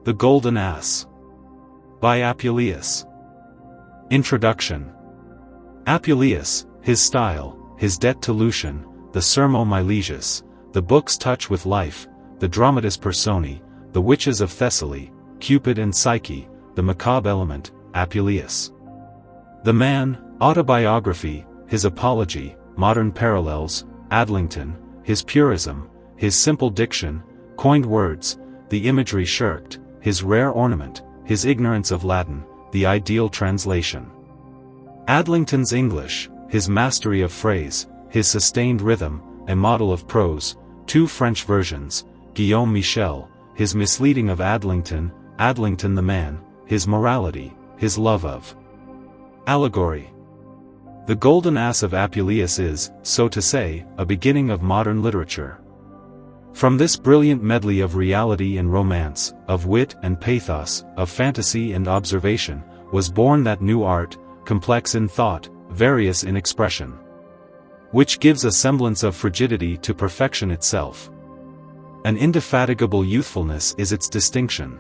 The Golden Ass. By Apuleius. Introduction. Apuleius, his style, his debt to Lucian, the Sermo Milesius, the book's touch with life, the dramatis personae, the witches of Thessaly, Cupid and Psyche, the macabre element, Apuleius. The man, autobiography, his apology, modern parallels, Adlington, his purism, his simple diction, coined words, the imagery shirked, his rare ornament, his ignorance of Latin, the ideal translation. Adlington's English, his mastery of phrase, his sustained rhythm, a model of prose, two French versions, Guillaume Michel, his misleading of Adlington, Adlington the man, his morality, his love of allegory. The Golden Ass of Apuleius is, so to say, a beginning of modern literature. From this brilliant medley of reality and romance, of wit and pathos, of fantasy and observation, was born that new art, complex in thought, various in expression, which gives a semblance of frigidity to perfection itself. An indefatigable youthfulness is its distinction.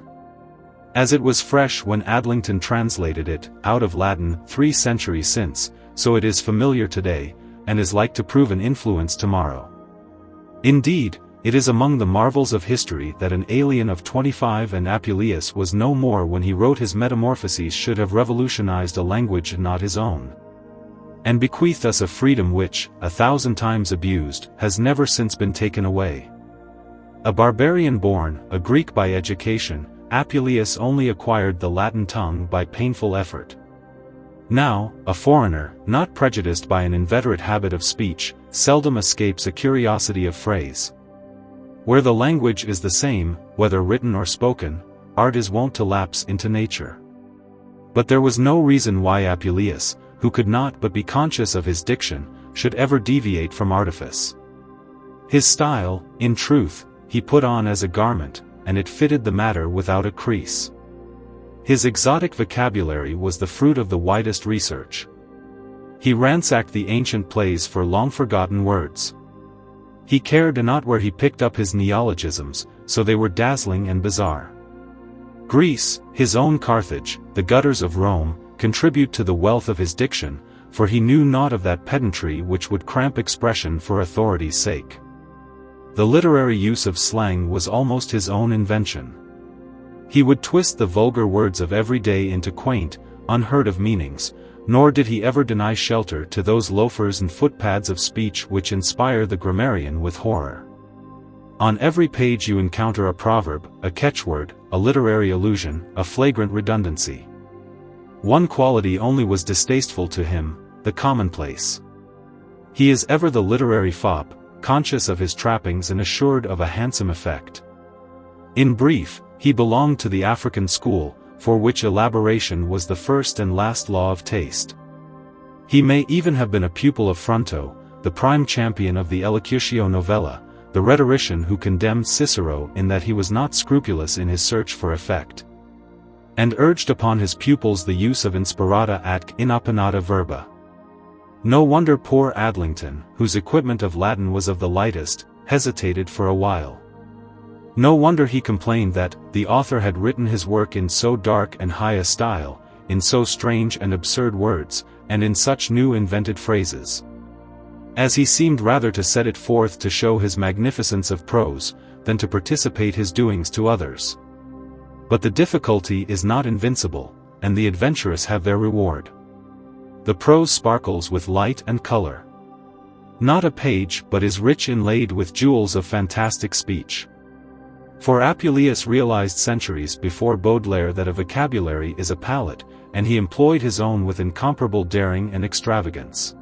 As it was fresh when Adlington translated it out of Latin 3 centuries since, so it is familiar today, and is like to prove an influence tomorrow. Indeed, it is among the marvels of history that an alien of 25 and Apuleius was no more when he wrote his Metamorphoses should have revolutionized a language not his own, and bequeathed us a freedom which, 1,000 times abused, has never since been taken away. A barbarian born, a Greek by education, Apuleius only acquired the Latin tongue by painful effort. Now, a foreigner, not prejudiced by an inveterate habit of speech, seldom escapes a curiosity of phrase. Where the language is the same, whether written or spoken, art is wont to lapse into nature. But there was no reason why Apuleius, who could not but be conscious of his diction, should ever deviate from artifice. His style, in truth, he put on as a garment, and it fitted the matter without a crease. His exotic vocabulary was the fruit of the widest research. He ransacked the ancient plays for long-forgotten words. He cared not where he picked up his neologisms, so they were dazzling and bizarre. Greece, his own Carthage, the gutters of Rome, contribute to the wealth of his diction, for he knew naught of that pedantry which would cramp expression for authority's sake. The literary use of slang was almost his own invention. He would twist the vulgar words of every day into quaint, unheard-of meanings, nor did he ever deny shelter to those loafers and footpads of speech which inspire the grammarian with horror. On every page you encounter a proverb, a catchword, a literary allusion, a flagrant redundancy. One quality only was distasteful to him, the commonplace. He is ever the literary fop, conscious of his trappings and assured of a handsome effect. In brief, he belonged to the African school, for which elaboration was the first and last law of taste. He may even have been a pupil of Fronto, the prime champion of the Elocutio novella, the rhetorician who condemned Cicero in that he was not scrupulous in his search for effect, and urged upon his pupils the use of inspirata at inopinata verba. No wonder poor Adlington, whose equipment of Latin was of the lightest, hesitated for a while. No wonder he complained that the author had written his work in so dark and high a style, in so strange and absurd words, and in such new invented phrases, as he seemed rather to set it forth to show his magnificence of prose, than to participate his doings to others. But the difficulty is not invincible, and the adventurous have their reward. The prose sparkles with light and color. Not a page but is rich inlaid with jewels of fantastic speech. For Apuleius realized centuries before Baudelaire that a vocabulary is a palette, and he employed his own with incomparable daring and extravagance.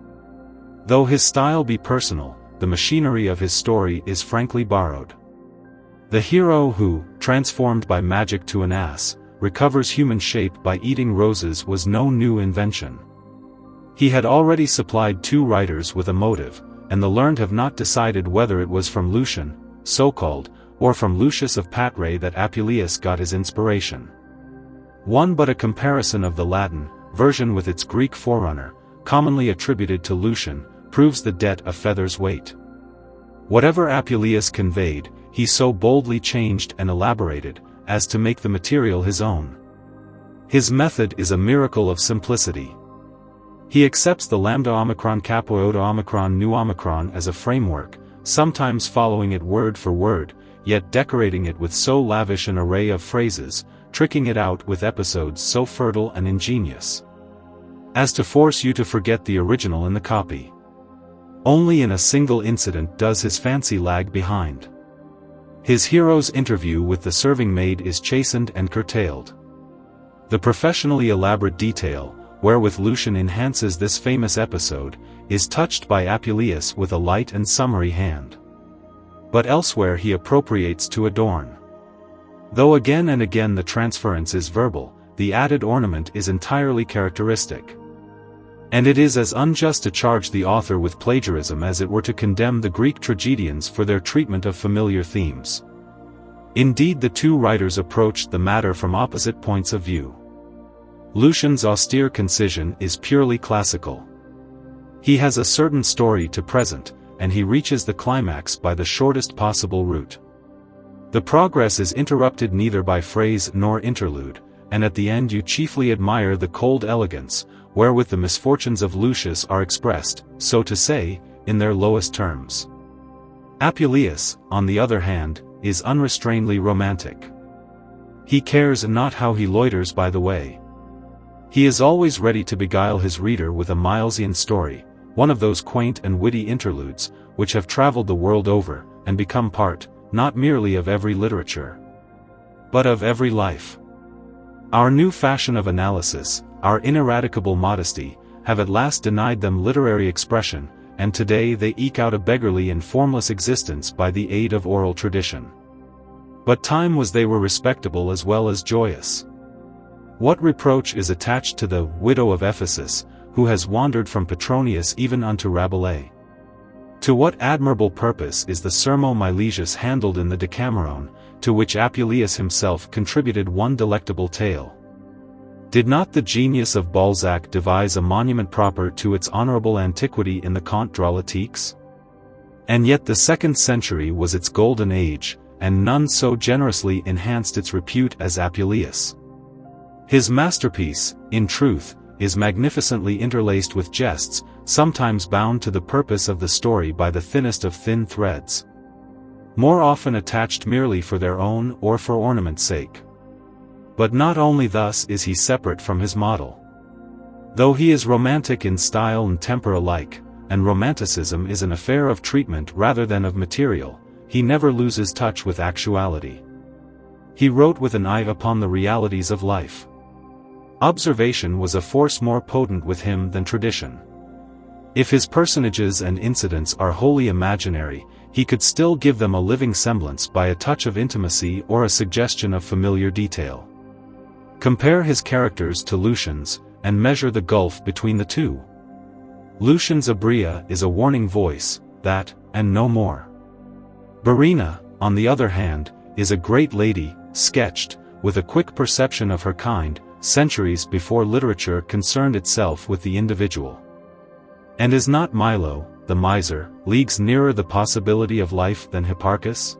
Though his style be personal, the machinery of his story is frankly borrowed. The hero who, transformed by magic to an ass, recovers human shape by eating roses was no new invention. He had already supplied 2 writers with a motive, and the learned have not decided whether it was from Lucian, so-called, or from Lucius of Patrae that Apuleius got his inspiration. One but a comparison of the Latin version with its Greek forerunner, commonly attributed to Lucian, proves the debt a feather's weight. Whatever Apuleius conveyed, he so boldly changed and elaborated, as to make the material his own. His method is a miracle of simplicity. He accepts the lambda omicron kappa iota omicron nu omicron as a framework, sometimes following it word for word, yet decorating it with so lavish an array of phrases, tricking it out with episodes so fertile and ingenious, as to force you to forget the original in the copy. Only in a single incident does his fancy lag behind. His hero's interview with the serving maid is chastened and curtailed. The professionally elaborate detail, wherewith Lucian enhances this famous episode, is touched by Apuleius with a light and summary hand. But elsewhere he appropriates to adorn. Though again and again the transference is verbal, the added ornament is entirely characteristic. And it is as unjust to charge the author with plagiarism as it were to condemn the Greek tragedians for their treatment of familiar themes. Indeed, the two writers approached the matter from opposite points of view. Lucian's austere concision is purely classical. He has a certain story to present, and he reaches the climax by the shortest possible route. The progress is interrupted neither by phrase nor interlude, and at the end you chiefly admire the cold elegance, wherewith the misfortunes of Lucius are expressed, so to say, in their lowest terms. Apuleius, on the other hand, is unrestrainedly romantic. He cares not how he loiters by the way. He is always ready to beguile his reader with a Milesian story, one of those quaint and witty interludes, which have traveled the world over, and become part, not merely of every literature, but of every life. Our new fashion of analysis, our ineradicable modesty, have at last denied them literary expression, and today they eke out a beggarly and formless existence by the aid of oral tradition. But time was they were respectable as well as joyous. What reproach is attached to the widow of Ephesus, who has wandered from Petronius even unto Rabelais? To what admirable purpose is the Sermo Milesius handled in the Decameron, to which Apuleius himself contributed one delectable tale? Did not the genius of Balzac devise a monument proper to its honorable antiquity in the Contes Drolatiques? And yet the 2nd century was its golden age, and none so generously enhanced its repute as Apuleius. His masterpiece, in truth, is magnificently interlaced with jests, sometimes bound to the purpose of the story by the thinnest of thin threads, more often attached merely for their own or for ornament's sake. But not only thus is he separate from his model. Though he is romantic in style and temper alike, and romanticism is an affair of treatment rather than of material, he never loses touch with actuality. He wrote with an eye upon the realities of life. Observation was a force more potent with him than tradition. If his personages and incidents are wholly imaginary, he could still give them a living semblance by a touch of intimacy or a suggestion of familiar detail. Compare his characters to Lucian's, and measure the gulf between the two. Lucian's Abria is a warning voice, that, and no more. Verena, on the other hand, is a great lady, sketched, with a quick perception of her kind, centuries before literature concerned itself with the individual. And is not Milo, the miser, leagues nearer the possibility of life than Hipparchus?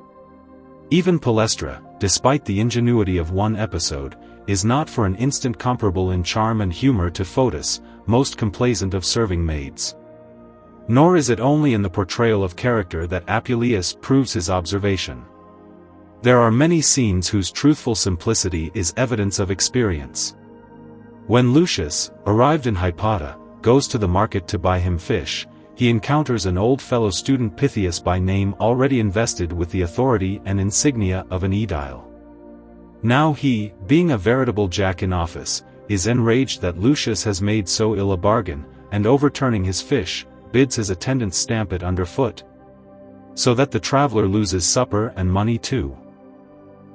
Even Palestra, despite the ingenuity of one episode, is not for an instant comparable in charm and humor to Fotis, most complaisant of serving maids. Nor is it only in the portrayal of character that Apuleius proves his observation. There are many scenes whose truthful simplicity is evidence of experience. When Lucius, arrived in Hypata, goes to the market to buy him fish, he encounters an old fellow student Pythias by name already invested with the authority and insignia of an aedile. Now he, being a veritable jack in office, is enraged that Lucius has made so ill a bargain, and overturning his fish, bids his attendants stamp it underfoot, so that the traveler loses supper and money too.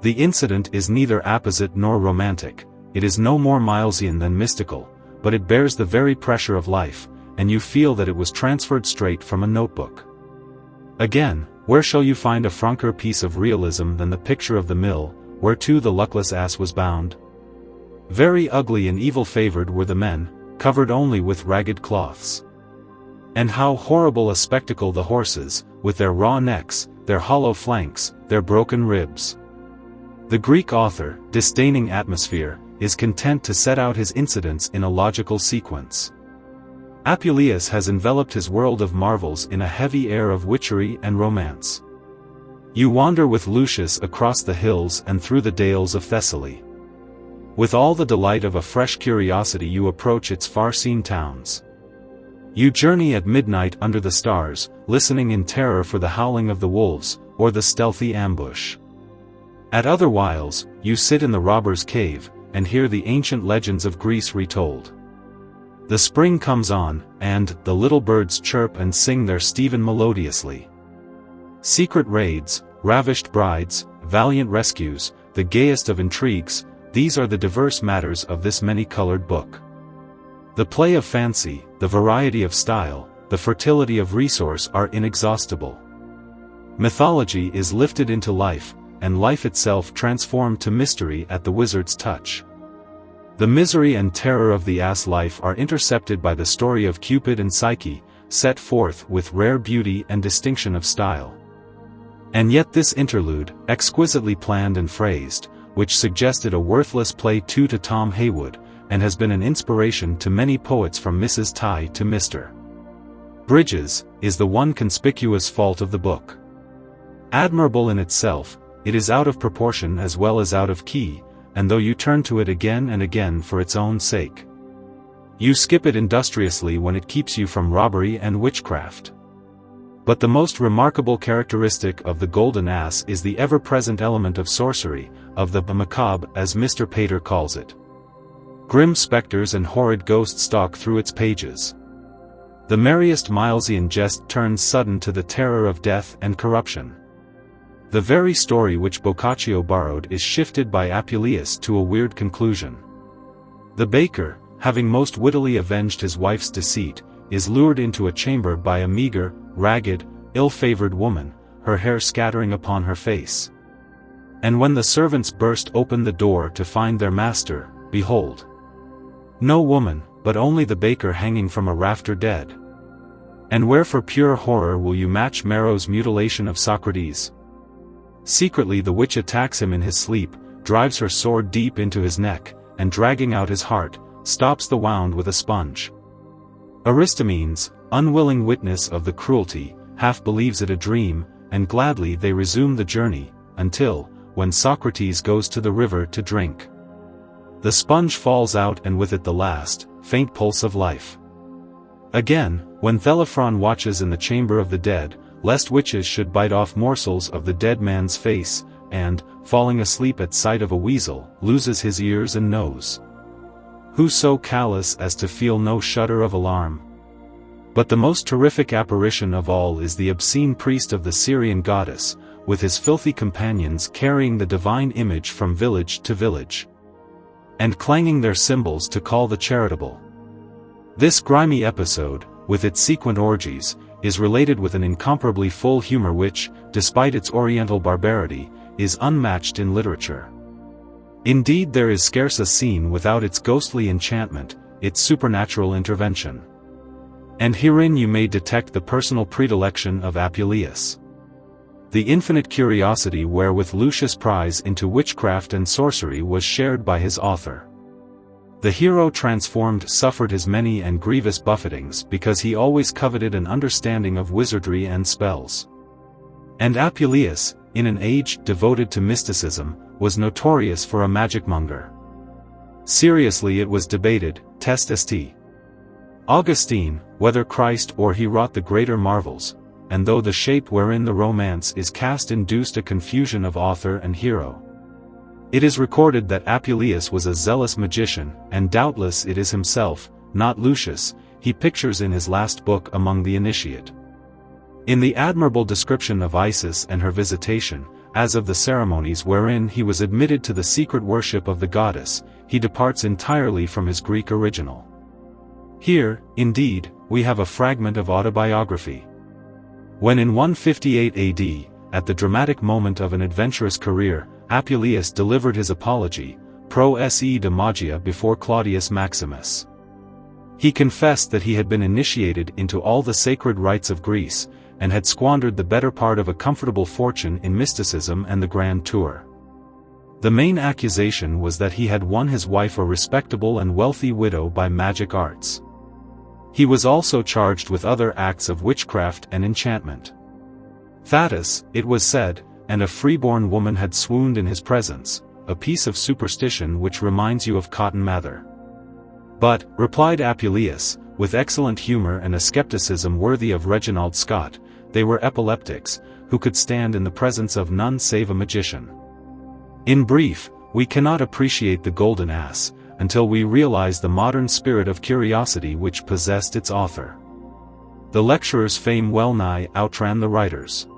The incident is neither apposite nor romantic, it is no more Milesian than mystical, but it bears the very pressure of life, and you feel that it was transferred straight from a notebook. Again, where shall you find a franker piece of realism than the picture of the mill, whereto the luckless ass was bound? Very ugly and evil-favored were the men, covered only with ragged cloths. And how horrible a spectacle the horses, with their raw necks, their hollow flanks, their broken ribs. The Greek author, disdaining atmosphere, is content to set out his incidents in a logical sequence. Apuleius has enveloped his world of marvels in a heavy air of witchery and romance. You wander with Lucius across the hills and through the dales of Thessaly. With all the delight of a fresh curiosity you approach its far-seen towns. You journey at midnight under the stars, listening in terror for the howling of the wolves, or the stealthy ambush. At other whiles, you sit in the robber's cave, and hear the ancient legends of Greece retold. The spring comes on, and the little birds chirp and sing their Stephen melodiously. Secret raids, ravished brides, valiant rescues, the gayest of intrigues, these are the diverse matters of this many-colored book. The play of fancy, the variety of style, the fertility of resource are inexhaustible. Mythology is lifted into life, and life itself transformed to mystery at the wizard's touch. The misery and terror of the ass life are intercepted by the story of Cupid and Psyche, set forth with rare beauty and distinction of style. And yet this interlude, exquisitely planned and phrased, which suggested a worthless play to Tom Heywood, and has been an inspiration to many poets from Mrs. Tighe to Mr. Bridges, is the one conspicuous fault of the book. Admirable in itself, it is out of proportion as well as out of key, and though you turn to it again and again for its own sake, you skip it industriously when it keeps you from robbery and witchcraft. But the most remarkable characteristic of the Golden Ass is the ever-present element of sorcery, of the macabre as Mr. Pater calls it. Grim specters and horrid ghosts stalk through its pages. The merriest Milesian jest turns sudden to the terror of death and corruption. The very story which Boccaccio borrowed is shifted by Apuleius to a weird conclusion. The baker, having most wittily avenged his wife's deceit, is lured into a chamber by a meager, ragged, ill-favored woman, her hair scattering upon her face. And when the servants burst open the door to find their master, behold, no woman, but only the baker hanging from a rafter dead. And where for pure horror will you match Mero's mutilation of Socrates? Secretly the witch attacks him in his sleep, drives her sword deep into his neck, and dragging out his heart, stops the wound with a sponge. Aristomenes, unwilling witness of the cruelty, half believes it a dream, and gladly they resume the journey, until, when Socrates goes to the river to drink, the sponge falls out and with it the last, faint pulse of life. Again, when Thelephron watches in the chamber of the dead, lest witches should bite off morsels of the dead man's face, and, falling asleep at sight of a weasel, loses his ears and nose. Who so callous as to feel no shudder of alarm? But the most terrific apparition of all is the obscene priest of the Syrian goddess, with his filthy companions carrying the divine image from village to village, and clanging their cymbals to call the charitable. This grimy episode, with its sequent orgies, is related with an incomparably full humor which, despite its oriental barbarity, is unmatched in literature. Indeed, there is scarce a scene without its ghostly enchantment, its supernatural intervention. And herein you may detect the personal predilection of Apuleius. The infinite curiosity wherewith Lucius pries into witchcraft and sorcery was shared by his author. The hero transformed suffered his many and grievous buffetings because he always coveted an understanding of wizardry and spells. And Apuleius, in an age devoted to mysticism, was notorious for a magic-monger. Seriously it was debated, test st. Augustine, whether Christ or he wrought the greater marvels, and though the shape wherein the romance is cast induced a confusion of author and hero. It is recorded that Apuleius was a zealous magician, and doubtless it is himself, not Lucius, he pictures in his last book among the initiate. In the admirable description of Isis and her visitation, as of the ceremonies wherein he was admitted to the secret worship of the goddess, he departs entirely from his Greek original. Here, indeed, we have a fragment of autobiography. When in 158 AD, at the dramatic moment of an adventurous career, Apuleius delivered his apology, pro se de magia before Claudius Maximus. He confessed that he had been initiated into all the sacred rites of Greece, and had squandered the better part of a comfortable fortune in mysticism and the grand tour. The main accusation was that he had won his wife a respectable and wealthy widow by magic arts. He was also charged with other acts of witchcraft and enchantment. Thetis, it was said, and a freeborn woman had swooned in his presence, a piece of superstition which reminds you of cotton mather. But, replied Apuleius, with excellent humor and a skepticism worthy of Reginald Scott, they were epileptics, who could stand in the presence of none save a magician. In brief, we cannot appreciate the Golden Ass, until we realize the modern spirit of curiosity which possessed its author. The lecturer's fame well-nigh outran the writer's.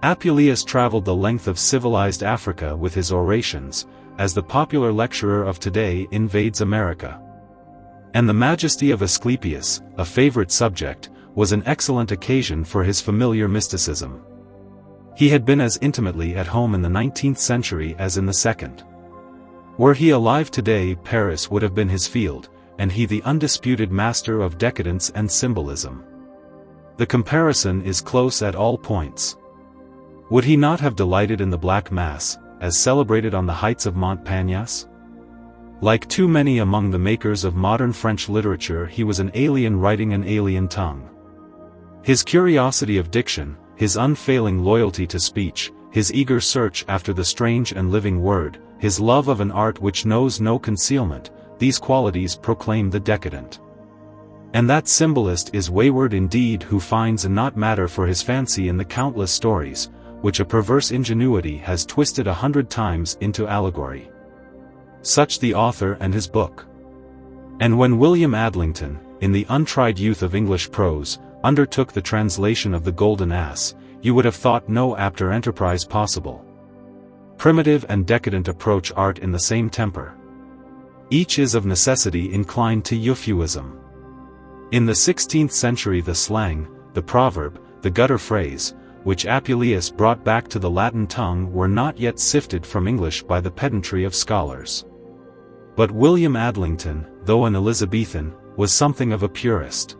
Apuleius traveled the length of civilized Africa with his orations, as the popular lecturer of today invades America. And the majesty of Asclepius, a favorite subject, was an excellent occasion for his familiar mysticism. He had been as intimately at home in the 19th century as in the 2nd. Were he alive today, Paris would have been his field, and he the undisputed master of decadence and symbolism. The comparison is close at all points. Would he not have delighted in the Black Mass, as celebrated on the heights of Montparnasse? Like too many among the makers of modern French literature, he was an alien writing an alien tongue. His curiosity of diction, his unfailing loyalty to speech, his eager search after the strange and living word, his love of an art which knows no concealment, these qualities proclaim the decadent. And that symbolist is wayward indeed who finds not matter for his fancy in the countless stories, which a perverse ingenuity has twisted 100 times into allegory. Such the author and his book. And when William Adlington, in the untried youth of English prose, undertook the translation of the Golden Ass, you would have thought no apter enterprise possible. Primitive and decadent approach art in the same temper. Each is of necessity inclined to euphuism. In the 16th century the slang, the proverb, the gutter phrase, which Apuleius brought back to the Latin tongue were not yet sifted from English by the pedantry of scholars. But William Adlington, though an Elizabethan, was something of a purist.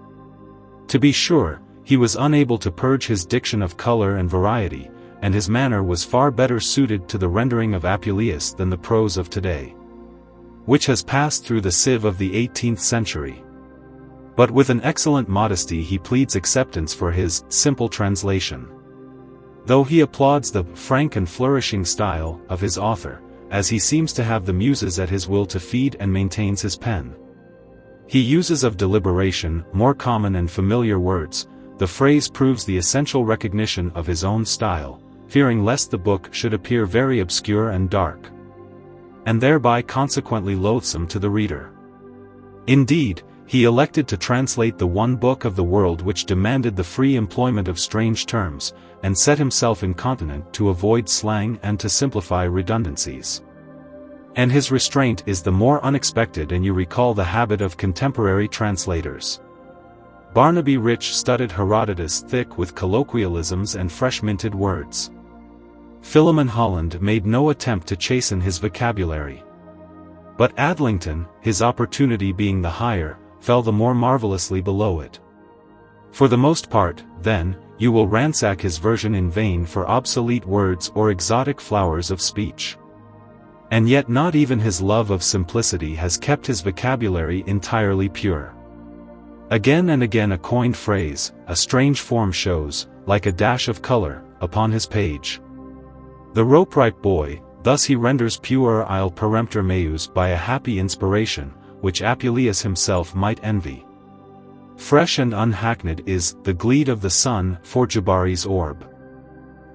To be sure, he was unable to purge his diction of color and variety, and his manner was far better suited to the rendering of Apuleius than the prose of today, which has passed through the sieve of the 18th century. But with an excellent modesty he pleads acceptance for his simple translation. Though he applauds the frank and flourishing style of his author, as he seems to have the muses at his will to feed and maintains his pen. He uses of deliberation, more common and familiar words, the phrase proves the essential recognition of his own style, fearing lest the book should appear very obscure and dark, and thereby consequently loathsome to the reader. Indeed, he elected to translate the one book of the world which demanded the free employment of strange terms, and set himself incontinent to avoid slang and to simplify redundancies. And his restraint is the more unexpected and you recall the habit of contemporary translators. Barnaby Rich studied Herodotus thick with colloquialisms and fresh-minted words. Philemon Holland made no attempt to chasten his vocabulary. But Adlington, his opportunity being the higher, fell the more marvelously below it. For the most part, then, you will ransack his version in vain for obsolete words or exotic flowers of speech. And yet not even his love of simplicity has kept his vocabulary entirely pure. Again and again a coined phrase, a strange form shows, like a dash of color, upon his page. The rope-ripe boy, thus he renders puer il peremptor meus by a happy inspiration, which Apuleius himself might envy. Fresh and unhackneyed is the gleed of the sun for Jabari's orb.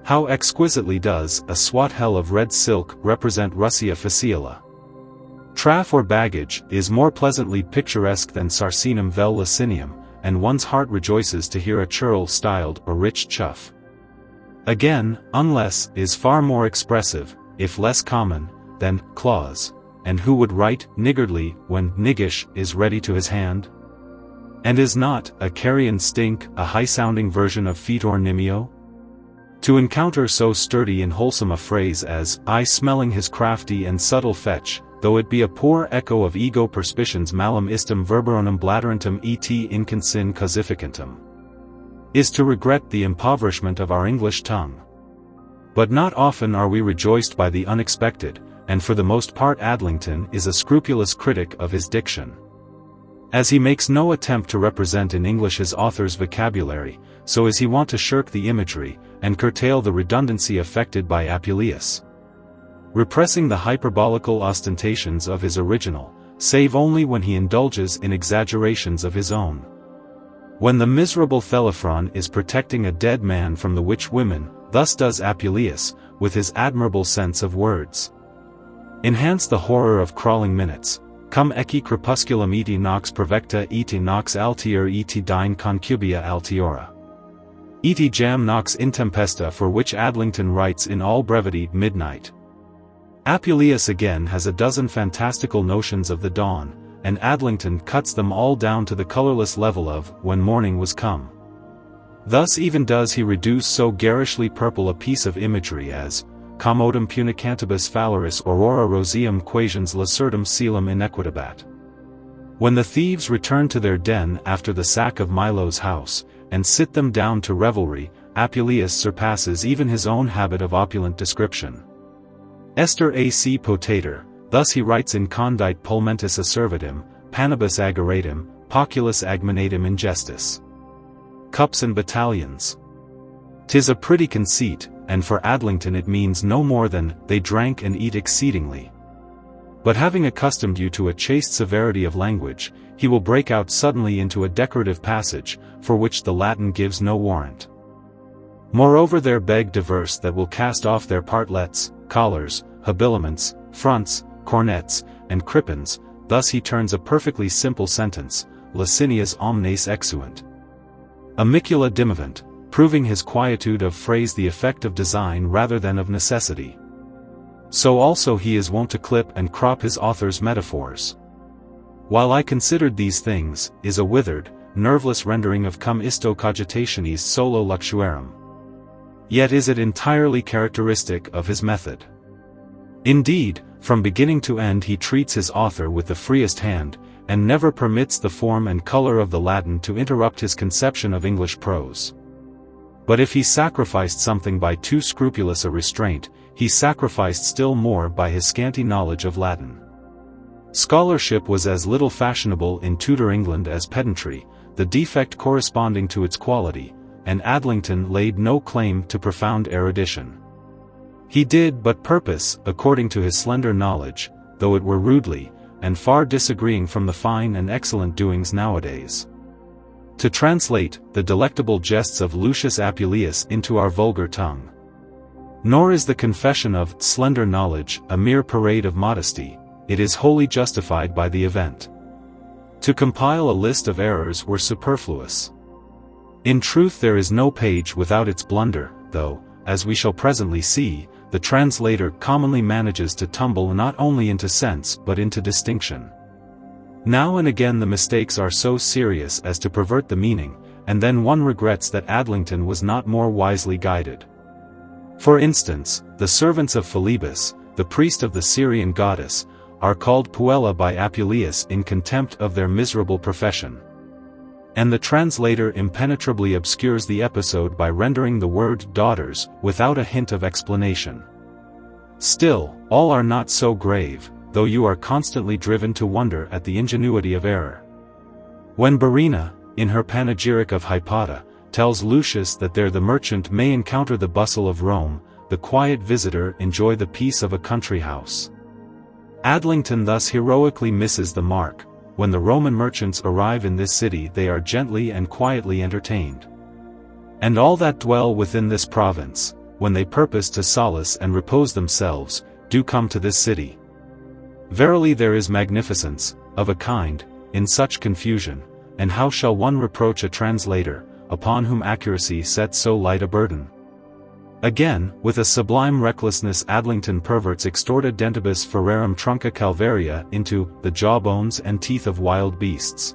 How exquisitely does a swat hell of red silk represent Russia Facila. Traff or baggage is more pleasantly picturesque than Sarcinum vel Licinium, and one's heart rejoices to hear a churl styled a rich chuff. Again, unless is far more expressive, if less common, than clause, and who would write niggardly when niggish is ready to his hand? And is not a carrion stink a high-sounding version of fetor nimio? To encounter so sturdy and wholesome a phrase as I smelling his crafty and subtle fetch, though it be a poor echo of ego perspicions malum istum verberonum blatterentum et inconsin cosificantum, is to regret the impoverishment of our English tongue. But not often are we rejoiced by the unexpected, and for the most part Adlington is a scrupulous critic of his diction. As he makes no attempt to represent in English his author's vocabulary, so is he wont to shirk the imagery, and curtail the redundancy affected by Apuleius. Repressing the hyperbolical ostentations of his original, save only when he indulges in exaggerations of his own. When the miserable Thelephron is protecting a dead man from the witch women, thus does Apuleius, with his admirable sense of words. Enhance the horror of crawling minutes. Cum ecce crepusculum eti nox provecta eti nox altior eti dine concubia altiora. Eti jam nox intempesta, for which Adlington writes in all brevity midnight. Apuleius again has a dozen fantastical notions of the dawn, and Adlington cuts them all down to the colorless level of when morning was come. Thus even does he reduce so garishly purple a piece of imagery as commodum punicantibus faloris aurora roseum quasions lacertum coelum inequitabat. When the thieves return to their den after the sack of Milo's house, and sit them down to revelry, Apuleius surpasses even his own habit of opulent description. Ester ac potator, thus he writes in condite pulmentis acervatim, panibus ageratim, poculus agminatum ingestis. Cups and battalions. 'Tis a pretty conceit, and for Adlington it means no more than, they drank and eat exceedingly. But having accustomed you to a chaste severity of language, he will break out suddenly into a decorative passage, for which the Latin gives no warrant. Moreover there beg diverse that will cast off their partlets, collars, habiliments, fronts, cornets, and crippins, thus he turns a perfectly simple sentence, Licinius omnes exuent. Amicula dimivant, proving his quietude of phrase the effect of design rather than of necessity. So also he is wont to clip and crop his author's metaphors. While I considered these things, is a withered, nerveless rendering of cum isto cogitationis solo luxuarum. Yet is it entirely characteristic of his method. Indeed, from beginning to end he treats his author with the freest hand, and never permits the form and color of the Latin to interrupt his conception of English prose. But if he sacrificed something by too scrupulous a restraint, he sacrificed still more by his scanty knowledge of Latin. Scholarship was as little fashionable in Tudor England as pedantry, the defect corresponding to its quality, and Adlington laid no claim to profound erudition. He did but purpose, according to his slender knowledge, though it were rudely, and far disagreeing from the fine and excellent doings nowadays, to translate the delectable jests of Lucius Apuleius into our vulgar tongue. Nor is the confession of slender knowledge a mere parade of modesty, it is wholly justified by the event. To compile a list of errors were superfluous. In truth there is no page without its blunder, though, as we shall presently see, the translator commonly manages to tumble not only into sense but into distinction. Now and again the mistakes are so serious as to pervert the meaning, and then one regrets that Adlington was not more wisely guided. For instance, the servants of Phoebus, the priest of the Syrian goddess, are called puella by Apuleius in contempt of their miserable profession. And the translator impenetrably obscures the episode by rendering the word daughters without a hint of explanation. Still, all are not so grave, though you are constantly driven to wonder at the ingenuity of error. When Barina, in her panegyric of Hypata, tells Lucius that there the merchant may encounter the bustle of Rome, the quiet visitor enjoy the peace of a country house. Adlington thus heroically misses the mark. When the Roman merchants arrive in this city they are gently and quietly entertained. And all that dwell within this province, when they purpose to solace and repose themselves, do come to this city. Verily there is magnificence, of a kind, in such confusion, and how shall one reproach a translator, upon whom accuracy sets so light a burden? Again, with a sublime recklessness Adlington perverts extorta dentibus ferrerum trunca calvaria into the jawbones and teeth of wild beasts,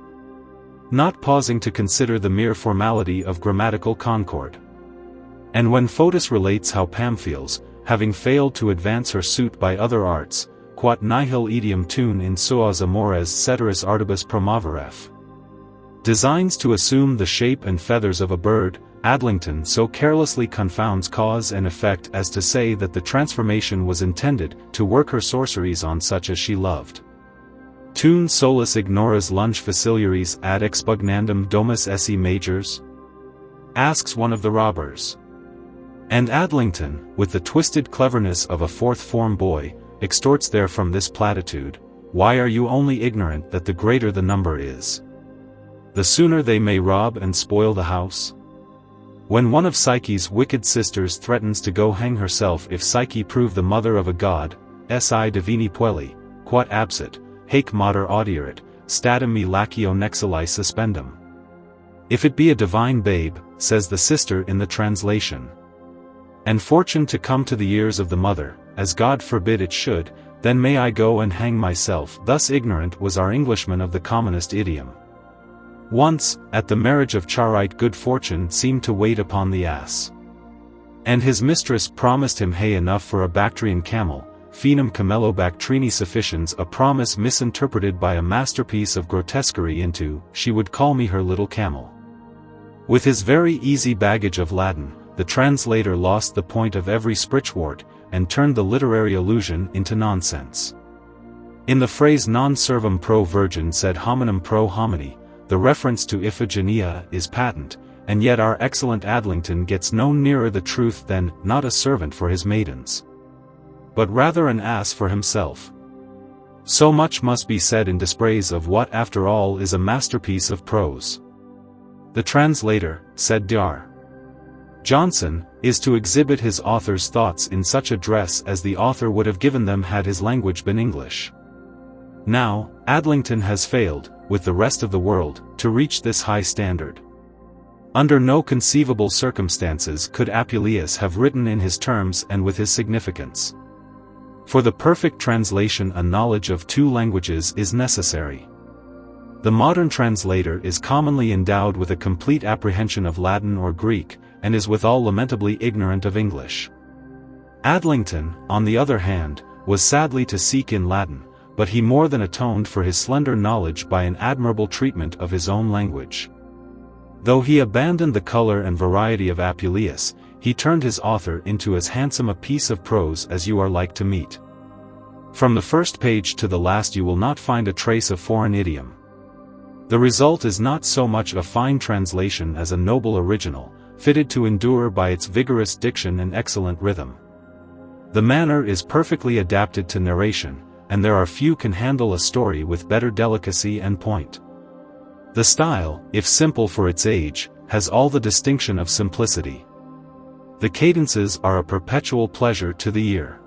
not pausing to consider the mere formality of grammatical concord. And when Fotis relates how Pamphiles, having failed to advance her suit by other arts, quod nihil idiom tune in suas amores ceteris artibus promoveref, designs to assume the shape and feathers of a bird, Adlington so carelessly confounds cause and effect as to say that the transformation was intended to work her sorceries on such as she loved. Tun solus ignoras lunge faciliaris ad expugnandum domus esse majors? Asks one of the robbers. And Adlington, with the twisted cleverness of a fourth-form boy, extorts therefrom this platitude: why are you only ignorant that the greater the number is, the sooner they may rob and spoil the house? When one of Psyche's wicked sisters threatens to go hang herself if Psyche prove the mother of a god, si divini puelli, quod absit, haec mater audierit, statim me lacio nexili suspendum. If it be a divine babe, says the sister in the translation, and fortune to come to the ears of the mother, as God forbid it should, then may I go and hang myself. Thus ignorant was our Englishman of the commonest idiom. Once, at the marriage of Charite, good fortune seemed to wait upon the ass, and his mistress promised him hay enough for a Bactrian camel, finum camello Bactrini sufficiens, a promise misinterpreted by a masterpiece of grotesquerie into, she would call me her little camel. With his very easy baggage of Latin, the translator lost the point of every sprichwort, and turned the literary allusion into nonsense. In the phrase non servum pro virgin sed hominum pro homini, the reference to Iphigenia is patent, and yet our excellent Adlington gets no nearer the truth than, not a servant for his maidens, but rather an ass for himself. So much must be said in dispraise of what after all is a masterpiece of prose. The translator, said Dr. Johnson, is to exhibit his author's thoughts in such a dress as the author would have given them had his language been English. Now, Adlington has failed, with the rest of the world, to reach this high standard. Under no conceivable circumstances could Apuleius have written in his terms and with his significance. For the perfect translation a knowledge of two languages is necessary. The modern translator is commonly endowed with a complete apprehension of Latin or Greek, and is withal lamentably ignorant of English. Adlington, on the other hand, was sadly to seek in Latin, but he more than atoned for his slender knowledge by an admirable treatment of his own language. Though he abandoned the color and variety of Apuleius, he turned his author into as handsome a piece of prose as you are like to meet. From the first page to the last you will not find a trace of foreign idiom. The result is not so much a fine translation as a noble original, fitted to endure by its vigorous diction and excellent rhythm. The manner is perfectly adapted to narration, and there are few can handle a story with better delicacy and point. The style, if simple for its age, has all the distinction of simplicity. The cadences are a perpetual pleasure to the ear.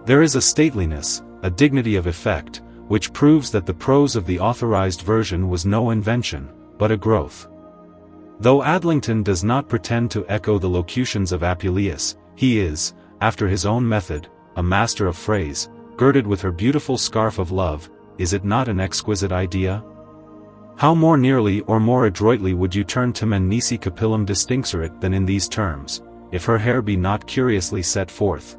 There is a stateliness, a dignity of effect, which proves that the prose of the authorized version was no invention, but a growth. Though Adlington does not pretend to echo the locutions of Apuleius, he is, after his own method, a master of phrase, girded with her beautiful scarf of love. Is it not an exquisite idea? How more nearly or more adroitly would you turn Tamen nisi capillum distinxerit than in these terms, if her hair be not curiously set forth?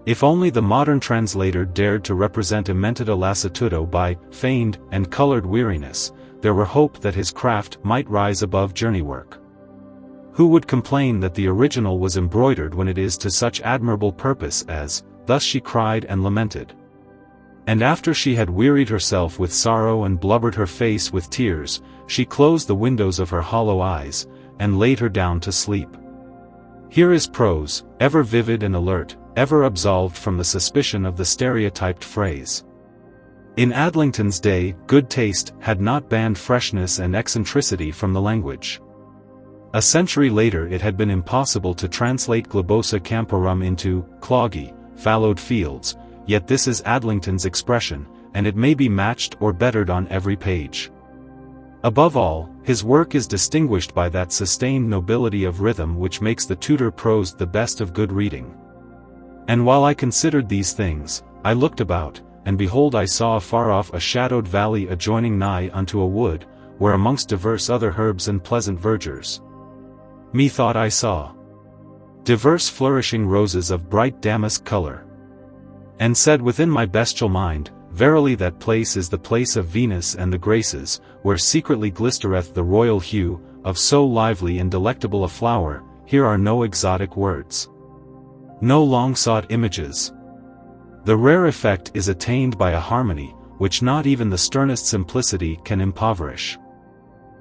If only the modern translator dared to represent Emmentida lassitudo by feigned and colored weariness, there were hope that his craft might rise above journey work. Who would complain that the original was embroidered when it is to such admirable purpose as, thus she cried and lamented. And after she had wearied herself with sorrow and blubbered her face with tears, she closed the windows of her hollow eyes, and laid her down to sleep. Here is prose, ever vivid and alert, ever absolved from the suspicion of the stereotyped phrase. In Adlington's day, good taste had not banned freshness and eccentricity from the language. A century later it had been impossible to translate globosa camporum into cloggy, fallowed fields, yet this is Adlington's expression, and it may be matched or bettered on every page. Above all, his work is distinguished by that sustained nobility of rhythm which makes the Tudor prose the best of good reading. And while I considered these things, I looked about, and behold I saw afar off a shadowed valley adjoining nigh unto a wood, where amongst divers other herbs and pleasant verdures, methought I saw divers flourishing roses of bright damask color. And said within my bestial mind, verily that place is the place of Venus and the Graces, where secretly glistereth the royal hue, of so lively and delectable a flower, here are no exotic words. No long-sought images. The rare effect is attained by a harmony, which not even the sternest simplicity can impoverish.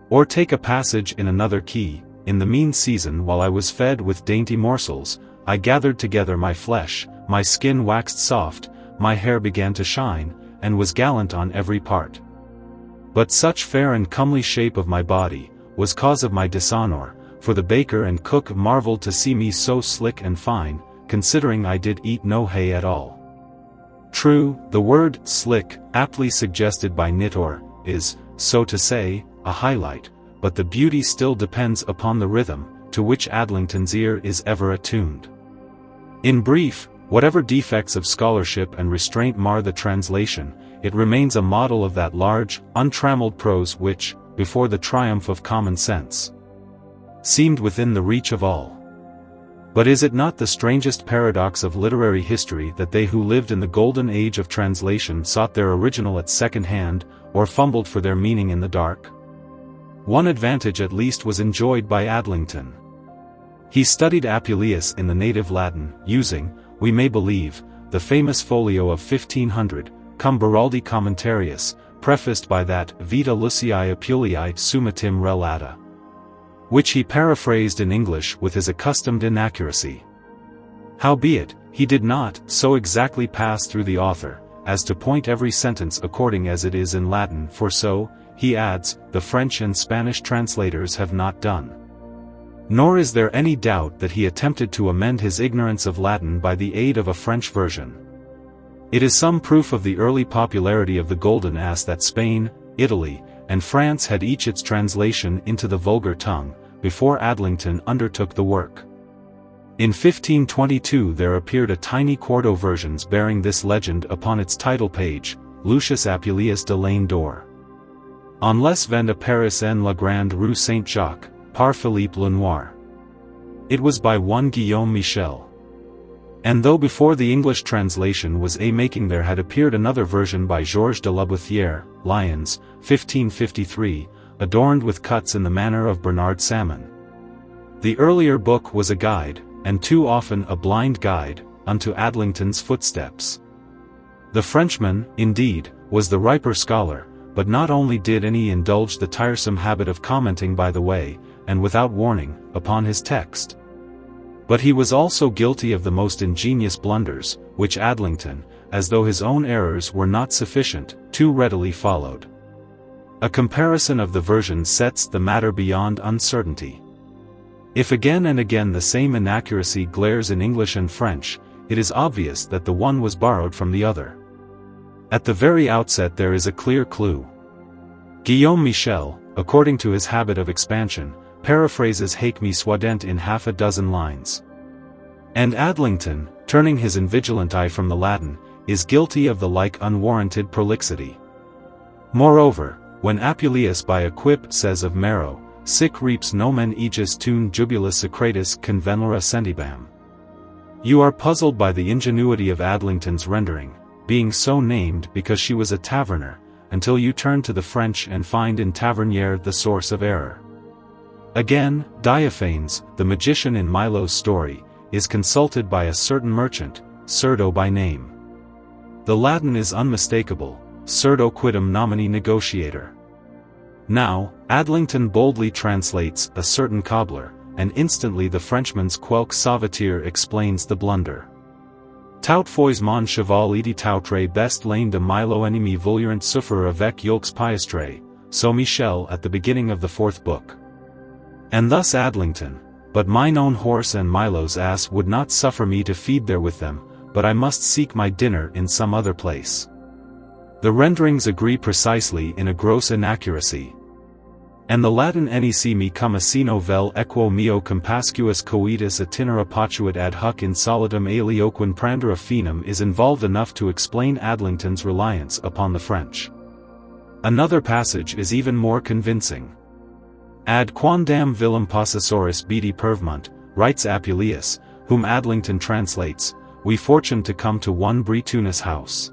Or take a passage in another key, in the mean season while I was fed with dainty morsels, I gathered together my flesh, my skin waxed soft, my hair began to shine, and was gallant on every part. But such fair and comely shape of my body, was cause of my dishonour, for the baker and cook marvelled to see me so slick and fine, considering I did eat no hay at all. True, the word slick, aptly suggested by Nitor, is, so to say, a highlight, but the beauty still depends upon the rhythm, to which Adlington's ear is ever attuned. In brief, whatever defects of scholarship and restraint mar the translation, it remains a model of that large, untrammeled prose which, before the triumph of common sense, seemed within the reach of all. But is it not the strangest paradox of literary history that they who lived in the golden age of translation sought their original at second hand, or fumbled for their meaning in the dark? One advantage at least was enjoyed by Adlington. He studied Apuleius in the native Latin, using, we may believe, the famous folio of 1500, Cum Beraldi Commentarius, prefaced by that Vita Lucii Apulei summatim relata, which he paraphrased in English with his accustomed inaccuracy. Howbeit, he did not so exactly pass through the author, as to point every sentence according as it is in Latin, for so, he adds, the French and Spanish translators have not done. Nor is there any doubt that he attempted to amend his ignorance of Latin by the aid of a French version. It is some proof of the early popularity of the Golden Ass that Spain, Italy, and France had each its translation into the vulgar tongue, before Adlington undertook the work. In 1522 there appeared a tiny quarto versions bearing this legend upon its title page, Lucius Apuleius de Laine d'Or. On les vend à Paris en la Grande Rue Saint-Jacques, par Philippe Lenoir. It was by one Guillaume Michel. And though before the English translation was making there had appeared another version by Georges de Labouthière, Lyons, 1553, adorned with cuts in the manner of Bernard Salmon. The earlier book was a guide, and too often a blind guide, unto Adlington's footsteps. The Frenchman, indeed, was the riper scholar, but not only did he indulge the tiresome habit of commenting by the way, and without warning, upon his text, but he was also guilty of the most ingenious blunders, which Adlington, as though his own errors were not sufficient, too readily followed. A comparison of the versions sets the matter beyond uncertainty. If again and again the same inaccuracy glares in English and French, it is obvious that the one was borrowed from the other. At the very outset there is a clear clue. Guillaume Michel, according to his habit of expansion, paraphrases Haec me suadent in half a dozen lines. And Adlington, turning his invigilant eye from the Latin, is guilty of the like unwarranted prolixity. Moreover, when Apuleius by a quip says of Marrow, sic reaps nomen aegis tun jubula secretus convenera sentibam, you are puzzled by the ingenuity of Adlington's rendering, being so named because she was a taverner, until you turn to the French and find in tavernier the source of error. Again, Diophanes, the magician in Milo's story, is consulted by a certain merchant, Cerdo by name. The Latin is unmistakable, Cerdo quidem nomini negotiator. Now, Adlington boldly translates a certain cobbler, and instantly the Frenchman's quelques sauveteur explains the blunder. Tout fois mon cheval idi tautre best lane de Milo enemy vulurant souffrir avec yolks piastre, so Michel at the beginning of the fourth book. And thus Adlington, but mine own horse and Milo's ass would not suffer me to feed there with them, but I must seek my dinner in some other place. The renderings agree precisely in a gross inaccuracy. And the Latin nec me cum asino vel equo meo compascuus coitus itinera potuit ad hoc insolitum aelioquin prandera finum is involved enough to explain Adlington's reliance upon the French. Another passage is even more convincing. Ad quandam villam possessoris bedi pervmunt, writes Apuleius, whom Adlington translates, we fortuned to come to one Britunas house.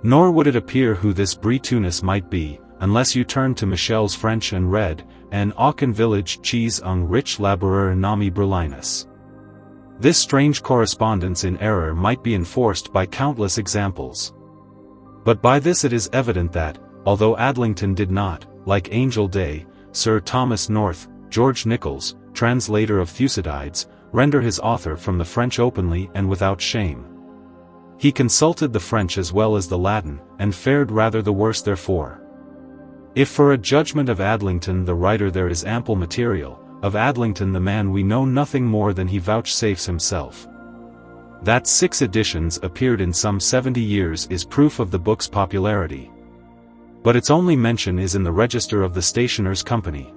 Nor would it appear who this Britanus might be, unless you turn to Michel's French and read, an Aachen village cheese un rich laboureur nommé Berlinus. This strange correspondence in error might be enforced by countless examples. But by this it is evident that, although Adlington did not, like Angel Day, Sir Thomas North, George Nichols, translator of Thucydides, render his author from the French openly and without shame. He consulted the French as well as the Latin, and fared rather the worse therefore. If for a judgment of Adlington the writer there is ample material, of Adlington the man we know nothing more than he vouchsafes himself. That 6 editions appeared in some 70 years is proof of the book's popularity. But its only mention is in the register of the Stationers' Company,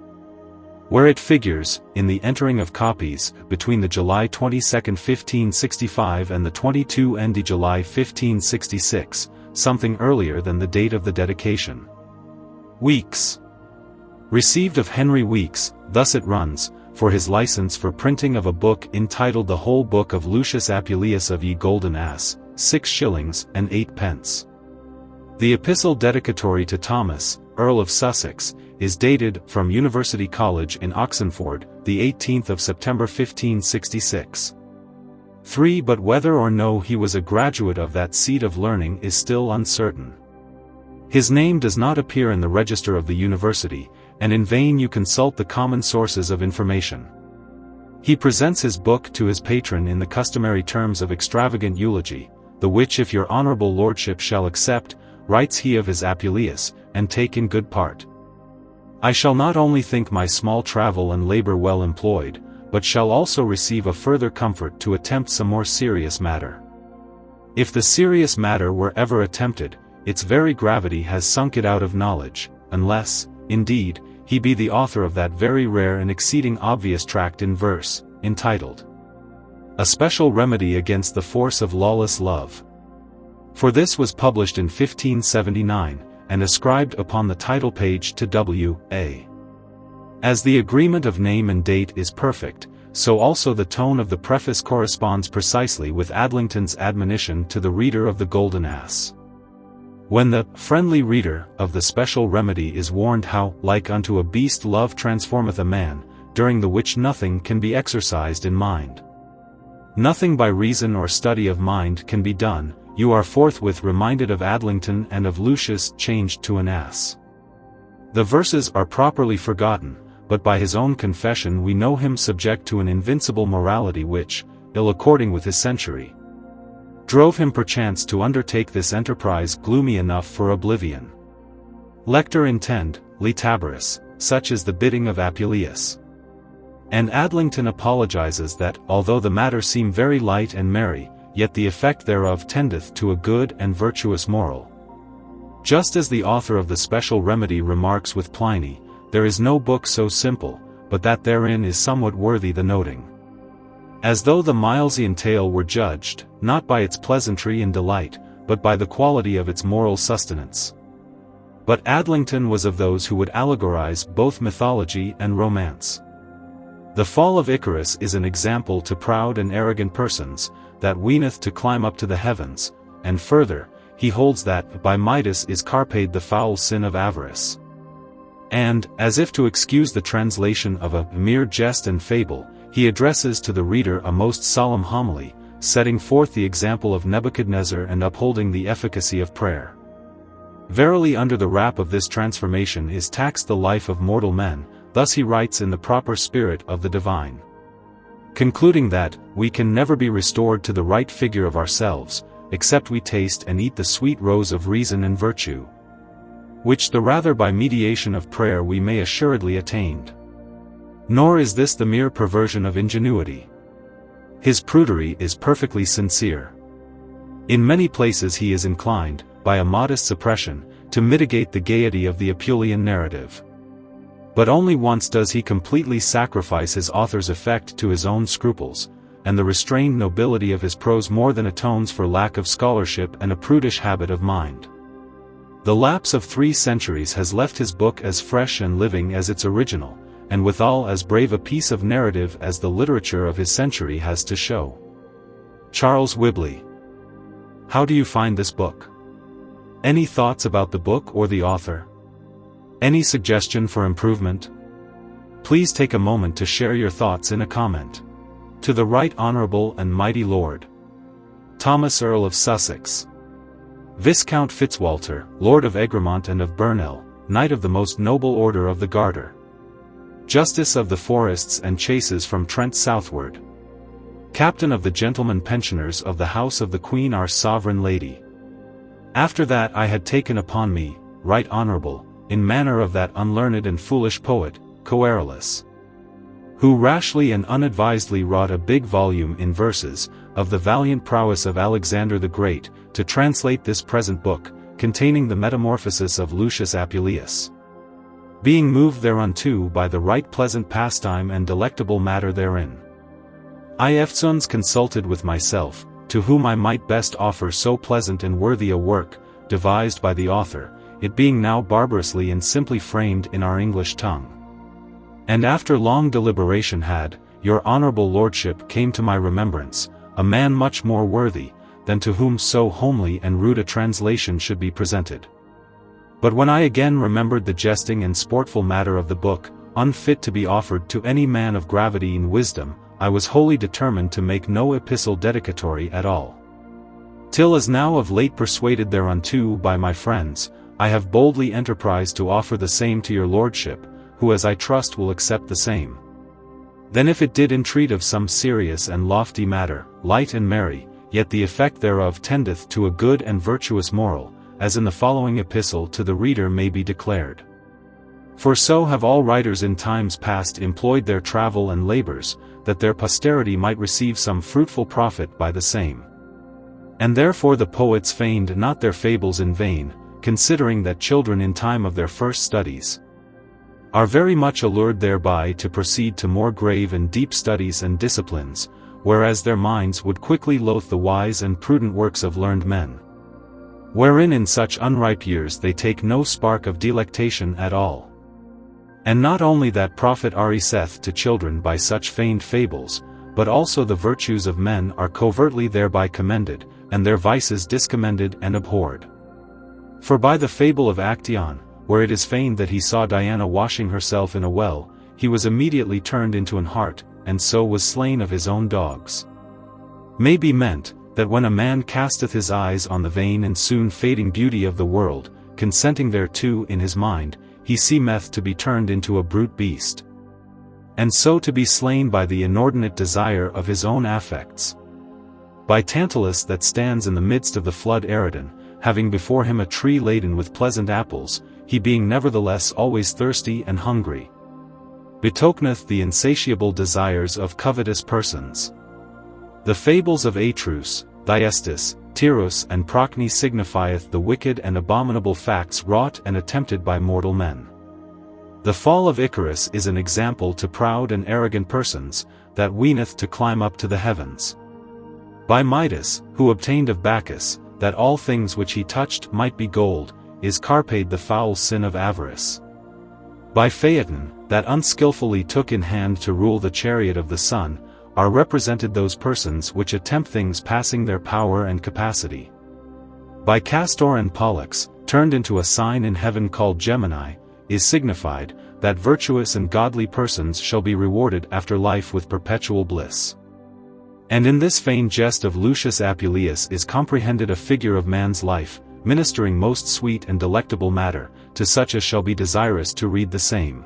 where it figures, in the entering of copies, between the July 22, 1565 and the 22 and July 1566, something earlier than the date of the dedication. Weeks. Received of Henry Weeks, thus it runs, for his license for printing of a book entitled The Whole Book of Lucius Apuleius of Ye Golden Ass, 6 shillings and 8 pence. The Epistle Dedicatory to Thomas, Earl of Sussex, is dated from University College in Oxenford, the 18th of September 1566. 3. But whether or no he was a graduate of that seat of learning is still uncertain. His name does not appear in the register of the university, and in vain you consult the common sources of information. He presents his book to his patron in the customary terms of extravagant eulogy, the which if your honourable lordship shall accept, writes he of his Apuleius, and take in good part. I shall not only think my small travel and labour well employed, but shall also receive a further comfort to attempt some more serious matter. If the serious matter were ever attempted, its very gravity has sunk it out of knowledge, unless, indeed, he be the author of that very rare and exceeding obvious tract in verse, entitled A Special Remedy Against the Force of Lawless Love. For this was published in 1579, and ascribed upon the title page to W.A. As the agreement of name and date is perfect, so also the tone of the preface corresponds precisely with Adlington's admonition to the reader of the Golden Ass. When the friendly reader of the special remedy is warned how, like unto a beast love transformeth a man, during the which nothing can be exercised in mind. Nothing by reason or study of mind can be done, you are forthwith reminded of Adlington and of Lucius changed to an ass. The verses are properly forgotten, but by his own confession we know him subject to an invincible morality which, ill according with his century, drove him perchance to undertake this enterprise gloomy enough for oblivion. Lector intend, litaboris, such is the bidding of Apuleius. And Adlington apologizes that, although the matter seem very light and merry, yet the effect thereof tendeth to a good and virtuous moral. Just as the author of the special remedy remarks with Pliny, there is no book so simple, but that therein is somewhat worthy the noting. As though the Milesian tale were judged, not by its pleasantry and delight, but by the quality of its moral sustenance. But Adlington was of those who would allegorize both mythology and romance. The fall of Icarus is an example to proud and arrogant persons, that weeneth to climb up to the heavens, and further, he holds that by Midas is carped the foul sin of avarice. And, as if to excuse the translation of a mere jest and fable, he addresses to the reader a most solemn homily, setting forth the example of Nebuchadnezzar and upholding the efficacy of prayer. Verily under the wrap of this transformation is taxed the life of mortal men, thus he writes in the proper spirit of the divine. Concluding that, we can never be restored to the right figure of ourselves, except we taste and eat the sweet rose of reason and virtue, which the rather by mediation of prayer we may assuredly attain. Nor is this the mere perversion of ingenuity. His prudery is perfectly sincere. In many places he is inclined, by a modest suppression, to mitigate the gaiety of the Apuleian narrative. But only once does he completely sacrifice his author's effect to his own scruples, and the restrained nobility of his prose more than atones for lack of scholarship and a prudish habit of mind. The lapse of 3 centuries has left his book as fresh and living as its original, and withal as brave a piece of narrative as the literature of his century has to show. Charles Whibley. How do you find this book? Any thoughts about the book or the author? Any suggestion for improvement? Please take a moment to share your thoughts in a comment. To the Right Honourable and Mighty Lord Thomas Earl of Sussex, Viscount Fitzwalter, Lord of Egremont and of Burnell, Knight of the Most Noble Order of the Garter, Justice of the Forests and Chases from Trent southward, Captain of the Gentlemen Pensioners of the House of the Queen our Sovereign Lady. After that I had taken upon me, Right Honourable, in manner of that unlearned and foolish poet, Coerulus, who rashly and unadvisedly wrought a big volume in verses, of the valiant prowess of Alexander the Great, to translate this present book, containing the Metamorphoses of Lucius Apuleius. Being moved thereunto by the right pleasant pastime and delectable matter therein, I eftsoons consulted with myself, to whom I might best offer so pleasant and worthy a work, devised by the author, it being now barbarously and simply framed in our English tongue. And after long deliberation had, your honourable lordship came to my remembrance, a man much more worthy, than to whom so homely and rude a translation should be presented. But when I again remembered the jesting and sportful matter of the book, unfit to be offered to any man of gravity and wisdom, I was wholly determined to make no epistle dedicatory at all. Till as now of late persuaded thereunto by my friends, I have boldly enterprised to offer the same to your lordship, who as I trust will accept the same. Then if it did entreat of some serious and lofty matter, light and merry, yet the effect thereof tendeth to a good and virtuous moral, as in the following epistle to the reader may be declared. For so have all writers in times past employed their travel and labours, that their posterity might receive some fruitful profit by the same. And therefore the poets feigned not their fables in vain, considering that children in time of their first studies are very much allured thereby to proceed to more grave and deep studies and disciplines, whereas their minds would quickly loathe the wise and prudent works of learned men, wherein in such unripe years they take no spark of delectation at all. And not only that profit saith to children by such feigned fables, but also the virtues of men are covertly thereby commended, and their vices discommended and abhorred. For by the fable of Actaeon, where it is feigned that he saw Diana washing herself in a well, he was immediately turned into an hart, and so was slain of his own dogs. May be meant, that when a man casteth his eyes on the vain and soon fading beauty of the world, consenting thereto in his mind, he seemeth to be turned into a brute beast, and so to be slain by the inordinate desire of his own affects. By Tantalus that stands in the midst of the flood Eridan, having before him a tree laden with pleasant apples, he being nevertheless always thirsty and hungry, betokeneth the insatiable desires of covetous persons. The fables of Atrus, Thyestes, Tyrrhus and Procne signifieth the wicked and abominable facts wrought and attempted by mortal men. The fall of Icarus is an example to proud and arrogant persons, that weeneth to climb up to the heavens. By Midas, who obtained of Bacchus, that all things which he touched might be gold, is carped the foul sin of avarice. By Phaeton, that unskilfully took in hand to rule the chariot of the sun, are represented those persons which attempt things passing their power and capacity. By Castor and Pollux, turned into a sign in heaven called Gemini, is signified, that virtuous and godly persons shall be rewarded after life with perpetual bliss. And in this vain jest of Lucius Apuleius is comprehended a figure of man's life, ministering most sweet and delectable matter, to such as shall be desirous to read the same.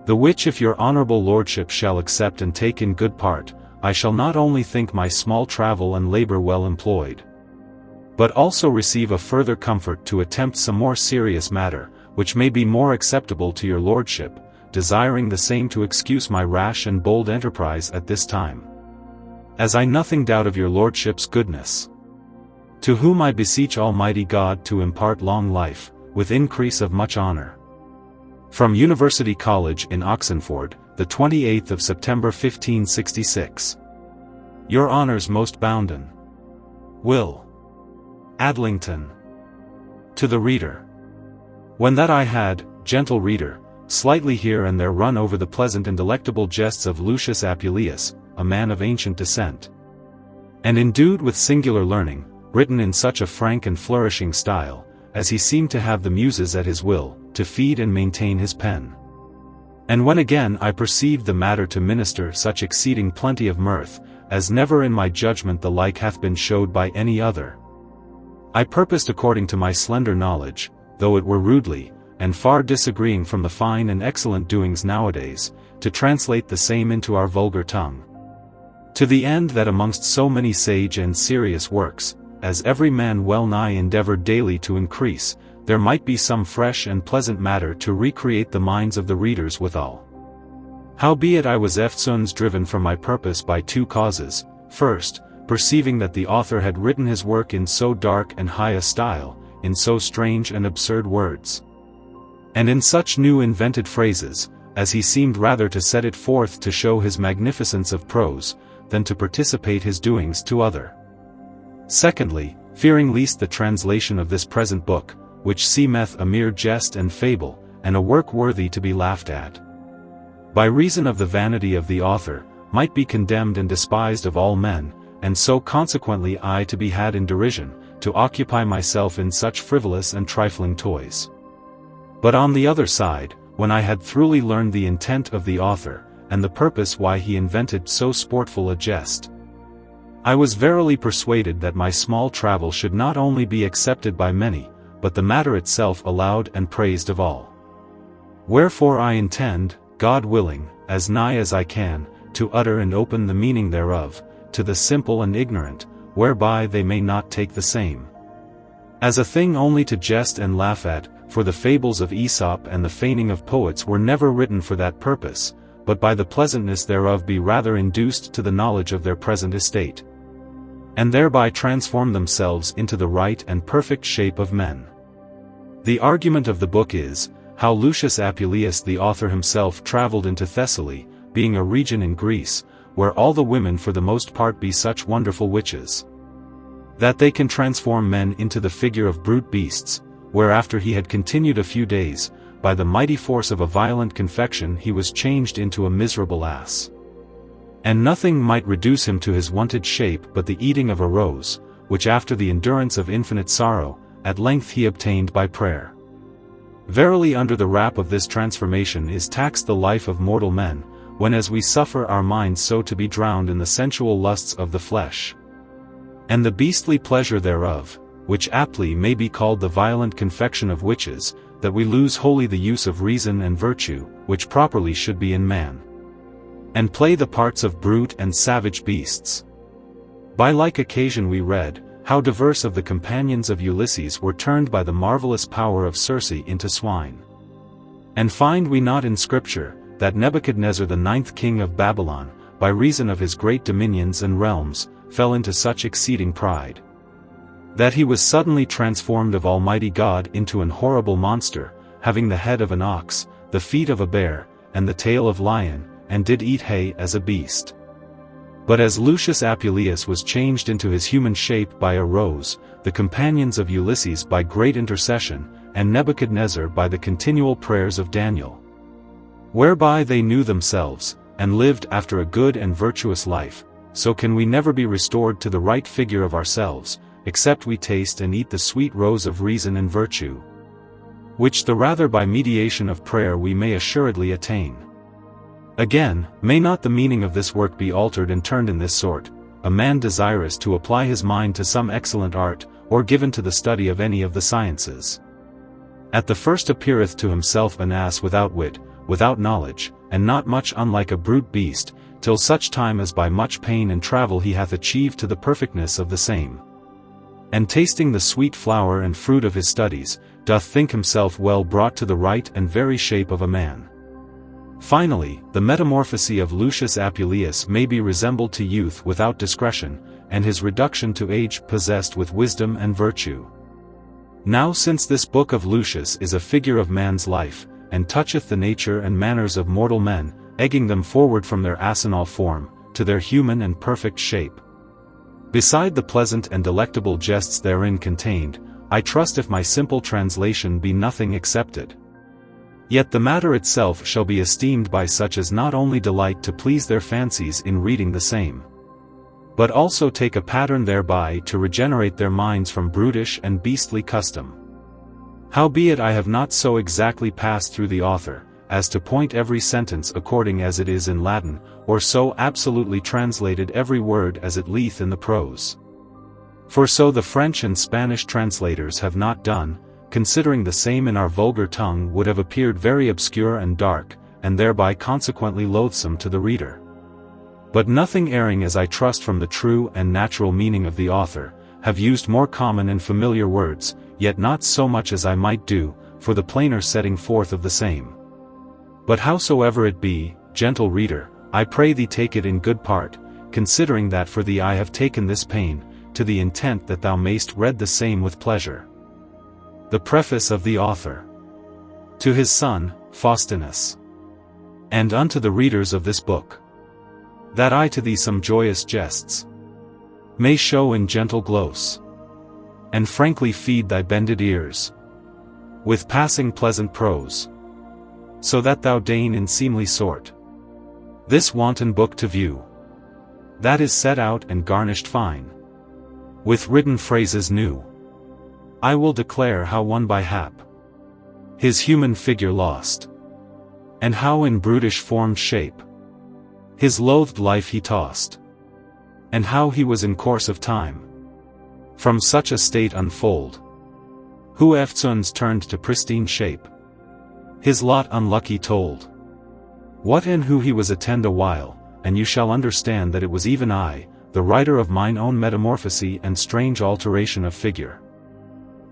The which if your honourable lordship shall accept and take in good part, I shall not only think my small travel and labour well employed, but also receive a further comfort to attempt some more serious matter, which may be more acceptable to your lordship, desiring the same to excuse my rash and bold enterprise at this time, as I nothing doubt of your lordship's goodness. To whom I beseech Almighty God to impart long life, with increase of much honour. From University College in Oxenford, the 28th of September 1566. Your Honour's most bounden Will Adlington. To the Reader. When that I had, gentle reader, slightly here and there run over the pleasant and delectable jests of Lucius Apuleius, a man of ancient descent, and endued with singular learning, written in such a frank and flourishing style, as he seemed to have the muses at his will, to feed and maintain his pen. And when again I perceived the matter to minister such exceeding plenty of mirth, as never in my judgment the like hath been showed by any other, I purposed according to my slender knowledge, though it were rudely, and far disagreeing from the fine and excellent doings nowadays, to translate the same into our vulgar tongue. To the end that amongst so many sage and serious works, as every man well nigh endeavoured daily to increase, there might be some fresh and pleasant matter to recreate the minds of the readers withal. Howbeit I was eftsoons driven from my purpose by two causes: first, perceiving that the author had written his work in so dark and high a style, in so strange and absurd words, and in such new invented phrases, as he seemed rather to set it forth to show his magnificence of prose, than to participate his doings to other. Secondly, fearing lest the translation of this present book, which seemeth a mere jest and fable, and a work worthy to be laughed at, by reason of the vanity of the author, might be condemned and despised of all men, and so consequently I to be had in derision, to occupy myself in such frivolous and trifling toys. But on the other side, when I had thoroughly learned the intent of the author, and the purpose why he invented so sportful a jest, I was verily persuaded that my small travel should not only be accepted by many, but the matter itself allowed and praised of all. Wherefore I intend, God willing, as nigh as I can, to utter and open the meaning thereof, to the simple and ignorant, whereby they may not take the same as a thing only to jest and laugh at, for the fables of Aesop and the feigning of poets were never written for that purpose, but by the pleasantness thereof be rather induced to the knowledge of their present estate, and thereby transform themselves into the right and perfect shape of men. The argument of the book is, how Lucius Apuleius the author himself travelled into Thessaly, being a region in Greece, where all the women for the most part be such wonderful witches, that they can transform men into the figure of brute beasts, where after he had continued a few days, by the mighty force of a violent confection he was changed into a miserable ass. And nothing might reduce him to his wonted shape but the eating of a rose, which after the endurance of infinite sorrow, at length he obtained by prayer. Verily under the wrap of this transformation is taxed the life of mortal men, when as we suffer our minds so to be drowned in the sensual lusts of the flesh, and the beastly pleasure thereof, which aptly may be called the violent confection of witches, that we lose wholly the use of reason and virtue, which properly should be in man, and play the parts of brute and savage beasts. By like occasion we read, how diverse of the companions of Ulysses were turned by the marvelous power of Circe into swine. And find we not in Scripture, that Nebuchadnezzar the 9th king of Babylon, by reason of his great dominions and realms, fell into such exceeding pride, that he was suddenly transformed of Almighty God into an horrible monster, having the head of an ox, the feet of a bear, and the tail of lion, and did eat hay as a beast. But as Lucius Apuleius was changed into his human shape by a rose, the companions of Ulysses by great intercession, and Nebuchadnezzar by the continual prayers of Daniel, whereby they knew themselves, and lived after a good and virtuous life, so can we never be restored to the right figure of ourselves, except we taste and eat the sweet rose of reason and virtue, which the rather by mediation of prayer we may assuredly attain. Again, may not the meaning of this work be altered and turned in this sort: a man desirous to apply his mind to some excellent art, or given to the study of any of the sciences, at the first appeareth to himself an ass without wit, without knowledge, and not much unlike a brute beast, till such time as by much pain and travel he hath achieved to the perfectness of the same, and tasting the sweet flower and fruit of his studies, doth think himself well brought to the right and very shape of a man. Finally, the metamorphoses of Lucius Apuleius may be resembled to youth without discretion, and his reduction to age possessed with wisdom and virtue. Now since this book of Lucius is a figure of man's life, and toucheth the nature and manners of mortal men, egging them forward from their asinine form, to their human and perfect shape, beside the pleasant and delectable jests therein contained, I trust if my simple translation be nothing excepted, yet the matter itself shall be esteemed by such as not only delight to please their fancies in reading the same, but also take a pattern thereby to regenerate their minds from brutish and beastly custom. Howbeit I have not so exactly passed through the author, as to point every sentence according as it is in Latin, or so absolutely translated every word as it lieth in the prose. For so the French and Spanish translators have not done, considering the same in our vulgar tongue would have appeared very obscure and dark, and thereby consequently loathsome to the reader. But nothing erring as I trust from the true and natural meaning of the author, have used more common and familiar words, yet not so much as I might do, for the plainer setting forth of the same. But howsoever it be, gentle reader, I pray thee take it in good part, considering that for thee I have taken this pain, to the intent that thou mayst read the same with pleasure. The Preface of the Author. To his son, Faustinus. And unto the readers of this book. That I to thee some joyous jests may show in gentle gloss, and frankly feed thy bended ears with passing pleasant prose, so that thou deign in seemly sort this wanton book to view, that is set out and garnished fine with written phrases new. I will declare how one by hap his human figure lost, and how in brutish formed shape his loathed life he tossed, and how he was in course of time from such a state unfold, who eftsoons turned to pristine shape, his lot unlucky told. What and who he was attend a while, and you shall understand that it was even I, the writer of mine own metamorphose and strange alteration of figure.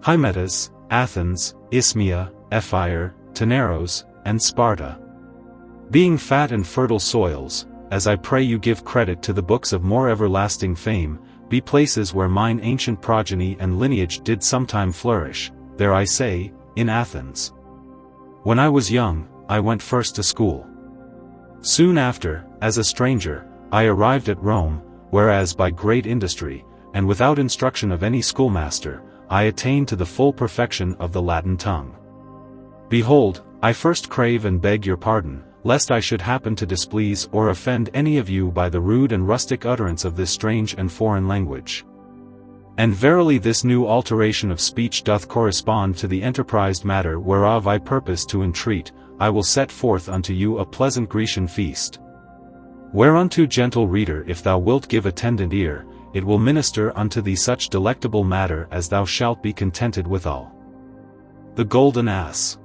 Hymetas, Athens, Isthmia, Ephyre, Taneros, and Sparta, being fat and fertile soils, as I pray you give credit to the books of more everlasting fame, be places where mine ancient progeny and lineage did sometime flourish, there I say, in Athens. When I was young, I went first to school. Soon after, as a stranger, I arrived at Rome, whereas by great industry, and without instruction of any schoolmaster, I attained to the full perfection of the Latin tongue. Behold, I first crave and beg your pardon, lest I should happen to displease or offend any of you by the rude and rustic utterance of this strange and foreign language. And verily this new alteration of speech doth correspond to the enterprised matter whereof I purpose to entreat. I will set forth unto you a pleasant Grecian feast, whereunto, gentle reader, if thou wilt give attendant ear, it will minister unto thee such delectable matter as thou shalt be contented withal. The Golden Ass.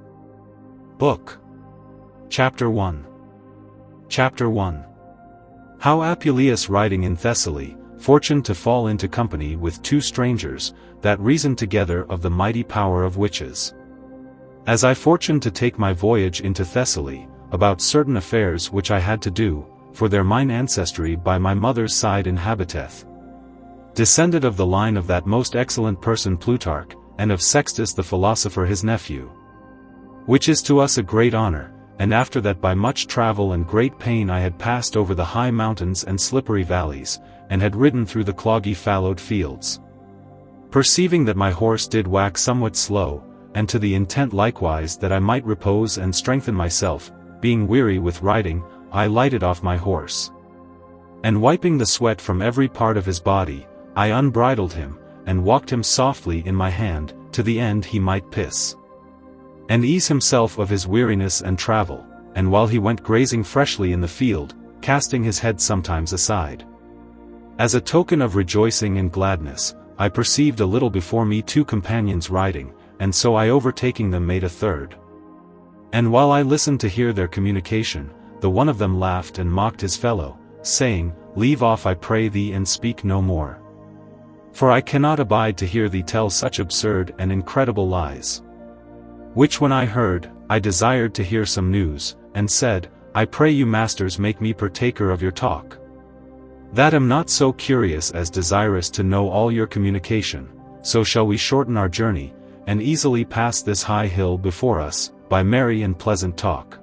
Book. Chapter I. Chapter I. How Apuleius, riding in Thessaly, fortuned to fall into company with two strangers, that reasoned together of the mighty power of witches. As I fortuned to take my voyage into Thessaly, about certain affairs which I had to do, for there mine ancestry by my mother's side inhabiteth, descended of the line of that most excellent person Plutarch, and of Sextus the philosopher his nephew, which is to us a great honor. And after that by much travel and great pain I had passed over the high mountains and slippery valleys, and had ridden through the cloggy fallowed fields. Perceiving that my horse did wax somewhat slow, and to the intent likewise that I might repose and strengthen myself, being weary with riding, I lighted off my horse. And wiping the sweat from every part of his body, I unbridled him, and walked him softly in my hand, to the end he might piss and ease himself of his weariness and travel, and while he went grazing freshly in the field, casting his head sometimes aside. As a token of rejoicing and gladness, I perceived a little before me two companions riding, and so I overtaking them made a third. And while I listened to hear their communication, the one of them laughed and mocked his fellow, saying, Leave off I pray thee and speak no more. For I cannot abide to hear thee tell such absurd and incredible lies. Which when I heard, I desired to hear some news, and said, I pray you masters make me partaker of your talk. That am not so curious as desirous to know all your communication, so shall we shorten our journey, and easily pass this high hill before us, by merry and pleasant talk.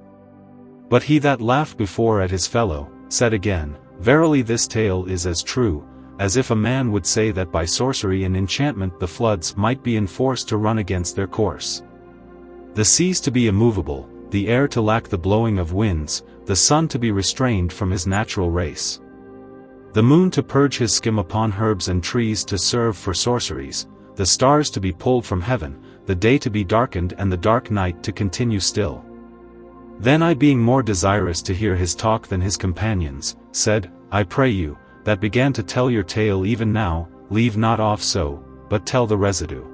But he that laughed before at his fellow, said again, Verily this tale is as true, as if a man would say that by sorcery and enchantment the floods might be enforced to run against their course, the seas to be immovable, the air to lack the blowing of winds, the sun to be restrained from his natural race, the moon to purge his skim upon herbs and trees to serve for sorceries, the stars to be pulled from heaven, the day to be darkened and the dark night to continue still. Then I, being more desirous to hear his talk than his companions, said, I pray you, that began to tell your tale even now, leave not off so, but tell the residue.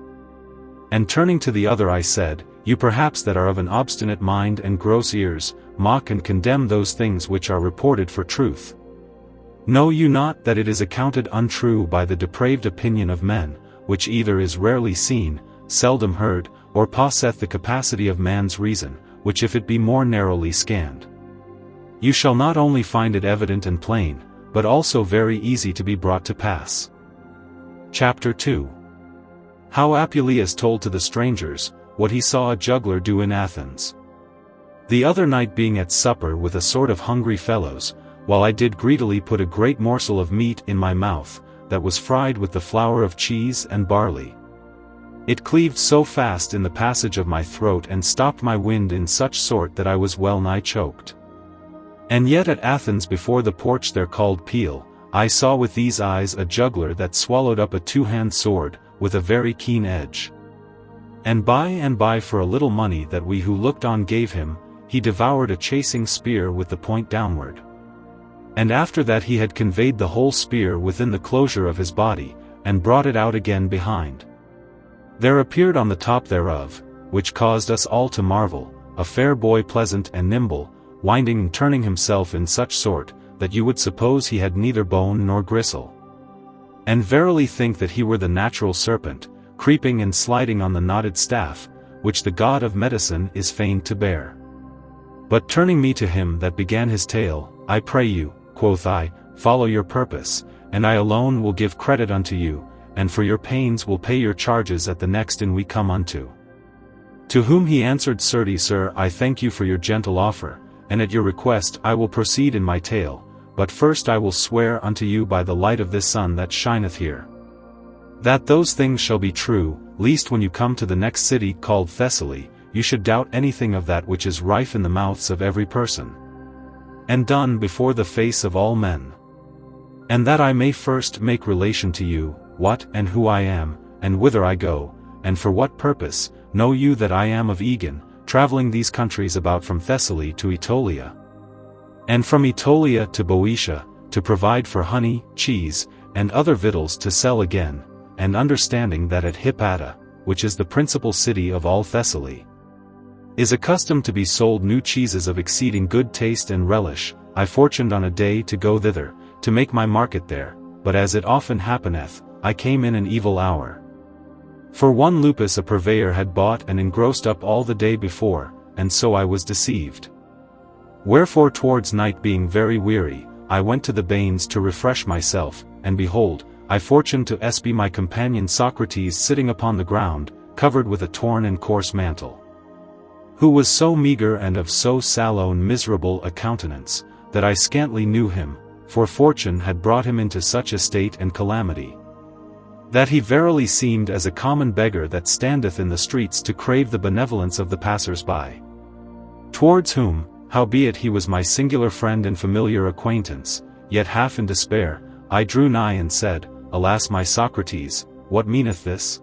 And turning to the other I said, you perhaps that are of an obstinate mind and gross ears, mock and condemn those things which are reported for truth. Know you not that it is accounted untrue by the depraved opinion of men, which either is rarely seen, seldom heard, or possesseth the capacity of man's reason, which if it be more narrowly scanned, you shall not only find it evident and plain, but also very easy to be brought to pass. Chapter II. How Apuleius told to the strangers, what he saw a juggler do in Athens. The other night being at supper with a sort of hungry fellows, while I did greedily put a great morsel of meat in my mouth, that was fried with the flour of cheese and barley. It cleaved so fast in the passage of my throat and stopped my wind in such sort that I was well nigh choked. And yet at Athens before the porch there called Peel, I saw with these eyes a juggler that swallowed up a two-hand sword, with a very keen edge. And by for a little money that we who looked on gave him, he devoured a chasing spear with the point downward. And after that he had conveyed the whole spear within the closure of his body, and brought it out again behind. There appeared on the top thereof, which caused us all to marvel, a fair boy pleasant and nimble, winding and turning himself in such sort, that you would suppose he had neither bone nor gristle. And verily think that he were the natural serpent, creeping and sliding on the knotted staff, which the god of medicine is fain to bear. But turning me to him that began his tale, I pray you, quoth I, follow your purpose, and I alone will give credit unto you, and for your pains will pay your charges at the next inn we come unto. To whom he answered, Certes, sir, I thank you for your gentle offer, and at your request I will proceed in my tale, but first I will swear unto you by the light of this sun that shineth here, that those things shall be true, lest when you come to the next city called Thessaly, you should doubt anything of that which is rife in the mouths of every person, and done before the face of all men. And that I may first make relation to you, what and who I am, and whither I go, and for what purpose, know you that I am of Egan, traveling these countries about from Thessaly to Aetolia, and from Aetolia to Boeotia, to provide for honey, cheese, and other victuals to sell again, and understanding that at Hypata, which is the principal city of all Thessaly, is accustomed to be sold new cheeses of exceeding good taste and relish, I fortuned on a day to go thither, to make my market there, but as it often happeneth, I came in an evil hour. For one Lupus a purveyor had bought and engrossed up all the day before, and so I was deceived. Wherefore towards night being very weary, I went to the bains to refresh myself, and behold, I fortuned to espy my companion Socrates sitting upon the ground, covered with a torn and coarse mantle, who was so meagre and of so sallow and miserable a countenance, that I scantly knew him, for fortune had brought him into such estate and calamity, that he verily seemed as a common beggar that standeth in the streets to crave the benevolence of the passers-by. Towards whom, howbeit he was my singular friend and familiar acquaintance, yet half in despair, I drew nigh and said, Alas my Socrates, what meaneth this?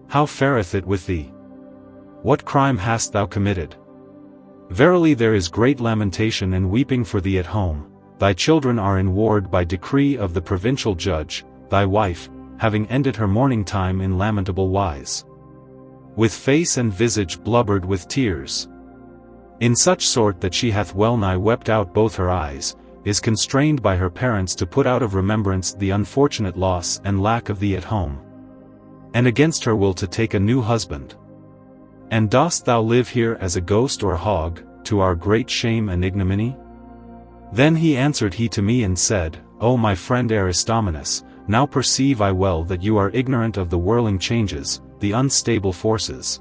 How fareth it with thee? What crime hast thou committed? Verily there is great lamentation and weeping for thee at home, thy children are in ward by decree of the provincial judge, thy wife, having ended her mourning time in lamentable wise, with face and visage blubbered with tears, in such sort that she hath well nigh wept out both her eyes, is constrained by her parents to put out of remembrance the unfortunate loss and lack of thee at home, and against her will to take a new husband. And dost thou live here as a ghost or hog, to our great shame and ignominy? Then he answered he to me and said, O my friend Aristomenes, now perceive I well that you are ignorant of the whirling changes, the unstable forces,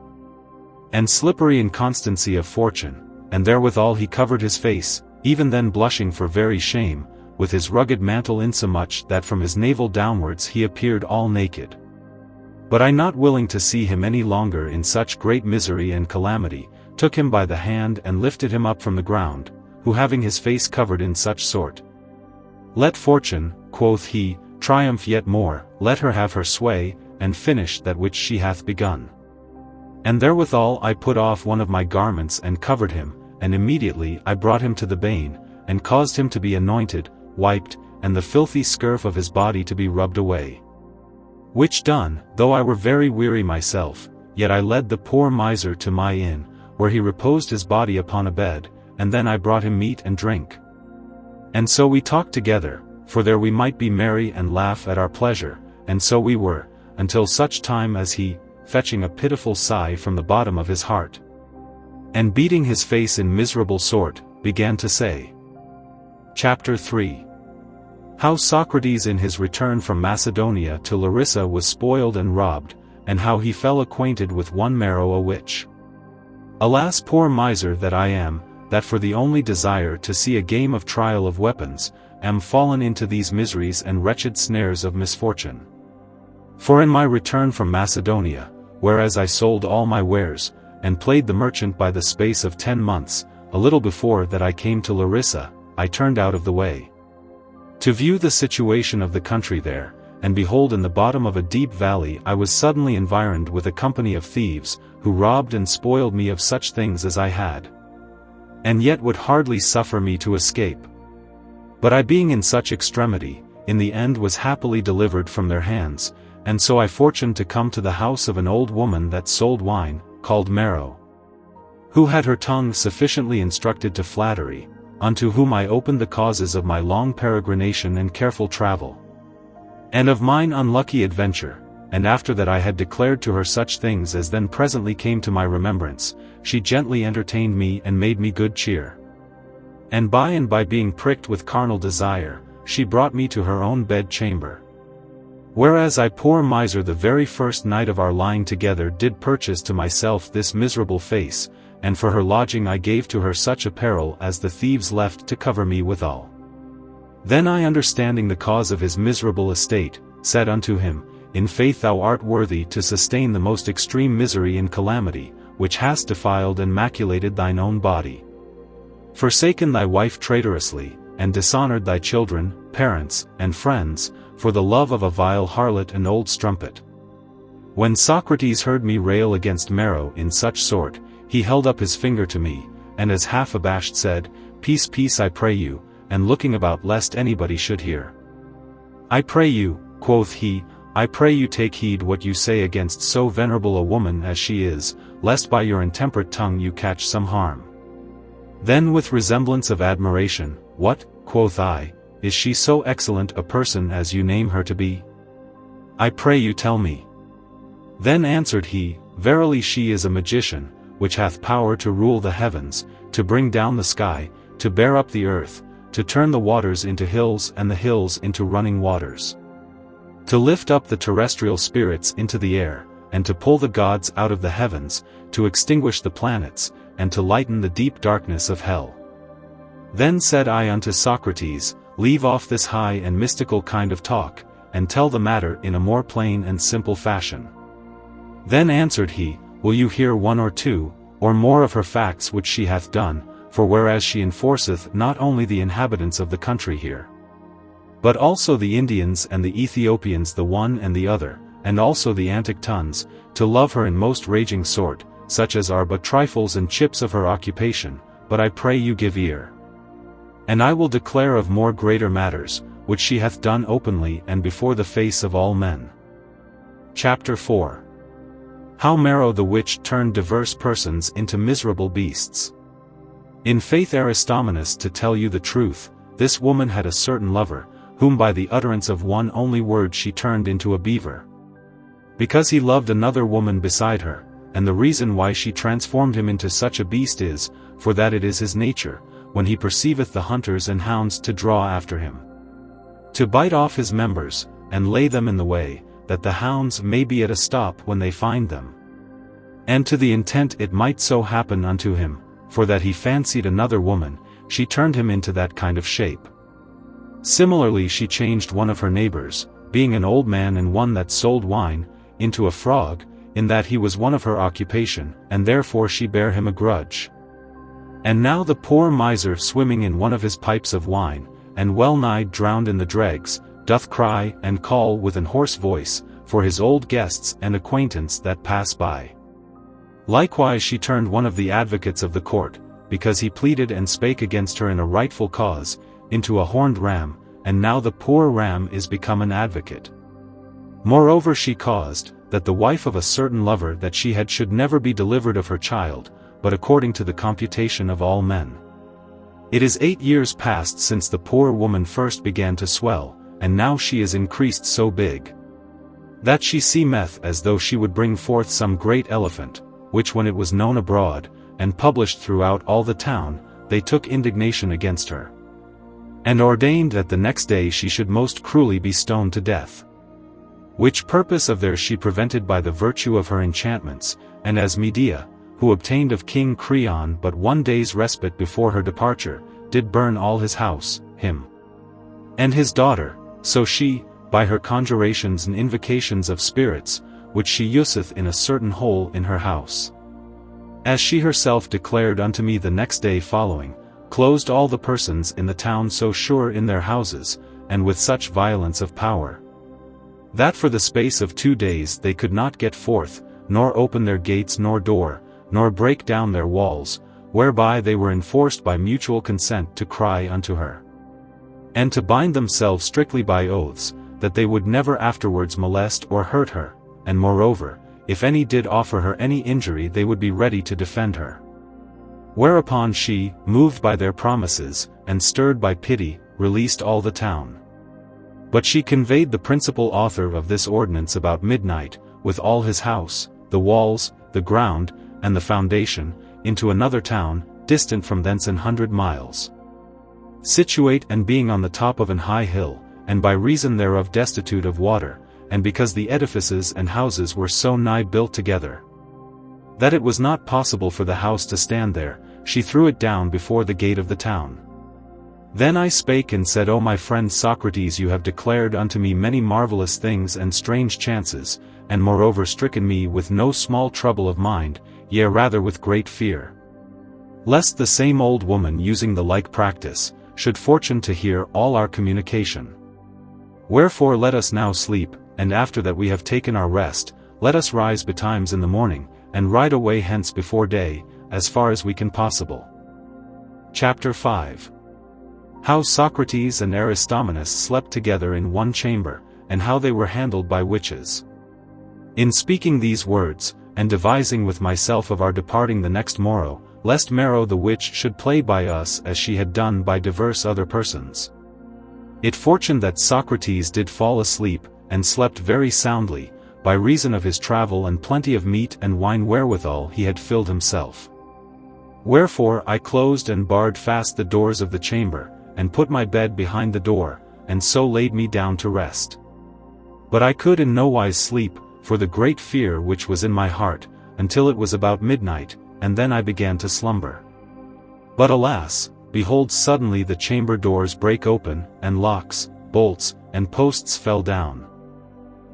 and slippery inconstancy of fortune, and therewithal he covered his face, even then blushing for very shame, with his rugged mantle insomuch that from his navel downwards he appeared all naked. But I not willing to see him any longer in such great misery and calamity, took him by the hand and lifted him up from the ground, who having his face covered in such sort, Let fortune, quoth he, triumph yet more, let her have her sway, and finish that which she hath begun. And therewithal I put off one of my garments and covered him, and immediately I brought him to the bain, and caused him to be anointed, wiped, and the filthy scurf of his body to be rubbed away. Which done, though I were very weary myself, yet I led the poor miser to my inn, where he reposed his body upon a bed, and then I brought him meat and drink. And so we talked together, for there we might be merry and laugh at our pleasure, and so we were, until such time as he, fetching a pitiful sigh from the bottom of his heart, and beating his face in miserable sort, began to say. Chapter III. How Socrates in his return from Macedonia to Larissa was spoiled and robbed, and how he fell acquainted with one Mero a witch. Alas, poor miser that I am, that for the only desire to see a game of trial of weapons, am fallen into these miseries and wretched snares of misfortune. For in my return from Macedonia, whereas I sold all my wares, and played the merchant by the space of 10 months, a little before that I came to Larissa, I turned out of the way to view the situation of the country there, and behold, in the bottom of a deep valley I was suddenly environed with a company of thieves, who robbed and spoiled me of such things as I had, and yet would hardly suffer me to escape. But I, being in such extremity, in the end was happily delivered from their hands, and so I fortuned to come to the house of an old woman that sold wine, called Mero, who had her tongue sufficiently instructed to flattery, unto whom I opened the causes of my long peregrination and careful travel, and of mine unlucky adventure, and after that I had declared to her such things as then presently came to my remembrance, she gently entertained me and made me good cheer. And by being pricked with carnal desire, she brought me to her own bed chamber. Whereas I, poor miser, the very first night of our lying together did purchase to myself this miserable face, and for her lodging I gave to her such apparel as the thieves left to cover me withal. Then I, understanding the cause of his miserable estate, said unto him, In faith thou art worthy to sustain the most extreme misery and calamity, which hast defiled and maculated thine own body, forsaken thy wife traitorously, and dishonored thy children, parents, and friends, for the love of a vile harlot and old strumpet. When Socrates heard me rail against Mero in such sort, he held up his finger to me, and as half abashed said, Peace, peace, I pray you, and looking about lest anybody should hear. I pray you, quoth he, I pray you take heed what you say against so venerable a woman as she is, lest by your intemperate tongue you catch some harm. Then with resemblance of admiration, What, quoth I, is she so excellent a person as you name her to be? I pray you tell me. Then answered he, Verily she is a magician, which hath power to rule the heavens, to bring down the sky, to bear up the earth, to turn the waters into hills and the hills into running waters, to lift up the terrestrial spirits into the air, and to pull the gods out of the heavens, to extinguish the planets, and to lighten the deep darkness of hell. Then said I unto Socrates, Leave off this high and mystical kind of talk, and tell the matter in a more plain and simple fashion. Then answered he, Will you hear one or two, or more of her facts which she hath done, for whereas she enforceth not only the inhabitants of the country here, but also the Indians and the Ethiopians the one and the other, and also the Antic tons, to love her in most raging sort, such as are but trifles and chips of her occupation, but I pray you give ear. And I will declare of more greater matters, which she hath done openly and before the face of all men. Chapter IV. How Mero the witch turned diverse persons into miserable beasts. In faith, Aristomenes, to tell you the truth, this woman had a certain lover, whom by the utterance of one only word she turned into a beaver, because he loved another woman beside her, and the reason why she transformed him into such a beast is, for that it is his nature, when he perceiveth the hunters and hounds to draw after him, to bite off his members, and lay them in the way, that the hounds may be at a stop when they find them. And to the intent it might so happen unto him, for that he fancied another woman, she turned him into that kind of shape. Similarly she changed one of her neighbors, being an old man and one that sold wine, into a frog, in that he was one of her occupation, and therefore she bare him a grudge. And now the poor miser, swimming in one of his pipes of wine, and well nigh drowned in the dregs, doth cry and call with an hoarse voice, for his old guests and acquaintance that pass by. Likewise she turned one of the advocates of the court, because he pleaded and spake against her in a rightful cause, into a horned ram, and now the poor ram is become an advocate. Moreover she caused, that the wife of a certain lover that she had should never be delivered of her child, but according to the computation of all men. It is 8 years past since the poor woman first began to swell, and now she is increased so big, that she seemeth as though she would bring forth some great elephant, which when it was known abroad, and published throughout all the town, they took indignation against her, and ordained that the next day she should most cruelly be stoned to death. Which purpose of theirs she prevented by the virtue of her enchantments, and as Medea, who obtained of King Creon but 1 day's respite before her departure, did burn all his house, him and his daughter, so she, by her conjurations and invocations of spirits, which she useth in a certain hole in her house, as she herself declared unto me the next day following, closed all the persons in the town so sure in their houses, and with such violence of power, that for the space of 2 days they could not get forth, nor open their gates nor door, nor break down their walls, whereby they were enforced by mutual consent to cry unto her, and to bind themselves strictly by oaths, that they would never afterwards molest or hurt her, and moreover, if any did offer her any injury they would be ready to defend her. Whereupon she, moved by their promises, and stirred by pity, released all the town. But she conveyed the principal author of this ordinance about midnight, with all his house, the walls, the ground, and the foundation, into another town, distant from thence 100 miles. Situate and being on the top of an high hill, and by reason thereof destitute of water, and because the edifices and houses were so nigh built together, that it was not possible for the house to stand there, she threw it down before the gate of the town. Then I spake and said, O my friend Socrates, you have declared unto me many marvelous things and strange chances, and moreover stricken me with no small trouble of mind, yea rather with great fear, lest the same old woman using the like practice, should fortune to hear all our communication. Wherefore let us now sleep, and after that we have taken our rest, let us rise betimes in the morning, and ride away hence before day, as far as we can possible. Chapter V. How Socrates and Aristomenes slept together in one chamber, and how they were handled by witches. In speaking these words, and devising with myself of our departing the next morrow, lest Mero the witch should play by us as she had done by divers other persons, it fortuned that Socrates did fall asleep, and slept very soundly, by reason of his travel and plenty of meat and wine wherewithal he had filled himself. Wherefore I closed and barred fast the doors of the chamber, and put my bed behind the door, and so laid me down to rest. But I could in no wise sleep, for the great fear which was in my heart, until it was about midnight, and then I began to slumber. But alas, behold suddenly the chamber doors brake open, and locks, bolts, and posts fell down,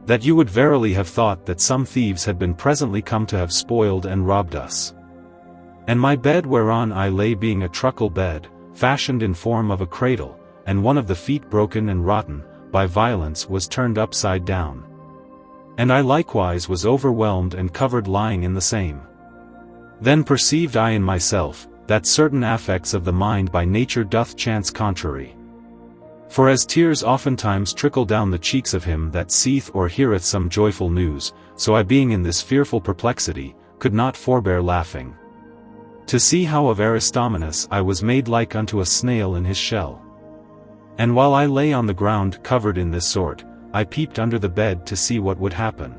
that you would verily have thought that some thieves had been presently come to have spoiled and robbed us. And my bed whereon I lay being a truckle bed, fashioned in form of a cradle, and one of the feet broken and rotten, by violence was turned upside down. And I likewise was overwhelmed and covered lying in the same. Then perceived I in myself, that certain affects of the mind by nature doth chance contrary. For as tears oftentimes trickle down the cheeks of him that seeth or heareth some joyful news, so I being in this fearful perplexity, could not forbear laughing, to see how of Aristomenes I was made like unto a snail in his shell. And while I lay on the ground covered in this sort, I peeped under the bed to see what would happen.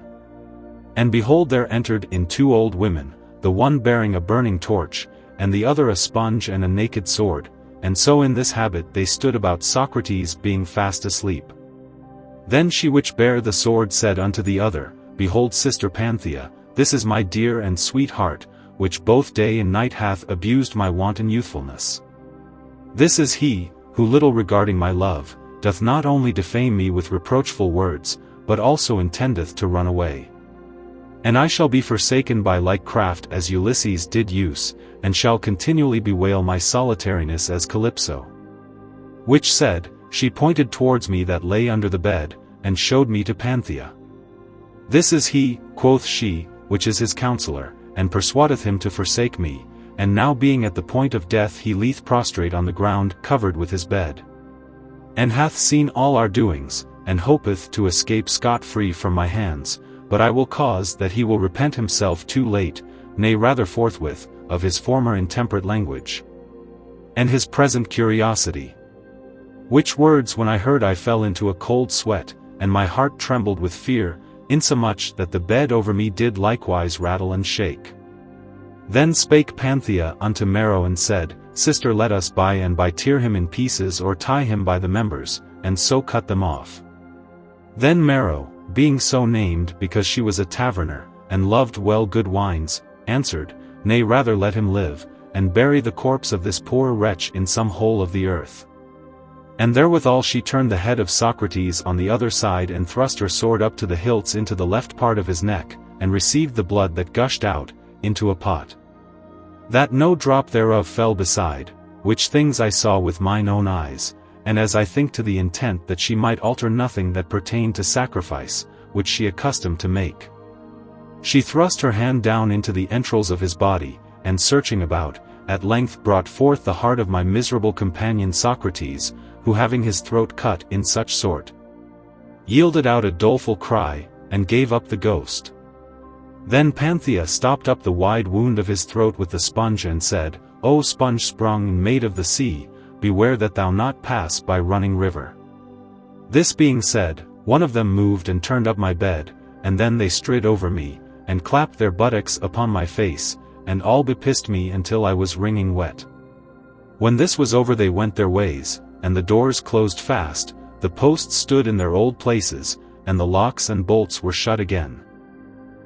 And behold there entered in 2 old women, the one bearing a burning torch, and the other a sponge and a naked sword, and so in this habit they stood about Socrates being fast asleep. Then she which bare the sword said unto the other, Behold sister Panthea, this is my dear and sweet heart, which both day and night hath abused my wanton youthfulness. This is he, who little regarding my love, doth not only defame me with reproachful words, but also intendeth to run away. And I shall be forsaken by like craft as Ulysses did use, and shall continually bewail my solitariness as Calypso. Which said, she pointed towards me that lay under the bed, and showed me to Panthea. This is he, quoth she, which is his counselor, and persuadeth him to forsake me, and now being at the point of death he lieth prostrate on the ground covered with his bed. And hath seen all our doings, and hopeth to escape scot-free from my hands, but I will cause that he will repent himself too late, nay rather forthwith, of his former intemperate language, and his present curiosity. Which words when I heard I fell into a cold sweat, and my heart trembled with fear, insomuch that the bed over me did likewise rattle and shake. Then spake Panthea unto Mero and said, Sister, let us by and by tear him in pieces or tie him by the members, and so cut them off. Then Mero, being so named because she was a taverner, and loved well good wines, answered, Nay rather let him live, and bury the corpse of this poor wretch in some hole of the earth. And therewithal she turned the head of Socrates on the other side and thrust her sword up to the hilts into the left part of his neck, and received the blood that gushed out, into a pot, that no drop thereof fell beside, which things I saw with mine own eyes, and as I think to the intent that she might alter nothing that pertained to sacrifice, which she accustomed to make. She thrust her hand down into the entrails of his body, and searching about, at length brought forth the heart of my miserable companion Socrates, who having his throat cut in such sort, yielded out a doleful cry, and gave up the ghost. Then Panthea stopped up the wide wound of his throat with the sponge and said, O sponge sprung and made of the sea, beware that thou not pass by running river. This being said, one of them moved and turned up my bed, and then they strid over me, and clapped their buttocks upon my face, and all bepissed me until I was wringing wet. When this was over they went their ways, and the doors closed fast, the posts stood in their old places, and the locks and bolts were shut again.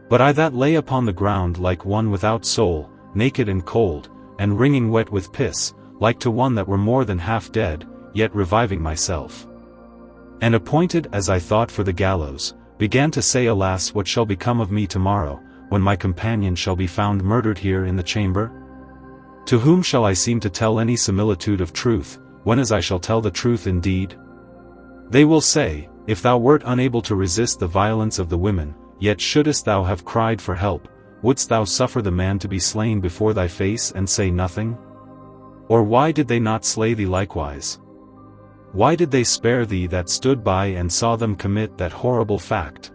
But I that lay upon the ground like one without soul, naked and cold, and wringing wet with piss, like to one that were more than half dead, yet reviving myself, and appointed as I thought for the gallows, began to say, Alas, what shall become of me tomorrow, when my companion shall be found murdered here in the chamber? To whom shall I seem to tell any similitude of truth, whenas I shall tell the truth indeed? They will say, If thou wert unable to resist the violence of the women, yet shouldest thou have cried for help, wouldst thou suffer the man to be slain before thy face and say nothing? Or why did they not slay thee likewise? Why did they spare thee that stood by and saw them commit that horrible fact?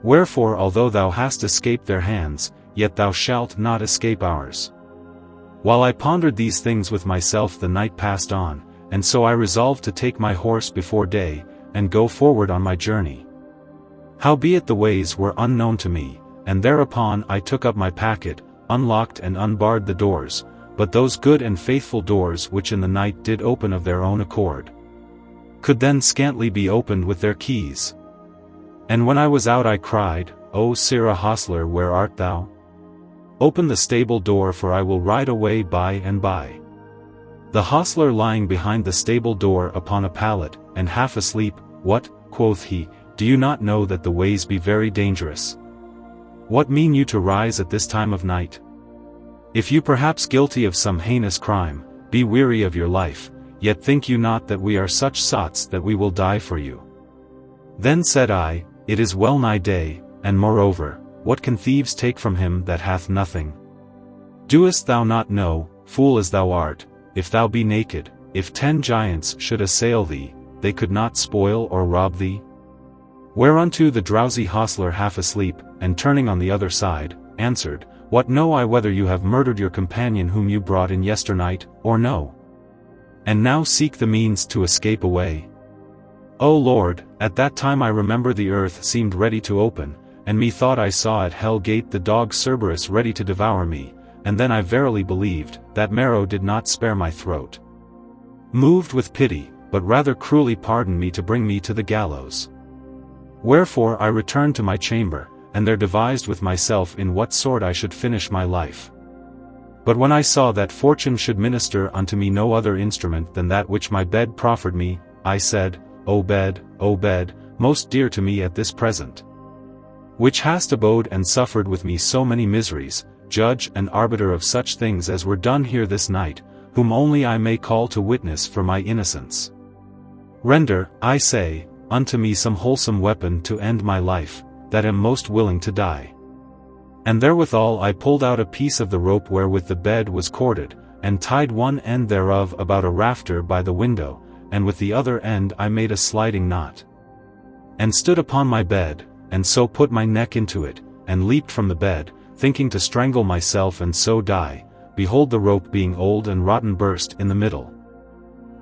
Wherefore although thou hast escaped their hands, yet thou shalt not escape ours. While I pondered these things with myself the night passed on, and so I resolved to take my horse before day, and go forward on my journey. Howbeit the ways were unknown to me, and thereupon I took up my packet, unlocked and unbarred the doors, but those good and faithful doors which in the night did open of their own accord, could then scantly be opened with their keys. And when I was out I cried, O Sirrah hostler, where art thou? Open the stable door, for I will ride away by and by. The hostler lying behind the stable door upon a pallet, and half asleep, What, quoth he, do you not know that the ways be very dangerous? What mean you to rise at this time of night? If you perhaps guilty of some heinous crime, be weary of your life, yet think you not that we are such sots that we will die for you. Then said I, It is well nigh day, and moreover, what can thieves take from him that hath nothing? Doest thou not know, fool as thou art, if thou be naked, if 10 giants should assail thee, they could not spoil or rob thee? Whereunto the drowsy hostler half asleep, and turning on the other side, answered, What know I whether you have murdered your companion whom you brought in yesternight, or no? And now seek the means to escape away. O Lord, at that time I remember the earth seemed ready to open, and methought I saw at hell gate the dog Cerberus ready to devour me, and then I verily believed, that Mero did not spare my throat. Moved with pity, but rather cruelly pardoned me to bring me to the gallows. Wherefore I returned to my chamber, and there devised with myself in what sort I should finish my life. But when I saw that fortune should minister unto me no other instrument than that which my bed proffered me, I said, O bed, most dear to me at this present, which hast abode and suffered with me so many miseries, judge and arbiter of such things as were done here this night, whom only I may call to witness for my innocence. Render, I say, unto me some wholesome weapon to end my life, that am most willing to die. And therewithal I pulled out a piece of the rope wherewith the bed was corded, and tied one end thereof about a rafter by the window, and with the other end I made a sliding knot. And stood upon my bed, and so put my neck into it, and leaped from the bed, thinking to strangle myself and so die. Behold, the rope being old and rotten burst in the middle.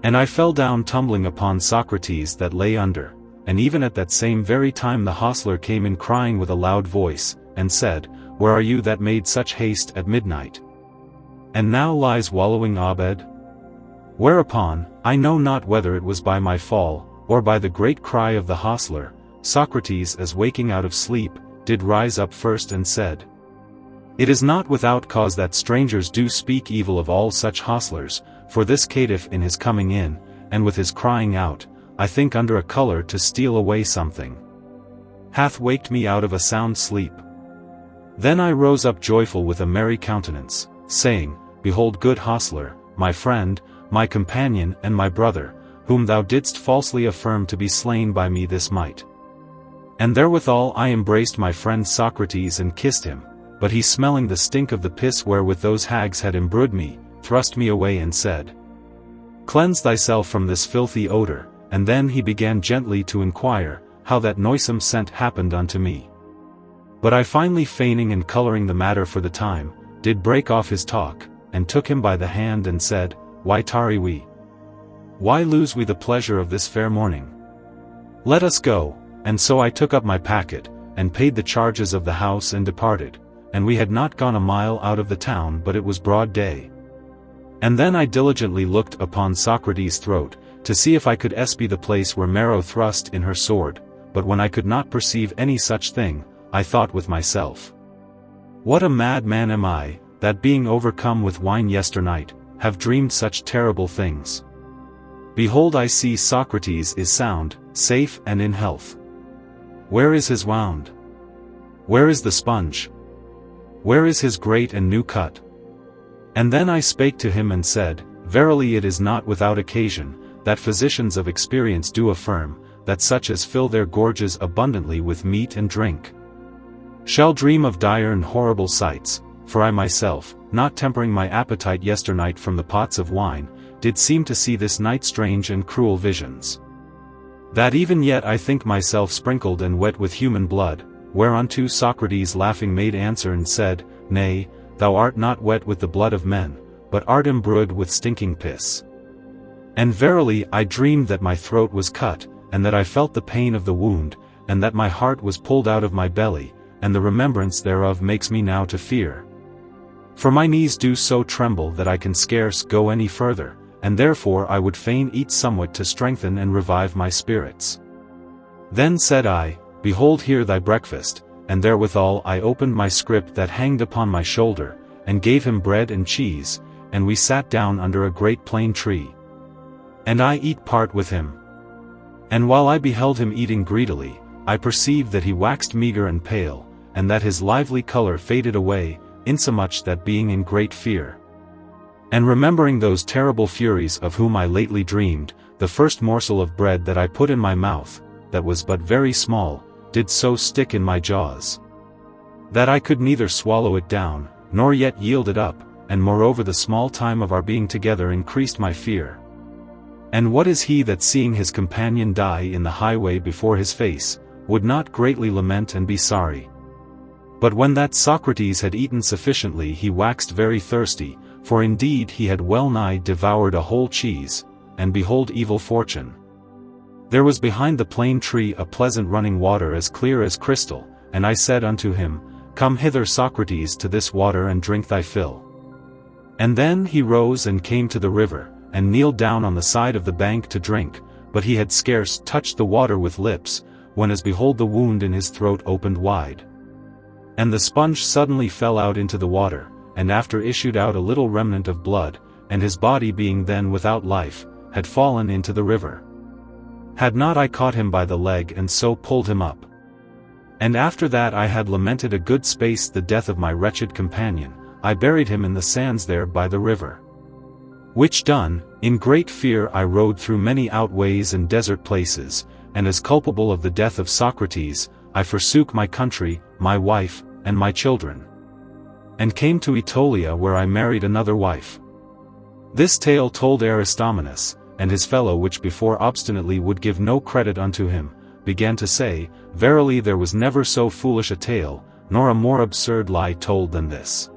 And I fell down tumbling upon Socrates that lay under, and even at that same very time the hostler came in crying with a loud voice, and said, Where are you that made such haste at midnight? And now lies wallowing Abed? Whereupon, I know not whether it was by my fall, or by the great cry of the hostler, Socrates, as waking out of sleep, did rise up first and said, It is not without cause that strangers do speak evil of all such hostlers, for this caitiff in his coming in, and with his crying out, I think under a colour to steal away something, hath waked me out of a sound sleep. Then I rose up joyful with a merry countenance, saying, Behold, good hostler, my friend, my companion and my brother, whom thou didst falsely affirm to be slain by me this might. And therewithal I embraced my friend Socrates and kissed him, but he, smelling the stink of the piss wherewith those hags had imbrued me, thrust me away and said, Cleanse thyself from this filthy odour. And then he began gently to inquire, how that noisome scent happened unto me. But I, finally feigning and colouring the matter for the time, did break off his talk, and took him by the hand and said, Why tarry we? Why lose we the pleasure of this fair morning? Let us go. And so I took up my packet, and paid the charges of the house and departed, and we had not gone a mile out of the town but it was broad day. And then I diligently looked upon Socrates' throat, to see if I could espy the place where Mero thrust in her sword, but when I could not perceive any such thing, I thought with myself, What a mad man am I, that being overcome with wine yesternight, have dreamed such terrible things. Behold, I see Socrates is sound, safe and in health. Where is his wound? Where is the sponge? Where is his great and new cut? And then I spake to him and said, Verily it is not without occasion, that physicians of experience do affirm, that such as fill their gorges abundantly with meat and drink, shall dream of dire and horrible sights, for I myself, not tempering my appetite yesternight from the pots of wine, did seem to see this night strange and cruel visions. That even yet I think myself sprinkled and wet with human blood, whereunto Socrates laughing made answer and said, Nay, thou art not wet with the blood of men, but art embrued with stinking piss. And verily I dreamed that my throat was cut, and that I felt the pain of the wound, and that my heart was pulled out of my belly, and the remembrance thereof makes me now to fear. For my knees do so tremble that I can scarce go any further, and therefore I would fain eat somewhat to strengthen and revive my spirits. Then said I, Behold here thy breakfast, and therewithal I opened my scrip that hanged upon my shoulder, and gave him bread and cheese, and we sat down under a great plane tree. And I eat part with him. And while I beheld him eating greedily, I perceived that he waxed meagre and pale, and that his lively colour faded away, insomuch that being in great fear, and remembering those terrible furies of whom I lately dreamed, the first morsel of bread that I put in my mouth, that was but very small, did so stick in my jaws, that I could neither swallow it down, nor yet yield it up, and moreover the small time of our being together increased my fear. And what is he that seeing his companion die in the highway before his face, would not greatly lament and be sorry? But when that Socrates had eaten sufficiently he waxed very thirsty, for indeed he had well nigh devoured a whole cheese, and behold evil fortune. There was behind the plane tree a pleasant running water as clear as crystal, and I said unto him, Come hither Socrates to this water and drink thy fill. And then he rose and came to the river, and kneeled down on the side of the bank to drink, but he had scarce touched the water with lips, when as behold the wound in his throat opened wide, and the sponge suddenly fell out into the water, and after issued out a little remnant of blood, and his body being then without life, had fallen into the river. Had not I caught him by the leg and so pulled him up. And after that I had lamented a good space the death of my wretched companion, I buried him in the sands there by the river. Which done, in great fear I rode through many outways and desert places, and as culpable of the death of Socrates, I forsook my country, my wife, and my children. and came to Aetolia, where I married another wife. This tale told Aristomenes, and his fellow, which before obstinately would give no credit unto him, began to say, Verily there was never so foolish a tale, nor a more absurd lie told than this.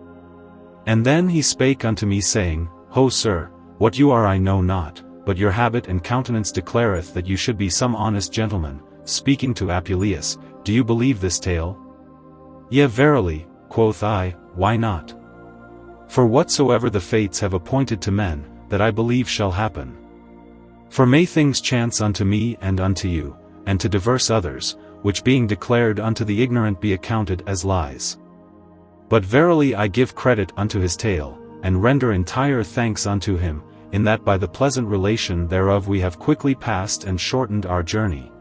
And then he spake unto me, saying, Ho, sir, what you are I know not, but your habit and countenance declareth that you should be some honest gentleman. Speaking to Apuleius, do you believe this tale? Yea, verily, quoth I, why not? For whatsoever the fates have appointed to men, that I believe shall happen. For may things chance unto me and unto you, and to divers others, which being declared unto the ignorant be accounted as lies. But verily I give credit unto his tale, and render entire thanks unto him, in that by the pleasant relation thereof we have quickly passed and shortened our journey.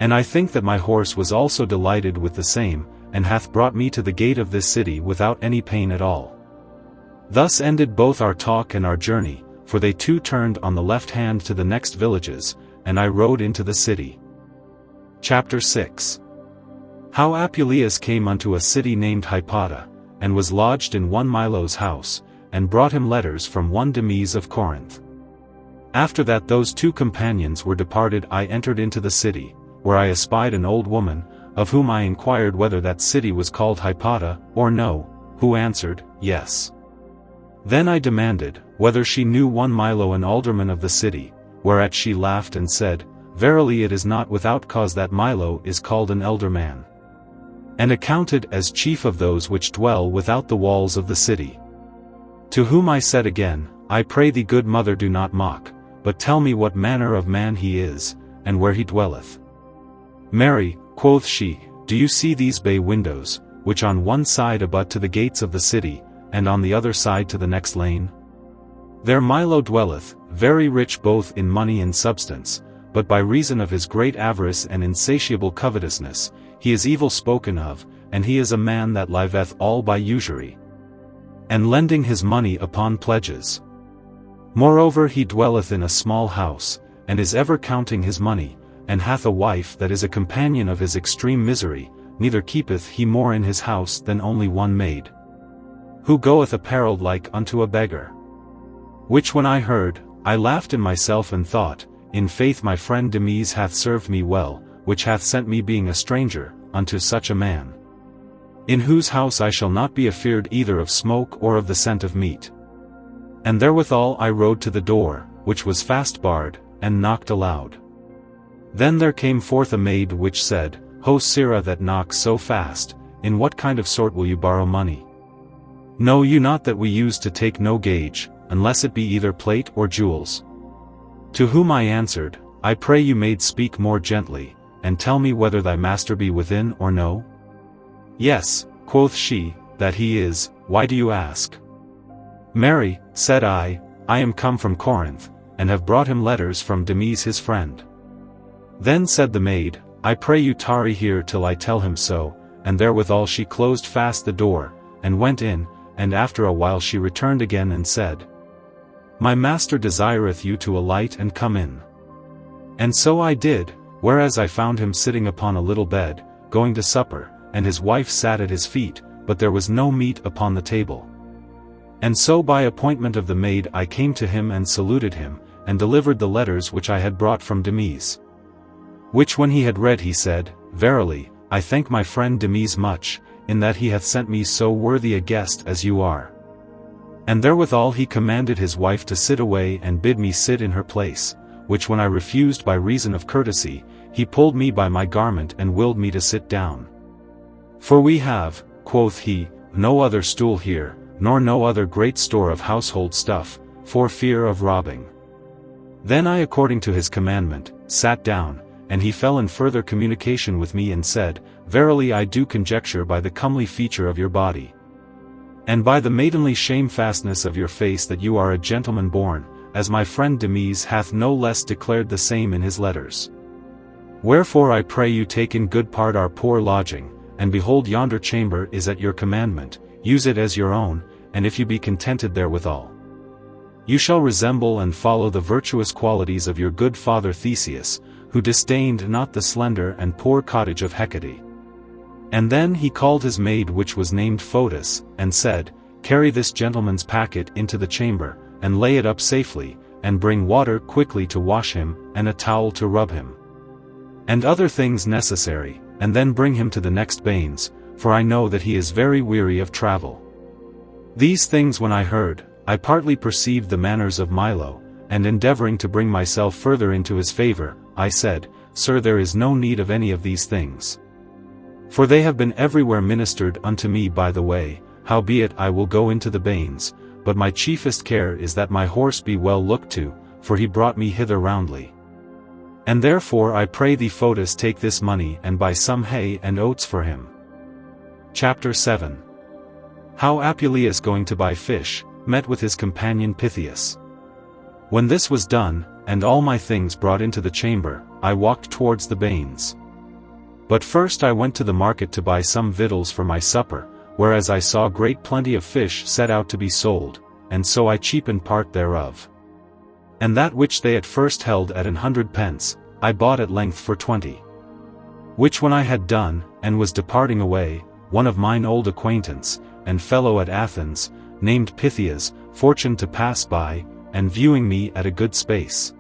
And I think that my horse was also delighted with the same, and hath brought me to the gate of this city without any pain at all. Thus ended both our talk and our journey, for they two turned on the left hand to the next villages, and I rode into the city. Chapter VI. How Apuleius came unto a city named Hypata, and was lodged in one Milo's house, and brought him letters from one Demes of Corinth. After that those two companions were departed, I entered into the city, where I espied an old woman, of whom I inquired whether that city was called Hypata, or no, who answered, Yes. Then I demanded, whether she knew one Milo an alderman of the city, whereat she laughed and said, Verily it is not without cause that Milo is called an elder man, and accounted as chief of those which dwell without the walls of the city. To whom I said again, I pray thee, good mother, do not mock, but tell me what manner of man he is, and where he dwelleth. Mary, quoth she, do you see these bay windows, which on one side abut to the gates of the city, and on the other side to the next lane? There Milo dwelleth, very rich both in money and substance, but by reason of his great avarice and insatiable covetousness, he is evil spoken of, and he is a man that liveth all by usury, and lending his money upon pledges. Moreover he dwelleth in a small house, and is ever counting his money, and hath a wife that is a companion of his extreme misery, neither keepeth he more in his house than only one maid, who goeth apparelled like unto a beggar. Which when I heard, I laughed in myself and thought, in faith my friend Demes hath served me well, which hath sent me being a stranger, unto such a man, in whose house I shall not be afeard either of smoke or of the scent of meat. And therewithal I rode to the door, which was fast barred, and knocked aloud. Then there came forth a maid which said, Ho, sirrah, that knocks so fast, in what kind of sort will you borrow money? Know you not that we use to take no gage, unless it be either plate or jewels? To whom I answered, I pray you, maid, speak more gently, and tell me whether thy master be within or no? Yes, quoth she, that he is. Why do you ask? Mary, said I am come from Corinth, and have brought him letters from Demes his friend. Then said the maid, I pray you tarry here till I tell him so, and therewithal she closed fast the door, and went in, and after a while she returned again and said, My master desireth you to alight and come in. And so I did, whereas I found him sitting upon a little bed, going to supper, and his wife sat at his feet, but there was no meat upon the table. And so by appointment of the maid I came to him and saluted him, and delivered the letters which I had brought from Demes. Which when he had read he said, Verily, I thank my friend Demes much, in that he hath sent me so worthy a guest as you are. And therewithal he commanded his wife to sit away and bid me sit in her place, which when I refused by reason of courtesy, he pulled me by my garment and willed me to sit down. For we have, quoth he, no other stool here, nor no other great store of household stuff, for fear of robbing. Then I according to his commandment, sat down, and he fell in further communication with me and said, Verily I do conjecture by the comely feature of your body, and by the maidenly shamefastness of your face that you are a gentleman born, as my friend Demes hath no less declared the same in his letters. Wherefore I pray you take in good part our poor lodging, and behold yonder chamber is at your commandment, use it as your own, and if you be contented therewithal, you shall resemble and follow the virtuous qualities of your good father Theseus, who disdained not the slender and poor cottage of Hecate. And then he called his maid which was named Fotis, and said, Carry this gentleman's packet into the chamber, and lay it up safely, and bring water quickly to wash him, and a towel to rub him, and other things necessary, and then bring him to the next bains, for I know that he is very weary of travel. These things when I heard, I partly perceived the manners of Milo, and endeavoring to bring myself further into his favor, I said, Sir, there is no need of any of these things. For they have been everywhere ministered unto me by the way, howbeit I will go into the bains, but my chiefest care is that my horse be well looked to, for he brought me hither roundly. And therefore I pray thee Fotis take this money and buy some hay and oats for him. Chapter VII. How Apuleius going to buy fish, met with his companion Pythias. When this was done, and all my things brought into the chamber, I walked towards the bains. But first I went to the market to buy some victuals for my supper, whereas I saw great plenty of fish set out to be sold, and so I cheapened part thereof. And that which they at first held at 100 pence, I bought at length for 20. Which when I had done, and was departing away, one of mine old acquaintance, and fellow at Athens, named Pythias, fortuned to pass by, and viewing me at a good space,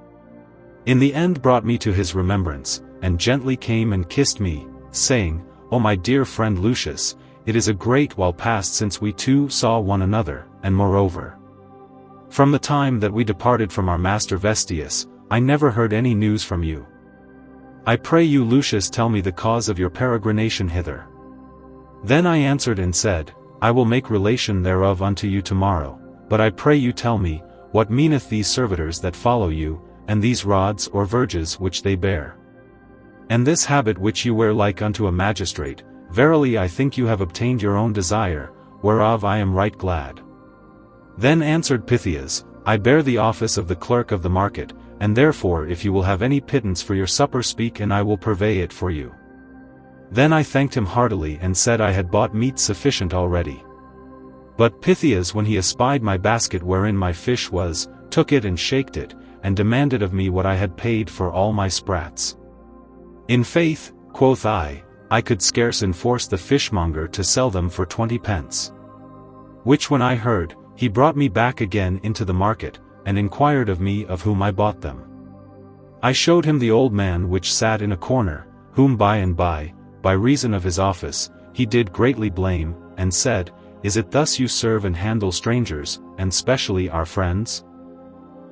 in the end brought me to his remembrance, and gently came and kissed me, saying, O my dear friend Lucius, it is a great while past since we two saw one another, and moreover, from the time that we departed from our master Vestius, I never heard any news from you. I pray you Lucius tell me the cause of your peregrination hither. Then I answered and said, I will make relation thereof unto you tomorrow, but I pray you tell me, what meaneth these servitors that follow you, and these rods or verges which they bear? And this habit which you wear like unto a magistrate, verily I think you have obtained your own desire, whereof I am right glad. Then answered Pythias, I bear the office of the clerk of the market, and therefore if you will have any pittance for your supper speak and I will purvey it for you. Then I thanked him heartily and said I had bought meat sufficient already. But Pythias when he espied my basket wherein my fish was, took it and shaked it, and demanded of me what I had paid for all my sprats. In faith, quoth I could scarce enforce the fishmonger to sell them for 20 pence. Which when I heard, he brought me back again into the market, and inquired of me of whom I bought them. I showed him the old man which sat in a corner, whom by and by reason of his office, he did greatly blame, and said, Is it thus you serve and handle strangers, and specially our friends?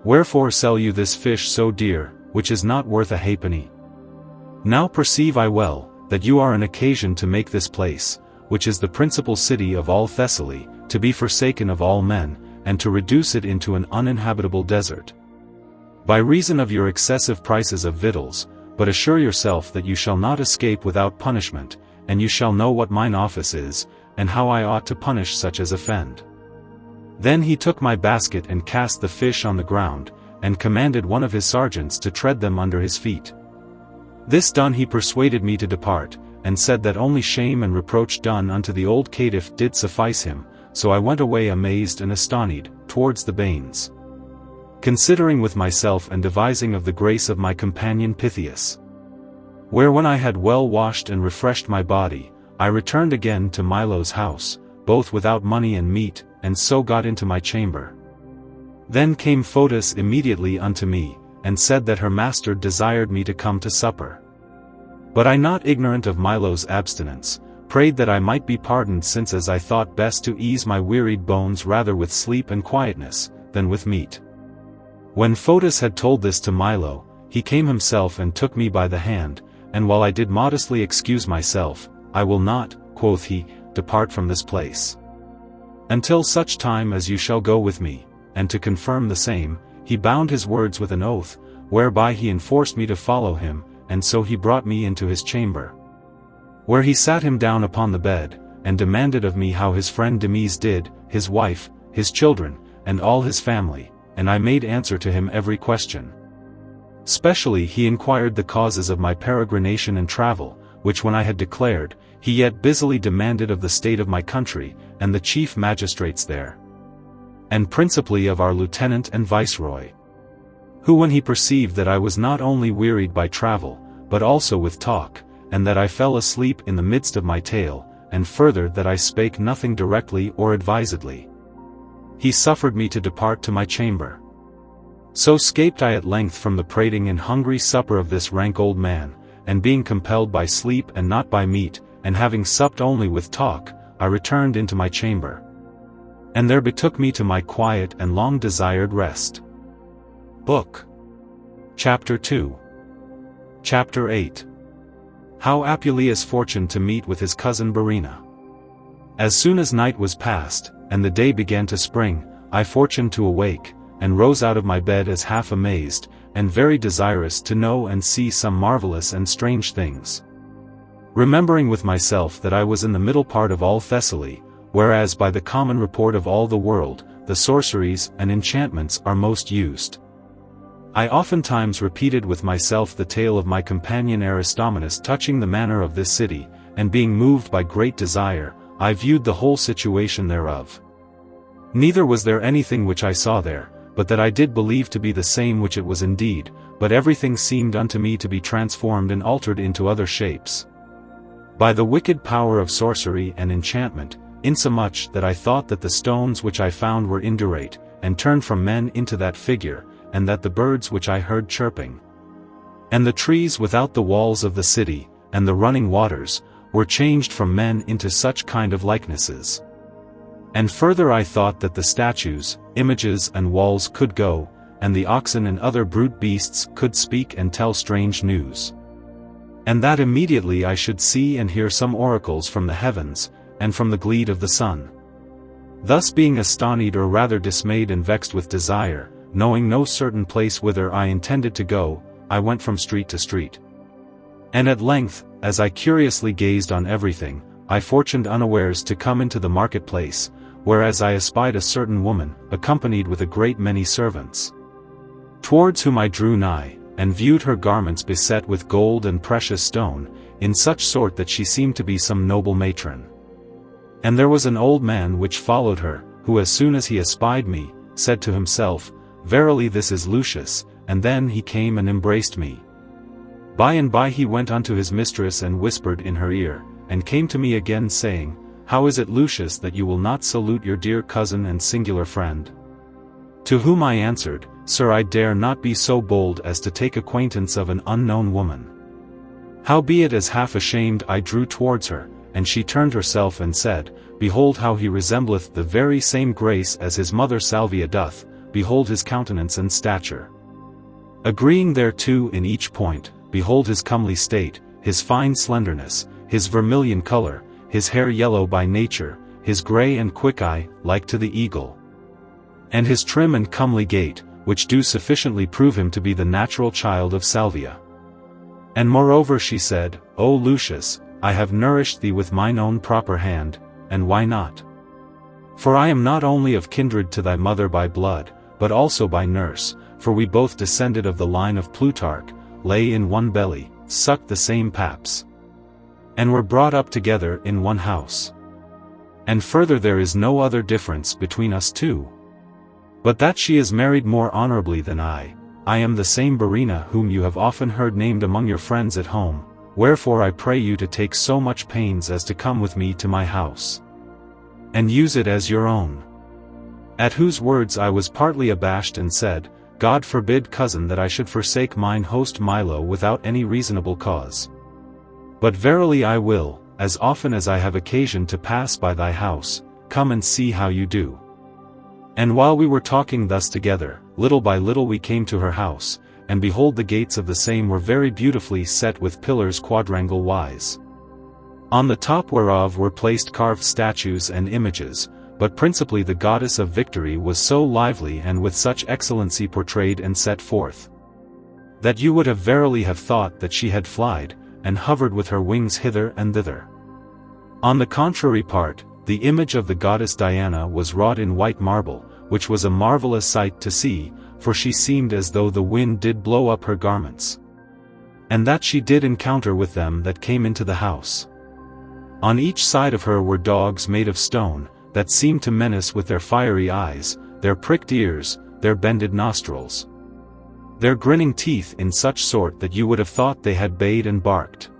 Wherefore sell you this fish so dear, which is not worth a halfpenny? Now perceive I well, that you are an occasion to make this place, which is the principal city of all Thessaly, to be forsaken of all men, and to reduce it into an uninhabitable desert. By reason of your excessive prices of victuals, but assure yourself that you shall not escape without punishment, and you shall know what mine office is, and how I ought to punish such as offend. Then he took my basket and cast the fish on the ground, and commanded one of his sergeants to tread them under his feet. This done he persuaded me to depart, and said that only shame and reproach done unto the old caitiff did suffice him, so I went away amazed and astonished, towards the bains, considering with myself and devising of the grace of my companion Pythias. Where when I had well washed and refreshed my body, I returned again to Milo's house, both without money and meat, and so got into my chamber. Then came Fotis immediately unto me, and said that her master desired me to come to supper. But I, not ignorant of Milo's abstinence, prayed that I might be pardoned, since as I thought best to ease my wearied bones rather with sleep and quietness, than with meat. When Fotis had told this to Milo, he came himself and took me by the hand, and while I did modestly excuse myself, I will not, quoth he, depart from this place, until such time as you shall go with me, and to confirm the same, he bound his words with an oath, whereby he enforced me to follow him, and so he brought me into his chamber, where he sat him down upon the bed, and demanded of me how his friend Demes did, his wife, his children, and all his family, and I made answer to him every question. Specially he inquired the causes of my peregrination and travel, which when I had declared, he yet busily demanded of the state of my country, and the chief magistrates there, and principally of our lieutenant and viceroy, who when he perceived that I was not only wearied by travel, but also with talk, and that I fell asleep in the midst of my tale, and further that I spake nothing directly or advisedly. He suffered me to depart to my chamber. So scaped I at length from the prating and hungry supper of this rank old man, and being compelled by sleep and not by meat, and having supped only with talk, I returned into my chamber. And there betook me to my quiet and long-desired rest. Book. Chapter II. Chapter VIII. How Apuleius fortuned to meet with his cousin Verena. As soon as night was past, and the day began to spring, I fortuned to awake, and rose out of my bed as half amazed, and very desirous to know and see some marvelous and strange things. Remembering with myself that I was in the middle part of all Thessaly, whereas by the common report of all the world, the sorceries and enchantments are most used. I oftentimes repeated with myself the tale of my companion Aristomenes touching the manner of this city, and being moved by great desire, I viewed the whole situation thereof. Neither was there anything which I saw there, but that I did believe to be the same which it was indeed, but everything seemed unto me to be transformed and altered into other shapes. By the wicked power of sorcery and enchantment, insomuch that I thought that the stones which I found were indurate, and turned from men into that figure, and that the birds which I heard chirping, and the trees without the walls of the city, and the running waters, were changed from men into such kind of likenesses. And further I thought that the statues, images and walls could go, and the oxen and other brute beasts could speak and tell strange news. And that immediately I should see and hear some oracles from the heavens, and from the glede of the sun. Thus being astonied or rather dismayed and vexed with desire, knowing no certain place whither I intended to go, I went from street to street. And at length, as I curiously gazed on everything, I fortuned unawares to come into the marketplace, whereas I espied a certain woman, accompanied with a great many servants. Towards whom I drew nigh, and viewed her garments beset with gold and precious stone, in such sort that she seemed to be some noble matron. And there was an old man which followed her, who as soon as he espied me, said to himself, Verily this is Lucius, and then he came and embraced me. By and by he went unto his mistress and whispered in her ear, and came to me again saying, How is it, Lucius, that you will not salute your dear cousin and singular friend? To whom I answered, Sir, I dare not be so bold as to take acquaintance of an unknown woman. Howbeit as half ashamed I drew towards her, and she turned herself and said, Behold how he resembleth the very same grace as his mother Salvia doth, behold his countenance and stature. Agreeing thereto in each point, behold his comely state, his fine slenderness, his vermilion color, his hair yellow by nature, his grey and quick eye, like to the eagle, and his trim and comely gait, which do sufficiently prove him to be the natural child of Salvia. And moreover she said, O Lucius, I have nourished thee with mine own proper hand, and why not? For I am not only of kindred to thy mother by blood, but also by nurse, for we both descended of the line of Plutarch, lay in one belly, sucked the same paps, and were brought up together in one house. And further there is no other difference between us two. But that she is married more honorably than I am the same Verena whom you have often heard named among your friends at home, wherefore I pray you to take so much pains as to come with me to my house, and use it as your own. At whose words I was partly abashed and said, God forbid, cousin, that I should forsake mine host Milo without any reasonable cause. But verily I will, as often as I have occasion to pass by thy house, come and see how you do. And while we were talking thus together, little by little we came to her house, and behold the gates of the same were very beautifully set with pillars quadrangle wise, on the top whereof were placed carved statues and images, but principally the goddess of victory was so lively and with such excellency portrayed and set forth, that you would have verily have thought that she had flied, and hovered with her wings hither and thither. On the contrary part, the image of the goddess Diana was wrought in white marble, which was a marvelous sight to see, for she seemed as though the wind did blow up her garments, and that she did encounter with them that came into the house. On each side of her were dogs made of stone, that seemed to menace with their fiery eyes, their pricked ears, their bended nostrils, their grinning teeth in such sort that you would have thought they had bayed and barked.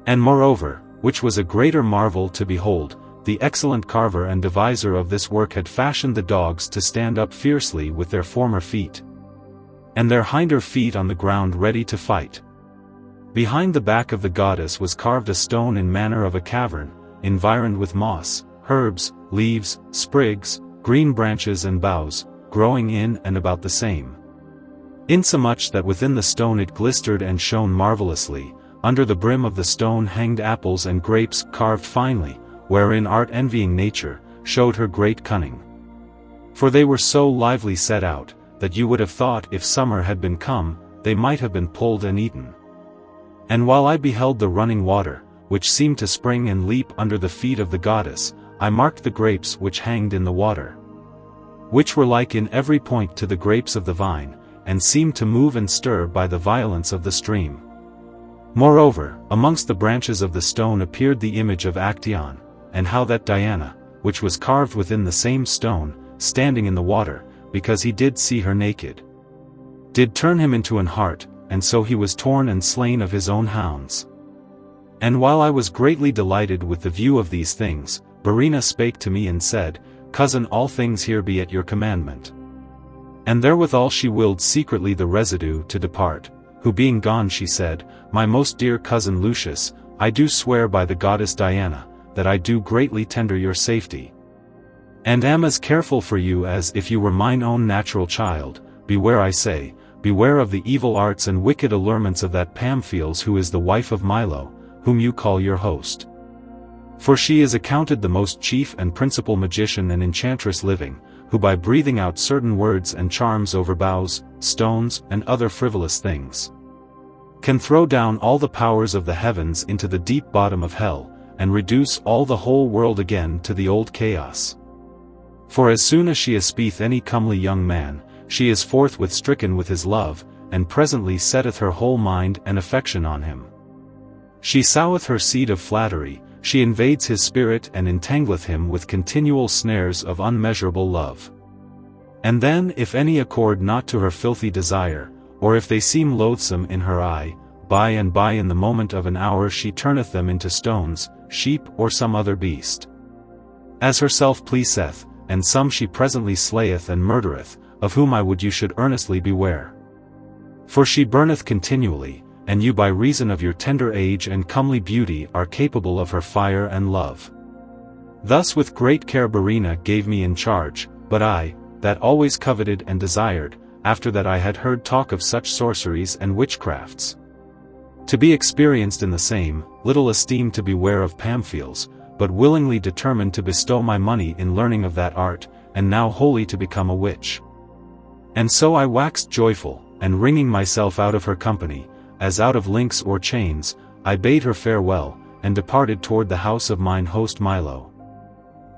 And moreover, which was a greater marvel to behold, the excellent carver and deviser of this work had fashioned the dogs to stand up fiercely with their former feet, and their hinder feet on the ground ready to fight. Behind the back of the goddess was carved a stone in manner of a cavern, environed with moss, herbs, leaves, sprigs, green branches and boughs, growing in and about the same. Insomuch that within the stone it glistered and shone marvelously. Under the brim of the stone hanged apples and grapes carved finely, wherein art envying nature, showed her great cunning. For they were so lively set out, that you would have thought if summer had been come, they might have been pulled and eaten. And while I beheld the running water, which seemed to spring and leap under the feet of the goddess, I marked the grapes which hanged in the water, which were like in every point to the grapes of the vine, and seemed to move and stir by the violence of the stream. Moreover, amongst the branches of the stone appeared the image of Actaeon, and how that Diana, which was carved within the same stone, standing in the water, because he did see her naked, did turn him into an hart, and so he was torn and slain of his own hounds. And while I was greatly delighted with the view of these things, Verena spake to me and said, Cousin, all things here be at your commandment. And therewithal she willed secretly the residue to depart, who being gone she said, My most dear cousin Lucius, I do swear by the goddess Diana, that I do greatly tender your safety, and am as careful for you as if you were mine own natural child. Beware, I say, beware of the evil arts and wicked allurements of that Pamphilus who is the wife of Milo, whom you call your host. For she is accounted the most chief and principal magician and enchantress living, who by breathing out certain words and charms over boughs, stones, and other frivolous things, can throw down all the powers of the heavens into the deep bottom of hell, and reduce all the whole world again to the old chaos. For as soon as she espieth any comely young man, she is forthwith stricken with his love, and presently setteth her whole mind and affection on him. She soweth her seed of flattery, she invades his spirit and entangleth him with continual snares of unmeasurable love. And then if any accord not to her filthy desire, or if they seem loathsome in her eye, by and by in the moment of an hour she turneth them into stones, sheep or some other beast, as herself pleaseth, and some she presently slayeth and murdereth, of whom I would you should earnestly beware. For she burneth continually, and you by reason of your tender age and comely beauty are capable of her fire and love. Thus with great care Verena gave me in charge, but I, that always coveted and desired, after that I had heard talk of such sorceries and witchcrafts, to be experienced in the same, little esteemed to beware of Pamphilus, but willingly determined to bestow my money in learning of that art, and now wholly to become a witch. And so I waxed joyful, and wringing myself out of her company, as out of links or chains, I bade her farewell, and departed toward the house of mine host Milo.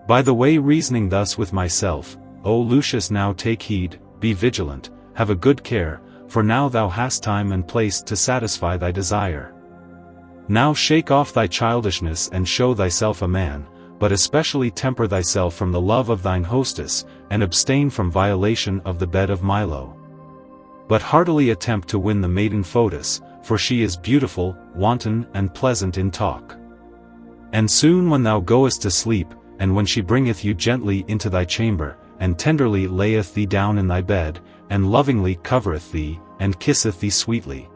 By the way reasoning thus with myself, O Lucius, now take heed, be vigilant, have a good care, for now thou hast time and place to satisfy thy desire. Now shake off thy childishness and show thyself a man, but especially temper thyself from the love of thine hostess, and abstain from violation of the bed of Milo. But heartily attempt to win the maiden Fotis, for she is beautiful, wanton, and pleasant in talk. And soon when thou goest to sleep, and when she bringeth you gently into thy chamber, and tenderly layeth thee down in thy bed, and lovingly covereth thee, and kisseth thee sweetly,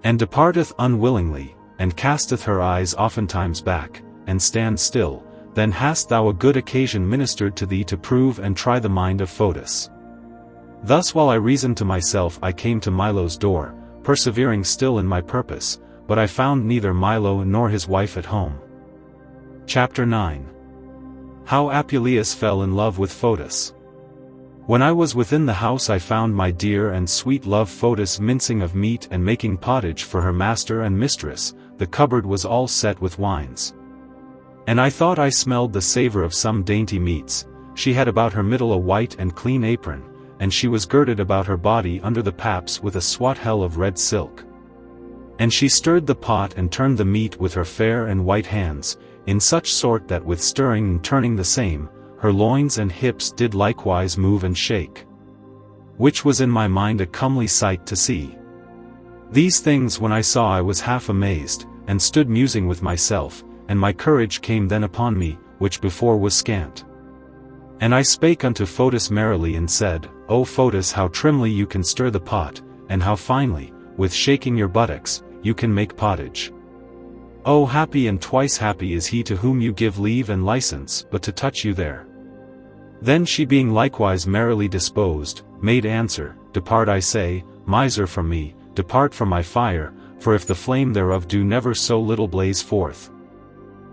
and departeth unwillingly, and casteth her eyes oftentimes back, and stands still, then hast thou a good occasion ministered to thee to prove and try the mind of Fotis. Thus while I reasoned to myself I came to Milo's door, persevering still in my purpose, but I found neither Milo nor his wife at home. Chapter IX. How Apuleius fell in love with Fotis. When I was within the house I found my dear and sweet love Fotis mincing of meat and making pottage for her master and mistress. The cupboard was all set with wines, and I thought I smelled the savor of some dainty meats. She had about her middle a white and clean apron, and she was girded about her body under the paps with a swat-hell of red silk. And she stirred the pot and turned the meat with her fair and white hands, in such sort that with stirring and turning the same, her loins and hips did likewise move and shake, which was in my mind a comely sight to see. These things when I saw I was half amazed, and stood musing with myself, and my courage came then upon me, which before was scant. And I spake unto Fotis merrily and said, O Fotis, how trimly you can stir the pot, and how finely, with shaking your buttocks, you can make pottage. O happy and twice happy is he to whom you give leave and license but to touch you there. Then she being likewise merrily disposed, made answer, Depart I say, miser from me, depart from my fire, for if the flame thereof do never so little blaze forth,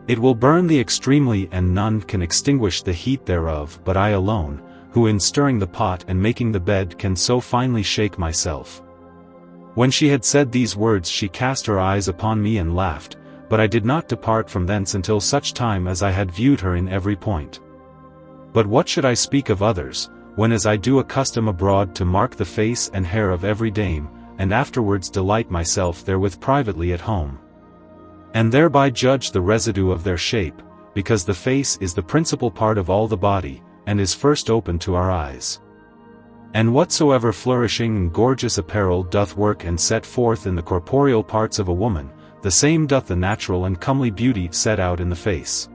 it will burn thee extremely, and none can extinguish the heat thereof but I alone, who in stirring the pot and making the bed can so finely shake myself. When she had said these words she cast her eyes upon me and laughed, but I did not depart from thence until such time as I had viewed her in every point. But what should I speak of others, when as I do accustom abroad to mark the face and hair of every dame, and afterwards delight myself therewith privately at home, and thereby judge the residue of their shape, because the face is the principal part of all the body, and is first open to our eyes. And whatsoever flourishing and gorgeous apparel doth work and set forth in the corporeal parts of a woman, the same doth the natural and comely beauty set out in the face.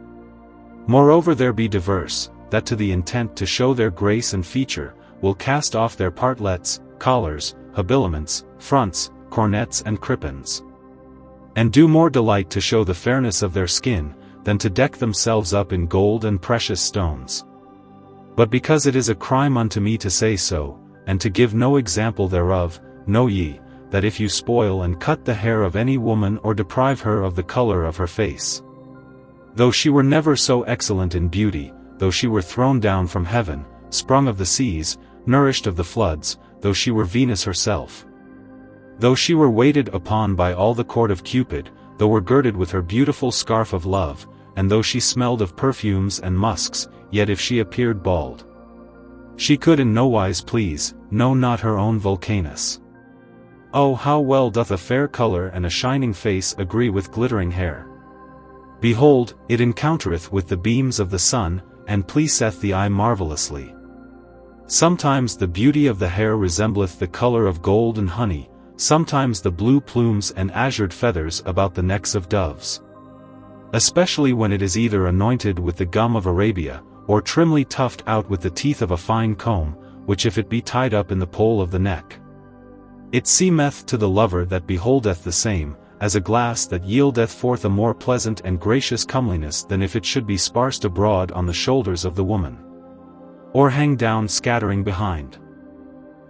Moreover there be diverse, that to the intent to show their grace and feature, will cast off their partlets, collars, habiliments, fronts, cornets and crippins, and do more delight to show the fairness of their skin, than to deck themselves up in gold and precious stones. But because it is a crime unto me to say so, and to give no example thereof, know ye, that if you spoil and cut the hair of any woman or deprive her of the color of her face, though she were never so excellent in beauty, though she were thrown down from heaven, sprung of the seas, nourished of the floods, though she were Venus herself, though she were waited upon by all the court of Cupid, though were girded with her beautiful scarf of love, and though she smelled of perfumes and musks, yet if she appeared bald, she could in no wise please, no not her own Vulcanus. Oh, how well doth a fair color and a shining face agree with glittering hair! Behold, it encountereth with the beams of the sun, and pleaseth the eye marvellously. Sometimes the beauty of the hair resembleth the color of gold and honey, sometimes the blue plumes and azured feathers about the necks of doves. Especially when it is either anointed with the gum of Arabia, or trimly tufted out with the teeth of a fine comb, which if it be tied up in the pole of the neck, it seemeth to the lover that beholdeth the same, as a glass that yieldeth forth a more pleasant and gracious comeliness than if it should be sparsed abroad on the shoulders of the woman, or hang down scattering behind.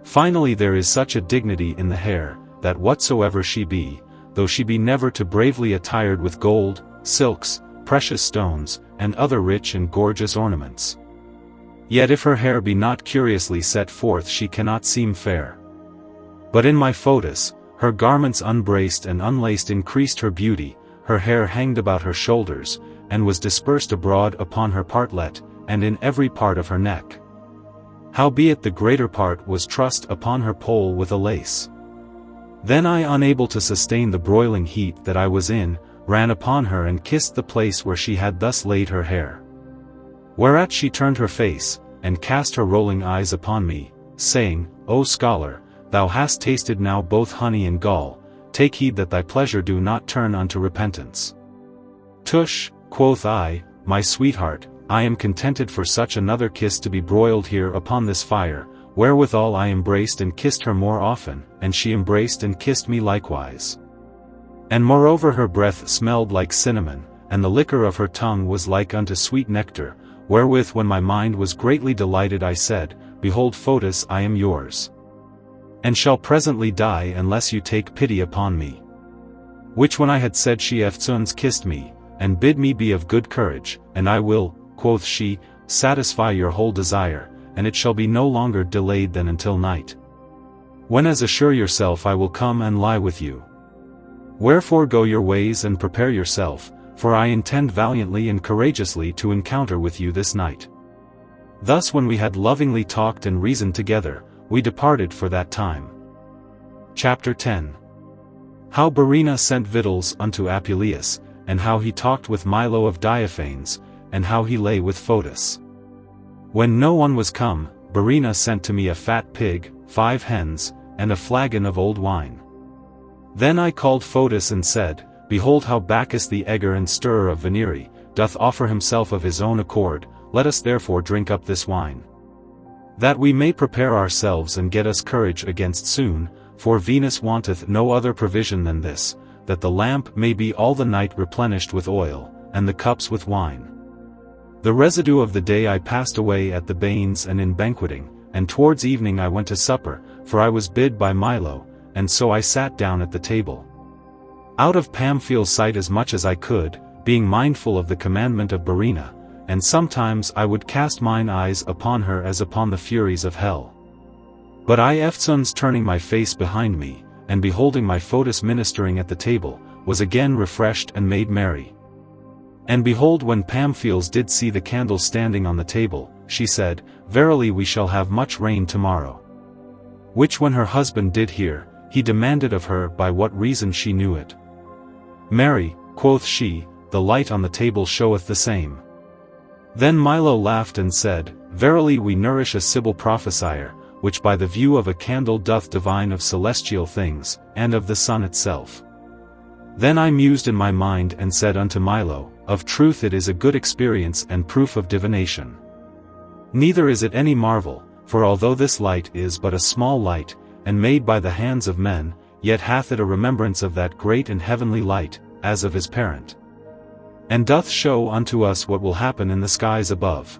Finally there is such a dignity in the hair, that whatsoever she be, though she be never to bravely attired with gold, silks, precious stones, and other rich and gorgeous ornaments, yet if her hair be not curiously set forth she cannot seem fair. But in my Fotis, her garments unbraced and unlaced increased her beauty, her hair hanged about her shoulders, and was dispersed abroad upon her partlet, and in every part of her neck. Howbeit the greater part was trussed upon her pole with a lace. Then I, unable to sustain the broiling heat that I was in, ran upon her and kissed the place where she had thus laid her hair. Whereat she turned her face, and cast her rolling eyes upon me, saying, O scholar, thou hast tasted now both honey and gall, take heed that thy pleasure do not turn unto repentance. Tush, quoth I, my sweetheart, I am contented for such another kiss to be broiled here upon this fire, wherewithal I embraced and kissed her more often, and she embraced and kissed me likewise. And moreover her breath smelled like cinnamon, and the liquor of her tongue was like unto sweet nectar, wherewith when my mind was greatly delighted I said, Behold Fotis, I am yours, and shall presently die unless you take pity upon me. Which when I had said she eftsoons kissed me, and bid me be of good courage, and I will, quoth she, satisfy your whole desire, and it shall be no longer delayed than until night, when as assure yourself I will come and lie with you. Wherefore go your ways and prepare yourself, for I intend valiantly and courageously to encounter with you this night. Thus when we had lovingly talked and reasoned together, we departed for that time. Chapter X. How Barina sent victuals unto Apuleius, and how he talked with Milo of Diaphanes, and how he lay with Fotis. When no one was come, Barina sent to me a fat pig, 5 hens, and a flagon of old wine. Then I called Fotis and said, behold how Bacchus the egger and stirrer of Venere, doth offer himself of his own accord, let us therefore drink up this wine. That we may prepare ourselves and get us courage against soon, for Venus wanteth no other provision than this, that the lamp may be all the night replenished with oil, and the cups with wine. The residue of the day I passed away at the bains and in banqueting, and towards evening I went to supper, for I was bid by Milo, and so I sat down at the table. Out of Pamphyle's sight as much as I could, being mindful of the commandment of Barina, and sometimes I would cast mine eyes upon her as upon the furies of hell. But I eftsoons turning my face behind me, and beholding my Fotis ministering at the table, was again refreshed and made merry. And behold, when Pamphyles did see the candles standing on the table, she said, Verily we shall have much rain tomorrow. Which when her husband did hear, he demanded of her by what reason she knew it. Marry, quoth she, the light on the table showeth the same. Then Milo laughed and said, Verily we nourish a Sibyl prophesier, which by the view of a candle doth divine of celestial things, and of the sun itself. Then I mused in my mind and said unto Milo, Of truth it is a good experience and proof of divination. Neither is it any marvel, for although this light is but a small light, and made by the hands of men, yet hath it a remembrance of that great and heavenly light, as of his parent. And doth show unto us what will happen in the skies above.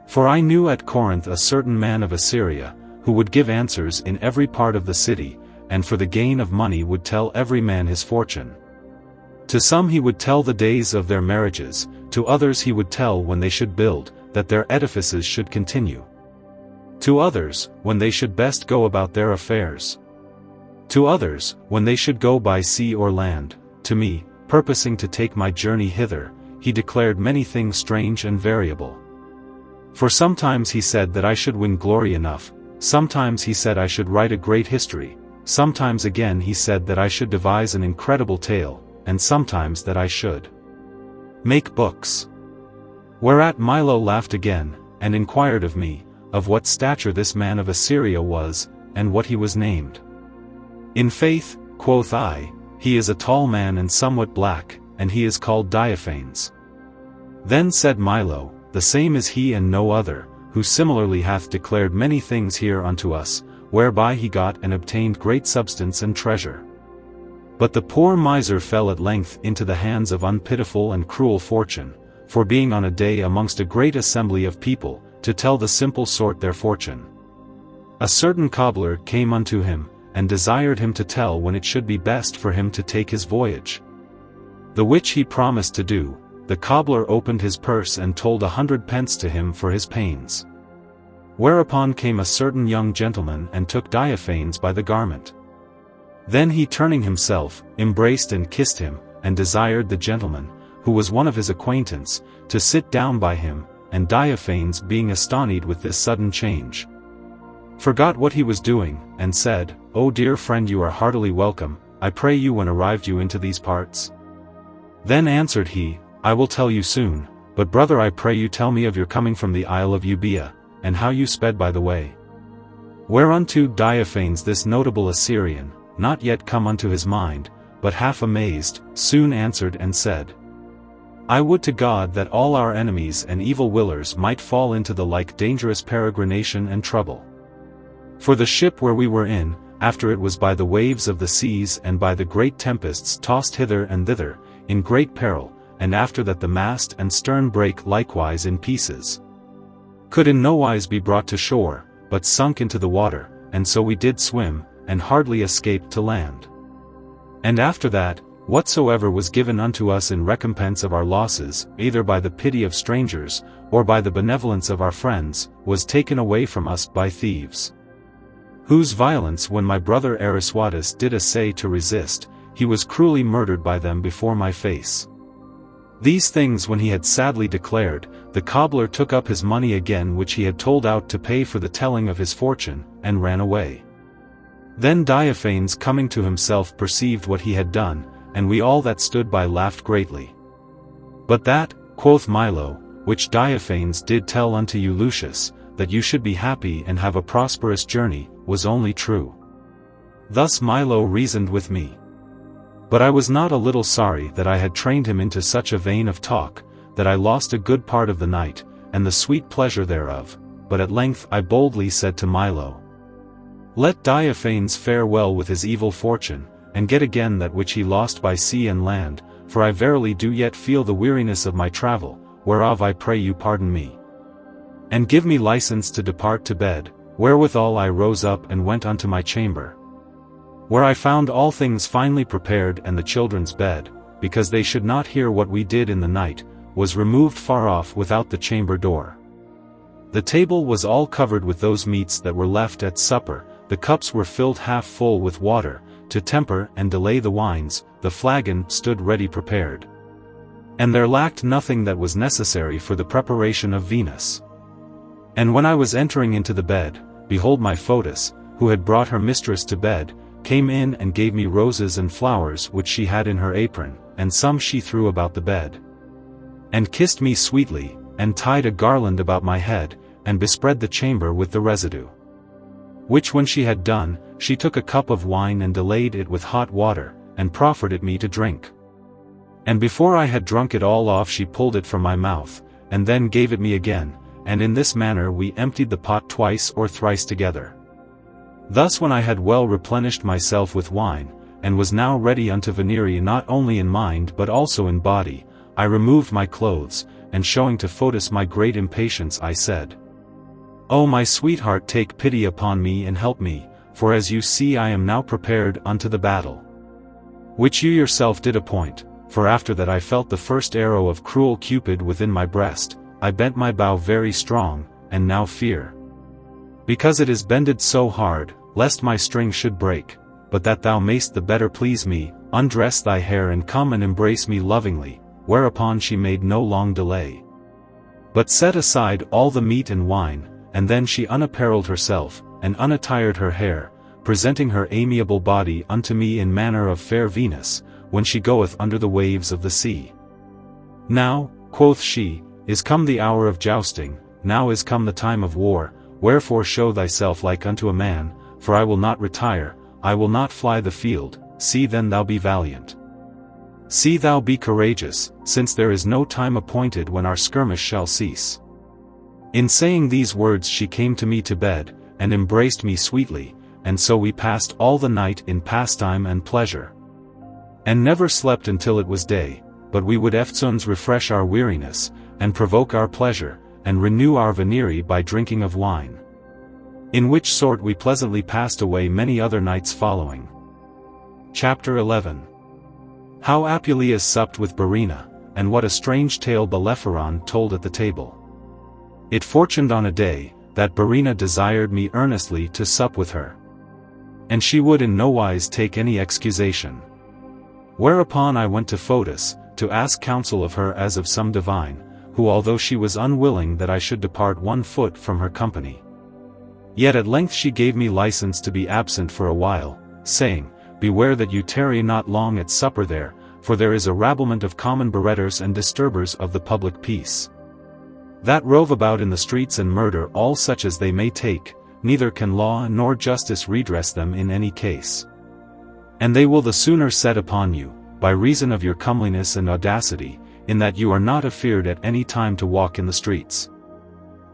For I knew at Corinth a certain man of Assyria, who would give answers in every part of the city, and for the gain of money would tell every man his fortune. To some he would tell the days of their marriages, to others he would tell when they should build, that their edifices should continue. To others, when they should best go about their affairs. To others, when they should go by sea or land. To me, purposing to take my journey hither, he declared many things strange and variable. For sometimes he said that I should win glory enough, sometimes he said I should write a great history, sometimes again he said that I should devise an incredible tale, and sometimes that I should make books. Whereat Milo laughed again, and inquired of me, of what stature this man of Assyria was, and what he was named. In faith, quoth I, he is a tall man and somewhat black, and he is called Diophanes. Then said Milo, The same is he and no other, who similarly hath declared many things here unto us, whereby he got and obtained great substance and treasure. But the poor miser fell at length into the hands of unpitiful and cruel fortune, for being on a day amongst a great assembly of people, to tell the simple sort their fortune. A certain cobbler came unto him, and desired him to tell when it should be best for him to take his voyage. The which he promised to do. The cobbler opened his purse and told 100 pence to him for his pains. Whereupon came a certain young gentleman and took Diophanes by the garment. Then he turning himself, embraced and kissed him, and desired the gentleman, who was one of his acquaintance, to sit down by him, and Diophanes being astonied with this sudden change, forgot what he was doing, and said, O dear friend, you are heartily welcome, I pray you when arrived you into these parts? Then answered he, I will tell you soon, but brother I pray you tell me of your coming from the isle of Euboea, and how you sped by the way. Whereunto Diophanes this notable Assyrian, not yet come unto his mind, but half amazed, soon answered and said, I would to God that all our enemies and evil willers might fall into the like dangerous peregrination and trouble. For the ship where we were in, after it was by the waves of the seas and by the great tempests tossed hither and thither, in great peril, and after that the mast and stern brake likewise in pieces, could in no wise be brought to shore, but sunk into the water, and so we did swim, and hardly escaped to land. And after that, whatsoever was given unto us in recompense of our losses, either by the pity of strangers, or by the benevolence of our friends, was taken away from us by thieves. Whose violence when my brother Eraswadus did essay to resist, he was cruelly murdered by them before my face. These things when he had sadly declared, the cobbler took up his money again which he had told out to pay for the telling of his fortune, and ran away. Then Diophanes coming to himself perceived what he had done, and we all that stood by laughed greatly. But that, quoth Milo, which Diophanes did tell unto you Lucius, that you should be happy and have a prosperous journey, was only true. Thus Milo reasoned with me. But I was not a little sorry that I had trained him into such a vein of talk, that I lost a good part of the night, and the sweet pleasure thereof. But at length I boldly said to Milo, "Let Diophanes fare well with his evil fortune, and get again that which he lost by sea and land, for I verily do yet feel the weariness of my travel, whereof I pray you pardon me. And give me license to depart to bed." Wherewithal I rose up and went unto my chamber, where I found all things finely prepared, and the children's bed, because they should not hear what we did in the night, was removed far off without the chamber door. The table was all covered with those meats that were left at supper, the cups were filled half full with water, to temper and delay the wines, the flagon stood ready prepared. And there lacked nothing that was necessary for the preparation of Venus. And when I was entering into the bed, behold my Fotis, who had brought her mistress to bed, came in and gave me roses and flowers which she had in her apron, and some she threw about the bed. And kissed me sweetly, and tied a garland about my head, and bespread the chamber with the residue. Which when she had done, she took a cup of wine and delayed it with hot water, and proffered it me to drink. And before I had drunk it all off she pulled it from my mouth, and then gave it me again, and in this manner we emptied the pot twice or thrice together. Thus when I had well replenished myself with wine, and was now ready unto venery not only in mind but also in body, I removed my clothes, and showing to Fotis my great impatience I said, "O my sweetheart, take pity upon me and help me, for as you see I am now prepared unto the battle, which you yourself did appoint." For after that I felt the first arrow of cruel Cupid within my breast, I bent my bow very strong, and now fear, because it is bended so hard, lest my string should break, but that thou mayst the better please me, undress thy hair and come and embrace me lovingly. Whereupon she made no long delay, but set aside all the meat and wine, and then she unapparelled herself, and unattired her hair, presenting her amiable body unto me in manner of fair Venus, when she goeth under the waves of the sea. "Now," quoth she, "is come the hour of jousting, now is come the time of war, wherefore show thyself like unto a man, for I will not retire, I will not fly the field, see then thou be valiant. See thou be courageous, since there is no time appointed when our skirmish shall cease." In saying these words she came to me to bed, and embraced me sweetly, and so we passed all the night in pastime and pleasure, and never slept until it was day, but we would eftsoons refresh our weariness, and provoke our pleasure, and renew our venery by drinking of wine. In which sort we pleasantly passed away many other nights following. Chapter XI. How Apuleius supped with Verina, and what a strange tale Bellerophon told at the table. It fortuned on a day, that Verina desired me earnestly to sup with her, and she would in no wise take any excusation. Whereupon I went to Fotis, to ask counsel of her as of some divine, who although she was unwilling that I should depart 1 foot from her company, yet at length she gave me license to be absent for a while, saying, "Beware that you tarry not long at supper there, for there is a rabblement of common beretters and disturbers of the public peace, that rove about in the streets and murder all such as they may take, neither can law nor justice redress them in any case. And they will the sooner set upon you, by reason of your comeliness and audacity, in that you are not afeard at any time to walk in the streets."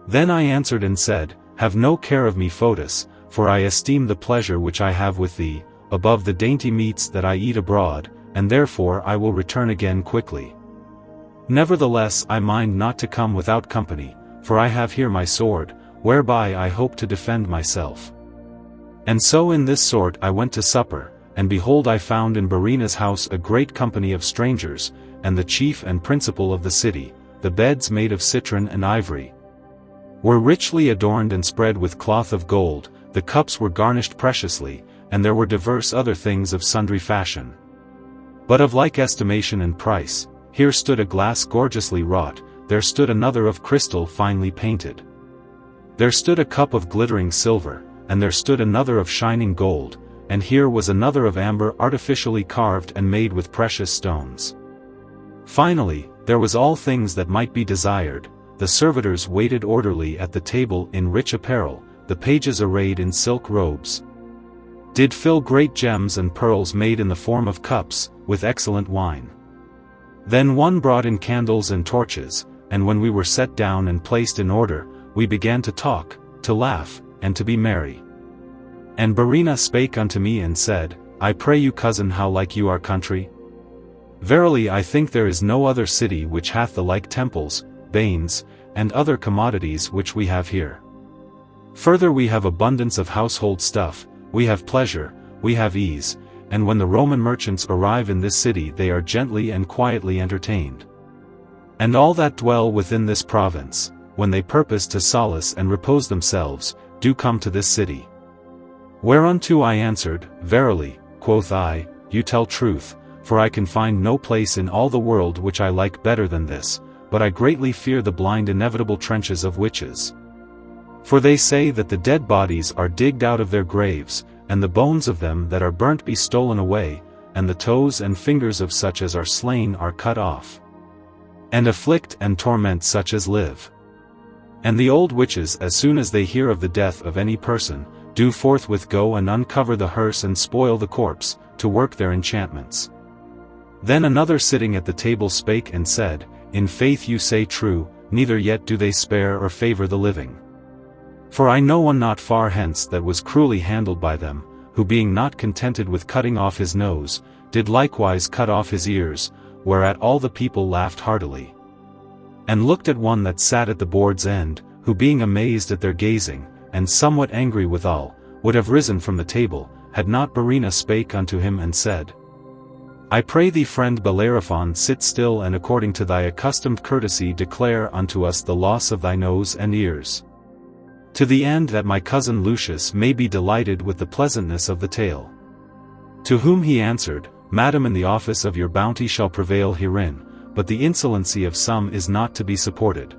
Then I answered and said, "Have no care of me, Fotis, for I esteem the pleasure which I have with thee, above the dainty meats that I eat abroad, and therefore I will return again quickly. Nevertheless I mind not to come without company, for I have here my sword, whereby I hope to defend myself." And so in this sort I went to supper, and behold I found in Verina's house a great company of strangers, and the chief and principal of the city. The beds made of citron and ivory were richly adorned and spread with cloth of gold, the cups were garnished preciously, and there were divers other things of sundry fashion, but of like estimation and price. Here stood a glass gorgeously wrought, there stood another of crystal finely painted. There stood a cup of glittering silver, and there stood another of shining gold, and here was another of amber artificially carved and made with precious stones. Finally, there was all things that might be desired. The servitors waited orderly at the table in rich apparel, the pages arrayed in silk robes, did fill great gems and pearls made in the form of cups, with excellent wine. Then one brought in candles and torches, and when we were set down and placed in order, we began to talk, to laugh, and to be merry. And Verena spake unto me and said, I pray you, cousin, how like you our country? Verily I think there is no other city which hath the like temples, banes, and other commodities which we have here. Further we have abundance of household stuff, we have pleasure, we have ease, and when the Roman merchants arrive in this city they are gently and quietly entertained. And all that dwell within this province, when they purpose to solace and repose themselves, do come to this city. Whereunto I answered, Verily, quoth I, you tell truth, for I can find no place in all the world which I like better than this, but I greatly fear the blind inevitable trenches of witches. For they say that the dead bodies are digged out of their graves, and the bones of them that are burnt be stolen away, and the toes and fingers of such as are slain are cut off, and afflict and torment such as live. And the old witches, as soon as they hear of the death of any person, do forthwith go and uncover the hearse and spoil the corpse, to work their enchantments. Then another sitting at the table spake and said, In faith you say true, neither yet do they spare or favor the living. For I know one not far hence that was cruelly handled by them, who being not contented with cutting off his nose, did likewise cut off his ears, whereat all the people laughed heartily. And looked at one that sat at the board's end, who being amazed at their gazing, and somewhat angry withal, would have risen from the table, had not Verena spake unto him and said, I pray thee, friend Bellerophon, sit still and according to thy accustomed courtesy declare unto us the loss of thy nose and ears, to the end that my cousin Lucius may be delighted with the pleasantness of the tale. To whom he answered, Madam, in the office of your bounty shall prevail herein, but the insolency of some is not to be supported.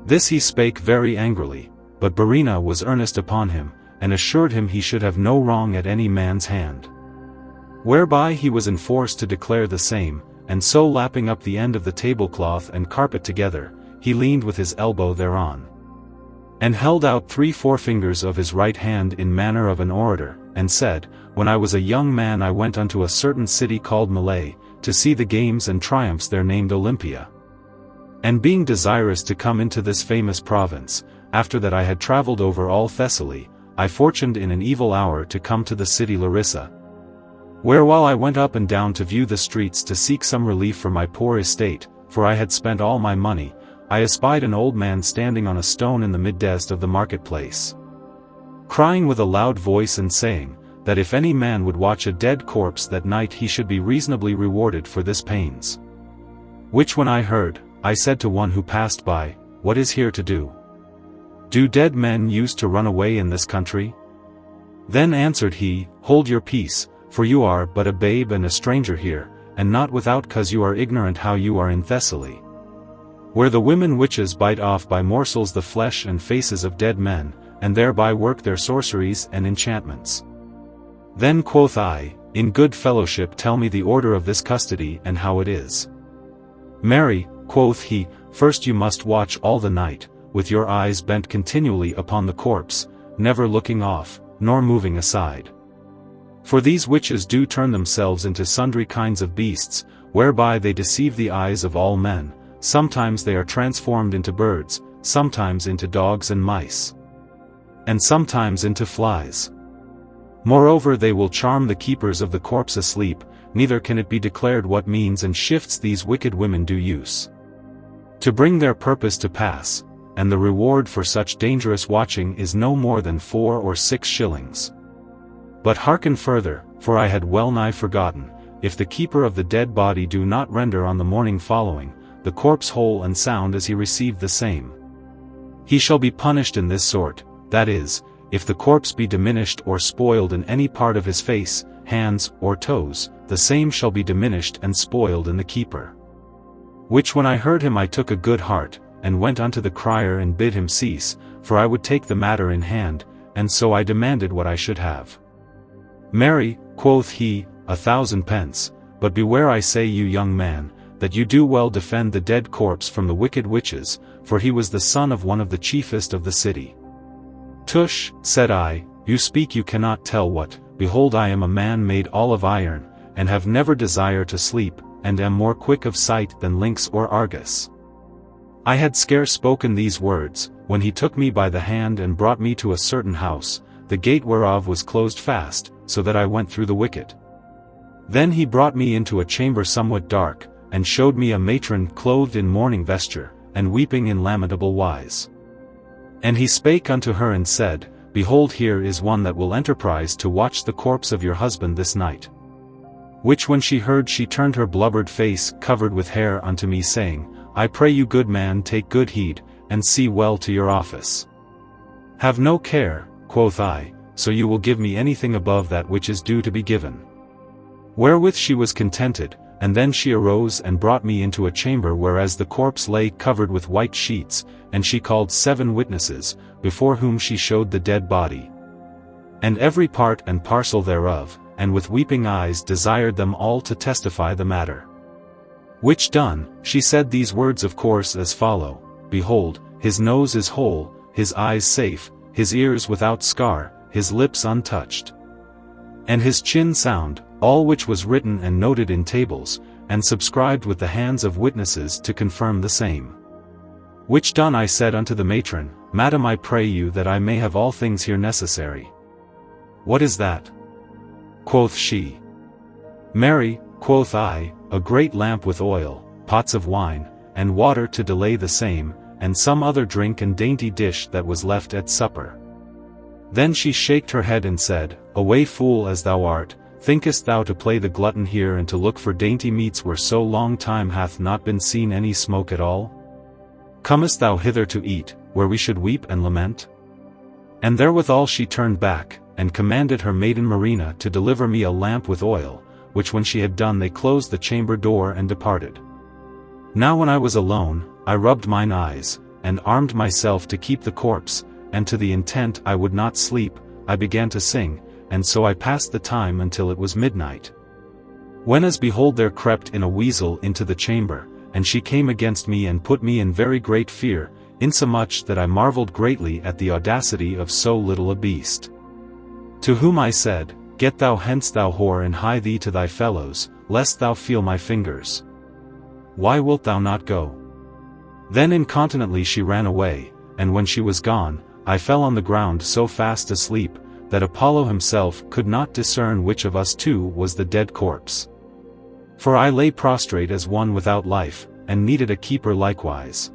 This he spake very angrily, but Verena was earnest upon him, and assured him he should have no wrong at any man's hand. Whereby he was enforced to declare the same, and so lapping up the end of the tablecloth and carpet together, he leaned with his elbow thereon, and held out 3 forefingers of his right hand in manner of an orator, and said, When I was a young man I went unto a certain city called Malay, to see the games and triumphs there named Olympia. And being desirous to come into this famous province, after that I had travelled over all Thessaly, I fortuned in an evil hour to come to the city Larissa. Where while I went up and down to view the streets to seek some relief for my poor estate, for I had spent all my money, I espied an old man standing on a stone in the midst of the marketplace, crying with a loud voice and saying, that if any man would watch a dead corpse that night he should be reasonably rewarded for this pains. Which when I heard, I said to one who passed by, What is here to do? Do dead men use to run away in this country? Then answered he, Hold your peace, for you are but a babe and a stranger here, and not without cause you are ignorant how you are in Thessaly, where the women witches bite off by morsels the flesh and faces of dead men, and thereby work their sorceries and enchantments. Then quoth I, In good fellowship tell me the order of this custody and how it is. Marry, quoth he, first you must watch all the night, with your eyes bent continually upon the corpse, never looking off, nor moving aside. For these witches do turn themselves into sundry kinds of beasts, whereby they deceive the eyes of all men. Sometimes they are transformed into birds, sometimes into dogs and mice, and sometimes into flies. Moreover they will charm the keepers of the corpse asleep, neither can it be declared what means and shifts these wicked women do use to bring their purpose to pass, and the reward for such dangerous watching is no more than 4 or 6 shillings. But hearken further, for I had well nigh forgotten, if the keeper of the dead body do not render on the morning following, the corpse whole and sound as he received the same, he shall be punished in this sort, that is, if the corpse be diminished or spoiled in any part of his face, hands, or toes, the same shall be diminished and spoiled in the keeper. Which when I heard him I took a good heart, and went unto the crier and bid him cease, for I would take the matter in hand, and so I demanded what I should have. Marry, quoth he, 1,000 pence, but beware I say you young man, that you do well defend the dead corpse from the wicked witches, for he was the son of one of the chiefest of the city. Tush, said I, you speak you cannot tell what, behold I am a man made all of iron, and have never desire to sleep, and am more quick of sight than lynx or Argus. I had scarce spoken these words, when he took me by the hand and brought me to a certain house, the gate whereof was closed fast, so that I went through the wicket. Then he brought me into a chamber somewhat dark, and showed me a matron clothed in mourning vesture, and weeping in lamentable wise. And he spake unto her and said, Behold, here is one that will enterprise to watch the corpse of your husband this night. Which when she heard, she turned her blubbered face covered with hair unto me, saying, I pray you, good man, take good heed, and see well to your office. Have no care, quoth I, so you will give me anything above that which is due to be given. Wherewith she was contented, and then she arose and brought me into a chamber whereas the corpse lay covered with white sheets, and she called 7 witnesses, before whom she showed the dead body, and every part and parcel thereof, and with weeping eyes desired them all to testify the matter. Which done, she said these words of course as follow, Behold, his nose is whole, his eyes safe, his ears without scar, his lips untouched, and his chin sound, all which was written and noted in tables, and subscribed with the hands of witnesses to confirm the same. Which done, I said unto the matron, Madam, I pray you that I may have all things here necessary. What is that? Quoth she. Marry, quoth I, a great lamp with oil, pots of wine, and water to delay the same, and some other drink and dainty dish that was left at supper. Then she shaked her head and said, Away, fool as thou art, thinkest thou to play the glutton here and to look for dainty meats where so long time hath not been seen any smoke at all? Comest thou hither to eat, where we should weep and lament? And therewithal she turned back, and commanded her maiden Marina to deliver me a lamp with oil, which when she had done they closed the chamber door and departed. Now when I was alone, I rubbed mine eyes, and armed myself to keep the corpse, and to the intent I would not sleep, I began to sing, and so I passed the time until it was midnight. When as behold there crept in a weasel into the chamber, and she came against me and put me in very great fear, insomuch that I marveled greatly at the audacity of so little a beast. To whom I said, Get thou hence, thou whore, and hie thee to thy fellows, lest thou feel my fingers. Why wilt thou not go? Then incontinently she ran away, and when she was gone, I fell on the ground so fast asleep, that Apollo himself could not discern which of us two was the dead corpse. For I lay prostrate as one without life, and needed a keeper likewise.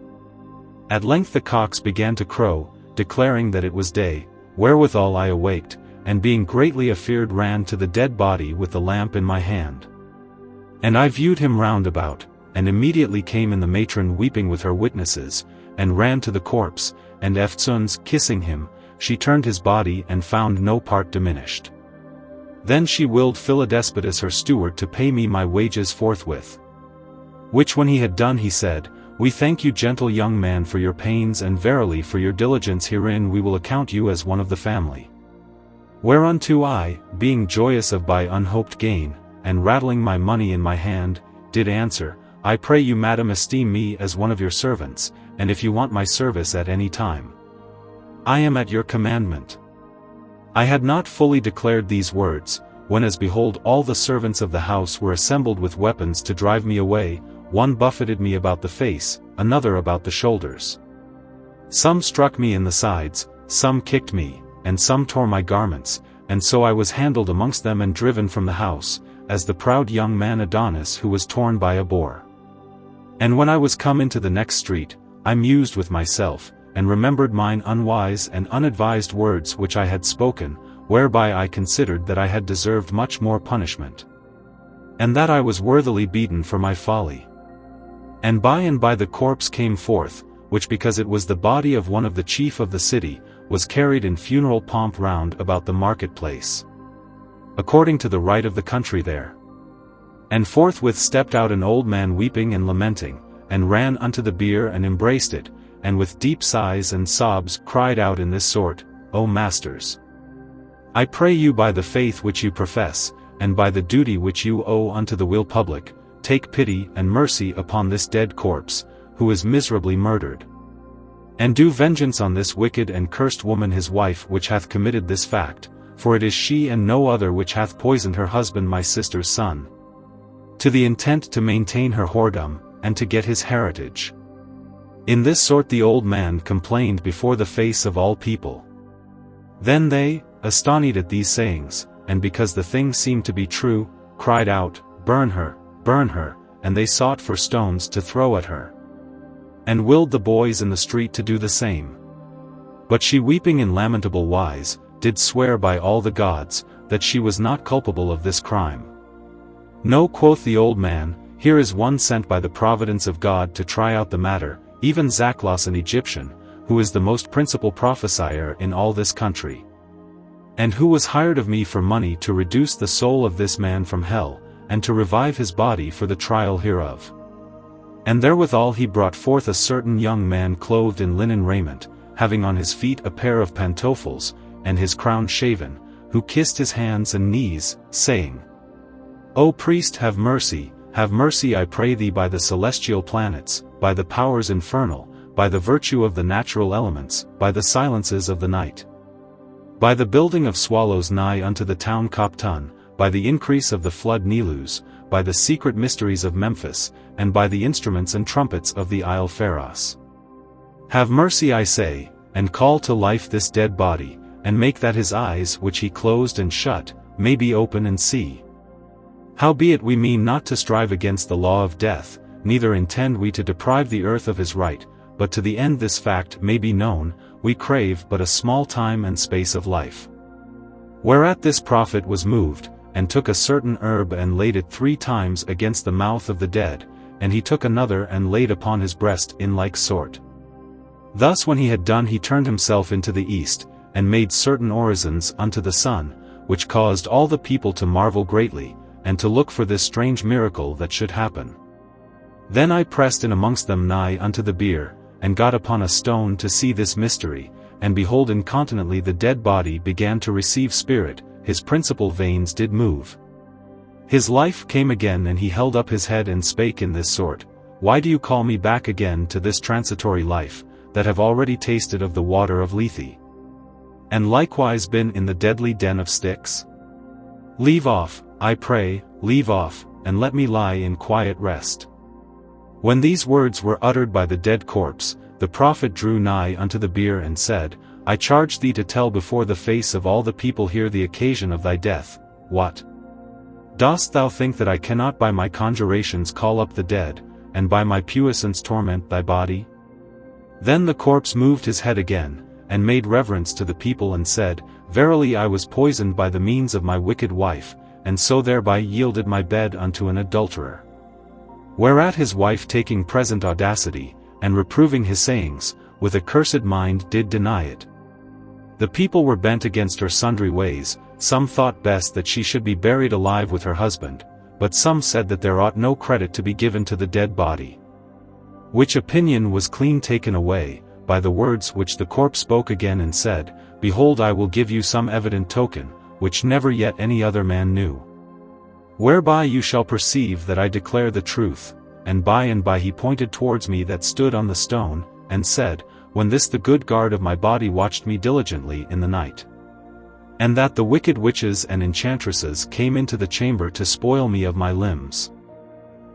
At length the cocks began to crow, declaring that it was day, wherewithal I awaked, and being greatly afeard ran to the dead body with the lamp in my hand. And I viewed him round about, and immediately came in the matron weeping with her witnesses, and ran to the corpse, and eftsoons kissing him, she turned his body and found no part diminished. Then she willed Philodespotus her steward to pay me my wages forthwith. Which when he had done he said, We thank you, gentle young man, for your pains, and verily for your diligence herein we will account you as one of the family. Whereunto I, being joyous of by unhoped gain, and rattling my money in my hand, did answer, I pray you, madam, esteem me as one of your servants, and if you want my service at any time, I am at your commandment. I had not fully declared these words, when as behold all the servants of the house were assembled with weapons to drive me away, one buffeted me about the face, another about the shoulders. Some struck me in the sides, some kicked me, and some tore my garments, and so I was handled amongst them and driven from the house, as the proud young man Adonis who was torn by a boar. And when I was come into the next street, I mused with myself, and remembered mine unwise and unadvised words which I had spoken, whereby I considered that I had deserved much more punishment, and that I was worthily beaten for my folly. And by the corpse came forth, which because it was the body of one of the chief of the city, was carried in funeral pomp round about the marketplace, according to the rite of the country there. And forthwith stepped out an old man weeping and lamenting, and ran unto the bier and embraced it, and with deep sighs and sobs cried out in this sort, O masters, I pray you by the faith which you profess, and by the duty which you owe unto the will public, take pity and mercy upon this dead corpse, who is miserably murdered. And do vengeance on this wicked and cursed woman his wife which hath committed this fact, for it is she and no other which hath poisoned her husband my sister's son, to the intent to maintain her whoredom, and to get his heritage. In this sort the old man complained before the face of all people. Then they, astonished at these sayings, and because the thing seemed to be true, cried out, burn her, and they sought for stones to throw at her, and willed the boys in the street to do the same. But she, weeping in lamentable wise, did swear by all the gods, that she was not culpable of this crime. No, quoth the old man, here is one sent by the providence of God to try out the matter, even Zachlos an Egyptian, who is the most principal prophesier in all this country, and who was hired of me for money to reduce the soul of this man from hell, and to revive his body for the trial hereof. And therewithal he brought forth a certain young man clothed in linen raiment, having on his feet a pair of pantoffles, and his crown shaven, who kissed his hands and knees, saying, O priest, have mercy, I pray thee, by the celestial planets, by the powers infernal, by the virtue of the natural elements, by the silences of the night, by the building of swallows nigh unto the town Coptun, by the increase of the flood Nilus, by the secret mysteries of Memphis, and by the instruments and trumpets of the isle Pharos. Have mercy, I say, and call to life this dead body, and make that his eyes which he closed and shut, may be open and see. Howbeit we mean not to strive against the law of death, neither intend we to deprive the earth of his right, but to the end this fact may be known, we crave but a small time and space of life. Whereat this prophet was moved, and took a certain herb and laid it 3 times against the mouth of the dead, and he took another and laid upon his breast in like sort. Thus when he had done he turned himself into the east, and made certain orisons unto the sun, which caused all the people to marvel greatly, and to look for this strange miracle that should happen. Then I pressed in amongst them nigh unto the bier, and got upon a stone to see this mystery, and behold incontinently the dead body began to receive spirit, his principal veins did move. His life came again, and he held up his head and spake in this sort, Why do you call me back again to this transitory life, that have already tasted of the water of Lethe, and likewise been in the deadly den of Styx? Leave off, I pray, leave off, and let me lie in quiet rest. When these words were uttered by the dead corpse, the prophet drew nigh unto the bier and said, I charge thee to tell before the face of all the people here the occasion of thy death. What? Dost thou think that I cannot by my conjurations call up the dead, and by my puissance torment thy body? Then the corpse moved his head again, and made reverence to the people and said, Verily I was poisoned by the means of my wicked wife, and so thereby yielded my bed unto an adulterer. Whereat his wife taking present audacity, and reproving his sayings, with a cursed mind did deny it. The people were bent against her sundry ways, some thought best that she should be buried alive with her husband, but some said that there ought no credit to be given to the dead body. Which opinion was clean taken away, by the words which the corpse spoke again and said, Behold, I will give you some evident token, which never yet any other man knew. Whereby you shall perceive that I declare the truth. And by he pointed towards me that stood on the stone, and said, When this the good guard of my body watched me diligently in the night, and that the wicked witches and enchantresses came into the chamber to spoil me of my limbs,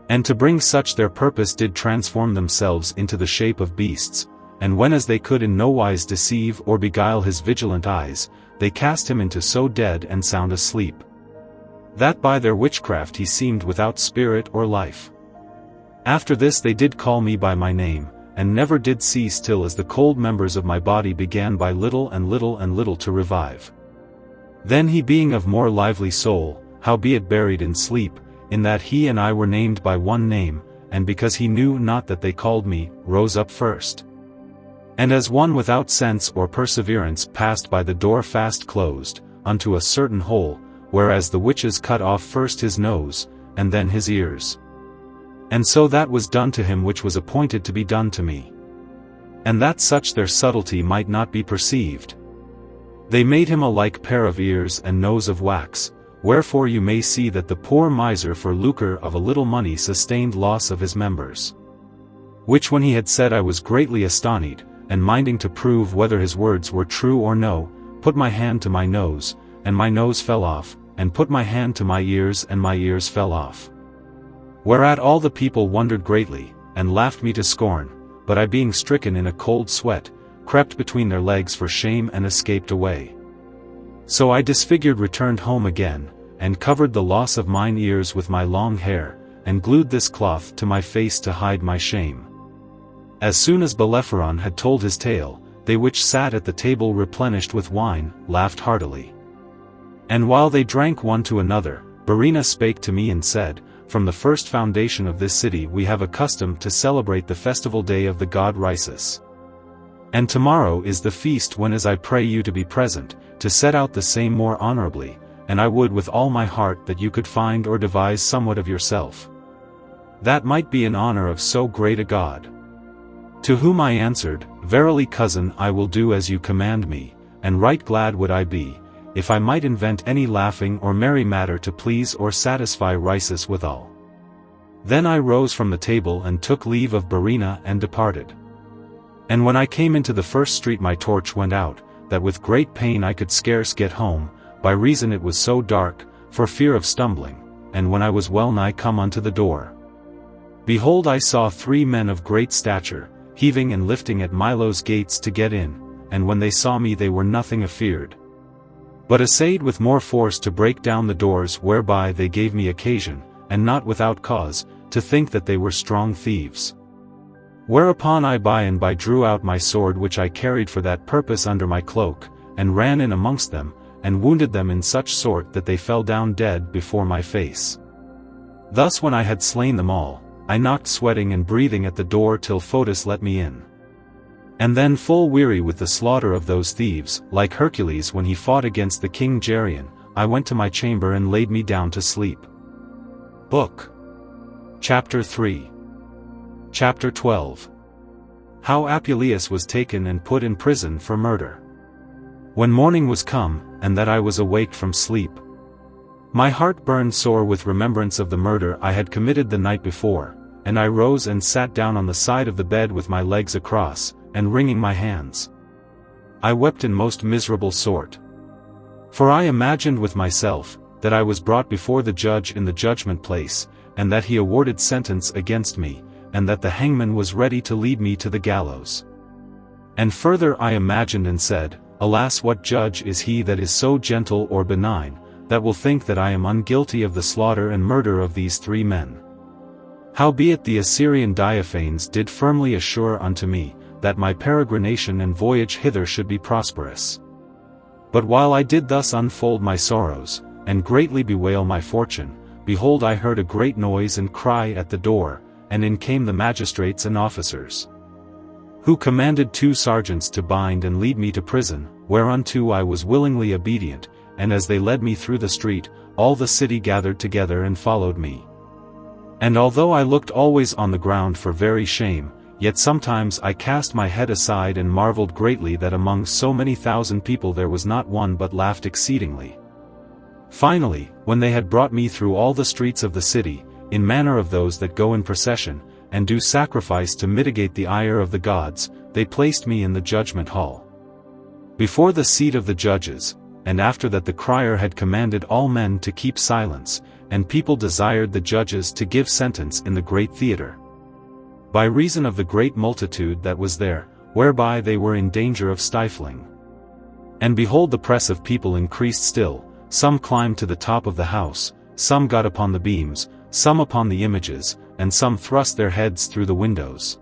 and to bring such their purpose did transform themselves into the shape of beasts, and when as they could in no wise deceive or beguile his vigilant eyes, they cast him into so dead and sound a sleep, that by their witchcraft he seemed without spirit or life. After this they did call me by my name, and never did cease till as the cold members of my body began by little and little to revive. Then he, being of more lively soul, howbeit buried in sleep, in that he and I were named by one name, and because he knew not that they called me, rose up first. And as one without sense or perseverance passed by the door fast closed, unto a certain hole, whereas the witches cut off first his nose, and then his ears. And so that was done to him which was appointed to be done to me. And that such their subtlety might not be perceived, they made him a like pair of ears and nose of wax, wherefore you may see that the poor miser for lucre of a little money sustained loss of his members. Which when he had said I was greatly astonished, and minding to prove whether his words were true or no, put my hand to my nose, and my nose fell off, and put my hand to my ears and my ears fell off. Whereat all the people wondered greatly, and laughed me to scorn, but I being stricken in a cold sweat, crept between their legs for shame and escaped away. So I disfigured returned home again, and covered the loss of mine ears with my long hair, and glued this cloth to my face to hide my shame. As soon as Bellerophon had told his tale, they which sat at the table replenished with wine, laughed heartily. And while they drank one to another, Verena spake to me and said, From the first foundation of this city we have a custom to celebrate the festival day of the god Rhesus. And tomorrow is the feast whenas I pray you to be present, to set out the same more honorably, and I would with all my heart that you could find or devise somewhat of yourself. That might be in honor of so great a god. To whom I answered, Verily cousin, I will do as you command me, and right glad would I be, if I might invent any laughing or merry matter to please or satisfy Rhesus withal. Then I rose from the table and took leave of Verena and departed. And when I came into the first street my torch went out, that with great pain I could scarce get home, by reason it was so dark, for fear of stumbling, and when I was well nigh come unto the door, behold I saw 3 men of great stature, heaving and lifting at Milo's gates to get in, and when they saw me they were nothing afeard, but essayed with more force to break down the doors, whereby they gave me occasion, and not without cause, to think that they were strong thieves. Whereupon I by and by drew out my sword which I carried for that purpose under my cloak, and ran in amongst them, and wounded them in such sort that they fell down dead before my face. Thus when I had slain them all, I knocked sweating and breathing at the door till Fotis let me in. And then full weary with the slaughter of those thieves, like Hercules when he fought against the king Geryon, I went to my chamber and laid me down to sleep. Book. Chapter 3. Chapter 12. How Apuleius was taken and put in prison for murder. When morning was come, and that I was awaked from sleep, my heart burned sore with remembrance of the murder I had committed the night before, and I rose and sat down on the side of the bed with my legs across, and wringing my hands. I wept in most miserable sort. For I imagined with myself, that I was brought before the judge in the judgment place, and that he awarded sentence against me, and that the hangman was ready to lead me to the gallows. And further I imagined and said, Alas, what judge is he that is so gentle or benign, that will think that I am unguilty of the slaughter and murder of these 3 men? Howbeit the Assyrian Diophanes did firmly assure unto me, that my peregrination and voyage hither should be prosperous. But while I did thus unfold my sorrows, and greatly bewail my fortune, behold I heard a great noise and cry at the door, and in came the magistrates and officers, who commanded 2 sergeants to bind and lead me to prison, whereunto I was willingly obedient, and as they led me through the street, all the city gathered together and followed me. And although I looked always on the ground for very shame, yet sometimes I cast my head aside and marveled greatly that among so many thousand people there was not one but laughed exceedingly. Finally, when they had brought me through all the streets of the city, in manner of those that go in procession, and do sacrifice to mitigate the ire of the gods, they placed me in the judgment hall, before the seat of the judges, and after that the crier had commanded all men to keep silence, and people desired the judges to give sentence in the great theatre, by reason of the great multitude that was there, whereby they were in danger of stifling. And behold, the press of people increased still, some climbed to the top of the house, some got upon the beams, some upon the images, and some thrust their heads through the windows,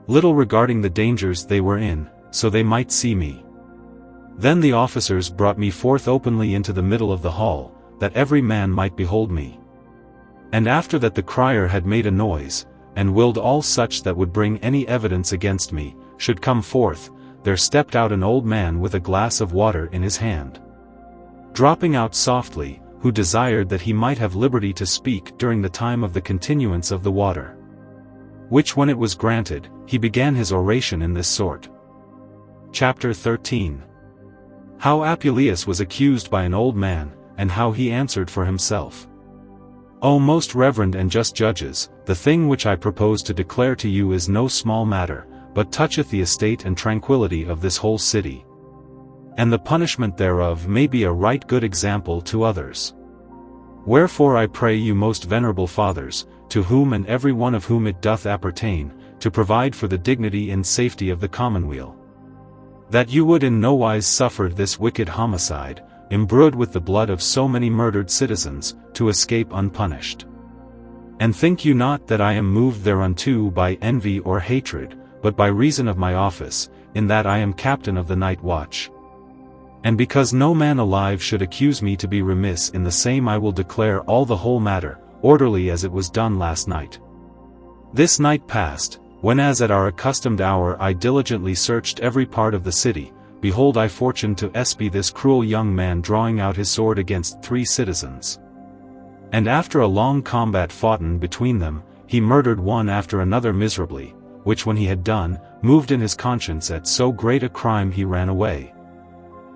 little regarding the dangers they were in, so they might see me. Then the officers brought me forth openly into the middle of the hall, that every man might behold me. And after that the crier had made a noise, and willed all such that would bring any evidence against me, should come forth, there stepped out an old man with a glass of water in his hand, dropping out softly, who desired that he might have liberty to speak during the time of the continuance of the water. Which when it was granted, he began his oration in this sort. Chapter XIII. How Apuleius was accused by an old man, and how he answered for himself. O most reverend and just judges, the thing which I propose to declare to you is no small matter, but toucheth the estate and tranquillity of this whole city. and the punishment thereof may be a right good example to others. Wherefore I pray you, most venerable fathers, to whom and every one of whom it doth appertain, to provide for the dignity and safety of the commonweal, that you would in no wise suffer this wicked homicide, imbrued with the blood of so many murdered citizens, to escape unpunished. And think you not that I am moved thereunto by envy or hatred, but by reason of my office, in that I am captain of the night watch. And because no man alive should accuse me to be remiss in the same, I will declare all the whole matter, orderly as it was done last night. This night past, when as at our accustomed hour I diligently searched every part of the city, behold I fortuned to espy this cruel young man drawing out his sword against 3 citizens. And after a long combat foughten between them, he murdered one after another miserably, which when he had done, moved in his conscience at so great a crime, he ran away,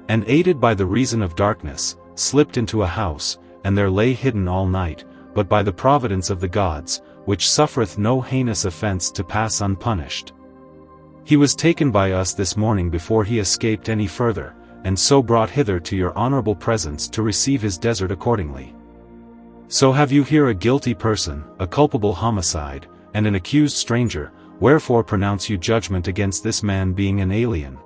and aided by the reason of darkness, slipped into a house, and there lay hidden all night, but by the providence of the gods, which suffereth no heinous offense to pass unpunished, he was taken by us this morning before he escaped any further, and so brought hither to your honorable presence to receive his desert accordingly. So have you here a guilty person, a culpable homicide, and an accused stranger, wherefore pronounce you judgment against this man being an alien,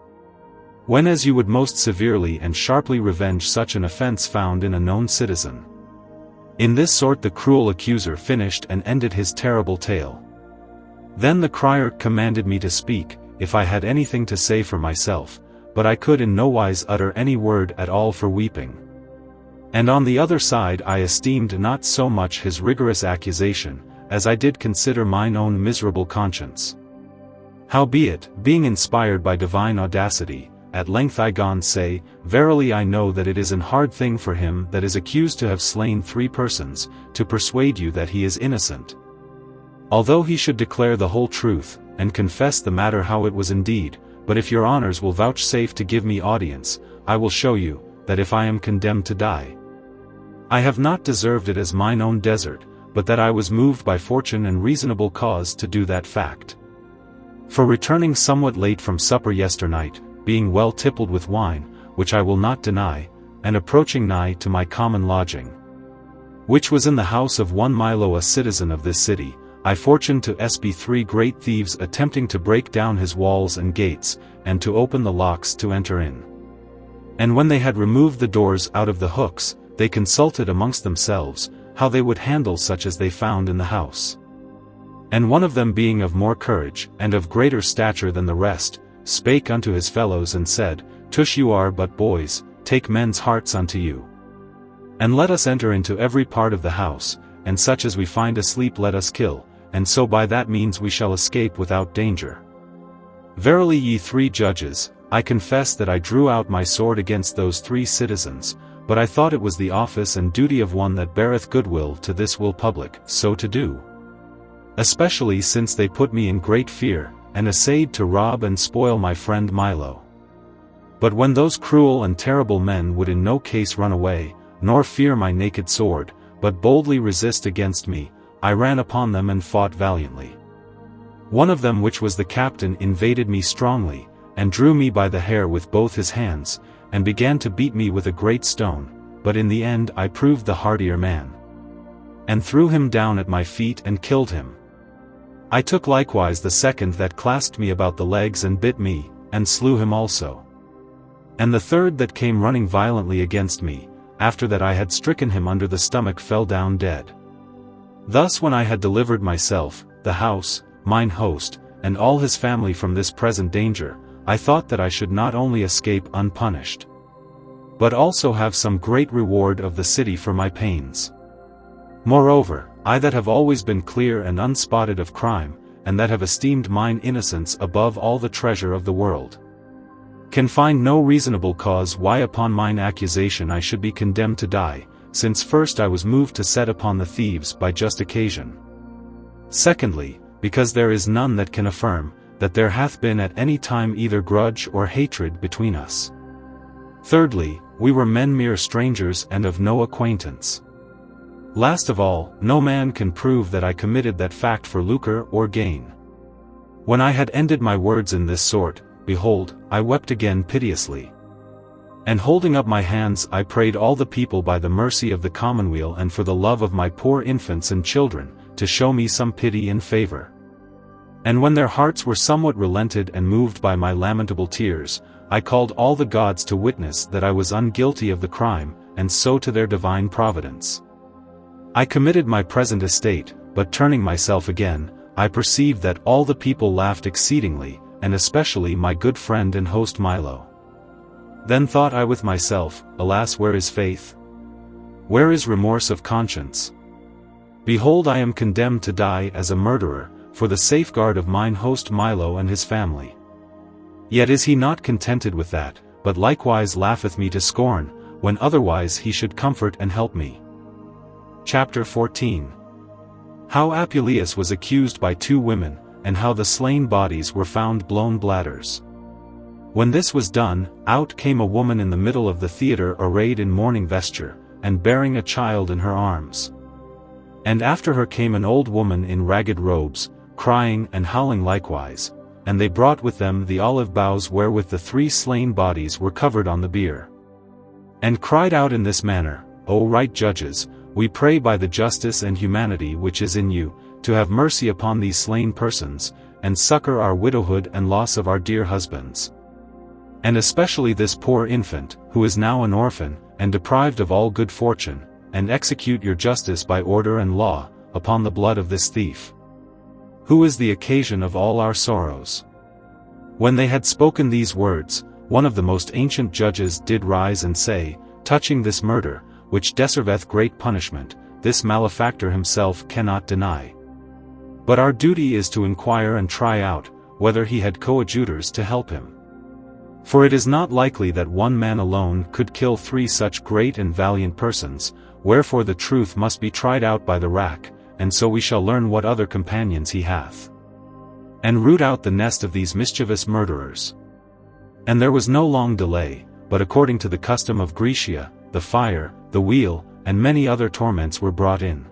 when as you would most severely and sharply revenge such an offense found in a known citizen. In this sort the cruel accuser finished and ended his terrible tale. Then the crier commanded me to speak, if I had anything to say for myself, but I could in no wise utter any word at all for weeping. And on the other side I esteemed not so much his rigorous accusation, as I did consider mine own miserable conscience. Howbeit, being inspired by divine audacity, at length I gon say, verily I know that it is an hard thing for him that is accused to have slain 3 persons, to persuade you that he is innocent. Although he should declare the whole truth, and confess the matter how it was indeed, but if your honors will vouchsafe to give me audience, I will show you, that if I am condemned to die, I have not deserved it as mine own desert, but that I was moved by fortune and reasonable cause to do that fact. For returning somewhat late from supper yesternight, being well tippled with wine, which I will not deny, and approaching nigh to my common lodging, which was in the house of one Milo, a citizen of this city, I fortuned to espy 3 great thieves attempting to break down his walls and gates, and to open the locks to enter in. And when they had removed the doors out of the hooks, they consulted amongst themselves, how they would handle such as they found in the house. And one of them being of more courage, and of greater stature than the rest, spake unto his fellows and said, Tush, you are but boys, take men's hearts unto you. And let us enter into every part of the house, and such as we find asleep let us kill, and so by that means we shall escape without danger. Verily ye 3 judges, I confess that I drew out my sword against those 3 citizens, but I thought it was the office and duty of one that beareth goodwill to this will public, so to do. Especially since they put me in great fear, and essayed to rob and spoil my friend Milo. But when those cruel and terrible men would in no case run away, nor fear my naked sword, but boldly resist against me, I ran upon them and fought valiantly. One of them, which was the captain, invaded me strongly, and drew me by the hair with both his hands, and began to beat me with a great stone, but in the end I proved the hardier man, and threw him down at my feet and killed him. I took likewise the second that clasped me about the legs and bit me, and slew him also. And the third that came running violently against me, after that I had stricken him under the stomach, fell down dead. Thus when I had delivered myself, the house, mine host, and all his family from this present danger, I thought that I should not only escape unpunished, but also have some great reward of the city for my pains. Moreover, I that have always been clear and unspotted of crime, and that have esteemed mine innocence above all the treasure of the world, can find no reasonable cause why upon mine accusation I should be condemned to die, since first I was moved to set upon the thieves by just occasion. Secondly, because there is none that can affirm, that there hath been at any time either grudge or hatred between us. Thirdly, we were men mere strangers and of no acquaintance. Last of all, no man can prove that I committed that fact for lucre or gain. When I had ended my words in this sort, behold, I wept again piteously. And holding up my hands I prayed all the people by the mercy of the commonweal and for the love of my poor infants and children, to show me some pity and favor. And when their hearts were somewhat relented and moved by my lamentable tears, I called all the gods to witness that I was unguilty of the crime, and so to their divine providence I committed my present estate, but turning myself again, I perceived that all the people laughed exceedingly, and especially my good friend and host Milo. Then thought I with myself, alas, where is faith? Where is remorse of conscience? Behold, I am condemned to die as a murderer, for the safeguard of mine host Milo and his family. Yet is he not contented with that, but likewise laugheth me to scorn, when otherwise he should comfort and help me. Chapter XIV. How Apuleius was accused by 2 women, and how the slain bodies were found blown bladders. When this was done, out came a woman in the middle of the theatre arrayed in mourning vesture, and bearing a child in her arms. And after her came an old woman in ragged robes, crying and howling likewise, and they brought with them the olive boughs wherewith the 3 slain bodies were covered on the bier. And cried out in this manner, O right judges, we pray by the justice and humanity which is in you, to have mercy upon these slain persons, and succor our widowhood and loss of our dear husbands. And especially this poor infant, who is now an orphan, and deprived of all good fortune, and execute your justice by order and law, upon the blood of this thief, who is the occasion of all our sorrows. When they had spoken these words, one of the most ancient judges did rise and say, touching this murder, which deserveth great punishment, this malefactor himself cannot deny. But our duty is to inquire and try out, whether he had coadjutors to help him. For it is not likely that one man alone could kill 3 such great and valiant persons, wherefore the truth must be tried out by the rack, and so we shall learn what other companions he hath, and root out the nest of these mischievous murderers. And there was no long delay, but according to the custom of Grecia, the fire, the wheel, and many other torments were brought in.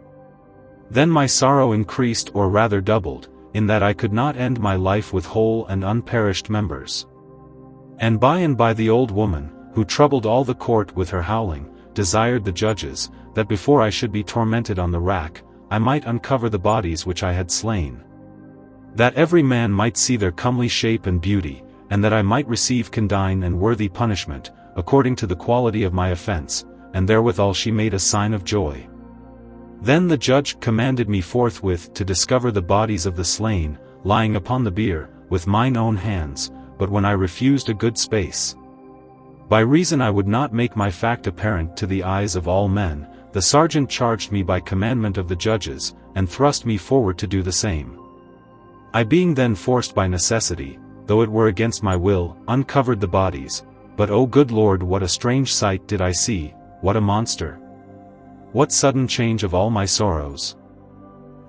Then my sorrow increased or rather doubled, in that I could not end my life with whole and unperished members. And by the old woman, who troubled all the court with her howling, desired the judges, that before I should be tormented on the rack, I might uncover the bodies which I had slain, that every man might see their comely shape and beauty, and that I might receive condign and worthy punishment, according to the quality of my offense, and therewithal she made a sign of joy. Then the judge commanded me forthwith to discover the bodies of the slain, lying upon the bier, with mine own hands, but when I refused a good space, by reason I would not make my fact apparent to the eyes of all men, the sergeant charged me by commandment of the judges, and thrust me forward to do the same. I being then forced by necessity, though it were against my will, uncovered the bodies, but O good Lord, what a strange sight did I see, what a monster! What sudden change of all my sorrows!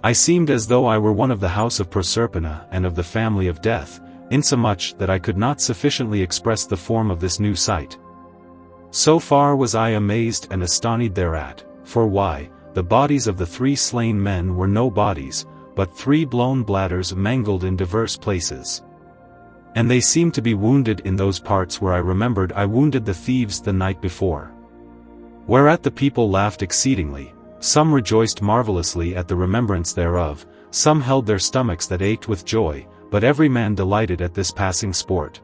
I seemed as though I were one of the house of Proserpina and of the family of death, insomuch that I could not sufficiently express the form of this new sight. So far was I amazed and astonished thereat, for why, the bodies of the 3 slain men were no bodies, but 3 blown bladders mangled in diverse places. And they seemed to be wounded in those parts where I remembered I wounded the thieves the night before. Whereat the people laughed exceedingly, some rejoiced marvelously at the remembrance thereof, some held their stomachs that ached with joy, but every man delighted at this passing sport.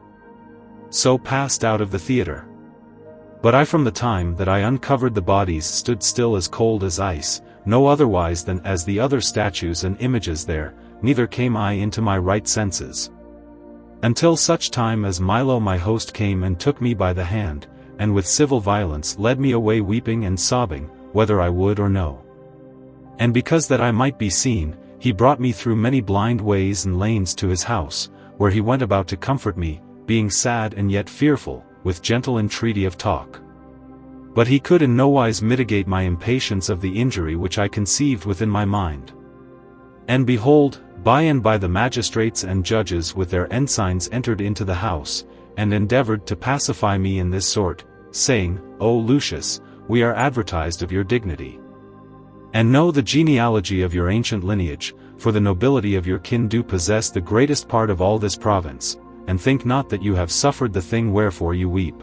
So passed out of the theatre. But I from the time that I uncovered the bodies stood still as cold as ice, no otherwise than as the other statues and images there, neither came I into my right senses. Until such time as Milo my host came and took me by the hand, and with civil violence led me away weeping and sobbing, whether I would or no. And because that I might be seen, he brought me through many blind ways and lanes to his house, where he went about to comfort me, being sad and yet fearful, with gentle entreaty of talk. But he could in nowise mitigate my impatience of the injury which I conceived within my mind. And behold, by and by the magistrates and judges with their ensigns entered into the house, and endeavored to pacify me in this sort, saying, O Lucius, we are advertised of your dignity, and know the genealogy of your ancient lineage, for the nobility of your kin do possess the greatest part of all this province, and think not that you have suffered the thing wherefore you weep.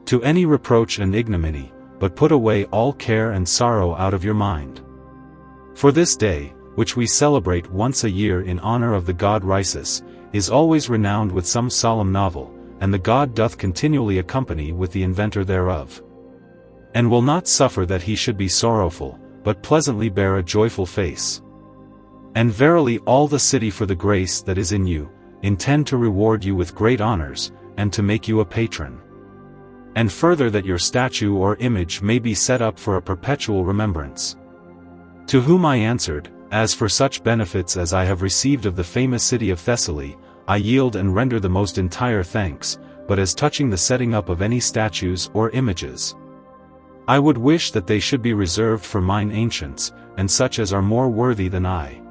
to any reproach and ignominy, but put away all care and sorrow out of your mind. For this day, which we celebrate once a year in honor of the god Rhesus, is always renowned with some solemn novel, and the god doth continually accompany with the inventor thereof. And will not suffer that he should be sorrowful, but pleasantly bear a joyful face. And verily all the city for the grace that is in you, intend to reward you with great honors, and to make you a patron. And further that your statue or image may be set up for a perpetual remembrance. To whom I answered, as for such benefits as I have received of the famous city of Thessaly, I yield and render the most entire thanks, but as touching the setting up of any statues or images, I would wish that they should be reserved for mine ancients, and such as are more worthy than I.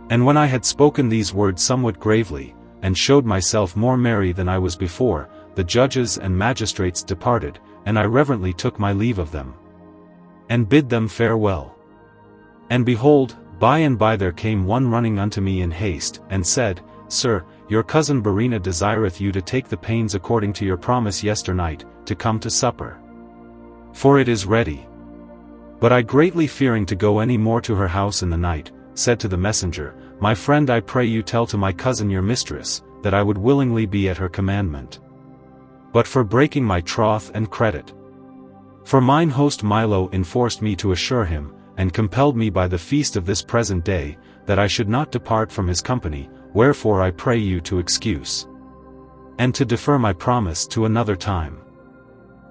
And when I had spoken these words somewhat gravely, and showed myself more merry than I was before, the judges and magistrates departed, and I reverently took my leave of them, and bid them farewell. And behold, by and by there came one running unto me in haste, and said, Sir, your cousin Verena desireth you to take the pains according to your promise yesternight, to come to supper. For it is ready. But I greatly fearing to go any more to her house in the night, said to the messenger, My friend, I pray you tell to my cousin your mistress, that I would willingly be at her commandment. But for breaking my troth and credit. For mine host Milo enforced me to assure him, and compelled me by the feast of this present day, that I should not depart from his company, wherefore I pray you to excuse. And to defer my promise to another time.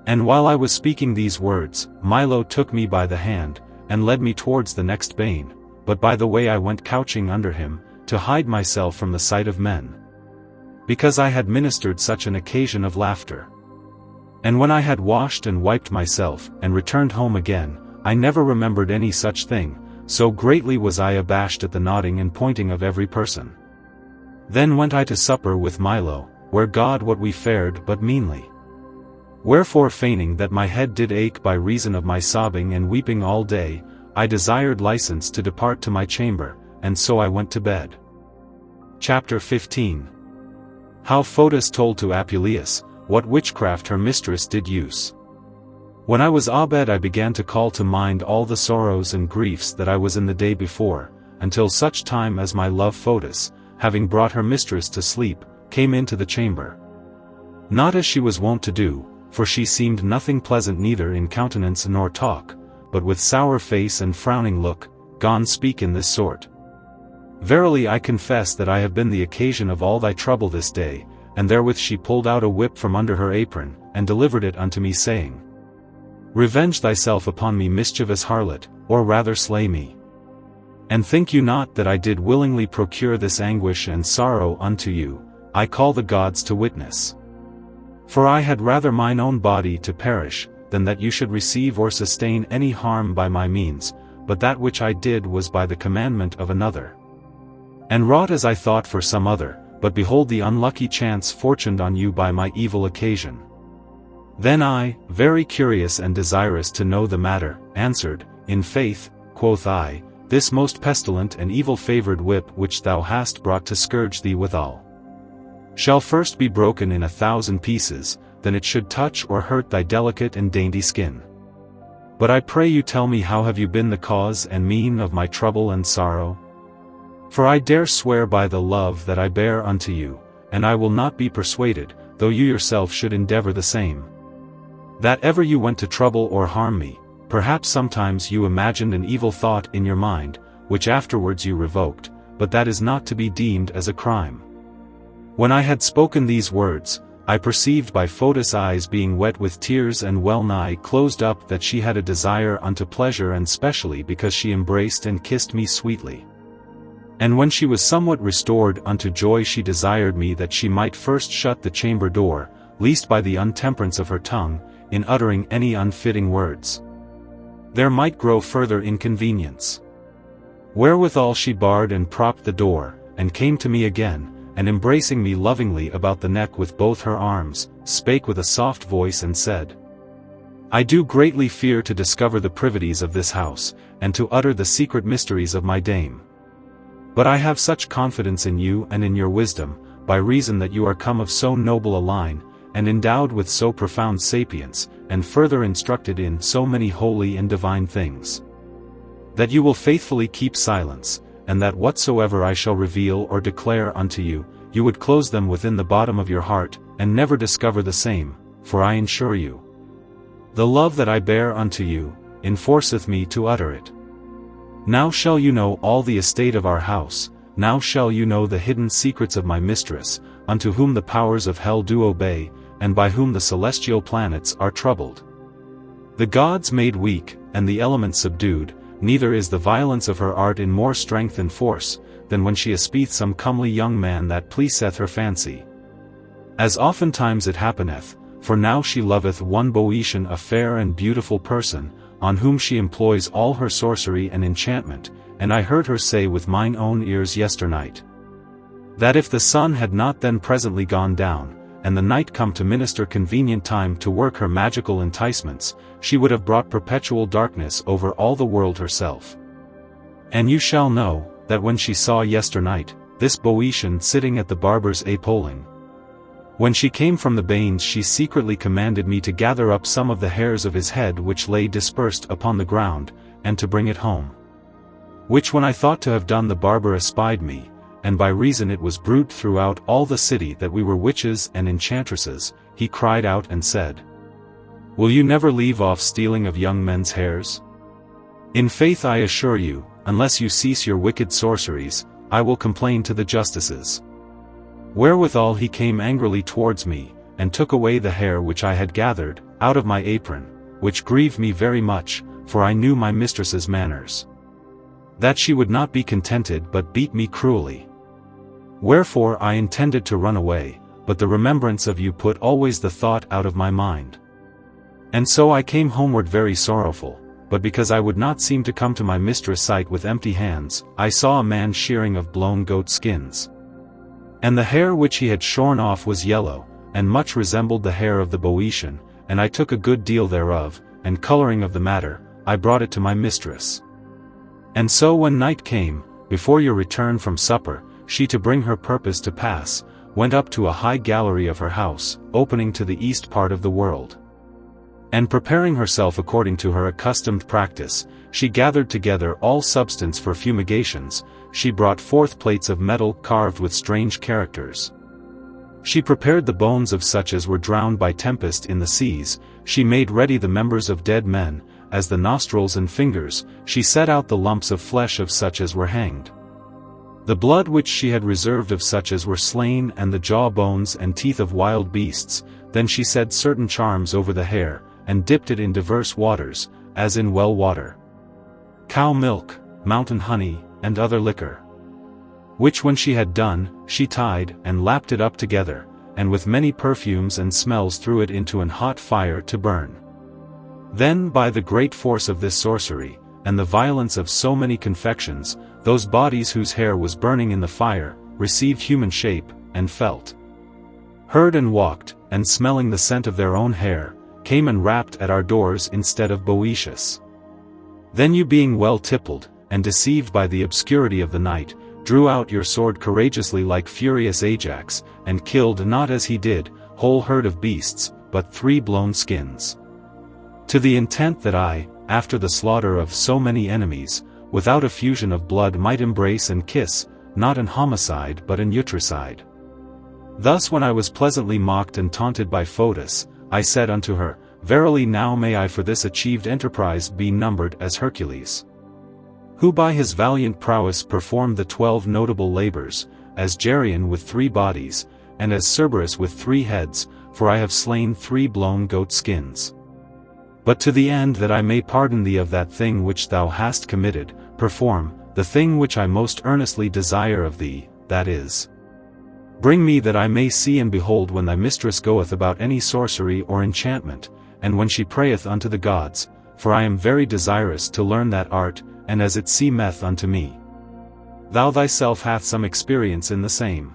And while I was speaking these words, Milo took me by the hand, and led me towards the next bane, but by the way I went couching under him, to hide myself from the sight of men. Because I had ministered such an occasion of laughter. And when I had washed and wiped myself, and returned home again, I never remembered any such thing, so greatly was I abashed at the nodding and pointing of every person. Then went I to supper with Milo, where God what we fared but meanly. Wherefore feigning that my head did ache by reason of my sobbing and weeping all day, I desired license to depart to my chamber, and so I went to bed. Chapter XV. How Fotis told to Apuleius, what witchcraft her mistress did use. When I was abed I began to call to mind all the sorrows and griefs that I was in the day before, until such time as my love Fotis, having brought her mistress to sleep, came into the chamber. Not as she was wont to do, for she seemed nothing pleasant neither in countenance nor talk, but with sour face and frowning look, gone speak in this sort. Verily I confess that I have been the occasion of all thy trouble this day, and therewith she pulled out a whip from under her apron, and delivered it unto me saying, Revenge thyself upon me, mischievous harlot, or rather slay me. And think you not that I did willingly procure this anguish and sorrow unto you, I call the gods to witness. For I had rather mine own body to perish, than that you should receive or sustain any harm by my means, but that which I did was by the commandment of another. And wrought as I thought for some other, but behold the unlucky chance fortuned on you by my evil occasion. Then I, very curious and desirous to know the matter, answered, In faith, quoth I, this most pestilent and evil-favored whip which thou hast brought to scourge thee withal, shall first be broken in 1,000 pieces, than it should touch or hurt thy delicate and dainty skin. But I pray you tell me how have you been the cause and mean of my trouble and sorrow? For I dare swear by the love that I bear unto you, and I will not be persuaded, though you yourself should endeavor the same, that ever you went to trouble or harm me. Perhaps sometimes you imagined an evil thought in your mind, which afterwards you revoked, but that is not to be deemed as a crime. When I had spoken these words, I perceived by Fotis' eyes being wet with tears and well nigh closed up that she had a desire unto pleasure, and specially because she embraced and kissed me sweetly. And when she was somewhat restored unto joy she desired me that she might first shut the chamber door, lest by the untemperance of her tongue, in uttering any unfitting words, there might grow further inconvenience. Wherewithal she barred and propped the door, and came to me again, and embracing me lovingly about the neck with both her arms, spake with a soft voice and said, I do greatly fear to discover the privities of this house, and to utter the secret mysteries of my dame. But I have such confidence in you and in your wisdom, by reason that you are come of so noble a line, and endowed with so profound sapience, and further instructed in so many holy and divine things, that you will faithfully keep silence, and that whatsoever I shall reveal or declare unto you, you would close them within the bottom of your heart, and never discover the same, for I ensure you, the love that I bear unto you, enforceth me to utter it. Now shall you know all the estate of our house, now shall you know the hidden secrets of my mistress, unto whom the powers of hell do obey, and by whom the celestial planets are troubled. The gods made weak, and the elements subdued, neither is the violence of her art in more strength and force, than when she espieth some comely young man that pleaseth her fancy. As oftentimes it happeneth, for now she loveth one Boeotian, a fair and beautiful person, on whom she employs all her sorcery and enchantment, and I heard her say with mine own ears yesternight, that if the sun had not then presently gone down, and the night come to minister convenient time to work her magical enticements, she would have brought perpetual darkness over all the world herself. And you shall know, that when she saw yesternight, this Boeotian sitting at the barber's Apuleius, when she came from the bains, she secretly commanded me to gather up some of the hairs of his head which lay dispersed upon the ground, and to bring it home. Which when I thought to have done, the barber espied me, and by reason it was bruit throughout all the city that we were witches and enchantresses, he cried out and said, Will you never leave off stealing of young men's hairs? In faith I assure you, unless you cease your wicked sorceries, I will complain to the justices. Wherewithal he came angrily towards me, and took away the hair which I had gathered, out of my apron, which grieved me very much, for I knew my mistress's manners, that she would not be contented but beat me cruelly. Wherefore I intended to run away, but the remembrance of you put always the thought out of my mind. And so I came homeward very sorrowful, but because I would not seem to come to my mistress' sight with empty hands, I saw a man shearing of blown goat skins. And the hair which he had shorn off was yellow, and much resembled the hair of the Boeotian, and I took a good deal thereof, and coloring of the matter, I brought it to my mistress. And so when night came, before your return from supper, she to bring her purpose to pass, went up to a high gallery of her house, opening to the east part of the world. And preparing herself according to her accustomed practice, she gathered together all substance for fumigations, she brought forth plates of metal carved with strange characters. She prepared the bones of such as were drowned by tempest in the seas, she made ready the members of dead men, as the nostrils and fingers, she set out the lumps of flesh of such as were hanged. The blood which she had reserved of such as were slain, and the jaw bones and teeth of wild beasts, then she said certain charms over the hair, and dipped it in diverse waters, as in well water, cow milk, mountain honey, and other liquor. Which when she had done, she tied, and lapped it up together, and with many perfumes and smells threw it into an hot fire to burn. Then by the great force of this sorcery, and the violence of so many confections, those bodies whose hair was burning in the fire, received human shape, and felt, heard and walked, and smelling the scent of their own hair, came and rapped at our doors instead of Boeotius. Then you being well tippled, and deceived by the obscurity of the night, drew out your sword courageously like furious Ajax, and killed not as he did, whole herd of beasts, but 3 blown skins. To the intent that I, after the slaughter of so many enemies, without effusion of blood might embrace and kiss, not an homicide but an utricide. Thus when I was pleasantly mocked and taunted by Faustinus, I said unto her, Verily now may I for this achieved enterprise be numbered as Hercules, who by his valiant prowess performed the 12 notable labors, as Geryon with 3 bodies, and as Cerberus with 3 heads, for I have slain 3 blown goat skins. But to the end that I may pardon thee of that thing which thou hast committed, perform the thing which I most earnestly desire of thee, that is, bring me that I may see and behold when thy mistress goeth about any sorcery or enchantment, and when she prayeth unto the gods, for I am very desirous to learn that art, and as it seemeth unto me. Thou thyself hast some experience in the same.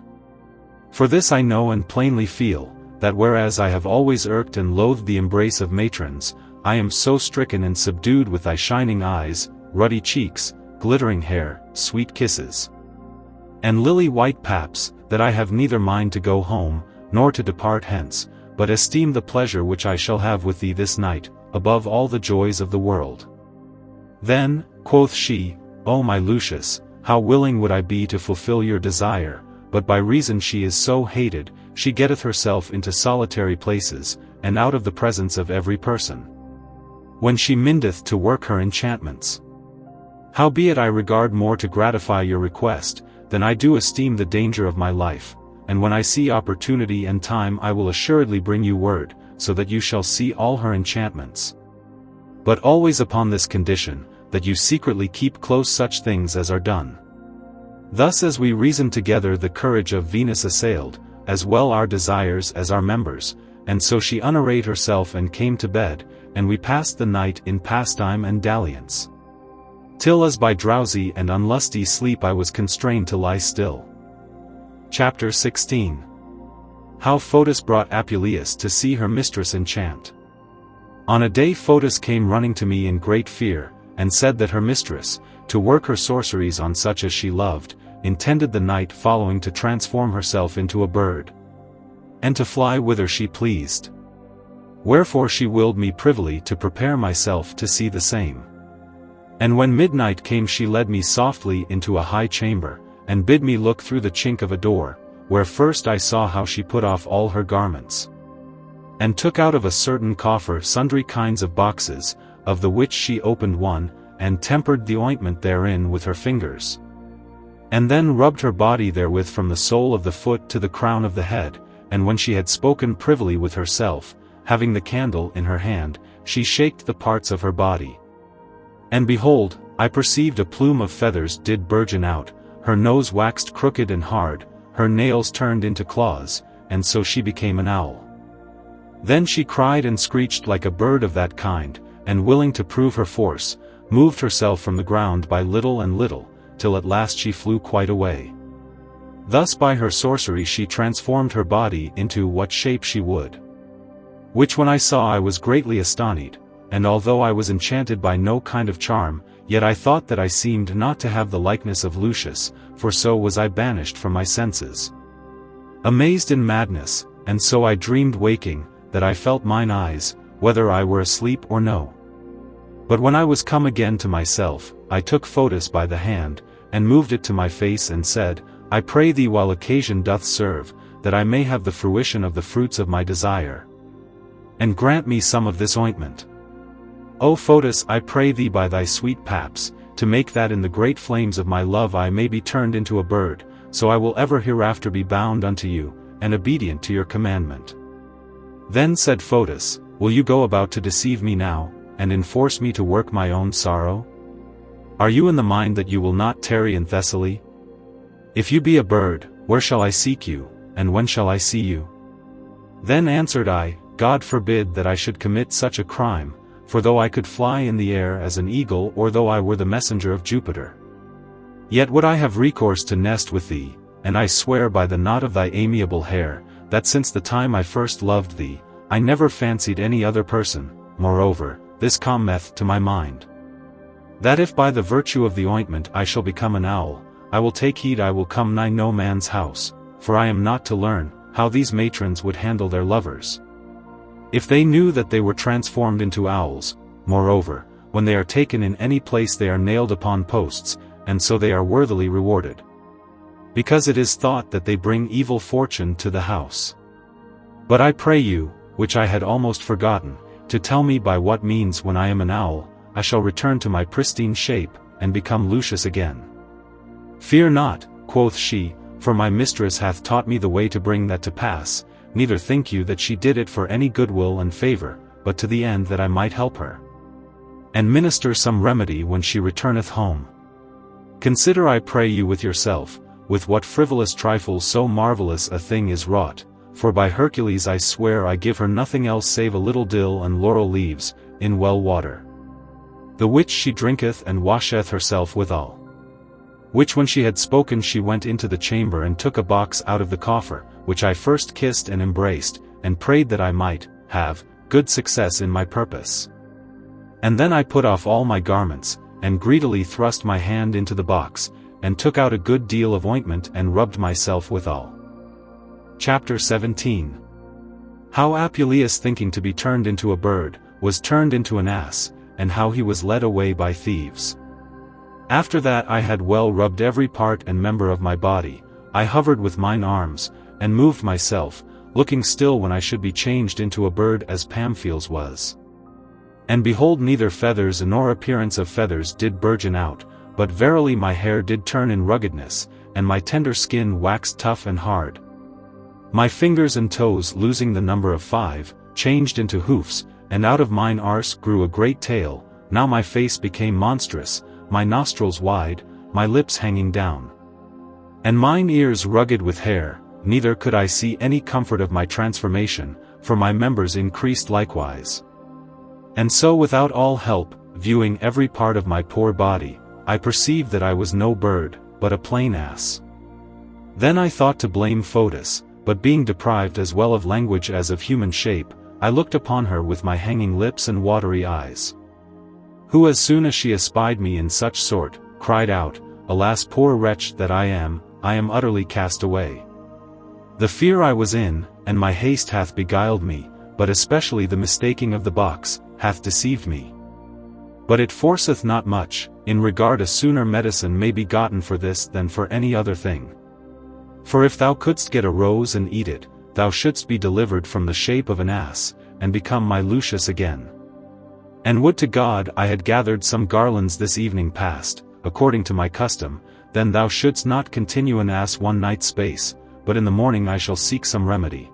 For this I know and plainly feel, that whereas I have always irked and loathed the embrace of matrons, I am so stricken and subdued with thy shining eyes, ruddy cheeks, glittering hair, sweet kisses, and lily-white paps, that I have neither mind to go home, nor to depart hence, but esteem the pleasure which I shall have with thee this night, above all the joys of the world. Then, quoth she, O my Lucius, how willing would I be to fulfill your desire, but by reason she is so hated, she getteth herself into solitary places, and out of the presence of every person, when she mindeth to work her enchantments. Howbeit I regard more to gratify your request, than I do esteem the danger of my life, and when I see opportunity and time I will assuredly bring you word, so that you shall see all her enchantments. But always upon this condition, that you secretly keep close such things as are done. Thus as we reasoned together the courage of Venus assailed, as well our desires as our members, and so she unarrayed herself and came to bed, and we passed the night in pastime and dalliance. Till as by drowsy and unlusty sleep I was constrained to lie still. Chapter XVI. How Fotis brought Apuleius to see her mistress enchant. On a day Fotis came running to me in great fear, and said that her mistress, to work her sorceries on such as she loved, intended the night following to transform herself into a bird, and to fly whither she pleased. Wherefore she willed me privily to prepare myself to see the same. And when midnight came she led me softly into a high chamber, and bid me look through the chink of a door, where first I saw how she put off all her garments, and took out of a certain coffer sundry kinds of boxes, of the which she opened one, and tempered the ointment therein with her fingers, and then rubbed her body therewith from the sole of the foot to the crown of the head, and when she had spoken privily with herself, having the candle in her hand, she shaked the parts of her body. And behold, I perceived a plume of feathers did burgeon out, her nose waxed crooked and hard, her nails turned into claws, and so she became an owl. Then she cried and screeched like a bird of that kind, and willing to prove her force, moved herself from the ground by little and little, till at last she flew quite away. Thus by her sorcery she transformed her body into what shape she would. Which when I saw I was greatly astonished, and although I was enchanted by no kind of charm, yet I thought that I seemed not to have the likeness of Lucius, for so was I banished from my senses, amazed in madness, and so I dreamed waking, that I felt mine eyes, whether I were asleep or no. But when I was come again to myself, I took Fotis by the hand, and moved it to my face and said, I pray thee while occasion doth serve, that I may have the fruition of the fruits of my desire, and grant me some of this ointment. O Fotis, I pray thee by thy sweet paps, to make that in the great flames of my love I may be turned into a bird, so I will ever hereafter be bound unto you, and obedient to your commandment. Then said Fotis, will you go about to deceive me now, and enforce me to work my own sorrow? Are you in the mind that you will not tarry in Thessaly? If you be a bird, where shall I seek you, and when shall I see you? Then answered I, God forbid that I should commit such a crime, for though I could fly in the air as an eagle or though I were the messenger of Jupiter, yet would I have recourse to nest with thee, and I swear by the knot of thy amiable hair, that since the time I first loved thee, I never fancied any other person. Moreover, this cometh to my mind, that if by the virtue of the ointment I shall become an owl, I will take heed I will come nigh no man's house, for I am not to learn how these matrons would handle their lovers, if they knew that they were transformed into owls. Moreover, when they are taken in any place they are nailed upon posts, and so they are worthily rewarded, because it is thought that they bring evil fortune to the house. But I pray you, which I had almost forgotten, to tell me by what means when I am an owl, I shall return to my pristine shape, and become Lucius again. Fear not, quoth she, for my mistress hath taught me the way to bring that to pass, neither think you that she did it for any goodwill and favor, but to the end that I might help her, and minister some remedy when she returneth home. Consider I pray you with yourself, with what frivolous trifles so marvellous a thing is wrought, for by Hercules I swear I give her nothing else save a little dill and laurel leaves, in well water, the which she drinketh and washeth herself withal. Which when she had spoken she went into the chamber and took a box out of the coffer, which I first kissed and embraced, and prayed that I might have good success in my purpose. And then I put off all my garments, and greedily thrust my hand into the box, and took out a good deal of ointment and rubbed myself withal. Chapter XVII. How Apuleius, thinking to be turned into a bird, was turned into an ass, and how he was led away by thieves. After that I had well rubbed every part and member of my body, I hovered with mine arms, and moved myself, looking still when I should be changed into a bird as Pamphilus was. And behold, neither feathers nor appearance of feathers did burgeon out, but verily my hair did turn in ruggedness, and my tender skin waxed tough and hard. My fingers and toes, losing the number of 5, changed into hoofs, and out of mine arse grew a great tail. Now my face became monstrous, my nostrils wide, my lips hanging down, and mine ears rugged with hair. Neither could I see any comfort of my transformation, for my members increased likewise. And so without all help, viewing every part of my poor body, I perceived that I was no bird, but a plain ass. Then I thought to blame Fotis, but being deprived as well of language as of human shape, I looked upon her with my hanging lips and watery eyes, who as soon as she espied me in such sort, cried out, Alas, poor wretch that I am utterly cast away. The fear I was in, and my haste hath beguiled me, but especially the mistaking of the box, hath deceived me. But it forceth not much, in regard a sooner medicine may be gotten for this than for any other thing. For if thou couldst get a rose and eat it, thou shouldst be delivered from the shape of an ass, and become my Lucius again. And would to God I had gathered some garlands this evening past, according to my custom, then thou shouldst not continue an ass one night's space, but in the morning I shall seek some remedy.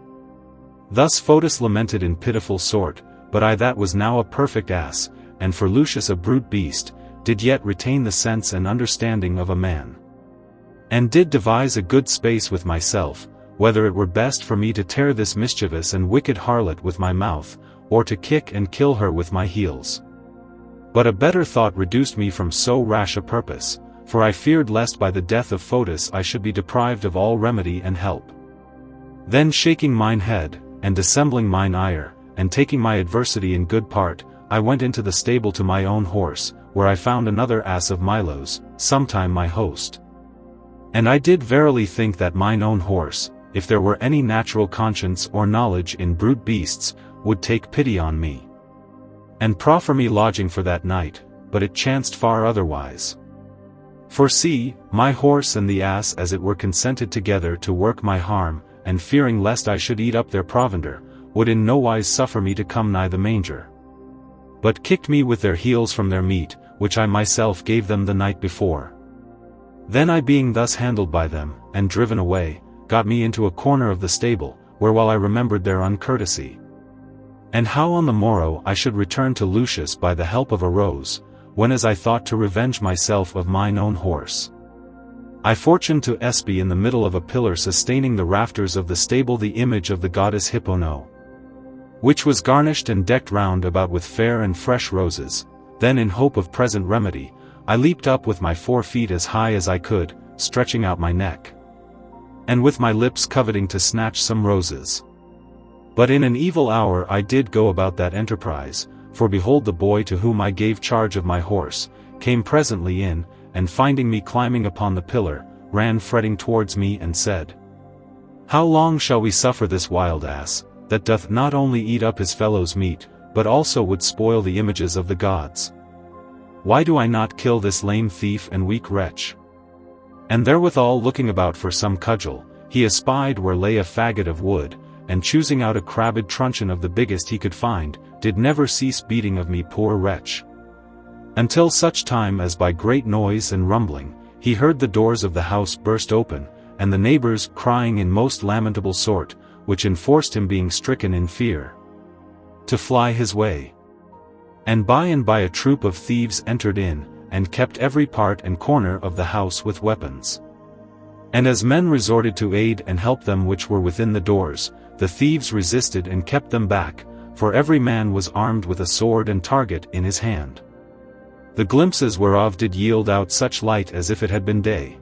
Thus Fotis lamented in pitiful sort, but I that was now a perfect ass, and for Lucius a brute beast, did yet retain the sense and understanding of a man. And did devise a good space with myself, whether it were best for me to tear this mischievous and wicked harlot with my mouth, or to kick and kill her with my heels. But a better thought reduced me from so rash a purpose, for I feared lest by the death of Fotis I should be deprived of all remedy and help. Then shaking mine head, and dissembling mine ire, and taking my adversity in good part, I went into the stable to my own horse, where I found another ass of Milo's, sometime my host. And I did verily think that mine own horse, if there were any natural conscience or knowledge in brute beasts, would take pity on me, and proffer me lodging for that night, but it chanced far otherwise. For see, my horse and the ass as it were consented together to work my harm, and fearing lest I should eat up their provender, would in no wise suffer me to come nigh the manger, but kicked me with their heels from their meat, which I myself gave them the night before. Then I, being thus handled by them, and driven away, got me into a corner of the stable, where while I remembered their uncourtesy, and how on the morrow I should return to Lucius by the help of a rose, when as I thought to revenge myself of mine own horse, I fortuned to espy in the middle of a pillar sustaining the rafters of the stable the image of the goddess Hypata, which was garnished and decked round about with fair and fresh roses. Then in hope of present remedy, I leaped up with my 4 feet as high as I could, stretching out my neck, and with my lips coveting to snatch some roses. But in an evil hour I did go about that enterprise, for behold the boy to whom I gave charge of my horse, came presently in, and finding me climbing upon the pillar, ran fretting towards me and said, How long shall we suffer this wild ass, that doth not only eat up his fellows' meat, but also would spoil the images of the gods? Why do I not kill this lame thief and weak wretch? And therewithal looking about for some cudgel, he espied where lay a faggot of wood, and choosing out a crabbed truncheon of the biggest he could find, did never cease beating of me poor wretch, until such time as by great noise and rumbling, he heard the doors of the house burst open, and the neighbors crying in most lamentable sort, which enforced him being stricken in fear, to fly his way. And by a troop of thieves entered in, and kept every part and corner of the house with weapons. And as men resorted to aid and help them which were within the doors, the thieves resisted and kept them back, for every man was armed with a sword and target in his hand, the glimpses whereof did yield out such light as if it had been day.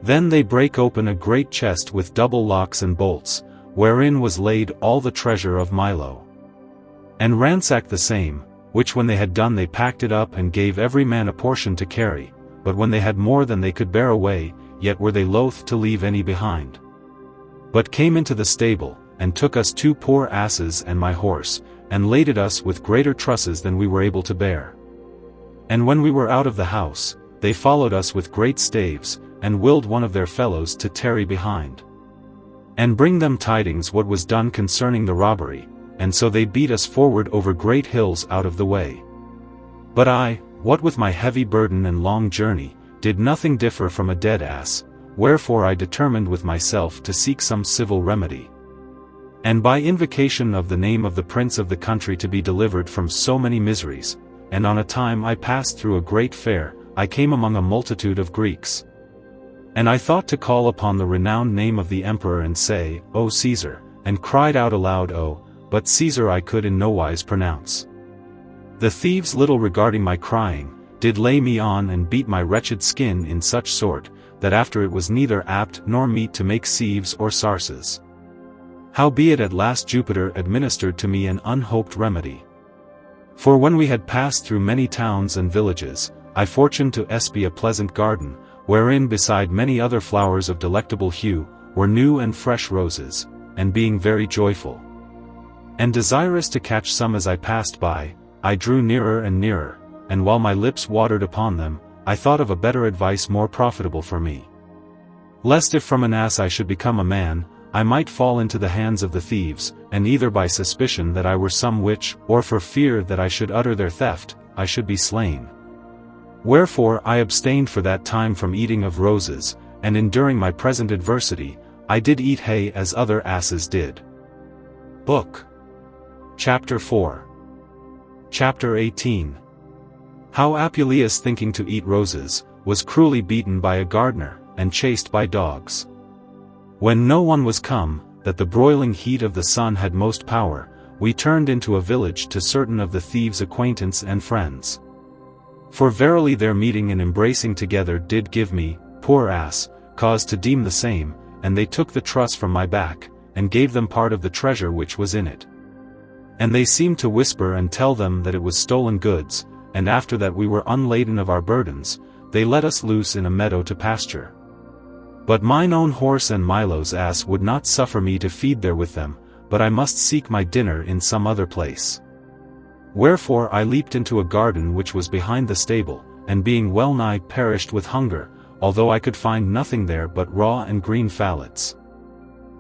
Then they brake open a great chest with double locks and bolts, wherein was laid all the treasure of Milo, and ransacked the same, which when they had done they packed it up and gave every man a portion to carry, but when they had more than they could bear away, yet were they loath to leave any behind, but came into the stable, and took us 2 poor asses and my horse, and laded us with greater trusses than we were able to bear. And when we were out of the house, they followed us with great staves, and willed one of their fellows to tarry behind, and bring them tidings what was done concerning the robbery, and so they beat us forward over great hills out of the way. But I, what with my heavy burden and long journey, did nothing differ from a dead ass, wherefore I determined with myself to seek some civil remedy. And by invocation of the name of the prince of the country to be delivered from so many miseries, and on a time I passed through a great fair, I came among a multitude of Greeks. And I thought to call upon the renowned name of the emperor and say, O Caesar, and cried out aloud, O, but Caesar I could in no wise pronounce. The thieves little regarding my crying, did lay me on and beat my wretched skin in such sort, that after it was neither apt nor meet to make sieves or sarces. Howbeit at last Jupiter administered to me an unhoped remedy. For when we had passed through many towns and villages, I fortuned to espy a pleasant garden, wherein beside many other flowers of delectable hue, were new and fresh roses, and being very joyful, and desirous to catch some as I passed by, I drew nearer and nearer, and while my lips watered upon them, I thought of a better advice more profitable for me. Lest if from an ass I should become a man, I might fall into the hands of the thieves, and either by suspicion that I were some witch, or for fear that I should utter their theft, I should be slain. Wherefore I abstained for that time from eating of roses, and enduring my present adversity, I did eat hay as other asses did. Book. Chapter IV. Chapter XVIII. How Apuleius, thinking to eat roses, was cruelly beaten by a gardener, and chased by dogs. When no one was come, that the broiling heat of the sun had most power, we turned into a village to certain of the thieves' acquaintance and friends. For verily their meeting and embracing together did give me, poor ass, cause to deem the same, and they took the truss from my back, and gave them part of the treasure which was in it. And they seemed to whisper and tell them that it was stolen goods, and after that we were unladen of our burdens, they let us loose in a meadow to pasture. But mine own horse and Milo's ass would not suffer me to feed there with them, but I must seek my dinner in some other place. Wherefore I leaped into a garden which was behind the stable, and being well nigh perished with hunger, although I could find nothing there but raw and green fallets.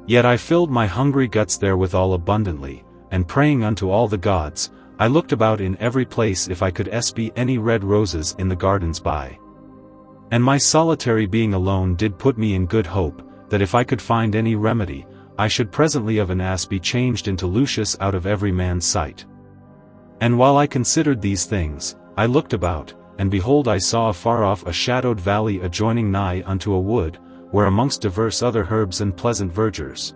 Yet I filled my hungry guts therewithal abundantly, and praying unto all the gods, I looked about in every place if I could espy any red roses in the gardens by. And my solitary being alone did put me in good hope, that if I could find any remedy, I should presently of an ass be changed into Lucius out of every man's sight. And while I considered these things, I looked about, and behold I saw afar off a shadowed valley adjoining nigh unto a wood, where amongst divers other herbs and pleasant verdures,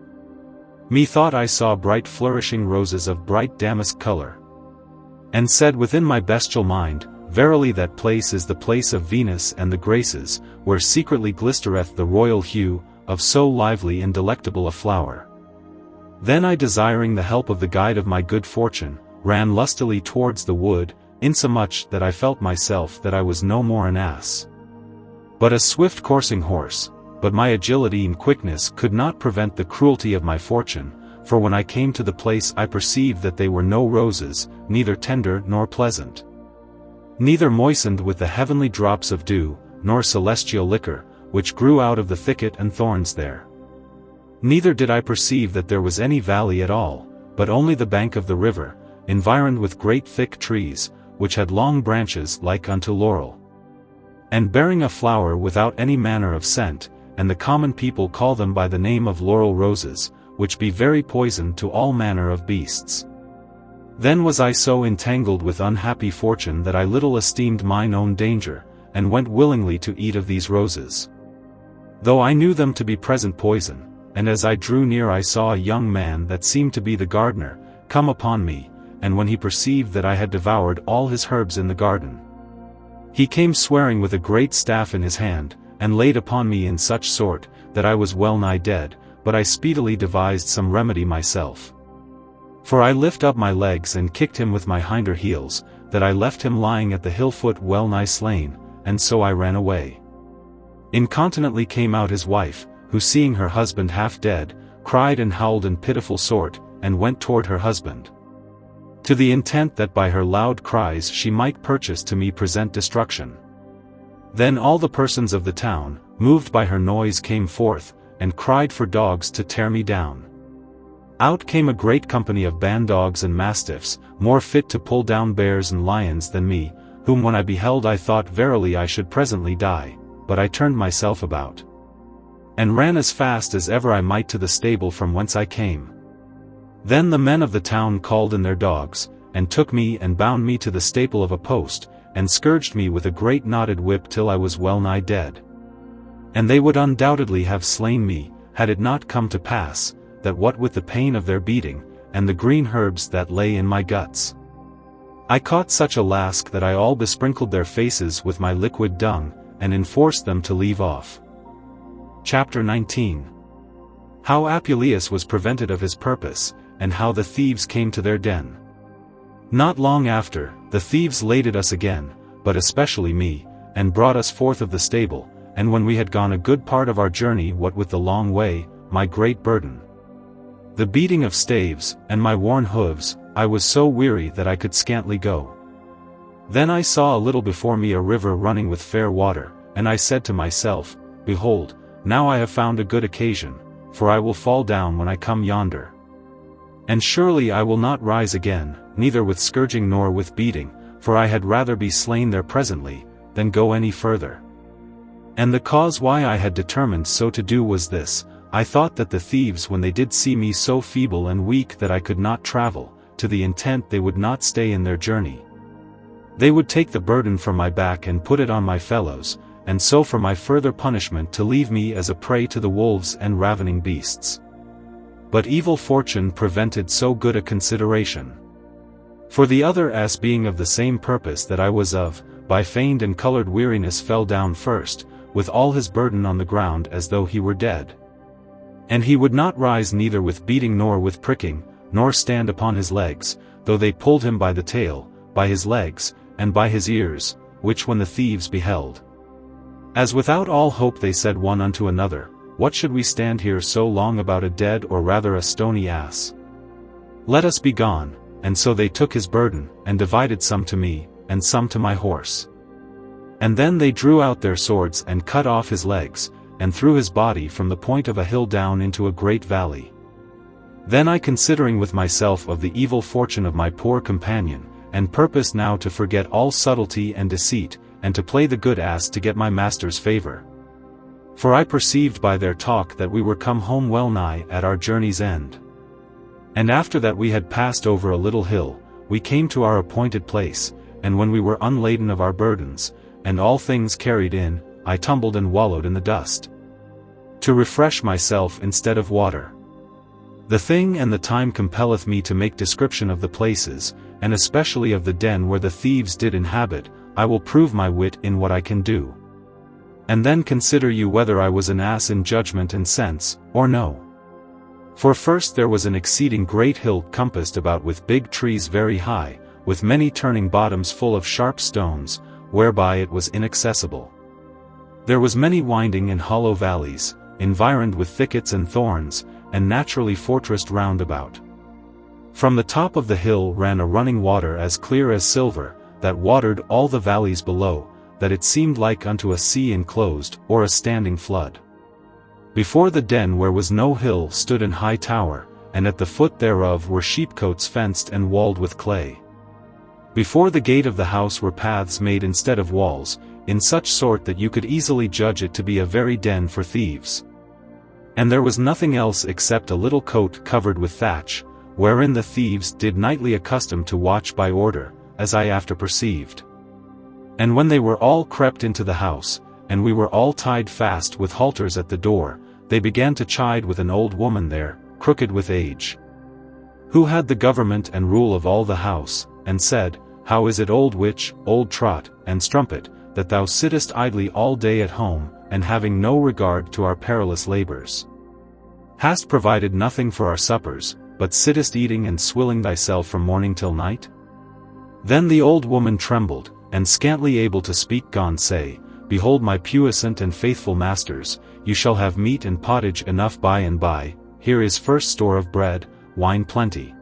methought I saw bright flourishing roses of bright damask color. And said within my bestial mind, verily that place is the place of Venus and the Graces, where secretly glistereth the royal hue, of so lively and delectable a flower. Then I, desiring the help of the guide of my good fortune, ran lustily towards the wood, insomuch that I felt myself that I was no more an ass, but a swift coursing horse, but my agility and quickness could not prevent the cruelty of my fortune, for when I came to the place I perceived that they were no roses, neither tender nor pleasant, neither moistened with the heavenly drops of dew, nor celestial liquor, which grew out of the thicket and thorns there. Neither did I perceive that there was any valley at all, but only the bank of the river, environed with great thick trees, which had long branches like unto laurel, and bearing a flower without any manner of scent, and the common people call them by the name of laurel roses, which be very poison to all manner of beasts. Then was I so entangled with unhappy fortune that I little esteemed mine own danger, and went willingly to eat of these roses, though I knew them to be present poison. And as I drew near I saw a young man that seemed to be the gardener, come upon me, and when he perceived that I had devoured all his herbs in the garden, he came swearing with a great staff in his hand, and laid upon me in such sort, that I was well nigh dead, but I speedily devised some remedy myself. For I lift up my legs and kicked him with my hinder heels, that I left him lying at the hill foot well nigh slain, and so I ran away. Incontinently came out his wife, who seeing her husband half dead, cried and howled in pitiful sort, and went toward her husband, to the intent that by her loud cries she might purchase to me present destruction. Then all the persons of the town, moved by her noise, came forth, and cried for dogs to tear me down. Out came a great company of ban-dogs and mastiffs, more fit to pull down bears and lions than me, whom when I beheld I thought verily I should presently die, but I turned myself about, and ran as fast as ever I might to the stable from whence I came. Then the men of the town called in their dogs, and took me and bound me to the staple of a post, and scourged me with a great knotted whip till I was well nigh dead. And they would undoubtedly have slain me, had it not come to pass, that what with the pain of their beating, and the green herbs that lay in my guts, I caught such a lask that I all besprinkled their faces with my liquid dung, and enforced them to leave off. Chapter XIX. How Apuleius was prevented of his purpose, and how the thieves came to their den. Not long after, the thieves laded us again, but especially me, and brought us forth of the stable, and when we had gone a good part of our journey, what with the long way, my great burden, the beating of staves, and my worn hooves, I was so weary that I could scantly go. Then I saw a little before me a river running with fair water, and I said to myself, Behold, now I have found a good occasion, for I will fall down when I come yonder. And surely I will not rise again, neither with scourging nor with beating, for I had rather be slain there presently, than go any further. And the cause why I had determined so to do was this: I thought that the thieves, when they did see me so feeble and weak that I could not travel, to the intent they would not stay in their journey, they would take the burden from my back and put it on my fellows, and so for my further punishment to leave me as a prey to the wolves and ravening beasts. But evil fortune prevented so good a consideration. For the other ass, being of the same purpose that I was of, by feigned and colored weariness fell down first, with all his burden on the ground as though he were dead. And he would not rise neither with beating nor with pricking, nor stand upon his legs, though they pulled him by the tail, by his legs, and by his ears, which when the thieves beheld, as without all hope, they said one unto another, What should we stand here so long about a dead, or rather a stony ass? Let us be gone. And so they took his burden, and divided some to me, and some to my horse. And then they drew out their swords and cut off his legs, and threw his body from the point of a hill down into a great valley. Then I, considering with myself of the evil fortune of my poor companion, and purposed now to forget all subtlety and deceit, and to play the good ass to get my master's favor. For I perceived by their talk that we were come home well nigh at our journey's end. And after that we had passed over a little hill, we came to our appointed place, and when we were unladen of our burdens, and all things carried in, I tumbled and wallowed in the dust, to refresh myself instead of water. The thing and the time compelleth me to make description of the places, and especially of the den where the thieves did inhabit. I will prove my wit in what I can do. And then consider you whether I was an ass in judgment and sense, or no. For first there was an exceeding great hill compassed about with big trees very high, with many turning bottoms full of sharp stones, whereby it was inaccessible. There was many winding and hollow valleys, environed with thickets and thorns, and naturally fortressed round about. From the top of the hill ran a running water as clear as silver, that watered all the valleys below, that it seemed like unto a sea enclosed, or a standing flood. Before the den where was no hill stood an high tower, and at the foot thereof were sheepcotes fenced and walled with clay. Before the gate of the house were paths made instead of walls, in such sort that you could easily judge it to be a very den for thieves. And there was nothing else except a little cote covered with thatch, wherein the thieves did nightly accustom to watch by order, as I after perceived. And when they were all crept into the house, and we were all tied fast with halters at the door, they began to chide with an old woman there, crooked with age, who had the government and rule of all the house, and said, How is it, old witch, old trot, and strumpet, that thou sittest idly all day at home, and having no regard to our perilous labors? Hast provided nothing for our suppers, but sittest eating and swilling thyself from morning till night? Then the old woman trembled, and scantly able to speak gone say, Behold, my puissant and faithful masters, you shall have meat and pottage enough by and by, here is first store of bread, wine plenty.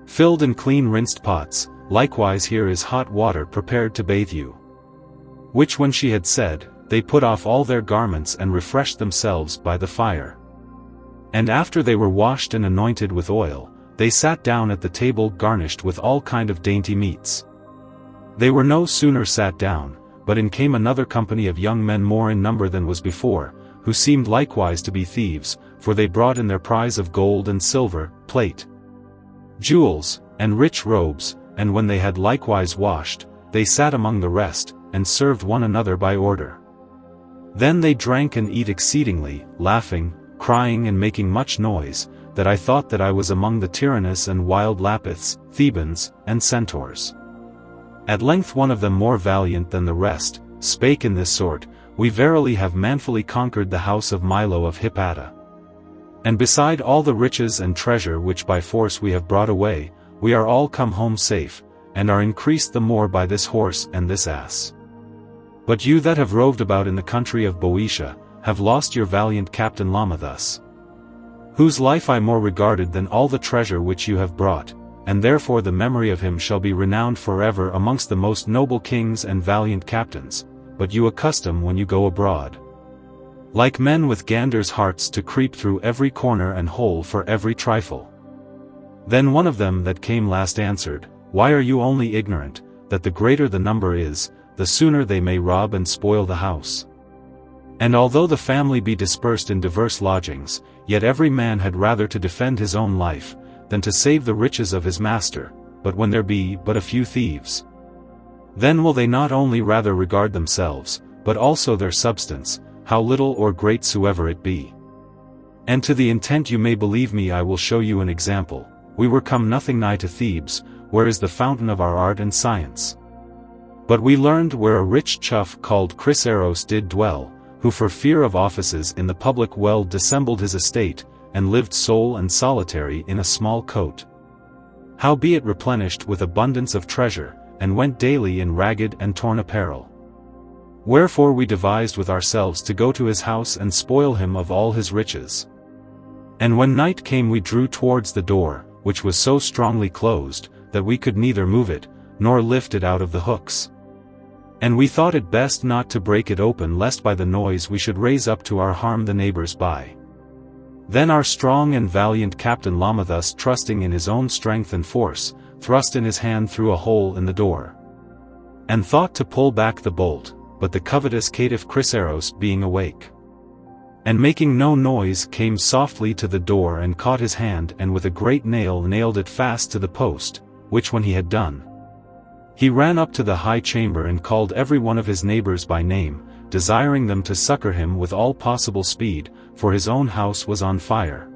Filled and clean rinsed pots, likewise here is hot water prepared to bathe you. Which when she had said, they put off all their garments and refreshed themselves by the fire. And after they were washed and anointed with oil, they sat down at the table garnished with all kind of dainty meats. They were no sooner sat down, but in came another company of young men more in number than was before, who seemed likewise to be thieves, for they brought in their prize of gold and silver, plate, jewels, and rich robes, and when they had likewise washed, they sat among the rest, and served one another by order. Then they drank and eat exceedingly, laughing, crying and making much noise, that I thought that I was among the tyrannous and wild Lapiths, Thebans, and Centaurs. At length one of them more valiant than the rest, spake in this sort, We verily have manfully conquered the house of Milo of Hypata. And beside all the riches and treasure which by force we have brought away, we are all come home safe, and are increased the more by this horse and this ass. But you that have roved about in the country of Boeotia, have lost your valiant captain Lamachus, whose life I more regarded than all the treasure which you have brought, and therefore the memory of him shall be renowned forever amongst the most noble kings and valiant captains, but you accustom when you go abroad, like men with ganders' hearts to creep through every corner and hole for every trifle. Then one of them that came last answered, Why are you only ignorant, that the greater the number is, the sooner they may rob and spoil the house? And although the family be dispersed in diverse lodgings, yet every man had rather to defend his own life, than to save the riches of his master, but when there be but a few thieves, then will they not only rather regard themselves, but also their substance, how little or great soever it be. And to the intent you may believe me I will show you an example. We were come nothing nigh to Thebes, where is the fountain of our art and science. But we learned where a rich chuff called Chryseros did dwell, who for fear of offices in the public well dissembled his estate, and lived sole and solitary in a small cote. Howbeit replenished with abundance of treasure, and went daily in ragged and torn apparel. Wherefore we devised with ourselves to go to his house and spoil him of all his riches. And when night came we drew towards the door, which was so strongly closed, that we could neither move it, nor lift it out of the hooks. And we thought it best not to break it open lest by the noise we should raise up to our harm the neighbors by. Then our strong and valiant captain Lamachus, trusting in his own strength and force, thrust in his hand through a hole in the door, and thought to pull back the bolt, but the covetous caitiff Chryseros being awake, and making no noise came softly to the door and caught his hand and with a great nail nailed it fast to the post, which when he had done, he ran up to the high chamber and called every one of his neighbors by name, desiring them to succor him with all possible speed, for his own house was on fire.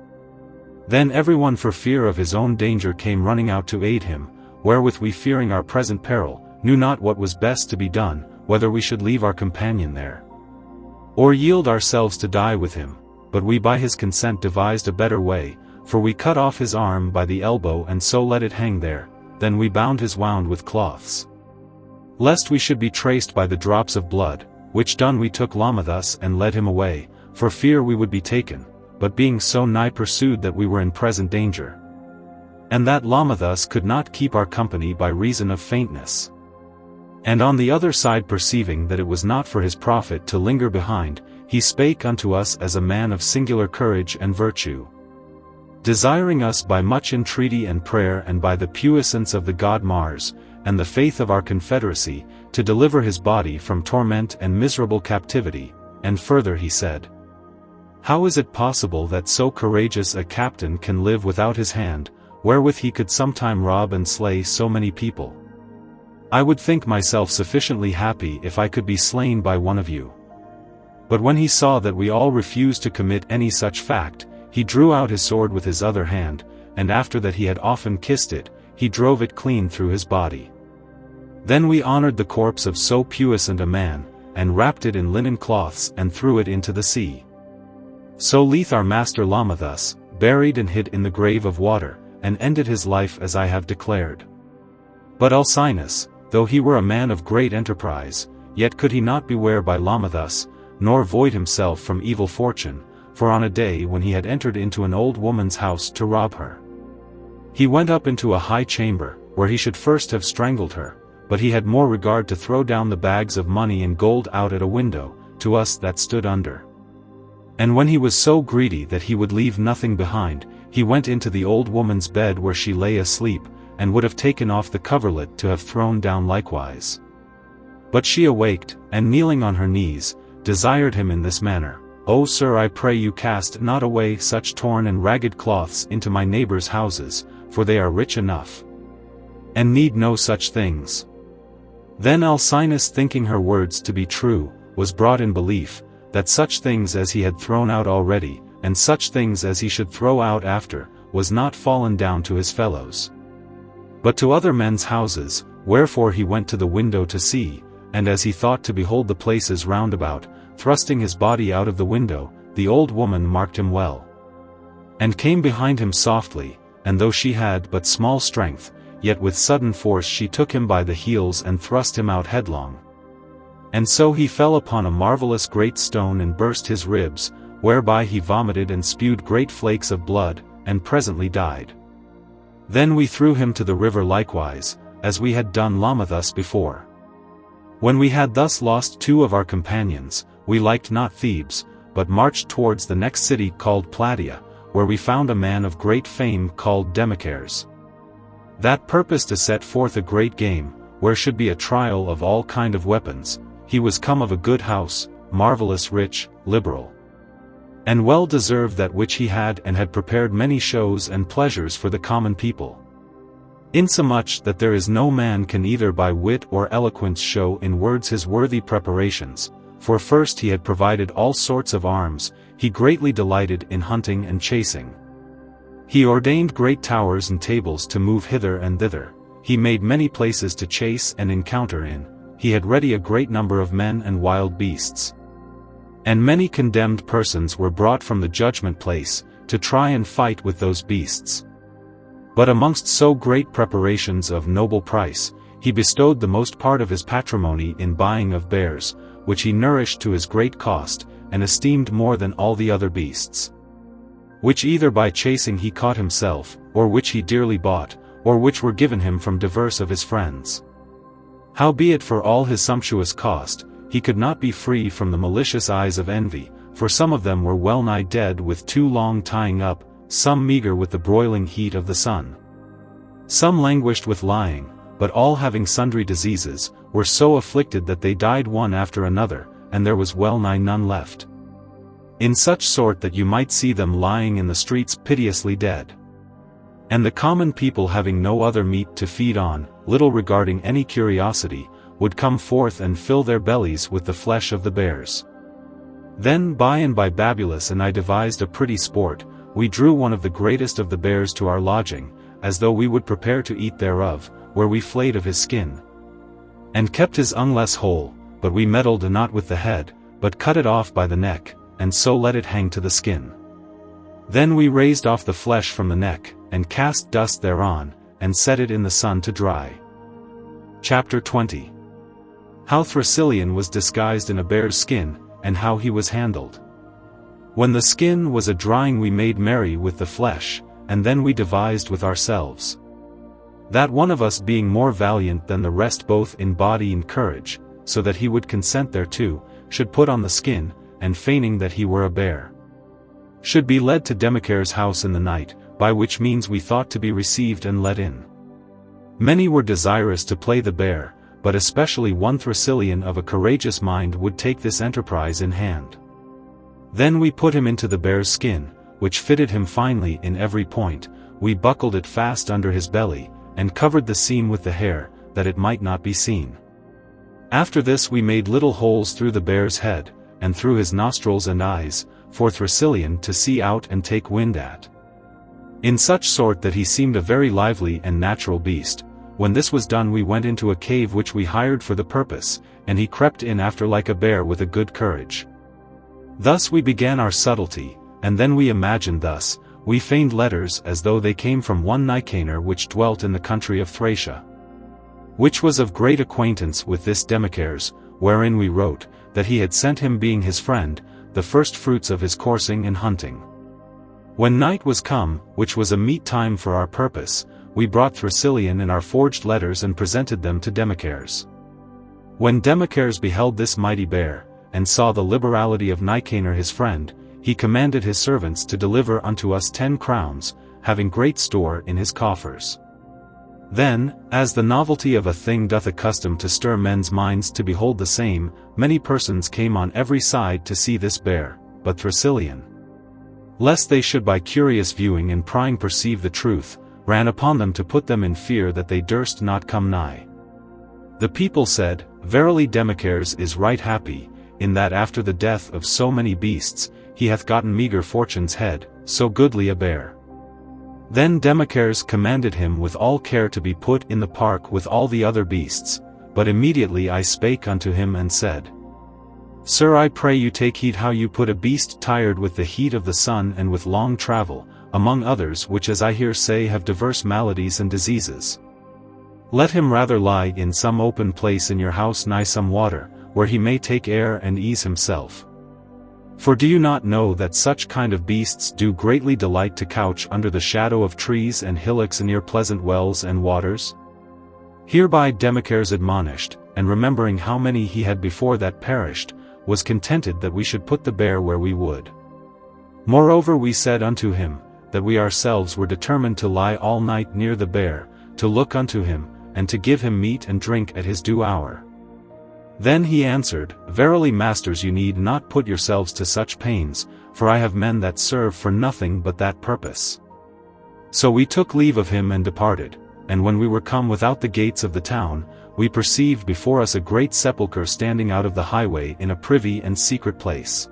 Then everyone for fear of his own danger came running out to aid him, wherewith we fearing our present peril, knew not what was best to be done, whether we should leave our companion there, or yield ourselves to die with him, but we by his consent devised a better way, for we cut off his arm by the elbow and so let it hang there, then we bound his wound with cloths, lest we should be traced by the drops of blood, which done we took Lamachus and led him away, for fear we would be taken, but being so nigh pursued that we were in present danger, and that Lamachus could not keep our company by reason of faintness. And on the other side perceiving that it was not for his profit to linger behind, he spake unto us as a man of singular courage and virtue, desiring us by much entreaty and prayer and by the puissance of the god Mars, and the faith of our confederacy, to deliver his body from torment and miserable captivity. And further he said, How is it possible that so courageous a captain can live without his hand, wherewith he could sometime rob and slay so many people? I would think myself sufficiently happy if I could be slain by one of you. But when he saw that we all refused to commit any such fact, he drew out his sword with his other hand, and after that he had often kissed it, he drove it clean through his body. Then we honored the corpse of so puissant a man, and wrapped it in linen cloths and threw it into the sea. So lieth our master Lamachus, buried and hid in the grave of water, and ended his life as I have declared. But Alcinous, though he were a man of great enterprise, yet could he not beware by Lamachus, nor void himself from evil fortune, for on a day when he had entered into an old woman's house to rob her, he went up into a high chamber, where he should first have strangled her, but he had more regard to throw down the bags of money and gold out at a window, to us that stood under. And when he was so greedy that he would leave nothing behind, he went into the old woman's bed where she lay asleep, and would have taken off the coverlet to have thrown down likewise. But she awaked, and kneeling on her knees, desired him in this manner, O sir, I pray you cast not away such torn and ragged cloths into my neighbors' houses, for they are rich enough, and need no such things. Then Alcinous, thinking her words to be true, was brought in belief, that such things as he had thrown out already, and such things as he should throw out after, was not fallen down to his fellows, but to other men's houses, wherefore he went to the window to see, and as he thought to behold the places round about, thrusting his body out of the window, the old woman marked him well, and came behind him softly, and though she had but small strength, yet with sudden force she took him by the heels and thrust him out headlong. And so he fell upon a marvelous great stone and burst his ribs, whereby he vomited and spewed great flakes of blood, and presently died. Then we threw him to the river likewise, as we had done Lamathus before. When we had thus lost two of our companions, we liked not Thebes, but marched towards the next city called Plataea, where we found a man of great fame called Demochares, that purposed to set forth a great game, where should be a trial of all kind of weapons. He was come of a good house, marvelous rich, liberal, and well deserved that which he had, and had prepared many shows and pleasures for the common people, insomuch that there is no man can either by wit or eloquence show in words his worthy preparations. For first he had provided all sorts of arms, he greatly delighted in hunting and chasing. He ordained great towers and tables to move hither and thither, he made many places to chase and encounter in, he had ready a great number of men and wild beasts. And many condemned persons were brought from the judgment place, to try and fight with those beasts. But amongst so great preparations of noble price, he bestowed the most part of his patrimony in buying of bears, which he nourished to his great cost, and esteemed more than all the other beasts, which either by chasing he caught himself, or which he dearly bought, or which were given him from divers of his friends. Howbeit for all his sumptuous cost, he could not be free from the malicious eyes of envy, for some of them were well nigh dead with too long tying up, some meagre with the broiling heat of the sun, some languished with lying, but all having sundry diseases, were so afflicted that they died one after another, and there was well nigh none left, in such sort that you might see them lying in the streets piteously dead. And the common people, having no other meat to feed on, little regarding any curiosity, would come forth and fill their bellies with the flesh of the bears. Then by and by Babulus and I devised a pretty sport. We drew one of the greatest of the bears to our lodging, as though we would prepare to eat thereof, where we flayed of his skin, and kept his unless whole, but we meddled not with the head, but cut it off by the neck, and so let it hang to the skin. Then we raised off the flesh from the neck, and cast dust thereon, and set it in the sun to dry. Chapter XX. How Thrasyllus was disguised in a bear's skin, and how he was handled. When the skin was a drying we made merry with the flesh, and then we devised with ourselves, that one of us being more valiant than the rest both in body and courage, so that he would consent thereto, should put on the skin, and feigning that he were a bear, should be led to Demochares' house in the night, by which means we thought to be received and let in. Many were desirous to play the bear, but especially one Thrasyllus of a courageous mind would take this enterprise in hand. Then we put him into the bear's skin, which fitted him finely in every point, we buckled it fast under his belly, and covered the seam with the hair, that it might not be seen. After this we made little holes through the bear's head, and through his nostrils and eyes, for Thrasyllus to see out and take wind at, in such sort that he seemed a very lively and natural beast. When this was done we went into a cave which we hired for the purpose, and he crept in after like a bear with a good courage. Thus we began our subtlety, and then we imagined thus, we feigned letters as though they came from one Nicanor which dwelt in the country of Thracia, which was of great acquaintance with this Demochares, wherein we wrote, that he had sent him being his friend, the first fruits of his coursing and hunting. When night was come, which was a meet time for our purpose, we brought Thrasyllus in our forged letters and presented them to Demochares. When Demochares beheld this mighty bear, and saw the liberality of Nicanor his friend, he commanded his servants to deliver unto us 10 crowns, having great store in his coffers. Then, as the novelty of a thing doth accustom to stir men's minds to behold the same, many persons came on every side to see this bear, but Thrasyllus, lest they should by curious viewing and prying perceive the truth, ran upon them to put them in fear that they durst not come nigh. The people said, Verily Demochares is right happy, in that after the death of so many beasts, he hath gotten meagre fortune's head, so goodly a bear. Then Demochares commanded him with all care to be put in the park with all the other beasts, but immediately I spake unto him and said, Sir, I pray you take heed how you put a beast tired with the heat of the sun and with long travel, among others which as I hear say have diverse maladies and diseases. Let him rather lie in some open place in your house nigh some water, where he may take air and ease himself. For do you not know that such kind of beasts do greatly delight to couch under the shadow of trees and hillocks near pleasant wells and waters? Hereby Demochares admonished, and remembering how many he had before that perished, was contented that we should put the bear where we would. Moreover we said unto him, that we ourselves were determined to lie all night near the bear, to look unto him, and to give him meat and drink at his due hour. Then he answered, Verily masters, you need not put yourselves to such pains, for I have men that serve for nothing but that purpose. So we took leave of him and departed, and when we were come without the gates of the town, we perceived before us a great sepulchre standing out of the highway in a privy and secret place.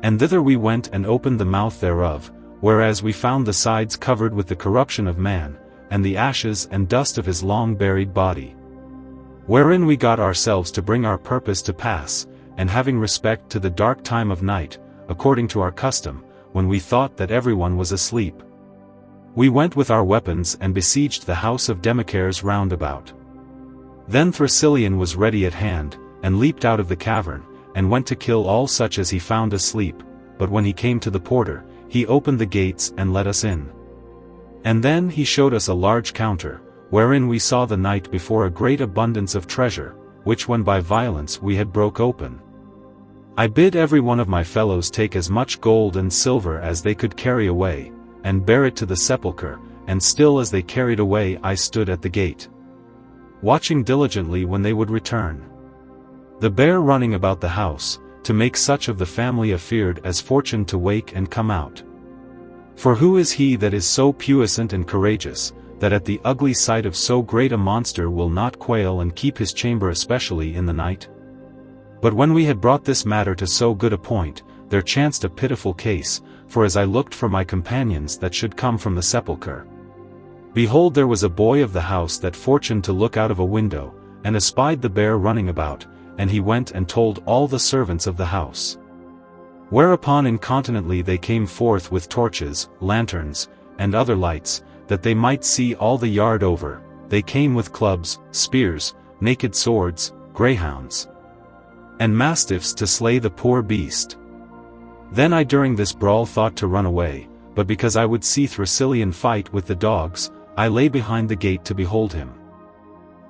And thither we went and opened the mouth thereof, whereas we found the sides covered with the corruption of man, and the ashes and dust of his long buried body. Wherein we got ourselves to bring our purpose to pass, and having respect to the dark time of night, according to our custom, when we thought that everyone was asleep, we went with our weapons and besieged the house of Demochares round about. Then Thrasyllus was ready at hand, and leaped out of the cavern, and went to kill all such as he found asleep, but when he came to the porter, he opened the gates and let us in. And then he showed us a large counter, wherein we saw the night before a great abundance of treasure, which when by violence we had broke open. I bid every one of my fellows take as much gold and silver as they could carry away, and bear it to the sepulchre, and still as they carried away I stood at the gate, watching diligently when they would return. The bear running about the house, to make such of the family afeard as fortune to wake and come out. For who is he that is so puissant and courageous, that at the ugly sight of so great a monster will not quail and keep his chamber especially in the night? But when we had brought this matter to so good a point, there chanced a pitiful case, for as I looked for my companions that should come from the sepulchre, behold there was a boy of the house that fortuned to look out of a window, and espied the bear running about, and he went and told all the servants of the house. Whereupon incontinently they came forth with torches, lanterns, and other lights, that they might see all the yard over. They came with clubs, spears, naked swords, greyhounds, and mastiffs to slay the poor beast. Then I during this brawl thought to run away, but because I would see Thrasyllus fight with the dogs, I lay behind the gate to behold him.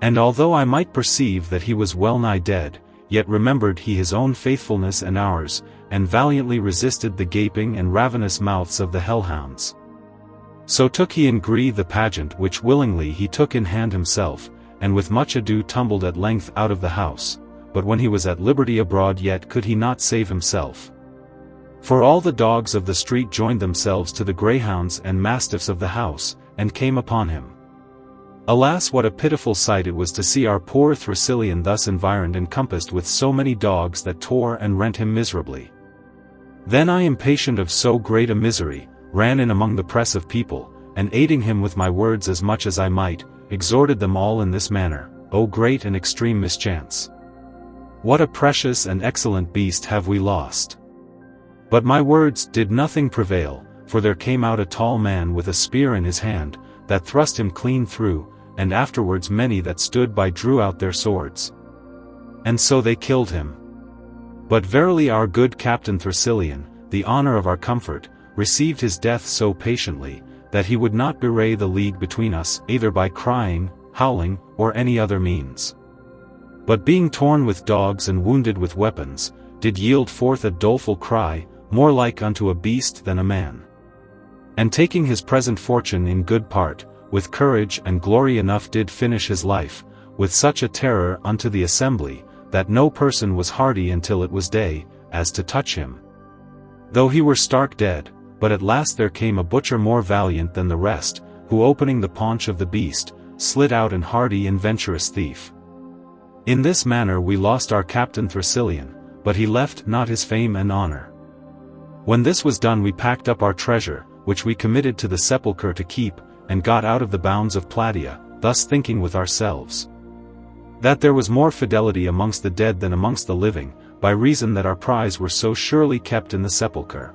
And although I might perceive that he was well nigh dead, yet remembered he his own faithfulness and ours, and valiantly resisted the gaping and ravenous mouths of the hellhounds. So took he in gree the pageant which willingly he took in hand himself, and with much ado tumbled at length out of the house, but when he was at liberty abroad yet could he not save himself. For all the dogs of the street joined themselves to the greyhounds and mastiffs of the house, and came upon him. Alas, what a pitiful sight it was to see our poor Thrasyllus thus environed and compassed with so many dogs that tore and rent him miserably. Then I, impatient of so great a misery, ran in among the press of people, and aiding him with my words as much as I might, exhorted them all in this manner, O great and extreme mischance! What a precious and excellent beast have we lost! But my words did nothing prevail, for there came out a tall man with a spear in his hand, that thrust him clean through, and afterwards many that stood by drew out their swords. And so they killed him. But verily our good Captain Thrasyllus, the honor of our comfort, received his death so patiently, that he would not bewray the league between us either by crying, howling, or any other means. But being torn with dogs and wounded with weapons, did yield forth a doleful cry, more like unto a beast than a man. And taking his present fortune in good part, with courage and glory enough did finish his life, with such a terror unto the assembly, that no person was hardy until it was day, as to touch him. Though he were stark dead, but at last there came a butcher more valiant than the rest, who opening the paunch of the beast, slid out an hardy and venturous thief. In this manner we lost our Captain Thrasyllus, but he left not his fame and honor. When this was done we packed up our treasure, which we committed to the sepulchre to keep, and got out of the bounds of Plataea, thus thinking with ourselves, that there was more fidelity amongst the dead than amongst the living, by reason that our prize were so surely kept in the sepulchre.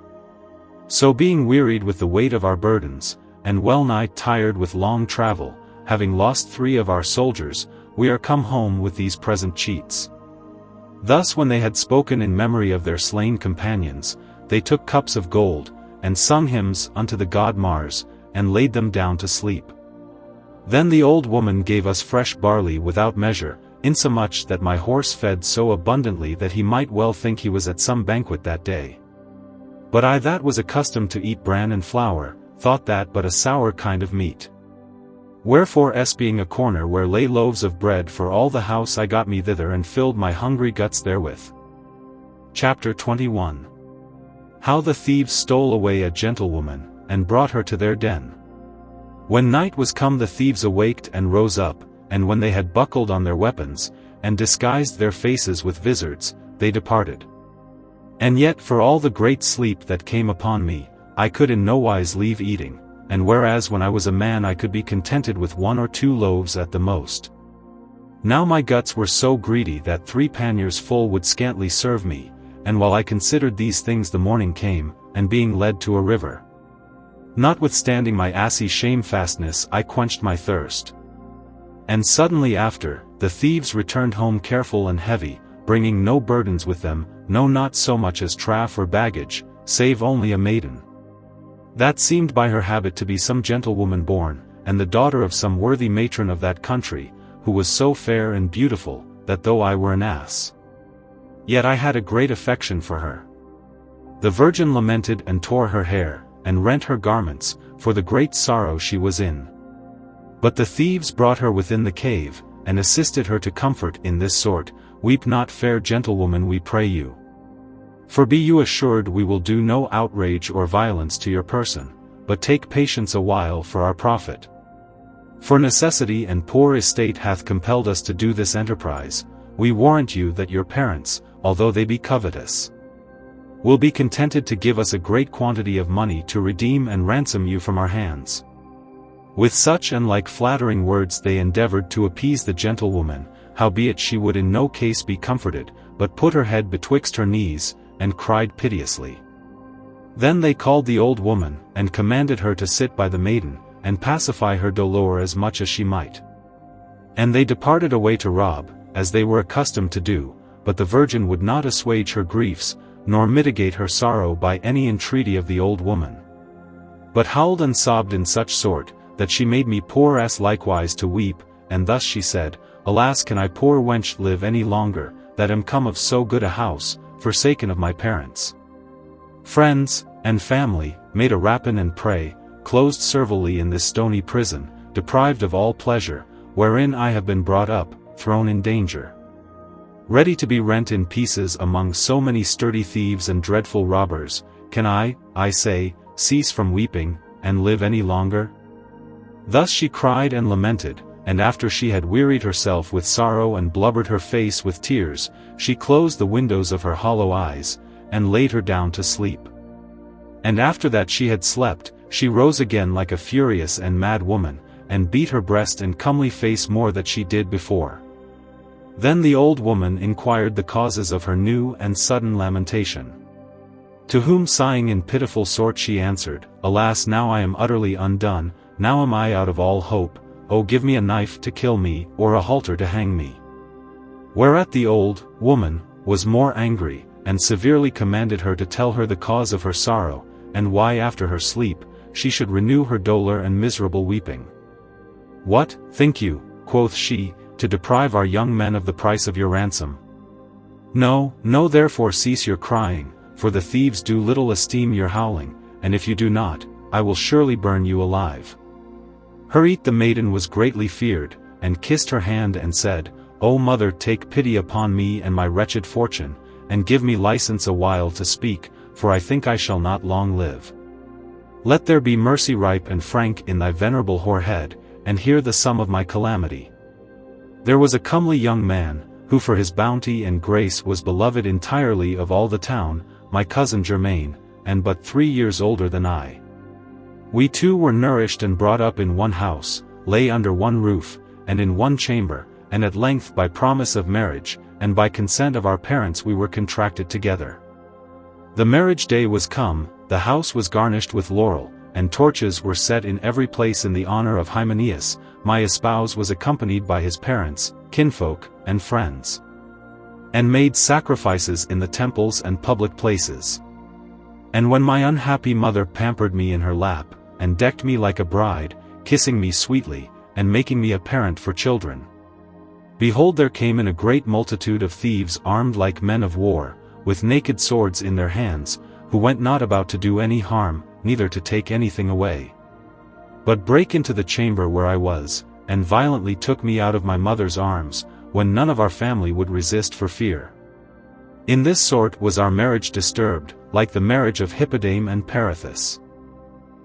So being wearied with the weight of our burdens, and well nigh tired with long travel, having lost 3 of our soldiers, we are come home with these present cheats. Thus when they had spoken in memory of their slain companions, they took cups of gold, and sung hymns unto the god Mars, and laid them down to sleep. Then the old woman gave us fresh barley without measure, insomuch that my horse fed so abundantly that he might well think he was at some banquet that day. But I that was accustomed to eat bran and flour, thought that but a sour kind of meat. Wherefore being a corner where lay loaves of bread for all the house, I got me thither and filled my hungry guts therewith. Chapter XXI. How the thieves stole away a gentlewoman, and brought her to their den. When night was come the thieves awaked and rose up, and when they had buckled on their weapons, and disguised their faces with vizards, they departed. And yet for all the great sleep that came upon me, I could in no wise leave eating, and whereas when I was a man I could be contented with 1 or 2 loaves at the most. Now my guts were so greedy that 3 panniers full would scantly serve me, and while I considered these things the morning came, and being led to a river. Notwithstanding my assy shamefastness I quenched my thirst. And suddenly after, the thieves returned home careful and heavy, bringing no burdens with them, no not so much as traff or baggage, save only a maiden. That seemed by her habit to be some gentlewoman born, and the daughter of some worthy matron of that country, who was so fair and beautiful, that though I were an ass, yet I had a great affection for her. The virgin lamented and tore her hair, and rent her garments, for the great sorrow she was in. But the thieves brought her within the cave, and assisted her to comfort in this sort, Weep not, fair gentlewoman, we pray you. For be you assured we will do no outrage or violence to your person, but take patience a while for our profit. For necessity and poor estate hath compelled us to do this enterprise. We warrant you that your parents, although they be covetous, will be contented to give us a great quantity of money to redeem and ransom you from our hands. With such and like flattering words they endeavored to appease the gentlewoman, howbeit she would in no case be comforted, but put her head betwixt her knees, and cried piteously. Then they called the old woman, and commanded her to sit by the maiden, and pacify her dolor as much as she might. And they departed away to rob, as they were accustomed to do, but the virgin would not assuage her griefs, nor mitigate her sorrow by any entreaty of the old woman, but howled and sobbed in such sort, that she made me poor ass likewise to weep, and thus she said, Alas, can I poor wench live any longer, that am come of so good a house, forsaken of my parents, friends, and family, made a rapine and prey, closed servilely in this stony prison, deprived of all pleasure, wherein I have been brought up, thrown in danger, ready to be rent in pieces among so many sturdy thieves and dreadful robbers, can I say, cease from weeping, and live any longer? Thus she cried and lamented, and after she had wearied herself with sorrow and blubbered her face with tears, she closed the windows of her hollow eyes, and laid her down to sleep. And after that she had slept, she rose again like a furious and mad woman, and beat her breast and comely face more than she did before. Then the old woman inquired the causes of her new and sudden lamentation. To whom sighing in pitiful sort she answered, Alas, now I am utterly undone, now am I out of all hope, oh give me a knife to kill me, or a halter to hang me. Whereat the old woman was more angry, and severely commanded her to tell her the cause of her sorrow, and why after her sleep, she should renew her dolour and miserable weeping. What, think you, quoth she, to deprive our young men of the price of your ransom? No, no, therefore cease your crying, for the thieves do little esteem your howling, and if you do not, I will surely burn you alive. Hypata the maiden was greatly feared, and kissed her hand and said, O mother, take pity upon me and my wretched fortune, and give me license a while to speak, for I think I shall not long live. Let there be mercy ripe and frank in thy venerable whorehead, and hear the sum of my calamity. There was a comely young man, who for his bounty and grace was beloved entirely of all the town, my cousin Germain, and but 3 years older than I. We two were nourished and brought up in one house, lay under one roof, and in one chamber, and at length by promise of marriage, and by consent of our parents we were contracted together. The marriage day was come, the house was garnished with laurel, and torches were set in every place in the honor of Hymenaeus. My espouse was accompanied by his parents, kinfolk, and friends, and made sacrifices in the temples and public places. And when my unhappy mother pampered me in her lap, and decked me like a bride, kissing me sweetly, and making me a parent for children, behold, there came in a great multitude of thieves armed like men of war, with naked swords in their hands, who went not about to do any harm, neither to take anything away, but brake into the chamber where I was, and violently took me out of my mother's arms, when none of our family would resist for fear. In this sort was our marriage disturbed, like the marriage of Hippodame and Perithous.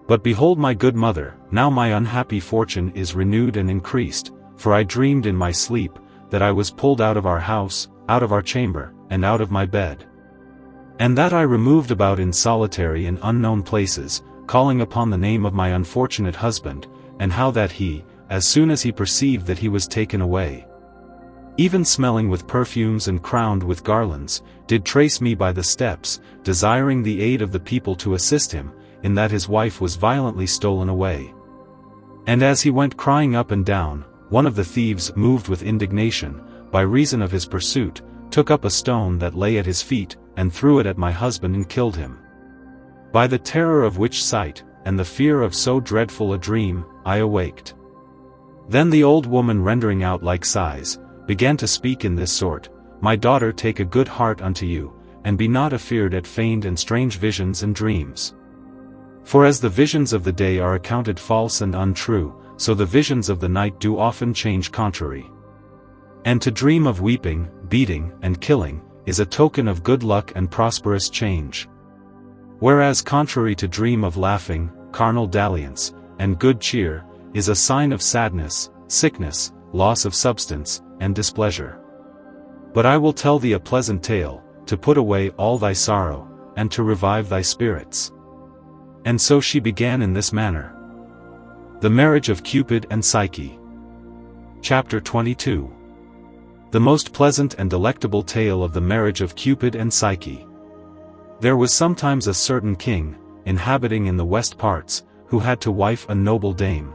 But behold, my good mother, now my unhappy fortune is renewed and increased, for I dreamed in my sleep, that I was pulled out of our house, out of our chamber, and out of my bed, and that I removed about in solitary and unknown places, calling upon the name of my unfortunate husband, and how that he, as soon as he perceived that he was taken away, even smelling with perfumes and crowned with garlands, did trace me by the steps, desiring the aid of the people to assist him, in that his wife was violently stolen away. And as he went crying up and down, one of the thieves, moved with indignation, by reason of his pursuit, took up a stone that lay at his feet, and threw it at my husband and killed him. By the terror of which sight, and the fear of so dreadful a dream, I awaked. Then the old woman, rendering out like sighs, began to speak in this sort: My daughter, take a good heart unto you, and be not afeard at feigned and strange visions and dreams. For as the visions of the day are accounted false and untrue, so the visions of the night do often change contrary. And to dream of weeping, beating, and killing, is a token of good luck and prosperous change. Whereas contrary to dream of laughing, carnal dalliance, and good cheer, is a sign of sadness, sickness, loss of substance, and displeasure. But I will tell thee a pleasant tale, to put away all thy sorrow, and to revive thy spirits. And so she began in this manner. The Marriage of Cupid and Psyche. Chapter XXII. The most pleasant and delectable tale of the marriage of Cupid and Psyche. There was sometimes a certain king, inhabiting in the west parts, who had to wife a noble dame,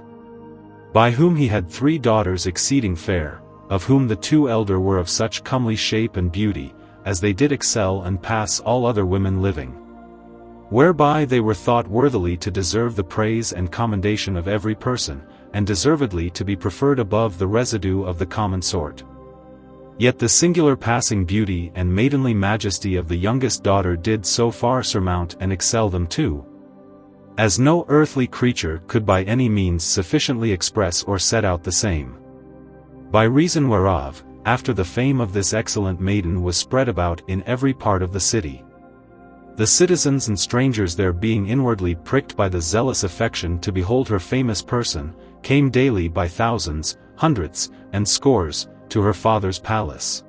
by whom he had 3 daughters exceeding fair, of whom the 2 elder were of such comely shape and beauty, as they did excel and pass all other women living, whereby they were thought worthily to deserve the praise and commendation of every person, and deservedly to be preferred above the residue of the common sort. Yet the singular passing beauty and maidenly majesty of the youngest daughter did so far surmount and excel them too, as no earthly creature could by any means sufficiently express or set out the same. By reason whereof, after the fame of this excellent maiden was spread about in every part of the city, the citizens and strangers there, being inwardly pricked by the zealous affection to behold her famous person, came daily by thousands, hundreds, and scores, to her father's palace,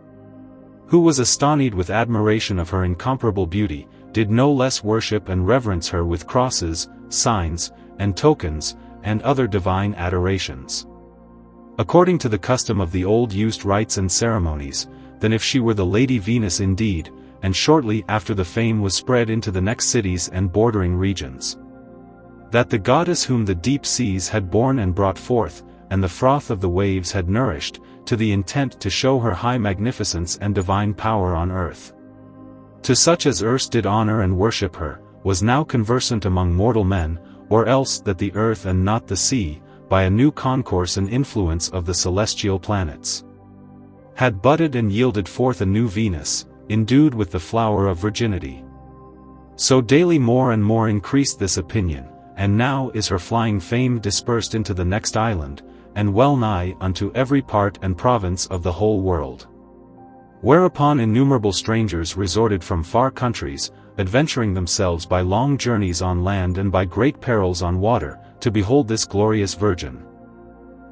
who was astonied with admiration of her incomparable beauty, did no less worship and reverence her with crosses, signs, and tokens, and other divine adorations, according to the custom of the old used rites and ceremonies, than if she were the Lady Venus indeed. And shortly after the fame was spread into the next cities and bordering regions, that the goddess whom the deep seas had borne and brought forth, and the froth of the waves had nourished, to the intent to show her high magnificence and divine power on earth, To such as erst did honor and worship her, was now conversant among mortal men, or else that the earth and not the sea, by a new concourse and influence of the celestial planets, had budded and yielded forth a new Venus, endued with the flower of virginity. So daily more and more increased this opinion, and now is her flying fame dispersed into the next island, and well nigh unto every part and province of the whole world. Whereupon innumerable strangers resorted from far countries, adventuring themselves by long journeys on land and by great perils on water, to behold this glorious Virgin.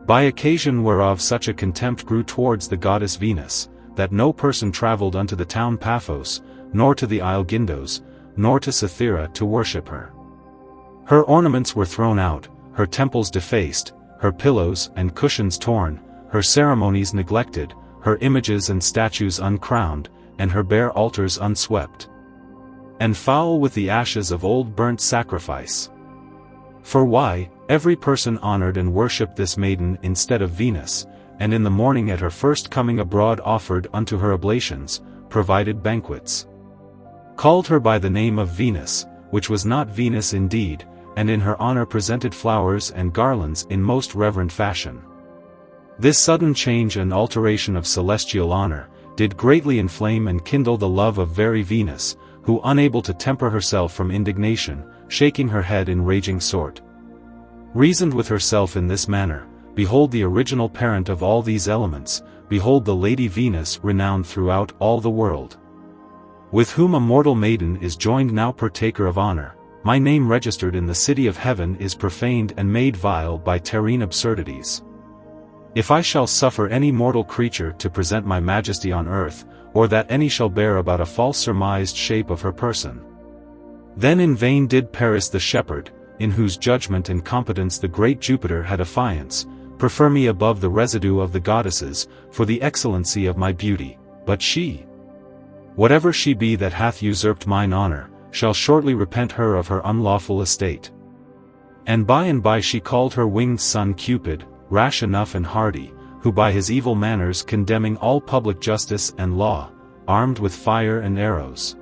By occasion whereof such a contempt grew towards the goddess Venus, that no person travelled unto the town Paphos, nor to the isle Gindos, nor to Cythera to worship her. Her ornaments were thrown out, her temples defaced, her pillows and cushions torn, her ceremonies neglected, her images and statues uncrowned, and her bare altars unswept, and foul with the ashes of old burnt sacrifice. For why, every person honored and worshipped this maiden instead of Venus, and in the morning at her first coming abroad offered unto her oblations, provided banquets, called her by the name of Venus, which was not Venus indeed, and in her honor presented flowers and garlands in most reverent fashion. This sudden change and alteration of celestial honor, did greatly inflame and kindle the love of very Venus, who unable to temper herself from indignation, shaking her head in raging sort, reasoned with herself in this manner, behold the original parent of all these elements, behold the Lady Venus renowned throughout all the world, with whom a mortal maiden is joined now partaker of honor, my name registered in the city of heaven is profaned and made vile by terrene absurdities. If I shall suffer any mortal creature to present my majesty on earth, or that any shall bear about a false surmised shape of her person, then in vain did Paris the shepherd, in whose judgment and competence the great Jupiter had affiance, prefer me above the residue of the goddesses, for the excellency of my beauty, but she, whatever she be that hath usurped mine honor, shall shortly repent her of her unlawful estate. And by she called her winged son Cupid, rash enough and hardy, who by his evil manners condemning all public justice and law, armed with fire and arrows,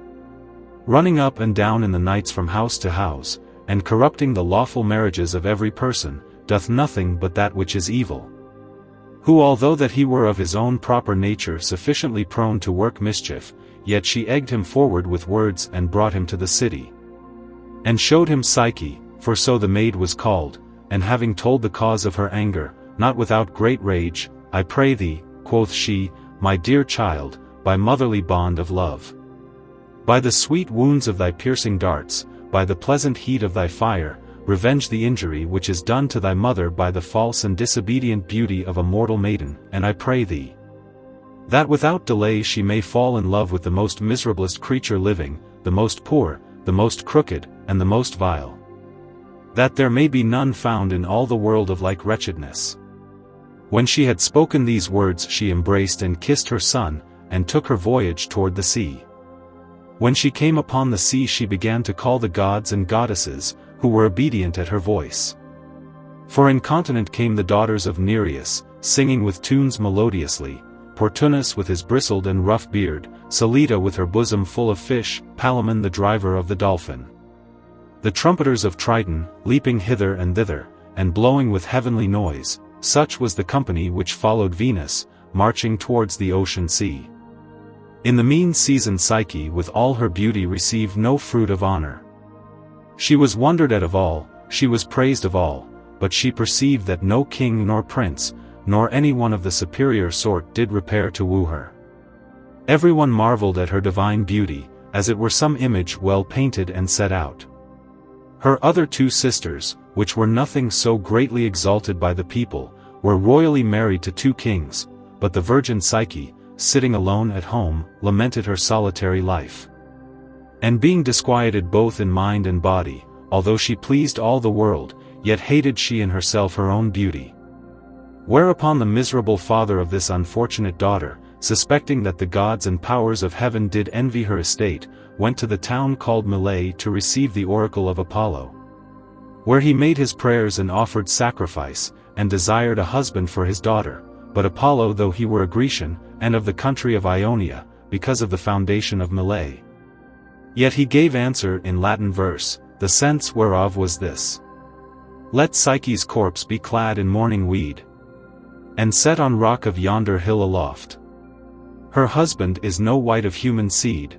running up and down in the nights from house to house, and corrupting the lawful marriages of every person, doth nothing but that which is evil. Who although that he were of his own proper nature sufficiently prone to work mischief, yet she egged him forward with words and brought him to the city, and showed him Psyche, for so the maid was called, and having told the cause of her anger, not without great rage, I pray thee, quoth she, my dear child, by motherly bond of love, by the sweet wounds of thy piercing darts, by the pleasant heat of thy fire, revenge the injury which is done to thy mother by the false and disobedient beauty of a mortal maiden, and I pray thee, that without delay she may fall in love with the most miserablest creature living, the most poor, the most crooked, and the most vile, that there may be none found in all the world of like wretchedness. When she had spoken these words she embraced and kissed her son, and took her voyage toward the sea. When she came upon the sea she began to call the gods and goddesses, who were obedient at her voice. For incontinent came the daughters of Nereus, singing with tunes melodiously, Portunus with his bristled and rough beard, Selita with her bosom full of fish, Palamon the driver of the dolphin. The trumpeters of Triton, leaping hither and thither, and blowing with heavenly noise, such was the company which followed Venus, marching towards the ocean sea. In the mean season Psyche with all her beauty received no fruit of honor. She was wondered at of all, she was praised of all, but she perceived that no king nor prince, nor any one of the superior sort did repair to woo her. Everyone marveled at her divine beauty, as it were some image well painted and set out. Her other two sisters, which were nothing so greatly exalted by the people, were royally married to two kings, but the virgin Psyche, sitting alone at home, lamented her solitary life. And being disquieted both in mind and body, although she pleased all the world, yet hated she in herself her own beauty. Whereupon the miserable father of this unfortunate daughter, suspecting that the gods and powers of heaven did envy her estate, went to the town called Mylae to receive the oracle of Apollo, where he made his prayers and offered sacrifice, and desired a husband for his daughter. But Apollo, though he were a Grecian, and of the country of Ionia, because of the foundation of Mylae, Yet he gave answer in Latin verse, the sense whereof was this. Let Psyche's corpse be clad in mourning weed, and set on rock of yonder hill aloft. Her husband is no wight of human seed,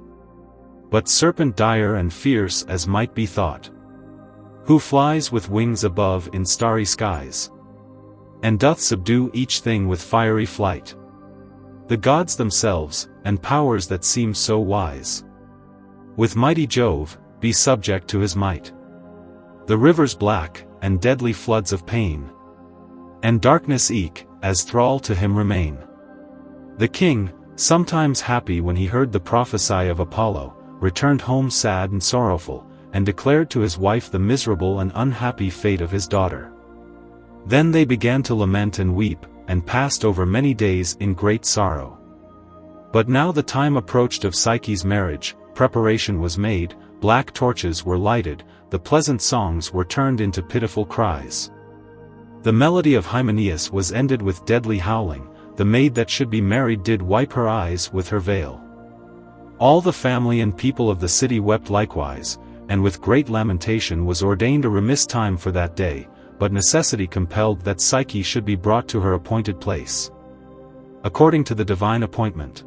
but serpent dire and fierce as might be thought, who flies with wings above in starry skies, and doth subdue each thing with fiery flight. The gods themselves, and powers that seem so wise, with mighty Jove, be subject to his might. The rivers black, and deadly floods of pain, and darkness eke, as thrall to him remain. The king, sometimes happy when he heard the prophecy of Apollo, returned home sad and sorrowful, and declared to his wife the miserable and unhappy fate of his daughter. Then they began to lament and weep, and passed over many days in great sorrow. But now the time approached of Psyche's marriage, preparation was made, black torches were lighted, the pleasant songs were turned into pitiful cries. The melody of Hymenaeus was ended with deadly howling, the maid that should be married did wipe her eyes with her veil. All the family and people of the city wept likewise, and with great lamentation was ordained a remiss time for that day, but necessity compelled that Psyche should be brought to her appointed place, according to the divine appointment.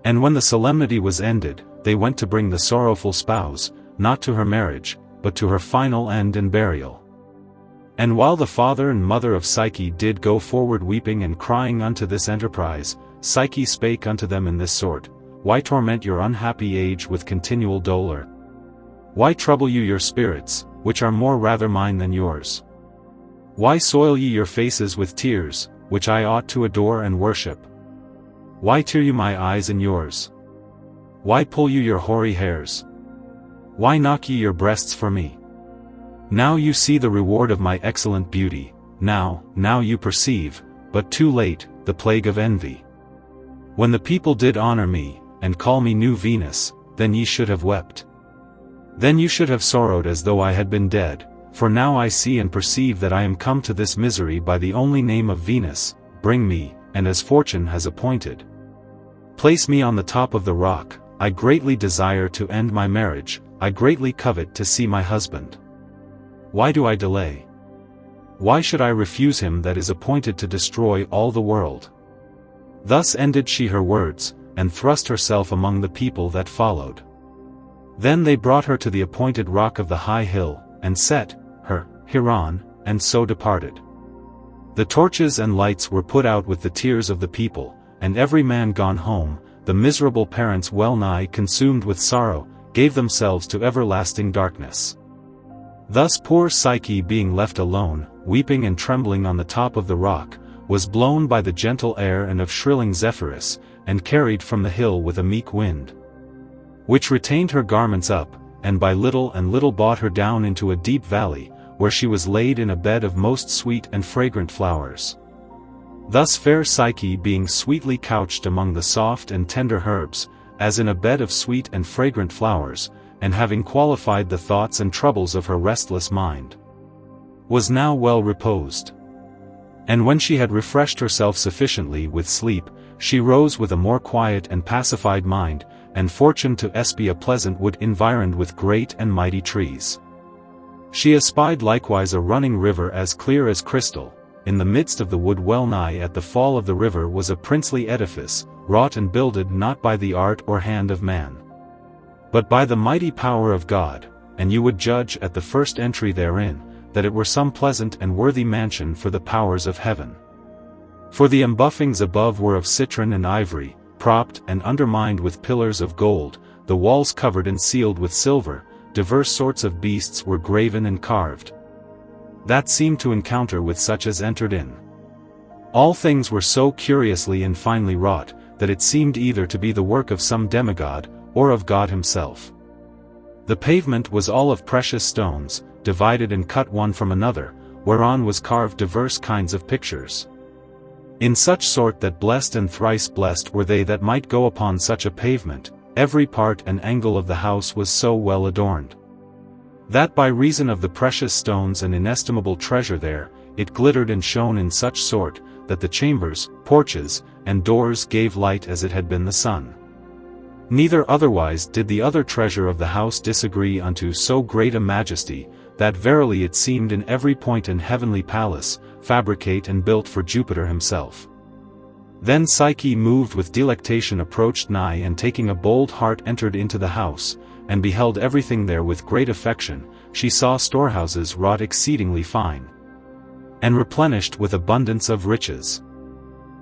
And when the solemnity was ended, they went to bring the sorrowful spouse, not to her marriage, but to her final end and burial. And while the father and mother of Psyche did go forward weeping and crying unto this enterprise, Psyche spake unto them in this sort, Why torment your unhappy age with continual dolour? Why trouble you your spirits, which are more rather mine than yours? Why soil ye your faces with tears, which I ought to adore and worship? Why tear you my eyes and yours? Why pull you your hoary hairs? Why knock ye your breasts for me? Now you see the reward of my excellent beauty, now you perceive, but too late, the plague of envy. When the people did honor me, and call me new Venus, then ye should have wept. Then you should have sorrowed as though I had been dead, for now I see and perceive that I am come to this misery by the only name of Venus. Bring me, and as fortune has appointed, place me on the top of the rock. I greatly desire to end my marriage, I greatly covet to see my husband. Why do I delay? Why should I refuse him that is appointed to destroy all the world? Thus ended she her words, and thrust herself among the people that followed. Then they brought her to the appointed rock of the high hill, and set her hereon, and so departed. The torches and lights were put out with the tears of the people, and every man gone home. The miserable parents well nigh consumed with sorrow, gave themselves to everlasting darkness. Thus poor Psyche being left alone, weeping and trembling on the top of the rock, was blown by the gentle air and of shrilling Zephyrus, and carried from the hill with a meek wind, which retained her garments up, and by little and little brought her down into a deep valley, where she was laid in a bed of most sweet and fragrant flowers. Thus fair Psyche being sweetly couched among the soft and tender herbs, as in a bed of sweet and fragrant flowers, and having qualified the thoughts and troubles of her restless mind, was now well reposed. And when she had refreshed herself sufficiently with sleep, she rose with a more quiet and pacified mind, and fortune to espy a pleasant wood environed with great and mighty trees. She espied likewise a running river as clear as crystal. In the midst of the wood well nigh at the fall of the river was a princely edifice, wrought and builded not by the art or hand of man, but by the mighty power of God, and you would judge at the first entry therein, that it were some pleasant and worthy mansion for the powers of heaven. For the embuffings above were of citron and ivory, propped and undermined with pillars of gold, the walls covered and sealed with silver, divers sorts of beasts were graven and carved, that seemed to encounter with such as entered in. All things were so curiously and finely wrought, that it seemed either to be the work of some demigod, or of God himself. The pavement was all of precious stones, divided and cut one from another, whereon was carved divers kinds of pictures, in such sort that blessed and thrice blessed were they that might go upon such a pavement. Every part and angle of the house was so well adorned, that by reason of the precious stones and inestimable treasure there, it glittered and shone in such sort, that the chambers, porches, and doors gave light as it had been the sun. Neither otherwise did the other treasure of the house disagree unto so great a majesty, that verily it seemed in every point an heavenly palace, fabricate and built for Jupiter himself. Then Psyche moved with delectation approached nigh and taking a bold heart entered into the house, and beheld everything there with great affection. She saw storehouses wrought exceedingly fine, and replenished with abundance of riches.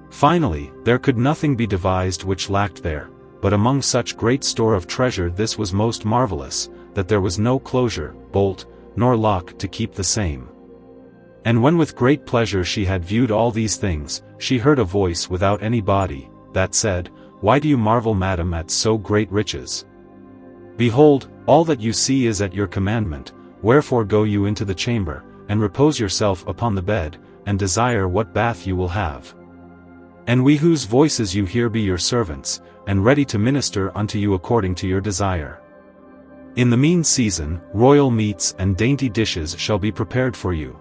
Finally, there could nothing be devised which lacked there, but among such great store of treasure this was most marvelous, that there was no closure, bolt, nor lock to keep the same. And when with great pleasure she had viewed all these things, she heard a voice without any body, that said, Why do you marvel, madam, at so great riches? Behold, all that you see is at your commandment, wherefore go you into the chamber, and repose yourself upon the bed, and desire what bath you will have. And we whose voices you hear be your servants, and ready to minister unto you according to your desire. In the mean season, royal meats and dainty dishes shall be prepared for you.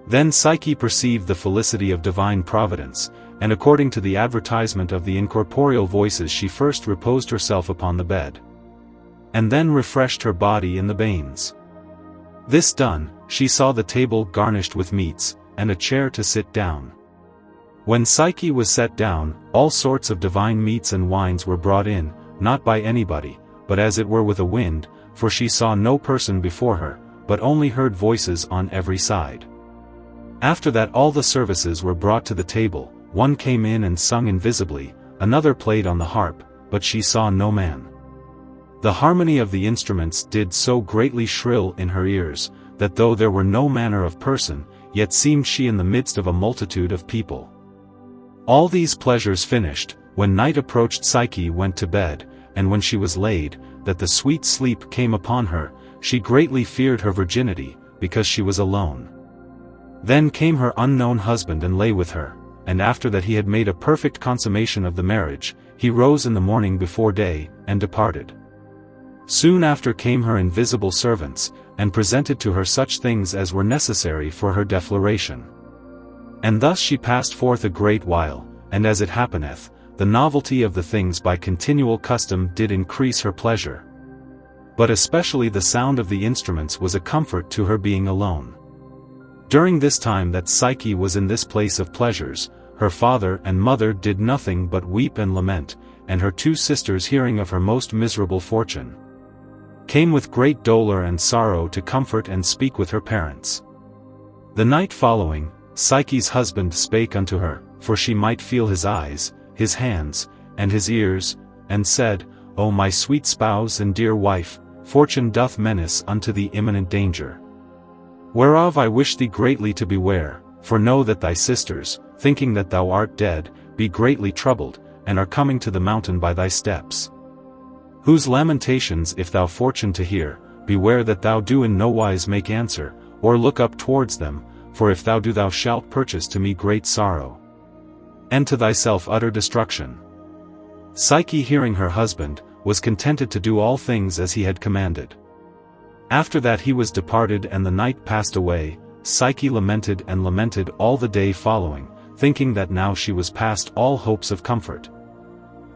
Then Psyche perceived the felicity of divine providence, and according to the advertisement of the incorporeal voices she first reposed herself upon the bed, and then refreshed her body in the bains. This done, she saw the table garnished with meats, and a chair to sit down. When Psyche was set down, all sorts of divine meats and wines were brought in, not by anybody, but as it were with a wind, for she saw no person before her, but only heard voices on every side. After that all the services were brought to the table, one came in and sung invisibly, another played on the harp, but she saw no man. The harmony of the instruments did so greatly shrill in her ears, that though there were no manner of person, yet seemed she in the midst of a multitude of people. All these pleasures finished, when night approached Psyche went to bed, and when she was laid, that the sweet sleep came upon her, she greatly feared her virginity, because she was alone. Then came her unknown husband and lay with her, and after that he had made a perfect consummation of the marriage, he rose in the morning before day, and departed. Soon after came her invisible servants, and presented to her such things as were necessary for her defloration. And thus she passed forth a great while, and as it happeneth, the novelty of the things by continual custom did increase her pleasure. But especially the sound of the instruments was a comfort to her being alone. During this time that Psyche was in this place of pleasures, her father and mother did nothing but weep and lament, and her two sisters hearing of her most miserable fortune, came with great dolour and sorrow to comfort and speak with her parents. The night following, Psyche's husband spake unto her, for she might feel his eyes, his hands, and his ears, and said, O my sweet spouse and dear wife, fortune doth menace unto thee imminent danger, whereof I wish thee greatly to beware, for know that thy sisters, thinking that thou art dead, be greatly troubled, and are coming to the mountain by thy steps. Whose lamentations if thou fortune to hear, beware that thou do in no wise make answer, or look up towards them, for if thou do thou shalt purchase to me great sorrow, and to thyself utter destruction. Psyche hearing her husband, was contented to do all things as he had commanded. After that he was departed and the night passed away, Psyche lamented and lamented all the day following, thinking that now she was past all hopes of comfort.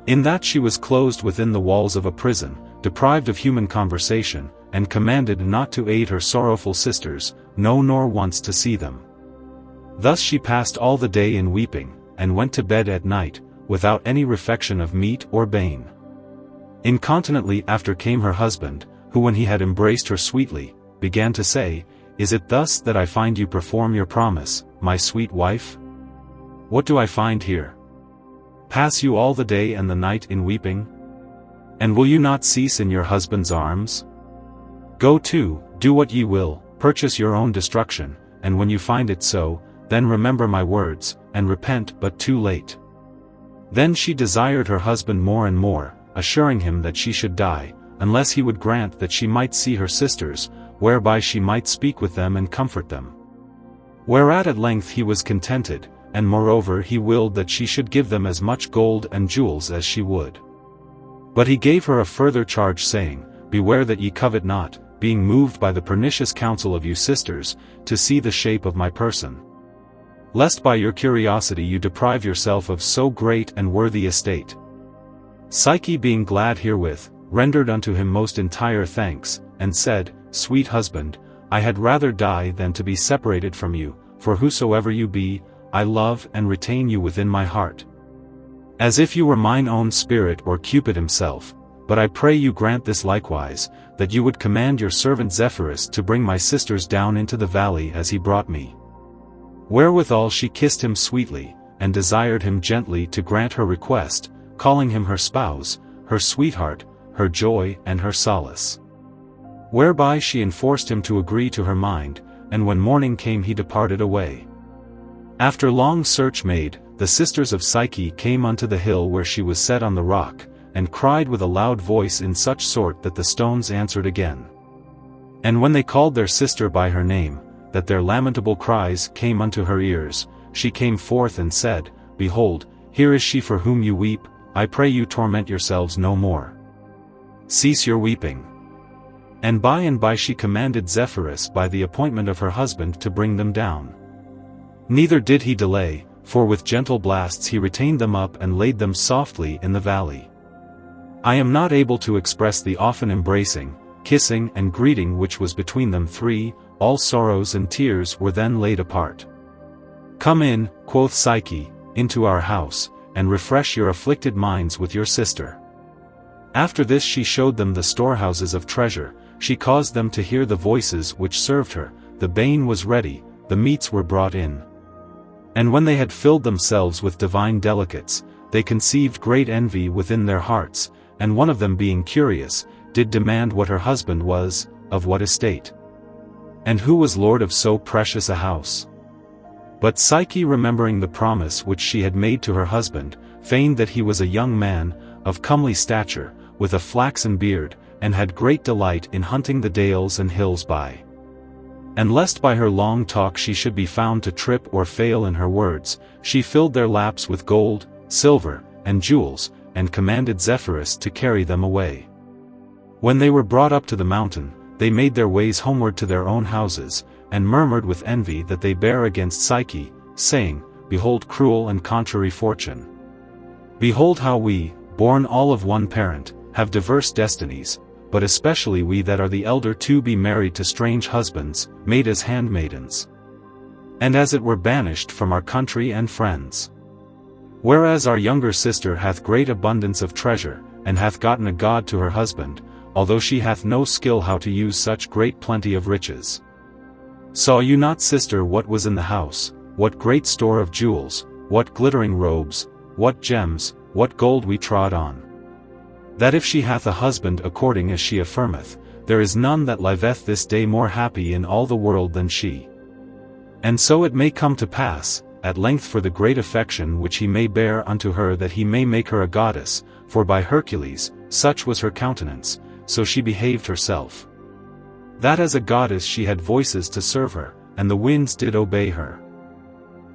In that she was closed within the walls of a prison, deprived of human conversation, and commanded not to aid her sorrowful sisters, no nor once to see them. Thus she passed all the day in weeping, and went to bed at night, without any refection of meat or bane. Incontinently after came her husband, who when he had embraced her sweetly, began to say, Is it thus that I find you perform your promise, my sweet wife? What do I find here? Pass you all the day and the night in weeping? And will you not cease in your husband's arms? Go to, do what ye will, purchase your own destruction, and when you find it so, then remember my words, and repent but too late. Then she desired her husband more and more, assuring him that she should die, unless he would grant that she might see her sisters, whereby she might speak with them and comfort them. Whereat at length he was contented, and moreover he willed that she should give them as much gold and jewels as she would. But he gave her a further charge saying, Beware that ye covet not, being moved by the pernicious counsel of you sisters, to see the shape of my person, lest by your curiosity you deprive yourself of so great and worthy estate. Psyche being glad herewith, rendered unto him most entire thanks, and said, Sweet husband, I had rather die than to be separated from you, for whosoever you be, I love and retain you within my heart, as if you were mine own spirit or Cupid himself. But I pray you grant this likewise, that you would command your servant Zephyrus to bring my sisters down into the valley as he brought me. Wherewithal she kissed him sweetly, and desired him gently to grant her request, calling him her spouse, her sweetheart, her joy and her solace. Whereby she enforced him to agree to her mind, and when morning came he departed away. After long search made, the sisters of Psyche came unto the hill where she was set on the rock, and cried with a loud voice in such sort that the stones answered again. And when they called their sister by her name, that their lamentable cries came unto her ears, she came forth and said, Behold, here is she for whom you weep, I pray you torment yourselves no more. Cease your weeping. And by she commanded Zephyrus by the appointment of her husband to bring them down. Neither did he delay, for with gentle blasts he retained them up and laid them softly in the valley. I am not able to express the often embracing, kissing and greeting which was between them three. All sorrows and tears were then laid apart. Come in, quoth Psyche, into our house, and refresh your afflicted minds with your sister. After this she showed them the storehouses of treasure, she caused them to hear the voices which served her, the bane was ready, the meats were brought in. And when they had filled themselves with divine delicates, they conceived great envy within their hearts, and one of them being curious, did demand what her husband was, of what estate, and who was lord of so precious a house. But Psyche, remembering the promise which she had made to her husband, feigned that he was a young man, of comely stature, with a flaxen beard, and had great delight in hunting the dales and hills by. And lest by her long talk she should be found to trip or fail in her words, she filled their laps with gold, silver, and jewels, and commanded Zephyrus to carry them away. When they were brought up to the mountain, they made their ways homeward to their own houses, and murmured with envy that they bare against Psyche, saying, Behold cruel and contrary fortune. Behold how we, born all of one parent, have diverse destinies, but especially we that are the elder to be married to strange husbands, made as handmaidens, and as it were banished from our country and friends. Whereas our younger sister hath great abundance of treasure, and hath gotten a god to her husband, although she hath no skill how to use such great plenty of riches. Saw you not, sister, what was in the house, what great store of jewels, what glittering robes, what gems, what gold we trod on? That if she hath a husband according as she affirmeth, there is none that liveth this day more happy in all the world than she. And so it may come to pass, at length, for the great affection which he may bear unto her, that he may make her a goddess, for by Hercules, such was her countenance, so she behaved herself, that as a goddess she had voices to serve her, and the winds did obey her.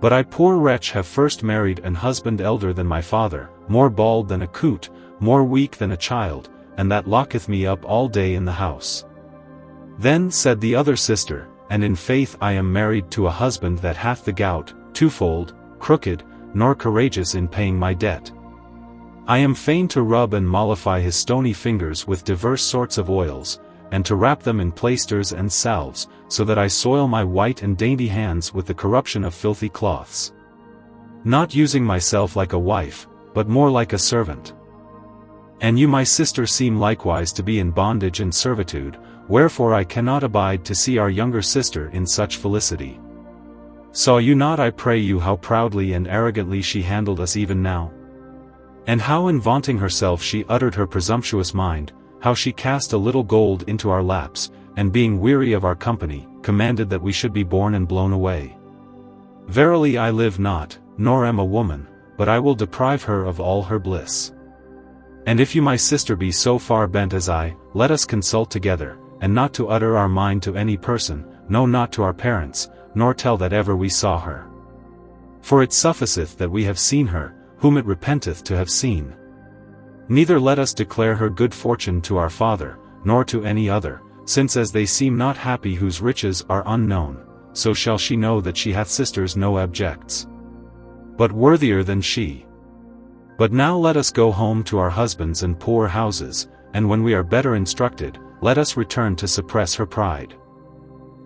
But I, poor wretch, have first married an husband elder than my father, more bald than a coot, more weak than a child, and that locketh me up all day in the house. Then said the other sister, And in faith I am married to a husband that hath the gout, twofold, crooked, nor courageous in paying my debt. I am fain to rub and mollify his stony fingers with divers sorts of oils, and to wrap them in plaisters and salves, so that I soil my white and dainty hands with the corruption of filthy cloths. Not using myself like a wife, but more like a servant. And you, my sister, seem likewise to be in bondage and servitude, wherefore I cannot abide to see our younger sister in such felicity. Saw you not, I pray you, how proudly and arrogantly she handled us even now? And how in vaunting herself she uttered her presumptuous mind, how she cast a little gold into our laps, and being weary of our company, commanded that we should be borne and blown away. Verily I live not, nor am a woman, but I will deprive her of all her bliss. And if you, my sister, be so far bent as I, let us consult together, and not to utter our mind to any person, no, not to our parents, nor tell that ever we saw her. For it sufficeth that we have seen her, whom it repenteth to have seen. Neither let us declare her good fortune to our father, nor to any other, since as they seem not happy whose riches are unknown, so shall she know that she hath sisters no abjects, but worthier than she. But now let us go home to our husbands and poor houses, and when we are better instructed, let us return to suppress her pride.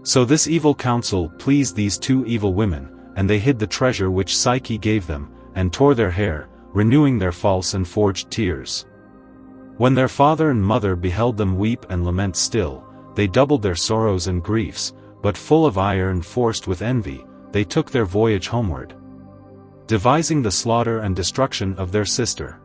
So this evil counsel pleased these two evil women, and they hid the treasure which Psyche gave them, and tore their hair, renewing their false and forged tears. When their father and mother beheld them weep and lament still, they doubled their sorrows and griefs, but full of ire and forced with envy, they took their voyage homeward, devising the slaughter and destruction of their sister.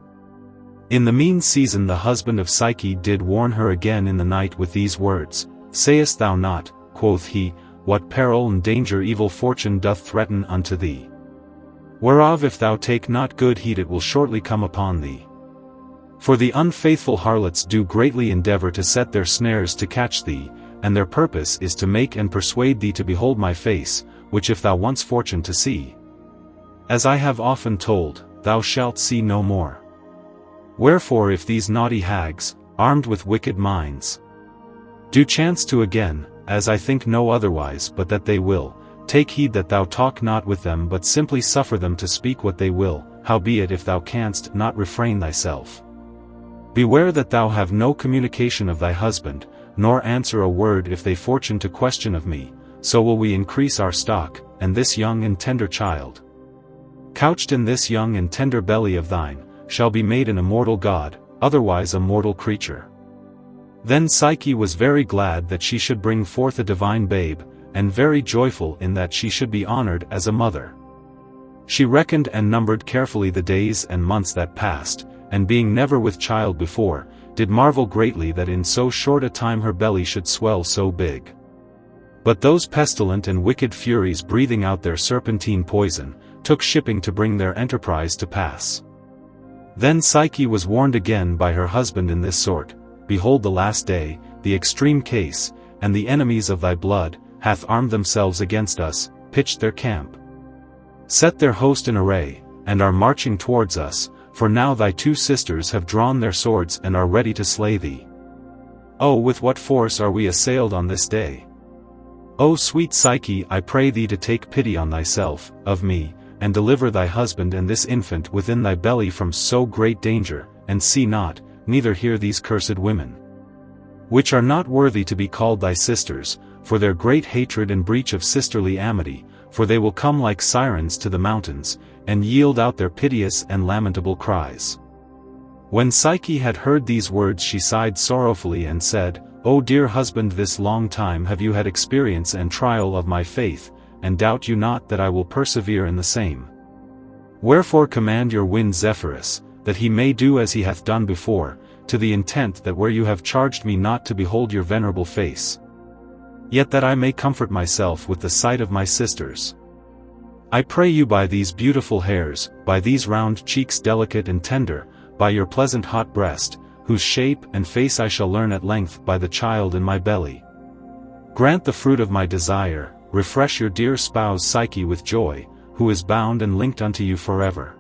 In the mean season the husband of Psyche did warn her again in the night with these words, Sayest thou not, quoth he, what peril and danger evil fortune doth threaten unto thee? Whereof if thou take not good heed it will shortly come upon thee. For the unfaithful harlots do greatly endeavor to set their snares to catch thee, and their purpose is to make and persuade thee to behold my face, which if thou once fortune to see, as I have often told, thou shalt see no more. Wherefore if these naughty hags, armed with wicked minds, do chance to again, as I think no otherwise but that they will, take heed that thou talk not with them but simply suffer them to speak what they will, howbeit if thou canst not refrain thyself, beware that thou have no communication of thy husband, nor answer a word if they fortune to question of me, so will we increase our stock, and this young and tender child, couched in this young and tender belly of thine, shall be made an immortal god, otherwise a mortal creature. Then Psyche was very glad that she should bring forth a divine babe, and very joyful in that she should be honored as a mother. She reckoned and numbered carefully the days and months that passed, and being never with child before, did marvel greatly that in so short a time her belly should swell so big. But those pestilent and wicked furies breathing out their serpentine poison, took shipping to bring their enterprise to pass. Then Psyche was warned again by her husband in this sort, Behold the last day, the extreme case, and the enemies of thy blood, hath armed themselves against us, pitched their camp, set their host in array, and are marching towards us, for now thy two sisters have drawn their swords and are ready to slay thee. Oh, with what force are we assailed on this day! O sweet Psyche, I pray thee to take pity on thyself, of me, and deliver thy husband and this infant within thy belly from so great danger, and see not, neither hear these cursed women, which are not worthy to be called thy sisters, for their great hatred and breach of sisterly amity, for they will come like sirens to the mountains, and yield out their piteous and lamentable cries. When Psyche had heard these words she sighed sorrowfully and said, O dear husband, this long time have you had experience and trial of my faith, and doubt you not that I will persevere in the same. Wherefore command your wind Zephyrus, that he may do as he hath done before, to the intent that where you have charged me not to behold your venerable face, yet that I may comfort myself with the sight of my sisters. I pray you by these beautiful hairs, by these round cheeks delicate and tender, by your pleasant hot breast, whose shape and face I shall learn at length by the child in my belly. Grant the fruit of my desire, refresh your dear spouse Psyche with joy, who is bound and linked unto you forever.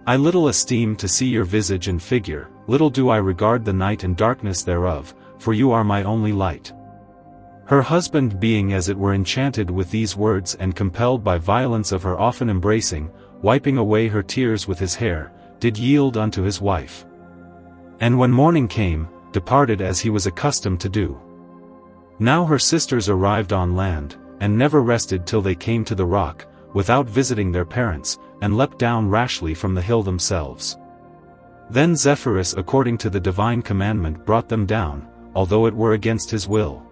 I little esteem to see your visage and figure, little do I regard the night and darkness thereof, for you are my only light. Her husband being as it were enchanted with these words and compelled by violence of her often embracing, wiping away her tears with his hair, did yield unto his wife. And when morning came, departed as he was accustomed to do. Now her sisters arrived on land, and never rested till they came to the rock, without visiting their parents, and leapt down rashly from the hill themselves. Then Zephyrus according to the divine commandment brought them down, although it were against his will,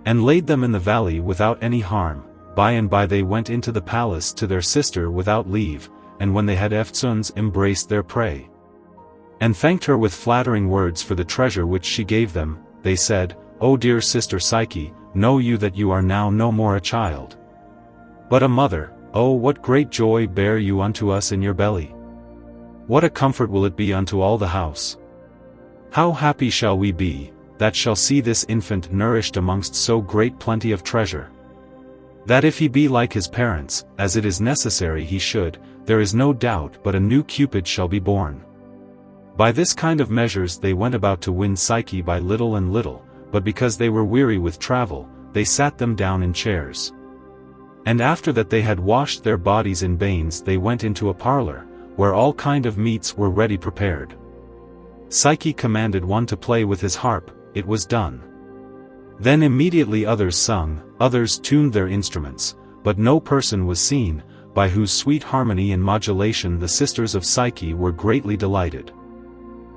and laid them in the valley without any harm. By and by they went into the palace to their sister without leave, and when they had eftsoons embraced their prey, and thanked her with flattering words for the treasure which she gave them, they said, O dear sister Psyche, know you that you are now no more a child, but a mother. Oh, what great joy bear you unto us in your belly! What a comfort will it be unto all the house! How happy shall we be, that shall see this infant nourished amongst so great plenty of treasure! That if he be like his parents, as it is necessary he should, there is no doubt but a new Cupid shall be born. By this kind of measures they went about to win Psyche by little and little, but because they were weary with travel, they sat them down in chairs. And after that they had washed their bodies in bains they went into a parlor, where all kind of meats were ready prepared. Psyche commanded one to play with his harp, it was done. Then immediately others sung, others tuned their instruments, but no person was seen, by whose sweet harmony and modulation the sisters of Psyche were greatly delighted.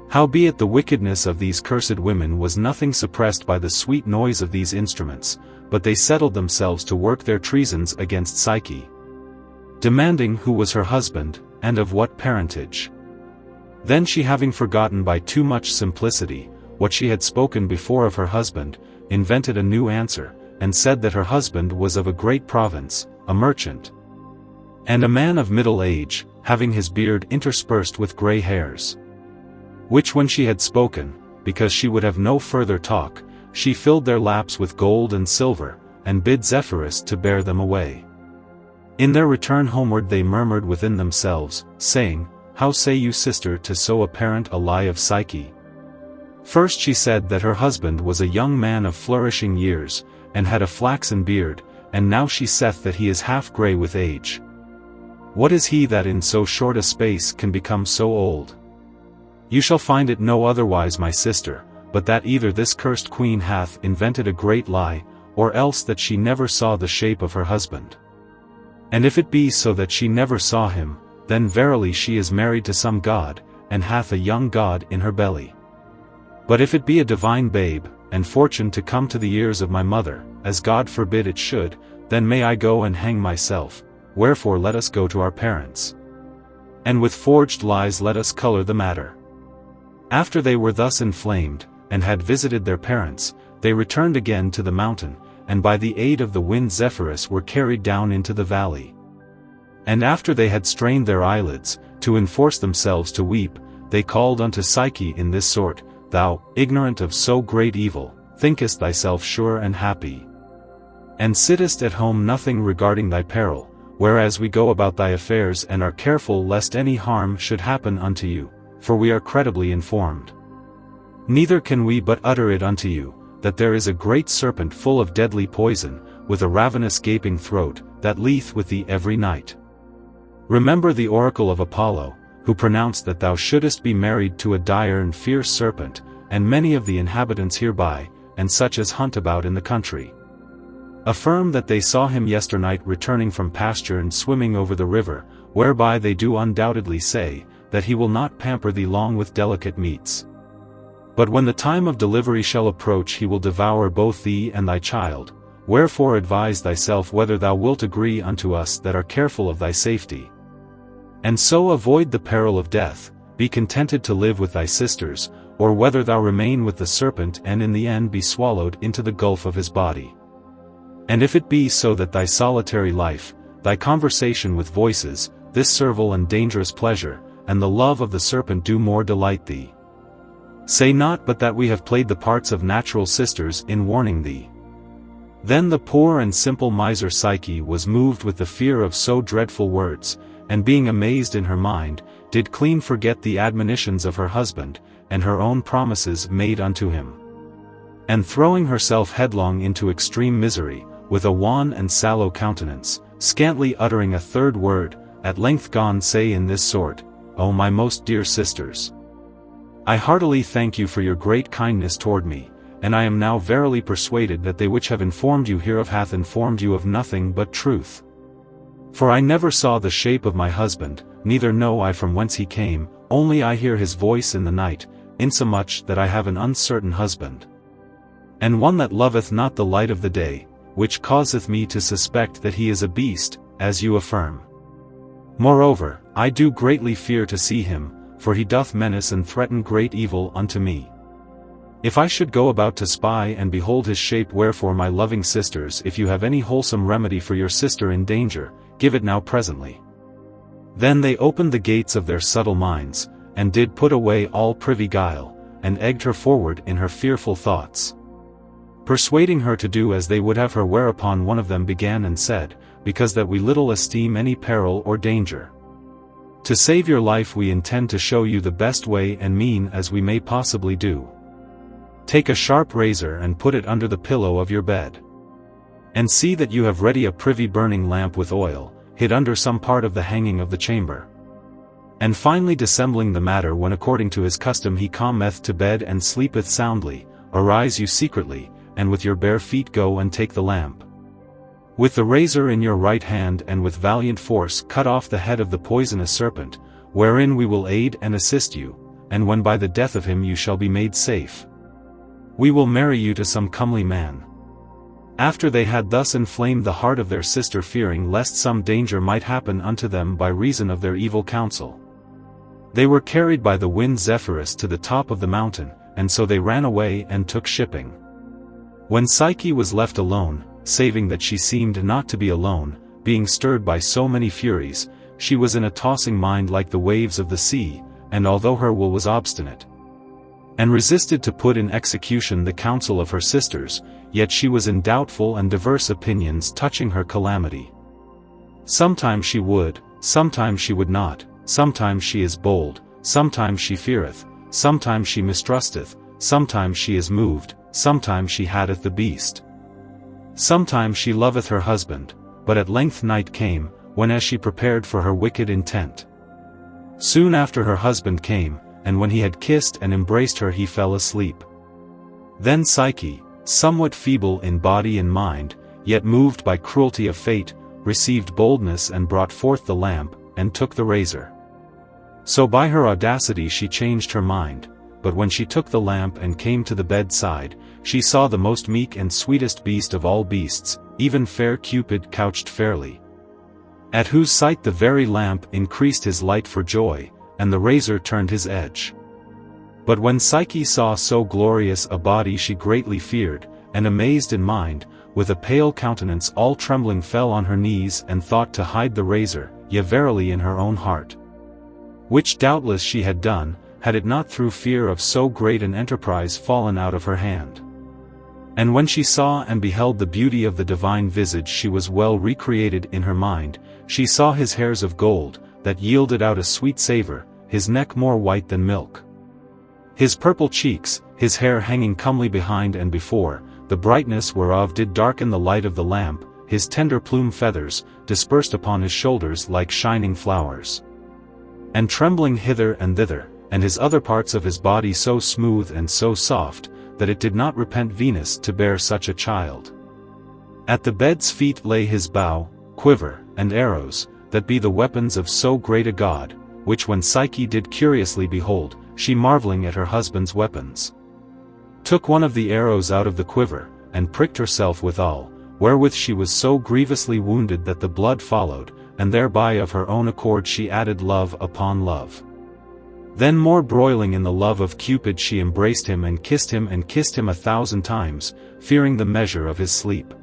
Howbeit the wickedness of these cursed women was nothing suppressed by the sweet noise of these instruments, but they settled themselves to work their treasons against Psyche, demanding who was her husband, and of what parentage. Then she, having forgotten by too much simplicity what she had spoken before of her husband, invented a new answer, and said that her husband was of a great province, a merchant, and a man of middle age, having his beard interspersed with grey hairs. Which when she had spoken, because she would have no further talk, she filled their laps with gold and silver, and bid Zephyrus to bear them away. In their return homeward they murmured within themselves, saying, How say you, sister, to so apparent a lie of Psyche? First she said that her husband was a young man of flourishing years, and had a flaxen beard, and now she saith that he is half grey with age. What is he that in so short a space can become so old? You shall find it no otherwise, my sister, but that either this cursed queen hath invented a great lie, or else that she never saw the shape of her husband. And if it be so that she never saw him, then verily she is married to some god, and hath a young god in her belly. But if it be a divine babe, and fortune to come to the ears of my mother, as God forbid it should, then may I go and hang myself, wherefore let us go to our parents. And with forged lies let us color the matter. After they were thus inflamed, and had visited their parents, they returned again to the mountain, and by the aid of the wind Zephyrus were carried down into the valley. And after they had strained their eyelids, to enforce themselves to weep, they called unto Psyche in this sort, Thou, ignorant of so great evil, thinkest thyself sure and happy, and sittest at home nothing regarding thy peril, whereas we go about thy affairs and are careful lest any harm should happen unto you, for we are credibly informed. Neither can we but utter it unto you, that there is a great serpent full of deadly poison, with a ravenous gaping throat, that lieth with thee every night. Remember the oracle of Apollo, who pronounced that thou shouldest be married to a dire and fierce serpent, and many of the inhabitants hereby, and such as hunt about in the country, affirm that they saw him yesternight returning from pasture and swimming over the river, whereby they do undoubtedly say, that he will not pamper thee long with delicate meats. But when the time of delivery shall approach he will devour both thee and thy child, wherefore advise thyself whether thou wilt agree unto us that are careful of thy safety, and so avoid the peril of death, be contented to live with thy sisters, or whether thou remain with the serpent and in the end be swallowed into the gulf of his body. And if it be so that thy solitary life, thy conversation with voices, this servile and dangerous pleasure, and the love of the serpent do more delight thee, say not but that we have played the parts of natural sisters in warning thee. Then the poor and simple miser Psyche was moved with the fear of so dreadful words, and being amazed in her mind, did clean forget the admonitions of her husband, and her own promises made unto him. And throwing herself headlong into extreme misery, with a wan and sallow countenance, scantly uttering a third word, at length gone say in this sort, O my most dear sisters, I heartily thank you for your great kindness toward me, and I am now verily persuaded that they which have informed you hereof hath informed you of nothing but truth. For I never saw the shape of my husband, neither know I from whence he came, only I hear his voice in the night, insomuch that I have an uncertain husband, and one that loveth not the light of the day, which causeth me to suspect that he is a beast, as you affirm. Moreover, I do greatly fear to see him, for he doth menace and threaten great evil unto me. If I should go about to spy and behold his shape, wherefore my loving sisters, if you have any wholesome remedy for your sister in danger, give it now presently. Then they opened the gates of their subtle minds, and did put away all privy guile, and egged her forward in her fearful thoughts, persuading her to do as they would have her. Whereupon one of them began and said, Because that we little esteem any peril or danger, to save your life we intend to show you the best way and mean as we may possibly do. Take a sharp razor and put it under the pillow of your bed. And see that you have ready a privy burning lamp with oil, hid under some part of the hanging of the chamber. And finally dissembling the matter when according to his custom he cometh to bed and sleepeth soundly, arise you secretly, and with your bare feet go and take the lamp. With the razor in your right hand and with valiant force cut off the head of the poisonous serpent, wherein we will aid and assist you, and when by the death of him you shall be made safe, we will marry you to some comely man. After they had thus inflamed the heart of their sister, fearing lest some danger might happen unto them by reason of their evil counsel, they were carried by the wind Zephyrus to the top of the mountain, and so they ran away and took shipping. When Psyche was left alone, saving that she seemed not to be alone, being stirred by so many furies, she was in a tossing mind like the waves of the sea, and although her will was obstinate, and resisted to put in execution the counsel of her sisters, yet she was in doubtful and diverse opinions touching her calamity. Sometimes she would, sometimes she would not, sometimes she is bold, sometimes she feareth, sometimes she mistrusteth, sometimes she is moved, sometimes she hateth the beast. Sometimes she loveth her husband, but at length night came, when as she prepared for her wicked intent. Soon after her husband came, and when he had kissed and embraced her he fell asleep. Then Psyche, somewhat feeble in body and mind, yet moved by cruelty of fate, received boldness and brought forth the lamp, and took the razor. So by her audacity she changed her mind, but when she took the lamp and came to the bedside, she saw the most meek and sweetest beast of all beasts, even fair Cupid couched fairly, at whose sight the very lamp increased his light for joy, and the razor turned his edge. But when Psyche saw so glorious a body she greatly feared, and amazed in mind, with a pale countenance all trembling fell on her knees and thought to hide the razor, yea verily in her own heart. Which doubtless she had done, had it not through fear of so great an enterprise fallen out of her hand. And when she saw and beheld the beauty of the divine visage she was well recreated in her mind, she saw his hairs of gold, that yielded out a sweet savour, his neck more white than milk, his purple cheeks, his hair hanging comely behind and before, the brightness whereof did darken the light of the lamp, his tender plume feathers, dispersed upon his shoulders like shining flowers, and trembling hither and thither, and his other parts of his body so smooth and so soft, that it did not repent Venus to bear such a child. At the bed's feet lay his bow, quiver, and arrows, that be the weapons of so great a god, which when Psyche did curiously behold, she marvelling at her husband's weapons, took one of the arrows out of the quiver, and pricked herself withal, wherewith she was so grievously wounded that the blood followed, and thereby of her own accord she added love upon love. Then more broiling in the love of Cupid she embraced him and kissed him 1,000 times, fearing the measure of his sleep.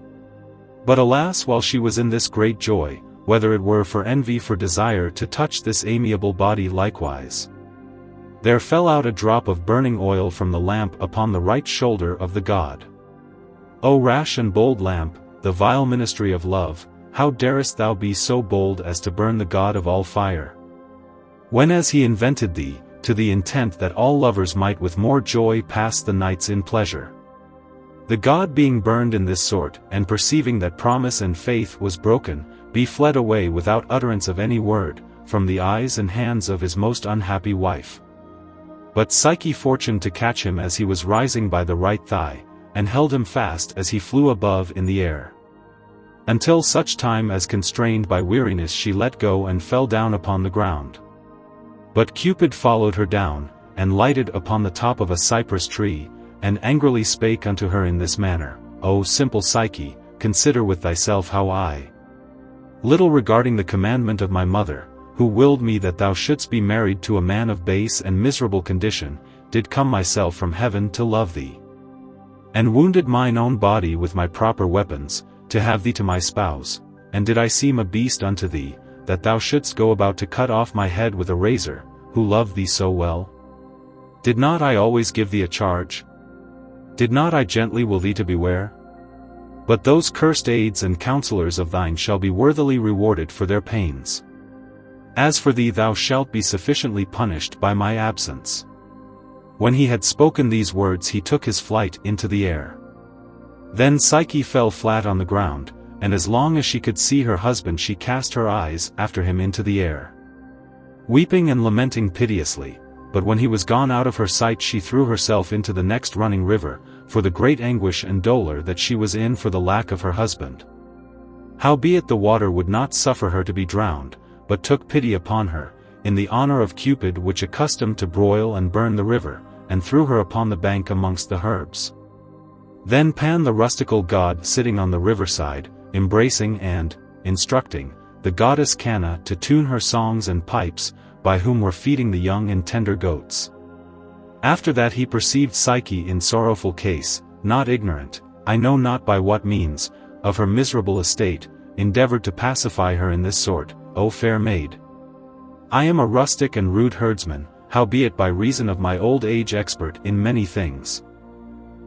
But alas, while she was in this great joy, whether it were for envy for desire to touch this amiable body likewise, there fell out a drop of burning oil from the lamp upon the right shoulder of the god. O rash and bold lamp, the vile ministry of love, how darest thou be so bold as to burn the god of all fire? When as he invented thee, to the intent that all lovers might with more joy pass the nights in pleasure. The god being burned in this sort, and perceiving that promise and faith was broken, be fled away without utterance of any word, from the eyes and hands of his most unhappy wife. But Psyche fortuned to catch him as he was rising by the right thigh, and held him fast as he flew above in the air, until such time as constrained by weariness she let go and fell down upon the ground. But Cupid followed her down, and lighted upon the top of a cypress tree, and angrily spake unto her in this manner, O simple Psyche, consider with thyself how I, little regarding the commandment of my mother, who willed me that thou shouldst be married to a man of base and miserable condition, did come myself from heaven to love thee, and wounded mine own body with my proper weapons, to have thee to my spouse, and did I seem a beast unto thee, that thou shouldst go about to cut off my head with a razor, who loved thee so well? Did not I always give thee a charge? Did not I gently will thee to beware? But those cursed aids and counselors of thine shall be worthily rewarded for their pains. As for thee, thou shalt be sufficiently punished by my absence. When he had spoken these words he took his flight into the air. Then Psyche fell flat on the ground, and as long as she could see her husband she cast her eyes after him into the air. weeping and lamenting piteously. But when he was gone out of her sight she threw herself into the next running river, for the great anguish and dolour that she was in for the lack of her husband. Howbeit the water would not suffer her to be drowned, but took pity upon her, in the honour of Cupid which accustomed to broil and burn the river, and threw her upon the bank amongst the herbs. Then Pan the rustical god sitting on the riverside, embracing and instructing the goddess Canna to tune her songs and pipes, by whom were feeding the young and tender goats. After that he perceived Psyche in sorrowful case, not ignorant, I know not by what means, of her miserable estate, endeavoured to pacify her in this sort, O fair maid. I am a rustic and rude herdsman, howbeit by reason of my old age expert in many things.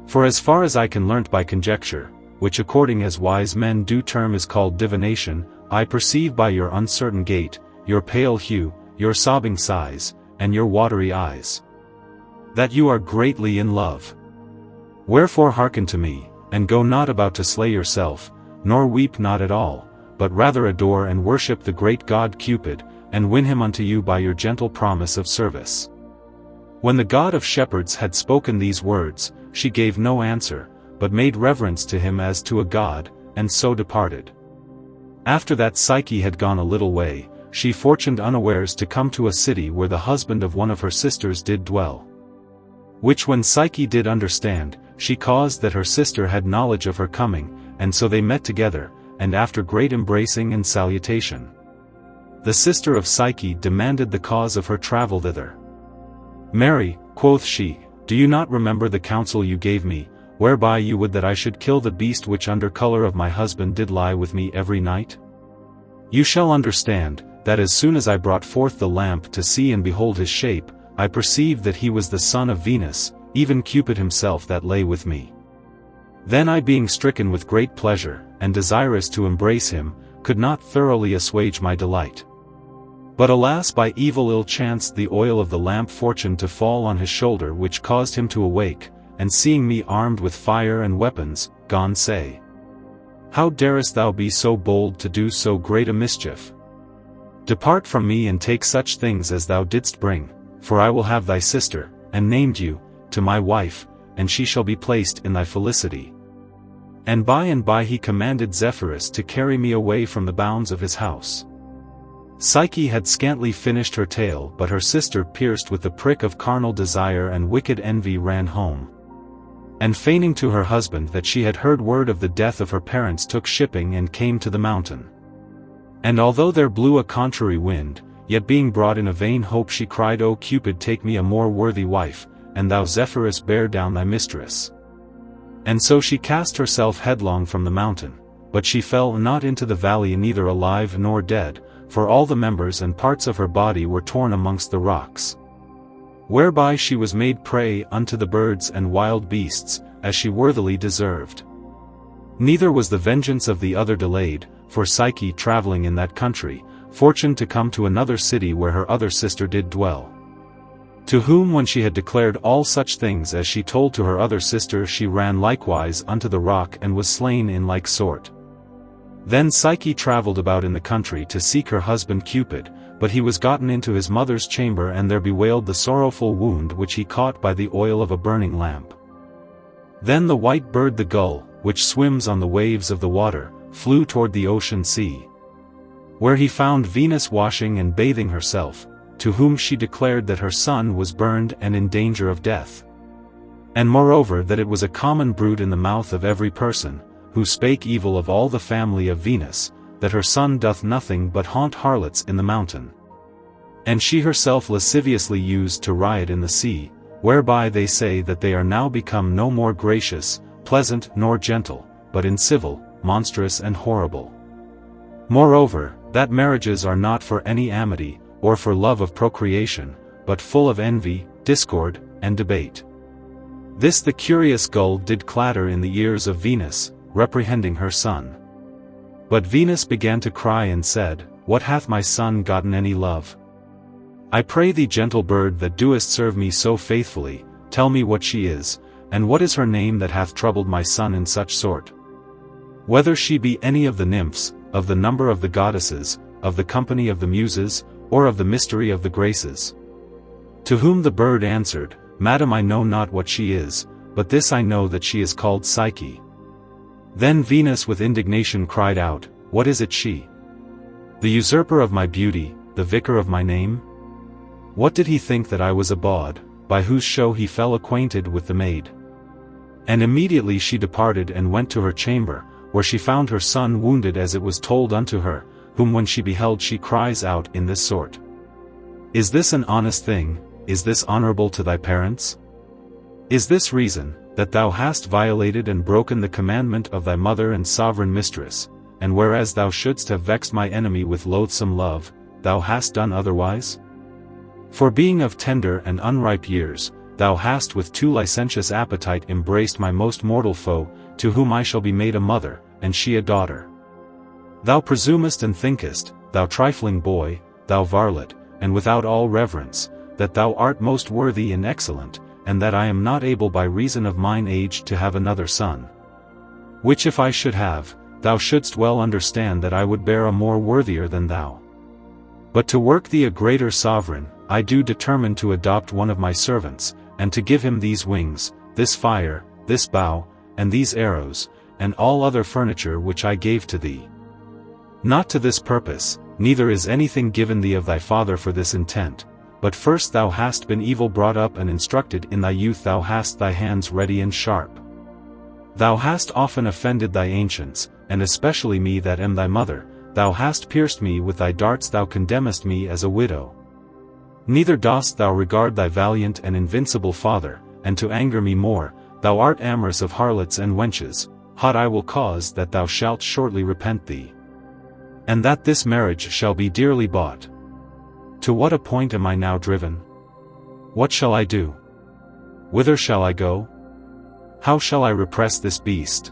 For as far as I can learnt by conjecture, which according as wise men do term is called divination, I perceive by your uncertain gait, your pale hue, your sobbing sighs, and your watery eyes, that you are greatly in love. Wherefore hearken to me, and go not about to slay yourself, nor weep not at all, but rather adore and worship the great god Cupid, and win him unto you by your gentle promise of service. When the god of shepherds had spoken these words, she gave no answer, but made reverence to him as to a god, and so departed. After that Psyche had gone a little way, she fortuned unawares to come to a city where the husband of one of her sisters did dwell. Which when Psyche did understand, she caused that her sister had knowledge of her coming, and so they met together, and after great embracing and salutation, the sister of Psyche demanded the cause of her travel thither. Mary, quoth she, do you not remember the counsel you gave me, whereby you would that I should kill the beast which under colour of my husband did lie with me every night? You shall understand, that as soon as I brought forth the lamp to see and behold his shape, I perceived that he was the son of Venus, even Cupid himself that lay with me. Then I being stricken with great pleasure, and desirous to embrace him, could not thoroughly assuage my delight. But alas, by evil ill chanced the oil of the lamp fortune to fall on his shoulder, which caused him to awake, and seeing me armed with fire and weapons, gone say, how darest thou be so bold to do so great a mischief? Depart from me and take such things as thou didst bring, for I will have thy sister, and named you, to my wife, and she shall be placed in thy felicity. And by he commanded Zephyrus to carry me away from the bounds of his house. Psyche had scantly finished her tale, but her sister, pierced with the prick of carnal desire and wicked envy, ran home. And feigning to her husband that she had heard word of the death of her parents, took shipping and came to the mountain. And although there blew a contrary wind, yet being brought in a vain hope, she cried, O Cupid, take me a more worthy wife, and thou Zephyrus bear down thy mistress. And so she cast herself headlong from the mountain, but she fell not into the valley neither alive nor dead, for all the members and parts of her body were torn amongst the rocks. Whereby she was made prey unto the birds and wild beasts, as she worthily deserved. Neither was the vengeance of the other delayed, for Psyche, travelling in that country, fortuned to come to another city where her other sister did dwell. To whom when she had declared all such things as she told to her other sister, she ran likewise unto the rock and was slain in like sort. Then Psyche travelled about in the country to seek her husband Cupid, but he was gotten into his mother's chamber, and there bewailed the sorrowful wound which he caught by the oil of a burning lamp. Then the white bird, the gull, which swims on the waves of the water, flew toward the ocean sea, where he found Venus washing and bathing herself, to whom she declared that her son was burned and in danger of death. And moreover that it was a common brood in the mouth of every person, who spake evil of all the family of Venus, that her son doth nothing but haunt harlots in the mountain. And she herself lasciviously used to riot in the sea, whereby they say that they are now become no more gracious, pleasant nor gentle, but incivil, monstrous and horrible. Moreover, that marriages are not for any amity, or for love of procreation, but full of envy, discord, and debate. This the curious gull did clatter in the ears of Venus, reprehending her son. But Venus began to cry and said, What hath my son gotten any love? I pray thee, gentle bird, that doest serve me so faithfully, tell me what she is, and what is her name that hath troubled my son in such sort? Whether she be any of the nymphs, of the number of the goddesses, of the company of the muses, or of the mystery of the graces? To whom the bird answered, Madam, I know not what she is, but this I know, that she is called Psyche. Then Venus with indignation cried out, What is it she? The usurper of my beauty, the vicar of my name? What did he think that I was a bawd, by whose show he fell acquainted with the maid? And immediately she departed and went to her chamber, where she found her son wounded as it was told unto her, whom when she beheld she cries out in this sort. Is this an honest thing? Is this honorable to thy parents? Is this reason, that thou hast violated and broken the commandment of thy mother and sovereign mistress, and whereas thou shouldst have vexed my enemy with loathsome love, thou hast done otherwise? For being of tender and unripe years, thou hast with too licentious appetite embraced my most mortal foe, to whom I shall be made a mother, and she a daughter. Thou presumest and thinkest, thou trifling boy, thou varlet, and without all reverence, that thou art most worthy and excellent, and that I am not able by reason of mine age to have another son. Which if I should have, thou shouldst well understand that I would bear a more worthier than thou. But to work thee a greater sovereign, I do determine to adopt one of my servants, and to give him these wings, this fire, this bow, and these arrows, and all other furniture which I gave to thee. Not to this purpose, neither is anything given thee of thy father for this intent, but first thou hast been evil brought up and instructed in thy youth, thou hast thy hands ready and sharp. Thou hast often offended thy ancients, and especially me that am thy mother, thou hast pierced me with thy darts, thou condemnest me as a widow. Neither dost thou regard thy valiant and invincible father, and to anger me more, thou art amorous of harlots and wenches, hot I will cause that thou shalt shortly repent thee. And that this marriage shall be dearly bought. To what a point am I now driven? What shall I do? Whither shall I go? How shall I repress this beast?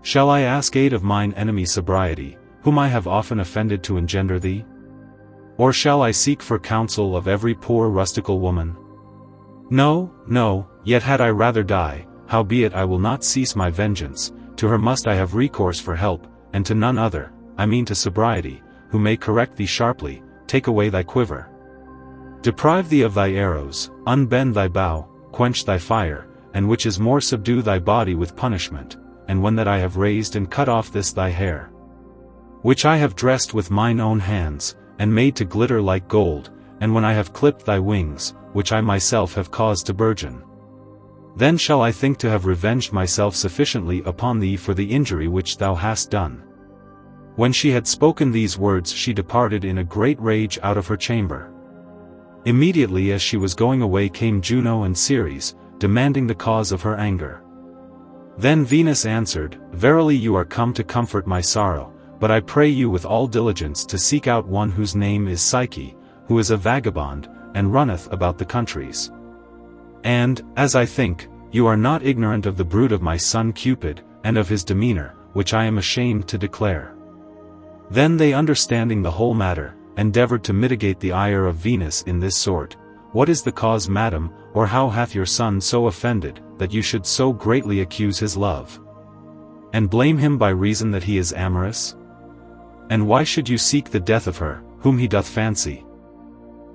Shall I ask aid of mine enemy Sobriety, whom I have often offended to engender thee? Or shall I seek for counsel of every poor rustical woman? No, no, yet had I rather die, howbeit I will not cease my vengeance, to her must I have recourse for help, and to none other, I mean to Sobriety, who may correct thee sharply, take away thy quiver. Deprive thee of thy arrows, unbend thy bow, quench thy fire, and which is more subdue thy body with punishment, and when that I have raised and cut off this thy hair, which I have dressed with mine own hands, and made to glitter like gold, and when I have clipped thy wings, which I myself have caused to burgeon. Then shall I think to have revenged myself sufficiently upon thee for the injury which thou hast done. When she had spoken these words she departed in a great rage out of her chamber. Immediately as she was going away came Juno and Ceres, demanding the cause of her anger. Then Venus answered, Verily you are come to comfort my sorrow, but I pray you with all diligence to seek out one whose name is Psyche, who is a vagabond, and runneth about the countries. And, as I think, you are not ignorant of the brood of my son Cupid, and of his demeanor, which I am ashamed to declare. Then they, understanding the whole matter, endeavored to mitigate the ire of Venus in this sort. What is the cause, madam, or how hath your son so offended, that you should so greatly accuse his love? And blame him by reason that he is amorous? And why should you seek the death of her, whom he doth fancy?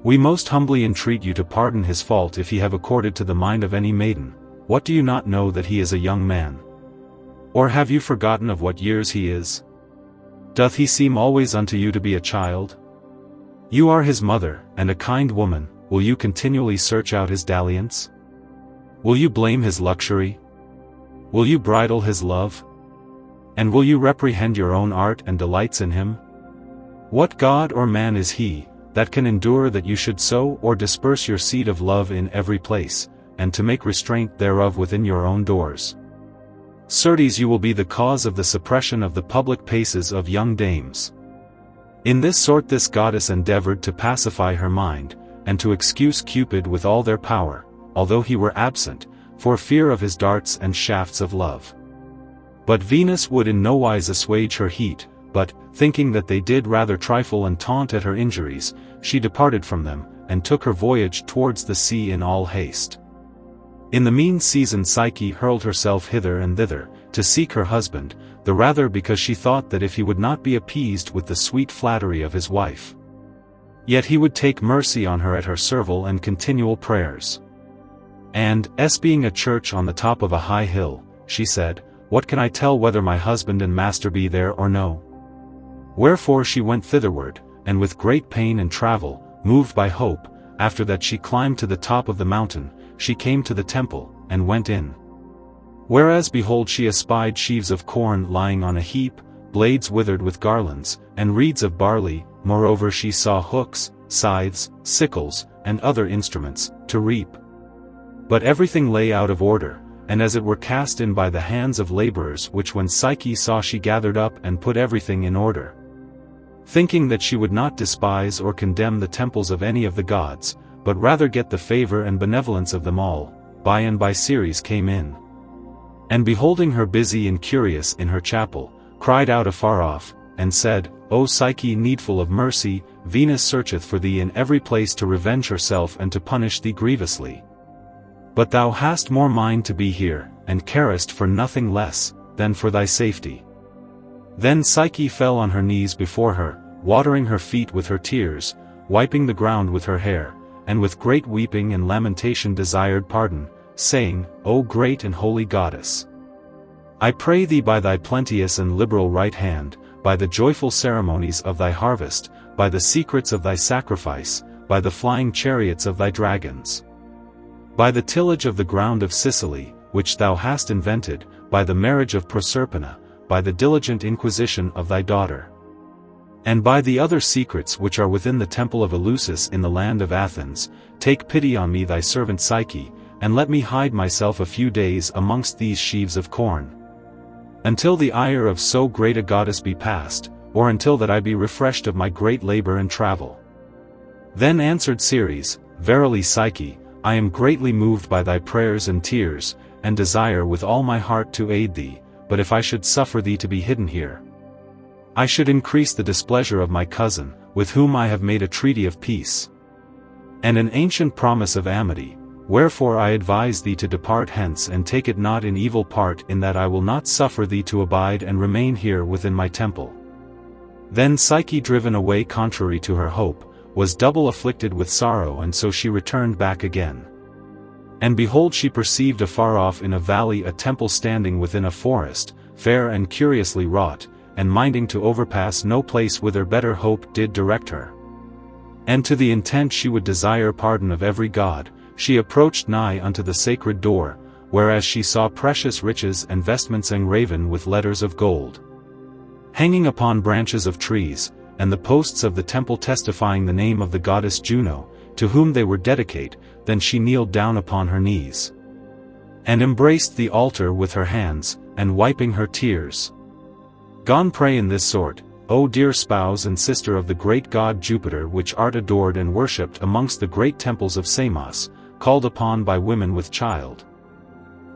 We most humbly entreat you to pardon his fault if he have accorded to the mind of any maiden. What, do you not know that he is a young man? Or have you forgotten of what years he is? Doth he seem always unto you to be a child? You are his mother, and a kind woman, will you continually search out his dalliance? Will you blame his luxury? Will you bridle his love? And will you reprehend your own art and delights in him? What god or man is he, that can endure that you should sow or disperse your seed of love in every place, and to make restraint thereof within your own doors? Certes you will be the cause of the suppression of the public paces of young dames. In this sort this goddess endeavored to pacify her mind, and to excuse Cupid with all their power, although he were absent, for fear of his darts and shafts of love. But Venus would in no wise assuage her heat, but, thinking that they did rather trifle and taunt at her injuries, she departed from them, and took her voyage towards the sea in all haste. In the mean season Psyche hurled herself hither and thither, to seek her husband, the rather because she thought that if he would not be appeased with the sweet flattery of his wife, Yet he would take mercy on her at her servile and continual prayers. And, being a church on the top of a high hill, she said, What can I tell whether my husband and master be there or no? Wherefore she went thitherward, and with great pain and travel, moved by hope, after that she climbed to the top of the mountain, she came to the temple, and went in. Whereas behold she espied sheaves of corn lying on a heap, blades withered with garlands, and reeds of barley, moreover she saw hooks, scythes, sickles, and other instruments, to reap. But everything lay out of order, and as it were cast in by the hands of laborers, which when Psyche saw she gathered up and put everything in order. Thinking that she would not despise or condemn the temples of any of the gods, but rather get the favor and benevolence of them all, by and by Ceres came in. And beholding her busy and curious in her chapel, cried out afar off, and said, O Psyche needful of mercy, Venus searcheth for thee in every place to revenge herself and to punish thee grievously. But thou hast more mind to be here, and carest for nothing less, than for thy safety. Then Psyche fell on her knees before her, watering her feet with her tears, wiping the ground with her hair, and with great weeping and lamentation desired pardon, saying, O great and holy goddess! I pray thee by thy plenteous and liberal right hand, by the joyful ceremonies of thy harvest, by the secrets of thy sacrifice, by the flying chariots of thy dragons, by the tillage of the ground of Sicily, which thou hast invented, by the marriage of Proserpina, by the diligent inquisition of thy daughter, and by the other secrets which are within the temple of Lucius in the land of Athens, take pity on me thy servant Psyche, and let me hide myself a few days amongst these sheaves of corn, until the ire of so great a goddess be past, or until that I be refreshed of my great labor and travel. Then answered Ceres, Verily Psyche, I am greatly moved by thy prayers and tears, and desire with all my heart to aid thee, but if I should suffer thee to be hidden here, I should increase the displeasure of my cousin, with whom I have made a treaty of peace, and an ancient promise of amity, wherefore I advise thee to depart hence and take it not in evil part in that I will not suffer thee to abide and remain here within my temple. Then Psyche driven away contrary to her hope, was double afflicted with sorrow and so she returned back again. And behold she perceived afar off in a valley a temple standing within a forest, fair and curiously wrought, and minding to overpass no place whither better hope did direct her. And to the intent she would desire pardon of every god, she approached nigh unto the sacred door, whereas she saw precious riches and vestments engraven with letters of gold, hanging upon branches of trees, and the posts of the temple testifying the name of the goddess Juno, to whom they were dedicate. Then she kneeled down upon her knees, and embraced the altar with her hands, and wiping her tears, gone pray in this sort, O dear spouse and sister of the great god Jupiter, which art adored and worshipped amongst the great temples of Samos, called upon by women with child,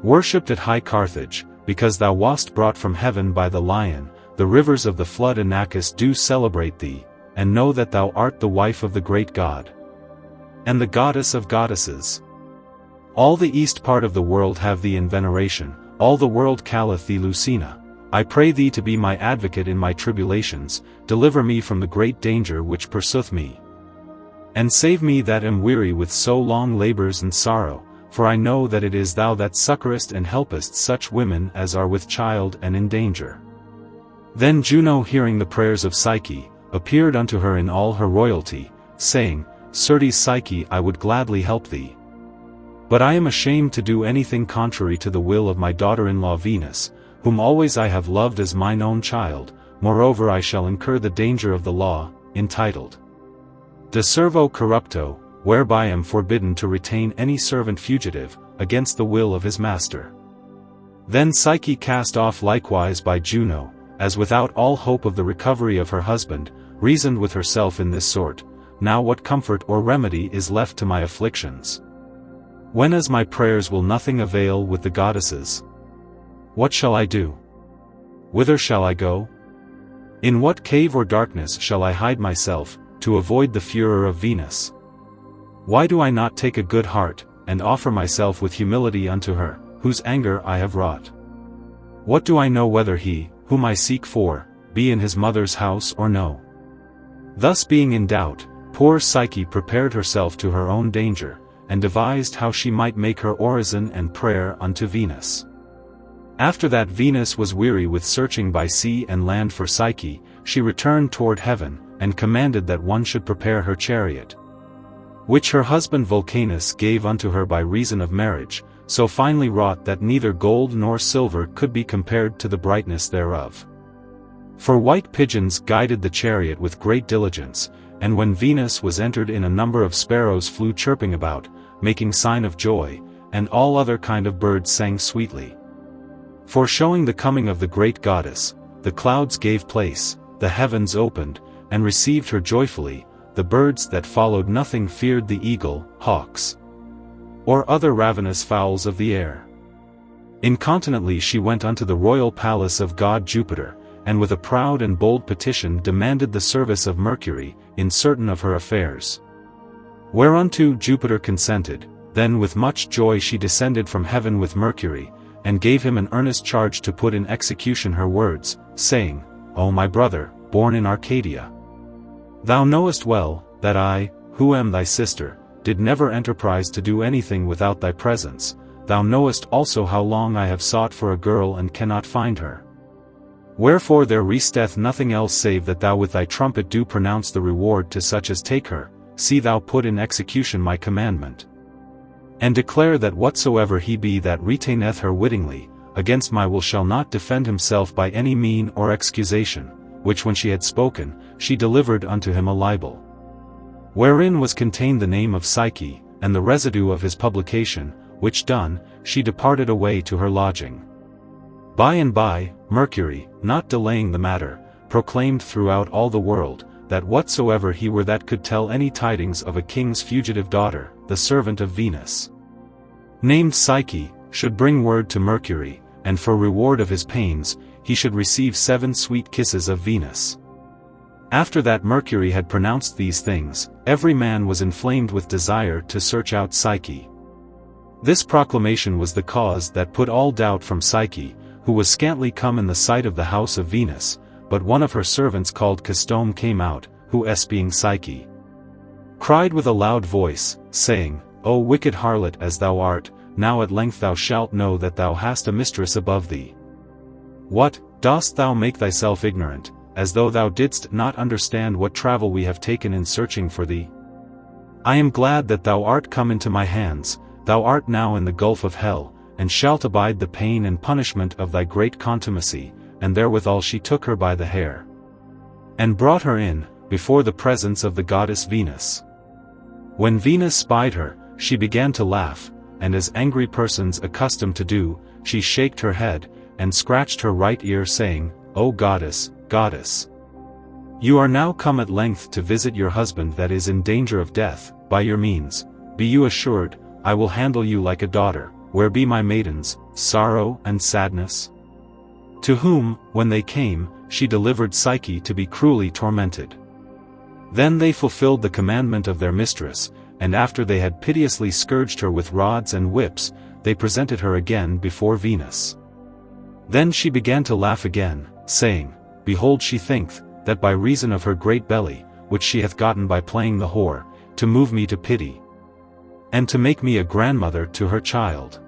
worshipped at high Carthage, because thou wast brought from heaven by the lion, the rivers of the flood Inachus do celebrate thee, and know that thou art the wife of the great god, and the goddess of goddesses. All the east part of the world have thee in veneration, all the world calleth thee Lucina. I pray thee to be my advocate in my tribulations, deliver me from the great danger which pursueth me, and save me that am weary with so long labors and sorrow, for I know that it is thou that succourest and helpest such women as are with child and in danger. Then Juno, hearing the prayers of Psyche, appeared unto her in all her royalty, saying, Certes Psyche, I would gladly help thee, but I am ashamed to do anything contrary to the will of my daughter-in-law Venus, whom always I have loved as mine own child. Moreover I shall incur the danger of the law, entitled De Servo Corrupto, whereby I am forbidden to retain any servant fugitive, against the will of his master. Then Psyche, cast off likewise by Juno, as without all hope of the recovery of her husband, reasoned with herself in this sort, Now what comfort or remedy is left to my afflictions? Whenas my prayers will nothing avail with the goddesses? What shall I do? Whither shall I go? In what cave or darkness shall I hide myself, to avoid the furor of Venus? Why do I not take a good heart, and offer myself with humility unto her, whose anger I have wrought? What do I know whether he, whom I seek for, be in his mother's house or no? Thus being in doubt, Poor Psyche prepared herself to her own danger, and devised how she might make her orison and prayer unto Venus. After that Venus was weary with searching by sea and land for Psyche, she returned toward heaven, and commanded that one should prepare her chariot, which her husband Vulcanus gave unto her by reason of marriage, so finely wrought that neither gold nor silver could be compared to the brightness thereof. For white pigeons guided the chariot with great diligence, and when Venus was entered in, a number of sparrows flew chirping about, making sign of joy, and all other kind of birds sang sweetly. For showing the coming of the great goddess, the clouds gave place, the heavens opened, and received her joyfully. The birds that followed nothing feared the eagle, hawks, or other ravenous fowls of the air. Incontinently she went unto the royal palace of god Jupiter, and with a proud and bold petition demanded the service of Mercury, in certain of her affairs. Whereunto Jupiter consented. Then with much joy she descended from heaven with Mercury, and gave him an earnest charge to put in execution her words, saying, O my brother, born in Arcadia, thou knowest well, that I, who am thy sister, did never enterprise to do anything without thy presence. Thou knowest also how long I have sought for a girl and cannot find her. Wherefore there resteth nothing else save that thou with thy trumpet do pronounce the reward to such as take her. See thou put in execution my commandment, and declare that whatsoever he be that retaineth her wittingly, against my will shall not defend himself by any mean or excusation, which when she had spoken, she delivered unto him a libel, wherein was contained the name of Psyche, and the residue of his publication, which done, she departed away to her lodging. By and by, Mercury, not delaying the matter, proclaimed throughout all the world, that whatsoever he were that could tell any tidings of a king's fugitive daughter, the servant of Venus, named Psyche, should bring word to Mercury, and for reward of his pains, he should receive 7 sweet kisses of Venus. After that Mercury had pronounced these things, every man was inflamed with desire to search out Psyche. This proclamation was the cause that put all doubt from Psyche, who was scantly come in the sight of the house of Venus, but one of her servants called Castome came out, who being Psyche, cried with a loud voice, saying, O wicked harlot as thou art, now at length thou shalt know that thou hast a mistress above thee. What, dost thou make thyself ignorant, as though thou didst not understand what travel we have taken in searching for thee? I am glad that thou art come into my hands. Thou art now in the gulf of hell, and shalt abide the pain and punishment of thy great contumacy. And therewithal she took her by the hair, and brought her in, before the presence of the goddess Venus. When Venus spied her, she began to laugh, and as angry persons accustomed to do, she shaked her head, and scratched her right ear, saying, O goddess, goddess, you are now come at length to visit your husband that is in danger of death. By your means, be you assured, I will handle you like a daughter. Where be my maidens, sorrow and sadness? To whom, when they came, she delivered Psyche to be cruelly tormented. Then they fulfilled the commandment of their mistress, and after they had piteously scourged her with rods and whips, they presented her again before Venus. Then she began to laugh again, saying, Behold, she thinketh, that by reason of her great belly, which she hath gotten by playing the whore, to move me to pity, and to make me a grandmother to her child.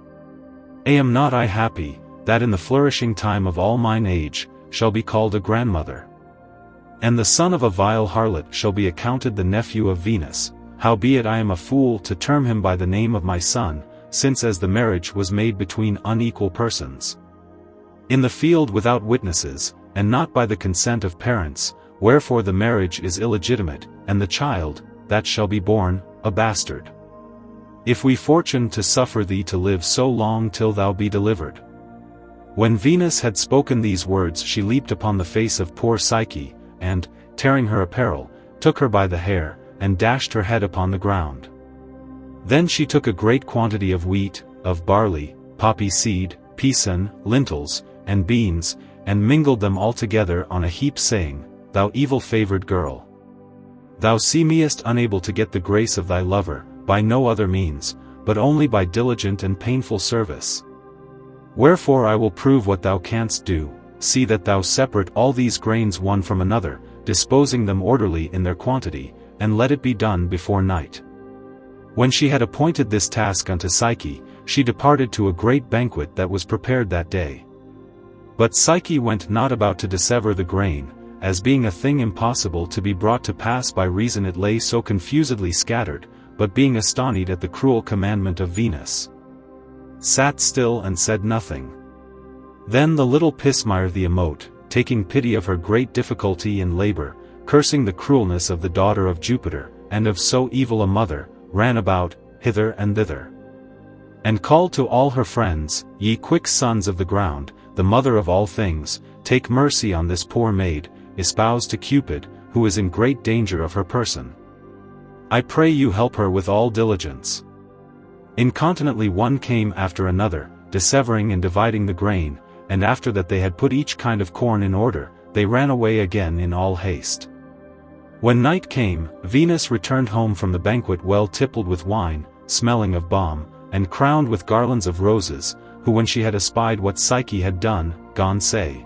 Am not I happy, that in the flourishing time of all mine age, shall be called a grandmother? And the son of a vile harlot shall be accounted the nephew of Venus. Howbeit I am a fool to term him by the name of my son, since as the marriage was made between unequal persons, in the field without witnesses, and not by the consent of parents, wherefore the marriage is illegitimate, and the child, that shall be born, a bastard. If we fortune to suffer thee to live so long till thou be delivered. When Venus had spoken these words, she leaped upon the face of poor Psyche, and, tearing her apparel, took her by the hair, and dashed her head upon the ground. Then she took a great quantity of wheat, of barley, poppy seed, peason, lentils, and beans, and mingled them all together on a heap, saying, Thou evil-favored girl, thou seemest unable to get the grace of thy lover, by no other means, but only by diligent and painful service. Wherefore I will prove what thou canst do. See that thou separate all these grains one from another, disposing them orderly in their quantity, and let it be done before night. When she had appointed this task unto Psyche, she departed to a great banquet that was prepared that day. But Psyche went not about to dissever the grain, as being a thing impossible to be brought to pass by reason it lay so confusedly scattered, but being astonied at the cruel commandment of Venus, sat still and said nothing. Then the little pismire the emote, taking pity of her great difficulty and labor, cursing the cruelness of the daughter of Jupiter, and of so evil a mother, ran about, hither and thither, and called to all her friends, Ye quick sons of the ground, the mother of all things, take mercy on this poor maid, espoused to Cupid, who is in great danger of her person. I pray you help her with all diligence. Incontinently one came after another, dissevering and dividing the grain, and after that they had put each kind of corn in order, they ran away again in all haste. When night came, Venus returned home from the banquet well tippled with wine, smelling of balm, and crowned with garlands of roses, who when she had espied what Psyche had done, gone say,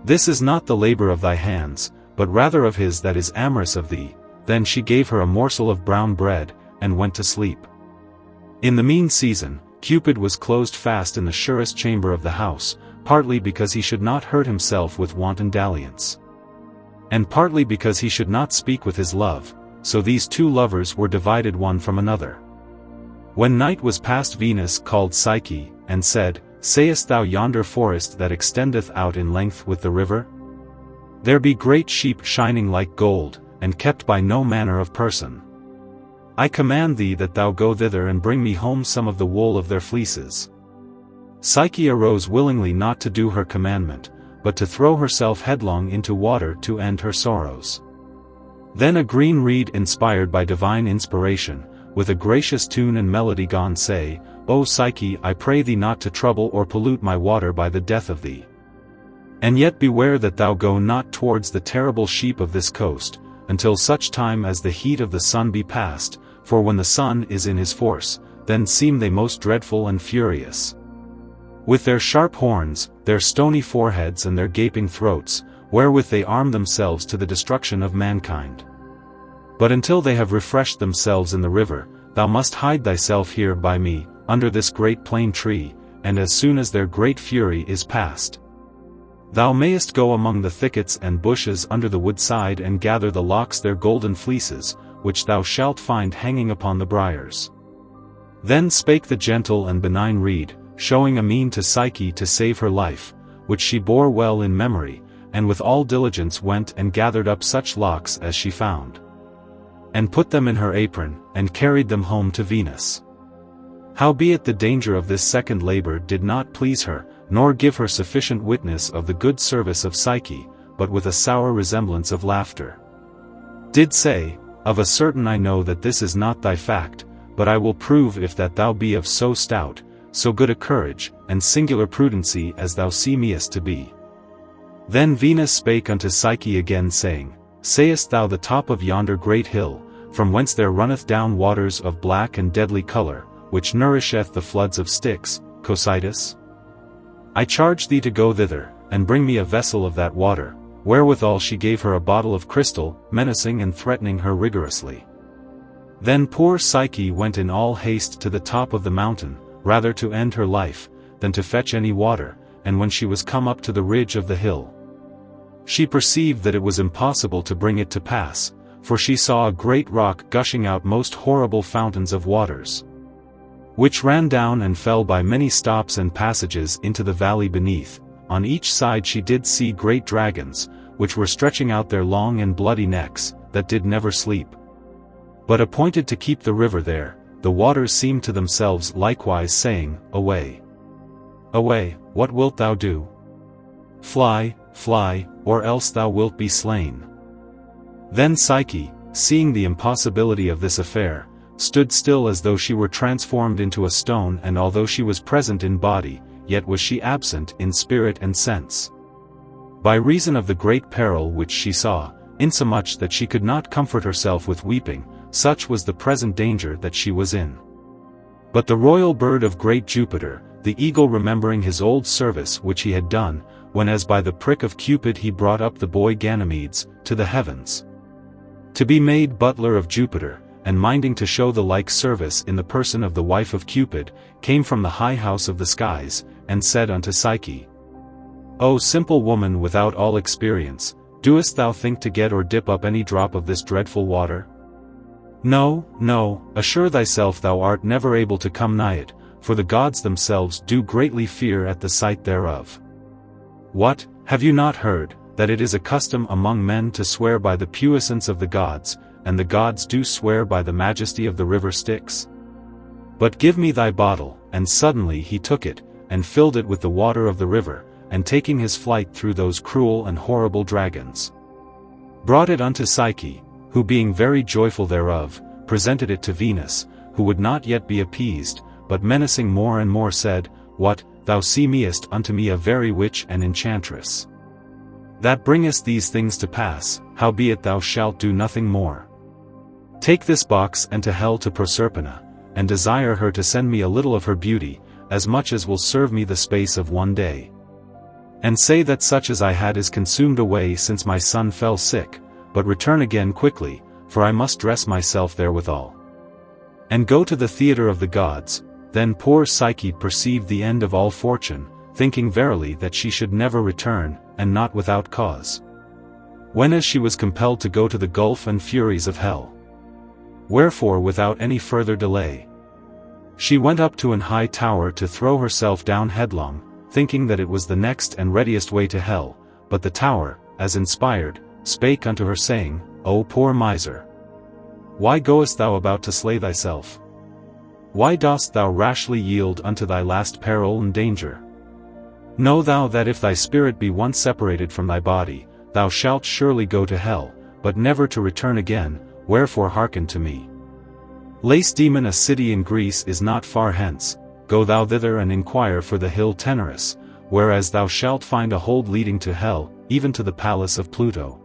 This is not the labor of thy hands, but rather of his that is amorous of thee. Then she gave her a morsel of brown bread, and went to sleep. In the mean season, Cupid was closed fast in the surest chamber of the house, partly because he should not hurt himself with wanton dalliance, and partly because he should not speak with his love, so these two lovers were divided one from another. When night was past, Venus called Psyche, and said, Sayest thou yonder forest that extendeth out in length with the river? There be great sheep shining like gold, and kept by no manner of person. I command thee that thou go thither and bring me home some of the wool of their fleeces. Psyche arose willingly not to do her commandment, but to throw herself headlong into water to end her sorrows. Then a green reed inspired by divine inspiration, with a gracious tune and melody gone say, O Psyche, I pray thee not to trouble or pollute my water by the death of thee. And yet beware that thou go not towards the terrible sheep of this coast, until such time as the heat of the sun be past, for when the sun is in his force, then seem they most dreadful and furious. With their sharp horns, their stony foreheads and their gaping throats, wherewith they arm themselves to the destruction of mankind. But until they have refreshed themselves in the river, thou must hide thyself here by me, under this great plane tree, and as soon as their great fury is past, thou mayest go among the thickets and bushes under the woodside and gather the locks their golden fleeces, which thou shalt find hanging upon the briars. Then spake the gentle and benign reed, showing a mean to Psyche to save her life, which she bore well in memory, and with all diligence went and gathered up such locks as she found, and put them in her apron, and carried them home to Venus. Howbeit the danger of this second labor did not please her, nor give her sufficient witness of the good service of Psyche, but with a sour resemblance of laughter, did say, Of a certain I know that this is not thy fact, but I will prove if that thou be of so stout, so good a courage, and singular prudency as thou seemest to be. Then Venus spake unto Psyche again saying, Sayest thou the top of yonder great hill, from whence there runneth down waters of black and deadly color, which nourisheth the floods of Styx, Cocytus? I charge thee to go thither, and bring me a vessel of that water. Wherewithal she gave her a bottle of crystal, menacing and threatening her rigorously. Then poor Psyche went in all haste to the top of the mountain, rather to end her life, than to fetch any water, and when she was come up to the ridge of the hill, she perceived that it was impossible to bring it to pass, for she saw a great rock gushing out most horrible fountains of waters, which ran down and fell by many stops and passages into the valley beneath. On each side she did see great dragons, which were stretching out their long and bloody necks, that did never sleep, but appointed to keep the river there. The waters seemed to themselves likewise saying, Away! Away, what wilt thou do? Fly, fly, or else thou wilt be slain. Then Psyche, seeing the impossibility of this affair, stood still as though she were transformed into a stone, and although she was present in body, yet was she absent in spirit and sense, by reason of the great peril which she saw, insomuch that she could not comfort herself with weeping, such was the present danger that she was in. But the royal bird of great Jupiter, the eagle, remembering his old service which he had done, when as by the prick of Cupid he brought up the boy Ganymedes to the heavens, to be made butler of Jupiter, and minding to show the like service in the person of the wife of Cupid, came from the high house of the skies, and said unto Psyche, O simple woman without all experience, doest thou think to get or dip up any drop of this dreadful water? No, no, assure thyself thou art never able to come nigh it, for the gods themselves do greatly fear at the sight thereof. What, have you not heard, that it is a custom among men to swear by the puissance of the gods, and the gods do swear by the majesty of the river Styx? But give me thy bottle, and suddenly he took it, and filled it with the water of the river, and taking his flight through those cruel and horrible dragons, brought it unto Psyche, who being very joyful thereof, presented it to Venus, who would not yet be appeased, but menacing more and more said, What, thou seemest unto me a very witch and enchantress, that bringest these things to pass, howbeit thou shalt do nothing more. Take this box and to hell to Proserpina, and desire her to send me a little of her beauty, as much as will serve me the space of one day. And say that such as I had is consumed away since my son fell sick, but return again quickly, for I must dress myself therewithal, and go to the theatre of the gods. Then poor Psyche perceived the end of all fortune, thinking verily that she should never return, and not without cause. Whenas she was compelled to go to the gulf and furies of hell. Wherefore without any further delay, she went up to an high tower to throw herself down headlong, thinking that it was the next and readiest way to hell, but the tower, as inspired, spake unto her saying, O poor miser! Why goest thou about to slay thyself? Why dost thou rashly yield unto thy last peril and danger? Know thou that if thy spirit be once separated from thy body, thou shalt surely go to hell, but never to return again, wherefore hearken to me. Lacedaemon, a city in Greece, is not far hence, go thou thither and inquire for the hill Tenerus, whereas thou shalt find a hold leading to hell, even to the palace of Pluto.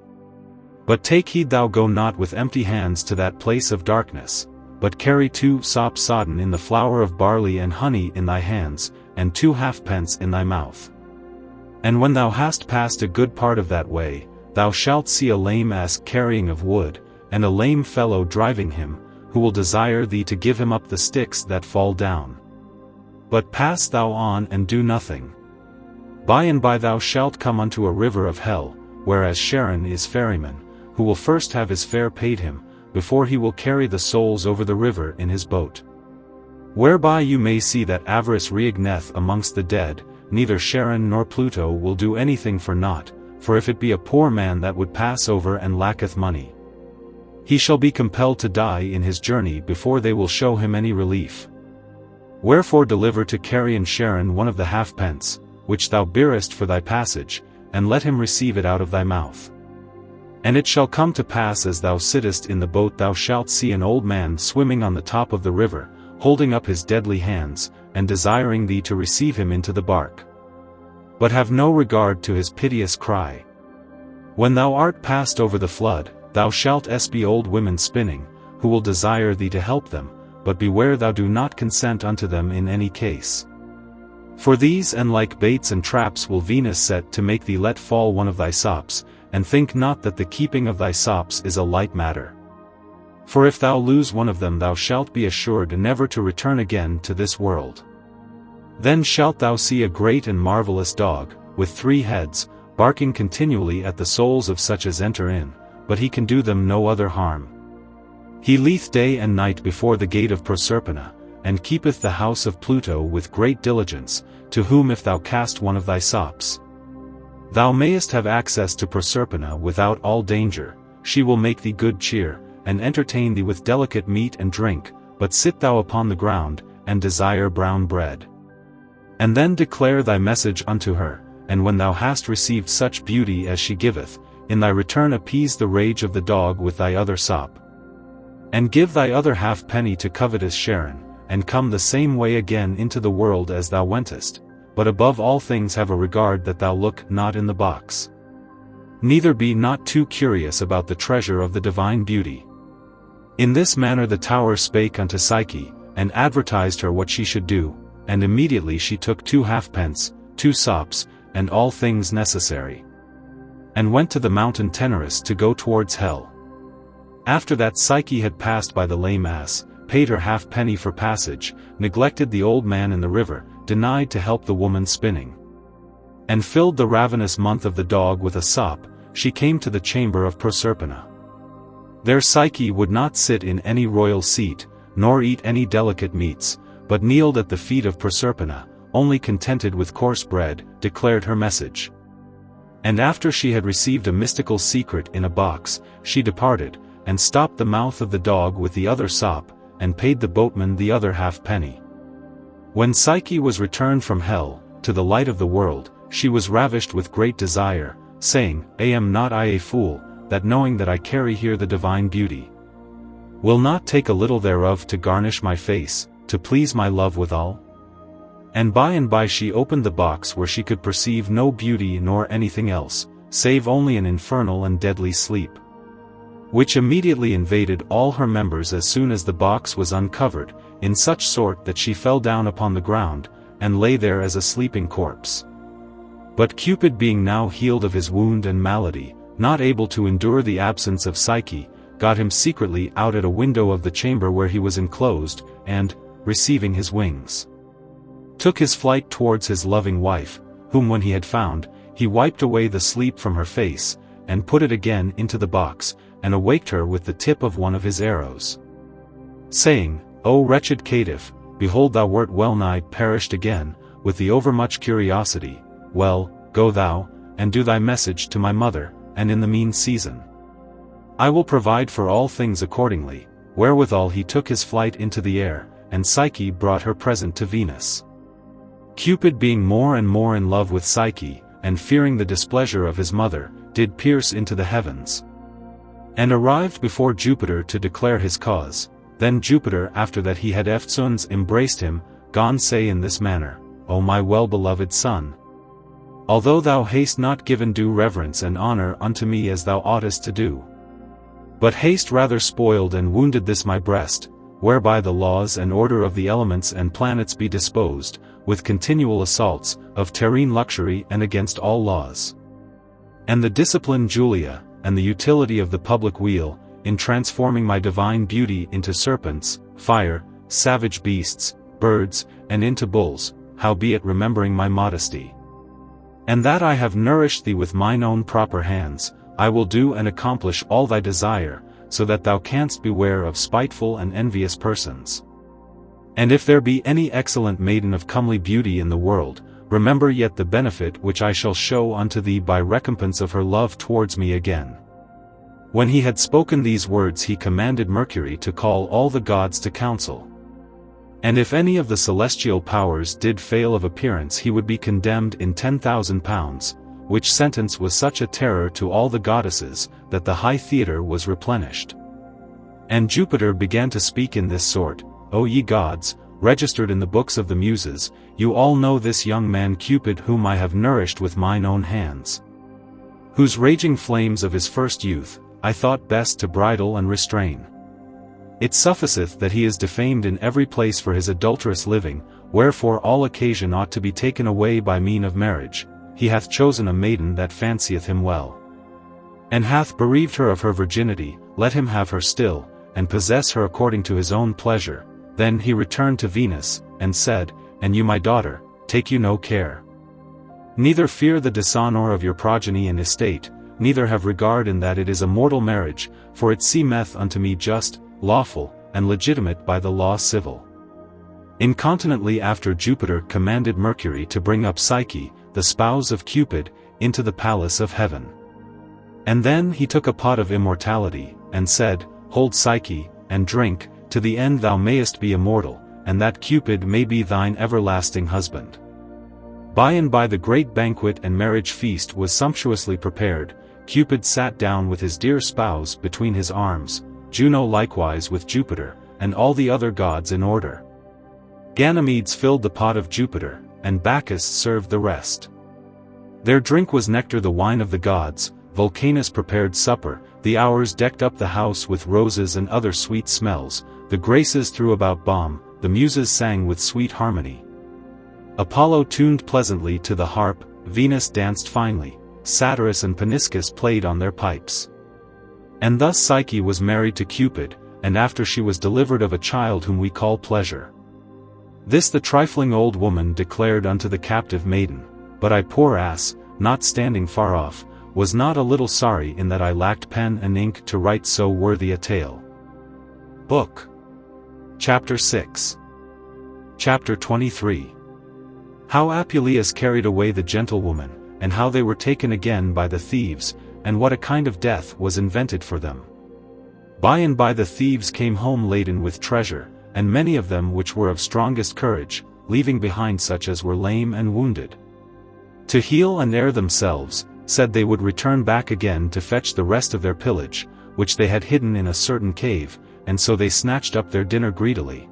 But take heed thou go not with empty hands to that place of darkness, but carry 2 sops sodden in the flour of barley and honey in thy hands, and 2 halfpence in thy mouth. And when thou hast passed a good part of that way, thou shalt see a lame ass carrying of wood, and a lame fellow driving him, who will desire thee to give him up the sticks that fall down. But pass thou on and do nothing. By and by thou shalt come unto a river of hell, whereas Charon is ferryman, who will first have his fare paid him, before he will carry the souls over the river in his boat. Whereby you may see that avarice reigneth amongst the dead, neither Charon nor Pluto will do anything for naught, for if it be a poor man that would pass over and lacketh money, he shall be compelled to die in his journey before they will show him any relief. Wherefore deliver to Carrion Charon one of the halfpence, which thou bearest for thy passage, and let him receive it out of thy mouth. And it shall come to pass as thou sittest in the boat thou shalt see an old man swimming on the top of the river, holding up his deadly hands, and desiring thee to receive him into the bark. But have no regard to his piteous cry. When thou art passed over the flood, thou shalt be old women spinning, who will desire thee to help them, but beware thou do not consent unto them in any case. For these and like baits and traps will Venus set to make thee let fall one of thy sops, and think not that the keeping of thy sops is a light matter. For if thou lose one of them thou shalt be assured never to return again to this world. Then shalt thou see a great and marvelous dog, with 3 heads, barking continually at the souls of such as enter in, but he can do them no other harm. He leeth day and night before the gate of Proserpina, and keepeth the house of Pluto with great diligence, to whom if thou cast one of thy sops, thou mayest have access to Proserpina without all danger. She will make thee good cheer, and entertain thee with delicate meat and drink, but sit thou upon the ground, and desire brown bread. And then declare thy message unto her, and when thou hast received such beauty as she giveth, in thy return appease the rage of the dog with thy other sop. And give thy other halfpenny to covetous Charon, and come the same way again into the world as thou wentest, but above all things have a regard that thou look not in the box. Neither be not too curious about the treasure of the divine beauty. In this manner the tower spake unto Psyche, and advertised her what she should do, and immediately she took 2 halfpence, 2 sops, and all things necessary, and went to the mountain Tenerus to go towards hell. After that Psyche had passed by the lame ass, paid her halfpenny for passage, neglected the old man in the river, denied to help the woman spinning, and filled the ravenous month of the dog with a sop, she came to the chamber of Proserpina. There Psyche would not sit in any royal seat, nor eat any delicate meats, but kneeled at the feet of Proserpina, only contented with coarse bread, declared her message. And after she had received a mystical secret in a box, she departed, and stopped the mouth of the dog with the other sop, and paid the boatman the other halfpenny. When Psyche was returned from hell, to the light of the world, she was ravished with great desire, saying, Am not I a fool, that knowing that I carry here the divine beauty, will not take a little thereof to garnish my face, to please my love withal? And by she opened the box where she could perceive no beauty nor anything else, save only an infernal and deadly sleep, which immediately invaded all her members as soon as the box was uncovered, in such sort that she fell down upon the ground, and lay there as a sleeping corpse. But Cupid being now healed of his wound and malady, not able to endure the absence of Psyche, got him secretly out at a window of the chamber where he was enclosed, and, receiving his wings, took his flight towards his loving wife, whom when he had found, he wiped away the sleep from her face, and put it again into the box, and awaked her with the tip of one of his arrows, saying, O wretched caitiff, behold thou wert well nigh perished again, with the overmuch curiosity. Well, go thou, and do thy message to my mother, and in the mean season I will provide for all things accordingly. Wherewithal he took his flight into the air, and Psyche brought her present to Venus. Cupid being more and more in love with Psyche, and fearing the displeasure of his mother, did pierce into the heavens, and arrived before Jupiter to declare his cause. Then Jupiter, after that he had eftsoons embraced him, gone say in this manner, O my well-beloved son, although thou hast not given due reverence and honor unto me as thou oughtest to do, but hast rather spoiled and wounded this my breast, whereby the laws and order of the elements and planets be disposed, with continual assaults, of terrene luxury and against all laws, and the discipline Julia, and the utility of the public weal, in transforming my divine beauty into serpents, fire, savage beasts, birds, and into bulls, howbeit remembering my modesty, and that I have nourished thee with mine own proper hands, I will do and accomplish all thy desire, so that thou canst beware of spiteful and envious persons. And if there be any excellent maiden of comely beauty in the world, remember yet the benefit which I shall show unto thee by recompense of her love towards me again. When he had spoken these words he commanded Mercury to call all the gods to council. And if any of the celestial powers did fail of appearance he would be condemned in 10,000 pounds, which sentence was such a terror to all the goddesses, that the high theatre was replenished. And Jupiter began to speak in this sort, O ye gods, registered in the books of the Muses, you all know this young man Cupid whom I have nourished with mine own hands, whose raging flames of his first youth, I thought best to bridle and restrain. It sufficeth that he is defamed in every place for his adulterous living, wherefore all occasion ought to be taken away by mean of marriage. He hath chosen a maiden that fancieth him well, and hath bereaved her of her virginity, let him have her still, and possess her according to his own pleasure. Then he returned to Venus, and said, And you my daughter, take you no care, neither fear the dishonour of your progeny and estate, neither have regard in that it is a mortal marriage, for it seemeth unto me just, lawful, and legitimate by the law civil. Incontinently after Jupiter commanded Mercury to bring up Psyche, the spouse of Cupid, into the palace of heaven. And then he took a pot of immortality, and said, Hold Psyche, and drink, to the end thou mayest be immortal, and that Cupid may be thine everlasting husband. By and by the great banquet and marriage feast was sumptuously prepared. Cupid sat down with his dear spouse between his arms, Juno likewise with Jupiter, and all the other gods in order. Ganymedes filled the pot of Jupiter, and Bacchus served the rest. Their drink was nectar, the wine of the gods. Vulcanus prepared supper, the Hours decked up the house with roses and other sweet smells, the Graces threw about balm, the Muses sang with sweet harmony. Apollo tuned pleasantly to the harp, Venus danced finely, Satyrus and Paniscus played on their pipes. And thus Psyche was married to Cupid, and after she was delivered of a child whom we call Pleasure. This the trifling old woman declared unto the captive maiden, but I, poor ass, not standing far off, was not a little sorry in that I lacked pen and ink to write so worthy a tale. Book. Chapter VI. Chapter XXIII. How Apuleius carried away the gentlewoman, and how they were taken again by the thieves, and what a kind of death was invented for them. By and by the thieves came home laden with treasure, and many of them which were of strongest courage, leaving behind such as were lame and wounded. To heal and air themselves, said they would return back again to fetch the rest of their pillage, which they had hidden in a certain cave, and so they snatched up their dinner greedily,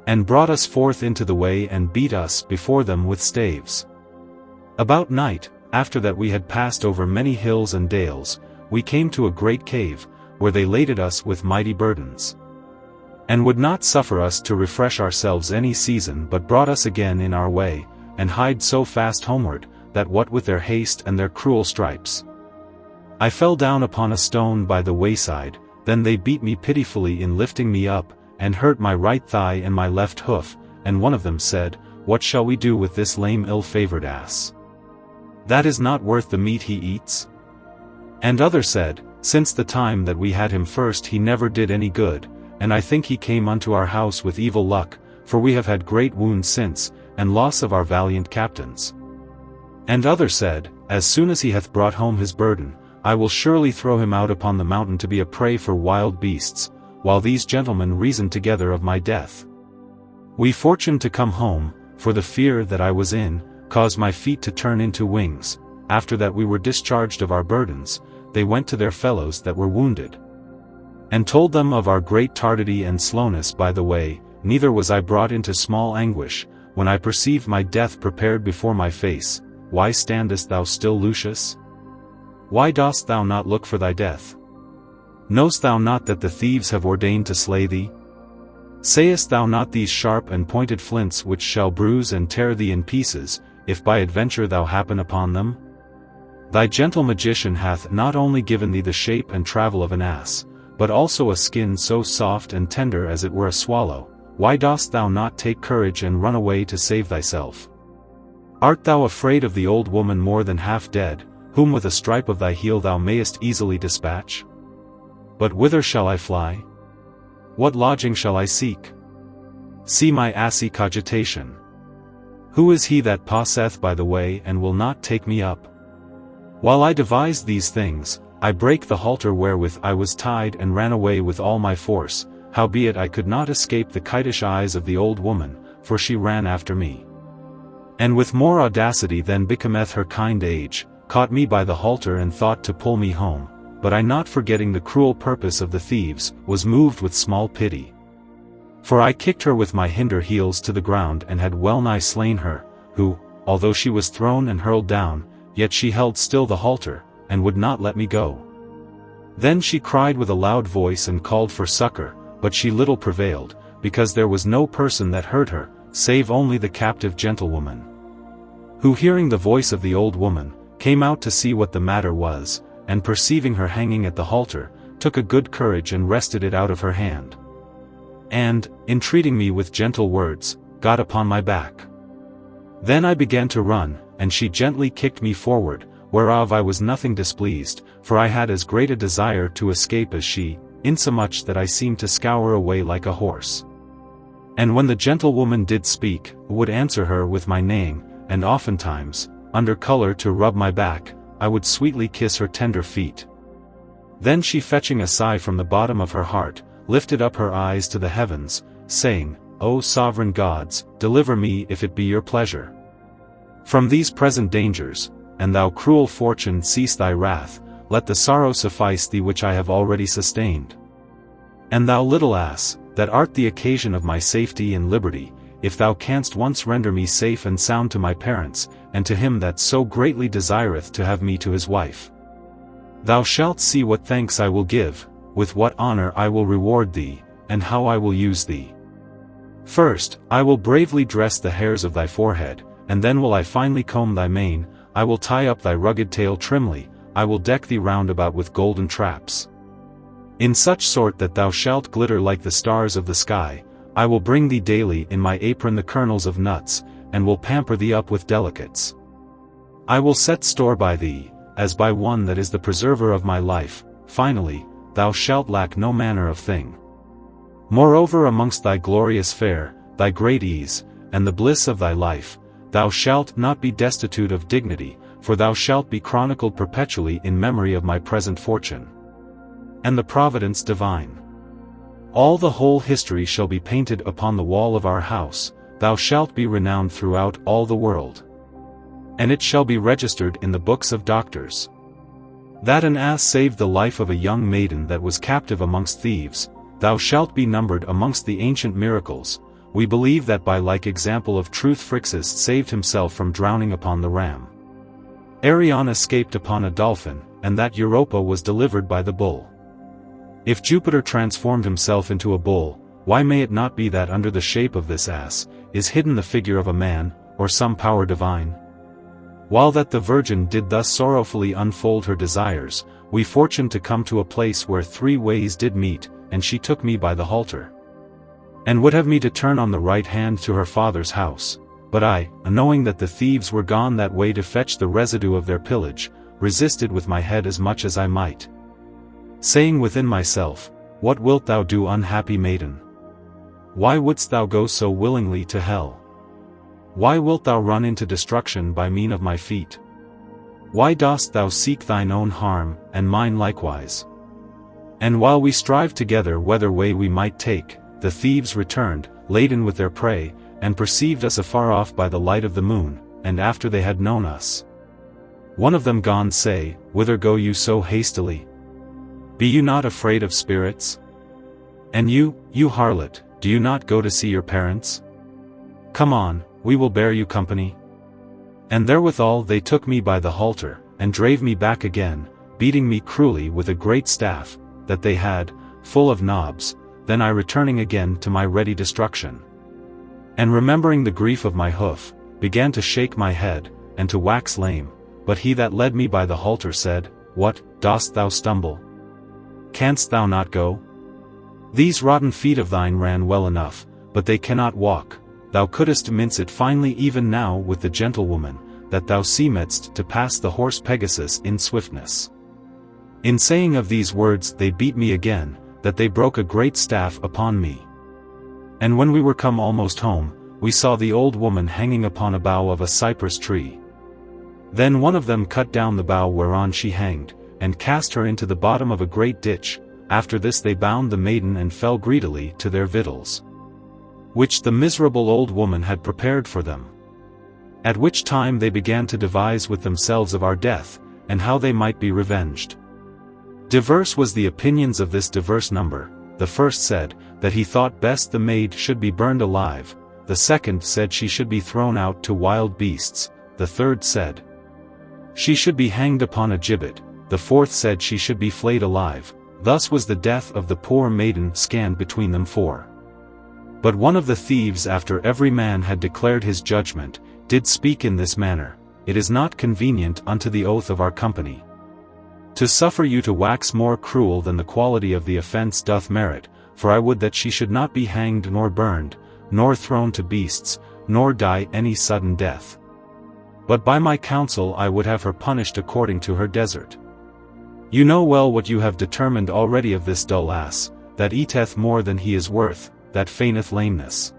and brought us forth into the way and beat us before them with staves. About night, after that we had passed over many hills and dales, we came to a great cave, where they laded us with mighty burdens, and would not suffer us to refresh ourselves any season, but brought us again in our way, and hied so fast homeward, that what with their haste and their cruel stripes, I fell down upon a stone by the wayside. Then they beat me pitifully in lifting me up, and hurt my right thigh and my left hoof, and one of them said, What shall we do with this lame ill-favored ass? That is not worth the meat he eats. And other said, Since the time that we had him first he never did any good, and I think he came unto our house with evil luck, for we have had great wounds since, and loss of our valiant captains. And other said, As soon as he hath brought home his burden, I will surely throw him out upon the mountain to be a prey for wild beasts, while these gentlemen reasoned together of my death. We fortuned to come home, for the fear that I was in, caused my feet to turn into wings. After that we were discharged of our burdens, they went to their fellows that were wounded, and told them of our great tardity and slowness by the way. Neither was I brought into small anguish, when I perceived my death prepared before my face. Why standest thou still, Lucius? Why dost thou not look for thy death? Knowst thou not that the thieves have ordained to slay thee? Sayest thou not these sharp and pointed flints which shall bruise and tear thee in pieces, if by adventure thou happen upon them? Thy gentle magician hath not only given thee the shape and travel of an ass, but also a skin so soft and tender as it were a swallow. Why dost thou not take courage and run away to save thyself? Art thou afraid of the old woman more than half dead, whom with a stripe of thy heel thou mayest easily dispatch? But whither shall I fly? What lodging shall I seek? See my assy cogitation. Who is he that passeth by the way and will not take me up? While I devised these things, I brake the halter wherewith I was tied and ran away with all my force, howbeit I could not escape the kitish eyes of the old woman, for she ran after me, and with more audacity than becometh her kind age, caught me by the halter and thought to pull me home, but I, not forgetting the cruel purpose of the thieves, was moved with small pity. For I kicked her with my hinder heels to the ground and had well nigh slain her, who, although she was thrown and hurled down, yet she held still the halter, and would not let me go. Then she cried with a loud voice and called for succor, but she little prevailed, because there was no person that heard her, save only the captive gentlewoman, who, hearing the voice of the old woman, came out to see what the matter was, and perceiving her hanging at the halter, took a good courage and wrested it out of her hand, and, entreating me with gentle words, got upon my back. Then I began to run, and she gently kicked me forward, whereof I was nothing displeased, for I had as great a desire to escape as she, insomuch that I seemed to scour away like a horse. And when the gentlewoman did speak, I would answer her with my neighing, and oftentimes, under colour to rub my back, I would sweetly kiss her tender feet. Then she, fetching a sigh from the bottom of her heart, lifted up her eyes to the heavens, saying, O sovereign gods, deliver me if it be your pleasure from these present dangers, and thou cruel fortune cease thy wrath, let the sorrow suffice thee which I have already sustained. And thou little ass, that art the occasion of my safety and liberty, if thou canst once render me safe and sound to my parents, and to him that so greatly desireth to have me to his wife, thou shalt see what thanks I will give, with what honor I will reward thee, and how I will use thee. First, I will bravely dress the hairs of thy forehead, and then will I finely comb thy mane, I will tie up thy rugged tail trimly, I will deck thee round about with golden traps, In such sort that thou shalt glitter like the stars of the sky, I will bring thee daily in my apron the kernels of nuts, and will pamper thee up with delicates. I will set store by thee, as by one that is the preserver of my life. Finally, thou shalt lack no manner of thing. Moreover, amongst thy glorious fare, thy great ease, and the bliss of thy life, thou shalt not be destitute of dignity, for thou shalt be chronicled perpetually in memory of my present fortune, and the providence divine. All the whole history shall be painted upon the wall of our house, thou shalt be renowned throughout all the world. And it shall be registered in the books of doctors, that an ass saved the life of a young maiden that was captive amongst thieves. Thou shalt be numbered amongst the ancient miracles. We believe that by like example of truth Phrixus saved himself from drowning upon the ram, Arion escaped upon a dolphin, and that Europa was delivered by the bull. If Jupiter transformed himself into a bull, why may it not be that under the shape of this ass is hidden the figure of a man, or some power divine? While that the Virgin did thus sorrowfully unfold her desires, we fortuned to come to a place where three ways did meet, and she took me by the halter, and would have me to turn on the right hand to her father's house. But I, knowing that the thieves were gone that way to fetch the residue of their pillage, resisted with my head as much as I might, saying within myself, What wilt thou do, unhappy maiden? Why wouldst thou go so willingly to hell? Why wilt thou run into destruction by mean of my feet? Why dost thou seek thine own harm, and mine likewise? And while we strived together whether way we might take, the thieves returned, laden with their prey, and perceived us afar off by the light of the moon, and after they had known us, one of them gone say, Whither go you so hastily? Be you not afraid of spirits? And you harlot, do you not go to see your parents? Come on, we will bear you company. And therewithal they took me by the halter, and drave me back again, beating me cruelly with a great staff, that they had, full of knobs. Then I returning again to my ready destruction, and remembering the grief of my hoof, began to shake my head, and to wax lame. But he that led me by the halter said, What, dost thou stumble? Canst thou not go? These rotten feet of thine ran well enough, but they cannot walk. Thou couldst mince it finely even now with the gentlewoman, that thou seemedst to pass the horse Pegasus in swiftness. In saying of these words they beat me again, that they broke a great staff upon me. And when we were come almost home, we saw the old woman hanging upon a bough of a cypress tree. Then one of them cut down the bough whereon she hanged, and cast her into the bottom of a great ditch. After this they bound the maiden and fell greedily to their victuals, which the miserable old woman had prepared for them. At which time they began to devise with themselves of our death, and how they might be revenged. Diverse was the opinions of this diverse number. The first said, that he thought best the maid should be burned alive. The second said she should be thrown out to wild beasts. The third said, she should be hanged upon a gibbet. The fourth said she should be flayed alive. Thus was the death of the poor maiden scanned between them four. But one of the thieves, after every man had declared his judgment, did speak in this manner, It is not convenient unto the oath of our company, to suffer you to wax more cruel than the quality of the offense doth merit, for I would that she should not be hanged nor burned, nor thrown to beasts, nor die any sudden death. But by my counsel I would have her punished according to her desert. You know well what you have determined already of this dull ass, that eateth more than he is worth, that feigneth lameness.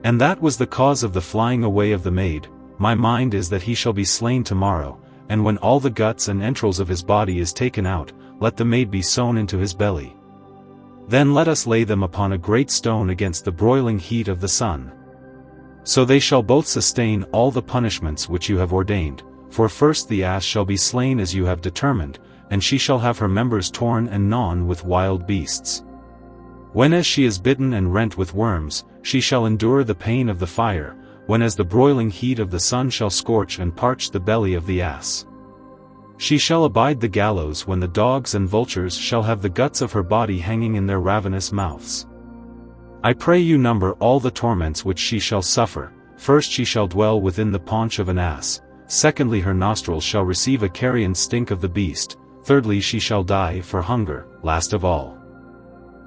And that was the cause of the flying away of the maid. My mind is that he shall be slain tomorrow, and when all the guts and entrails of his body is taken out, let the maid be sown into his belly. Then let us lay them upon a great stone against the broiling heat of the sun. So they shall both sustain all the punishments which you have ordained, for first the ass shall be slain as you have determined, and she shall have her members torn and gnawn with wild beasts. When as she is bitten and rent with worms, she shall endure the pain of the fire, when as the broiling heat of the sun shall scorch and parch the belly of the ass. She shall abide the gallows when the dogs and vultures shall have the guts of her body hanging in their ravenous mouths. I pray you number all the torments which she shall suffer. First she shall dwell within the paunch of an ass. Secondly her nostrils shall receive a carrion stink of the beast. thirdly she shall die for hunger, last of all.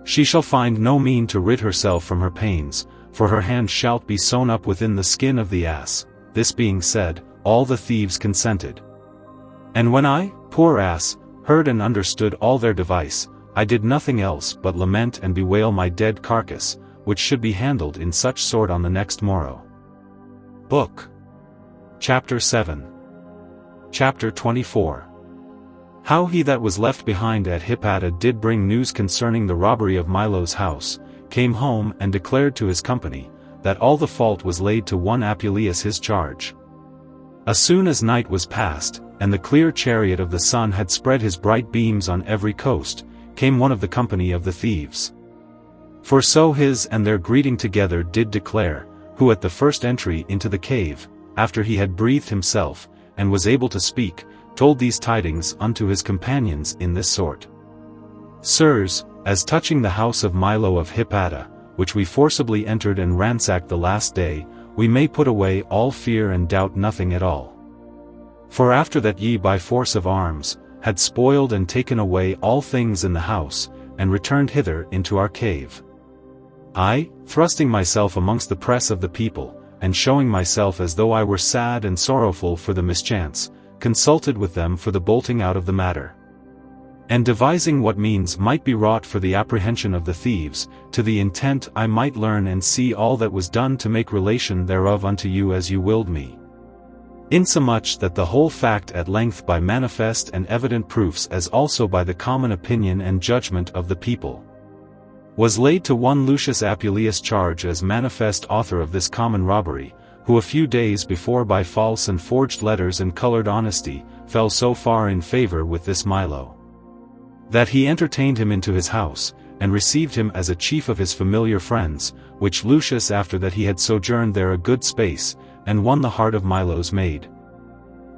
She shall find no mean to rid herself from her pains, for her hand shalt be sewn up within the skin of the ass. This being said, all the thieves consented. And when I, poor ass, heard and understood all their device, I did nothing else but lament and bewail my dead carcass, which should be handled in such sort on the next morrow. Book. Chapter VII. Chapter XXIV. How he that was left behind at Hypata did bring news concerning the robbery of Milo's house, came home and declared to his company, that all the fault was laid to one Apuleius his charge. As soon as night was past, and the clear chariot of the sun had spread his bright beams on every coast, came one of the company of the thieves. For so his and their greeting together did declare, who at the first entry into the cave, after he had breathed himself, and was able to speak, told these tidings unto his companions in this sort. Sirs, as touching the house of Milo of Hypata, which we forcibly entered and ransacked the last day, we may put away all fear and doubt nothing at all. For after that ye by force of arms, had spoiled and taken away all things in the house, and returned hither into our cave. I, thrusting myself amongst the press of the people, and showing myself as though I were sad and sorrowful for the mischance, consulted with them for the bolting out of the matter. And devising what means might be wrought for the apprehension of the thieves, to the intent I might learn and see all that was done to make relation thereof unto you as you willed me. Insomuch that the whole fact at length by manifest and evident proofs as also by the common opinion and judgment of the people, was laid to one Lucius Apuleius charge as manifest author of this common robbery, who a few days before by false and forged letters and colored honesty, fell so far in favor with this Milo, that he entertained him into his house, and received him as a chief of his familiar friends, which Lucius after that he had sojourned there a good space, and won the heart of Milo's maid,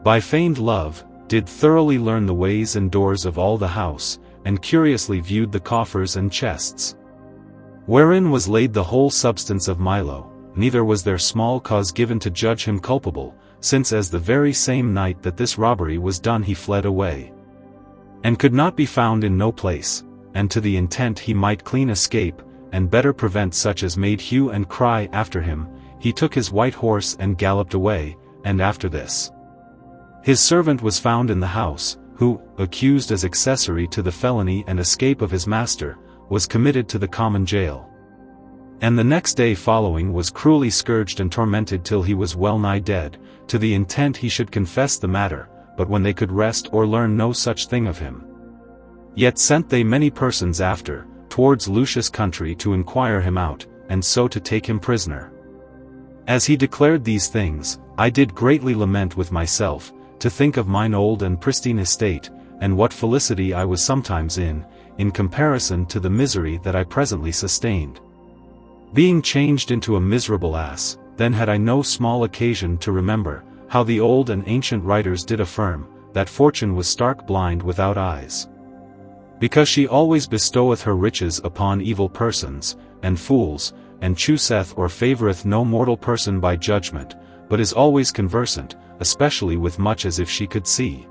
by feigned love, did thoroughly learn the ways and doors of all the house, and curiously viewed the coffers and chests, wherein was laid the whole substance of Milo. Neither was there small cause given to judge him culpable, since as the very same night that this robbery was done he fled away, and could not be found in no place, and to the intent he might clean escape, and better prevent such as made hue and cry after him, he took his white horse and galloped away, and after this, his servant was found in the house, who, accused as accessory to the felony and escape of his master, was committed to the common jail. And the next day following was cruelly scourged and tormented till he was well nigh dead, to the intent he should confess the matter, but when they could rest or learn no such thing of him, yet sent they many persons after, towards Lucius' country to inquire him out, and so to take him prisoner. As he declared these things, I did greatly lament with myself, to think of mine old and pristine estate, and what felicity I was sometimes in comparison to the misery that I presently sustained. Being changed into a miserable ass, then had I no small occasion to remember, how the old and ancient writers did affirm, that fortune was stark blind without eyes, because she always bestoweth her riches upon evil persons, and fools, and chooseth or favoureth no mortal person by judgment, but is always conversant, especially with much as if she could see.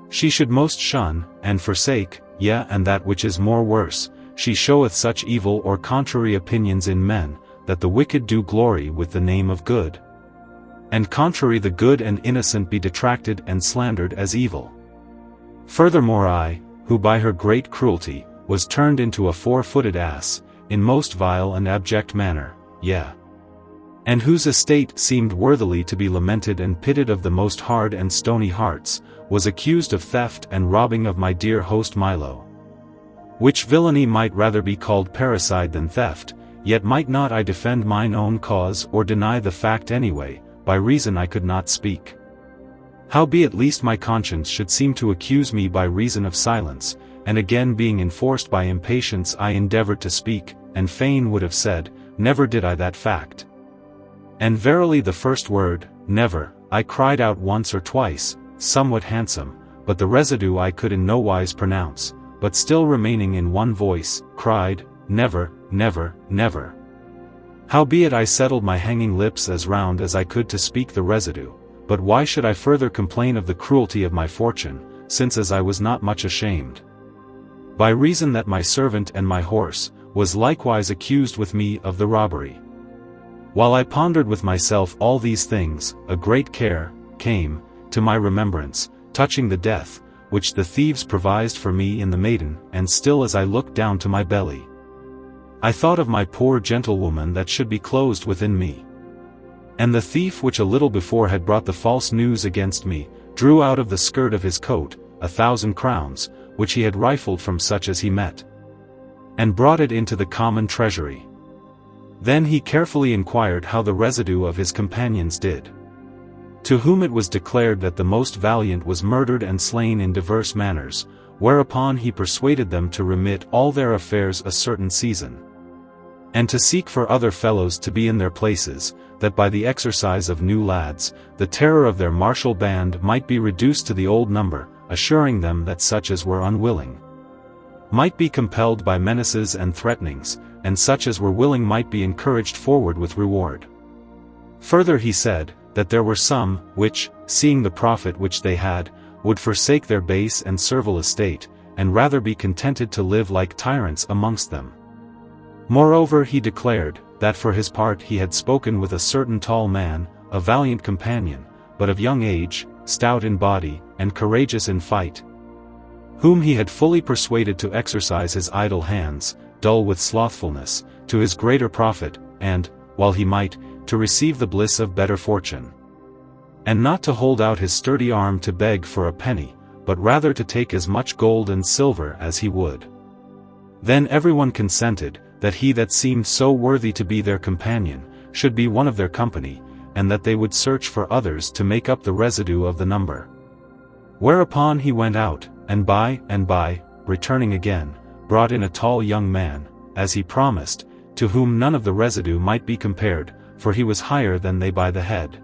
She should most shun, and forsake, yea and that which is more worse, she showeth such evil or contrary opinions in men, that the wicked do glory with the name of good, and contrary the good and innocent be detracted and slandered as evil. Furthermore I, who by her great cruelty, was turned into a four-footed ass, in most vile and abject manner, yea, and whose estate seemed worthily to be lamented and pitied of the most hard and stony hearts, was accused of theft and robbing of my dear host Milo. Which villainy might rather be called parricide than theft, yet might not I defend mine own cause or deny the fact anyway, by reason I could not speak. Howbeit least my conscience should seem to accuse me by reason of silence, and again being enforced by impatience I endeavoured to speak, and fain would have said, never did I that fact. And verily the first word, never, I cried out once or twice, somewhat handsome, but the residue I could in no wise pronounce, but still remaining in one voice, cried, never, never, never. Howbeit I settled my hanging lips as round as I could to speak the residue, but why should I further complain of the cruelty of my fortune, since as I was not much ashamed. By reason that my servant and my horse was likewise accused with me of the robbery. While I pondered with myself all these things, a great care came to my remembrance, touching the death, which the thieves provised for me in the maiden, and still as I looked down to my belly, I thought of my poor gentlewoman that should be closed within me. And the thief which a little before had brought the false news against me, drew out of the skirt of his coat 1,000 crowns, which he had rifled from such as he met, and brought it into the common treasury. Then he carefully inquired how the residue of his companions did. To whom it was declared that the most valiant was murdered and slain in diverse manners, whereupon he persuaded them to remit all their affairs a certain season, and to seek for other fellows to be in their places, that by the exercise of new lads, the terror of their martial band might be reduced to the old number, assuring them that such as were unwilling might be compelled by menaces and threatenings, and such as were willing might be encouraged forward with reward. Further he said, that there were some, which, seeing the profit which they had, would forsake their base and servile estate, and rather be contented to live like tyrants amongst them. Moreover he declared, that for his part he had spoken with a certain tall man, a valiant companion, but of young age, stout in body, and courageous in fight, whom he had fully persuaded to exercise his idle hands, dull with slothfulness, to his greater profit, and, while he might, to receive the bliss of better fortune. And not to hold out his sturdy arm to beg for a penny, but rather to take as much gold and silver as he would. Then everyone consented, that he that seemed so worthy to be their companion, should be one of their company, and that they would search for others to make up the residue of the number. Whereupon he went out, and by, returning again, brought in a tall young man, as he promised, to whom none of the residue might be compared, for he was higher than they by the head,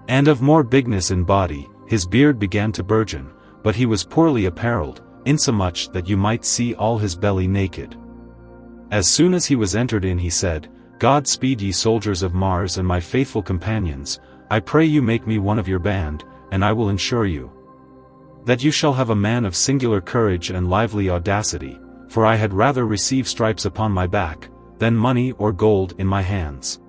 and of more bigness in body. His beard began to burgeon, but he was poorly apparelled, insomuch that you might see all his belly naked. As soon as he was entered in he said, God speed ye soldiers of Mars and my faithful companions, I pray you make me one of your band, and I will ensure you that you shall have a man of singular courage and lively audacity, for I had rather receive stripes upon my back, than money or gold in my hands.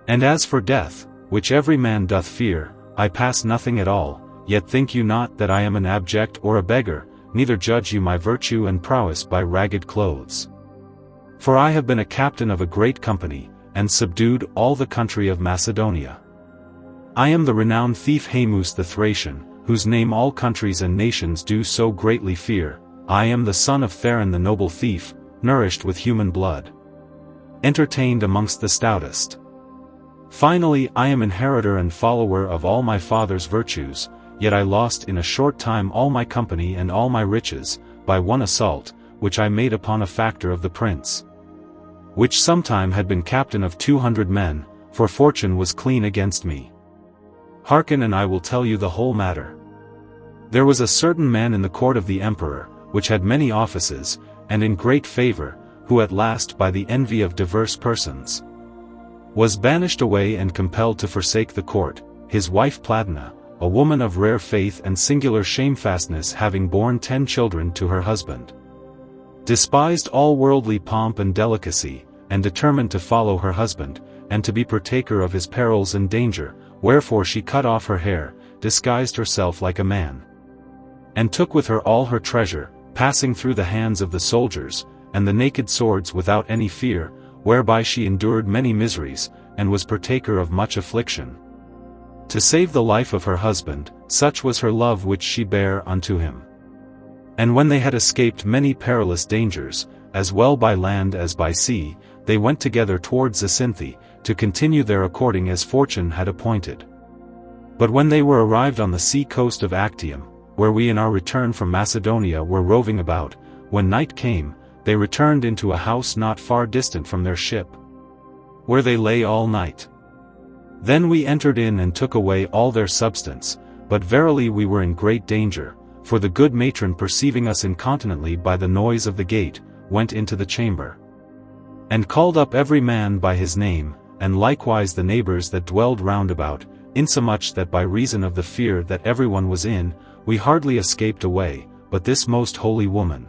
And as for death, which every man doth fear, I pass nothing at all, yet think you not that I am an abject or a beggar, neither judge you my virtue and prowess by ragged clothes. For I have been a captain of a great company, and subdued all the country of Macedonia. I am the renowned thief Haemus the Thracian, whose name all countries and nations do so greatly fear. I am the son of Theron the noble thief, nourished with human blood, entertained amongst the stoutest. Finally I am inheritor and follower of all my father's virtues, yet I lost in a short time all my company and all my riches, by one assault, which I made upon a factor of the prince, which sometime had been captain of 200 men, for fortune was clean against me. Hearken and I will tell you the whole matter. There was a certain man in the court of the emperor, which had many offices, and in great favor, who at last by the envy of diverse persons was banished away and compelled to forsake the court, his wife Platina, a woman of rare faith and singular shamefastness, having borne 10 children to her husband, despised all worldly pomp and delicacy, and determined to follow her husband, and to be partaker of his perils and danger, wherefore she cut off her hair, disguised herself like a man, and took with her all her treasure, passing through the hands of the soldiers, and the naked swords without any fear, whereby she endured many miseries, and was partaker of much affliction, to save the life of her husband, such was her love which she bare unto him. And when they had escaped many perilous dangers, as well by land as by sea, they went together towards Zacinthe, to continue there according as fortune had appointed. But when they were arrived on the sea coast of Actium, where we in our return from Macedonia were roving about, when night came, they returned into a house not far distant from their ship, where they lay all night. Then we entered in and took away all their substance, but verily we were in great danger, for the good matron perceiving us incontinently by the noise of the gate, went into the chamber, and called up every man by his name, and likewise the neighbors that dwelled round about, insomuch that by reason of the fear that everyone was in, we hardly escaped away, but this most holy woman,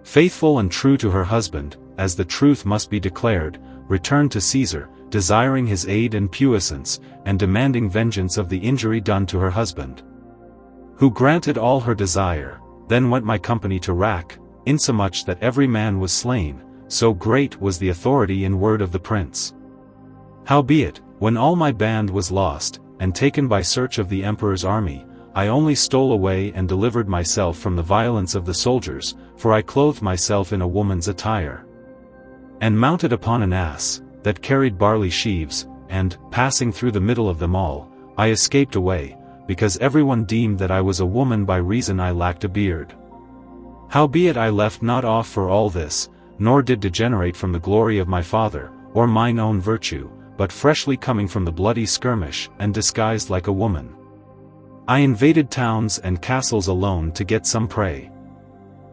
faithful and true to her husband, as the truth must be declared, returned to Caesar, desiring his aid and puissance, and demanding vengeance of the injury done to her husband, who granted all her desire. Then went my company to rack, insomuch that every man was slain, so great was the authority in word of the prince. Howbeit, when all my band was lost, and taken by search of the emperor's army, I only stole away and delivered myself from the violence of the soldiers, for I clothed myself in a woman's attire, and mounted upon an ass, that carried barley sheaves, and, passing through the middle of them all, I escaped away, because everyone deemed that I was a woman by reason I lacked a beard. Howbeit I left not off for all this, nor did degenerate from the glory of my father, or mine own virtue, but freshly coming from the bloody skirmish, and disguised like a woman, I invaded towns and castles alone to get some prey.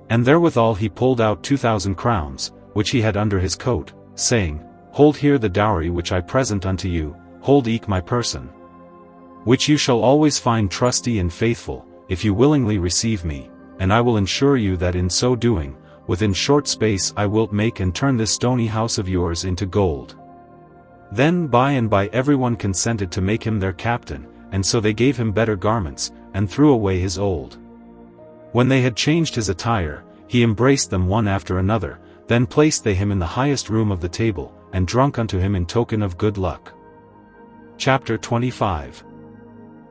And therewithal he pulled out 2,000 crowns, which he had under his coat, saying, Hold here the dowry which I present unto you, hold eke my person, which you shall always find trusty and faithful, if you willingly receive me, and I will ensure you that in so doing, within short space I wilt make and turn this stony house of yours into gold. Then by and by everyone consented to make him their captain, and so they gave him better garments, and threw away his old. When they had changed his attire, he embraced them one after another, then placed they him in the highest room of the table, and drunk unto him in token of good luck. Chapter XXV.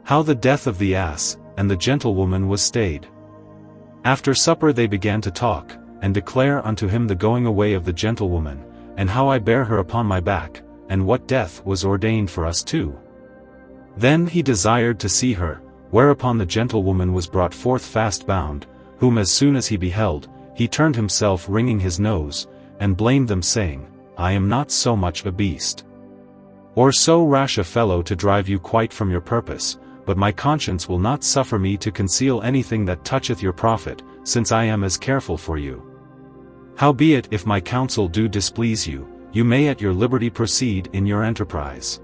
How the death of the ass, and the gentlewoman was stayed. After supper they began to talk, and declare unto him the going away of the gentlewoman, and how I bare her upon my back, and what death was ordained for us too. Then he desired to see her, whereupon the gentlewoman was brought forth fast bound, whom as soon as he beheld, he turned himself wringing his nose, and blamed them saying, I am not so much a beast, or so rash a fellow to drive you quite from your purpose, but my conscience will not suffer me to conceal anything that toucheth your profit, since I am as careful for you. Howbeit if my counsel do displease you, you may at your liberty proceed in your enterprise.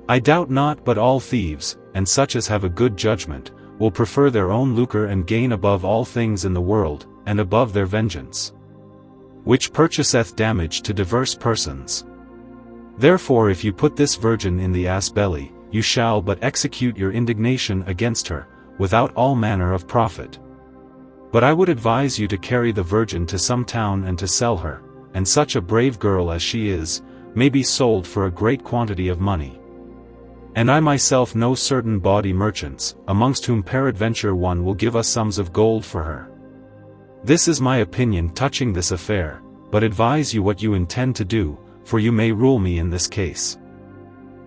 I doubt not but all thieves, and such as have a good judgment, will prefer their own lucre and gain above all things in the world, and above their vengeance, which purchaseth damage to diverse persons. Therefore if you put this virgin in the ass belly, you shall but execute your indignation against her, without all manner of profit. But I would advise you to carry the virgin to some town and to sell her, and such a brave girl as she is, may be sold for a great quantity of money. And I myself know certain bawdy merchants, amongst whom peradventure one will give us sums of gold for her. This is my opinion touching this affair, but advise you what you intend to do, for you may rule me in this case.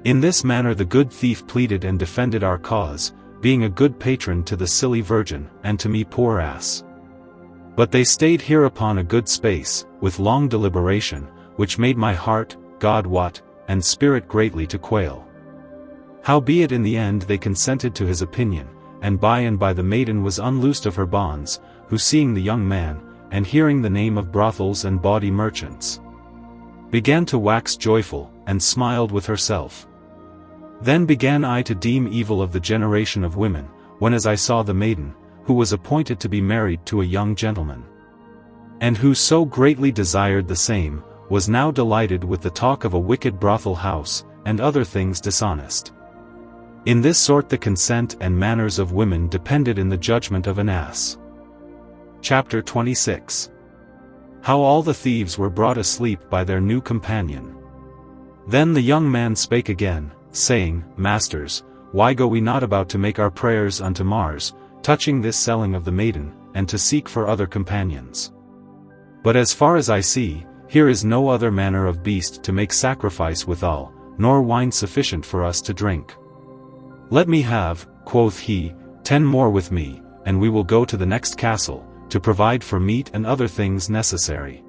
In this manner the good thief pleaded and defended our cause, being a good patron to the silly virgin, and to me poor ass. But they stayed hereupon a good space, with long deliberation, which made my heart, God wot, and spirit greatly to quail. Howbeit in the end they consented to his opinion, and by the maiden was unloosed of her bonds, who seeing the young man, and hearing the name of brothels and bawdy merchants, began to wax joyful, and smiled with herself. Then began I to deem evil of the generation of women, when as I saw the maiden, who was appointed to be married to a young gentleman, and who so greatly desired the same, was now delighted with the talk of a wicked brothel house, and other things dishonest. In this sort the consent and manners of women depended in the judgment of an ass. Chapter XXVI. How all the thieves were brought asleep by their new companion. Then the young man spake again, saying, Masters, why go we not about to make our prayers unto Mars, touching this selling of the maiden, and to seek for other companions? But as far as I see, here is no other manner of beast to make sacrifice withal, nor wine sufficient for us to drink. Let me have, quoth he, 10 more with me, and we will go to the next castle, to provide for meat and other things necessary.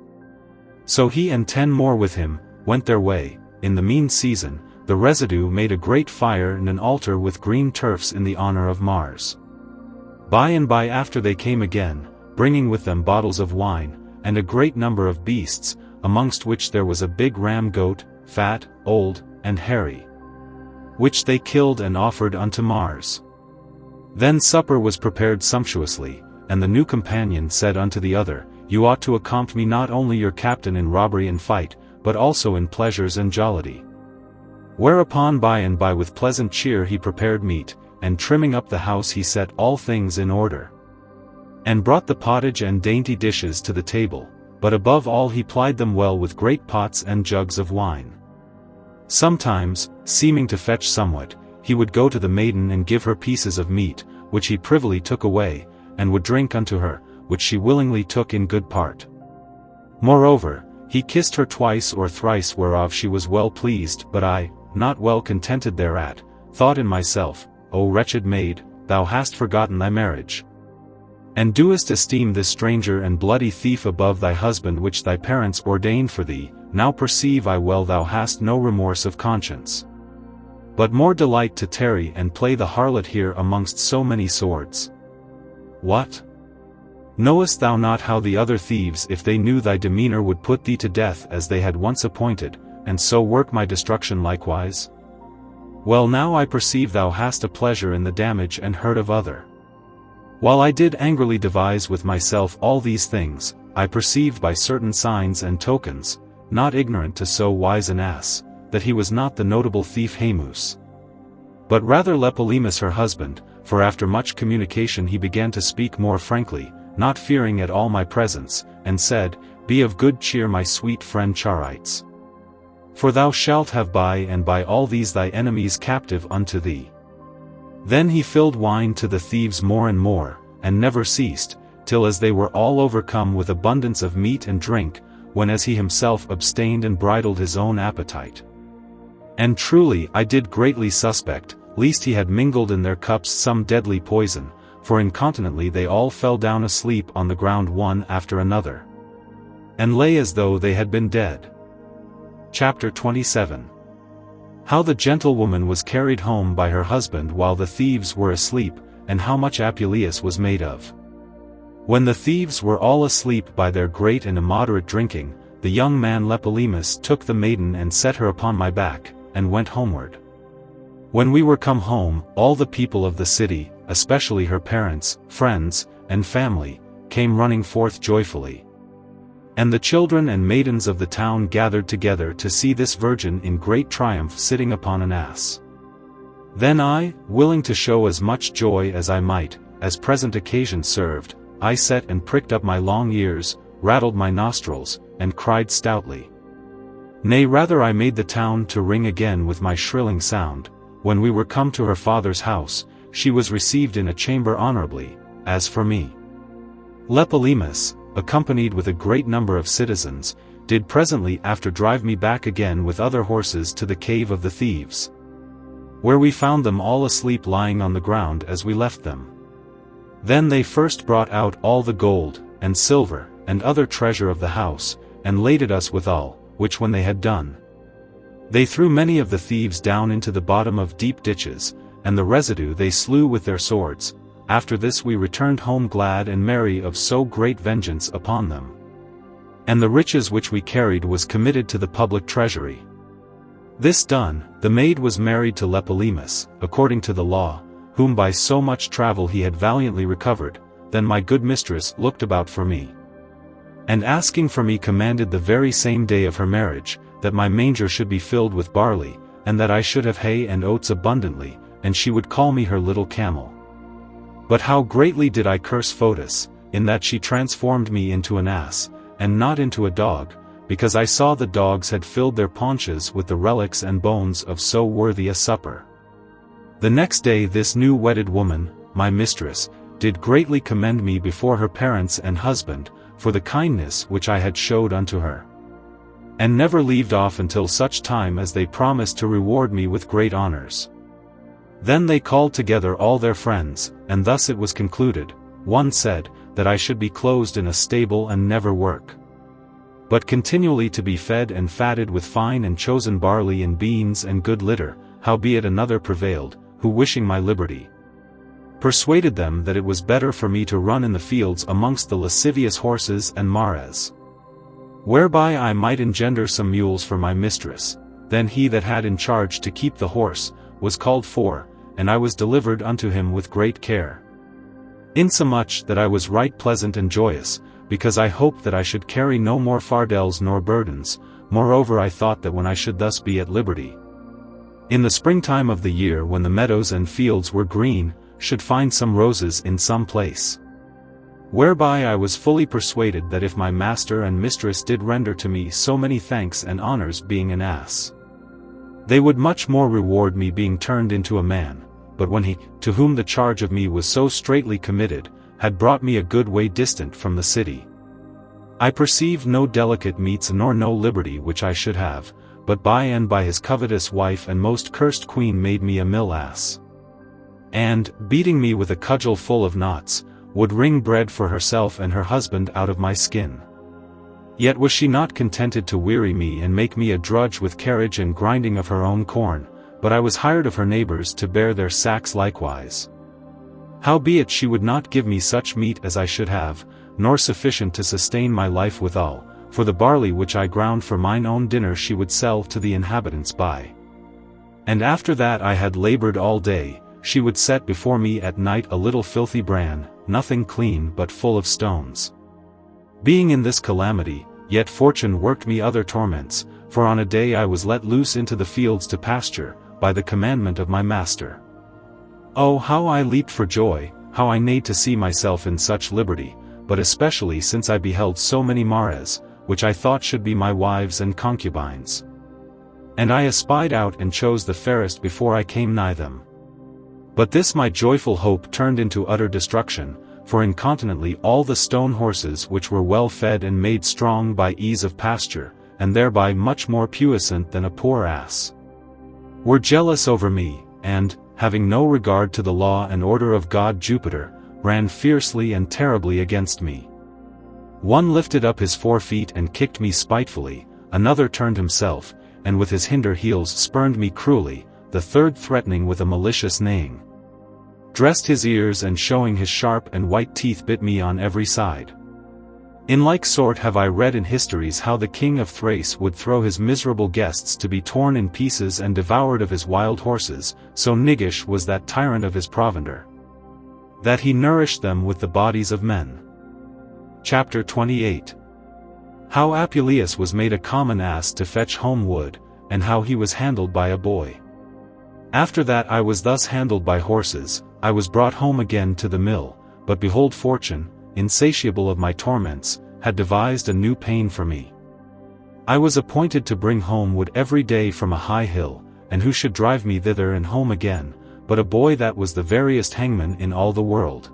So he and 10 more with him, went their way. In the mean season, the residue made a great fire and an altar with green turfs in the honor of Mars. By and by after they came again, bringing with them bottles of wine, and a great number of beasts, amongst which there was a big ram goat, fat, old, and hairy, which they killed and offered unto Mars. Then supper was prepared sumptuously, and the new companion said unto the other, You ought to accompt me not only your captain in robbery and fight, but also in pleasures and jollity. Whereupon by and by with pleasant cheer he prepared meat, and trimming up the house he set all things in order. And brought the pottage and dainty dishes to the table, but above all he plied them well with great pots and jugs of wine. Sometimes, seeming to fetch somewhat, he would go to the maiden and give her pieces of meat, which he privily took away, and would drink unto her, which she willingly took in good part. Moreover, he kissed her twice or thrice, whereof she was well pleased, but I, not well contented thereat, thought in myself, O wretched maid, thou hast forgotten thy marriage, and doest esteem this stranger and bloody thief above thy husband which thy parents ordained for thee. Now perceive I well thou hast no remorse of conscience, but more delight to tarry and play the harlot here amongst so many swords. What? Knowest thou not how the other thieves, if they knew thy demeanor, would put thee to death as they had once appointed, and so work my destruction likewise? Well, now I perceive thou hast a pleasure in the damage and hurt of other. While I did angrily devise with myself all these things, I perceived by certain signs and tokens, not ignorant to so wise an ass, that he was not the notable thief Haemus, but rather Lepolimus her husband, for after much communication he began to speak more frankly, not fearing at all my presence, and said, Be of good cheer, my sweet friend Charites, for thou shalt have by and by all these thy enemies captive unto thee. Then he filled wine to the thieves more and more, and never ceased, till as they were all overcome with abundance of meat and drink, when as he himself abstained and bridled his own appetite. And truly I did greatly suspect, lest he had mingled in their cups some deadly poison, for incontinently they all fell down asleep on the ground one after another, and lay as though they had been dead. Chapter XXVII. How the gentlewoman was carried home by her husband while the thieves were asleep, and how much Apuleius was made of. When the thieves were all asleep by their great and immoderate drinking, the young man Lepolimus took the maiden and set her upon my back, and went homeward. When we were come home, all the people of the city, especially her parents, friends, and family, came running forth joyfully. And the children and maidens of the town gathered together to see this virgin in great triumph sitting upon an ass. Then I, willing to show as much joy as I might, as present occasion served, I set and pricked up my long ears, rattled my nostrils, and cried stoutly. Nay, rather I made the town to ring again with my shrilling sound. When we were come to her father's house, she was received in a chamber honorably. As for me, Lepolimus, accompanied with a great number of citizens, did presently after drive me back again with other horses to the cave of the thieves, where we found them all asleep lying on the ground as we left them. Then they first brought out all the gold, and silver, and other treasure of the house, and laded us withal, which when they had done, they threw many of the thieves down into the bottom of deep ditches, and the residue they slew with their swords. After this we returned home glad and merry of so great vengeance upon them. And the riches which we carried was committed to the public treasury. This done, the maid was married to Lepolimus, according to the law, whom by so much travel he had valiantly recovered. Then my good mistress looked about for me, and asking for me commanded the very same day of her marriage, that my manger should be filled with barley, and that I should have hay and oats abundantly, and she would call me her little camel. But how greatly did I curse Fotis, in that she transformed me into an ass, and not into a dog, because I saw the dogs had filled their paunches with the relics and bones of so worthy a supper. The next day this new wedded woman, my mistress, did greatly commend me before her parents and husband, for the kindness which I had showed unto her, and never leaved off until such time as they promised to reward me with great honors. Then they called together all their friends, and thus it was concluded. One said, that I should be closed in a stable and never work, but continually to be fed and fatted with fine and chosen barley and beans and good litter. Howbeit another prevailed, who wishing my liberty, persuaded them that it was better for me to run in the fields amongst the lascivious horses and mares, whereby I might engender some mules for my mistress. Then he that had in charge to keep the horse was called for, and I was delivered unto him with great care. Insomuch that I was right pleasant and joyous, because I hoped that I should carry no more fardels nor burdens. Moreover, I thought that when I should thus be at liberty, in the springtime of the year, when the meadows and fields were green, should find some roses in some place. Whereby I was fully persuaded that if my master and mistress did render to me so many thanks and honors, being an ass, they would much more reward me, being turned into a man. But when he, to whom the charge of me was so straitly committed, had brought me a good way distant from the city, I perceived no delicate meats nor no liberty which I should have, but by and by his covetous wife and most cursed queen made me a mill ass, and, beating me with a cudgel full of knots, would wring bread for herself and her husband out of my skin. Yet was she not contented to weary me and make me a drudge with carriage and grinding of her own corn, but I was hired of her neighbors to bear their sacks likewise. Howbeit she would not give me such meat as I should have, nor sufficient to sustain my life withal, for the barley which I ground for mine own dinner she would sell to the inhabitants by. And after that I had labored all day, she would set before me at night a little filthy bran, nothing clean but full of stones. Being in this calamity, yet fortune worked me other torments, for on a day I was let loose into the fields to pasture, by the commandment of my master. Oh, how I leaped for joy, how I neighed to see myself in such liberty, but especially since I beheld so many mares, which I thought should be my wives and concubines. And I espied out and chose the fairest before I came nigh them. But this my joyful hope turned into utter destruction, for incontinently all the stone horses which were well fed and made strong by ease of pasture, and thereby much more puissant than a poor ass, were jealous over me, and, having no regard to the law and order of God Jupiter, ran fiercely and terribly against me. One lifted up his 4 feet and kicked me spitefully, another turned himself, and with his hinder heels spurned me cruelly, the third threatening with a malicious neighing, dressed his ears and showing his sharp and white teeth bit me on every side. In like sort have I read in histories how the king of Thrace would throw his miserable guests to be torn in pieces and devoured of his wild horses, so niggish was that tyrant of his provender, that he nourished them with the bodies of men. Chapter 28. How Apuleius was made a common ass to fetch home wood, and how he was handled by a boy. After that I was thus handled by horses, I was brought home again to the mill, but behold fortune, insatiable of my torments, had devised a new pain for me. I was appointed to bring home wood every day from a high hill, and who should drive me thither and home again, but a boy that was the veriest hangman in all the world,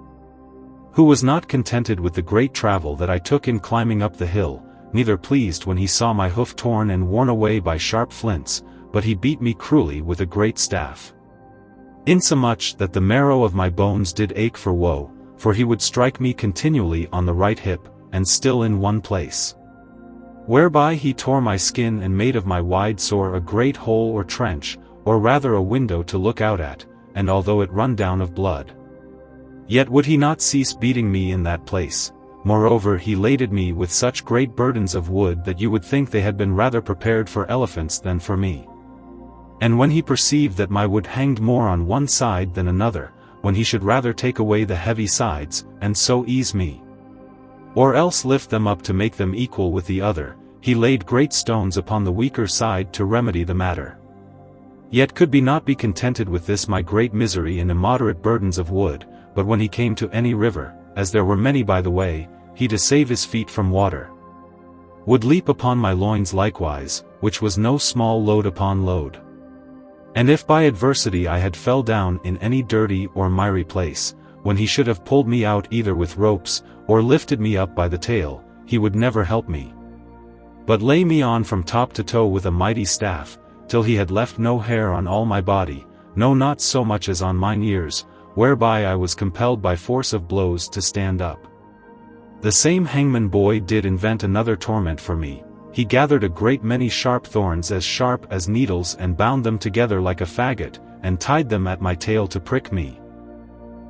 who was not contented with the great travel that I took in climbing up the hill, neither pleased when he saw my hoof torn and worn away by sharp flints, but he beat me cruelly with a great staff, insomuch that the marrow of my bones did ache for woe, for he would strike me continually on the right hip, and still in one place, whereby he tore my skin and made of my wide sore a great hole or trench, or rather a window to look out at, and although it run down of blood, yet would he not cease beating me in that place. Moreover, he laded me with such great burdens of wood that you would think they had been rather prepared for elephants than for me. And when he perceived that my wood hanged more on one side than another, when he should rather take away the heavy sides, and so ease me, or else lift them up to make them equal with the other, he laid great stones upon the weaker side to remedy the matter. Yet could not be contented with this my great misery and immoderate burdens of wood, but when he came to any river, as there were many by the way, he to save his feet from water, would leap upon my loins likewise, which was no small load upon load. And if by adversity I had fell down in any dirty or miry place, when he should have pulled me out either with ropes, or lifted me up by the tail, he would never help me, but lay me on from top to toe with a mighty staff, till he had left no hair on all my body, no not so much as on mine ears, whereby I was compelled by force of blows to stand up. The same hangman boy did invent another torment for me. He gathered a great many sharp thorns as sharp as needles and bound them together like a faggot, and tied them at my tail to prick me.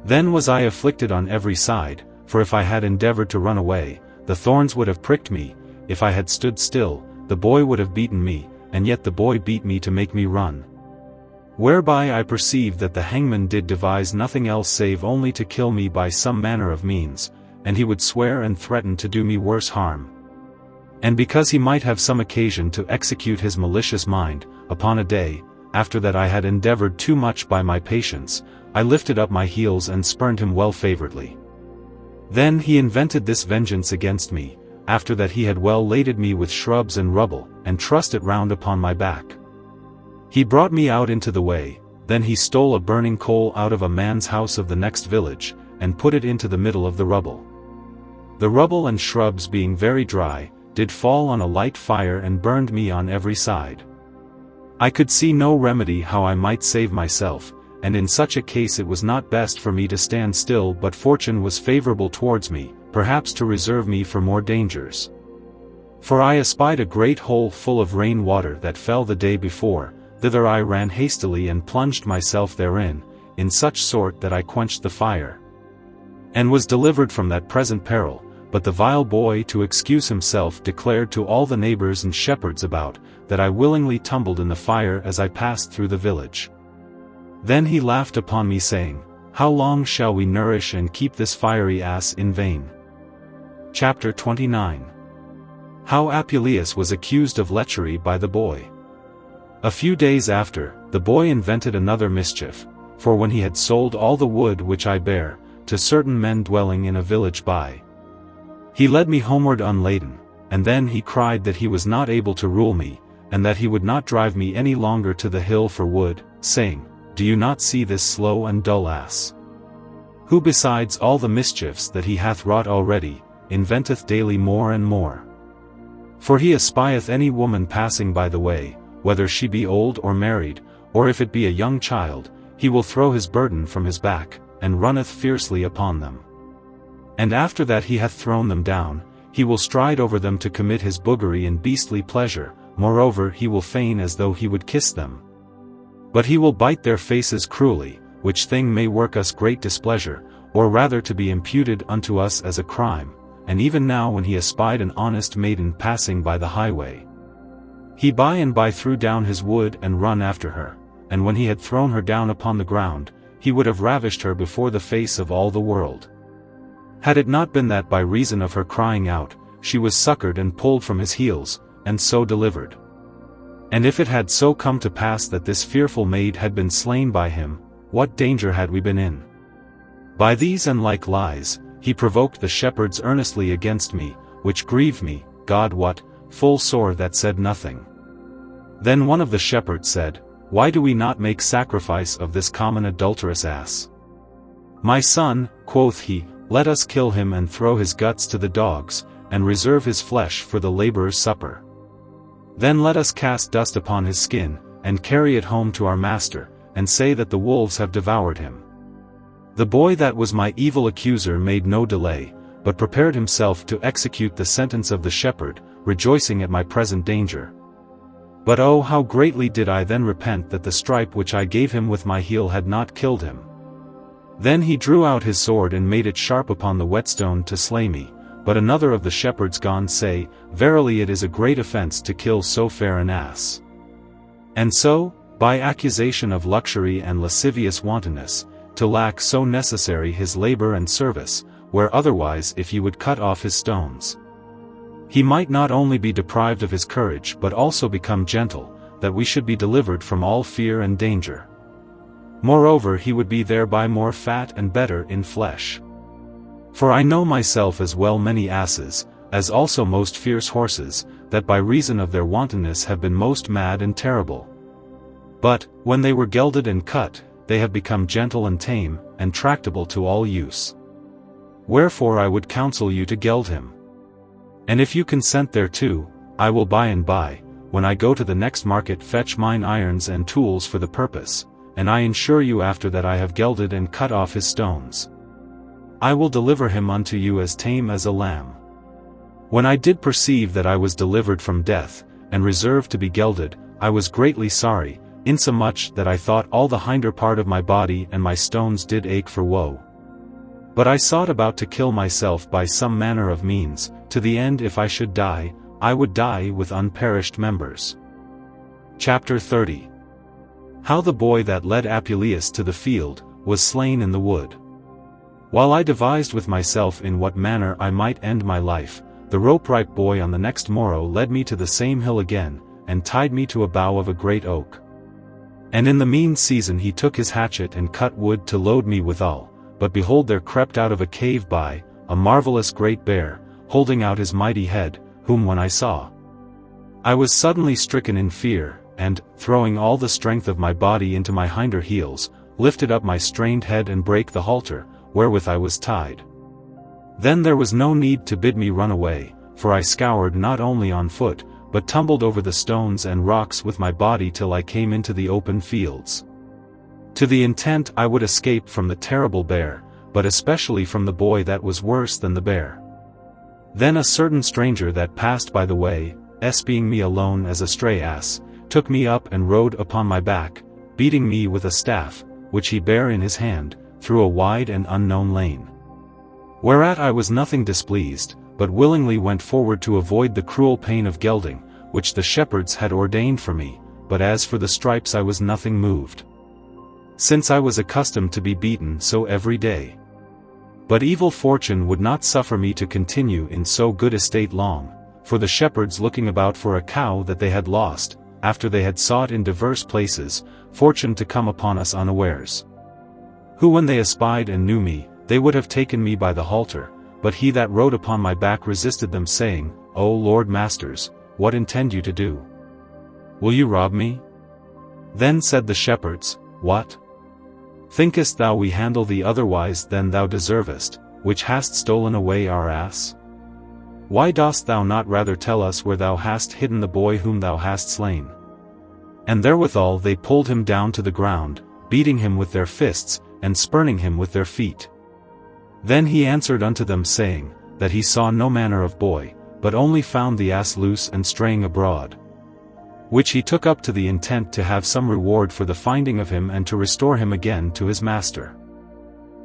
Then was I afflicted on every side, for if I had endeavored to run away, the thorns would have pricked me, if I had stood still, the boy would have beaten me, and yet the boy beat me to make me run. Whereby I perceived that the hangman did devise nothing else save only to kill me by some manner of means, and he would swear and threaten to do me worse harm. And because he might have some occasion to execute his malicious mind, upon a day, after that I had endeavored too much by my patience, I lifted up my heels and spurned him well favoredly. Then he invented this vengeance against me, after that he had well laded me with shrubs and rubble, and trussed it round upon my back. He brought me out into the way, then he stole a burning coal out of a man's house of the next village, and put it into the middle of the rubble. The rubble and shrubs being very dry, did fall on a light fire and burned me on every side. I could see no remedy how I might save myself, and in such a case it was not best for me to stand still, but fortune was favorable towards me, perhaps to reserve me for more dangers. For I espied a great hole full of rain water that fell the day before. Thither I ran hastily and plunged myself therein, in such sort that I quenched the fire, and was delivered from that present peril. But the vile boy, to excuse himself, declared to all the neighbors and shepherds about, that I willingly tumbled in the fire as I passed through the village. Then he laughed upon me, saying, "How long shall we nourish and keep this fiery ass in vain?" Chapter XXIX. How Apuleius was accused of lechery by the boy. A few days after, the boy invented another mischief, for when he had sold all the wood which I bare, to certain men dwelling in a village by, he led me homeward unladen, and then he cried that he was not able to rule me, and that he would not drive me any longer to the hill for wood, saying, "Do you not see this slow and dull ass, who besides all the mischiefs that he hath wrought already, inventeth daily more and more? For he espieth any woman passing by the way, whether she be old or married, or if it be a young child, he will throw his burden from his back, and runneth fiercely upon them. And after that he hath thrown them down, he will stride over them to commit his boogery and beastly pleasure, moreover he will feign as though he would kiss them. But he will bite their faces cruelly, which thing may work us great displeasure, or rather to be imputed unto us as a crime. And even now when he espied an honest maiden passing by the highway, he by and by threw down his wood and run after her, and when he had thrown her down upon the ground, he would have ravished her before the face of all the world, had it not been that by reason of her crying out, she was succored and pulled from his heels, and so delivered. And if it had so come to pass that this fearful maid had been slain by him, what danger had we been in? By these and like lies, he provoked the shepherds earnestly against me, which grieved me, God wot, full sore, that said nothing. Then one of the shepherds said, "Why do we not make sacrifice of this common adulterous ass? My son," quoth he, "let us kill him and throw his guts to the dogs, and reserve his flesh for the laborer's supper. Then let us cast dust upon his skin, and carry it home to our master, and say that the wolves have devoured him." The boy that was my evil accuser made no delay, but prepared himself to execute the sentence of the shepherd, rejoicing at my present danger. But oh, how greatly did I then repent that the stripe which I gave him with my heel had not killed him. Then he drew out his sword and made it sharp upon the whetstone to slay me, but another of the shepherds gone say, "Verily it is a great offense to kill so fair an ass." And so, by accusation of luxury and lascivious wantonness, to lack so necessary his labor and service, where otherwise if he would cut off his stones, he might not only be deprived of his courage but also become gentle, that we should be delivered from all fear and danger. Moreover he would be thereby more fat and better in flesh. For I know myself as well many asses, as also most fierce horses, that by reason of their wantonness have been most mad and terrible. But, when they were gelded and cut, they have become gentle and tame, and tractable to all use. Wherefore I would counsel you to geld him. And if you consent thereto, I will by and by, when I go to the next market, fetch mine irons and tools for the purpose, and I ensure you after that I have gelded and cut off his stones, I will deliver him unto you as tame as a lamb. When I did perceive that I was delivered from death, and reserved to be gelded, I was greatly sorry, insomuch that I thought all the hinder part of my body and my stones did ache for woe. But I sought about to kill myself by some manner of means, to the end if I should die, I would die with unperished members. Chapter XXX. How the boy that led Apuleius to the field, was slain in the wood. While I devised with myself in what manner I might end my life, the rope-ripe boy on the next morrow led me to the same hill again, and tied me to a bough of a great oak. And in the mean season he took his hatchet and cut wood to load me withal, but behold there crept out of a cave by, a marvellous great bear, holding out his mighty head, whom when I saw, I was suddenly stricken in fear, and, throwing all the strength of my body into my hinder heels, lifted up my strained head and brake the halter, wherewith I was tied. Then there was no need to bid me run away, for I scoured not only on foot, but tumbled over the stones and rocks with my body till I came into the open fields. To the intent I would escape from the terrible bear, but especially from the boy that was worse than the bear. Then a certain stranger that passed by the way, espying me alone as a stray ass, took me up and rode upon my back, beating me with a staff, which he bare in his hand, through a wide and unknown lane. Whereat I was nothing displeased, but willingly went forward to avoid the cruel pain of gelding, which the shepherds had ordained for me, but as for the stripes I was nothing moved, since I was accustomed to be beaten so every day. But evil fortune would not suffer me to continue in so good estate long, for the shepherds looking about for a cow that they had lost, after they had sought in divers places, fortuned to come upon us unawares. Who when they espied and knew me, they would have taken me by the halter, but he that rode upon my back resisted them, saying, O Lord masters, what intend you to do? Will you rob me? Then said the shepherds, What? Thinkest thou we handle thee otherwise than thou deservest, which hast stolen away our ass? Why dost thou not rather tell us where thou hast hidden the boy whom thou hast slain? And therewithal they pulled him down to the ground, beating him with their fists, and spurning him with their feet. Then he answered unto them, saying, that he saw no manner of boy, but only found the ass loose and straying abroad. Which he took up to the intent to have some reward for the finding of him and to restore him again to his master.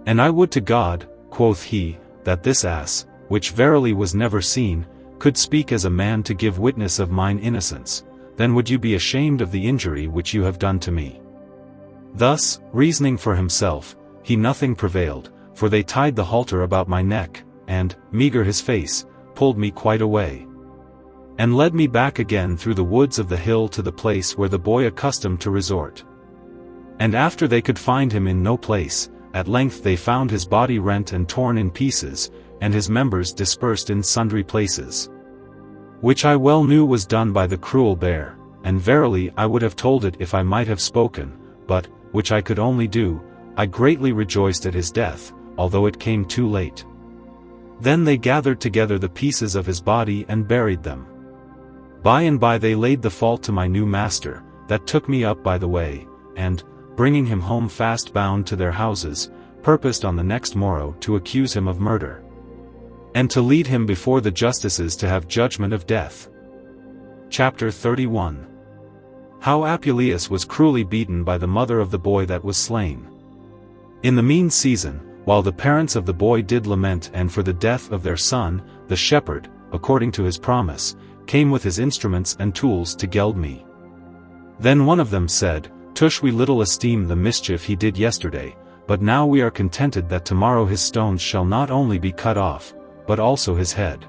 And I would to God, quoth he, that this ass, which verily was never seen, could speak as a man to give witness of mine innocence, then would you be ashamed of the injury which you have done to me. Thus, reasoning for himself, he nothing prevailed, for they tied the halter about my neck, and, meagre his face, pulled me quite away, and led me back again through the woods of the hill to the place where the boy accustomed to resort. And after they could find him in no place, at length they found his body rent and torn in pieces, and his members dispersed in sundry places. Which I well knew was done by the cruel bear, and verily I would have told it if I might have spoken, but, which I could only do, I greatly rejoiced at his death, although it came too late. Then they gathered together the pieces of his body and buried them. By and by they laid the fault to my new master, that took me up by the way, and, bringing him home fast bound to their houses, purposed on the next morrow to accuse him of murder, and to lead him before the justices to have judgment of death. Chapter XXXI. How Apuleius was cruelly beaten by the mother of the boy that was slain. In the mean season, while the parents of the boy did lament and for the death of their son, the shepherd, according to his promise, came with his instruments and tools to geld me. Then one of them said, Tush, we little esteem the mischief he did yesterday, but now we are contented that tomorrow his stones shall not only be cut off, but also his head.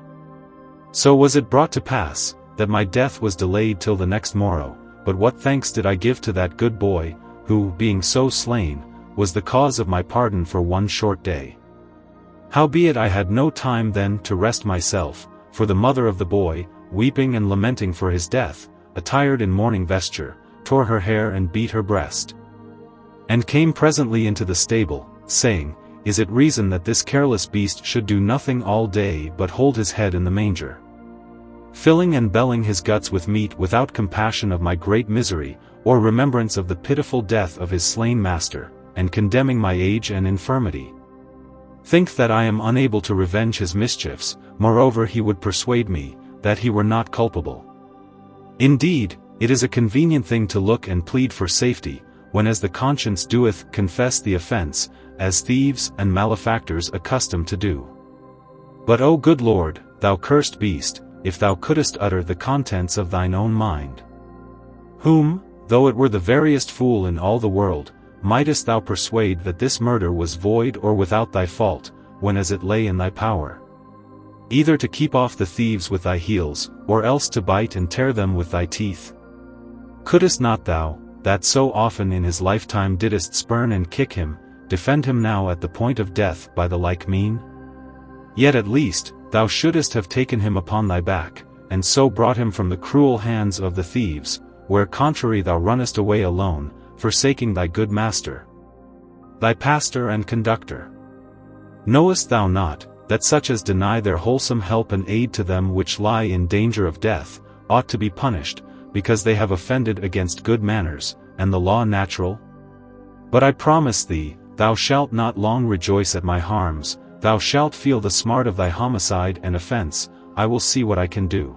So was it brought to pass, that my death was delayed till the next morrow, but what thanks did I give to that good boy, who, being so slain, was the cause of my pardon for one short day. Howbeit I had no time then to rest myself, for the mother of the boy, weeping and lamenting for his death, attired in mourning vesture, tore her hair and beat her breast, and came presently into the stable, saying, Is it reason that this careless beast should do nothing all day but hold his head in the manger, filling and belling his guts with meat without compassion of my great misery, or remembrance of the pitiful death of his slain master, and condemning my age and infirmity? Think that I am unable to revenge his mischiefs, moreover he would persuade me, that he were not culpable. Indeed, it is a convenient thing to look and plead for safety, when as the conscience doeth confess the offense, as thieves and malefactors accustomed to do. But O good Lord, thou cursed beast, if thou couldest utter the contents of thine own mind, whom, though it were the veriest fool in all the world, mightest thou persuade that this murder was void or without thy fault, when as it lay in thy power, either to keep off the thieves with thy heels, or else to bite and tear them with thy teeth? Couldst not thou, that so often in his lifetime didst spurn and kick him, defend him now at the point of death by the like mean? Yet at least, thou shouldest have taken him upon thy back, and so brought him from the cruel hands of the thieves, where contrary thou runnest away alone, forsaking thy good master, thy pastor and conductor. Knowest thou not, that such as deny their wholesome help and aid to them which lie in danger of death, ought to be punished, because they have offended against good manners, and the law natural? But I promise thee, thou shalt not long rejoice at my harms, thou shalt feel the smart of thy homicide and offense. I will see what I can do.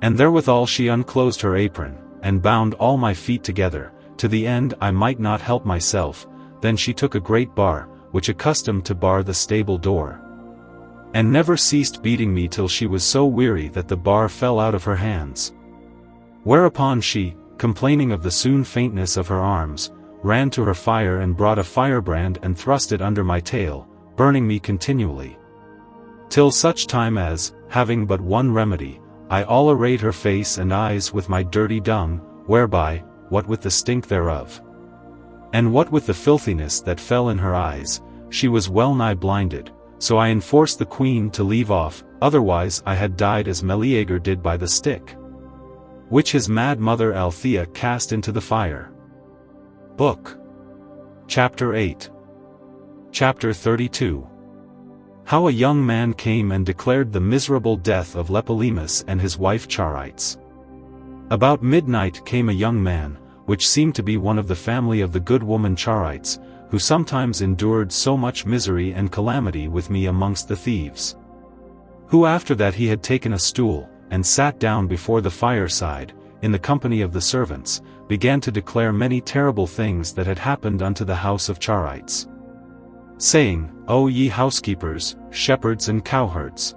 And therewithal she unclosed her apron, and bound all my feet together, to the end I might not help myself. Then she took a great bar, which accustomed to bar the stable door, and never ceased beating me till she was so weary that the bar fell out of her hands. Whereupon she, complaining of the soon faintness of her arms, ran to her fire and brought a firebrand and thrust it under my tail, burning me continually, till such time as, having but one remedy, I all arrayed her face and eyes with my dirty dung, whereby, what with the stink thereof, and what with the filthiness that fell in her eyes, she was well nigh blinded. So I enforced the queen to leave off, otherwise I had died as Meleager did by the stick, which his mad mother Althea cast into the fire. Book. Chapter VIII. Chapter XXXII. How a young man came and declared the miserable death of Lepolemus and his wife Charites. About midnight came a young man, which seemed to be one of the family of the good woman Charites, who sometimes endured so much misery and calamity with me amongst the thieves. Who after that he had taken a stool, and sat down before the fireside, in the company of the servants, began to declare many terrible things that had happened unto the house of Charites, saying, O ye housekeepers, shepherds and cowherds,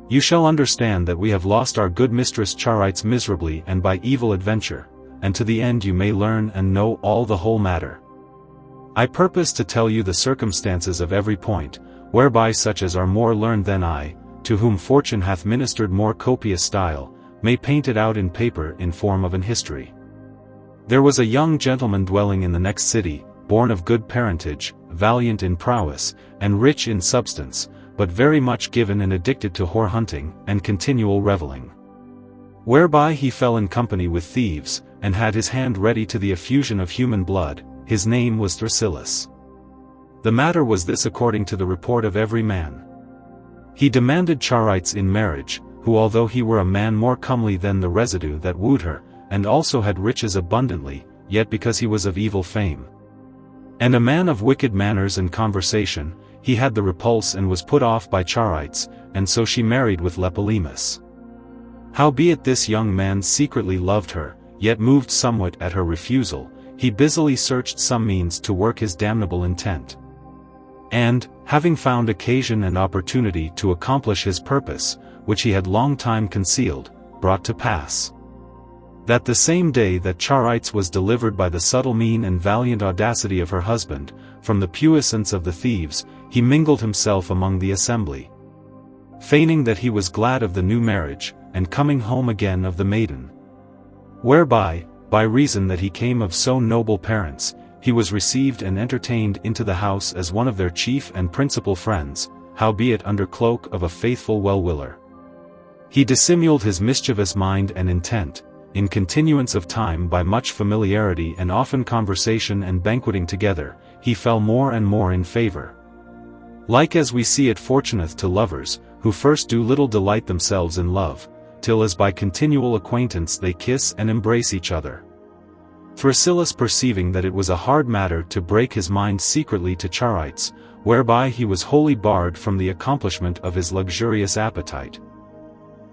you shall understand that we have lost our good mistress Charites miserably and by evil adventure, and to the end you may learn and know all the whole matter. I purpose to tell you the circumstances of every point, whereby such as are more learned than I, to whom fortune hath ministered more copious style, may paint it out in paper in form of an history. There was a young gentleman dwelling in the next city, born of good parentage, valiant in prowess, and rich in substance, but very much given and addicted to whore-hunting and continual revelling, whereby he fell in company with thieves, and had his hand ready to the effusion of human blood. His name was Thrasyllus. The matter was this according to the report of every man. He demanded Charites in marriage, who although he were a man more comely than the residue that wooed her, and also had riches abundantly, yet because he was of evil fame, and a man of wicked manners and conversation, he had the repulse and was put off by Charites, and so she married with Lepolemus. Howbeit this young man secretly loved her, yet moved somewhat at her refusal, he busily searched some means to work his damnable intent, and, having found occasion and opportunity to accomplish his purpose, which he had long time concealed, brought to pass that the same day that Charites was delivered by the subtle mean and valiant audacity of her husband, from the puissance of the thieves, he mingled himself among the assembly, feigning that he was glad of the new marriage, and coming home again of the maiden, whereby, by reason that he came of so noble parents, he was received and entertained into the house as one of their chief and principal friends, howbeit under cloak of a faithful well-willer. He dissimuled his mischievous mind and intent, in continuance of time by much familiarity and often conversation and banqueting together, he fell more and more in favor. Like as we see it fortuneth to lovers, who first do little delight themselves in love, till as by continual acquaintance they kiss and embrace each other. Thrasyllus perceiving that it was a hard matter to break his mind secretly to Charites, whereby he was wholly barred from the accomplishment of his luxurious appetite,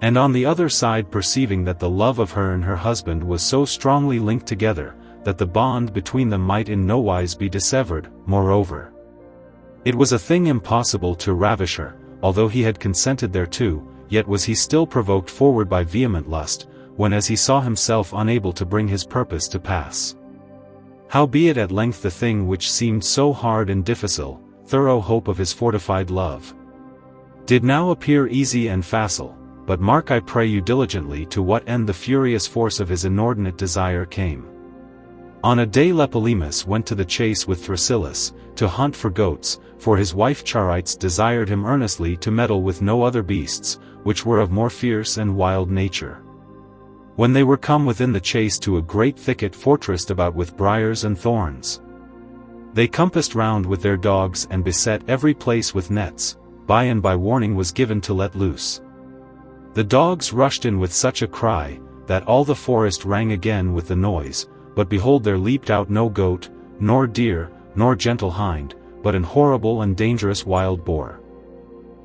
and on the other side perceiving that the love of her and her husband was so strongly linked together, that the bond between them might in no wise be dissevered, moreover, it was a thing impossible to ravish her, although he had consented thereto, yet was he still provoked forward by vehement lust, when as he saw himself unable to bring his purpose to pass. Howbeit at length the thing which seemed so hard and difficile, thorough hope of his fortified love, did now appear easy and facile, but mark I pray you diligently to what end the furious force of his inordinate desire came. On a day Tlepolemus went to the chase with Thrasyllus, to hunt for goats, for his wife Charites desired him earnestly to meddle with no other beasts, which were of more fierce and wild nature. When they were come within the chase to a great thicket fortressed about with briars and thorns, they compassed round with their dogs and beset every place with nets. By and by warning was given to let loose. The dogs rushed in with such a cry, that all the forest rang again with the noise, but behold there leaped out no goat, nor deer, nor gentle hind, but an horrible and dangerous wild boar.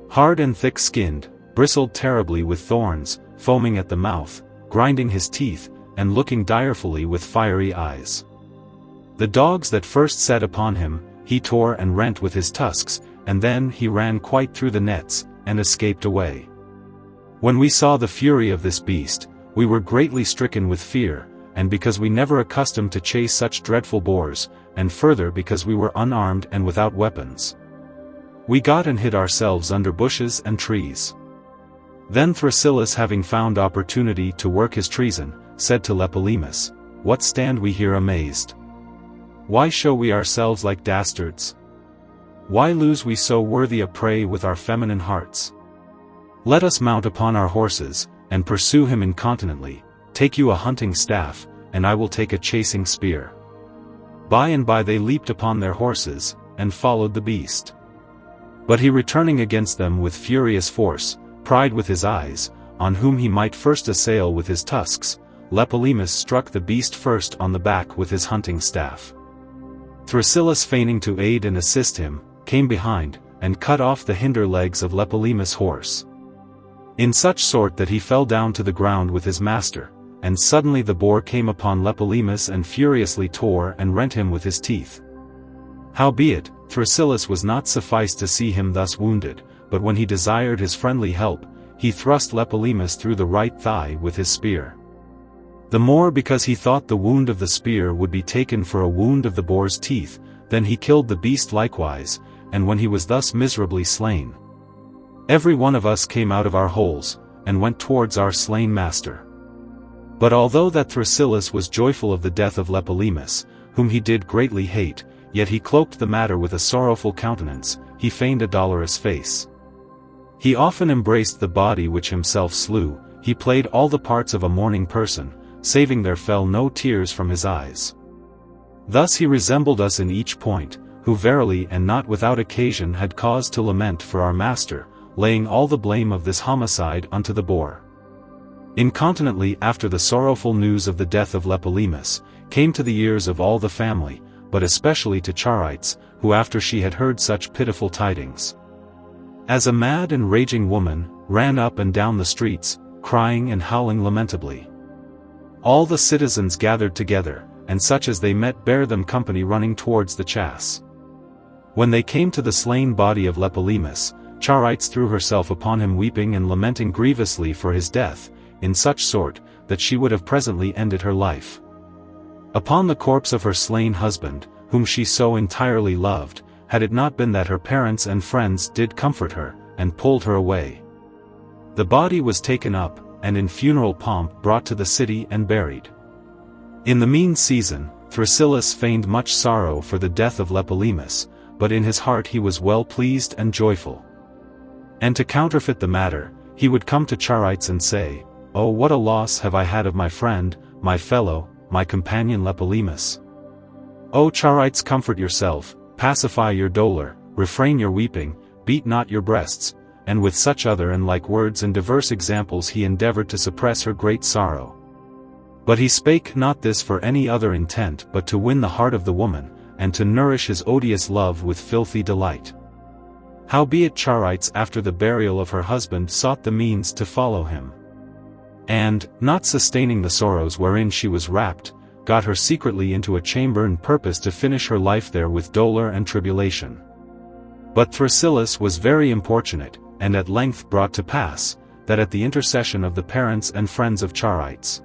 Hard and thick-skinned, bristled terribly with thorns, foaming at the mouth, grinding his teeth, and looking direfully with fiery eyes. The dogs that first set upon him, he tore and rent with his tusks, and then he ran quite through the nets, and escaped away. When we saw the fury of this beast, we were greatly stricken with fear, and because we never accustomed to chase such dreadful boars, and further because we were unarmed and without weapons, we got and hid ourselves under bushes and trees. Then Thrasyllus, having found opportunity to work his treason, said to Tlepolemus, "What stand we here amazed? Why show we ourselves like dastards? Why lose we so worthy a prey with our feminine hearts? Let us mount upon our horses, and pursue him incontinently. Take you a hunting staff, and I will take a chasing spear." By and by they leaped upon their horses, and followed the beast. But he returning against them with furious force, pried with his eyes, on whom he might first assail with his tusks, Tlepolemus struck the beast first on the back with his hunting staff. Thrasyllus, feigning to aid and assist him, came behind, and cut off the hinder legs of Tlepolemus' horse, in such sort that he fell down to the ground with his master, and suddenly the boar came upon Tlepolemus and furiously tore and rent him with his teeth. Howbeit, Thrasyllus was not sufficed to see him thus wounded, but when he desired his friendly help, he thrust Tlepolemus through the right thigh with his spear. The more because he thought the wound of the spear would be taken for a wound of the boar's teeth, then he killed the beast likewise, and when he was thus miserably slain, every one of us came out of our holes, and went towards our slain master. But although that Thrasyllus was joyful of the death of Tlepolemus, whom he did greatly hate, yet he cloaked the matter with a sorrowful countenance, he feigned a dolorous face. He often embraced the body which himself slew, he played all the parts of a mourning person, saving there fell no tears from his eyes. Thus he resembled us in each point, who verily and not without occasion had cause to lament for our master, laying all the blame of this homicide unto the boar. Incontinently after the sorrowful news of the death of Tlepolemus, came to the ears of all the family, but especially to Charites, who after she had heard such pitiful tidings, as a mad and raging woman, ran up and down the streets, crying and howling lamentably. All the citizens gathered together, and such as they met bare them company running towards the chase. When they came to the slain body of Tlepolemus, Charites threw herself upon him weeping and lamenting grievously for his death, in such sort, that she would have presently ended her life. Upon the corpse of her slain husband, whom she so entirely loved, had it not been that her parents and friends did comfort her, and pulled her away, the body was taken up, and in funeral pomp brought to the city and buried. In the mean season, Thrasyllus feigned much sorrow for the death of Tlepolemus, but in his heart he was well pleased and joyful. And to counterfeit the matter, he would come to Charites and say, "Oh, what a loss have I had of my friend, my fellow, my companion Tlepolemus! O Charites, comfort yourself, pacify your dolour, refrain your weeping, beat not your breasts," and with such other and like words and diverse examples he endeavoured to suppress her great sorrow. But he spake not this for any other intent but to win the heart of the woman, and to nourish his odious love with filthy delight. Howbeit Charites after the burial of her husband sought the means to follow him, and, not sustaining the sorrows wherein she was wrapped, got her secretly into a chamber and purposed to finish her life there with dolour and tribulation. But Thrasyllus was very importunate, and at length brought to pass, that at the intercession of the parents and friends of Charites,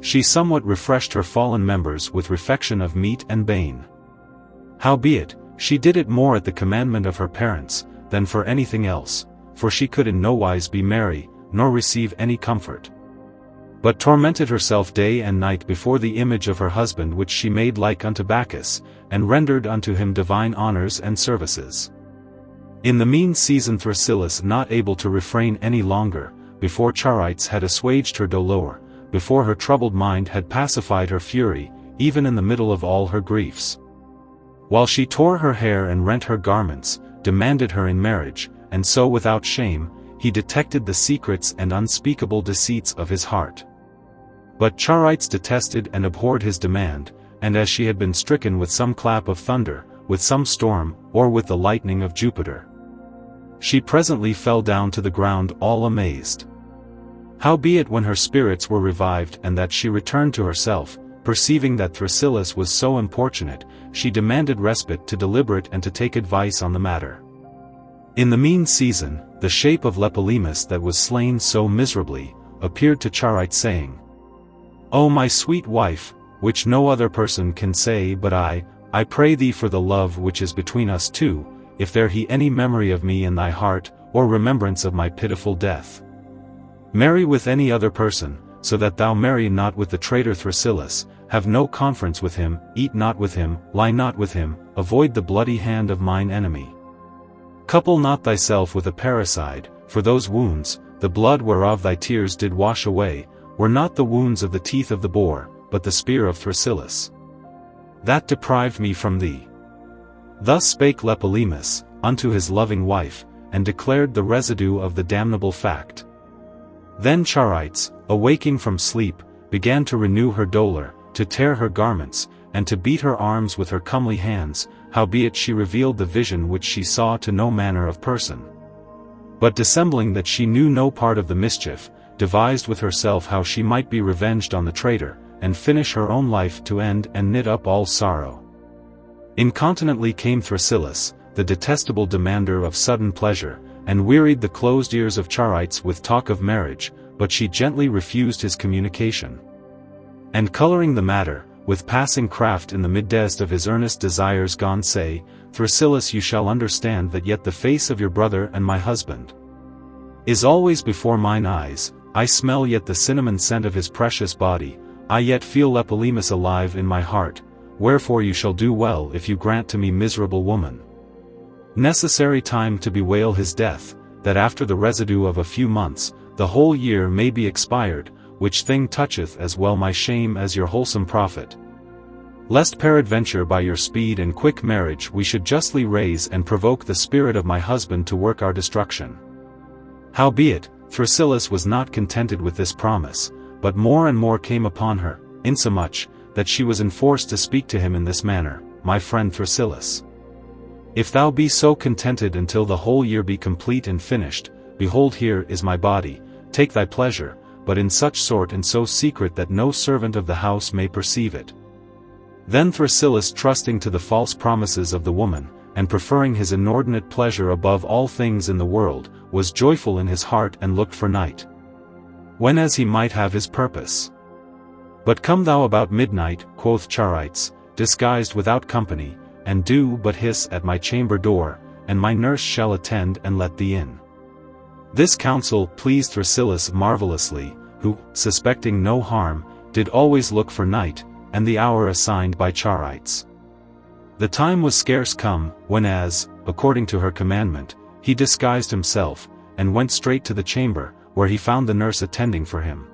she somewhat refreshed her fallen members with refection of meat and bane. Howbeit, she did it more at the commandment of her parents, than for anything else, for she could in no wise be merry, nor receive any comfort, but tormented herself day and night before the image of her husband which she made like unto Bacchus, and rendered unto him divine honors and services. In the mean season Thrasyllus, not able to refrain any longer, before Charites had assuaged her dolor, before her troubled mind had pacified her fury, even in the middle of all her griefs, while she tore her hair and rent her garments, demanded her in marriage, and so without shame, he detected the secrets and unspeakable deceits of his heart. But Charites detested and abhorred his demand, and as she had been stricken with some clap of thunder, with some storm, or with the lightning of Jupiter, she presently fell down to the ground all amazed. Howbeit when her spirits were revived and that she returned to herself, perceiving that Thrasyllus was so importunate, she demanded respite to deliberate and to take advice on the matter. In the mean season, the shape of Lepolimus that was slain so miserably, appeared to Charite saying, O my sweet wife, which no other person can say but I pray thee for the love which is between us two, if there be any memory of me in thy heart, or remembrance of my pitiful death, marry with any other person, so that thou marry not with the traitor Thrasyllus, have no conference with him, eat not with him, lie not with him, avoid the bloody hand of mine enemy. Couple not thyself with a parricide, for those wounds, the blood whereof thy tears did wash away, were not the wounds of the teeth of the boar, but the spear of Thrasyllus, that deprived me from thee. Thus spake Lepolimus unto his loving wife, and declared the residue of the damnable fact. Then Charites, awaking from sleep, began to renew her dolor, to tear her garments, and to beat her arms with her comely hands, howbeit she revealed the vision which she saw to no manner of person, but dissembling that she knew no part of the mischief, devised with herself how she might be revenged on the traitor, and finish her own life to end and knit up all sorrow. Incontinently came Thrasyllus, the detestable demander of sudden pleasure, and wearied the closed ears of Charites with talk of marriage, but she gently refused his communication. And coloring the matter, with passing craft in the midst of his earnest desires gone say, Thrasyllus, you shall understand that yet the face of your brother and my husband is always before mine eyes, I smell yet the cinnamon scent of his precious body, I yet feel Lepolimus alive in my heart, wherefore you shall do well if you grant to me, miserable woman, necessary time to bewail his death, that after the residue of a few months, the whole year may be expired, which thing toucheth as well my shame as your wholesome profit. Lest peradventure by your speed and quick marriage we should justly raise and provoke the spirit of my husband to work our destruction. Howbeit, Thrasyllus was not contented with this promise, but more and more came upon her, insomuch that she was enforced to speak to him in this manner, My friend Thrasyllus, if thou be so contented until the whole year be complete and finished, behold here is my body, take thy pleasure, but in such sort and so secret that no servant of the house may perceive it. Then Thrasyllus, trusting to the false promises of the woman, and preferring his inordinate pleasure above all things in the world, was joyful in his heart and looked for night, when as he might have his purpose. But come thou about midnight, quoth Charites, disguised without company, and do but hiss at my chamber door, and my nurse shall attend and let thee in. This counsel pleased Thrasyllus marvellously, who, suspecting no harm, did always look for night, and the hour assigned by Charites. The time was scarce come, when as, according to her commandment, he disguised himself, and went straight to the chamber, where he found the nurse attending for him,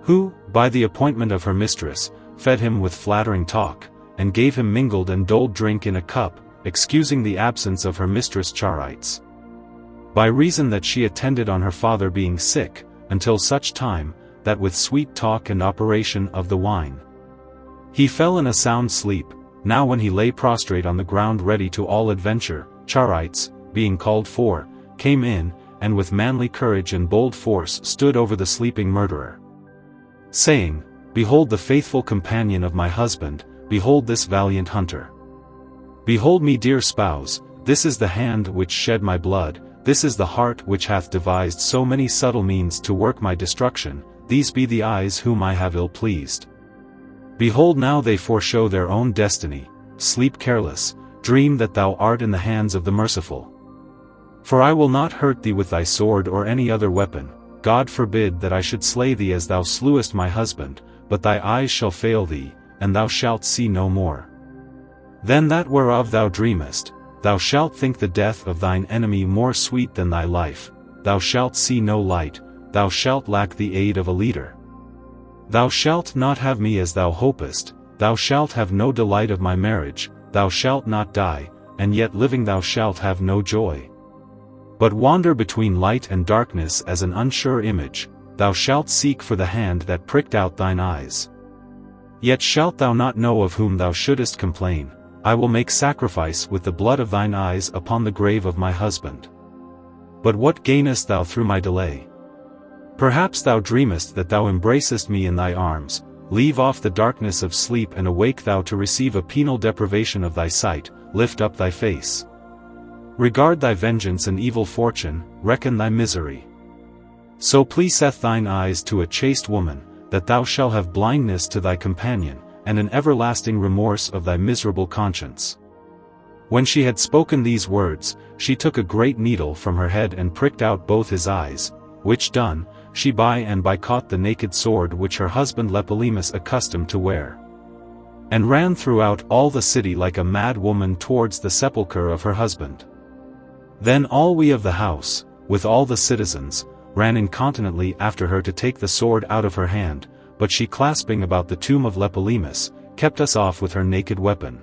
who, by the appointment of her mistress, fed him with flattering talk, and gave him mingled and doled drink in a cup, excusing the absence of her mistress Charites, by reason that she attended on her father being sick, until such time, that with sweet talk and operation of the wine, he fell in a sound sleep. Now when he lay prostrate on the ground ready to all adventure, Charites, being called for, came in, and with manly courage and bold force stood over the sleeping murderer, saying, Behold the faithful companion of my husband, behold this valiant hunter. Behold me, dear spouse, this is the hand which shed my blood, this is the heart which hath devised so many subtle means to work my destruction, these be the eyes whom I have ill-pleased. Behold now they foreshow their own destiny, sleep careless, dream that thou art in the hands of the merciful. For I will not hurt thee with thy sword or any other weapon, God forbid that I should slay thee as thou slewest my husband, but thy eyes shall fail thee, and thou shalt see no more. Then that whereof thou dreamest, thou shalt think the death of thine enemy more sweet than thy life, thou shalt see no light, thou shalt lack the aid of a leader. Thou shalt not have me as thou hopest, thou shalt have no delight of my marriage, thou shalt not die, and yet living thou shalt have no joy. But wander between light and darkness as an unsure image, thou shalt seek for the hand that pricked out thine eyes. Yet shalt thou not know of whom thou shouldest complain, I will make sacrifice with the blood of thine eyes upon the grave of my husband. But what gainest thou through my delay? Perhaps thou dreamest that thou embracest me in thy arms, leave off the darkness of sleep and awake thou to receive a penal deprivation of thy sight, lift up thy face. Regard thy vengeance and evil fortune, reckon thy misery. So pleaseth thine eyes to a chaste woman, that thou shalt have blindness to thy companion, and an everlasting remorse of thy miserable conscience. When she had spoken these words, she took a great needle from her head and pricked out both his eyes, which done, she by and by caught the naked sword which her husband Apuleius accustomed to wear, and ran throughout all the city like a mad woman towards the sepulchre of her husband. Then all we of the house, with all the citizens, ran incontinently after her to take the sword out of her hand, but she clasping about the tomb of Apuleius, kept us off with her naked weapon.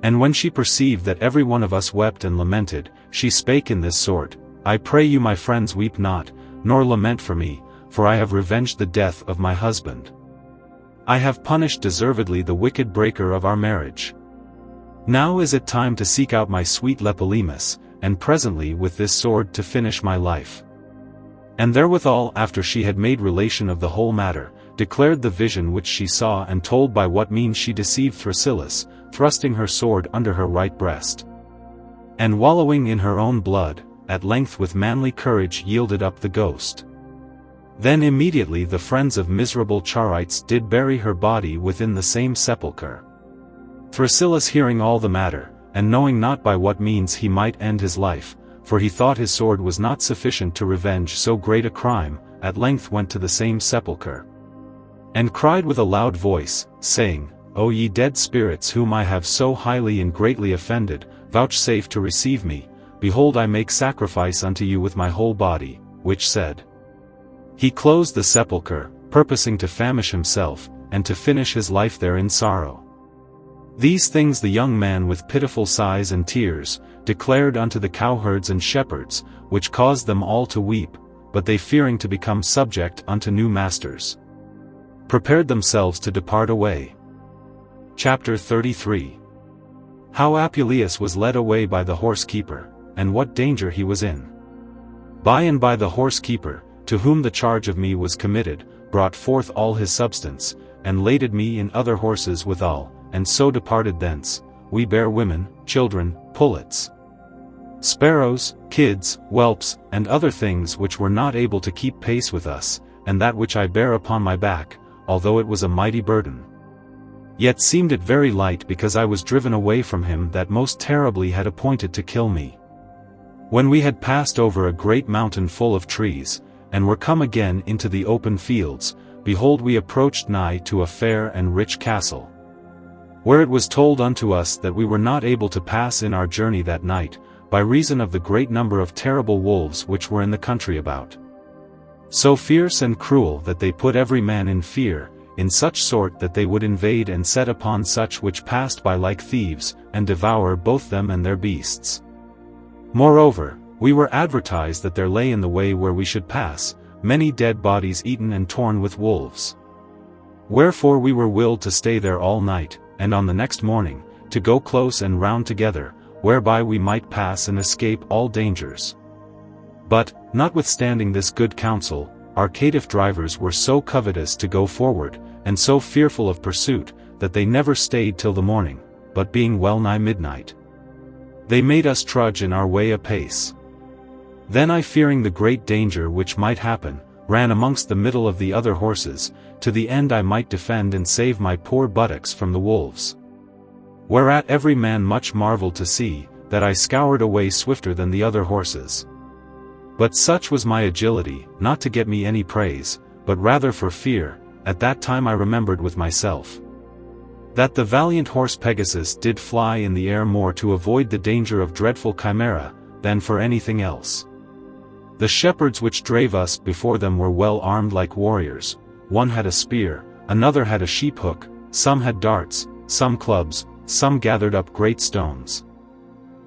And when she perceived that every one of us wept and lamented, she spake in this sort, I pray you my friends weep not, nor lament for me, for I have revenged the death of my husband. I have punished deservedly the wicked breaker of our marriage. Now is it time to seek out my sweet Apuleius, and presently with this sword to finish my life. And therewithal after she had made relation of the whole matter, declared the vision which she saw and told by what means she deceived Thrasyllus, thrusting her sword under her right breast. And wallowing in her own blood, at length with manly courage yielded up the ghost. Then immediately the friends of miserable Charites did bury her body within the same sepulchre. Thrasyllus hearing all the matter, and knowing not by what means he might end his life, for he thought his sword was not sufficient to revenge so great a crime, at length went to the same sepulchre, and cried with a loud voice, saying, O ye dead spirits whom I have so highly and greatly offended, vouchsafe to receive me, behold I make sacrifice unto you with my whole body, which said. He closed the sepulchre, purposing to famish himself, and to finish his life there in sorrow. These things the young man with pitiful sighs and tears, declared unto the cowherds and shepherds, which caused them all to weep, but they fearing to become subject unto new masters, prepared themselves to depart away. Chapter XXXIII. How Apuleius was led away by the horse-keeper, and what danger he was in. By and by the horse-keeper, to whom the charge of me was committed, brought forth all his substance, and laded me in other horses withal, and so departed thence, we bare women, children, pullets, sparrows, kids, whelps, and other things which were not able to keep pace with us, and that which I bare upon my back, although it was a mighty burden, yet seemed it very light because I was driven away from him that most terribly had appointed to kill me. When we had passed over a great mountain full of trees, and were come again into the open fields, behold we approached nigh to a fair and rich castle, where it was told unto us that we were not able to pass in our journey that night, by reason of the great number of terrible wolves which were in the country about, so fierce and cruel that they put every man in fear, in such sort that they would invade and set upon such which passed by like thieves, and devour both them and their beasts. Moreover, we were advertised that there lay in the way where we should pass, many dead bodies eaten and torn with wolves. Wherefore we were willed to stay there all night, and on the next morning, to go close and round together, whereby we might pass and escape all dangers. But, notwithstanding this good counsel, our caitiff drivers were so covetous to go forward, and so fearful of pursuit, that they never stayed till the morning, but being well nigh midnight, they made us trudge in our way apace. Then I, fearing the great danger which might happen, ran amongst the middle of the other horses, to the end I might defend and save my poor buttocks from the wolves. Whereat every man much marveled to see, that I scoured away swifter than the other horses. But such was my agility, not to get me any praise, but rather for fear. At that time I remembered with myself, that the valiant horse Pegasus did fly in the air more to avoid the danger of dreadful Chimera, than for anything else. The shepherds which drave us before them were well armed like warriors. One had a spear, another had a sheep hook, some had darts, some clubs, some gathered up great stones.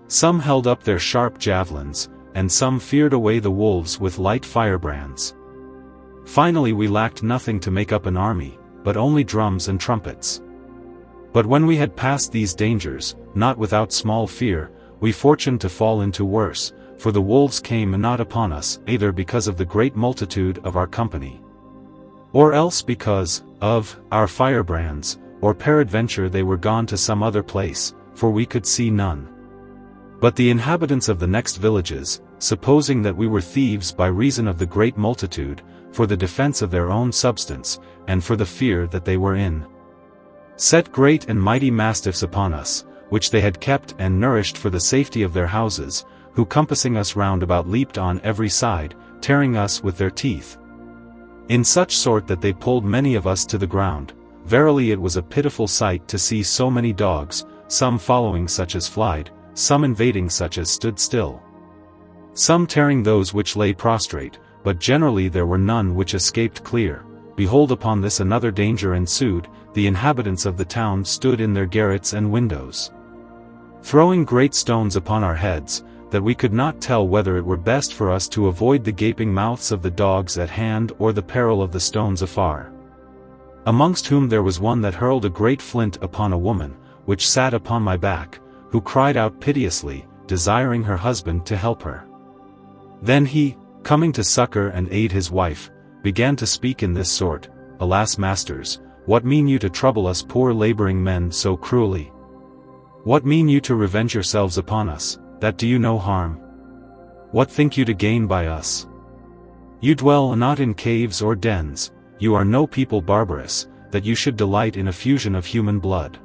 Some held up their sharp javelins, and some feared away the wolves with light firebrands. Finally we lacked nothing to make up an army, but only drums and trumpets. But when we had passed these dangers, not without small fear, we fortuned to fall into worse, for the wolves came not upon us, either because of the great multitude of our company, or else because of our firebrands, or peradventure they were gone to some other place, for we could see none. But the inhabitants of the next villages, supposing that we were thieves by reason of the great multitude, for the defense of their own substance, and for the fear that they were in, set great and mighty mastiffs upon us, which they had kept and nourished for the safety of their houses, who compassing us round about leaped on every side, tearing us with their teeth, in such sort that they pulled many of us to the ground. Verily it was a pitiful sight to see so many dogs, some following such as flied, some invading such as stood still, some tearing those which lay prostrate, but generally there were none which escaped clear. Behold, upon this another danger ensued. The inhabitants of the town stood in their garrets and windows, throwing great stones upon our heads, that we could not tell whether it were best for us to avoid the gaping mouths of the dogs at hand or the peril of the stones afar. Amongst whom there was one that hurled a great flint upon a woman, which sat upon my back, who cried out piteously, desiring her husband to help her. Then he, coming to succor and aid his wife, began to speak in this sort: Alas, masters, what mean you to trouble us poor laboring men so cruelly? What mean you to revenge yourselves upon us, that do you no harm? What think you to gain by us? You dwell not in caves or dens, you are no people barbarous, that you should delight in effusion of human blood.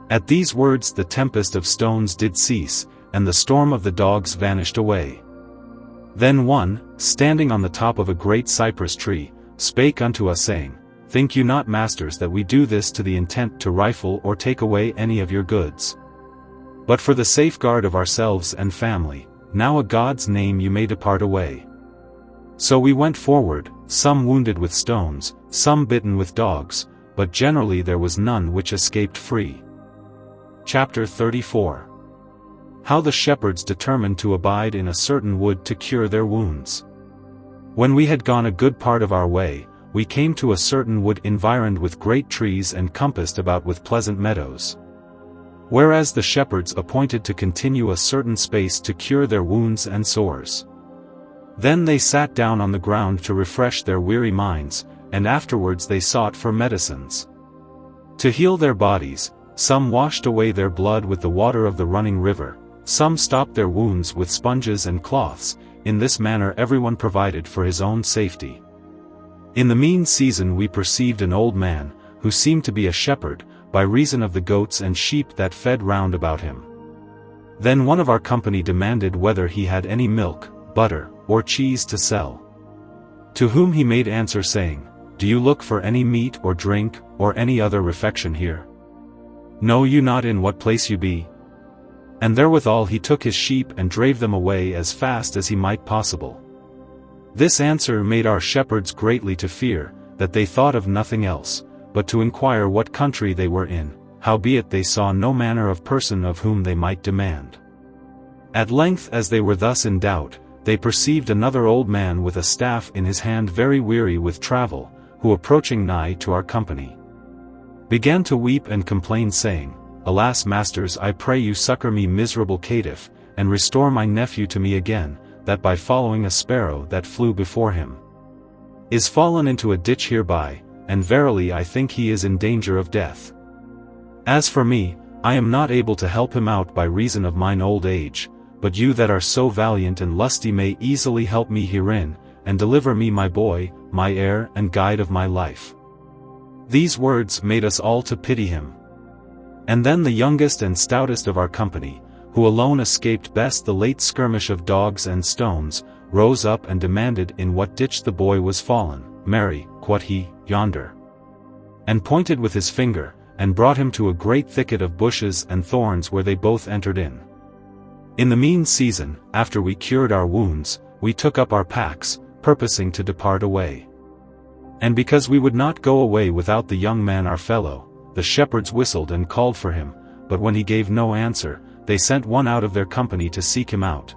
At these words the tempest of stones did cease, and the storm of the dogs vanished away. Then one, standing on the top of a great cypress tree, spake unto us saying, Think you not, masters, that we do this to the intent to rifle or take away any of your goods, but for the safeguard of ourselves and family? Now a God's name you may depart away. So we went forward, some wounded with stones, some bitten with dogs, but generally there was none which escaped free. Chapter 34. How the shepherds determined to abide in a certain wood to cure their wounds. When we had gone a good part of our way, we came to a certain wood environed with great trees and compassed about with pleasant meadows. Whereas the shepherds appointed to continue a certain space to cure their wounds and sores. Then they sat down on the ground to refresh their weary minds, and afterwards they sought for medicines to heal their bodies. Some washed away their blood with the water of the running river, some stopped their wounds with sponges and cloths. In this manner everyone provided for his own safety. In the mean season we perceived an old man, who seemed to be a shepherd, by reason of the goats and sheep that fed round about him. Then one of our company demanded whether he had any milk, butter, or cheese to sell. To whom he made answer saying, Do you look for any meat or drink, or any other refection here? Know you not in what place you be? And therewithal he took his sheep and drave them away as fast as he might possible. This answer made our shepherds greatly to fear, that they thought of nothing else, but to inquire what country they were in, howbeit they saw no manner of person of whom they might demand. At length, as they were thus in doubt, they perceived another old man with a staff in his hand, very weary with travel, who approaching nigh to our company, began to weep and complain, saying, Alas, masters, I pray you succor me, miserable caitiff, and restore my nephew to me again, that by following a sparrow that flew before him is fallen into a ditch hereby, and verily I think he is in danger of death. As for me, I am not able to help him out by reason of mine old age, but you that are so valiant and lusty may easily help me herein, and deliver me my boy, my heir and guide of my life." These words made us all to pity him. And then the youngest and stoutest of our company, who alone escaped best the late skirmish of dogs and stones, rose up and demanded in what ditch the boy was fallen. "Marry," quoth he, "yonder," and pointed with his finger, and brought him to a great thicket of bushes and thorns where they both entered in. In the mean season, after we cured our wounds, we took up our packs, purposing to depart away. And because we would not go away without the young man our fellow, the shepherds whistled and called for him, but when he gave no answer, they sent one out of their company to seek him out,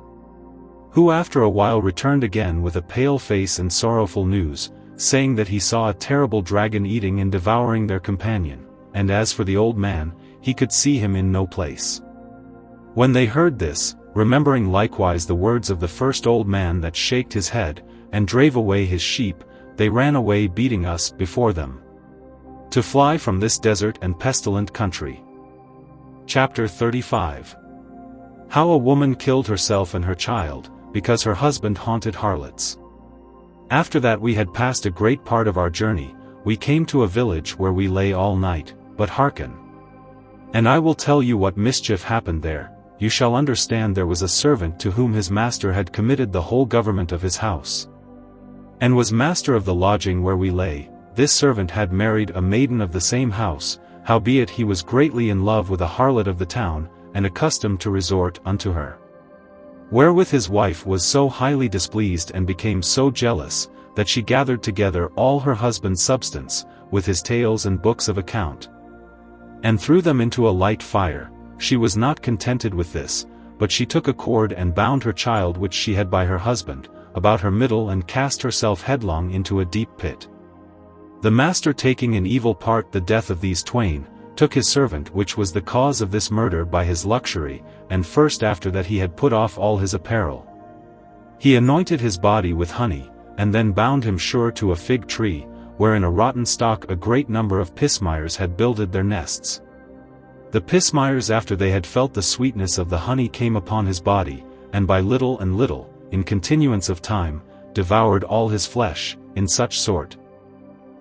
who after a while returned again with a pale face and sorrowful news, saying that he saw a terrible dragon eating and devouring their companion, and as for the old man, he could see him in no place. When they heard this, remembering likewise the words of the first old man that shaked his head, and drave away his sheep, they ran away beating us before them, to fly from this desert and pestilent country. Chapter 35. How a woman killed herself and her child, because her husband haunted harlots. After that we had passed a great part of our journey, we came to a village where we lay all night, but hearken. And I will tell you what mischief happened there. You shall understand. There was a servant to whom his master had committed the whole government of his house, and was master of the lodging where we lay. This servant had married a maiden of the same house, howbeit he was greatly in love with a harlot of the town, and accustomed to resort unto her. Wherewith his wife was so highly displeased and became so jealous, that she gathered together all her husband's substance, with his tales and books of account, and threw them into a light fire. She was not contented with this, but she took a cord and bound her child which she had by her husband, about her middle and cast herself headlong into a deep pit. The master, taking in evil part the death of these twain, took his servant which was the cause of this murder by his luxury, and first after that he had put off all his apparel, he anointed his body with honey, and then bound him sure to a fig tree, where in a rotten stalk a great number of pismires had builded their nests. The pismires after they had felt the sweetness of the honey came upon his body, and by little and little, in continuance of time, devoured all his flesh, in such sort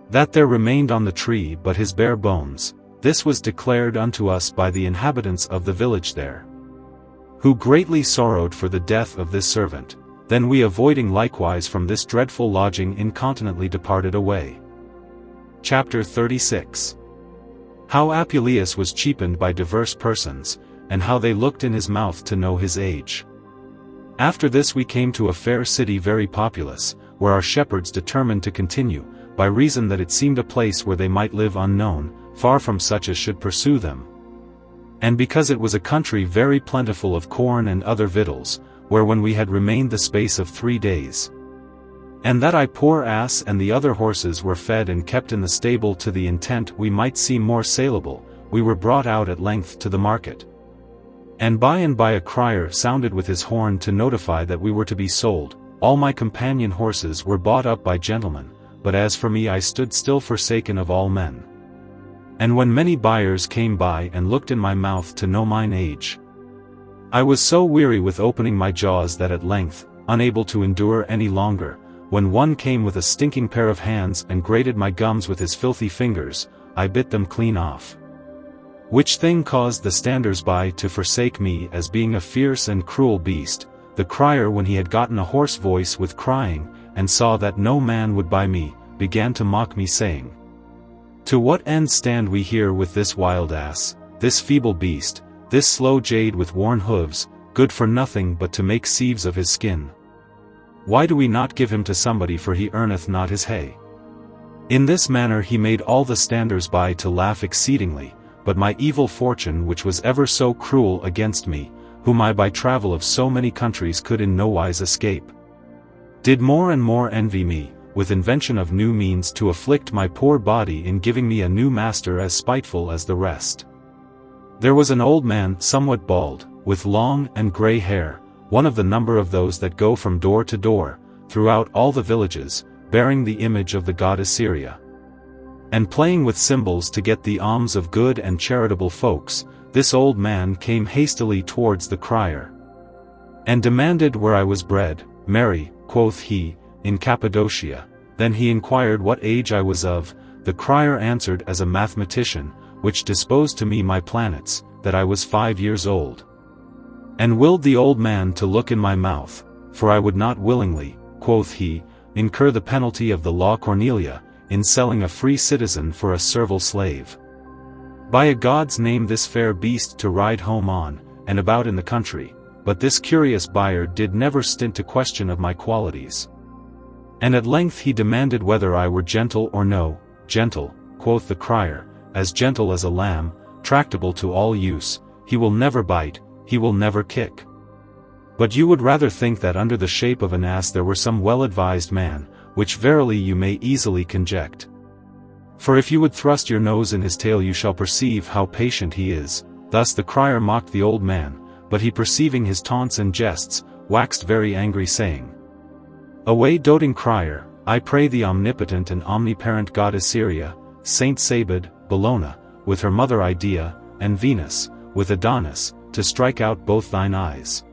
that there remained on the tree but his bare bones. This was declared unto us by the inhabitants of the village there, who greatly sorrowed for the death of this servant. Then we, avoiding likewise from this dreadful lodging, incontinently departed away. Chapter 36. How Apuleius was cheapened by diverse persons, and how they looked in his mouth to know his age. After this we came to a fair city very populous, where our shepherds determined to continue, by reason that it seemed a place where they might live unknown, far from such as should pursue them. And because it was a country very plentiful of corn and other victuals, where when we had remained the space of 3 days, and that I poor ass and the other horses were fed and kept in the stable to the intent we might seem more saleable, we were brought out at length to the market. And by a crier sounded with his horn to notify that we were to be sold. All my companion horses were bought up by gentlemen, but as for me I stood still forsaken of all men. And when many buyers came by and looked in my mouth to know mine age, I was so weary with opening my jaws that at length, unable to endure any longer, when one came with a stinking pair of hands and grated my gums with his filthy fingers, I bit them clean off. Which thing caused the standers-by to forsake me as being a fierce and cruel beast. The crier, when he had gotten a hoarse voice with crying, and saw that no man would buy me, began to mock me, saying, "To what end stand we here with this wild ass, this feeble beast, this slow jade with worn hooves, good for nothing but to make sieves of his skin? Why do we not give him to somebody, for he earneth not his hay?" In this manner he made all the standers-by to laugh exceedingly, but my evil fortune, which was ever so cruel against me, whom I by travel of so many countries could in no wise escape, did more and more envy me, with invention of new means to afflict my poor body in giving me a new master as spiteful as the rest. There was an old man, somewhat bald, with long and grey hair, one of the number of those that go from door to door, throughout all the villages, bearing the image of the goddess Syria, and playing with cymbals to get the alms of good and charitable folks. This old man came hastily towards the crier, and demanded where I was bred. Mary, quoth he, in Cappadocia. Then he inquired what age I was of. The crier answered as a mathematician, which disposed to me my planets, that I was 5 years old. And willed the old man to look in my mouth, for I would not willingly, quoth he, incur the penalty of the law Cornelia, in selling a free citizen for a servile slave. By a God's name this fair beast to ride home on, and about in the country, but this curious buyer did never stint to question of my qualities. And at length he demanded whether I were gentle or no. Gentle, quoth the crier, as gentle as a lamb, tractable to all use, he will never bite, he will never kick. But you would rather think that under the shape of an ass there were some well-advised man, which verily you may easily conject. For if you would thrust your nose in his tail you shall perceive how patient he is. Thus the crier mocked the old man, but he perceiving his taunts and jests, waxed very angry saying, Away doting crier, I pray the omnipotent and omniparent goddess Syria, Saint Sabid, Bellona, with her mother Idea, and Venus, with Adonis, to strike out both thine eyes.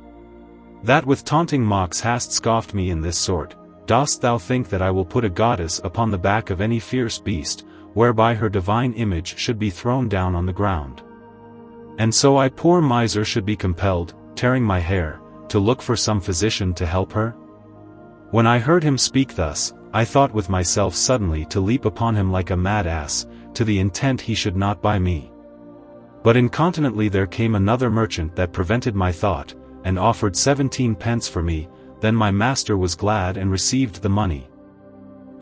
That with taunting mocks hast scoffed me in this sort, dost thou think that I will put a goddess upon the back of any fierce beast, whereby her divine image should be thrown down on the ground? And so I poor miser should be compelled, tearing my hair, to look for some physician to help her? When I heard him speak thus, I thought with myself suddenly to leap upon him like a mad ass, to the intent he should not buy me. But incontinently there came another merchant that prevented my thought, and offered 17 pence for me. Then my master was glad and received the money,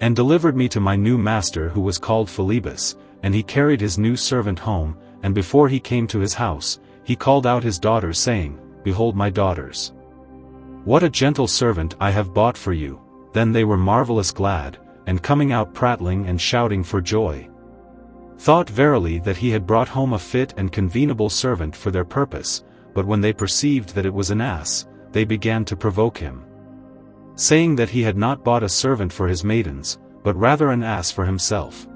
and delivered me to my new master who was called Philebus, and he carried his new servant home, and before he came to his house, he called out his daughters saying, Behold my daughters. What a gentle servant I have bought for you. Then they were marvelous glad, and coming out prattling and shouting for joy, thought verily that he had brought home a fit and convenable servant for their purpose, but when they perceived that it was an ass, they began to provoke him, saying that he had not bought a servant for his maidens, but rather an ass for himself.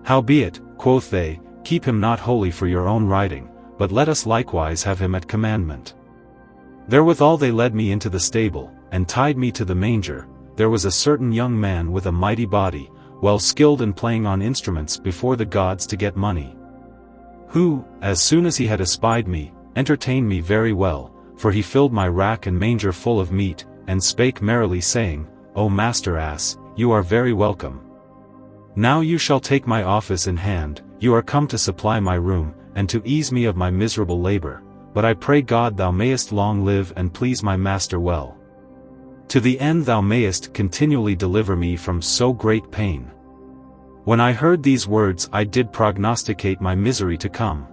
Howbeit, quoth they, keep him not wholly for your own riding, but let us likewise have him at commandment. Therewithal they led me into the stable, and tied me to the manger. There was a certain young man with a mighty body, well skilled in playing on instruments before the gods to get money, who, as soon as he had espied me, entertained me very well, for he filled my rack and manger full of meat, and spake merrily saying, O master ass, you are very welcome. Now you shall take my office in hand, you are come to supply my room, and to ease me of my miserable labor, but I pray God thou mayest long live and please my master well, to the end thou mayest continually deliver me from so great pain. When I heard these words I did prognosticate my misery to come.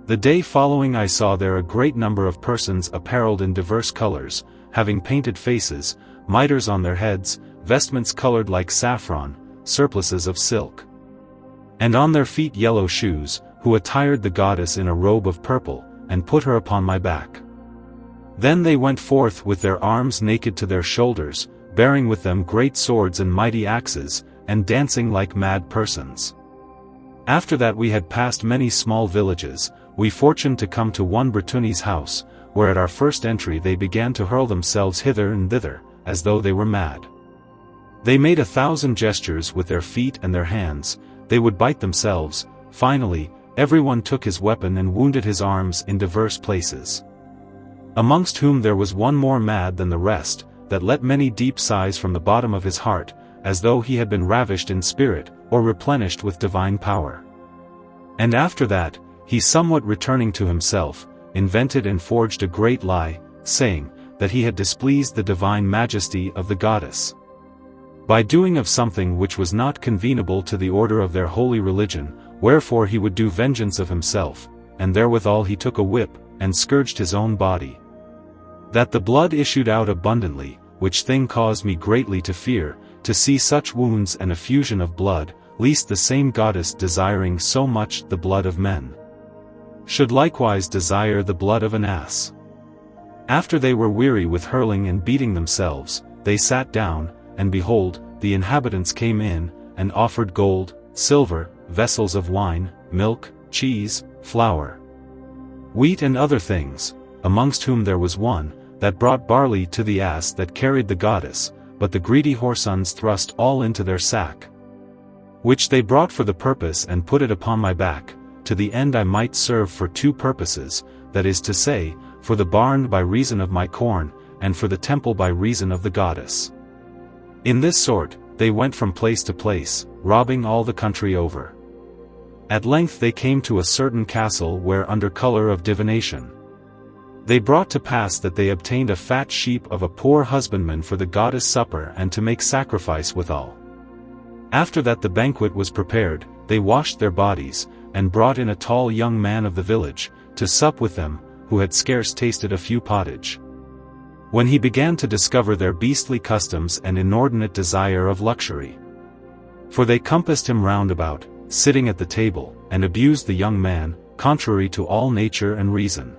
The day following I saw there a great number of persons apparelled in diverse colors, having painted faces, mitres on their heads, vestments colored like saffron, surplices of silk, and on their feet yellow shoes, who attired the goddess in a robe of purple, and put her upon my back. Then they went forth with their arms naked to their shoulders, bearing with them great swords and mighty axes, and dancing like mad persons. After that we had passed many small villages, we fortuned to come to one Bretoni's house, where at our first entry they began to hurl themselves hither and thither, as though they were mad. They made 1,000 gestures with their feet and their hands, they would bite themselves. Finally, everyone took his weapon and wounded his arms in diverse places. Amongst whom there was one more mad than the rest, that let many deep sighs from the bottom of his heart, as though he had been ravished in spirit, or replenished with divine power. And after that, he somewhat returning to himself, invented and forged a great lie, saying, that he had displeased the divine majesty of the goddess, by doing of something which was not convenable to the order of their holy religion, wherefore he would do vengeance of himself, and therewithal he took a whip, and scourged his own body, that the blood issued out abundantly, which thing caused me greatly to fear, to see such wounds and effusion of blood, lest the same goddess desiring so much the blood of men, should likewise desire the blood of an ass. After they were weary with hurling and beating themselves, they sat down, and behold, the inhabitants came in, and offered gold, silver, vessels of wine, milk, cheese, flour, wheat and other things, amongst whom there was one, that brought barley to the ass that carried the goddess, but the greedy whoresons thrust all into their sack, which they brought for the purpose and put it upon my back, to the end I might serve for two purposes, that is to say, for the barn by reason of my corn, and for the temple by reason of the goddess. In this sort, they went from place to place, robbing all the country over. At length they came to a certain castle where under colour of divination, they brought to pass that they obtained a fat sheep of a poor husbandman for the goddess' supper and to make sacrifice withal. After that the banquet was prepared, they washed their bodies, and brought in a tall young man of the village, to sup with them, who had scarce tasted a few pottage, when he began to discover their beastly customs and inordinate desire of luxury. For they compassed him round about, sitting at the table, and abused the young man, contrary to all nature and reason.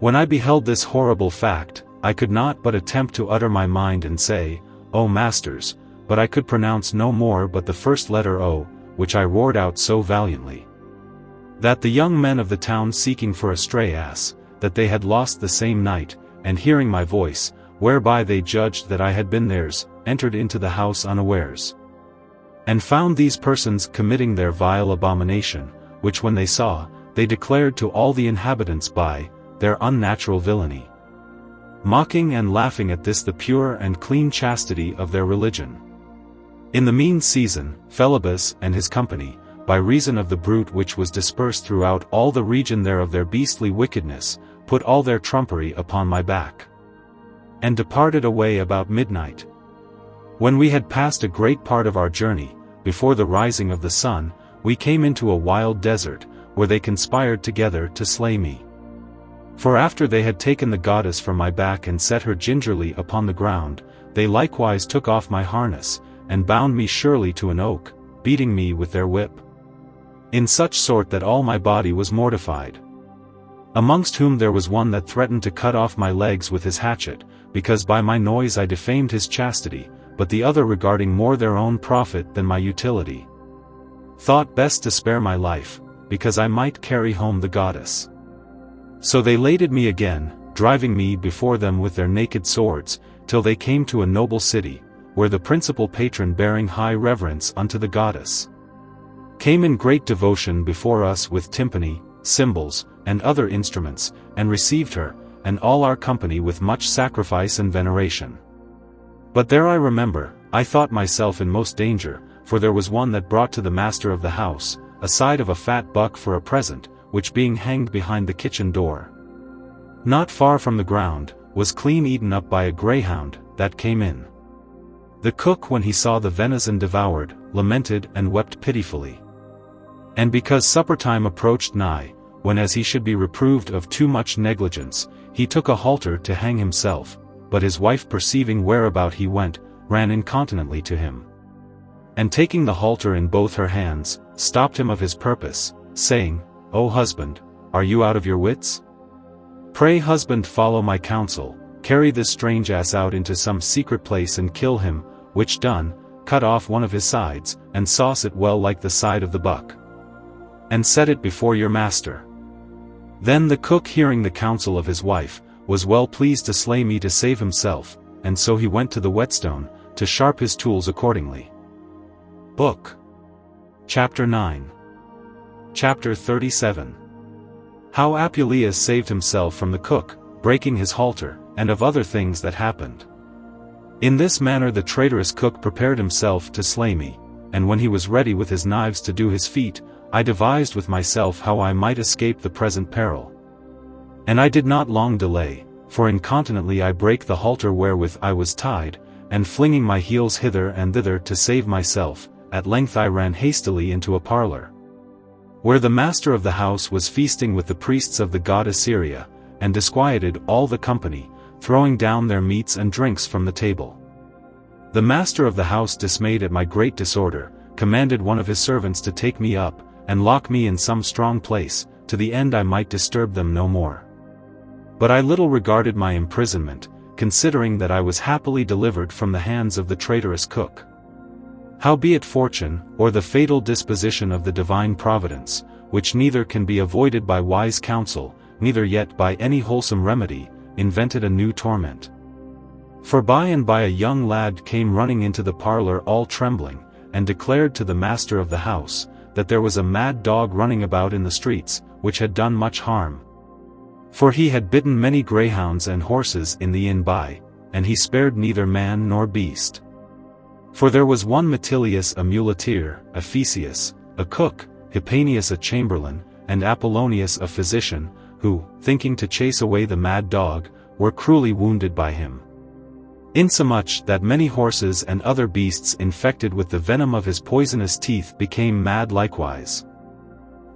When I beheld this horrible fact, I could not but attempt to utter my mind and say, O masters, but I could pronounce no more but the first letter O, which I roared out so valiantly, that the young men of the town seeking for a stray ass, that they had lost the same night, and hearing my voice, whereby they judged that I had been theirs, entered into the house unawares, and found these persons committing their vile abomination, which when they saw, they declared to all the inhabitants by their unnatural villainy, mocking and laughing at this the pure and clean chastity of their religion. In the mean season, Phelibus and his company, by reason of the bruit which was dispersed throughout all the region there of their beastly wickedness, put all their trumpery upon my back, and departed away about midnight. When we had passed a great part of our journey, before the rising of the sun, we came into a wild desert, where they conspired together to slay me. For after they had taken the goddess from my back and set her gingerly upon the ground, they likewise took off my harness, and bound me surely to an oak, beating me with their whip, in such sort that all my body was mortified. Amongst whom there was one that threatened to cut off my legs with his hatchet, because by my noise I defamed his chastity, but the other regarding more their own profit than my utility, thought best to spare my life, because I might carry home the goddess. So they laded me again, driving me before them with their naked swords, till they came to a noble city, where the principal patron bearing high reverence unto the goddess, came in great devotion before us with tympani, cymbals, and other instruments, and received her, and all our company with much sacrifice and veneration. But there I remember, I thought myself in most danger, for there was one that brought to the master of the house, a side of a fat buck for a present, which being hanged behind the kitchen door, not far from the ground, was clean eaten up by a greyhound, that came in. The cook when he saw the venison devoured, lamented and wept pitifully. And because supper time approached nigh, when as he should be reproved of too much negligence, he took a halter to hang himself, but his wife perceiving whereabout he went, ran incontinently to him, and taking the halter in both her hands, stopped him of his purpose, saying, O husband, are you out of your wits? Pray husband follow my counsel, carry this strange ass out into some secret place and kill him, which done, cut off one of his sides, and sauce it well like the side of the buck, and set it before your master. Then the cook hearing the counsel of his wife, was well pleased to slay me to save himself, and so he went to the whetstone, to sharp his tools accordingly. Book. Chapter IX. Chapter XXXVII. How Apuleius saved himself from the cook, breaking his halter, and of other things that happened. In this manner the traitorous cook prepared himself to slay me, and when he was ready with his knives to do his feat, I devised with myself how I might escape the present peril. And I did not long delay, for incontinently I brake the halter wherewith I was tied, and flinging my heels hither and thither to save myself, at length I ran hastily into a parlour, where the master of the house was feasting with the priests of the goddess Syria, and disquieted all the company, throwing down their meats and drinks from the table. The master of the house, dismayed at my great disorder, commanded one of his servants to take me up, and lock me in some strong place, to the end I might disturb them no more. But I little regarded my imprisonment, considering that I was happily delivered from the hands of the traitorous cook. Howbeit fortune, or the fatal disposition of the divine providence, which neither can be avoided by wise counsel, neither yet by any wholesome remedy, invented a new torment. For by and by a young lad came running into the parlor all trembling, and declared to the master of the house, that there was a mad dog running about in the streets, which had done much harm. For he had bitten many greyhounds and horses in the inn by, and he spared neither man nor beast. For there was one Metilius a muleteer, Ephesius, a cook, Hypanius a chamberlain, and Apollonius a physician, who, thinking to chase away the mad dog, were cruelly wounded by him. Insomuch that many horses and other beasts infected with the venom of his poisonous teeth became mad likewise.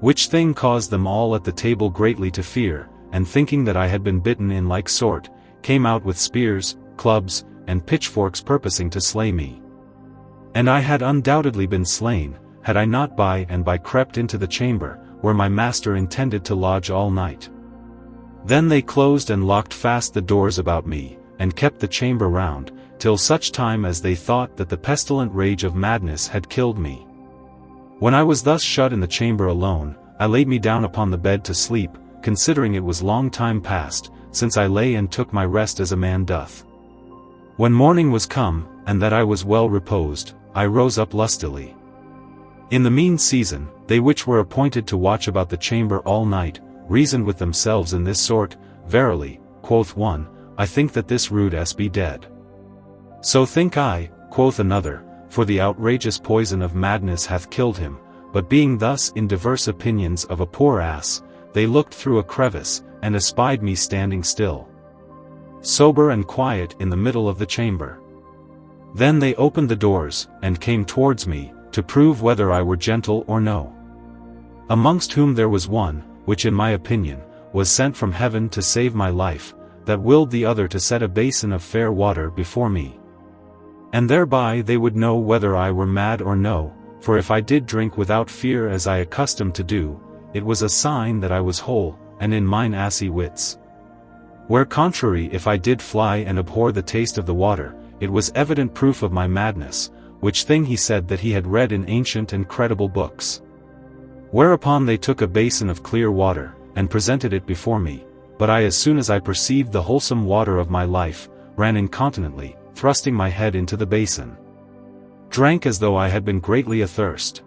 Which thing caused them all at the table greatly to fear, and thinking that I had been bitten in like sort, came out with spears, clubs, and pitchforks purposing to slay me. And I had undoubtedly been slain, had I not by and by crept into the chamber, where my master intended to lodge all night. Then they closed and locked fast the doors about me, and kept the chamber round, till such time as they thought that the pestilent rage of madness had killed me. When I was thus shut in the chamber alone, I laid me down upon the bed to sleep, considering it was long time past, since I lay and took my rest as a man doth. When morning was come, and that I was well reposed, I rose up lustily. In the mean season, they which were appointed to watch about the chamber all night, reasoned with themselves in this sort, Verily, quoth one, I think that this rude S be dead. So think I, quoth another, for the outrageous poison of madness hath killed him, but being thus in diverse opinions of a poor ass, they looked through a crevice, and espied me standing still, sober and quiet in the middle of the chamber. Then they opened the doors, and came towards me, to prove whether I were gentle or no. Amongst whom there was one, which in my opinion, was sent from heaven to save my life, that willed the other to set a basin of fair water before me. And thereby they would know whether I were mad or no, for if I did drink without fear as I accustomed to do, it was a sign that I was whole, and in mine assy wits. Where contrary if I did fly and abhor the taste of the water, it was evident proof of my madness, which thing he said that he had read in ancient and credible books. Whereupon they took a basin of clear water, and presented it before me, but I as soon as I perceived the wholesome water of my life, ran incontinently, thrusting my head into the basin. Drank as though I had been greatly athirst.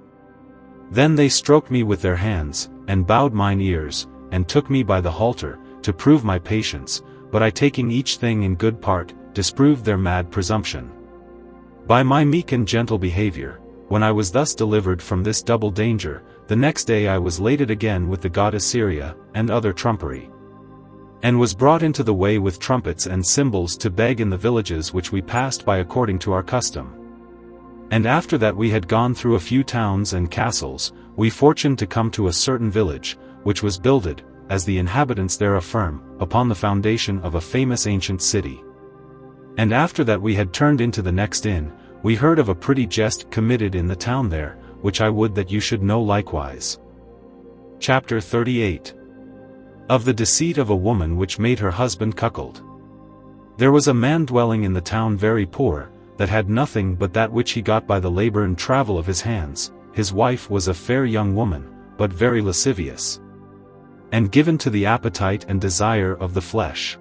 Then they stroked me with their hands, and bowed mine ears, and took me by the halter, to prove my patience, but I taking each thing in good part, disproved their mad presumption. By my meek and gentle behavior, when I was thus delivered from this double danger, the next day I was laded again with the goddess Syria, and other trumpery, and was brought into the way with trumpets and cymbals to beg in the villages which we passed by according to our custom. And after that we had gone through a few towns and castles, we fortuned to come to a certain village, which was builded, as the inhabitants there affirm, upon the foundation of a famous ancient city. And after that we had turned into the next inn, we heard of a pretty jest committed in the town there, which I would that you should know likewise. Chapter XXXVIII. Of the deceit of a woman which made her husband cuckold. There was a man dwelling in the town very poor, that had nothing but that which he got by the labor and travel of his hands. His wife was a fair young woman, but very lascivious, and given to the appetite and desire of the flesh.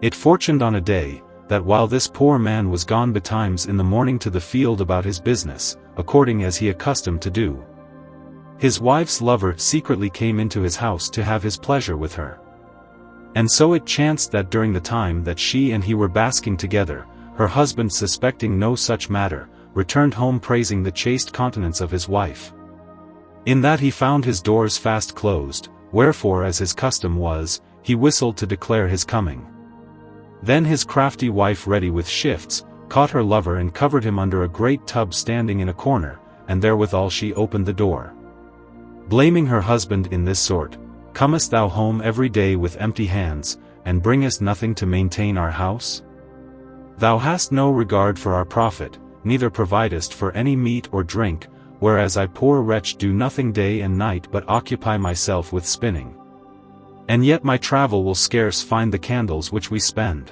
It fortuned on a day, that while this poor man was gone betimes in the morning to the field about his business, according as he accustomed to do, his wife's lover secretly came into his house to have his pleasure with her. And so it chanced that during the time that she and he were basking together, her husband, suspecting no such matter, returned home praising the chaste continence of his wife. In that he found his doors fast closed, wherefore as his custom was, he whistled to declare his coming. Then his crafty wife, ready with shifts, caught her lover and covered him under a great tub standing in a corner, and therewithal she opened the door, blaming her husband in this sort, Comest thou home every day with empty hands, and bringest nothing to maintain our house? Thou hast no regard for our profit, neither providest for any meat or drink, whereas I poor wretch do nothing day and night but occupy myself with spinning. And yet my travel will scarce find the candles which we spend.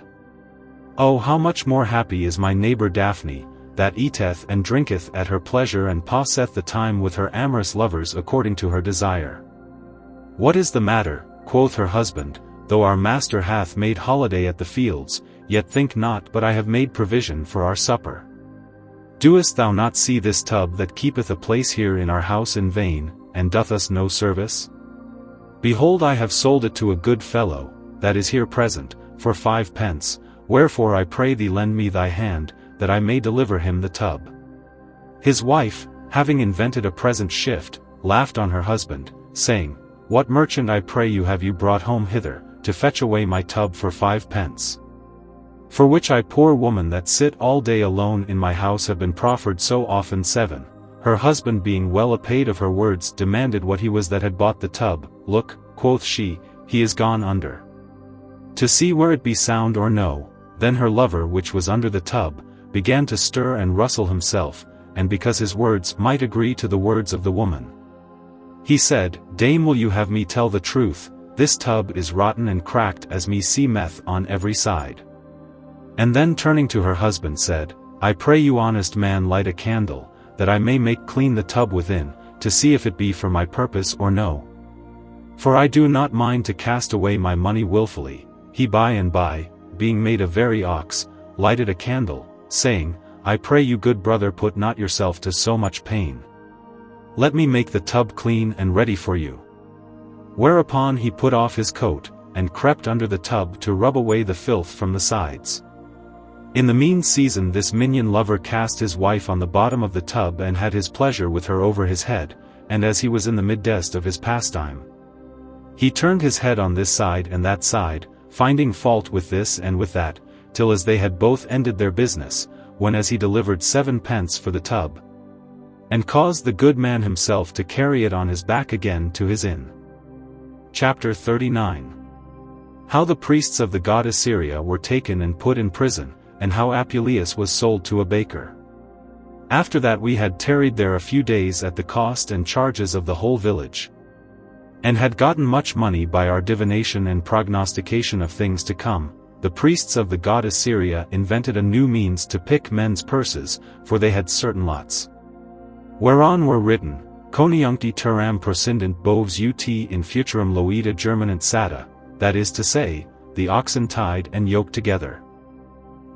Oh, how much more happy is my neighbor Daphne, that eateth and drinketh at her pleasure and passeth the time with her amorous lovers according to her desire. What is the matter, quoth her husband, though our master hath made holiday at the fields, yet think not but I have made provision for our supper. Doest thou not see this tub that keepeth a place here in our house in vain, and doth us no service? Behold, I have sold it to a good fellow, that is here present, for 5 pence, wherefore I pray thee lend me thy hand, that I may deliver him the tub. His wife, having invented a present shift, laughed on her husband, saying, What merchant, I pray you, have you brought home hither, to fetch away my tub for 5 pence? For which I, poor woman that sit all day alone in my house, have been proffered so often 7. Her husband, being well apaid of her words, demanded what he was that had bought the tub. Look, quoth she, he is gone under. To see where it be sound or no. Then her lover, which was under the tub, began to stir and rustle himself, and because his words might agree to the words of the woman, he said, Dame, will you have me tell the truth? This tub is rotten and cracked as me seemeth on every side. And then turning to her husband said, I pray you, honest man, light a candle, that I may make clean the tub within, to see if it be for my purpose or no. For I do not mind to cast away my money wilfully. He by and by, being made a very ox, lighted a candle, saying, I pray you, good brother, put not yourself to so much pain. Let me make the tub clean and ready for you. Whereupon he put off his coat, and crept under the tub to rub away the filth from the sides. In the mean season this minion lover cast his wife on the bottom of the tub, and had his pleasure with her over his head, and as he was in the midst of his pastime, he turned his head on this side and that side, finding fault with this and with that, till as they had both ended their business, when as he delivered 7 pence for the tub, and caused the good man himself to carry it on his back again to his inn. Chapter XXXIX. How the priests of the goddess Syria were taken and put in prison, and how Apuleius was sold to a baker. After that we had tarried there a few days at the cost and charges of the whole village, and had gotten much money by our divination and prognostication of things to come. The priests of the goddess Syria invented a new means to pick men's purses, for they had certain lots, whereon were written, Coniuncti terram proscindent boves ut in futurum loida germinant sata, that is to say, the oxen tied and yoked together,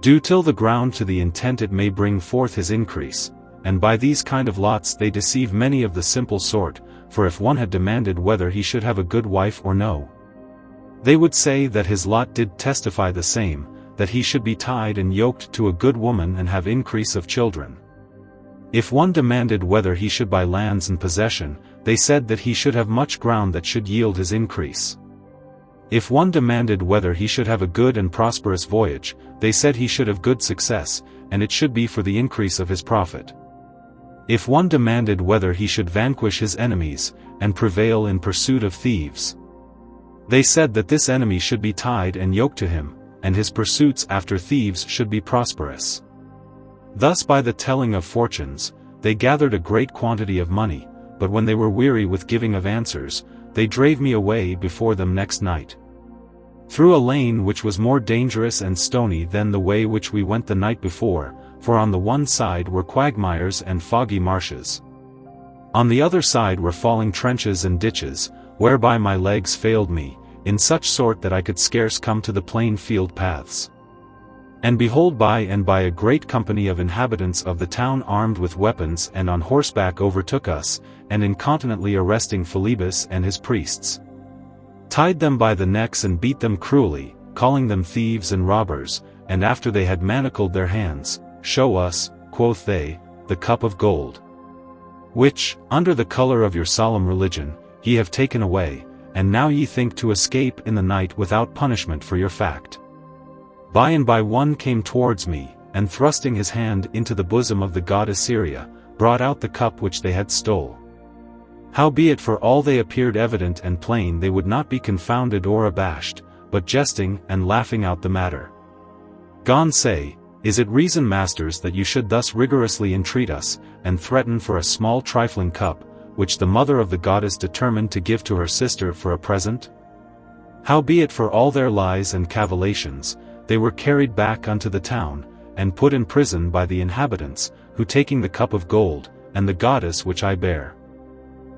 do till the ground to the intent it may bring forth his increase, and by these kind of lots they deceive many of the simple sort, for if one had demanded whether he should have a good wife or no, they would say that his lot did testify the same, that he should be tied and yoked to a good woman and have increase of children. If one demanded whether he should buy lands and possession, they said that he should have much ground that should yield his increase. If one demanded whether he should have a good and prosperous voyage, they said he should have good success, and it should be for the increase of his profit. If one demanded whether he should vanquish his enemies, and prevail in pursuit of thieves, they said that this enemy should be tied and yoked to him, and his pursuits after thieves should be prosperous. Thus by the telling of fortunes, they gathered a great quantity of money, but when they were weary with giving of answers, they drave me away before them next night, through a lane which was more dangerous and stony than the way which we went the night before, for on the one side were quagmires and foggy marshes. On the other side were falling trenches and ditches, whereby my legs failed me, in such sort that I could scarce come to the plain field paths. And behold, by and by a great company of inhabitants of the town armed with weapons and on horseback overtook us, and incontinently arresting Philebus and his priests, tied them by the necks and beat them cruelly, calling them thieves and robbers, and after they had manacled their hands, Show us, quoth they, the cup of gold, which, under the color of your solemn religion, ye have taken away, and now ye think to escape in the night without punishment for your fact. By and by one came towards me, and thrusting his hand into the bosom of the goddess Syria, brought out the cup which they had stole. Howbeit for all they appeared evident and plain, they would not be confounded or abashed, but jesting and laughing out the matter. Gone say, is it reason, masters, that you should thus rigorously entreat us, and threaten for a small trifling cup, which the mother of the goddess determined to give to her sister for a present? Howbeit for all their lies and cavalations, they were carried back unto the town, and put in prison by the inhabitants, who taking the cup of gold, and the goddess which I bear,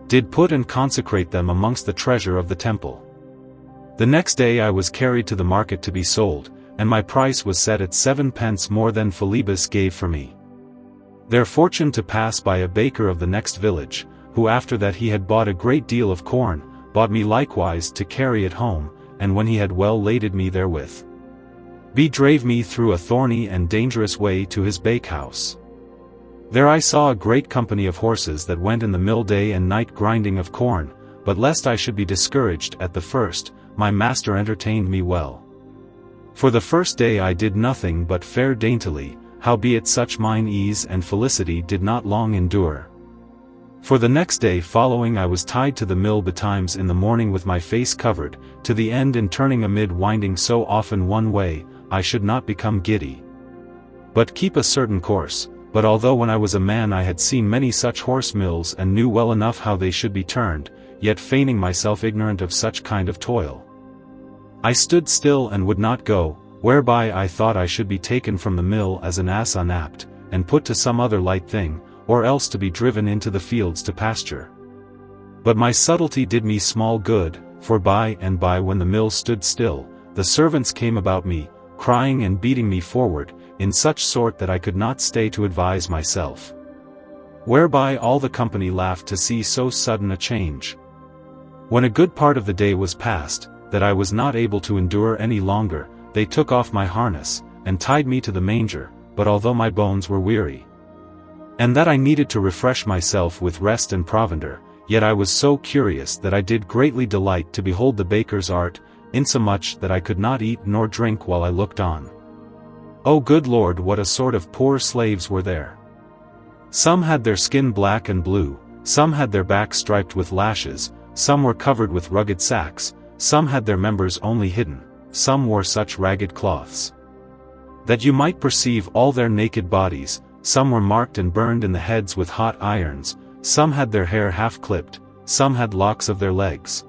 did put and consecrate them amongst the treasure of the temple. The next day I was carried to the market to be sold, and my price was set at 7 pence more than Phoebus gave for me. There fortuned to pass by a baker of the next village, who after that he had bought a great deal of corn, bought me likewise to carry it home, and when he had well laded me therewith, drave me through a thorny and dangerous way to his bakehouse. There I saw a great company of horses that went in the mill day and night grinding of corn, but lest I should be discouraged at the first, my master entertained me well. For the first day I did nothing but fare daintily, howbeit such mine ease and felicity did not long endure. For the next day following I was tied to the mill betimes in the morning with my face covered, to the end in turning amid winding so often one way, I should not become giddy, but keep a certain course. But although when I was a man I had seen many such horse mills and knew well enough how they should be turned, yet feigning myself ignorant of such kind of toil, I stood still and would not go, whereby I thought I should be taken from the mill as an ass unapt, and put to some other light thing, or else to be driven into the fields to pasture. But my subtlety did me small good, for by and by when the mill stood still, the servants came about me, crying and beating me forward, in such sort that I could not stay to advise myself. Whereby all the company laughed to see so sudden a change. When a good part of the day was past, that I was not able to endure any longer, they took off my harness, and tied me to the manger, but although my bones were weary, and that I needed to refresh myself with rest and provender, yet I was so curious that I did greatly delight to behold the baker's art, insomuch that I could not eat nor drink while I looked on. O good Lord, what a sort of poor slaves were there! Some had their skin black and blue, some had their backs striped with lashes, some were covered with rugged sacks, some had their members only hidden, some wore such ragged cloths that you might perceive all their naked bodies, some were marked and burned in the heads with hot irons, some had their hair half clipped, some had locks of their legs.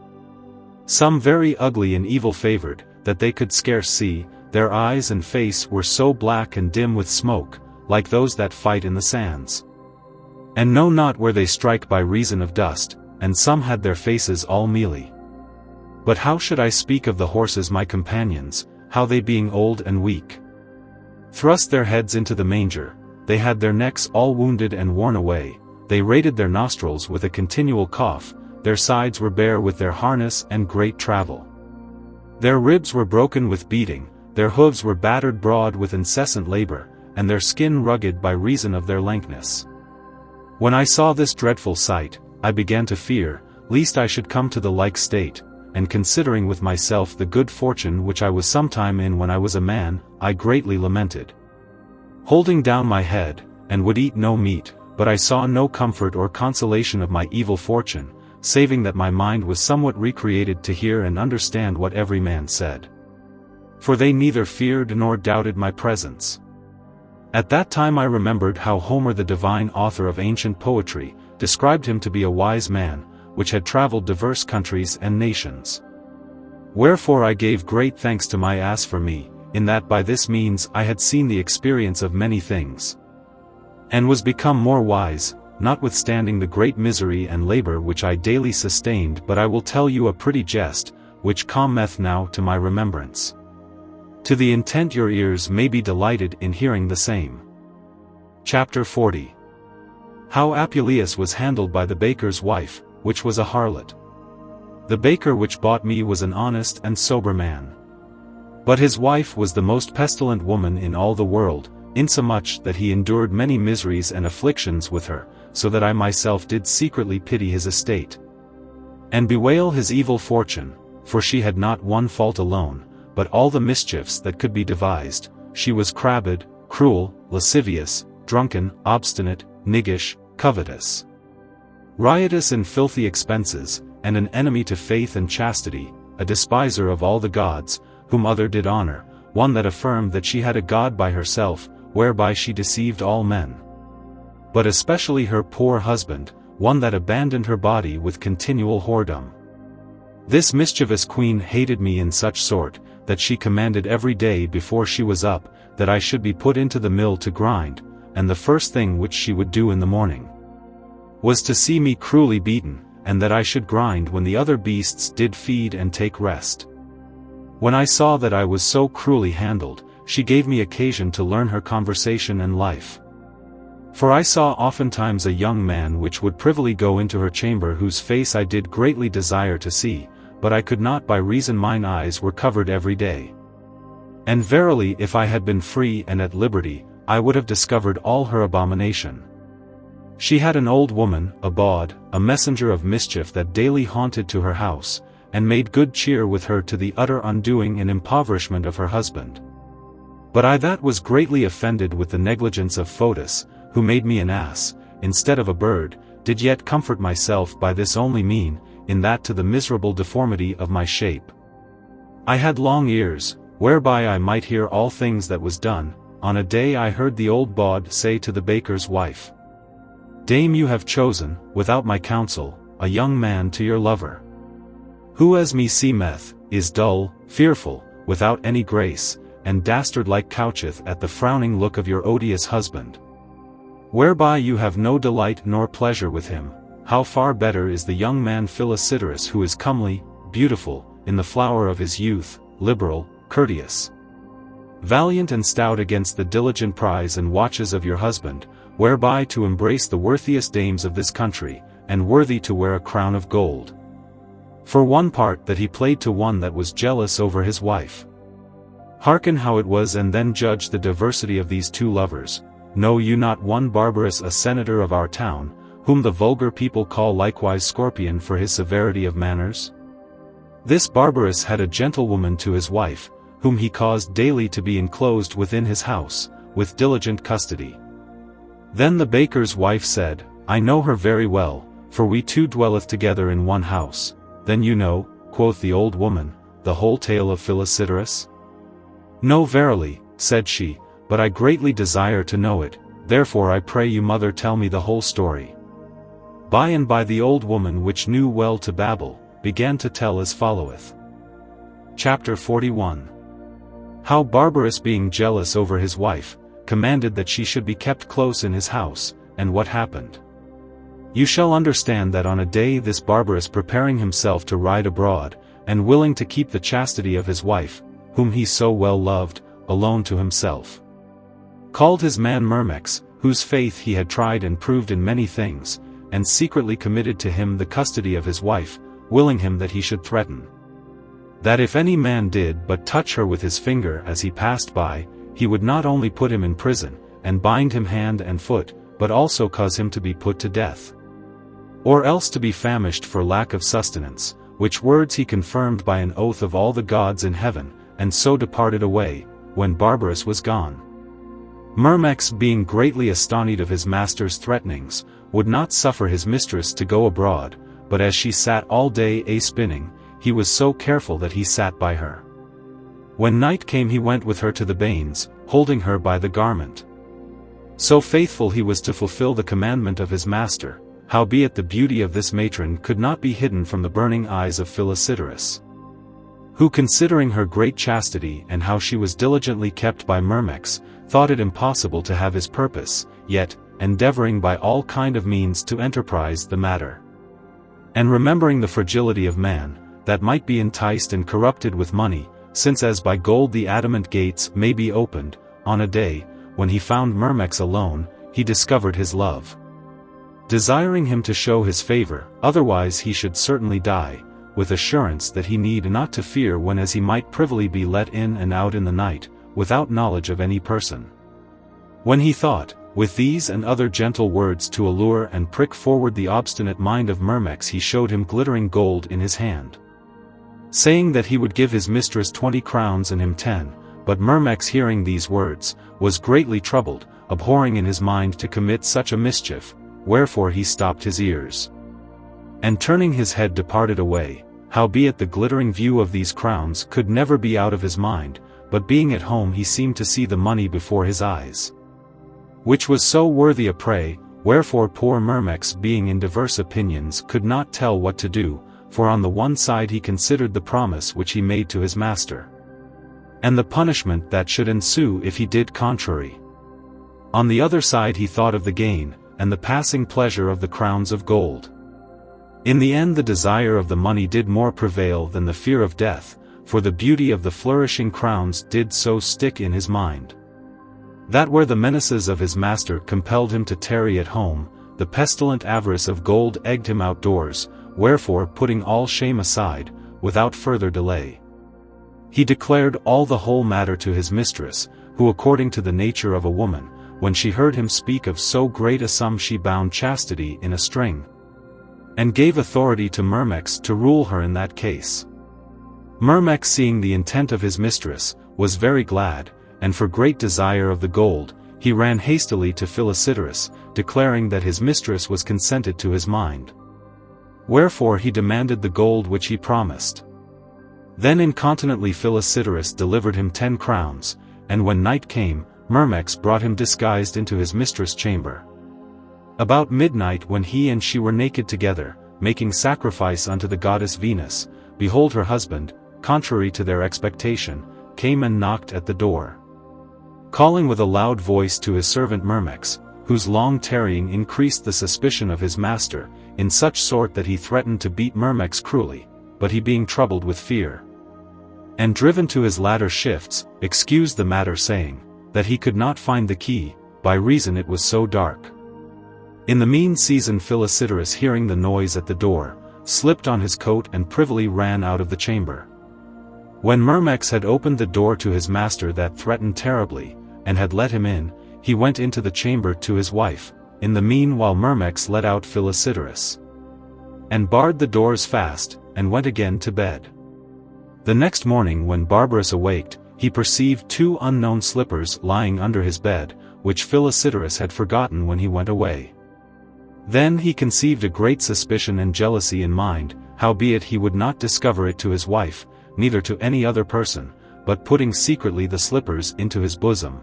Some very ugly and evil-favored, that they could scarce see, their eyes and face were so black and dim with smoke, like those that fight in the sands, and know not where they strike by reason of dust, and some had their faces all mealy. But how should I speak of the horses my companions, how they being old and weak, thrust their heads into the manger, they had their necks all wounded and worn away, they rated their nostrils with a continual cough, their sides were bare with their harness and great travel. Their ribs were broken with beating, their hooves were battered broad with incessant labor, and their skin rugged by reason of their lankness. When I saw this dreadful sight, I began to fear, lest I should come to the like state, and considering with myself the good fortune which I was sometime in when I was a man, I greatly lamented, holding down my head, and would eat no meat, but I saw no comfort or consolation of my evil fortune, saving that my mind was somewhat recreated to hear and understand what every man said. For they neither feared nor doubted my presence. At that time I remembered how Homer, the divine author of ancient poetry, described him to be a wise man, which had travelled diverse countries and nations. Wherefore I gave great thanks to my ass for me, in that by this means I had seen the experience of many things, and was become more wise, notwithstanding the great misery and labor which I daily sustained. But I will tell you a pretty jest, which cometh now to my remembrance, to the intent your ears may be delighted in hearing the same. Chapter XL. How Apuleius was handled by the baker's wife, which was a harlot. The baker which bought me was an honest and sober man, but his wife was the most pestilent woman in all the world, insomuch that he endured many miseries and afflictions with her, so that I myself did secretly pity his estate, and bewail his evil fortune, for she had not one fault alone, but all the mischiefs that could be devised. She was crabbed, cruel, lascivious, drunken, obstinate, niggish, covetous, riotous in filthy expenses, and an enemy to faith and chastity, a despiser of all the gods, whom other did honor, one that affirmed that she had a god by herself, whereby she deceived all men, but especially her poor husband, one that abandoned her body with continual whoredom. This mischievous queen hated me in such sort, that she commanded every day before she was up, that I should be put into the mill to grind, and the first thing which she would do in the morning was to see me cruelly beaten, and that I should grind when the other beasts did feed and take rest. When I saw that I was so cruelly handled, she gave me occasion to learn her conversation and life. For I saw oftentimes a young man which would privily go into her chamber, whose face I did greatly desire to see, but I could not, by reason mine eyes were covered every day. And verily, if I had been free and at liberty, I would have discovered all her abomination. She had an old woman, a bawd, a messenger of mischief, that daily haunted to her house, and made good cheer with her to the utter undoing and impoverishment of her husband. But I that was greatly offended with the negligence of Fotis, who made me an ass, instead of a bird, did yet comfort myself by this only mean, in that to the miserable deformity of my shape I had long ears, whereby I might hear all things that was done. On a day I heard the old bawd say to the baker's wife, "Dame, you have chosen, without my counsel, a young man to your lover, who as me seemeth, is dull, fearful, without any grace, and dastard-like coucheth at the frowning look of your odious husband. Whereby you have no delight nor pleasure with him. How far better is the young man Philosopher, who is comely, beautiful, in the flower of his youth, liberal, courteous, valiant and stout against the diligent prize and watches of your husband, whereby to embrace the worthiest dames of this country, and worthy to wear a crown of gold. For one part that he played to one that was jealous over his wife. Hearken how it was, and then judge the diversity of these two lovers. Know you not one Barbarus, a senator of our town, whom the vulgar people call likewise Scorpion for his severity of manners? This Barbarus had a gentlewoman to his wife, whom he caused daily to be enclosed within his house, with diligent custody. Then the baker's wife said, I know her very well, for we two dwelleth together in one house. Then you know, quoth the old woman, the whole tale of Philosopher? No, verily, said she, but I greatly desire to know it, therefore I pray you, mother, tell me the whole story. By and by the old woman, which knew well to babble, began to tell as followeth. Chapter 41. How Barbarus, being jealous over his wife, commanded that she should be kept close in his house, and what happened. You shall understand that on a day this Barbarus, preparing himself to ride abroad, and willing to keep the chastity of his wife, whom he so well loved, alone to himself, called his man Myrmex, whose faith he had tried and proved in many things, and secretly committed to him the custody of his wife, willing him that he should threaten that if any man did but touch her with his finger as he passed by, he would not only put him in prison, and bind him hand and foot, but also cause him to be put to death, or else to be famished for lack of sustenance, which words he confirmed by an oath of all the gods in heaven, and so departed away, when Barbarus was gone. Myrmex, being greatly astonied of his master's threatenings, would not suffer his mistress to go abroad, but as she sat all day a-spinning, he was so careful that he sat by her. When night came he went with her to the bains, holding her by the garment. So faithful he was to fulfill the commandment of his master, howbeit the beauty of this matron could not be hidden from the burning eyes of Philosopher, who, considering her great chastity and how she was diligently kept by Myrmex, thought it impossible to have his purpose, yet, endeavoring by all kind of means to enterprise the matter. And remembering the fragility of man, that might be enticed and corrupted with money, since as by gold the adamant gates may be opened, on a day, when he found Myrmex alone, he discovered his love, desiring him to show his favor, otherwise he should certainly die, with assurance that he need not to fear whenas he might privily be let in and out in the night, without knowledge of any person. When he thought, with these and other gentle words to allure and prick forward the obstinate mind of Myrmex, he showed him glittering gold in his hand, saying that he would give his mistress 20 crowns and him 10, but Myrmex, hearing these words, was greatly troubled, abhorring in his mind to commit such a mischief, wherefore he stopped his ears, and turning his head departed away. Howbeit the glittering view of these crowns could never be out of his mind, but being at home he seemed to see the money before his eyes, which was so worthy a prey, wherefore poor Myrmex, being in diverse opinions, could not tell what to do, for on the one side he considered the promise which he made to his master, and the punishment that should ensue if he did contrary. On the other side he thought of the gain, and the passing pleasure of the crowns of gold. In the end the desire of the money did more prevail than the fear of death, for the beauty of the flourishing crowns did so stick in his mind, that where the menaces of his master compelled him to tarry at home, the pestilent avarice of gold egged him outdoors, wherefore putting all shame aside, without further delay, he declared all the whole matter to his mistress, who according to the nature of a woman, when she heard him speak of so great a sum she bound chastity in a string, and gave authority to Myrmex to rule her in that case. Myrmex, seeing the intent of his mistress, was very glad, and for great desire of the gold, he ran hastily to Philosopher, declaring that his mistress was consented to his mind. Wherefore he demanded the gold which he promised. Then incontinently Philosopher delivered him 10 crowns, and when night came, Myrmex brought him disguised into his mistress' chamber. About midnight, when he and she were naked together, making sacrifice unto the goddess Venus, behold, her husband, contrary to their expectation, came and knocked at the door, calling with a loud voice to his servant Myrmex, whose long tarrying increased the suspicion of his master, in such sort that he threatened to beat Myrmex cruelly, but he being troubled with fear, and driven to his latter shifts, excused the matter, saying, that he could not find the key, by reason it was so dark. In the mean season Philosopher, hearing the noise at the door, slipped on his coat and privily ran out of the chamber. When Myrmex had opened the door to his master that threatened terribly, and had let him in, he went into the chamber to his wife. In the meanwhile Myrmex let out Philosopher, and barred the doors fast, and went again to bed. The next morning when Barbarus awaked, he perceived 2 unknown slippers lying under his bed, which Philosopher had forgotten when he went away. Then he conceived a great suspicion and jealousy in mind, howbeit he would not discover it to his wife, neither to any other person, but putting secretly the slippers into his bosom,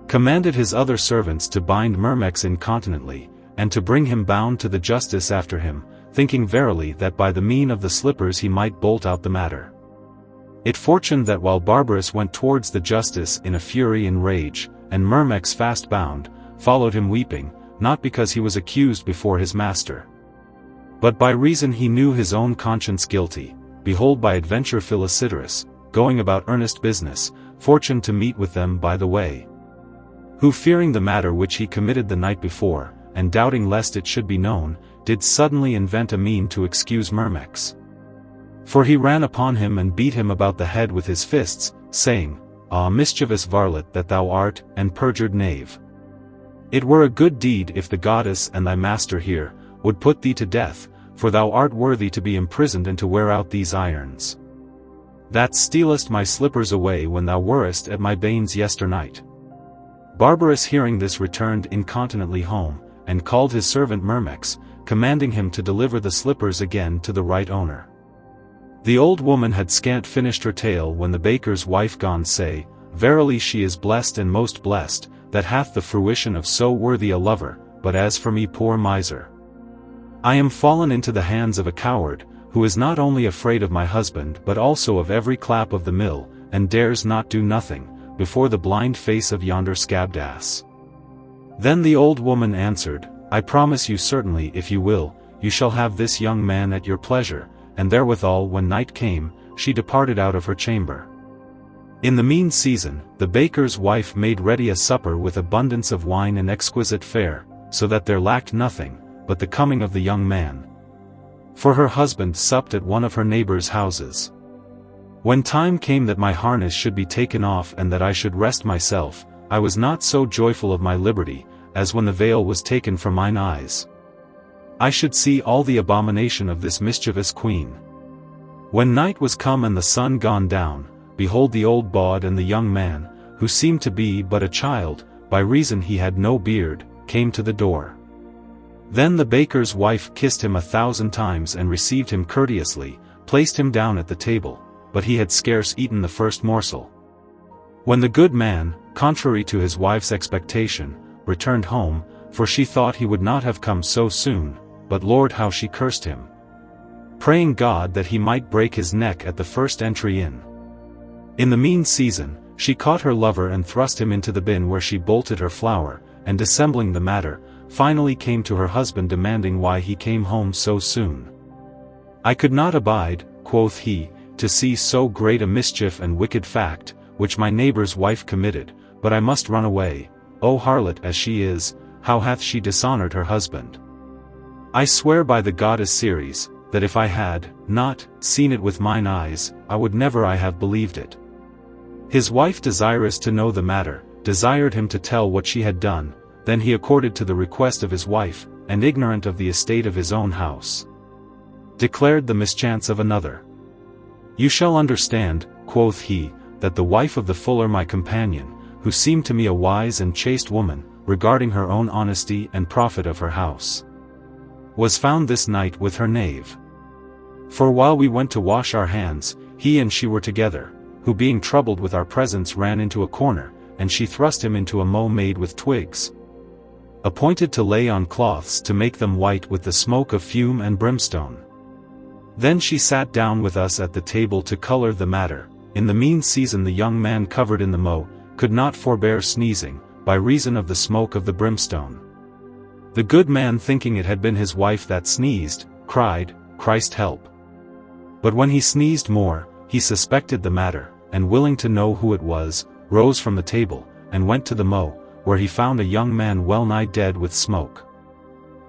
commanded his other servants to bind Myrmex incontinently, and to bring him bound to the justice after him, thinking verily that by the mean of the slippers he might bolt out the matter. It fortuned that while Barbarus went towards the justice in a fury and rage, and Myrmex fast bound, followed him weeping, not because he was accused before his master, but by reason he knew his own conscience guilty, behold by adventure Philosopher, going about earnest business, fortuned to meet with them by the way, who fearing the matter which he committed the night before, and doubting lest it should be known, did suddenly invent a mean to excuse Myrmex. For he ran upon him and beat him about the head with his fists, saying, Ah, mischievous varlet that thou art, and perjured knave! It were a good deed if the goddess and thy master here would put thee to death, for thou art worthy to be imprisoned and to wear out these irons, that stealest my slippers away when thou werest at my banes yesternight. Barbarus hearing this returned incontinently home, and called his servant Myrmex, commanding him to deliver the slippers again to the right owner. The old woman had scant finished her tale when the baker's wife gone say, Verily she is blessed and most blessed, that hath the fruition of so worthy a lover, but as for me poor miser, I am fallen into the hands of a coward, who is not only afraid of my husband but also of every clap of the mill, and dares not do nothing, before the blind face of yonder scabbed ass. Then the old woman answered, I promise you certainly if you will, you shall have this young man at your pleasure, and therewithal when night came, she departed out of her chamber. In the mean season, the baker's wife made ready a supper with abundance of wine and exquisite fare, so that there lacked nothing, but the coming of the young man. For her husband supped at one of her neighbor's houses. When time came that my harness should be taken off and that I should rest myself, I was not so joyful of my liberty, as when the veil was taken from mine eyes. I should see all the abomination of this mischievous queen. When night was come and the sun gone down, behold the old bawd and the young man, who seemed to be but a child, by reason he had no beard, came to the door. Then the baker's wife kissed him 1,000 times and received him courteously, placed him down at the table, but he had scarce eaten the first morsel, when the good man, contrary to his wife's expectation, returned home, for she thought he would not have come so soon, but Lord how she cursed him, praying God that he might break his neck at the first entry in. In the mean season, she caught her lover and thrust him into the bin where she bolted her flour, and dissembling the matter, finally came to her husband demanding why he came home so soon. I could not abide, quoth he, to see so great a mischief and wicked fact, which my neighbor's wife committed, but I must run away. O harlot as she is, how hath she dishonored her husband? I swear by the goddess Ceres, that if I had not seen it with mine eyes, I would never I have believed it. His wife desirous to know the matter, desired him to tell what she had done, then he accorded to the request of his wife, and ignorant of the estate of his own house, declared the mischance of another. You shall understand, quoth he, that the wife of the fuller my companion, who seemed to me a wise and chaste woman, regarding her own honesty and profit of her house, was found this night with her knave. For while we went to wash our hands, he and she were together, who being troubled with our presence ran into a corner, and she thrust him into a mow made with twigs, appointed to lay on cloths to make them white with the smoke of fume and brimstone. Then she sat down with us at the table to color the matter. In the mean season the young man covered in the mow, could not forbear sneezing, by reason of the smoke of the brimstone. The good man thinking it had been his wife that sneezed, cried, Christ help. But when he sneezed more, he suspected the matter, and willing to know who it was, rose from the table, and went to the mow, where he found a young man well nigh dead with smoke.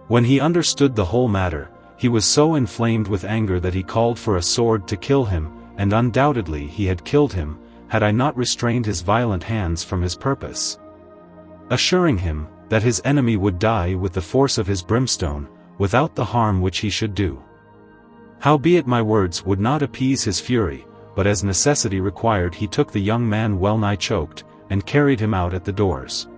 When he understood the whole matter, he was so inflamed with anger that he called for a sword to kill him, and undoubtedly he had killed him, had I not restrained his violent hands from his purpose, assuring him that his enemy would die with the force of his brimstone, without the harm which he should do. Howbeit my words would not appease his fury, but as necessity required he took the young man well nigh choked, and carried him out at the doors.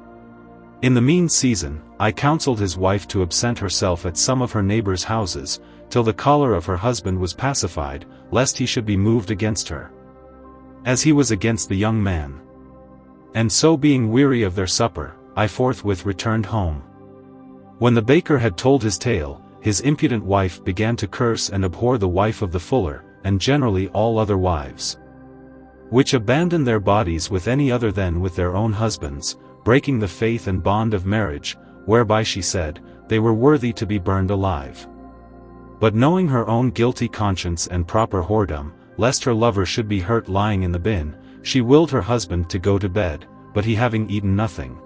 In the mean season, I counselled his wife to absent herself at some of her neighbors' houses, till the choler of her husband was pacified, lest he should be moved against her, as he was against the young man. And so being weary of their supper, I forthwith returned home. When the baker had told his tale, his impudent wife began to curse and abhor the wife of the fuller, and generally all other wives, which abandon their bodies with any other than with their own husbands, breaking the faith and bond of marriage, whereby she said, they were worthy to be burned alive. But knowing her own guilty conscience and proper whoredom, lest her lover should be hurt lying in the bin, she willed her husband to go to bed, but he having eaten nothing,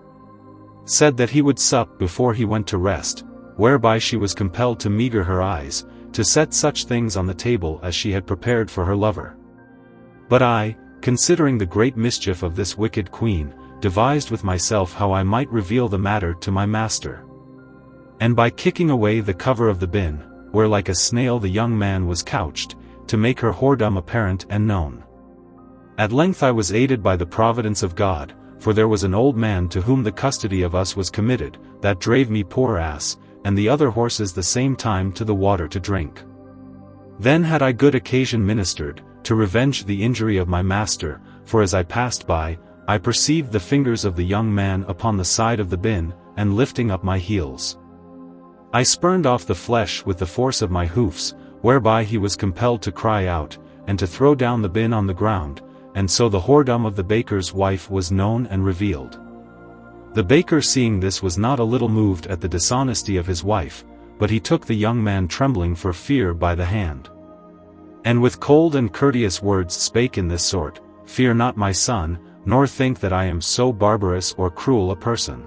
said that he would sup before he went to rest, whereby she was compelled to meagre her eyes, to set such things on the table as she had prepared for her lover. But I, considering the great mischief of this wicked queen, devised with myself how I might reveal the matter to my master. And by kicking away the cover of the bin, where like a snail the young man was couched, to make her whoredom apparent and known. At length I was aided by the providence of God, for there was an old man to whom the custody of us was committed, that drave me poor ass, and the other horses the same time to the water to drink. Then had I good occasion ministered, to revenge the injury of my master, for as I passed by, I perceived the fingers of the young man upon the side of the bin, and lifting up my heels, I spurned off the flesh with the force of my hoofs, whereby he was compelled to cry out, and to throw down the bin on the ground, and so the whoredom of the baker's wife was known and revealed. The baker seeing this was not a little moved at the dishonesty of his wife, but he took the young man trembling for fear by the hand, and with cold and courteous words spake in this sort, Fear not my son, nor think that I am so barbarous or cruel a person,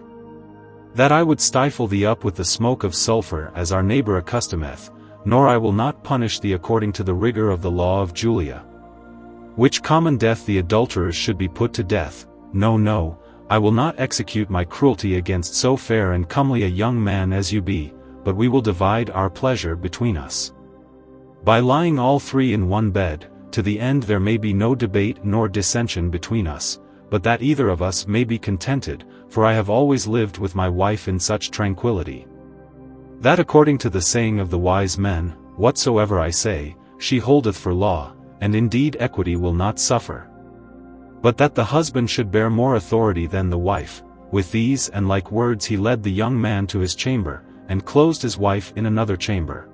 that I would stifle thee up with the smoke of sulphur as our neighbor accustometh, nor I will not punish thee according to the rigor of the law of Julia, which common death the adulterers should be put to death. No, no, I will not execute my cruelty against so fair and comely a young man as you be, but we will divide our pleasure between us, by lying all three in one bed, to the end there may be no debate nor dissension between us, but that either of us may be contented, for I have always lived with my wife in such tranquillity, that according to the saying of the wise men, whatsoever I say, she holdeth for law, and indeed equity will not suffer. But that the husband should bear more authority than the wife. With these and like words he led the young man to his chamber, and closed his wife in another chamber.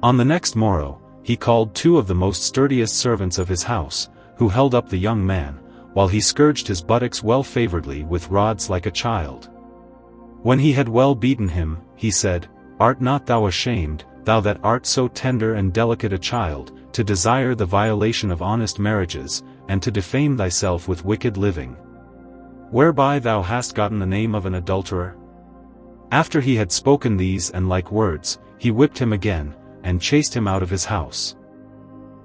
On the next morrow, he called two of the most sturdiest servants of his house, who held up the young man, while he scourged his buttocks well favourably with rods like a child. When he had well beaten him, he said, Art not thou ashamed, thou that art so tender and delicate a child, to desire the violation of honest marriages, and to defame thyself with wicked living. Whereby thou hast gotten the name of an adulterer? After he had spoken these and like words, he whipped him again, and chased him out of his house.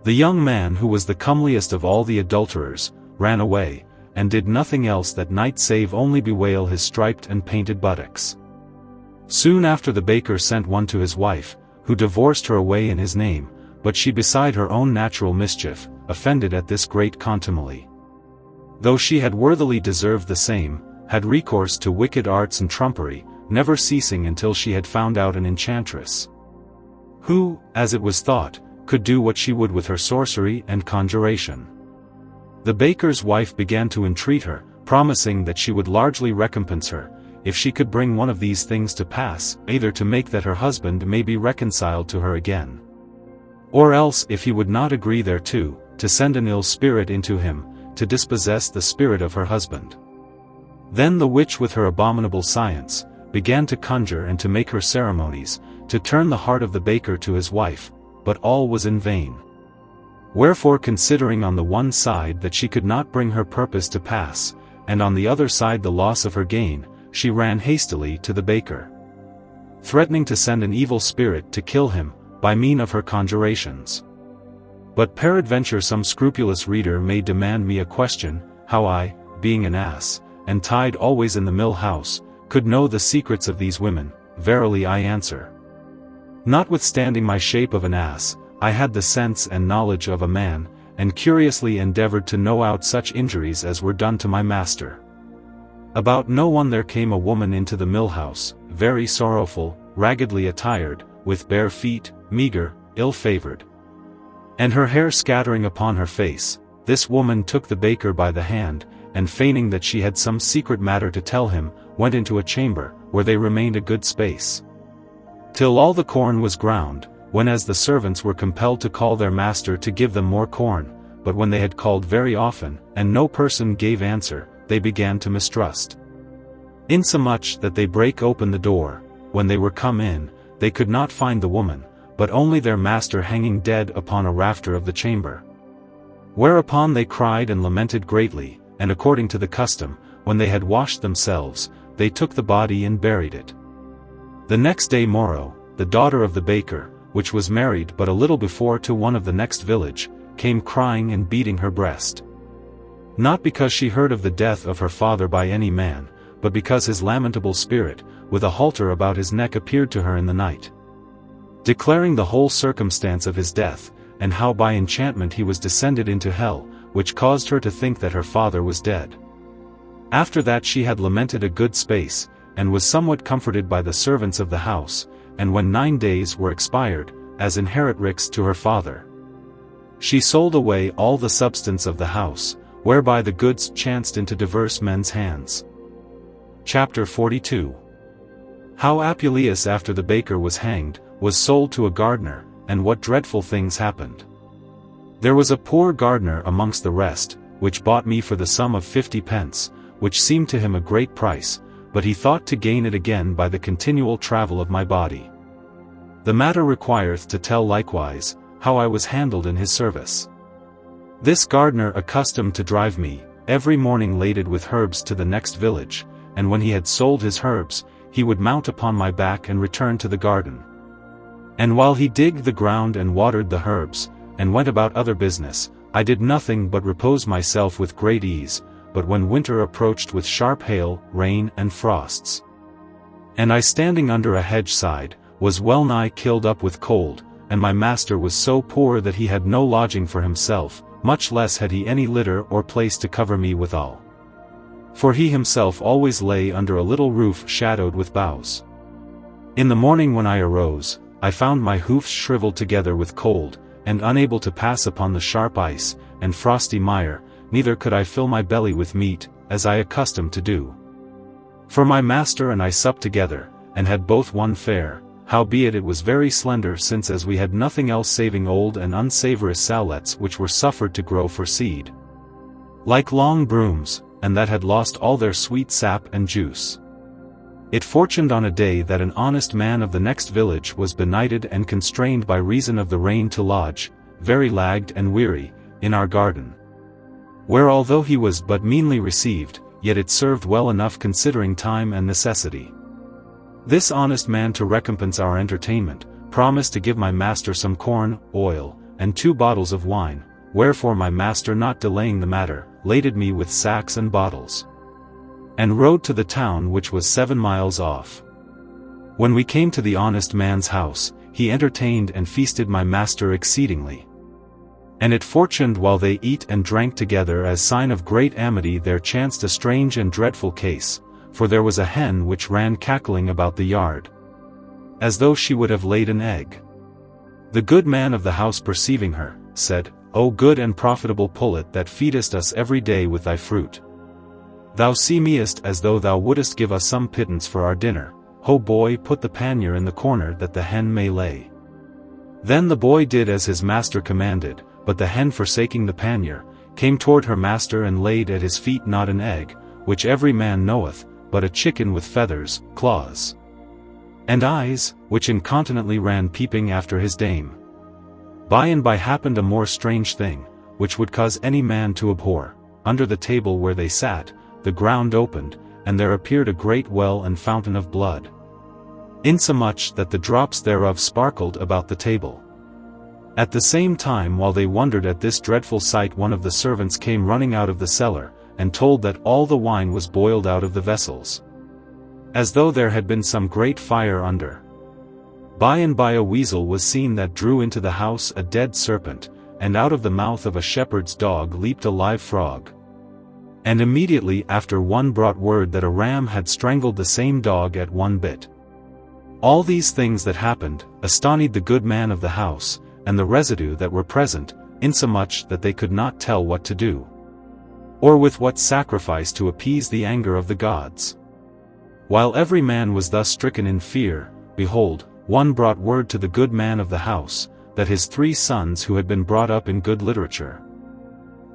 The young man, who was the comeliest of all the adulterers, ran away, and did nothing else that night save only bewail his striped and painted buttocks. Soon after the baker sent one to his wife, who divorced her away in his name, but she beside her own natural mischief, offended at this great contumely. Though she had worthily deserved the same, had recourse to wicked arts and trumpery, never ceasing until she had found out an enchantress, who, as it was thought, could do what she would with her sorcery and conjuration. The baker's wife began to entreat her, promising that she would largely recompense her, if she could bring one of these things to pass, either to make that her husband may be reconciled to her again, or else, if he would not agree thereto, to send an ill spirit into him, to dispossess the spirit of her husband. Then the witch with her abominable science, began to conjure and to make her ceremonies, to turn the heart of the baker to his wife, but all was in vain. Wherefore, considering on the one side that she could not bring her purpose to pass, and on the other side the loss of her gain, she ran hastily to the baker, threatening to send an evil spirit to kill him, by mean of her conjurations. But peradventure some scrupulous reader may demand me a question, how I, being an ass, and tied always in the mill house, could know the secrets of these women. Verily I answer, notwithstanding my shape of an ass, I had the sense and knowledge of a man, and curiously endeavored to know out such injuries as were done to my master. About no one there came a woman into the mill house, very sorrowful, raggedly attired, with bare feet, meager, ill-favored, and her hair scattering upon her face. This woman took the baker by the hand, and feigning that she had some secret matter to tell him, went into a chamber, where they remained a good space, till all the corn was ground, when as the servants were compelled to call their master to give them more corn, but when they had called very often, and no person gave answer, they began to mistrust, insomuch that they brake open the door. When they were come in, they could not find the woman, but only their master hanging dead upon a rafter of the chamber. Whereupon they cried and lamented greatly, and according to the custom, when they had washed themselves, they took the body and buried it. The next day morrow, the daughter of the baker, which was married but a little before to one of the next village, came crying and beating her breast. Not because she heard of the death of her father by any man, but because his lamentable spirit, with a halter about his neck, appeared to her in the night, declaring the whole circumstance of his death, and how by enchantment he was descended into hell, which caused her to think that her father was dead. After that she had lamented a good space, and was somewhat comforted by the servants of the house, and when 9 days were expired, as inheritrix to her father, she sold away all the substance of the house, whereby the goods chanced into diverse men's hands. Chapter 42. How Apuleius, after the baker was hanged, was sold to a gardener, and what dreadful things happened. There was a poor gardener amongst the rest, which bought me for the sum of 50 pence, which seemed to him a great price, but he thought to gain it again by the continual travel of my body. The matter requireth to tell likewise, how I was handled in his service. This gardener, accustomed to drive me, every morning laden with herbs to the next village, and when he had sold his herbs, he would mount upon my back and return to the garden. And while he digged the ground and watered the herbs, and went about other business, I did nothing but repose myself with great ease. But when winter approached with sharp hail, rain, and frosts, and I standing under a hedge side, was well nigh killed up with cold, and my master was so poor that he had no lodging for himself, much less had he any litter or place to cover me withal. For he himself always lay under a little roof shadowed with boughs. In the morning when I arose, I found my hoofs shriveled together with cold, and unable to pass upon the sharp ice, and frosty mire, neither could I fill my belly with meat, as I accustomed to do. For my master and I supped together, and had both one fare, howbeit it was very slender, since as we had nothing else saving old and unsavourous sallets which were suffered to grow for seed, like long brooms, and that had lost all their sweet sap and juice. It fortuned on a day that an honest man of the next village was benighted and constrained by reason of the rain to lodge, very lagged and weary, in our garden. Where although he was but meanly received, yet it served well enough considering time and necessity. This honest man to recompense our entertainment, promised to give my master some corn, oil, and 2 bottles of wine, wherefore my master not delaying the matter, laded me with sacks and bottles, and rode to the town which was 7 miles off. When we came to the honest man's house, he entertained and feasted my master exceedingly. And it fortuned while they eat and drank together as sign of great amity there chanced a strange and dreadful case, for there was a hen which ran cackling about the yard, as though she would have laid an egg. The good man of the house perceiving her, said, O good and profitable pullet that feedest us every day with thy fruit, thou seemest as though thou wouldest give us some pittance for our dinner. Ho boy, put the pannier in the corner that the hen may lay. Then the boy did as his master commanded, but the hen forsaking the pannier, came toward her master and laid at his feet not an egg, which every man knoweth, but a chicken with feathers, claws, and eyes, which incontinently ran peeping after his dame. By and by happened a more strange thing, which would cause any man to abhor. Under the table where they sat, the ground opened, and there appeared a great well and fountain of blood, insomuch that the drops thereof sparkled about the table. At the same time while they wondered at this dreadful sight one of the servants came running out of the cellar, and told that all the wine was boiled out of the vessels, as though there had been some great fire under. By and by a weasel was seen that drew into the house a dead serpent, and out of the mouth of a shepherd's dog leaped a live frog. And immediately after one brought word that a ram had strangled the same dog at one bit. All these things that happened, astonied the good man of the house, and the residue that were present, insomuch that they could not tell what to do, or with what sacrifice to appease the anger of the gods. While every man was thus stricken in fear, behold, one brought word to the good man of the house, that his 3 sons who had been brought up in good literature,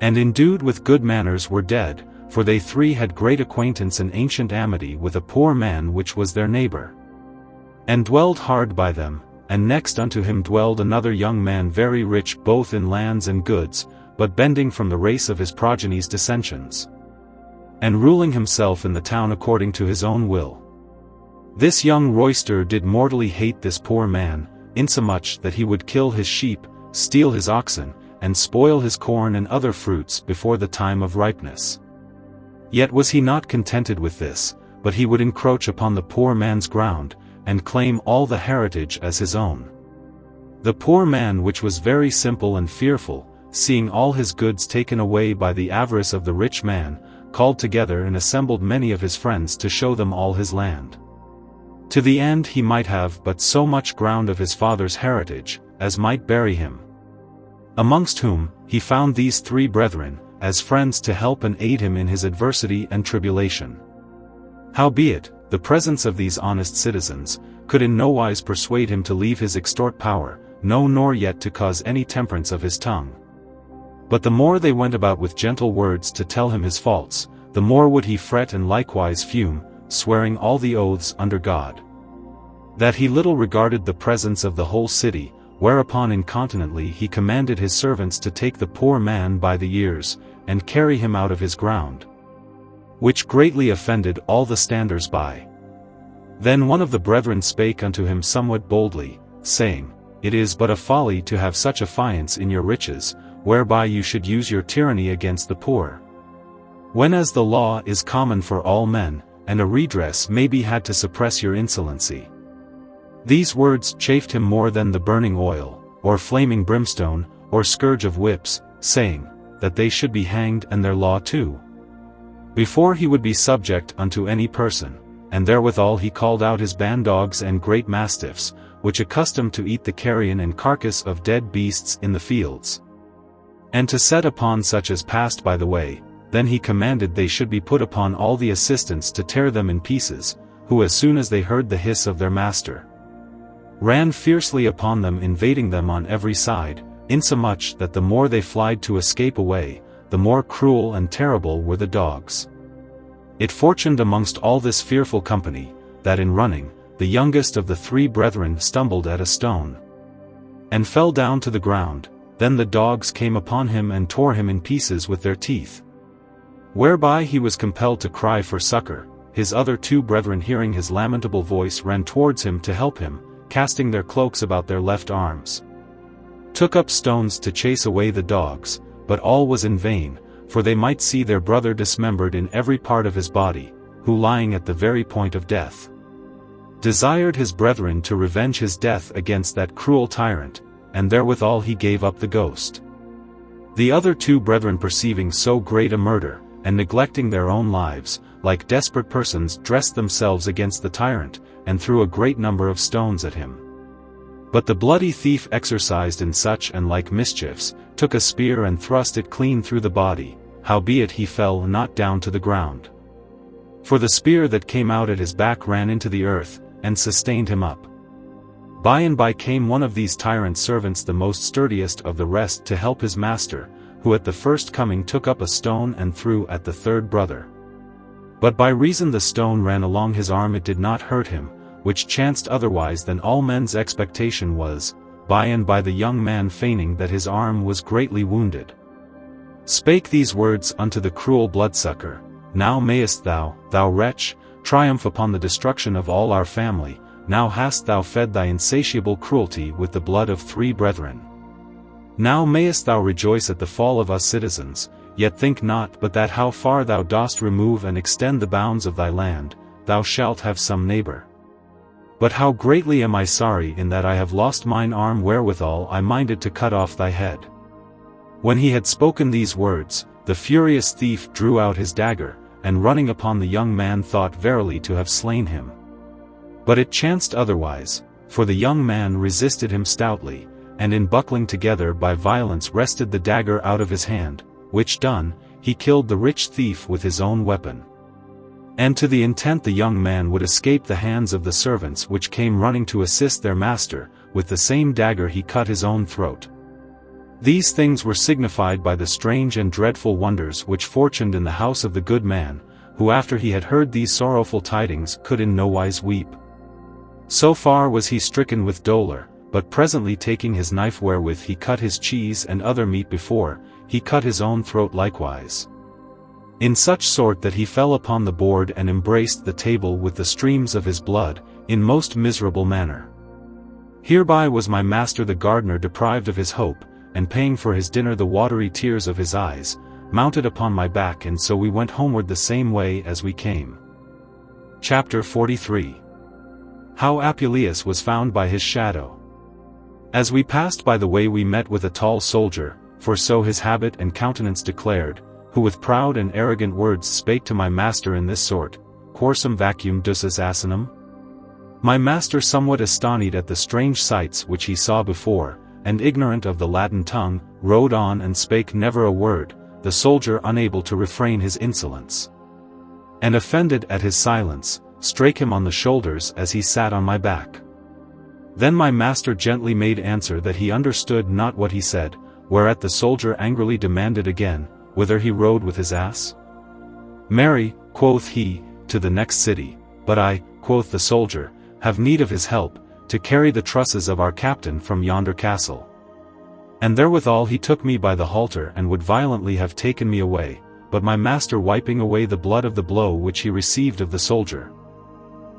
and endued with good manners were dead, for they 3 had great acquaintance and ancient amity with a poor man which was their neighbor, and dwelled hard by them, and next unto him dwelled another young man very rich both in lands and goods, but bending from the race of his progeny's dissensions, and ruling himself in the town according to his own will. This young royster did mortally hate this poor man, insomuch that he would kill his sheep, steal his oxen, and spoil his corn and other fruits before the time of ripeness. Yet was he not contented with this, but he would encroach upon the poor man's ground, and claim all the heritage as his own. The poor man, which was very simple and fearful, seeing all his goods taken away by the avarice of the rich man, called together and assembled many of his friends to show them all his land, to the end he might have but so much ground of his father's heritage, as might bury him. Amongst whom, he found these 3 brethren, as friends to help and aid him in his adversity and tribulation. Howbeit, the presence of these honest citizens, could in no wise persuade him to leave his extort power, no nor yet to cause any temperance of his tongue. But the more they went about with gentle words to tell him his faults, the more would he fret and likewise fume, swearing all the oaths under God, that he little regarded the presence of the whole city, whereupon incontinently he commanded his servants to take the poor man by the ears, and carry him out of his ground, which greatly offended all the standers by. Then one of the brethren spake unto him somewhat boldly, saying, It is but a folly to have such affiance in your riches, whereby you should use your tyranny against the poor, whenas the law is common for all men, and a redress may be had to suppress your insolency. These words chafed him more than the burning oil, or flaming brimstone, or scourge of whips, saying, that they should be hanged and their law too, before he would be subject unto any person. And therewithal he called out his bandogs and great mastiffs, which accustomed to eat the carrion and carcass of dead beasts in the fields, and to set upon such as passed by the way. Then he commanded they should be put upon all the assistants to tear them in pieces, who as soon as they heard the hiss of their master, ran fiercely upon them, invading them on every side, insomuch that the more they flied to escape away, the more cruel and terrible were the dogs. It fortuned amongst all this fearful company, that in running, the youngest of the 3 brethren stumbled at a stone, and fell down to the ground, Then the dogs came upon him and tore him in pieces with their teeth. Whereby he was compelled to cry for succor. His other 2 brethren, hearing his lamentable voice, ran towards him to help him, casting their cloaks about their left arms. Took up stones to chase away the dogs, but all was in vain, for they might see their brother dismembered in every part of his body, who lying at the very point of death, desired his brethren to revenge his death against that cruel tyrant, and therewithal he gave up the ghost. The other 2 brethren, perceiving so great a murder, and neglecting their own lives, like desperate persons dressed themselves against the tyrant, and threw a great number of stones at him. But the bloody thief, exercised in such and like mischiefs, took a spear and thrust it clean through the body, howbeit he fell not down to the ground. For the spear that came out at his back ran into the earth, and sustained him up. By and by came one of these tyrant servants, the most sturdiest of the rest, to help his master, who at the first coming took up a stone and threw at the 3rd brother. But by reason the stone ran along his arm it did not hurt him, which chanced otherwise than all men's expectation was. By and by the young man, feigning that his arm was greatly wounded, spake these words unto the cruel bloodsucker: Now mayest thou, thou wretch, triumph upon the destruction of all our family. Now hast thou fed thy insatiable cruelty with the blood of 3 brethren. Now mayest thou rejoice at the fall of us citizens, yet think not but that how far thou dost remove and extend the bounds of thy land, thou shalt have some neighbor. But how greatly am I sorry in that I have lost mine arm wherewithal I minded to cut off thy head. When he had spoken these words, the furious thief drew out his dagger, and running upon the young man thought verily to have slain him. But it chanced otherwise, for the young man resisted him stoutly, and in buckling together by violence wrested the dagger out of his hand, which done, he killed the rich thief with his own weapon. And to the intent the young man would escape the hands of the servants which came running to assist their master, with the same dagger he cut his own throat. These things were signified by the strange and dreadful wonders which fortuned in the house of the good man, who after he had heard these sorrowful tidings could in no wise weep. So far was he stricken with dolour, but presently taking his knife wherewith he cut his cheese and other meat before, he cut his own throat likewise. In such sort that he fell upon the board and embraced the table with the streams of his blood, in most miserable manner. Hereby was my master the gardener deprived of his hope, and paying for his dinner the watery tears of his eyes, mounted upon my back, and so we went homeward the same way as we came. Chapter 43. How Apuleius was found by his shadow. As we passed by the way we met with a tall soldier, for so his habit and countenance declared, who with proud and arrogant words spake to my master in this sort: Quorsum vacuum ducis asinum? My master, somewhat astonied at the strange sights which he saw before, and ignorant of the Latin tongue, rode on and spake never a word, the soldier unable to refrain his insolence. And offended at his silence, strake him on the shoulders as he sat on my back. Then my master gently made answer that he understood not what he said, whereat the soldier angrily demanded again, whither he rode with his ass? Marry, quoth he, to the next city, but I, quoth the soldier, have need of his help, to carry the trusses of our captain from yonder castle. And therewithal he took me by the halter and would violently have taken me away, but my master, wiping away the blood of the blow which he received of the soldier,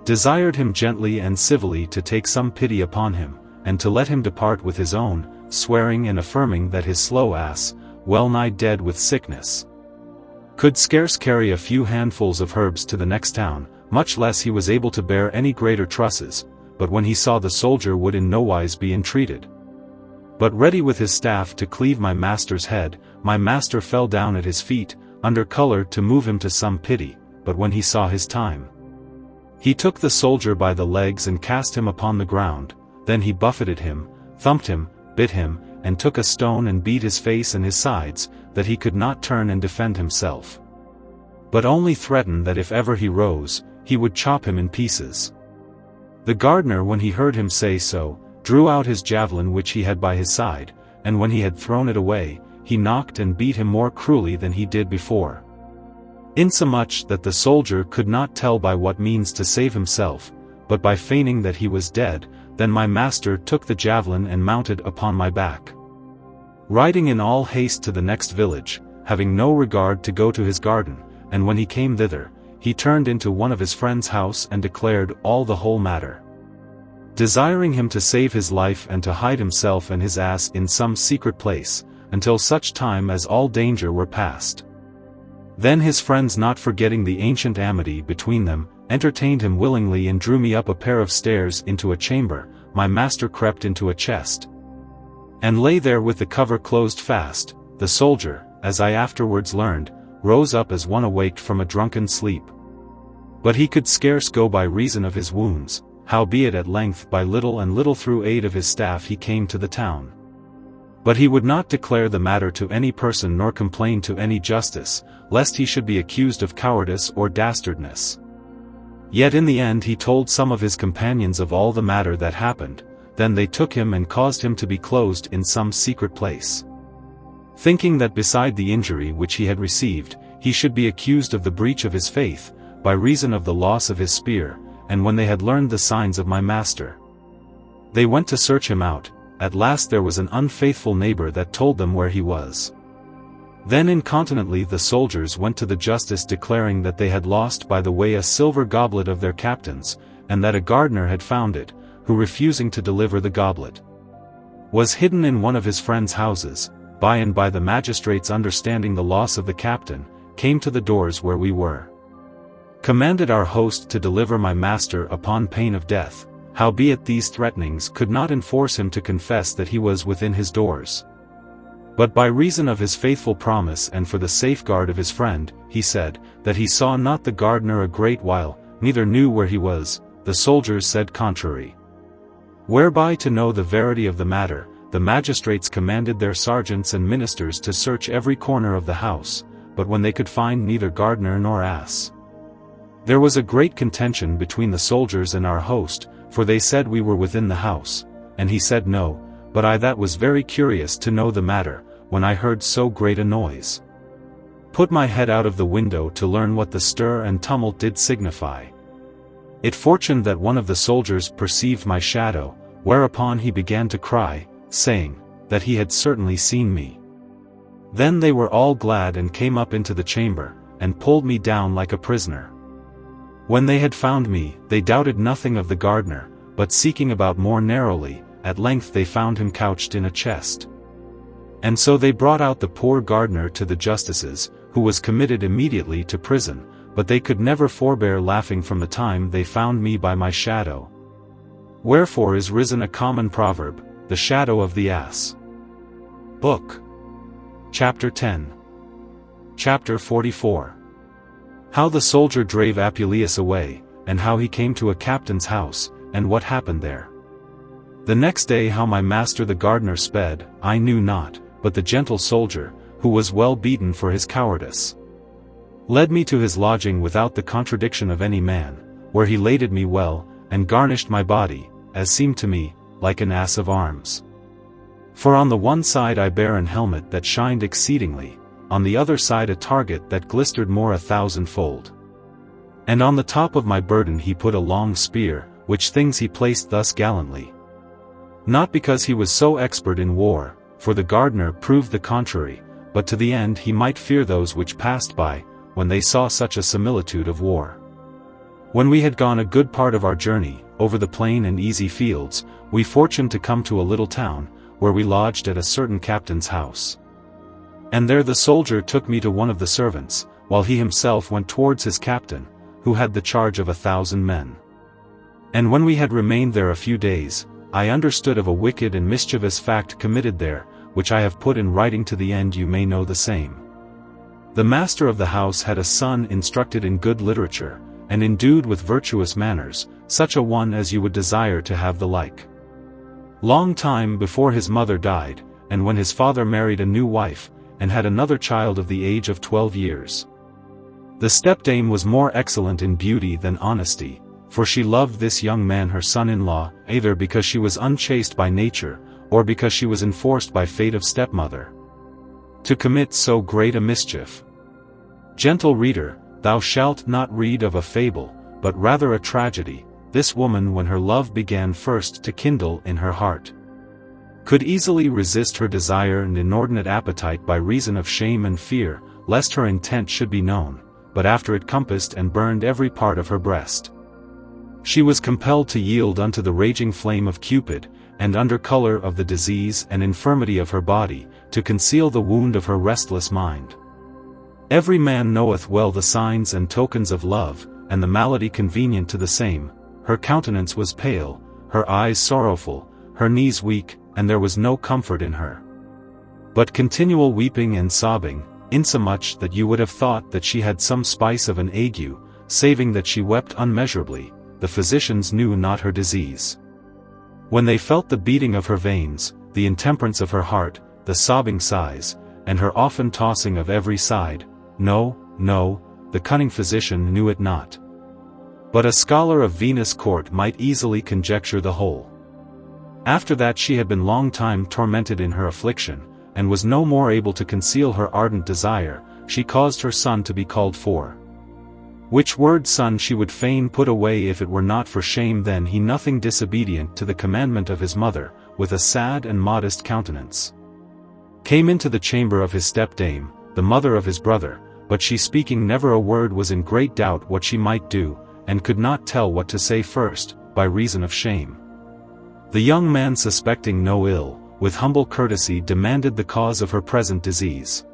desired him gently and civilly to take some pity upon him, and to let him depart with his own, swearing and affirming that his slow ass, well nigh dead with sickness, could scarce carry a few handfuls of herbs to the next town, much less he was able to bear any greater trusses. But when he saw the soldier would in no wise be entreated, but ready with his staff to cleave my master's head, my master fell down at his feet, under colour to move him to some pity. But when he saw his time, he took the soldier by the legs and cast him upon the ground. Then he buffeted him, thumped him, bit him, and took a stone and beat his face and his sides, that he could not turn and defend himself, but only threatened that if ever he rose, he would chop him in pieces. The gardener, when he heard him say so, drew out his javelin which he had by his side, and when he had thrown it away, he knocked and beat him more cruelly than he did before, insomuch that the soldier could not tell by what means to save himself, but by feigning that he was dead. Then my master took the javelin and mounted upon my back. riding in all haste to the next village, having no regard to go to his garden, and when he came thither, he turned into one of his friend's house and declared all the whole matter, desiring him to save his life and to hide himself and his ass in some secret place, until such time as all danger were past. Then his friends, not forgetting the ancient amity between them, entertained him willingly and drew me up a pair of stairs into a chamber. My master crept into a chest, and lay there with the cover closed fast. The soldier, as I afterwards learned, rose up as one awaked from a drunken sleep. But he could scarce go by reason of his wounds, howbeit at length by little and little through aid of his staff he came to the town. But he would not declare the matter to any person nor complain to any justice, lest he should be accused of cowardice or dastardness. Yet in the end he told some of his companions of all the matter that happened. Then they took him and caused him to be closed in some secret place, thinking that beside the injury which he had received, he should be accused of the breach of his faith, by reason of the loss of his spear. And when they had learned the signs of my master, they went to search him out. At last there was an unfaithful neighbor that told them where he was. Then incontinently the soldiers went to the justice, declaring that they had lost by the way a silver goblet of their captain's, and that a gardener had found it, who, refusing to deliver the goblet, was hidden in one of his friends' houses. By and by the magistrates, understanding the loss of the captain, came to the doors where we were, commanded our host to deliver my master upon pain of death. Howbeit these threatenings could not enforce him to confess that he was within his doors. But by reason of his faithful promise and for the safeguard of his friend, he said, that he saw not the gardener a great while, neither knew where he was. The soldiers said contrary. Whereby, to know the verity of the matter, the magistrates commanded their sergeants and ministers to search every corner of the house, but when they could find neither gardener nor ass, there was a great contention between the soldiers and our host, for they said we were within the house, and he said no. But I, that was very curious to know the matter, when I heard so great a noise, put my head out of the window to learn what the stir and tumult did signify. It fortuned that one of the soldiers perceived my shadow, whereupon he began to cry, saying, that he had certainly seen me. Then they were all glad and came up into the chamber, and pulled me down like a prisoner. When they had found me, they doubted nothing of the gardener, but seeking about more narrowly, at length they found him couched in a chest. And so they brought out the poor gardener to the justices, who was committed immediately to prison, but they could never forbear laughing from the time they found me by my shadow. Wherefore is risen a common proverb, the shadow of the ass. Book. Chapter 10. Chapter 44. How the soldier drave Apuleius away, and how he came to a captain's house, and what happened there. The next day how my master the gardener sped, I knew not, but the gentle soldier, who was well beaten for his cowardice, led me to his lodging without the contradiction of any man, where he laded me well, and garnished my body, as seemed to me, like an ass of arms. For on the one side I bare an helmet that shined exceedingly, on the other side a target that glistered more 1,000-fold. And on the top of my burden he put a long spear, which things he placed thus gallantly, not because he was so expert in war, for the gardener proved the contrary, but to the end he might fear those which passed by, when they saw such a similitude of war. When we had gone a good part of our journey, over the plain and easy fields, we fortuned to come to a little town, where we lodged at a certain captain's house. And there the soldier took me to one of the servants, while he himself went towards his captain, who had the charge of 1,000 men. And when we had remained there a few days, I understood of a wicked and mischievous fact committed there, which I have put in writing to the end you may know the same. The master of the house had a son instructed in good literature, and endued with virtuous manners, such a one as you would desire to have the like. Long time before his mother died, and when his father married a new wife, and had another child of the age of 12 years. The stepdame was more excellent in beauty than honesty, for she loved this young man her son-in-law, either because she was unchaste by nature, or because she was enforced by fate of stepmother to commit so great a mischief. Gentle reader, thou shalt not read of a fable, but rather a tragedy. This woman, when her love began first to kindle in her heart, could easily resist her desire and inordinate appetite by reason of shame and fear, lest her intent should be known, but after it compassed and burned every part of her breast. She was compelled to yield unto the raging flame of Cupid, and under color of the disease and infirmity of her body, to conceal the wound of her restless mind. Every man knoweth well the signs and tokens of love, and the malady convenient to the same. Her countenance was pale, her eyes sorrowful, her knees weak, and there was no comfort in her, but continual weeping and sobbing, insomuch that you would have thought that she had some spice of an ague, saving that she wept unmeasurably. The physicians knew not her disease. When they felt the beating of her veins, the intemperance of her heart, the sobbing sighs, and her often tossing of every side, no, no, the cunning physician knew it not. But a scholar of Venus' court might easily conjecture the whole. After that she had been long time tormented in her affliction, and was no more able to conceal her ardent desire, she caused her son to be called for. Which word son she would fain put away if it were not for shame. Then he, nothing disobedient to the commandment of his mother, with a sad and modest countenance, came into the chamber of his stepdame, the mother of his brother, but she, speaking never a word, was in great doubt what she might do, and could not tell what to say first, by reason of shame. The young man, suspecting no ill, with humble courtesy demanded the cause of her present disease.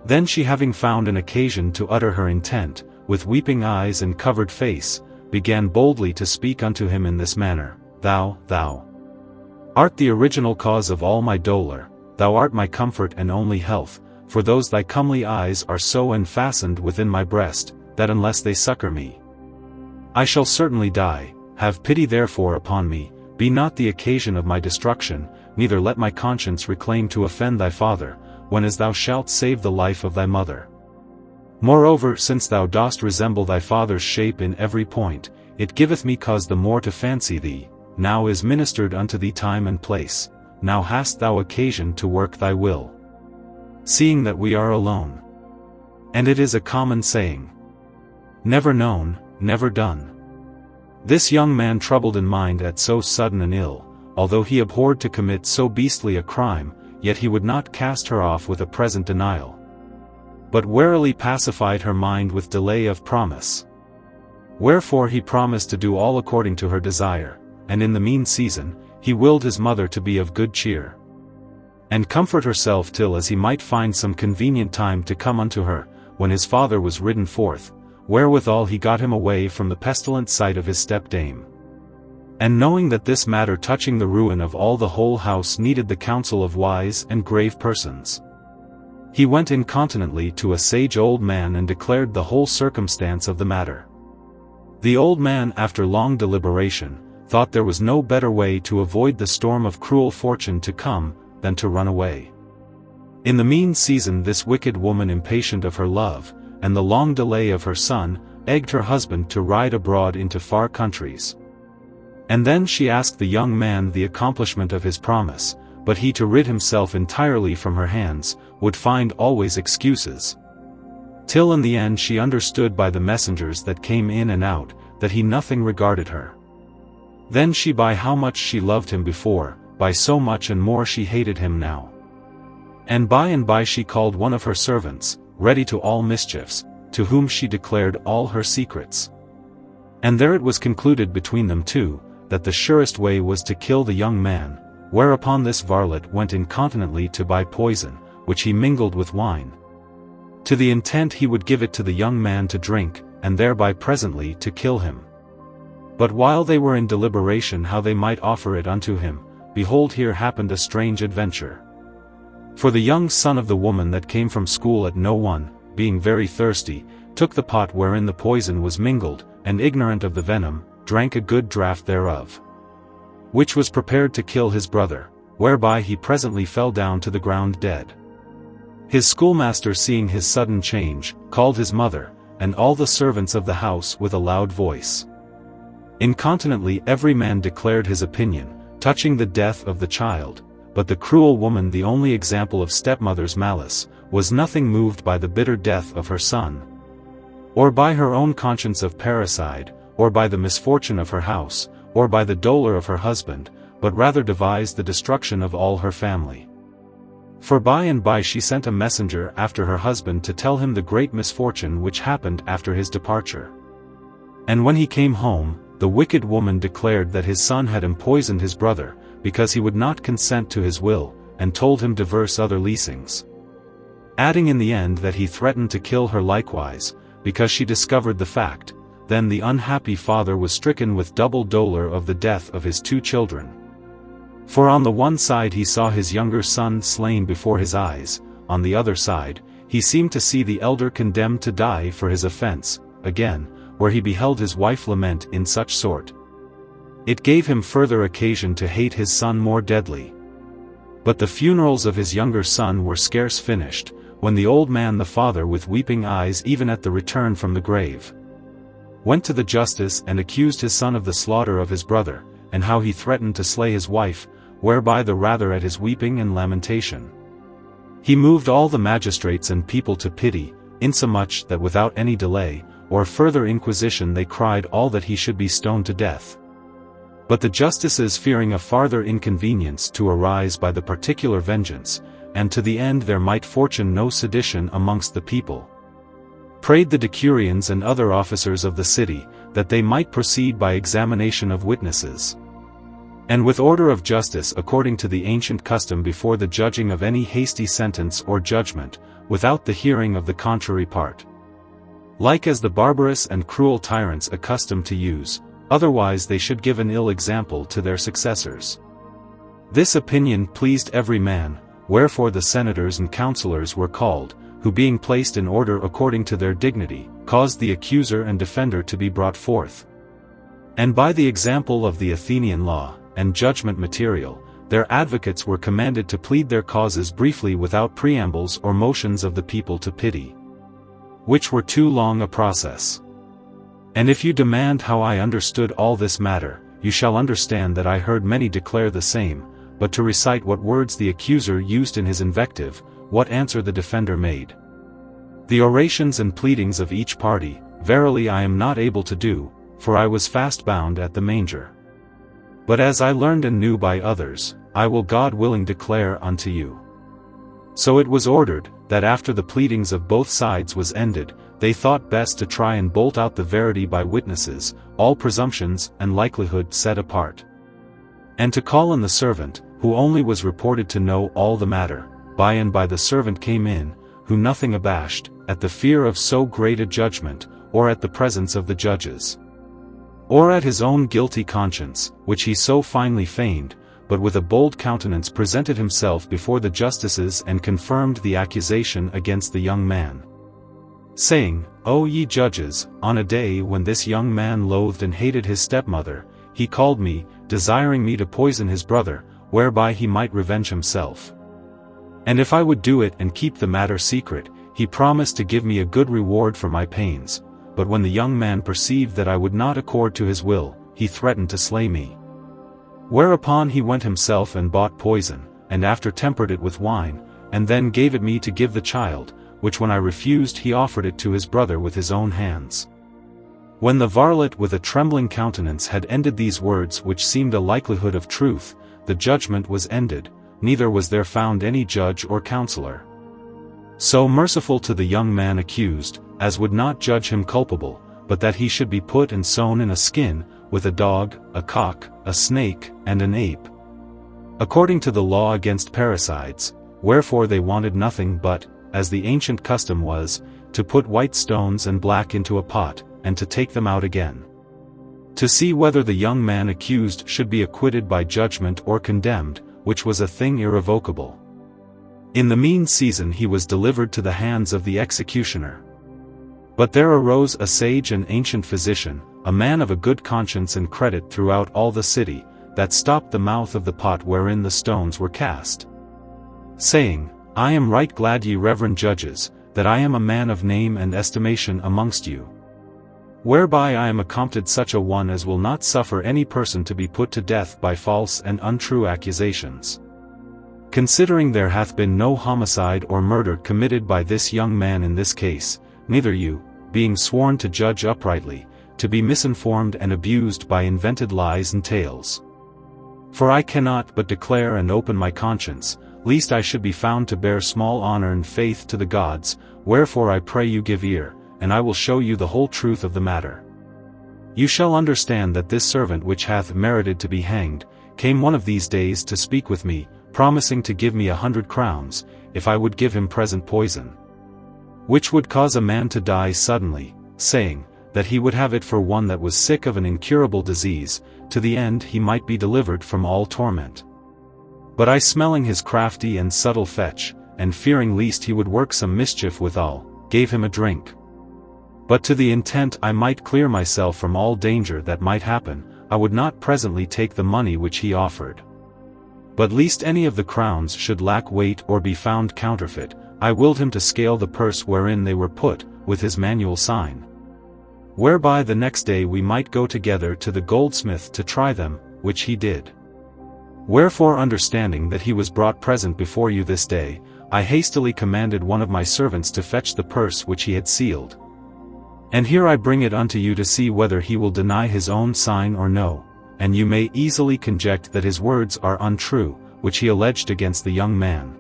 Then she, having found an occasion to utter her intent, with weeping eyes and covered face, began boldly to speak unto him in this manner: Thou art the original cause of all my dolour, thou art my comfort and only health, for those thy comely eyes are so enfastened within my breast, that unless they succour me, I shall certainly die. Have pity therefore upon me, be not the occasion of my destruction, neither let my conscience reclaim to offend thy father, whenas thou shalt save the life of thy mother. Moreover, since thou dost resemble thy father's shape in every point, it giveth me cause the more to fancy thee. Now is ministered unto thee time and place, now hast thou occasion to work thy will. Seeing that we are alone. And it is a common saying, never known, never done. This young man, troubled in mind at so sudden an ill, although he abhorred to commit so beastly a crime, yet he would not cast her off with a present denial, but warily pacified her mind with delay of promise. Wherefore he promised to do all according to her desire, and in the mean season, he willed his mother to be of good cheer, and comfort herself till as he might find some convenient time to come unto her, when his father was ridden forth, wherewithal he got him away from the pestilent sight of his stepdame. And knowing that this matter touching the ruin of all the whole house needed the counsel of wise and grave persons, he went incontinently to a sage old man and declared the whole circumstance of the matter. The old man, after long deliberation, thought there was no better way to avoid the storm of cruel fortune to come, than to run away. In the mean season this wicked woman, impatient of her love, and the long delay of her son, egged her husband to ride abroad into far countries. And then she asked the young man the accomplishment of his promise, but he, to rid himself entirely from her hands, would find always excuses. Till in the end she understood by the messengers that came in and out, that he nothing regarded her. Then she, by how much she loved him before, by so much and more she hated him now. And by she called one of her servants, ready to all mischiefs, to whom she declared all her secrets. And there it was concluded between them two, that the surest way was to kill the young man, whereupon this varlet went incontinently to buy poison, which he mingled with wine, to the intent he would give it to the young man to drink, and thereby presently to kill him. But while they were in deliberation how they might offer it unto him, behold, here happened a strange adventure. For the young son of the woman that came from school at no one, being very thirsty, took the pot wherein the poison was mingled, and ignorant of the venom, drank a good draught thereof, which was prepared to kill his brother, whereby he presently fell down to the ground dead. His schoolmaster, seeing his sudden change, called his mother, and all the servants of the house with a loud voice. Incontinently every man declared his opinion, touching the death of the child, but the cruel woman, the only example of stepmother's malice, was nothing moved by the bitter death of her son, or by her own conscience of parricide, or by the misfortune of her house, or by the dolour of her husband, but rather devised the destruction of all her family. For by and by she sent a messenger after her husband to tell him the great misfortune which happened after his departure. And when he came home, the wicked woman declared that his son had empoisoned his brother, because he would not consent to his will, and told him divers other leasings. Adding in the end that he threatened to kill her likewise, because she discovered the fact. Then the unhappy father was stricken with double dolour of the death of his 2 children. For on the one side he saw his younger son slain before his eyes, on the other side, he seemed to see the elder condemned to die for his offence, again, where he beheld his wife lament in such sort. It gave him further occasion to hate his son more deadly. But the funerals of his younger son were scarce finished, when the old man the father with weeping eyes even at the return from the grave, went to the justice and accused his son of the slaughter of his brother, and how he threatened to slay his wife, whereby the rather at his weeping and lamentation. He moved all the magistrates and people to pity, insomuch that without any delay, or further inquisition they cried all that he should be stoned to death. But the justices fearing a farther inconvenience to arise by the particular vengeance, and to the end there might fortune no sedition amongst the people, prayed the decurions and other officers of the city, that they might proceed by examination of witnesses, and with order of justice according to the ancient custom before the judging of any hasty sentence or judgment, without the hearing of the contrary part, like as the barbarous and cruel tyrants accustomed to use, otherwise they should give an ill example to their successors. This opinion pleased every man, wherefore the senators and councillors were called, who being placed in order according to their dignity, caused the accuser and defender to be brought forth. And by the example of the Athenian law, and judgment material, their advocates were commanded to plead their causes briefly without preambles or motions of the people to pity, which were too long a process. And if you demand how I understood all this matter, you shall understand that I heard many declare the same, but to recite what words the accuser used in his invective, what answer the defender made, the orations and pleadings of each party, verily I am not able to do, for I was fast bound at the manger. But as I learned and knew by others, I will God willing declare unto you. So it was ordered, that after the pleadings of both sides was ended, they thought best to try and bolt out the verity by witnesses, all presumptions and likelihood set apart, and to call in the servant, who only was reported to know all the matter. By and by the servant came in, who nothing abashed, at the fear of so great a judgment, or at the presence of the judges, or at his own guilty conscience, which he so finely feigned, but with a bold countenance presented himself before the justices and confirmed the accusation against the young man, saying, O ye judges, on a day when this young man loathed and hated his stepmother, he called me, desiring me to poison his brother, whereby he might revenge himself. And if I would do it and keep the matter secret, he promised to give me a good reward for my pains. But when the young man perceived that I would not accord to his will, he threatened to slay me. Whereupon he went himself and bought poison, and after tempered it with wine, and then gave it me to give the child, which when I refused he offered it to his brother with his own hands. When the varlet with a trembling countenance had ended these words which seemed a likelihood of truth, the judgment was ended, neither was there found any judge or counsellor so merciful to the young man accused, as would not judge him culpable, but that he should be put and sewn in a skin, with a dog, a cock, a snake, and an ape, according to the law against parricides, wherefore they wanted nothing but, as the ancient custom was, to put white stones and black into a pot, and to take them out again, to see whether the young man accused should be acquitted by judgment or condemned, which was a thing irrevocable. In the mean season he was delivered to the hands of the executioner. But there arose a sage and ancient physician, a man of a good conscience and credit throughout all the city, that stopped the mouth of the pot wherein the stones were cast, saying, I am right glad, ye reverend judges, that I am a man of name and estimation amongst you, whereby I am accompted such a one as will not suffer any person to be put to death by false and untrue accusations. Considering there hath been no homicide or murder committed by this young man in this case, neither you, being sworn to judge uprightly, to be misinformed and abused by invented lies and tales. For I cannot but declare and open my conscience, lest I should be found to bear small honor and faith to the gods, wherefore I pray you give ear, and I will show you the whole truth of the matter. You shall understand that this servant which hath merited to be hanged, came one of these days to speak with me, promising to give me 100 crowns, if I would give him present poison, which would cause a man to die suddenly, saying, that he would have it for one that was sick of an incurable disease, to the end he might be delivered from all torment. But I, smelling his crafty and subtle fetch, and fearing lest he would work some mischief withal, gave him a drink. But to the intent I might clear myself from all danger that might happen, I would not presently take the money which he offered. But lest any of the crowns should lack weight or be found counterfeit, I willed him to scale the purse wherein they were put, with his manual sign, whereby the next day we might go together to the goldsmith to try them, which he did. Wherefore, understanding that he was brought present before you this day, I hastily commanded one of my servants to fetch the purse which he had sealed. And here I bring it unto you to see whether he will deny his own sign or no, and you may easily conject that his words are untrue, which he alleged against the young man,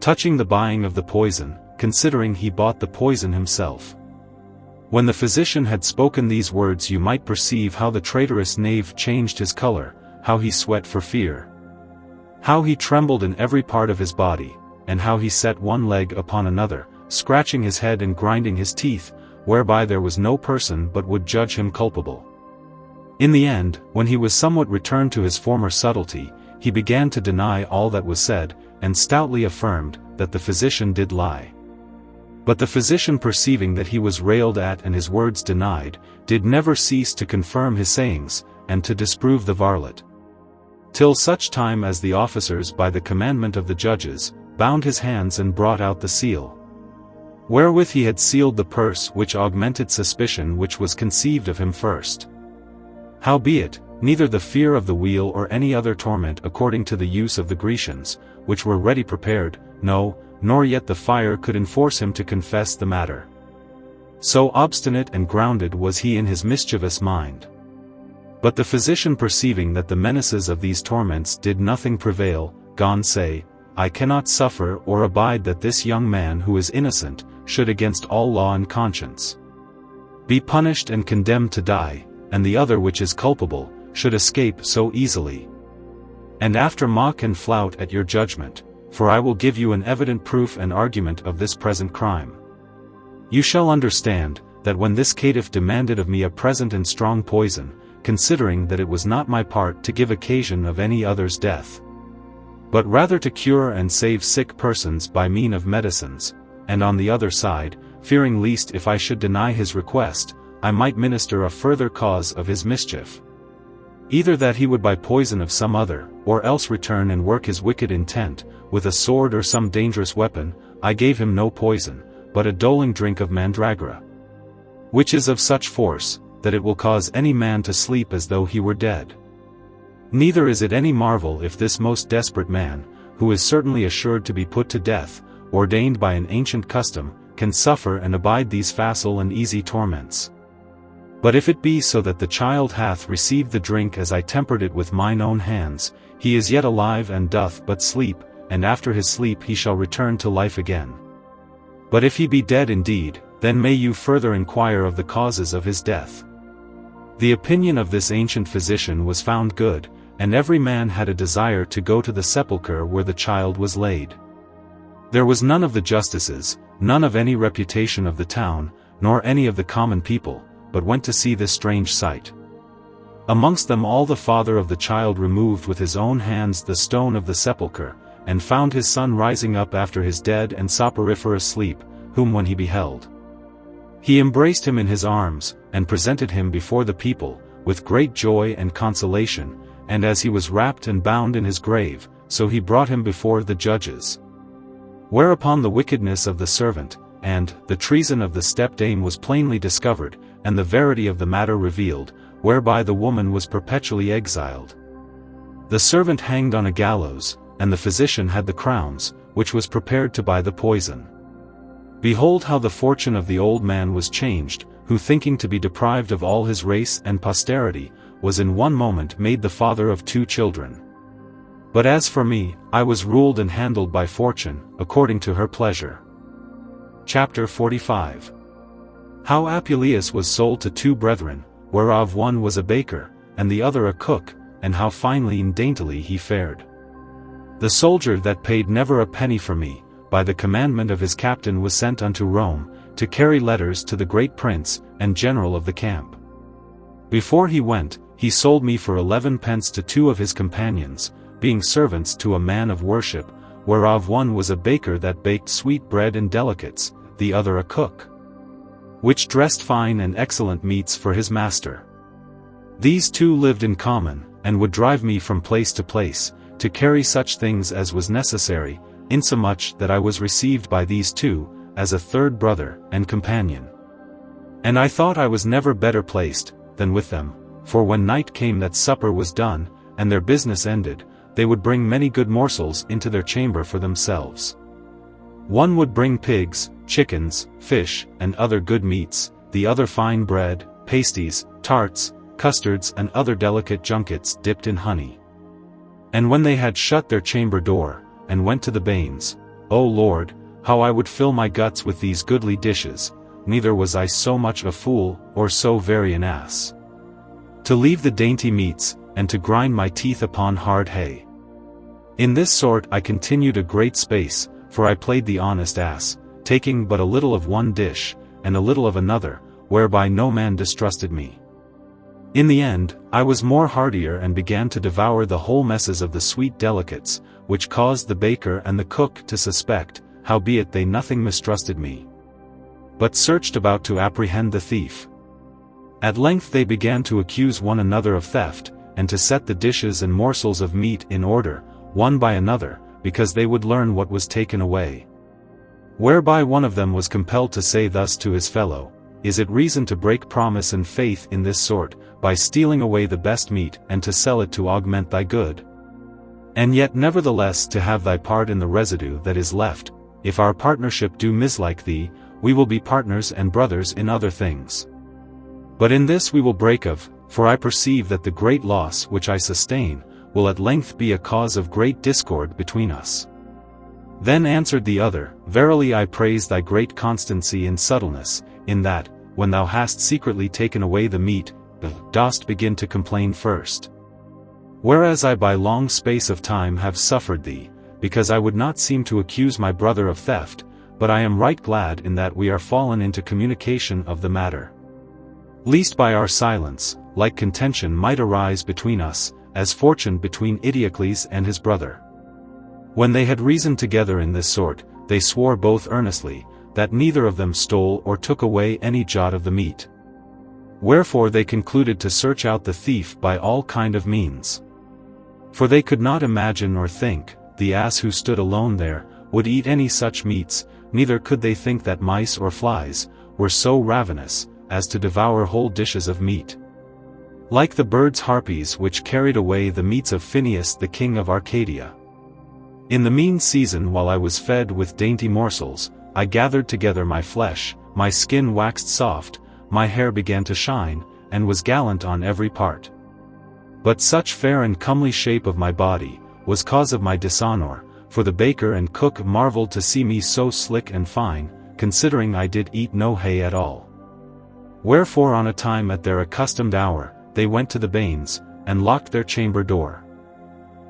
touching the buying of the poison, considering he bought the poison himself. When the physician had spoken these words, you might perceive how the traitorous knave changed his color, how he sweat for fear, how he trembled in every part of his body, and how he set one leg upon another, scratching his head and grinding his teeth, whereby there was no person but would judge him culpable. In the end, when he was somewhat returned to his former subtlety, he began to deny all that was said, and stoutly affirmed that the physician did lie. But the physician, perceiving that he was railed at and his words denied, did never cease to confirm his sayings, and to disprove the varlet, till such time as the officers by the commandment of the judges, bound his hands and brought out the seal, wherewith he had sealed the purse, which augmented suspicion which was conceived of him first. Howbeit, neither the fear of the wheel or any other torment according to the use of the Grecians, which were ready prepared, no, nor yet the fire could enforce him to confess the matter. So obstinate and grounded was he in his mischievous mind. But the physician, perceiving that the menaces of these torments did nothing prevail, gone say, I cannot suffer or abide that this young man who is innocent, should against all law and conscience be punished and condemned to die, and the other which is culpable, should escape so easily. And after mock and flout at your judgment, for I will give you an evident proof and argument of this present crime. You shall understand, that when this caitiff demanded of me a present and strong poison, considering that it was not my part to give occasion of any other's death, but rather to cure and save sick persons by mean of medicines, and on the other side, fearing lest if I should deny his request, I might minister a further cause of his mischief, either that he would buy poison of some other, or else return and work his wicked intent, with a sword or some dangerous weapon, I gave him no poison, but a doling drink of mandragora, which is of such force, that it will cause any man to sleep as though he were dead. Neither is it any marvel if this most desperate man, who is certainly assured to be put to death, ordained by an ancient custom, can suffer and abide these facile and easy torments. But if it be so that the child hath received the drink as I tempered it with mine own hands, he is yet alive and doth but sleep, and after his sleep he shall return to life again. But if he be dead indeed, then may you further inquire of the causes of his death. The opinion of this ancient physician was found good, and every man had a desire to go to the sepulchre where the child was laid. There was none of the justices, none of any reputation of the town, nor any of the common people, but went to see this strange sight. Amongst them all the father of the child removed with his own hands the stone of the sepulchre, and found his son rising up after his dead and soporiferous sleep, whom when he beheld, he embraced him in his arms, and presented him before the people, with great joy and consolation, and as he was wrapped and bound in his grave, so he brought him before the judges. Whereupon the wickedness of the servant, and the treason of the stepdame was plainly discovered, and the verity of the matter revealed, whereby the woman was perpetually exiled. The servant hanged on a gallows, and the physician had the crowns, which was prepared to buy the poison. Behold how the fortune of the old man was changed, who thinking to be deprived of all his race and posterity, was in one moment made the father of 2 children. But as for me, I was ruled and handled by fortune, according to her pleasure. Chapter 45. How Apuleius was sold to 2 brethren, whereof one was a baker, and the other a cook, and how finely and daintily he fared. The soldier that paid never a penny for me, by the commandment of his captain was sent unto Rome, to carry letters to the great prince, and general of the camp. Before he went, he sold me for 11 pence to 2 of his companions, being servants to a man of worship, whereof one was a baker that baked sweet bread and delicates, the other a cook, which dressed fine and excellent meats for his master. These 2 lived in common, and would drive me from place to place, to carry such things as was necessary, insomuch that I was received by these 2, as a 3rd brother and companion. And I thought I was never better placed than with them, for when night came that supper was done, and their business ended, they would bring many good morsels into their chamber for themselves. One would bring pigs, chickens, fish, and other good meats, the other fine bread, pasties, tarts, custards and other delicate junkets dipped in honey. And when they had shut their chamber door, and went to the bains, O Lord, how I would fill my guts with these goodly dishes, neither was I so much a fool, or so very an ass, to leave the dainty meats, and to grind my teeth upon hard hay. In this sort I continued a great space, for I played the honest ass, taking but a little of one dish, and a little of another, whereby no man distrusted me. In the end, I was more hardier and began to devour the whole messes of the sweet delicates, which caused the baker and the cook to suspect, howbeit they nothing mistrusted me, but searched about to apprehend the thief. At length they began to accuse one another of theft, and to set the dishes and morsels of meat in order, one by another, because they would learn what was taken away. Whereby one of them was compelled to say thus to his fellow, Is it reason to break promise and faith in this sort, by stealing away the best meat and to sell it to augment thy good? And yet nevertheless to have thy part in the residue that is left, if our partnership do mislike thee, we will be partners and brothers in other things. But in this we will break of, for I perceive that the great loss which I sustain, will at length be a cause of great discord between us. Then answered the other, Verily I praise thy great constancy and subtleness, in that, when thou hast secretly taken away the meat, thou dost begin to complain first. Whereas I by long space of time have suffered thee, because I would not seem to accuse my brother of theft, but I am right glad in that we are fallen into communication of the matter. Lest by our silence, like contention might arise between us, as fortune between Eteocles and his brother. When they had reasoned together in this sort, they swore both earnestly, that neither of them stole or took away any jot of the meat. Wherefore they concluded to search out the thief by all kind of means. For they could not imagine or think, the ass who stood alone there, would eat any such meats, neither could they think that mice or flies, were so ravenous, as to devour whole dishes of meat. Like the birds harpies which carried away the meats of Phineas the king of Arcadia. In the mean season while I was fed with dainty morsels, I gathered together my flesh, my skin waxed soft, my hair began to shine, and was gallant on every part. But such fair and comely shape of my body, was cause of my dishonor, for the baker and cook marveled to see me so slick and fine, considering I did eat no hay at all. Wherefore on a time at their accustomed hour, they went to the bains, and locked their chamber door.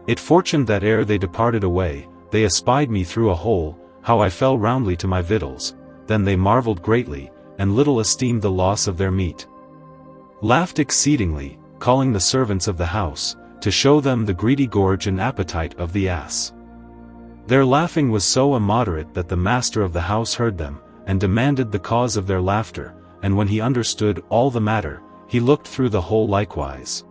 It fortuned that ere they departed away, they espied me through a hole, how I fell roundly to my victuals, then they marveled greatly, and little esteemed the loss of their meat. Laughed exceedingly, calling the servants of the house, to show them the greedy gorge and appetite of the ass. Their laughing was so immoderate that the master of the house heard them, and demanded the cause of their laughter, and when he understood all the matter, he looked through the hole likewise.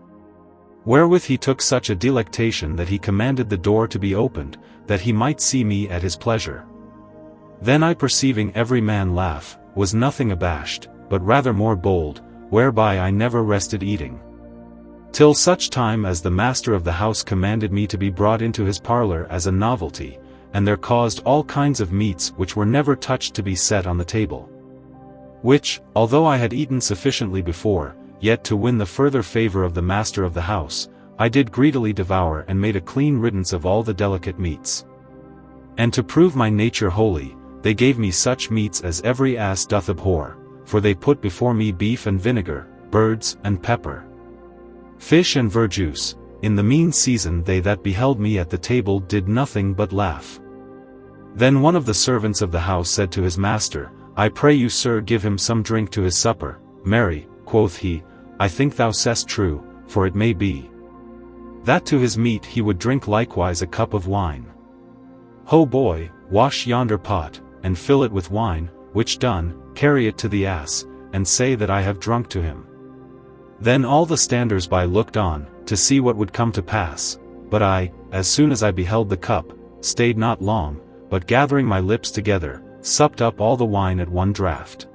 Wherewith he took such a delectation that he commanded the door to be opened, that he might see me at his pleasure. Then I, perceiving every man laugh, was nothing abashed, but rather more bold, whereby I never rested eating, till such time as the master of the house commanded me to be brought into his parlor as a novelty, and there caused all kinds of meats which were never touched to be set on the table. Which, although I had eaten sufficiently before, yet to win the further favor of the master of the house, I did greedily devour and made a clean riddance of all the delicate meats. And to prove my nature holy, they gave me such meats as every ass doth abhor, for they put before me beef and vinegar, birds and pepper, fish and verjuice. In the mean season they that beheld me at the table did nothing but laugh. Then one of the servants of the house said to his master, I pray you, sir, give him some drink to his supper. Marry, quoth he, I think thou sayest true, for it may be that to his meat he would drink likewise a cup of wine. Ho boy, wash yonder pot, and fill it with wine, which done, carry it to the ass, and say that I have drunk to him. Then all the standers by looked on, to see what would come to pass, but I, as soon as I beheld the cup, stayed not long, but gathering my lips together, supped up all the wine at one draught.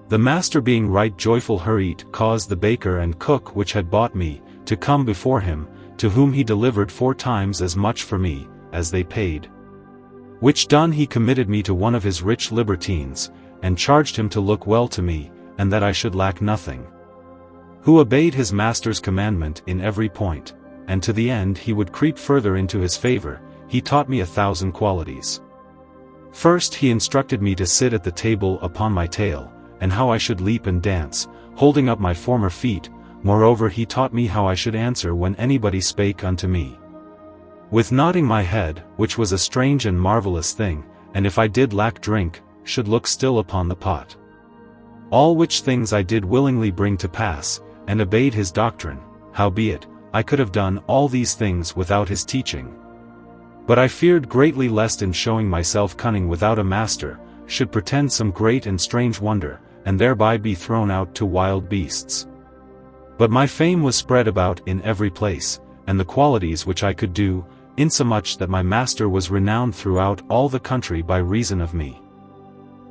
The master being right joyful hurried caused the baker and cook which had bought me, to come before him, to whom he delivered 4 times as much for me, as they paid. Which done he committed me to one of his rich libertines, and charged him to look well to me, and that I should lack nothing. Who obeyed his master's commandment in every point, and to the end he would creep further into his favor, he taught me 1,000 qualities. First he instructed me to sit at the table upon my tail, and how I should leap and dance, holding up my former feet. Moreover he taught me how I should answer when anybody spake unto me, with nodding my head, which was a strange and marvelous thing, and if I did lack drink, should look still upon the pot. All which things I did willingly bring to pass, and obeyed his doctrine. Howbeit, I could have done all these things without his teaching. But I feared greatly lest in showing myself cunning without a master, should pretend some great and strange wonder, and thereby be thrown out to wild beasts. But my fame was spread about in every place, and the qualities which I could do, insomuch that my master was renowned throughout all the country by reason of me.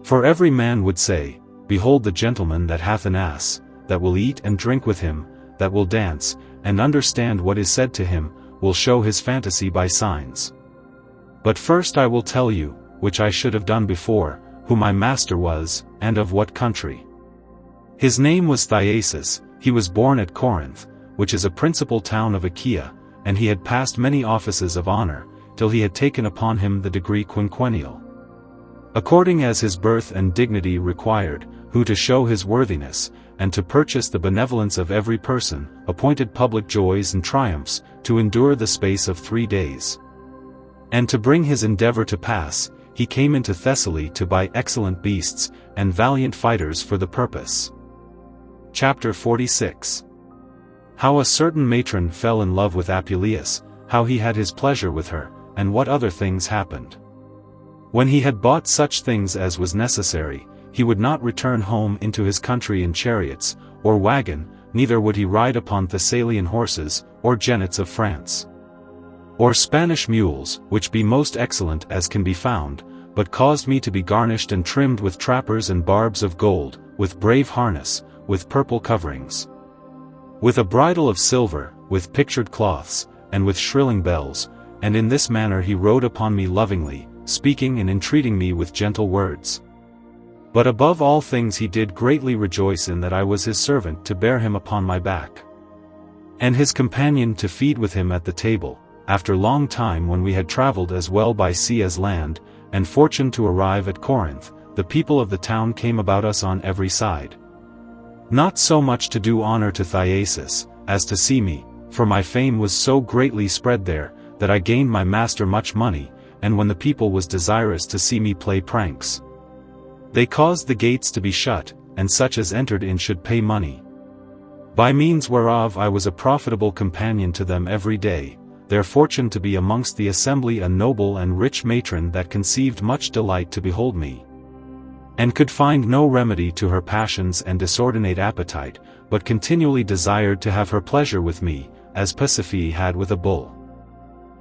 For every man would say, Behold the gentleman that hath an ass, that will eat and drink with him, that will dance, and understand what is said to him, will show his fantasy by signs. But first I will tell you, which I should have done before, who my master was, and of what country. His name was Thrasyllus. He was born at Corinth, which is a principal town of Achaia, and he had passed many offices of honor, till he had taken upon him the degree quinquennial, according as his birth and dignity required, who to show his worthiness, and to purchase the benevolence of every person, appointed public joys and triumphs, to endure the space of 3 days. And to bring his endeavor to pass, he came into Thessaly to buy excellent beasts, and valiant fighters for the purpose. Chapter 46. How a certain matron fell in love with Apuleius, how he had his pleasure with her, and what other things happened. When he had bought such things as was necessary, he would not return home into his country in chariots, or wagon, neither would he ride upon Thessalian horses, or genets of France, or Spanish mules, which be most excellent as can be found, but caused me to be garnished and trimmed with trappers and barbs of gold, with brave harness, with purple coverings, with a bridle of silver, with pictured cloths, and with shrilling bells, and in this manner he rode upon me lovingly, speaking and entreating me with gentle words. But above all things he did greatly rejoice in that I was his servant to bear him upon my back, and his companion to feed with him at the table. After long time, when we had travelled as well by sea as land, and fortuned to arrive at Corinth, the people of the town came about us on every side, not so much to do honor to Thrasyllus, as to see me, for my fame was so greatly spread there, that I gained my master much money, and when the people was desirous to see me play pranks, they caused the gates to be shut, and such as entered in should pay money, by means whereof I was a profitable companion to them every day. There fortuned to be amongst the assembly a noble and rich matron that conceived much delight to behold me, and could find no remedy to her passions and disordinate appetite, but continually desired to have her pleasure with me, as Pasiphae had with a bull.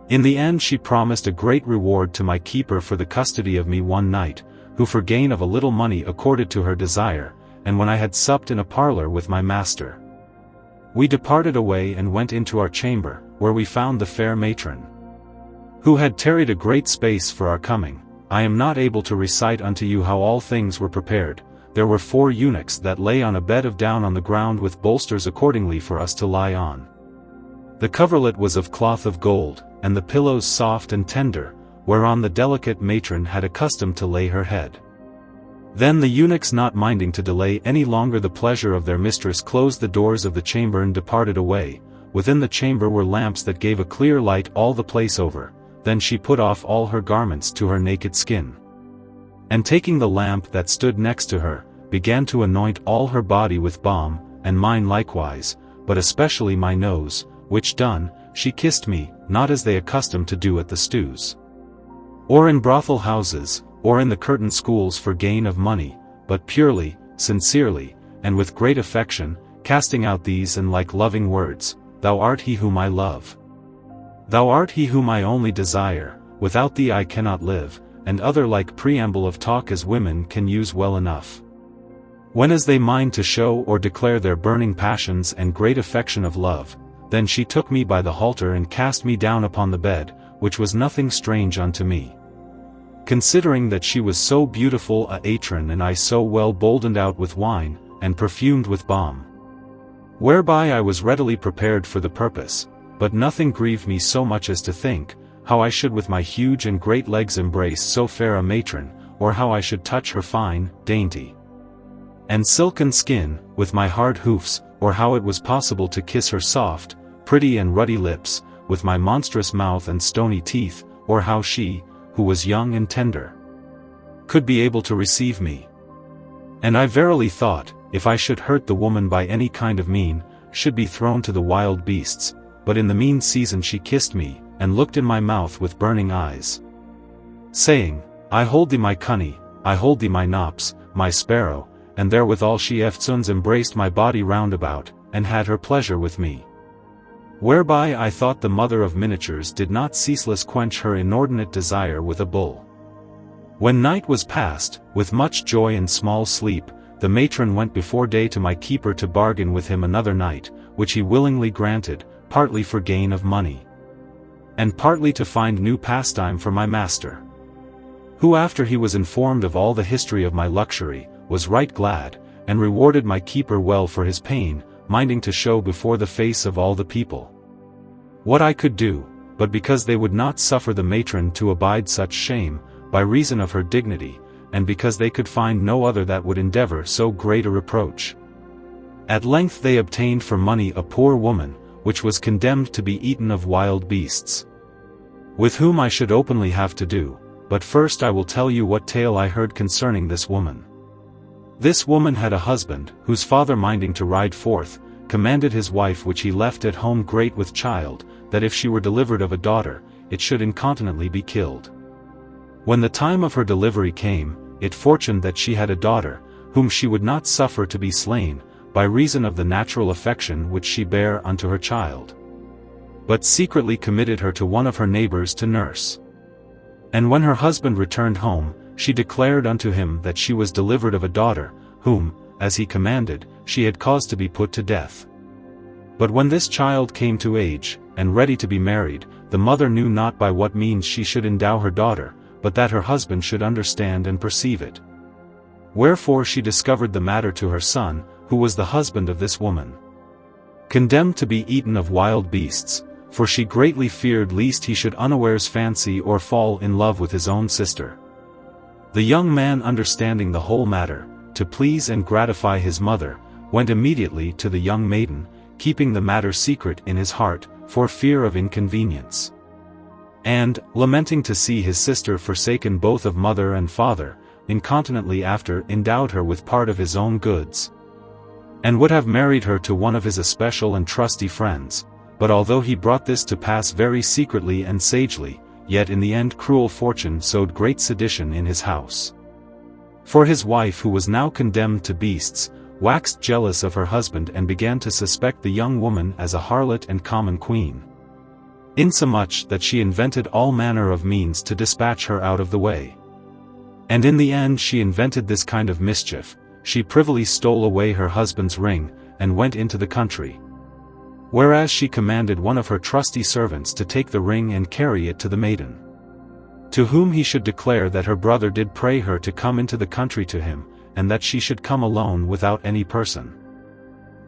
In the end she promised a great reward to my keeper for the custody of me one night, who for gain of a little money accorded to her desire, and when I had supped in a parlour with my master, we departed away and went into our chamber, where we found the fair matron, who had tarried a great space for our coming. I am not able to recite unto you how all things were prepared, there were 4 eunuchs that lay on a bed of down on the ground with bolsters accordingly for us to lie on. The coverlet was of cloth of gold, and the pillows soft and tender, whereon the delicate matron had accustomed to lay her head. Then the eunuchs, not minding to delay any longer the pleasure of their mistress, closed the doors of the chamber and departed away. Within the chamber were lamps that gave a clear light all the place over. Then she put off all her garments to her naked skin. And taking the lamp that stood next to her, began to anoint all her body with balm, and mine likewise, but especially my nose, which done, she kissed me, not as they accustomed to do at the stews, or in brothel houses, or in the curtain schools for gain of money, but purely, sincerely, and with great affection, casting out these and like loving words: Thou art he whom I love. Thou art he whom I only desire, without thee I cannot live, and other like preamble of talk as women can use well enough, when as they mind to show or declare their burning passions and great affection of love. Then she took me by the halter and cast me down upon the bed, which was nothing strange unto me, considering that she was so beautiful a matron, and I so well boldened out with wine, and perfumed with balm, whereby I was readily prepared for the purpose. But nothing grieved me so much as to think, how I should with my huge and great legs embrace so fair a matron, or how I should touch her fine, dainty, and silken skin, with my hard hoofs, or how it was possible to kiss her soft, pretty and ruddy lips, with my monstrous mouth and stony teeth, or how she, who was young and tender, could be able to receive me. And I verily thought, if I should hurt the woman by any kind of mean, should be thrown to the wild beasts. But in the mean season she kissed me, and looked in my mouth with burning eyes, saying, I hold thee my cunny, I hold thee my nops, my sparrow, and therewithal she eftsoons embraced my body round about, and had her pleasure with me. Whereby I thought the mother of miniatures did not ceaseless quench her inordinate desire with a bull. When night was past, with much joy and small sleep, the matron went before day to my keeper to bargain with him another night, which he willingly granted, partly for gain of money, and partly to find new pastime for my master, who after he was informed of all the history of my luxury, was right glad, and rewarded my keeper well for his pain, minding to show before the face of all the people what I could do, but because they would not suffer the matron to abide such shame, by reason of her dignity, and because they could find no other that would endeavor so great a reproach. At length they obtained for money a poor woman, which was condemned to be eaten of wild beasts, with whom I should openly have to do. But first I will tell you what tale I heard concerning this woman. This woman had a husband, whose father, minding to ride forth, commanded his wife which he left at home great with child, that if she were delivered of a daughter, it should incontinently be killed. When the time of her delivery came, it fortuned that she had a daughter, whom she would not suffer to be slain, by reason of the natural affection which she bare unto her child, but secretly committed her to one of her neighbors to nurse. And when her husband returned home, she declared unto him that she was delivered of a daughter, whom, as he commanded, she had caused to be put to death. But when this child came to age, and ready to be married, the mother knew not by what means she should endow her daughter, but that her husband should understand and perceive it. Wherefore she discovered the matter to her son, who was the husband of this woman, condemned to be eaten of wild beasts, for she greatly feared lest he should unawares fancy or fall in love with his own sister. The young man, understanding the whole matter, to please and gratify his mother, went immediately to the young maiden, keeping the matter secret in his heart, for fear of inconvenience, and, lamenting to see his sister forsaken both of mother and father, incontinently after endowed her with part of his own goods, and would have married her to one of his especial and trusty friends. But although he brought this to pass very secretly and sagely, yet in the end cruel fortune sowed great sedition in his house. For his wife, who was now condemned to beasts, waxed jealous of her husband and began to suspect the young woman as a harlot and common queen, insomuch that she invented all manner of means to dispatch her out of the way. And in the end she invented this kind of mischief: she privily stole away her husband's ring, and went into the country, whereas she commanded one of her trusty servants to take the ring and carry it to the maiden, to whom he should declare that her brother did pray her to come into the country to him, and that she should come alone without any person.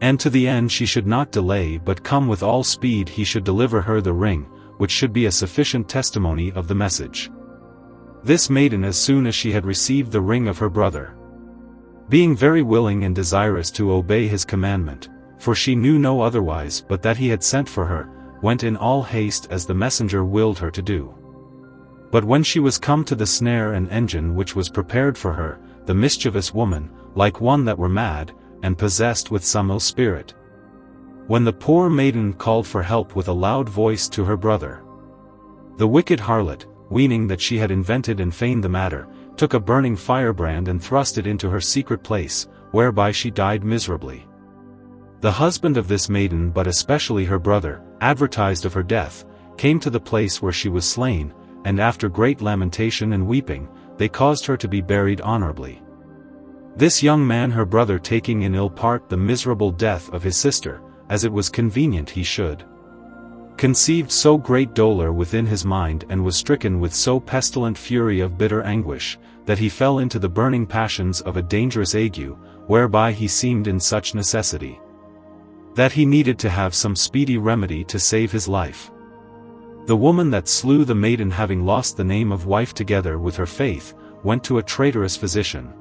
And to the end she should not delay but come with all speed he should deliver her the ring, which should be a sufficient testimony of the message. This maiden as soon as she had received the ring of her brother, being very willing and desirous to obey his commandment, for she knew no otherwise but that he had sent for her, went in all haste as the messenger willed her to do. But when she was come to the snare and engine which was prepared for her, the mischievous woman, like one that were mad, and possessed with some ill spirit, when the poor maiden called for help with a loud voice to her brother, the wicked harlot, weening that she had invented and feigned the matter, took a burning firebrand and thrust it into her secret place, whereby she died miserably. The husband of this maiden, but especially her brother, advertised of her death, came to the place where she was slain, and after great lamentation and weeping, they caused her to be buried honorably. This young man her brother taking in ill part the miserable death of his sister, as it was convenient he should, conceived so great dolour within his mind and was stricken with so pestilent fury of bitter anguish, that he fell into the burning passions of a dangerous ague, whereby he seemed in such necessity, that he needed to have some speedy remedy to save his life. The woman that slew the maiden having lost the name of wife together with her faith, went to a traitorous physician,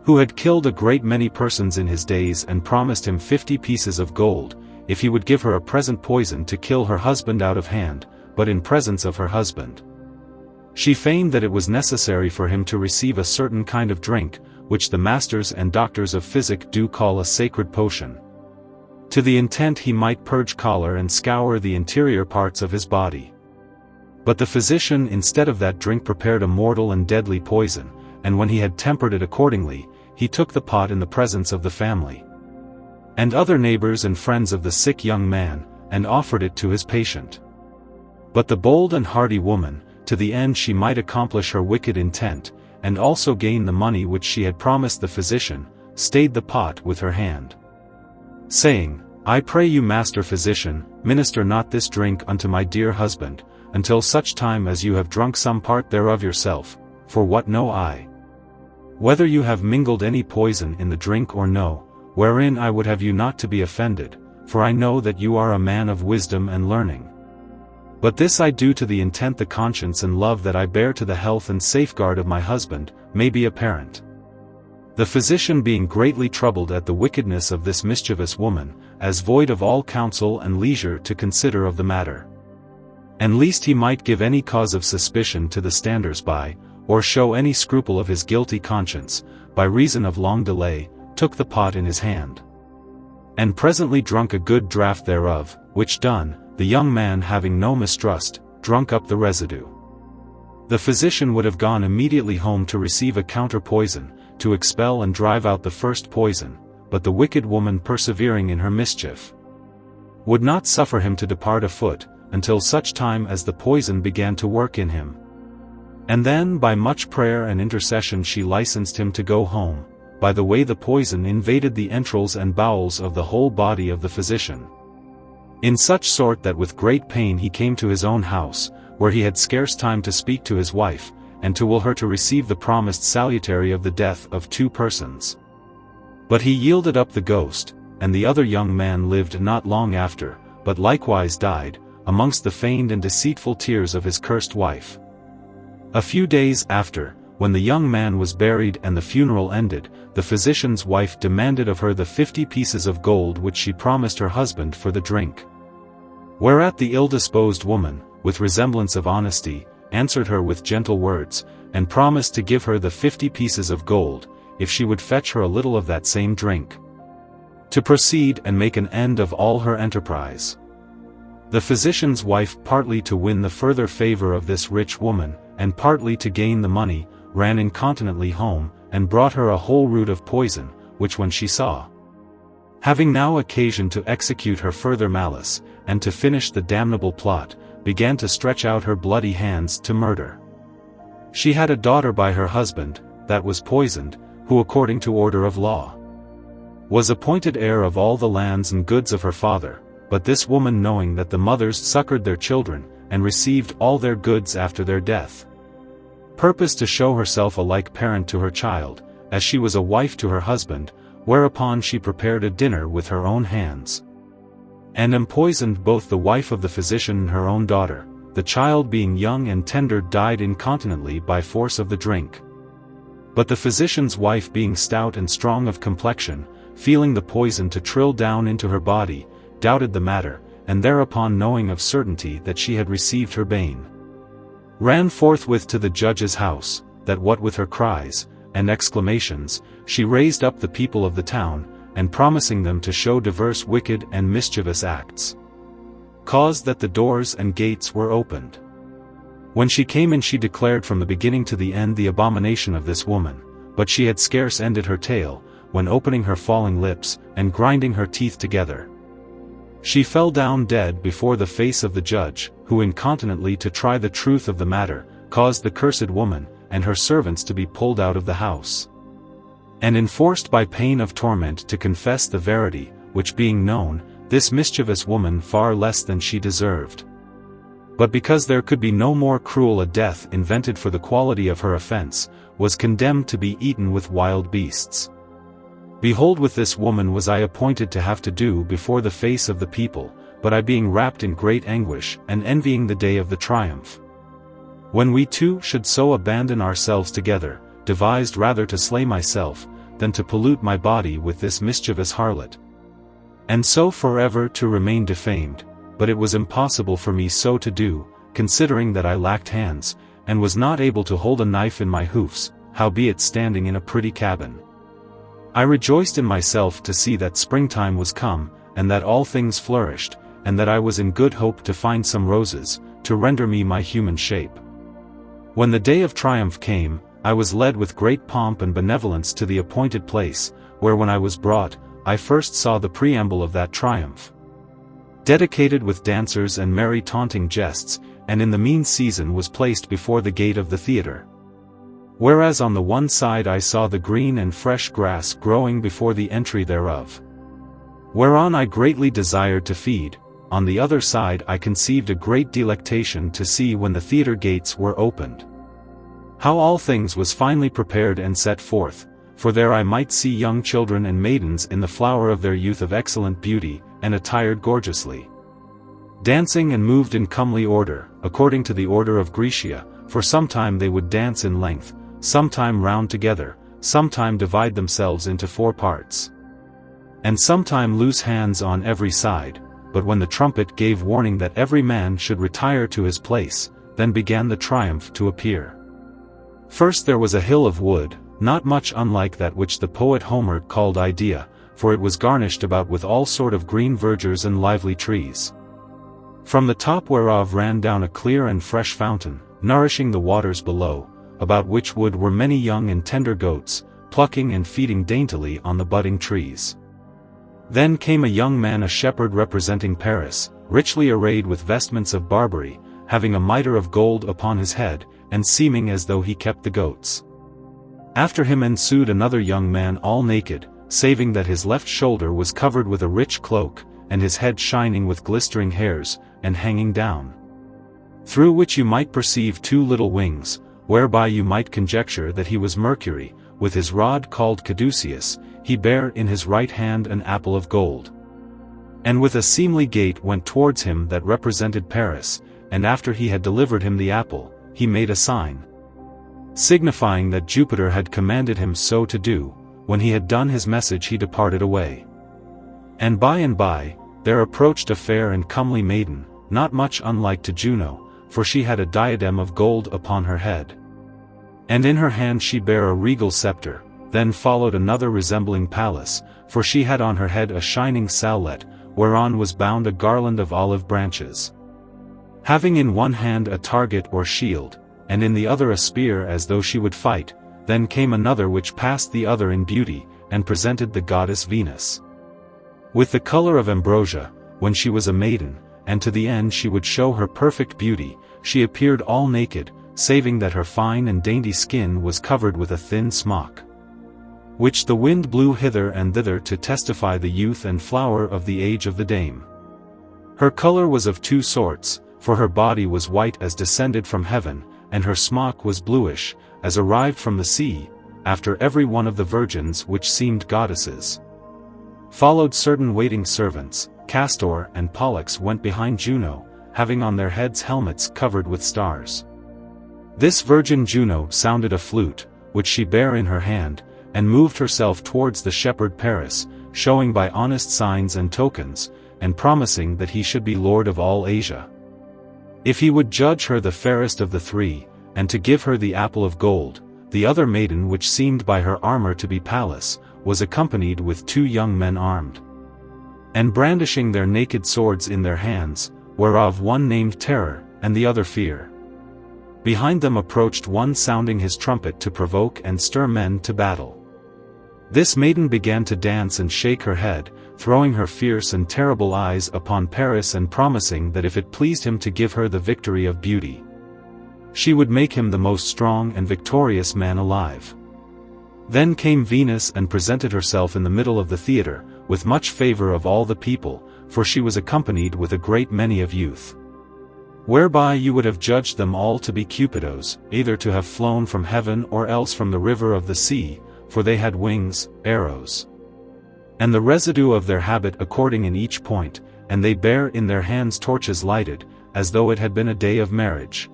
who had killed a great many persons in his days and promised him 50 pieces of gold, if he would give her a present poison to kill her husband out of hand, but in presence of her husband. She feigned that it was necessary for him to receive a certain kind of drink, which the masters and doctors of physic do call a sacred potion, to the intent he might purge choler and scour the interior parts of his body. But the physician instead of that drink prepared a mortal and deadly poison, and when he had tempered it accordingly, he took the pot in the presence of the family and other neighbors and friends of the sick young man, and offered it to his patient. But the bold and hardy woman, to the end she might accomplish her wicked intent, and also gain the money which she had promised the physician, stayed the pot with her hand, saying, I pray you, master physician, minister not this drink unto my dear husband, until such time as you have drunk some part thereof yourself, for what know I, whether you have mingled any poison in the drink or no, wherein I would have you not to be offended, for I know that you are a man of wisdom and learning. But this I do to the intent the conscience and love that I bear to the health and safeguard of my husband, may be apparent. The physician being greatly troubled at the wickedness of this mischievous woman, as void of all counsel and leisure to consider of the matter, and lest he might give any cause of suspicion to the standers-by, or show any scruple of his guilty conscience, by reason of long delay, took the pot in his hand, and presently drunk a good draught thereof, which done, the young man having no mistrust, drunk up the residue. The physician would have gone immediately home to receive a counter-poison, to expel and drive out the first poison, but the wicked woman persevering in her mischief, would not suffer him to depart afoot, until such time as the poison began to work in him. And then by much prayer and intercession she licensed him to go home, by the way the poison invaded the entrails and bowels of the whole body of the physician, in such sort that with great pain he came to his own house, where he had scarce time to speak to his wife, and to will her to receive the promised salutary of the death of 2 persons. But he yielded up the ghost, and the other young man lived not long after, but likewise died, amongst the feigned and deceitful tears of his cursed wife. A few days after, when the young man was buried and the funeral ended, the physician's wife demanded of her the 50 pieces of gold which she promised her husband for the drink. Whereat the ill-disposed woman, with resemblance of honesty, answered her with gentle words, and promised to give her the 50 pieces of gold, if she would fetch her a little of that same drink, to proceed and make an end of all her enterprise. The physician's wife, partly to win the further favor of this rich woman, and partly to gain the money, ran incontinently home, and brought her a whole root of poison, which when she saw, having now occasion to execute her further malice, and to finish the damnable plot, began to stretch out her bloody hands to murder. She had a daughter by her husband, that was poisoned, who according to order of law, was appointed heir of all the lands and goods of her father, but this woman knowing that the mothers succored their children, and received all their goods after their death, purposed to show herself a like parent to her child, as she was a wife to her husband, whereupon she prepared a dinner with her own hands, and empoisoned both the wife of the physician and her own daughter. The child being young and tender died incontinently by force of the drink. But the physician's wife being stout and strong of complexion, feeling the poison to trill down into her body, doubted the matter, and thereupon knowing of certainty that she had received her bane, ran forthwith to the judge's house, that what with her cries and exclamations, she raised up the people of the town, and promising them to show diverse wicked and mischievous acts, caused that the doors and gates were opened. When she came in she declared from the beginning to the end the abomination of this woman, but she had scarce ended her tale, when opening her falling lips, and grinding her teeth together, she fell down dead before the face of the judge, who incontinently to try the truth of the matter, caused the cursed woman, and her servants to be pulled out of the house, and enforced by pain of torment to confess the verity, which being known, this mischievous woman far less than she deserved. But because there could be no more cruel a death invented for the quality of her offense, was condemned to be eaten with wild beasts. Behold, with this woman was I appointed to have to do before the face of the people, but I being wrapped in great anguish, and envying the day of the triumph, when we two should so abandon ourselves together, devised rather to slay myself, than to pollute my body with this mischievous harlot, and so forever to remain defamed. But it was impossible for me so to do, considering that I lacked hands, and was not able to hold a knife in my hoofs, howbeit standing in a pretty cabin, I rejoiced in myself to see that springtime was come, and that all things flourished, and that I was in good hope to find some roses, to render me my human shape. When the day of triumph came, I was led with great pomp and benevolence to the appointed place, where when I was brought, I first saw the preamble of that triumph, dedicated with dancers and merry taunting jests, and in the mean season was placed before the gate of the theatre. Whereas on the one side I saw the green and fresh grass growing before the entry thereof, whereon I greatly desired to feed. On the other side I conceived a great delectation to see when the theatre gates were opened, how all things was finely prepared and set forth, for there I might see young children and maidens in the flower of their youth of excellent beauty, and attired gorgeously, dancing and moved in comely order, according to the order of Graecia, for sometime they would dance in length, sometime round together, sometime divide themselves into 4 parts, and sometime loose hands on every side. But when the trumpet gave warning that every man should retire to his place, then began the triumph to appear. First there was a hill of wood, not much unlike that which the poet Homer called Idea, for it was garnished about with all sort of green verdures and lively trees, from the top whereof ran down a clear and fresh fountain, nourishing the waters below, about which wood were many young and tender goats, plucking and feeding daintily on the budding trees. Then came a young man, a shepherd representing Paris, richly arrayed with vestments of Barbary, having a mitre of gold upon his head, and seeming as though he kept the goats. After him ensued another young man all naked, saving that his left shoulder was covered with a rich cloak, and his head shining with glistering hairs, and hanging down, through which you might perceive 2 little wings, whereby you might conjecture that he was Mercury. With his rod called caduceus, he bare in his right hand an apple of gold, and with a seemly gait went towards him that represented Paris, and after he had delivered him the apple, he made a sign, signifying that Jupiter had commanded him so to do. When he had done his message he departed away. And by, there approached a fair and comely maiden, not much unlike to Juno, for she had a diadem of gold upon her head, and in her hand she bare a regal scepter. Then followed another resembling Pallas, for she had on her head a shining sallet, whereon was bound a garland of olive branches, having in one hand a target or shield, and in the other a spear as though she would fight. Then came another which passed the other in beauty, and presented the goddess Venus, with the color of ambrosia, when she was a maiden, and to the end she would show her perfect beauty, she appeared all naked, saving that her fine and dainty skin was covered with a thin smock, which the wind blew hither and thither to testify the youth and flower of the age of the dame. Her color was of 2 sorts, for her body was white as descended from heaven, and her smock was bluish, as arrived from the sea, after every one of the virgins which seemed goddesses. Followed certain waiting servants, Castor and Pollux went behind Juno, having on their heads helmets covered with stars. This virgin Juno sounded a flute, which she bare in her hand, and moved herself towards the shepherd Paris, showing by honest signs and tokens, and promising that he should be lord of all Asia, if he would judge her the fairest of the three, and to give her the apple of gold. The other maiden, which seemed by her armor to be Pallas, was accompanied with 2 young men armed, and brandishing their naked swords in their hands, whereof one named Terror, and the other Fear. Behind them approached one sounding his trumpet to provoke and stir men to battle. This maiden began to dance and shake her head, throwing her fierce and terrible eyes upon Paris and promising that if it pleased him to give her the victory of beauty, she would make him the most strong and victorious man alive. Then came Venus and presented herself in the middle of the theatre, with much favor of all the people, for she was accompanied with a great many of youth, whereby you would have judged them all to be Cupidos, either to have flown from heaven or else from the river of the sea, for they had wings, arrows, and the residue of their habit according in each point, and they bare in their hands torches lighted, as though it had been a day of marriage.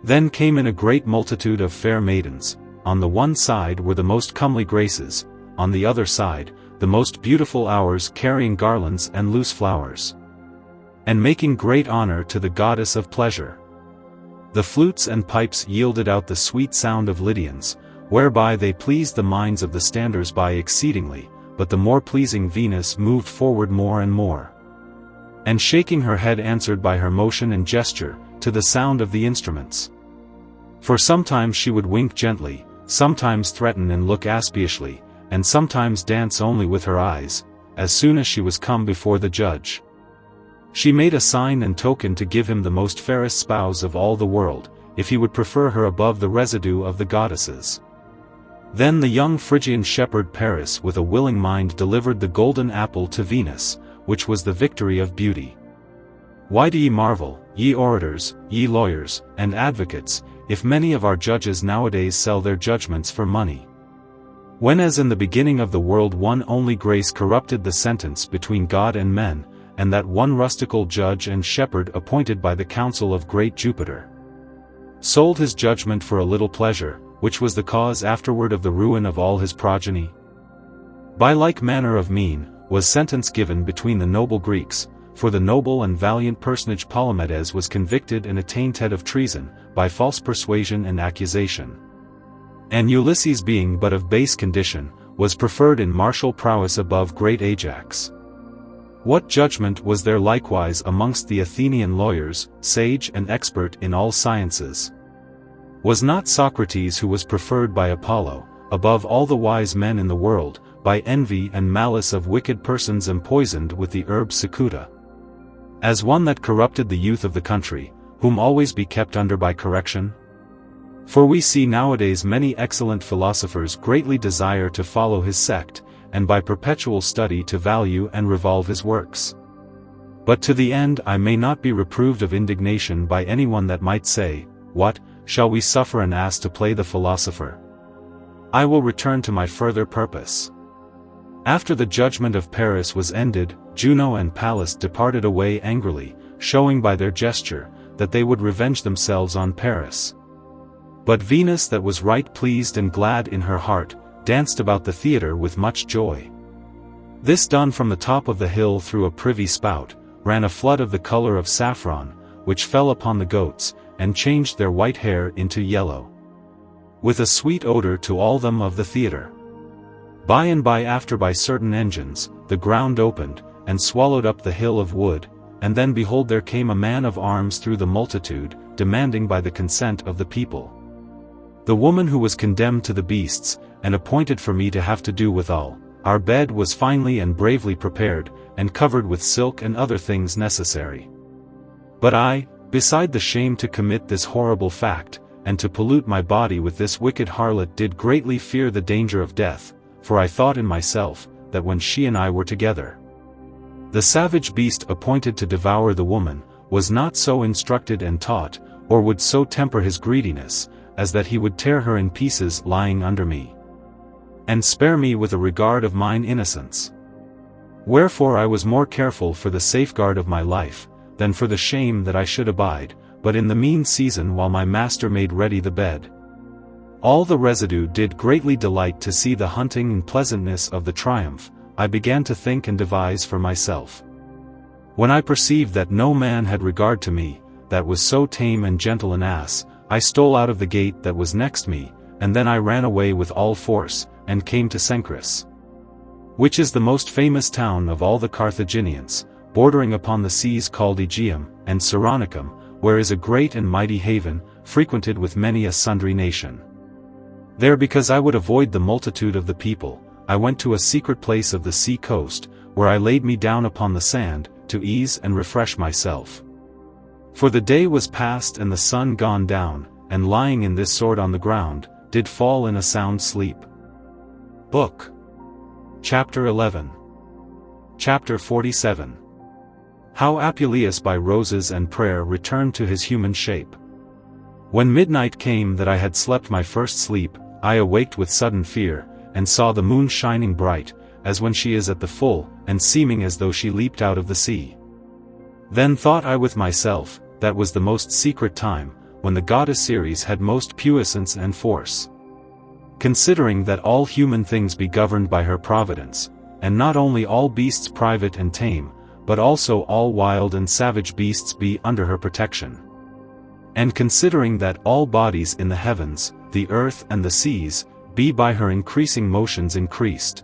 Then came in a great multitude of fair maidens. On the one side were the most comely Graces, on the other side, the most beautiful Hours carrying garlands and loose flowers, and making great honor to the goddess of pleasure. The flutes and pipes yielded out the sweet sound of Lydians, whereby they pleased the minds of the standers-by exceedingly, but the more pleasing Venus moved forward more and more, and shaking her head answered by her motion and gesture, to the sound of the instruments. For sometimes she would wink gently, sometimes threaten and look aspishly, and sometimes dance only with her eyes, as soon as she was come before the judge. She made a sign and token to give him the most fairest spouse of all the world, if he would prefer her above the residue of the goddesses. Then the young Phrygian shepherd Paris with a willing mind delivered the golden apple to Venus, which was the victory of beauty. Why do ye marvel, ye orators, ye lawyers, and advocates, if many of our judges nowadays sell their judgments for money? When as in the beginning of the world one only grace corrupted the sentence between God and men, and that one rustical judge and shepherd appointed by the counsel of great Jupiter sold his judgment for a little pleasure, which was the cause afterward of the ruin of all his progeny? By like manner of mean, was sentence given between the noble Greeks, for the noble and valiant personage Polymedes was convicted and attainted of treason, by false persuasion and accusation. And Ulysses being but of base condition, was preferred in martial prowess above great Ajax. What judgment was there likewise amongst the Athenian lawyers, sage and expert in all sciences? Was not Socrates, who was preferred by Apollo, above all the wise men in the world, by envy and malice of wicked persons empoisoned with the herb cicuta, as one that corrupted the youth of the country, whom always be kept under by correction? For we see nowadays many excellent philosophers greatly desire to follow his sect, and by perpetual study to value and revolve his works. But to the end I may not be reproved of indignation by anyone that might say, What, shall we suffer an ass to play the philosopher? I will return to my further purpose. After the judgment of Paris was ended, Juno and Pallas departed away angrily, showing by their gesture, that they would revenge themselves on Paris. But Venus, that was right pleased and glad in her heart, danced about the theatre with much joy. This done, from the top of the hill through a privy spout, ran a flood of the color of saffron, which fell upon the goats, and changed their white hair into yellow, with a sweet odor to all them of the theatre. By and by after, by certain engines, the ground opened, and swallowed up the hill of wood, and then behold there came a man of arms through the multitude, demanding by the consent of the people the woman who was condemned to the beasts, and appointed for me to have to do withal. Our bed was finely and bravely prepared, and covered with silk and other things necessary. But I, beside the shame to commit this horrible fact, and to pollute my body with this wicked harlot, did greatly fear the danger of death, for I thought in myself, that when she and I were together, the savage beast appointed to devour the woman, was not so instructed and taught, or would so temper his greediness, as that he would tear her in pieces lying under me. and spare me with a regard of mine innocence. Wherefore I was more careful for the safeguard of my life, than for the shame that I should abide, but in the mean season while my master made ready the bed. All the residue did greatly delight to see the hunting and pleasantness of the triumph. I began to think and devise for myself. When I perceived that no man had regard to me, that was so tame and gentle an ass, I stole out of the gate that was next me, and then I ran away with all force, and came to Cenchrus, which is the most famous town of all the Carthaginians, bordering upon the seas called Aegeum, and Cyrenaium, where is a great and mighty haven, frequented with many a sundry nation. There, because I would avoid the multitude of the people, I went to a secret place of the sea coast, where I laid me down upon the sand, to ease and refresh myself. For the day was past and the sun gone down, and lying in this sort on the ground, did fall in a sound sleep. Book. Chapter XI. Chapter XLVII. How Apuleius by roses and prayer returned to his human shape. When midnight came that I had slept my first sleep, I awaked with sudden fear, and saw the moon shining bright, as when she is at the full, and seeming as though she leaped out of the sea. Then thought I with myself, that was the most secret time, when the goddess Ceres had most puissance and force. Considering that all human things be governed by her providence, and not only all beasts private and tame, but also all wild and savage beasts be under her protection. And considering that all bodies in the heavens, the earth and the seas, be by her increasing motions increased,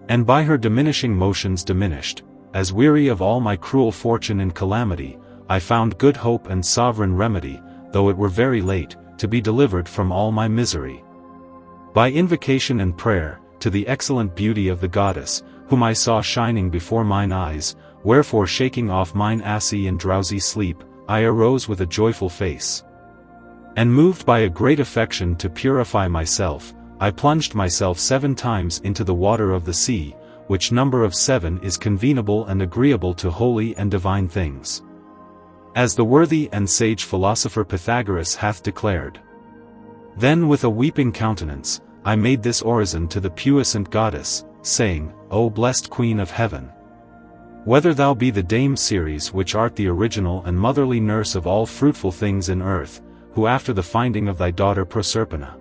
and by her diminishing motions diminished, as weary of all my cruel fortune and calamity, I found good hope and sovereign remedy, though it were very late, to be delivered from all my misery. By invocation and prayer, to the excellent beauty of the goddess, whom I saw shining before mine eyes, wherefore shaking off mine assy and drowsy sleep, I arose with a joyful face. And moved by a great affection to purify myself, I plunged myself 7 times into the water of the sea, which number of 7 is convenable and agreeable to holy and divine things, as the worthy and sage philosopher Pythagoras hath declared. Then with a weeping countenance, I made this orison to the puissant goddess, saying, O blessed Queen of Heaven, whether thou be the Dame Ceres which art the original and motherly nurse of all fruitful things in earth, who after the finding of thy daughter Proserpina,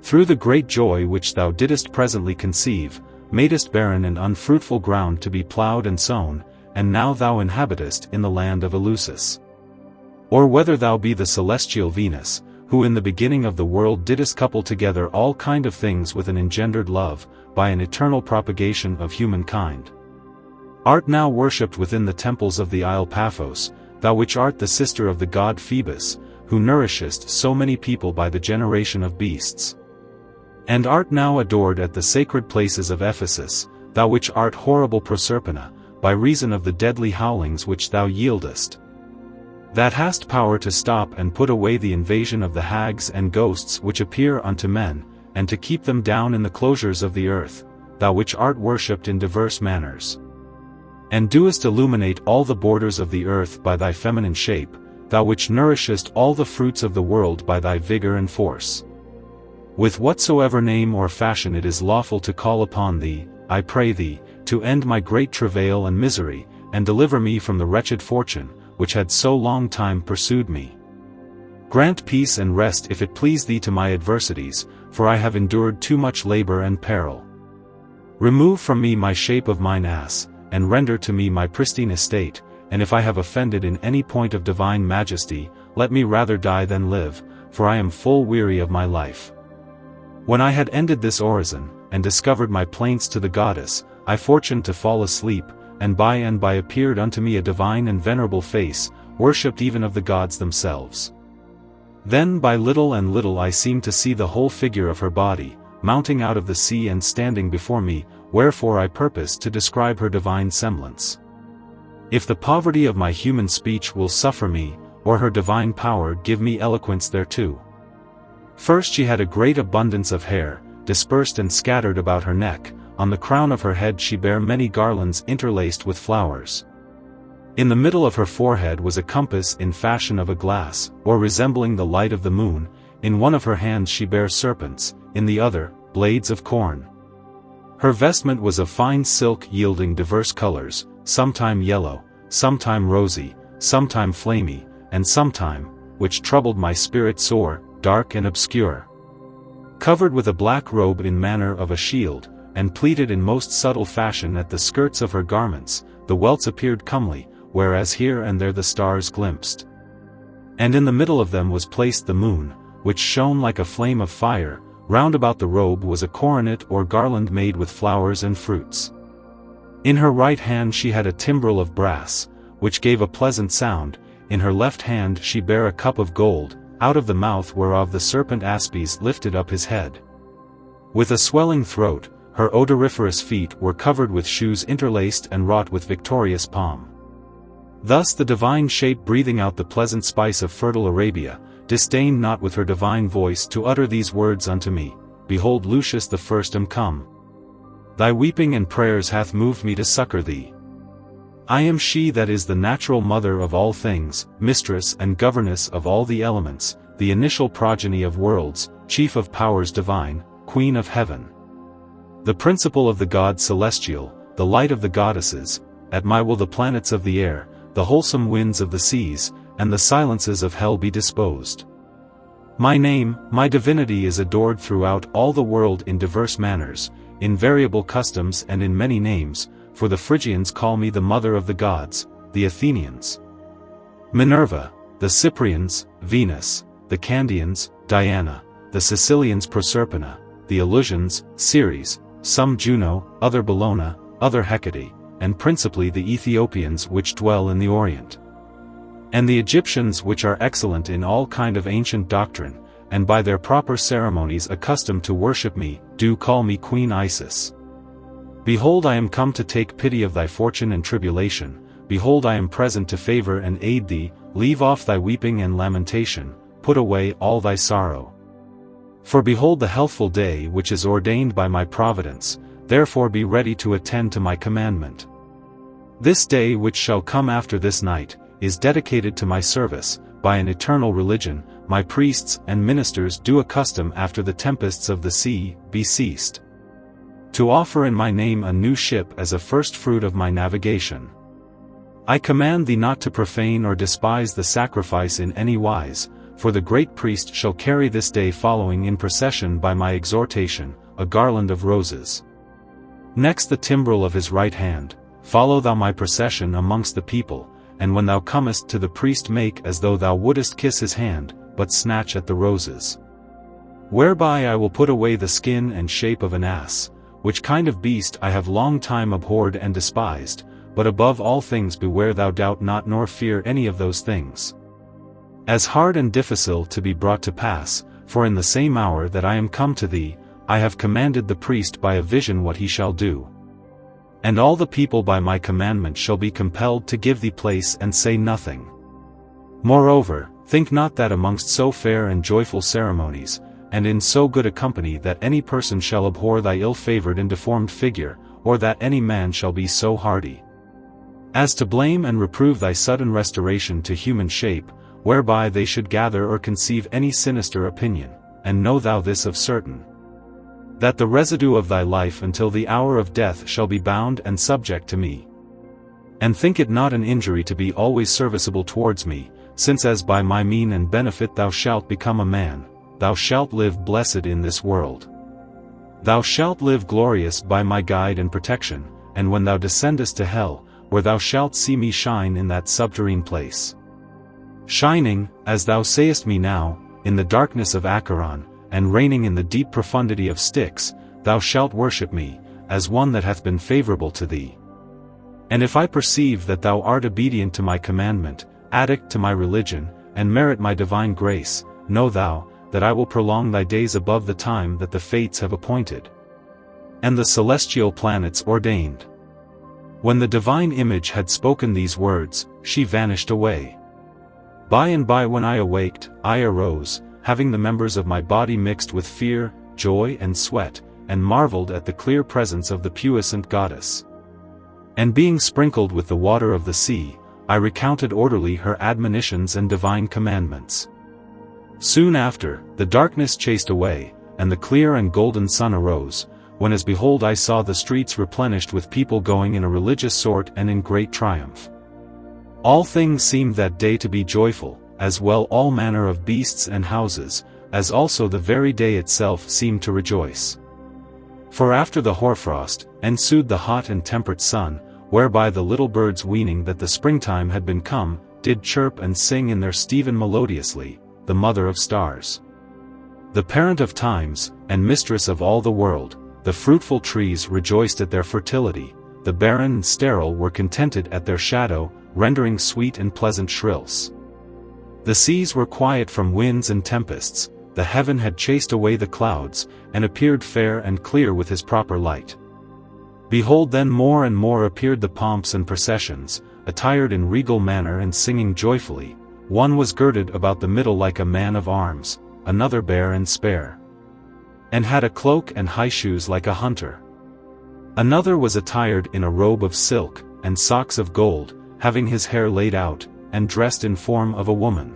through the great joy which thou didst presently conceive, madest barren and unfruitful ground to be ploughed and sown, and now thou inhabitest in the land of Eleusis. Or whether thou be the celestial Venus, who in the beginning of the world didst couple together all kind of things with an engendered love, by an eternal propagation of humankind. Art now worshipped within the temples of the isle Paphos, thou which art the sister of the god Phoebus, who nourishest so many people by the generation of beasts. And art now adored at the sacred places of Ephesus, thou which art horrible Proserpina, by reason of the deadly howlings which thou yieldest, that hast power to stop and put away the invasion of the hags and ghosts which appear unto men, and to keep them down in the closures of the earth, thou which art worshipped in diverse manners, and doest illuminate all the borders of the earth by thy feminine shape, thou which nourishest all the fruits of the world by thy vigor and force. With whatsoever name or fashion it is lawful to call upon thee, I pray thee, to end my great travail and misery, and deliver me from the wretched fortune, which had so long time pursued me. Grant peace and rest if it please thee to my adversities, for I have endured too much labor and peril. Remove from me my shape of mine ass, and render to me my pristine estate, and if I have offended in any point of divine majesty, let me rather die than live, for I am full weary of my life. When I had ended this orison, and discovered my plaints to the goddess, I fortuned to fall asleep, and by appeared unto me a divine and venerable face, worshipped even of the gods themselves. Then by little and little I seemed to see the whole figure of her body, mounting out of the sea and standing before me, wherefore I purpose to describe her divine semblance. If the poverty of my human speech will suffer me, or her divine power give me eloquence thereto. First she had a great abundance of hair, dispersed and scattered about her neck, on the crown of her head she bare many garlands interlaced with flowers. In the middle of her forehead was a compass in fashion of a glass, or resembling the light of the moon, in one of her hands she bare serpents, in the other, blades of corn. Her vestment was of fine silk yielding diverse colors, sometime yellow, sometime rosy, sometime flamy, and sometime, which troubled my spirit sore, dark and obscure. Covered with a black robe in manner of a shield, and pleated in most subtle fashion at the skirts of her garments, the welts appeared comely, whereas here and there the stars glimpsed. And in the middle of them was placed the moon, which shone like a flame of fire. Round about the robe was a coronet or garland made with flowers and fruits. In her right hand she had a timbrel of brass, which gave a pleasant sound. In her left hand she bare a cup of gold, out of the mouth whereof the serpent Aspis lifted up his head. With a swelling throat, her odoriferous feet were covered with shoes interlaced and wrought with victorious palm. Thus the divine shape, breathing out the pleasant spice of fertile Arabia, disdained not with her divine voice to utter these words unto me, Behold, Lucius the first am come. Thy weeping and prayers hath moved me to succor thee. I am she that is the natural mother of all things, mistress and governess of all the elements, the initial progeny of worlds, chief of powers divine, queen of heaven. The principle of the gods celestial, the light of the goddesses, at my will the planets of the air, the wholesome winds of the seas, and the silences of hell be disposed. My name, my divinity is adored throughout all the world in diverse manners, in variable customs and in many names, for the Phrygians call me the mother of the gods, the Athenians Minerva, the Cyprians, Venus, the Candians, Diana, the Sicilians Proserpina, the Eleusinians, Ceres, some Juno, other Bellona, other Hecate, and principally the Ethiopians which dwell in the Orient. And the Egyptians which are excellent in all kind of ancient doctrine, and by their proper ceremonies accustomed to worship me, do call me Queen Isis. Behold, I am come to take pity of thy fortune and tribulation, behold, I am present to favor and aid thee. Leave off thy weeping and lamentation, put away all thy sorrow. For behold the healthful day which is ordained by my providence, therefore be ready to attend to my commandment. This day which shall come after this night, is dedicated to my service, by an eternal religion. My priests and ministers do accustom after the tempests of the sea, be ceased. To offer in my name a new ship as a first fruit of my navigation. I command thee not to profane or despise the sacrifice in any wise, for the great priest shall carry this day following in procession by my exhortation, a garland of roses. Next the timbrel of his right hand, follow thou my procession amongst the people, and when thou comest to the priest make as though thou wouldest kiss his hand, but snatch at the roses. Whereby I will put away the skin and shape of an ass, which kind of beast I have long time abhorred and despised, but above all things beware thou doubt not nor fear any of those things. As hard and difficile to be brought to pass, for in the same hour that I am come to thee, I have commanded the priest by a vision what he shall do. And all the people by my commandment shall be compelled to give thee place and say nothing. Moreover, think not that amongst so fair and joyful ceremonies, and in so good a company that any person shall abhor thy ill-favored and deformed figure, or that any man shall be so hardy as to blame and reprove thy sudden restoration to human shape, whereby they should gather or conceive any sinister opinion. And know thou this of certain, that the residue of thy life until the hour of death shall be bound and subject to me. And think it not an injury to be always serviceable towards me, since as by my mean and benefit thou shalt become a man, thou shalt live blessed in this world. Thou shalt live glorious by my guide and protection, and when thou descendest to hell, where thou shalt see me shine in that subterrene place. Shining, as thou sayest me now, in the darkness of Acheron, and reigning in the deep profundity of Styx, thou shalt worship me, as one that hath been favorable to thee. And if I perceive that thou art obedient to my commandment, addict to my religion, and merit my divine grace, know thou, that I will prolong thy days above the time that the fates have appointed, and the celestial planets ordained. When the divine image had spoken these words, she vanished away. By and by when I awaked, I arose, having the members of my body mixed with fear, joy and sweat, and marveled at the clear presence of the puissant goddess. And being sprinkled with the water of the sea, I recounted orderly her admonitions and divine commandments. Soon after, the darkness chased away, and the clear and golden sun arose, when as behold I saw the streets replenished with people going in a religious sort and in great triumph. All things seemed that day to be joyful, as well all manner of beasts and houses, as also the very day itself seemed to rejoice. For after the hoarfrost, ensued the hot and temperate sun, whereby the little birds weening that the springtime had been come, did chirp and sing in their Stephen melodiously, the mother of stars. The parent of times, and mistress of all the world, the fruitful trees rejoiced at their fertility, the barren and sterile were contented at their shadow, rendering sweet and pleasant shrills. The seas were quiet from winds and tempests, the heaven had chased away the clouds, and appeared fair and clear with his proper light. Behold then more and more appeared the pomps and processions, attired in regal manner and singing joyfully. One was girded about the middle like a man of arms, another bare and spare, and had a cloak and high shoes like a hunter. Another was attired in a robe of silk, and socks of gold, having his hair laid out, and dressed in form of a woman.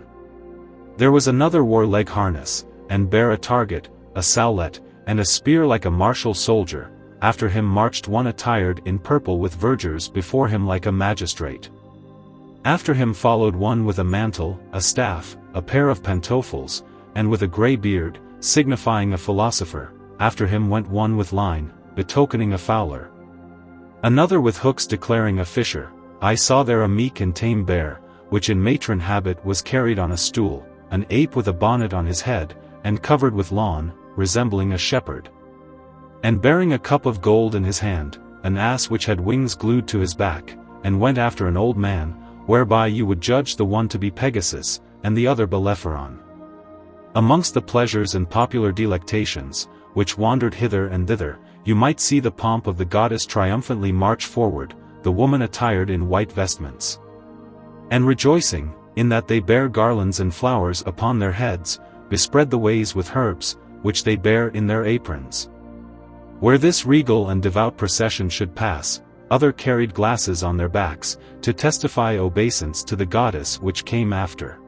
There was another wore leg harness, and bare a target, a sowlet, and a spear like a martial soldier. After him marched one attired in purple with vergers before him like a magistrate. After him followed one with a mantle, a staff, a pair of pantofles, and with a grey beard, signifying a philosopher. After him went one with line, betokening a fowler. Another with hooks declaring a fisher. I saw there a meek and tame bear, which in matron habit was carried on a stool, an ape with a bonnet on his head, and covered with lawn, resembling a shepherd, and bearing a cup of gold in his hand, an ass which had wings glued to his back, and went after an old man, whereby you would judge the one to be Pegasus, and the other Bellerophon. Amongst the pleasures and popular delectations, which wandered hither and thither, you might see the pomp of the goddess triumphantly march forward, the woman attired in white vestments, and rejoicing, in that they bear garlands and flowers upon their heads, bespread the ways with herbs, which they bear in their aprons. Where this regal and devout procession should pass, other carried glasses on their backs, to testify obeisance to the goddess which came after.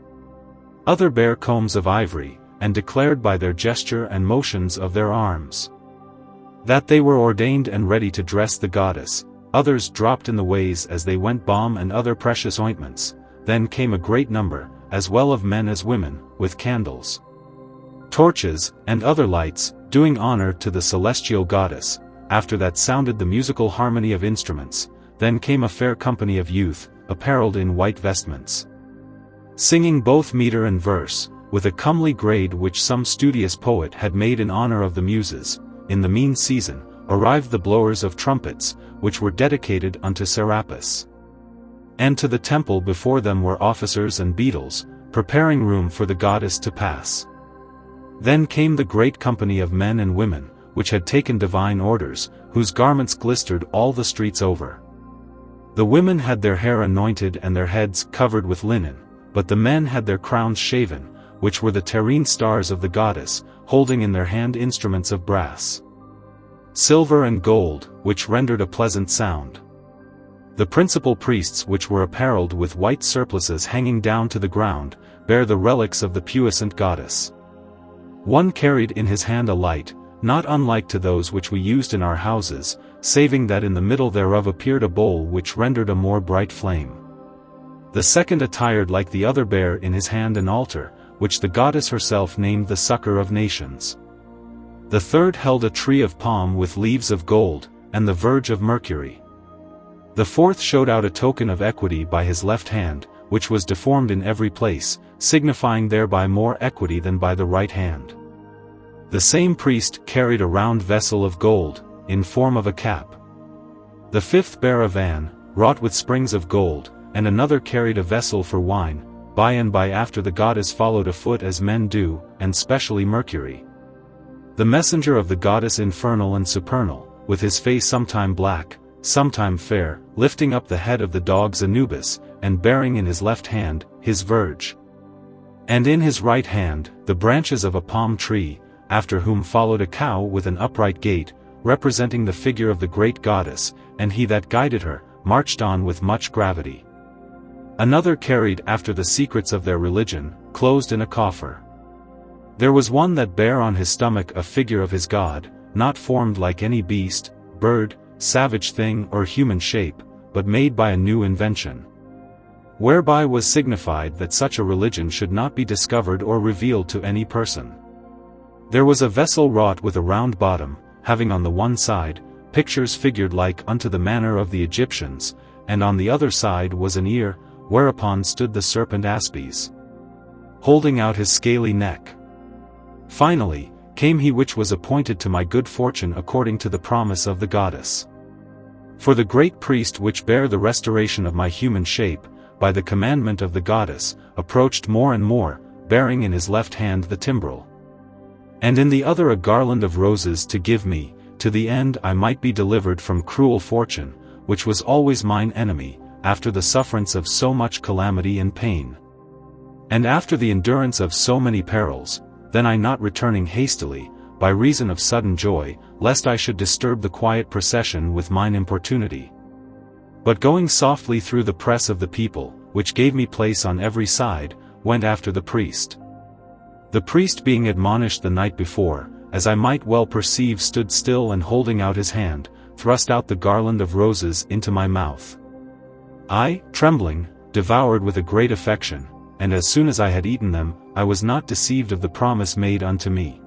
Other bare combs of ivory, and declared by their gesture and motions of their arms that they were ordained and ready to dress the goddess. Others dropped in the ways as they went balm and other precious ointments. Then came a great number, as well of men as women, with candles, torches, and other lights, doing honor to the celestial goddess. After that sounded the musical harmony of instruments. Then came a fair company of youth, apparelled in white vestments, singing both meter and verse, with a comely grade which some studious poet had made in honor of the Muses. In the mean season, arrived the blowers of trumpets, which were dedicated unto Serapis. And to the temple before them were officers and beadles, preparing room for the goddess to pass. Then came the great company of men and women, which had taken divine orders, whose garments glistered all the streets over. The women had their hair anointed and their heads covered with linen, but the men had their crowns shaven, which were the terrene stars of the goddess, holding in their hand instruments of brass, silver and gold, which rendered a pleasant sound. The principal priests, which were apparelled with white surplices hanging down to the ground, bare the relics of the puissant goddess. One carried in his hand a light, not unlike to those which we used in our houses, saving that in the middle thereof appeared a bowl which rendered a more bright flame. The second attired like the other bare in his hand an altar, which the goddess herself named the Succor of Nations. The third held a tree of palm with leaves of gold, and the verge of Mercury. The fourth showed out a token of equity by his left hand, which was deformed in every place, signifying thereby more equity than by the right hand. The same priest carried a round vessel of gold, in form of a cap. The fifth bare a van, wrought with springs of gold, and another carried a vessel for wine. By and by after the goddess followed afoot as men do, and specially Mercury, the messenger of the goddess infernal and supernal, with his face sometime black, sometime fair, lifting up the head of the dogs Anubis, and bearing in his left hand his verge, and in his right hand the branches of a palm tree. After whom followed a cow with an upright gait, representing the figure of the great goddess, and he that guided her marched on with much gravity. Another carried after the secrets of their religion, closed in a coffer. There was one that bare on his stomach a figure of his god, not formed like any beast, bird, savage thing or human shape, but made by a new invention. Whereby was signified that such a religion should not be discovered or revealed to any person. There was a vessel wrought with a round bottom, having on the one side, pictures figured like unto the manner of the Egyptians, and on the other side was an ear, whereupon stood the serpent Aspes, holding out his scaly neck. Finally, came he which was appointed to my good fortune according to the promise of the goddess. For the great priest which bare the restoration of my human shape, by the commandment of the goddess, approached more and more, bearing in his left hand the timbrel, and in the other a garland of roses to give me, to the end I might be delivered from cruel fortune, which was always mine enemy, after the sufferance of so much calamity and pain, and after the endurance of so many perils. Then I not returning hastily, by reason of sudden joy, lest I should disturb the quiet procession with mine importunity, but going softly through the press of the people, which gave me place on every side, went after the priest. The priest being admonished the night before, as I might well perceive stood still and holding out his hand, thrust out the garland of roses into my mouth. I, trembling, devoured with a great affection, and as soon as I had eaten them, I was not deceived of the promise made unto me.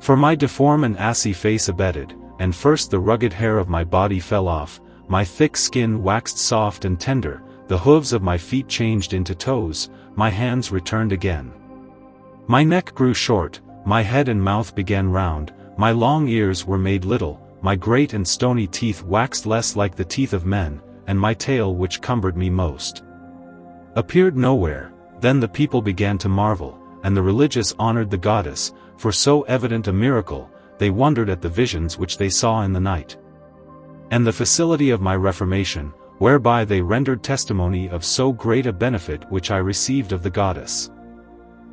For my deform and assy face abated, and first the rugged hair of my body fell off, my thick skin waxed soft and tender, the hooves of my feet changed into toes, my hands returned again. My neck grew short, my head and mouth began round, my long ears were made little, my great and stony teeth waxed less like the teeth of men, and my tail which cumbered me most, appeared nowhere. Then the people began to marvel, and the religious honored the goddess, for so evident a miracle, they wondered at the visions which they saw in the night, and the facility of my reformation, whereby they rendered testimony of so great a benefit which I received of the goddess.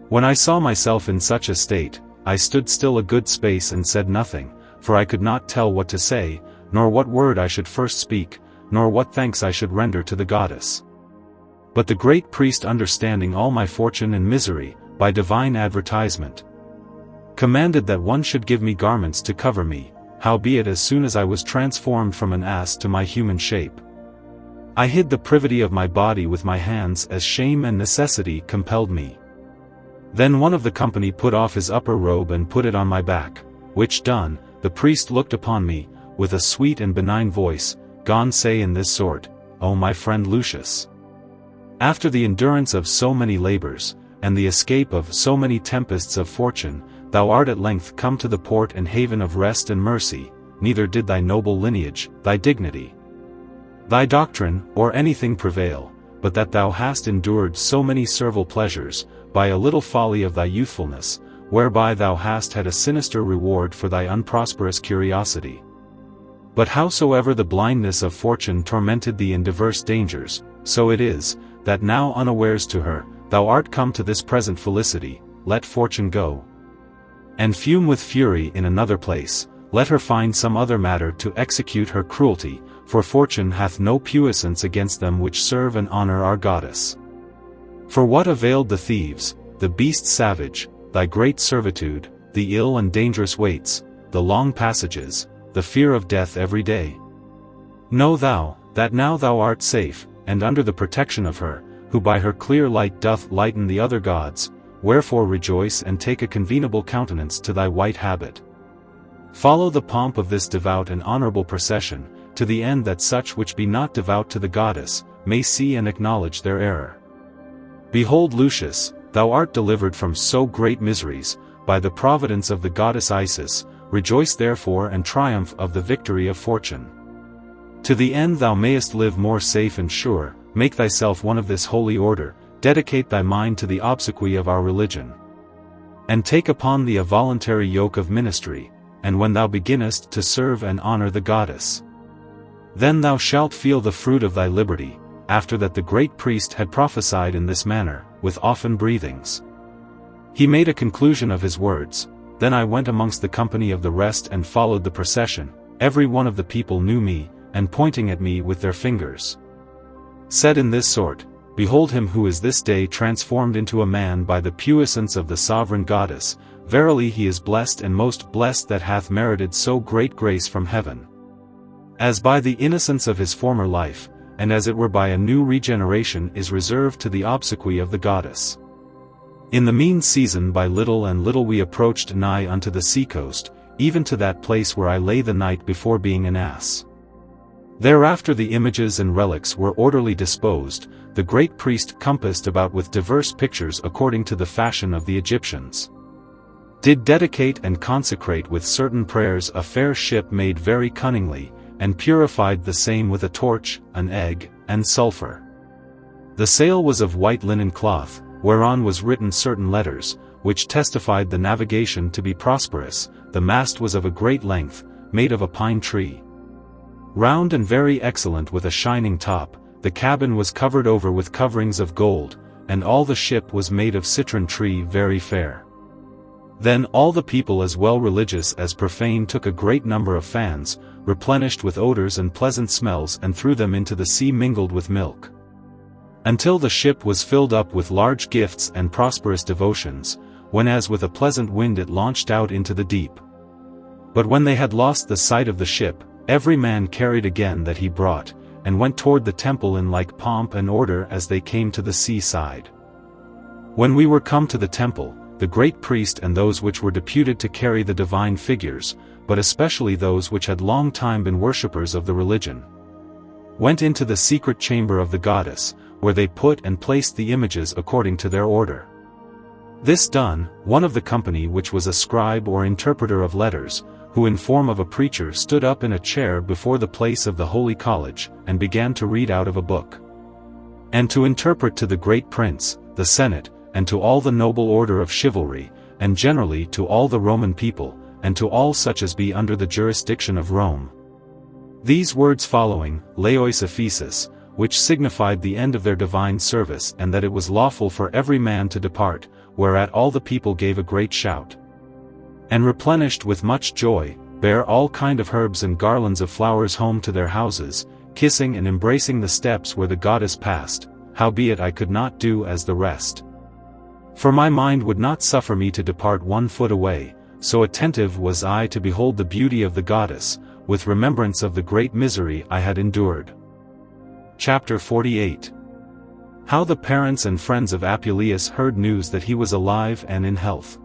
When I saw myself in such a state, I stood still a good space and said nothing, for I could not tell what to say, nor what word I should first speak, nor what thanks I should render to the goddess. But the great priest, understanding all my fortune and misery, by divine advertisement, commanded that one should give me garments to cover me, howbeit as soon as I was transformed from an ass to my human shape, I hid the privity of my body with my hands as shame and necessity compelled me. Then one of the company put off his upper robe and put it on my back, which done, the priest looked upon me, with a sweet and benign voice, gone say in this sort, O my friend Lucius, after the endurance of so many labors, and the escape of so many tempests of fortune, thou art at length come to the port and haven of rest and mercy, neither did thy noble lineage, thy dignity, thy doctrine, or anything prevail, but that thou hast endured so many servile pleasures, by a little folly of thy youthfulness, whereby thou hast had a sinister reward for thy unprosperous curiosity. But howsoever the blindness of fortune tormented thee in diverse dangers, so it is, that now unawares to her, thou art come to this present felicity. Let fortune go, and fume with fury in another place, let her find some other matter to execute her cruelty, for fortune hath no puissance against them which serve and honor our goddess. For what availed the thieves, the beast savage, thy great servitude, the ill and dangerous waits, the long passages, the fear of death every day? Know thou, that now thou art safe, and under the protection of her, who by her clear light doth lighten the other gods, wherefore rejoice and take a convenable countenance to thy white habit. Follow the pomp of this devout and honorable procession, to the end that such which be not devout to the goddess, may see and acknowledge their error. Behold Lucius, thou art delivered from so great miseries, by the providence of the goddess Isis, rejoice therefore and triumph of the victory of fortune. To the end thou mayest live more safe and sure, make thyself one of this holy order, dedicate thy mind to the obsequy of our religion, and take upon thee a voluntary yoke of ministry, and when thou beginnest to serve and honor the goddess, then thou shalt feel the fruit of thy liberty. After that the great priest had prophesied in this manner, with often breathings, he made a conclusion of his words. Then I went amongst the company of the rest and followed the procession. Every one of the people knew me, and pointing at me with their fingers, said in this sort, behold him who is this day transformed into a man by the puissance of the sovereign goddess, verily he is blessed and most blessed that hath merited so great grace from heaven. As by the innocence of his former life, and as it were by a new regeneration is reserved to the obsequy of the goddess. In the mean season by little and little we approached nigh unto the sea-coast, even to that place where I lay the night before being an ass. Thereafter the images and relics were orderly disposed, the great priest compassed about with diverse pictures according to the fashion of the Egyptians. Did dedicate and consecrate with certain prayers a fair ship made very cunningly, and purified the same with a torch, an egg, and sulphur. The sail was of white linen cloth, whereon was written certain letters, which testified the navigation to be prosperous. The mast was of a great length, made of a pine tree, round and very excellent with a shining top. The cabin was covered over with coverings of gold, and all the ship was made of citron tree very fair. Then all the people as well religious as profane took a great number of fans, replenished with odors and pleasant smells, and threw them into the sea mingled with milk, until the ship was filled up with large gifts and prosperous devotions, when as with a pleasant wind it launched out into the deep. But when they had lost the sight of the ship, every man carried again that he brought, and went toward the temple in like pomp and order as they came to the sea-side. When we were come to the temple, the great priest and those which were deputed to carry the divine figures, but especially those which had long time been worshippers of the religion, went into the secret chamber of the goddess, where they put and placed the images according to their order. This done, one of the company which was a scribe or interpreter of letters, who in form of a preacher stood up in a chair before the place of the holy college, and began to read out of a book, and to interpret to the great prince, the senate, and to all the noble order of chivalry, and generally to all the Roman people, and to all such as be under the jurisdiction of Rome. These words following, Laois Ephesus, which signified the end of their divine service and that it was lawful for every man to depart, whereat all the people gave a great shout, and replenished with much joy, bare all kind of herbs and garlands of flowers home to their houses, kissing and embracing the steps where the goddess passed. Howbeit I could not do as the rest, for my mind would not suffer me to depart 1 foot away, so attentive was I to behold the beauty of the goddess, with remembrance of the great misery I had endured. Chapter 48. How the parents and friends of Apuleius heard news that he was alive and in health.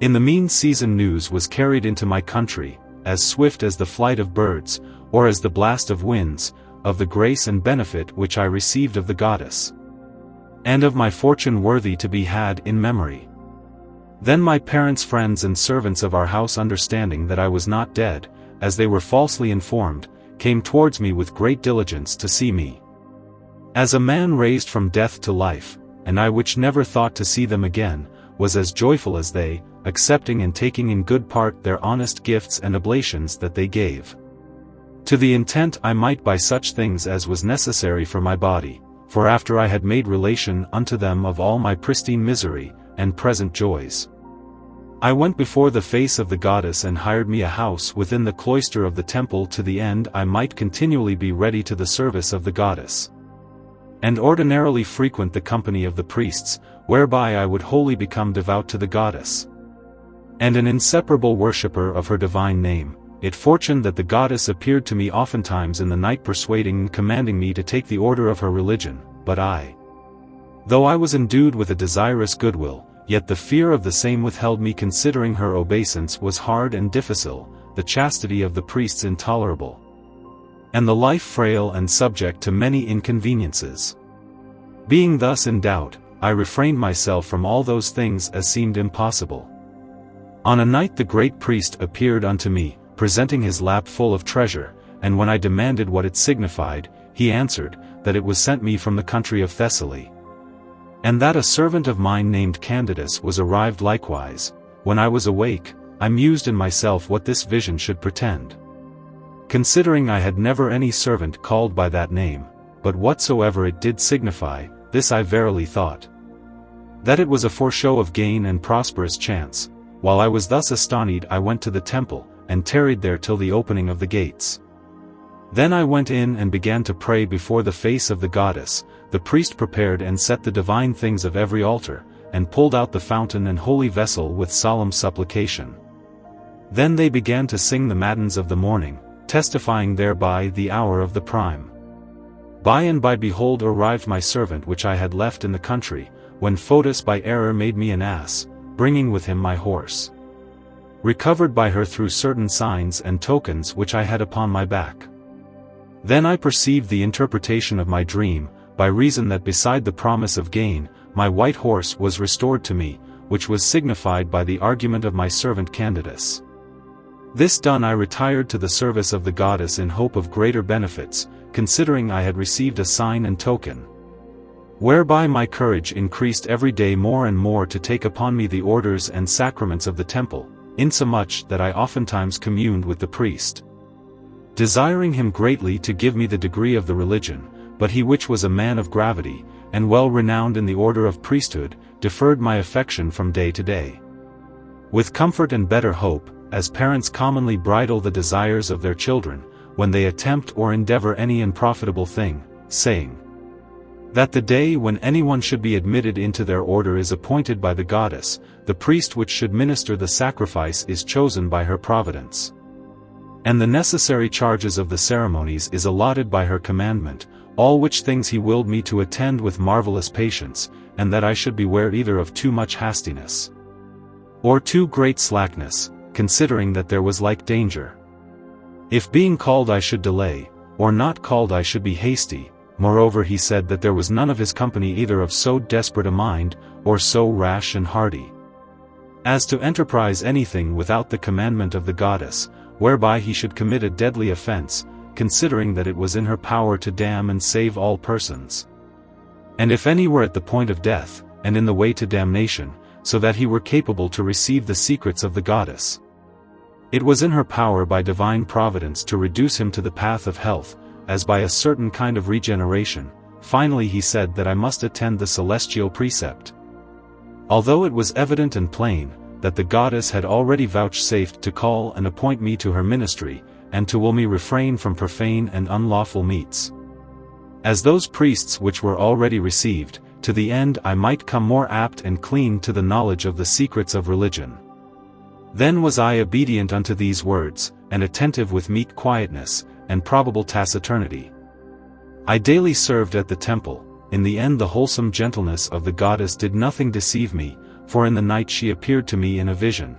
In the mean season news was carried into my country, as swift as the flight of birds, or as the blast of winds, of the grace and benefit which I received of the goddess, and of my fortune worthy to be had in memory. Then my parents' friends and servants of our house, understanding that I was not dead, as they were falsely informed, came towards me with great diligence to see me as a man raised from death to life, and I, which never thought to see them again, was as joyful as they, accepting and taking in good part their honest gifts and oblations that they gave, to the intent I might buy such things as was necessary for my body, for after I had made relation unto them of all my pristine misery, and present joys, I went before the face of the goddess and hired me a house within the cloister of the temple, to the end I might continually be ready to the service of the goddess, and ordinarily frequent the company of the priests, whereby I would wholly become devout to the goddess, and an inseparable worshipper of her divine name. It fortuned that the goddess appeared to me oftentimes in the night, persuading and commanding me to take the order of her religion, but I, though I was endued with a desirous goodwill, yet the fear of the same withheld me, considering her obeisance was hard and difficile, the chastity of the priests intolerable, and the life frail and subject to many inconveniences. Being thus in doubt, I refrained myself from all those things as seemed impossible. On a night the great priest appeared unto me, presenting his lap full of treasure, and when I demanded what it signified, he answered, that it was sent me from the country of Thessaly, and that a servant of mine named Candidus was arrived likewise. When I was awake, I mused in myself what this vision should portend, considering I had never any servant called by that name, but whatsoever it did signify, this I verily thought, that it was a foreshow of gain and prosperous chance. While I was thus astonied, I went to the temple, and tarried there till the opening of the gates. Then I went in and began to pray before the face of the goddess, the priest prepared and set the divine things of every altar, and pulled out the fountain and holy vessel with solemn supplication. Then they began to sing the matins of the morning, testifying thereby the hour of the prime. By and by behold arrived my servant which I had left in the country, when Fotis by error made me an ass, bringing with him my horse. Recovered by her through certain signs and tokens which I had upon my back. Then I perceived the interpretation of my dream, by reason that beside the promise of gain, my white horse was restored to me, which was signified by the argument of my servant Candidus. This done, I retired to the service of the goddess in hope of greater benefits, considering I had received a sign and token. Whereby my courage increased every day more and more to take upon me the orders and sacraments of the temple, insomuch that I oftentimes communed with the priest, desiring him greatly to give me the degree of the religion, but he which was a man of gravity, and well renowned in the order of priesthood, deferred my affection from day to day. With comfort and better hope, as parents commonly bridle the desires of their children, when they attempt or endeavor any unprofitable thing, saying that the day when anyone should be admitted into their order is appointed by the goddess, the priest which should minister the sacrifice is chosen by her providence, and the necessary charges of the ceremonies is allotted by her commandment, all which things he willed me to attend with marvelous patience, and that I should beware either of too much hastiness, or too great slackness, considering that there was like danger, if being called I should delay, or not called I should be hasty. Moreover he said that there was none of his company either of so desperate a mind, or so rash and hardy, as to enterprise anything without the commandment of the goddess, whereby he should commit a deadly offense, considering that it was in her power to damn and save all persons. And if any were at the point of death, and in the way to damnation, so that he were capable to receive the secrets of the goddess, it was in her power by divine providence to reduce him to the path of health, as by a certain kind of regeneration. Finally he said that I must attend the celestial precept, although it was evident and plain, that the goddess had already vouchsafed to call and appoint me to her ministry, and to will me refrain from profane and unlawful meats, as those priests which were already received, to the end I might come more apt and clean to the knowledge of the secrets of religion. Then was I obedient unto these words, and attentive with meek quietness, and probable taciturnity. I daily served at the temple. In the end the wholesome gentleness of the goddess did nothing deceive me, for in the night she appeared to me in a vision,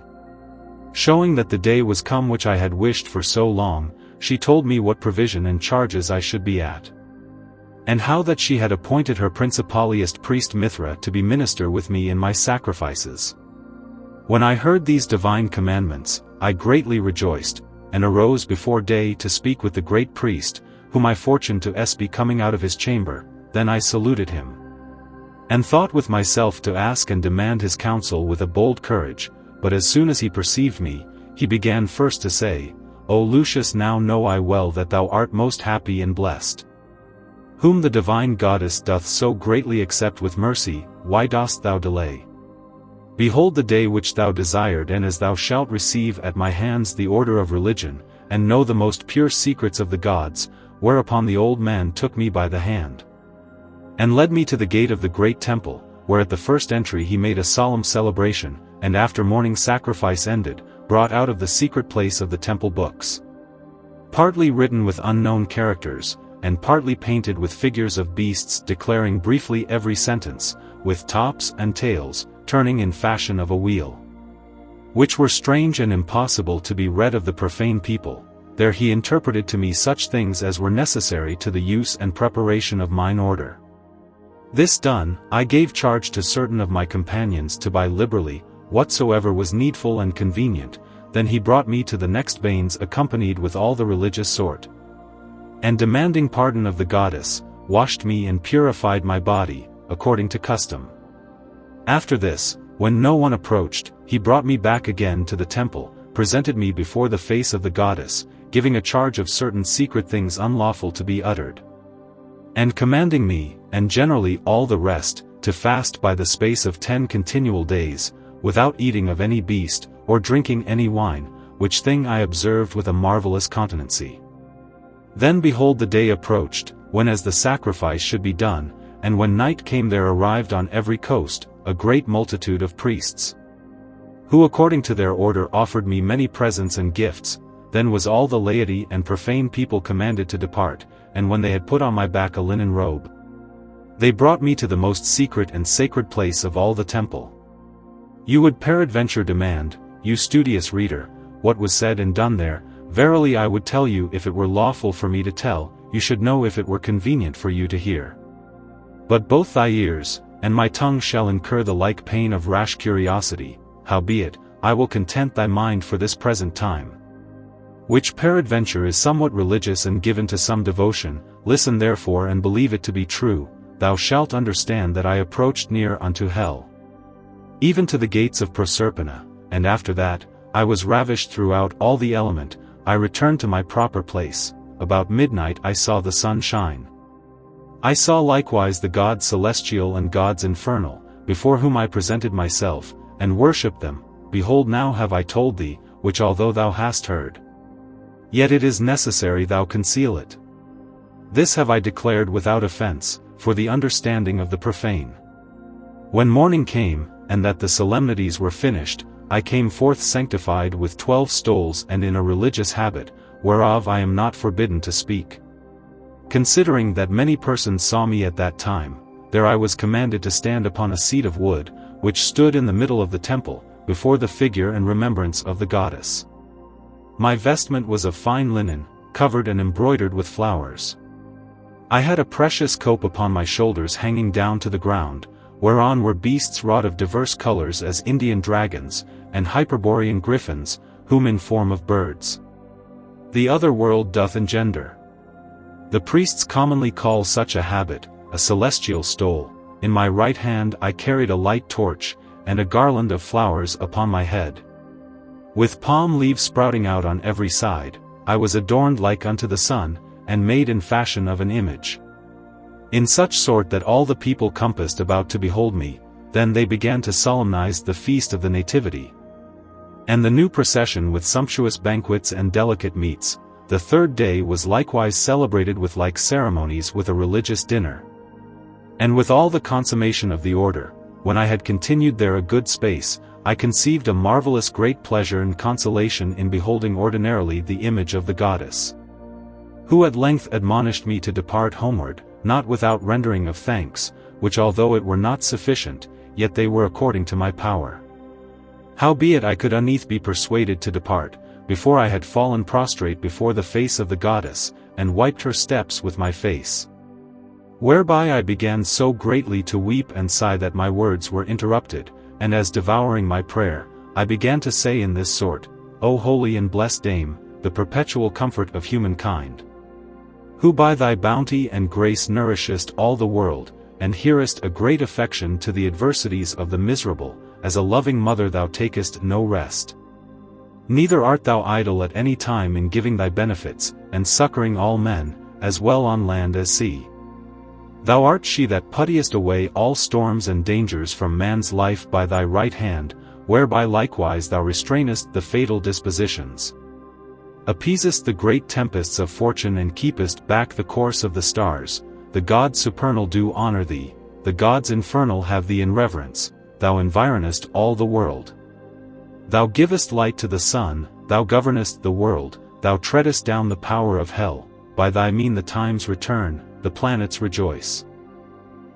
showing that the day was come which I had wished for so long. She told me what provision and charges I should be at, and how that she had appointed her principaliest priest Mithra to be minister with me in my sacrifices. When I heard these divine commandments, I greatly rejoiced, and arose before day to speak with the great priest, whom I fortuned to see coming out of his chamber. Then I saluted him, and thought with myself to ask and demand his counsel with a bold courage, but as soon as he perceived me, he began first to say, O Lucius, now know I well that thou art most happy and blessed, whom the divine goddess doth so greatly accept with mercy. Why dost thou delay? Behold the day which thou desired, and as thou shalt receive at my hands the order of religion, and know the most pure secrets of the gods. Whereupon the old man took me by the hand, and led me to the gate of the great temple, where at the first entry he made a solemn celebration, and after morning sacrifice ended, brought out of the secret place of the temple books, partly written with unknown characters, and partly painted with figures of beasts, declaring briefly every sentence, with tops and tails, turning in fashion of a wheel, which were strange and impossible to be read of the profane people. There he interpreted to me such things as were necessary to the use and preparation of mine order. This done, I gave charge to certain of my companions to buy liberally whatsoever was needful and convenient. Then he brought me to the next bains accompanied with all the religious sort, and demanding pardon of the goddess, washed me and purified my body, according to custom. After this, when no one approached, he brought me back again to the temple, presented me before the face of the goddess, giving a charge of certain secret things unlawful to be uttered, and commanding me, and generally all the rest, to fast by the space of 10 continual days, without eating of any beast, or drinking any wine, which thing I observed with a marvelous continency. Then behold the day approached, when as the sacrifice should be done, and when night came there arrived on every coast a great multitude of priests, who according to their order offered me many presents and gifts. Then was all the laity and profane people commanded to depart, and when they had put on my back a linen robe, they brought me to the most secret and sacred place of all the temple. You would peradventure demand, you studious reader, what was said and done there. Verily I would tell you if it were lawful for me to tell, you should know if it were convenient for you to hear. But both thy ears, and my tongue shall incur the like pain of rash curiosity, howbeit, I will content thy mind for this present time, which peradventure is somewhat religious and given to some devotion. Listen therefore and believe it to be true. Thou shalt understand that I approached near unto hell, even to the gates of Proserpina, and after that, I was ravished throughout all the element. I returned to my proper place. About midnight I saw the sun shine. I saw likewise the gods celestial and gods infernal, before whom I presented myself, and worshipped them. Behold, now have I told thee, which although thou hast heard, yet it is necessary thou conceal it. This have I declared without offense, for the understanding of the profane. When morning came, and that the solemnities were finished, I came forth sanctified with 12 stoles and in a religious habit, whereof I am not forbidden to speak. Considering that many persons saw me at that time, there I was commanded to stand upon a seat of wood, which stood in the middle of the temple, before the figure and remembrance of the goddess. My vestment was of fine linen, covered and embroidered with flowers. I had a precious cope upon my shoulders hanging down to the ground, whereon were beasts wrought of diverse colors as Indian dragons, and Hyperborean griffins, whom in form of birds the other world doth engender. The priests commonly call such a habit a celestial stole. In my right hand I carried a light torch, and a garland of flowers upon my head, with palm leaves sprouting out on every side. I was adorned like unto the sun, and made in fashion of an image, in such sort that all the people compassed about to behold me. Then they began to solemnize the feast of the Nativity, and the new procession with sumptuous banquets and delicate meats. The third day was likewise celebrated with like ceremonies, with a religious dinner, and with all the consummation of the order. When I had continued there a good space, I conceived a marvelous great pleasure and consolation in beholding ordinarily the image of the goddess, who at length admonished me to depart homeward, not without rendering of thanks, which although it were not sufficient, yet they were according to my power. Howbeit I could uneath be persuaded to depart, before I had fallen prostrate before the face of the goddess, and wiped her steps with my face. Whereby I began so greatly to weep and sigh that my words were interrupted, and as devouring my prayer, I began to say in this sort: O holy and blessed Dame, the perpetual comfort of humankind, who by thy bounty and grace nourishest all the world, and hearest a great affection to the adversities of the miserable, as a loving mother thou takest no rest. Neither art thou idle at any time in giving thy benefits, and succoring all men, as well on land as sea. Thou art she that puttiest away all storms and dangers from man's life by thy right hand, whereby likewise thou restrainest the fatal dispositions, appeasest the great tempests of fortune, and keepest back the course of the stars. The gods supernal do honor thee, the gods infernal have thee in reverence. Thou environest all the world. Thou givest light to the sun, thou governest the world, thou treadest down the power of hell. By thy mean the times return, the planets rejoice,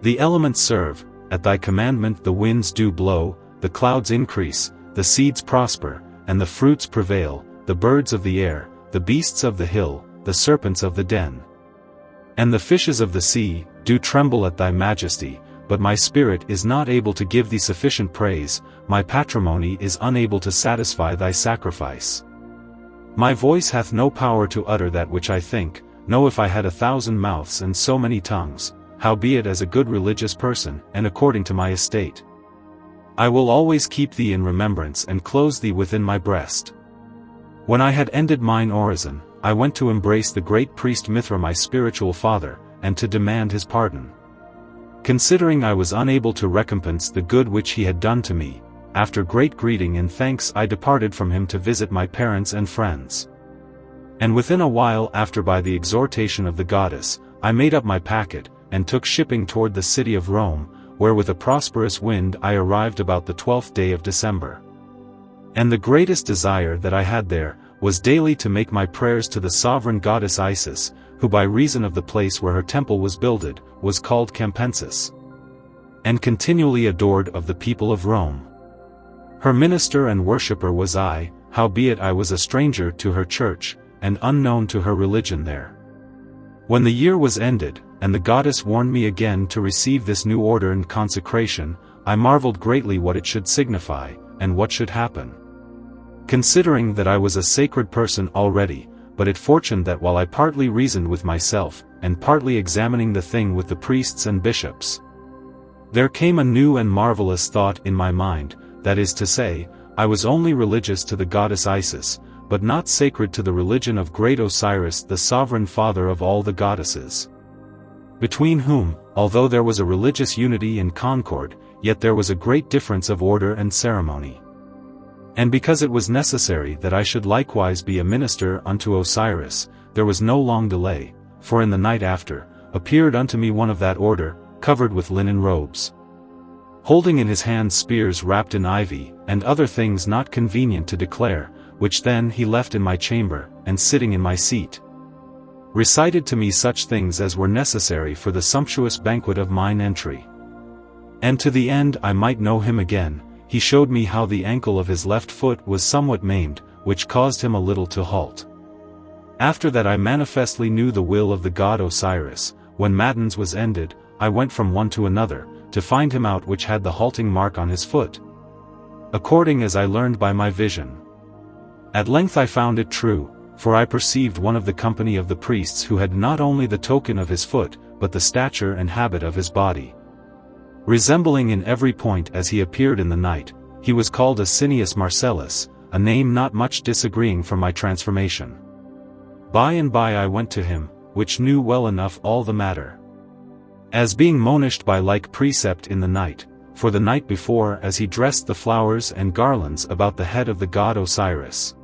the elements serve. At thy commandment the winds do blow, the clouds increase, the seeds prosper, and the fruits prevail. The birds of the air, the beasts of the hill, the serpents of the den, and the fishes of the sea, do tremble at thy majesty. But my spirit is not able to give thee sufficient praise, my patrimony is unable to satisfy thy sacrifice. My voice hath no power to utter that which I think. No, if I had 1,000 mouths and so many tongues, howbeit as a good religious person, and according to my estate, I will always keep thee in remembrance and close thee within my breast. When I had ended mine orison, I went to embrace the great priest Mithra my spiritual father, and to demand his pardon. Considering I was unable to recompense the good which he had done to me, after great greeting and thanks I departed from him to visit my parents and friends. And within a while after, by the exhortation of the goddess, I made up my packet, and took shipping toward the city of Rome, where with a prosperous wind I arrived about the 12th day of December. And the greatest desire that I had there, was daily to make my prayers to the sovereign goddess Isis, who by reason of the place where her temple was builded, was called Campensis, and continually adored of the people of Rome. Her minister and worshipper was I, howbeit I was a stranger to her church, and unknown to her religion there. When the year was ended, and the goddess warned me again to receive this new order and consecration, I marveled greatly what it should signify, and what should happen. Considering that I was a sacred person already, but it fortuned that while I partly reasoned with myself, and partly examining the thing with the priests and bishops, there came a new and marvelous thought in my mind, that is to say, I was only religious to the goddess Isis, but not sacred to the religion of great Osiris, the sovereign father of all the goddesses, between whom, although there was a religious unity and concord, yet there was a great difference of order and ceremony. And because it was necessary that I should likewise be a minister unto Osiris, there was no long delay, for in the night after, appeared unto me one of that order, covered with linen robes, holding in his hand spears wrapped in ivy, and other things not convenient to declare, which then he left in my chamber, and sitting in my seat, recited to me such things as were necessary for the sumptuous banquet of mine entry. And to the end I might know him again, he showed me how the ankle of his left foot was somewhat maimed, which caused him a little to halt. After that I manifestly knew the will of the god Osiris. When matins was ended, I went from one to another, to find him out which had the halting mark on his foot, according as I learned by my vision. At length I found it true, for I perceived one of the company of the priests who had not only the token of his foot, but the stature and habit of his body, resembling in every point as he appeared in the night. He was called Asinius Marcellus, a name not much disagreeing from my transformation. By and by I went to him, which knew well enough all the matter, as being monished by like precept in the night, for the night before as he dressed the flowers and garlands about the head of the god Osiris,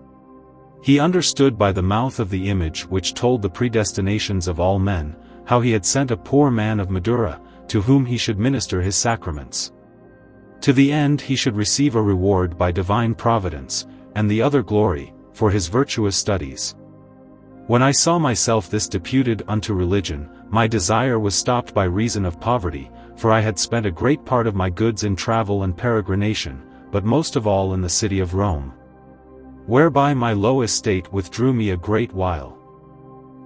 he understood by the mouth of the image which told the predestinations of all men, how he had sent a poor man of Madura, to whom he should minister his sacraments, to the end he should receive a reward by divine providence, and the other glory, for his virtuous studies. When I saw myself this deputed unto religion, my desire was stopped by reason of poverty, for I had spent a great part of my goods in travel and peregrination, but most of all in the city of Rome, whereby my low estate withdrew me a great while.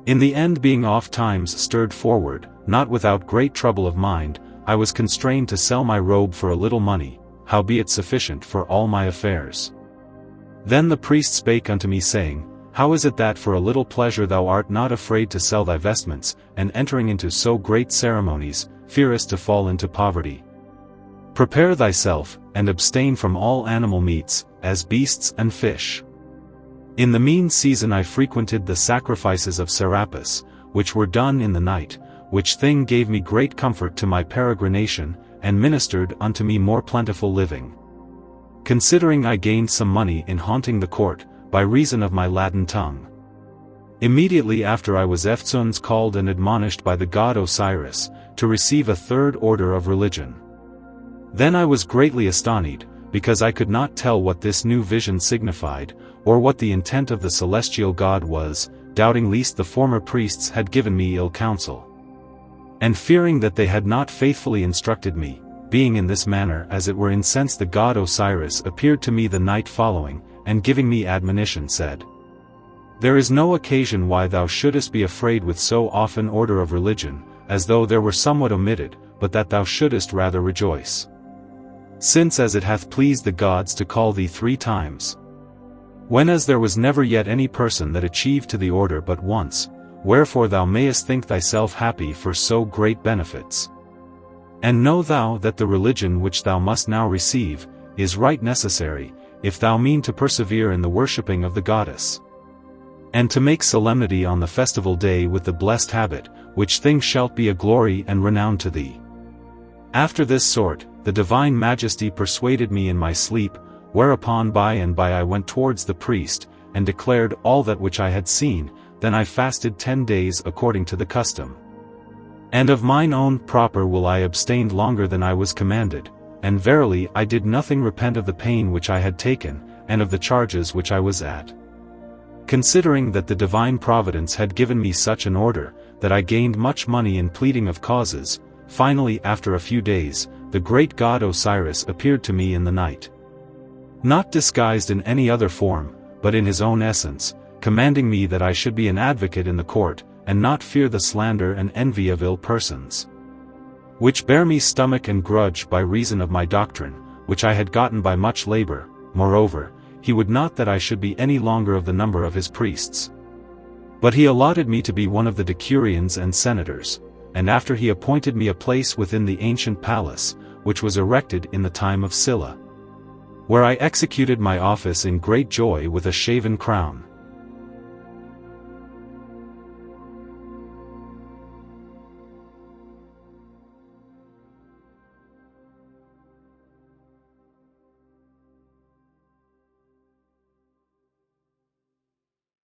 In the end, being oft times stirred forward, not without great trouble of mind, I was constrained to sell my robe for a little money, howbeit sufficient for all my affairs. Then the priest spake unto me saying, How is it that for a little pleasure thou art not afraid to sell thy vestments, and entering into so great ceremonies, fearest to fall into poverty? Prepare thyself, and abstain from all animal meats, as beasts and fish. In the mean season I frequented the sacrifices of Serapis, which were done in the night, which thing gave me great comfort to my peregrination, and ministered unto me more plentiful living. Considering I gained some money in haunting the court, by reason of my Latin tongue. Immediately after I was eftsoons called and admonished by the god Osiris, to receive a third order of religion. Then I was greatly astonished, because I could not tell what this new vision signified, or what the intent of the celestial god was, doubting lest the former priests had given me ill counsel, and fearing that they had not faithfully instructed me. Being in this manner as it were incensed, the god Osiris appeared to me the night following, and giving me admonition said, There is no occasion why thou shouldest be afraid with so often order of religion, as though there were somewhat omitted, but that thou shouldest rather rejoice, since as it hath pleased the gods to call thee 3 times, whenas there was never yet any person that achieved to the order but once, wherefore thou mayest think thyself happy for so great benefits. And know thou that the religion which thou must now receive, is right necessary, if thou mean to persevere in the worshipping of the goddess, and to make solemnity on the festival day with the blessed habit, which thing shalt be a glory and renown to thee. After this sort, the divine majesty persuaded me in my sleep, whereupon by and by I went towards the priest, and declared all that which I had seen. Then I fasted 10 days according to the custom. And of mine own proper will I abstained longer than I was commanded, and verily I did nothing repent of the pain which I had taken, and of the charges which I was at. Considering that the divine providence had given me such an order, that I gained much money in pleading of causes, finally after a few days, the great god Osiris appeared to me in the night. Not disguised in any other form, but in his own essence, commanding me that I should be an advocate in the court, and not fear the slander and envy of ill persons, which bear me stomach and grudge by reason of my doctrine, which I had gotten by much labor. Moreover, he would not that I should be any longer of the number of his priests. But he allotted me to be one of the decurions and senators, and after he appointed me a place within the ancient palace, which was erected in the time of Sylla, where I executed my office in great joy with a shaven crown,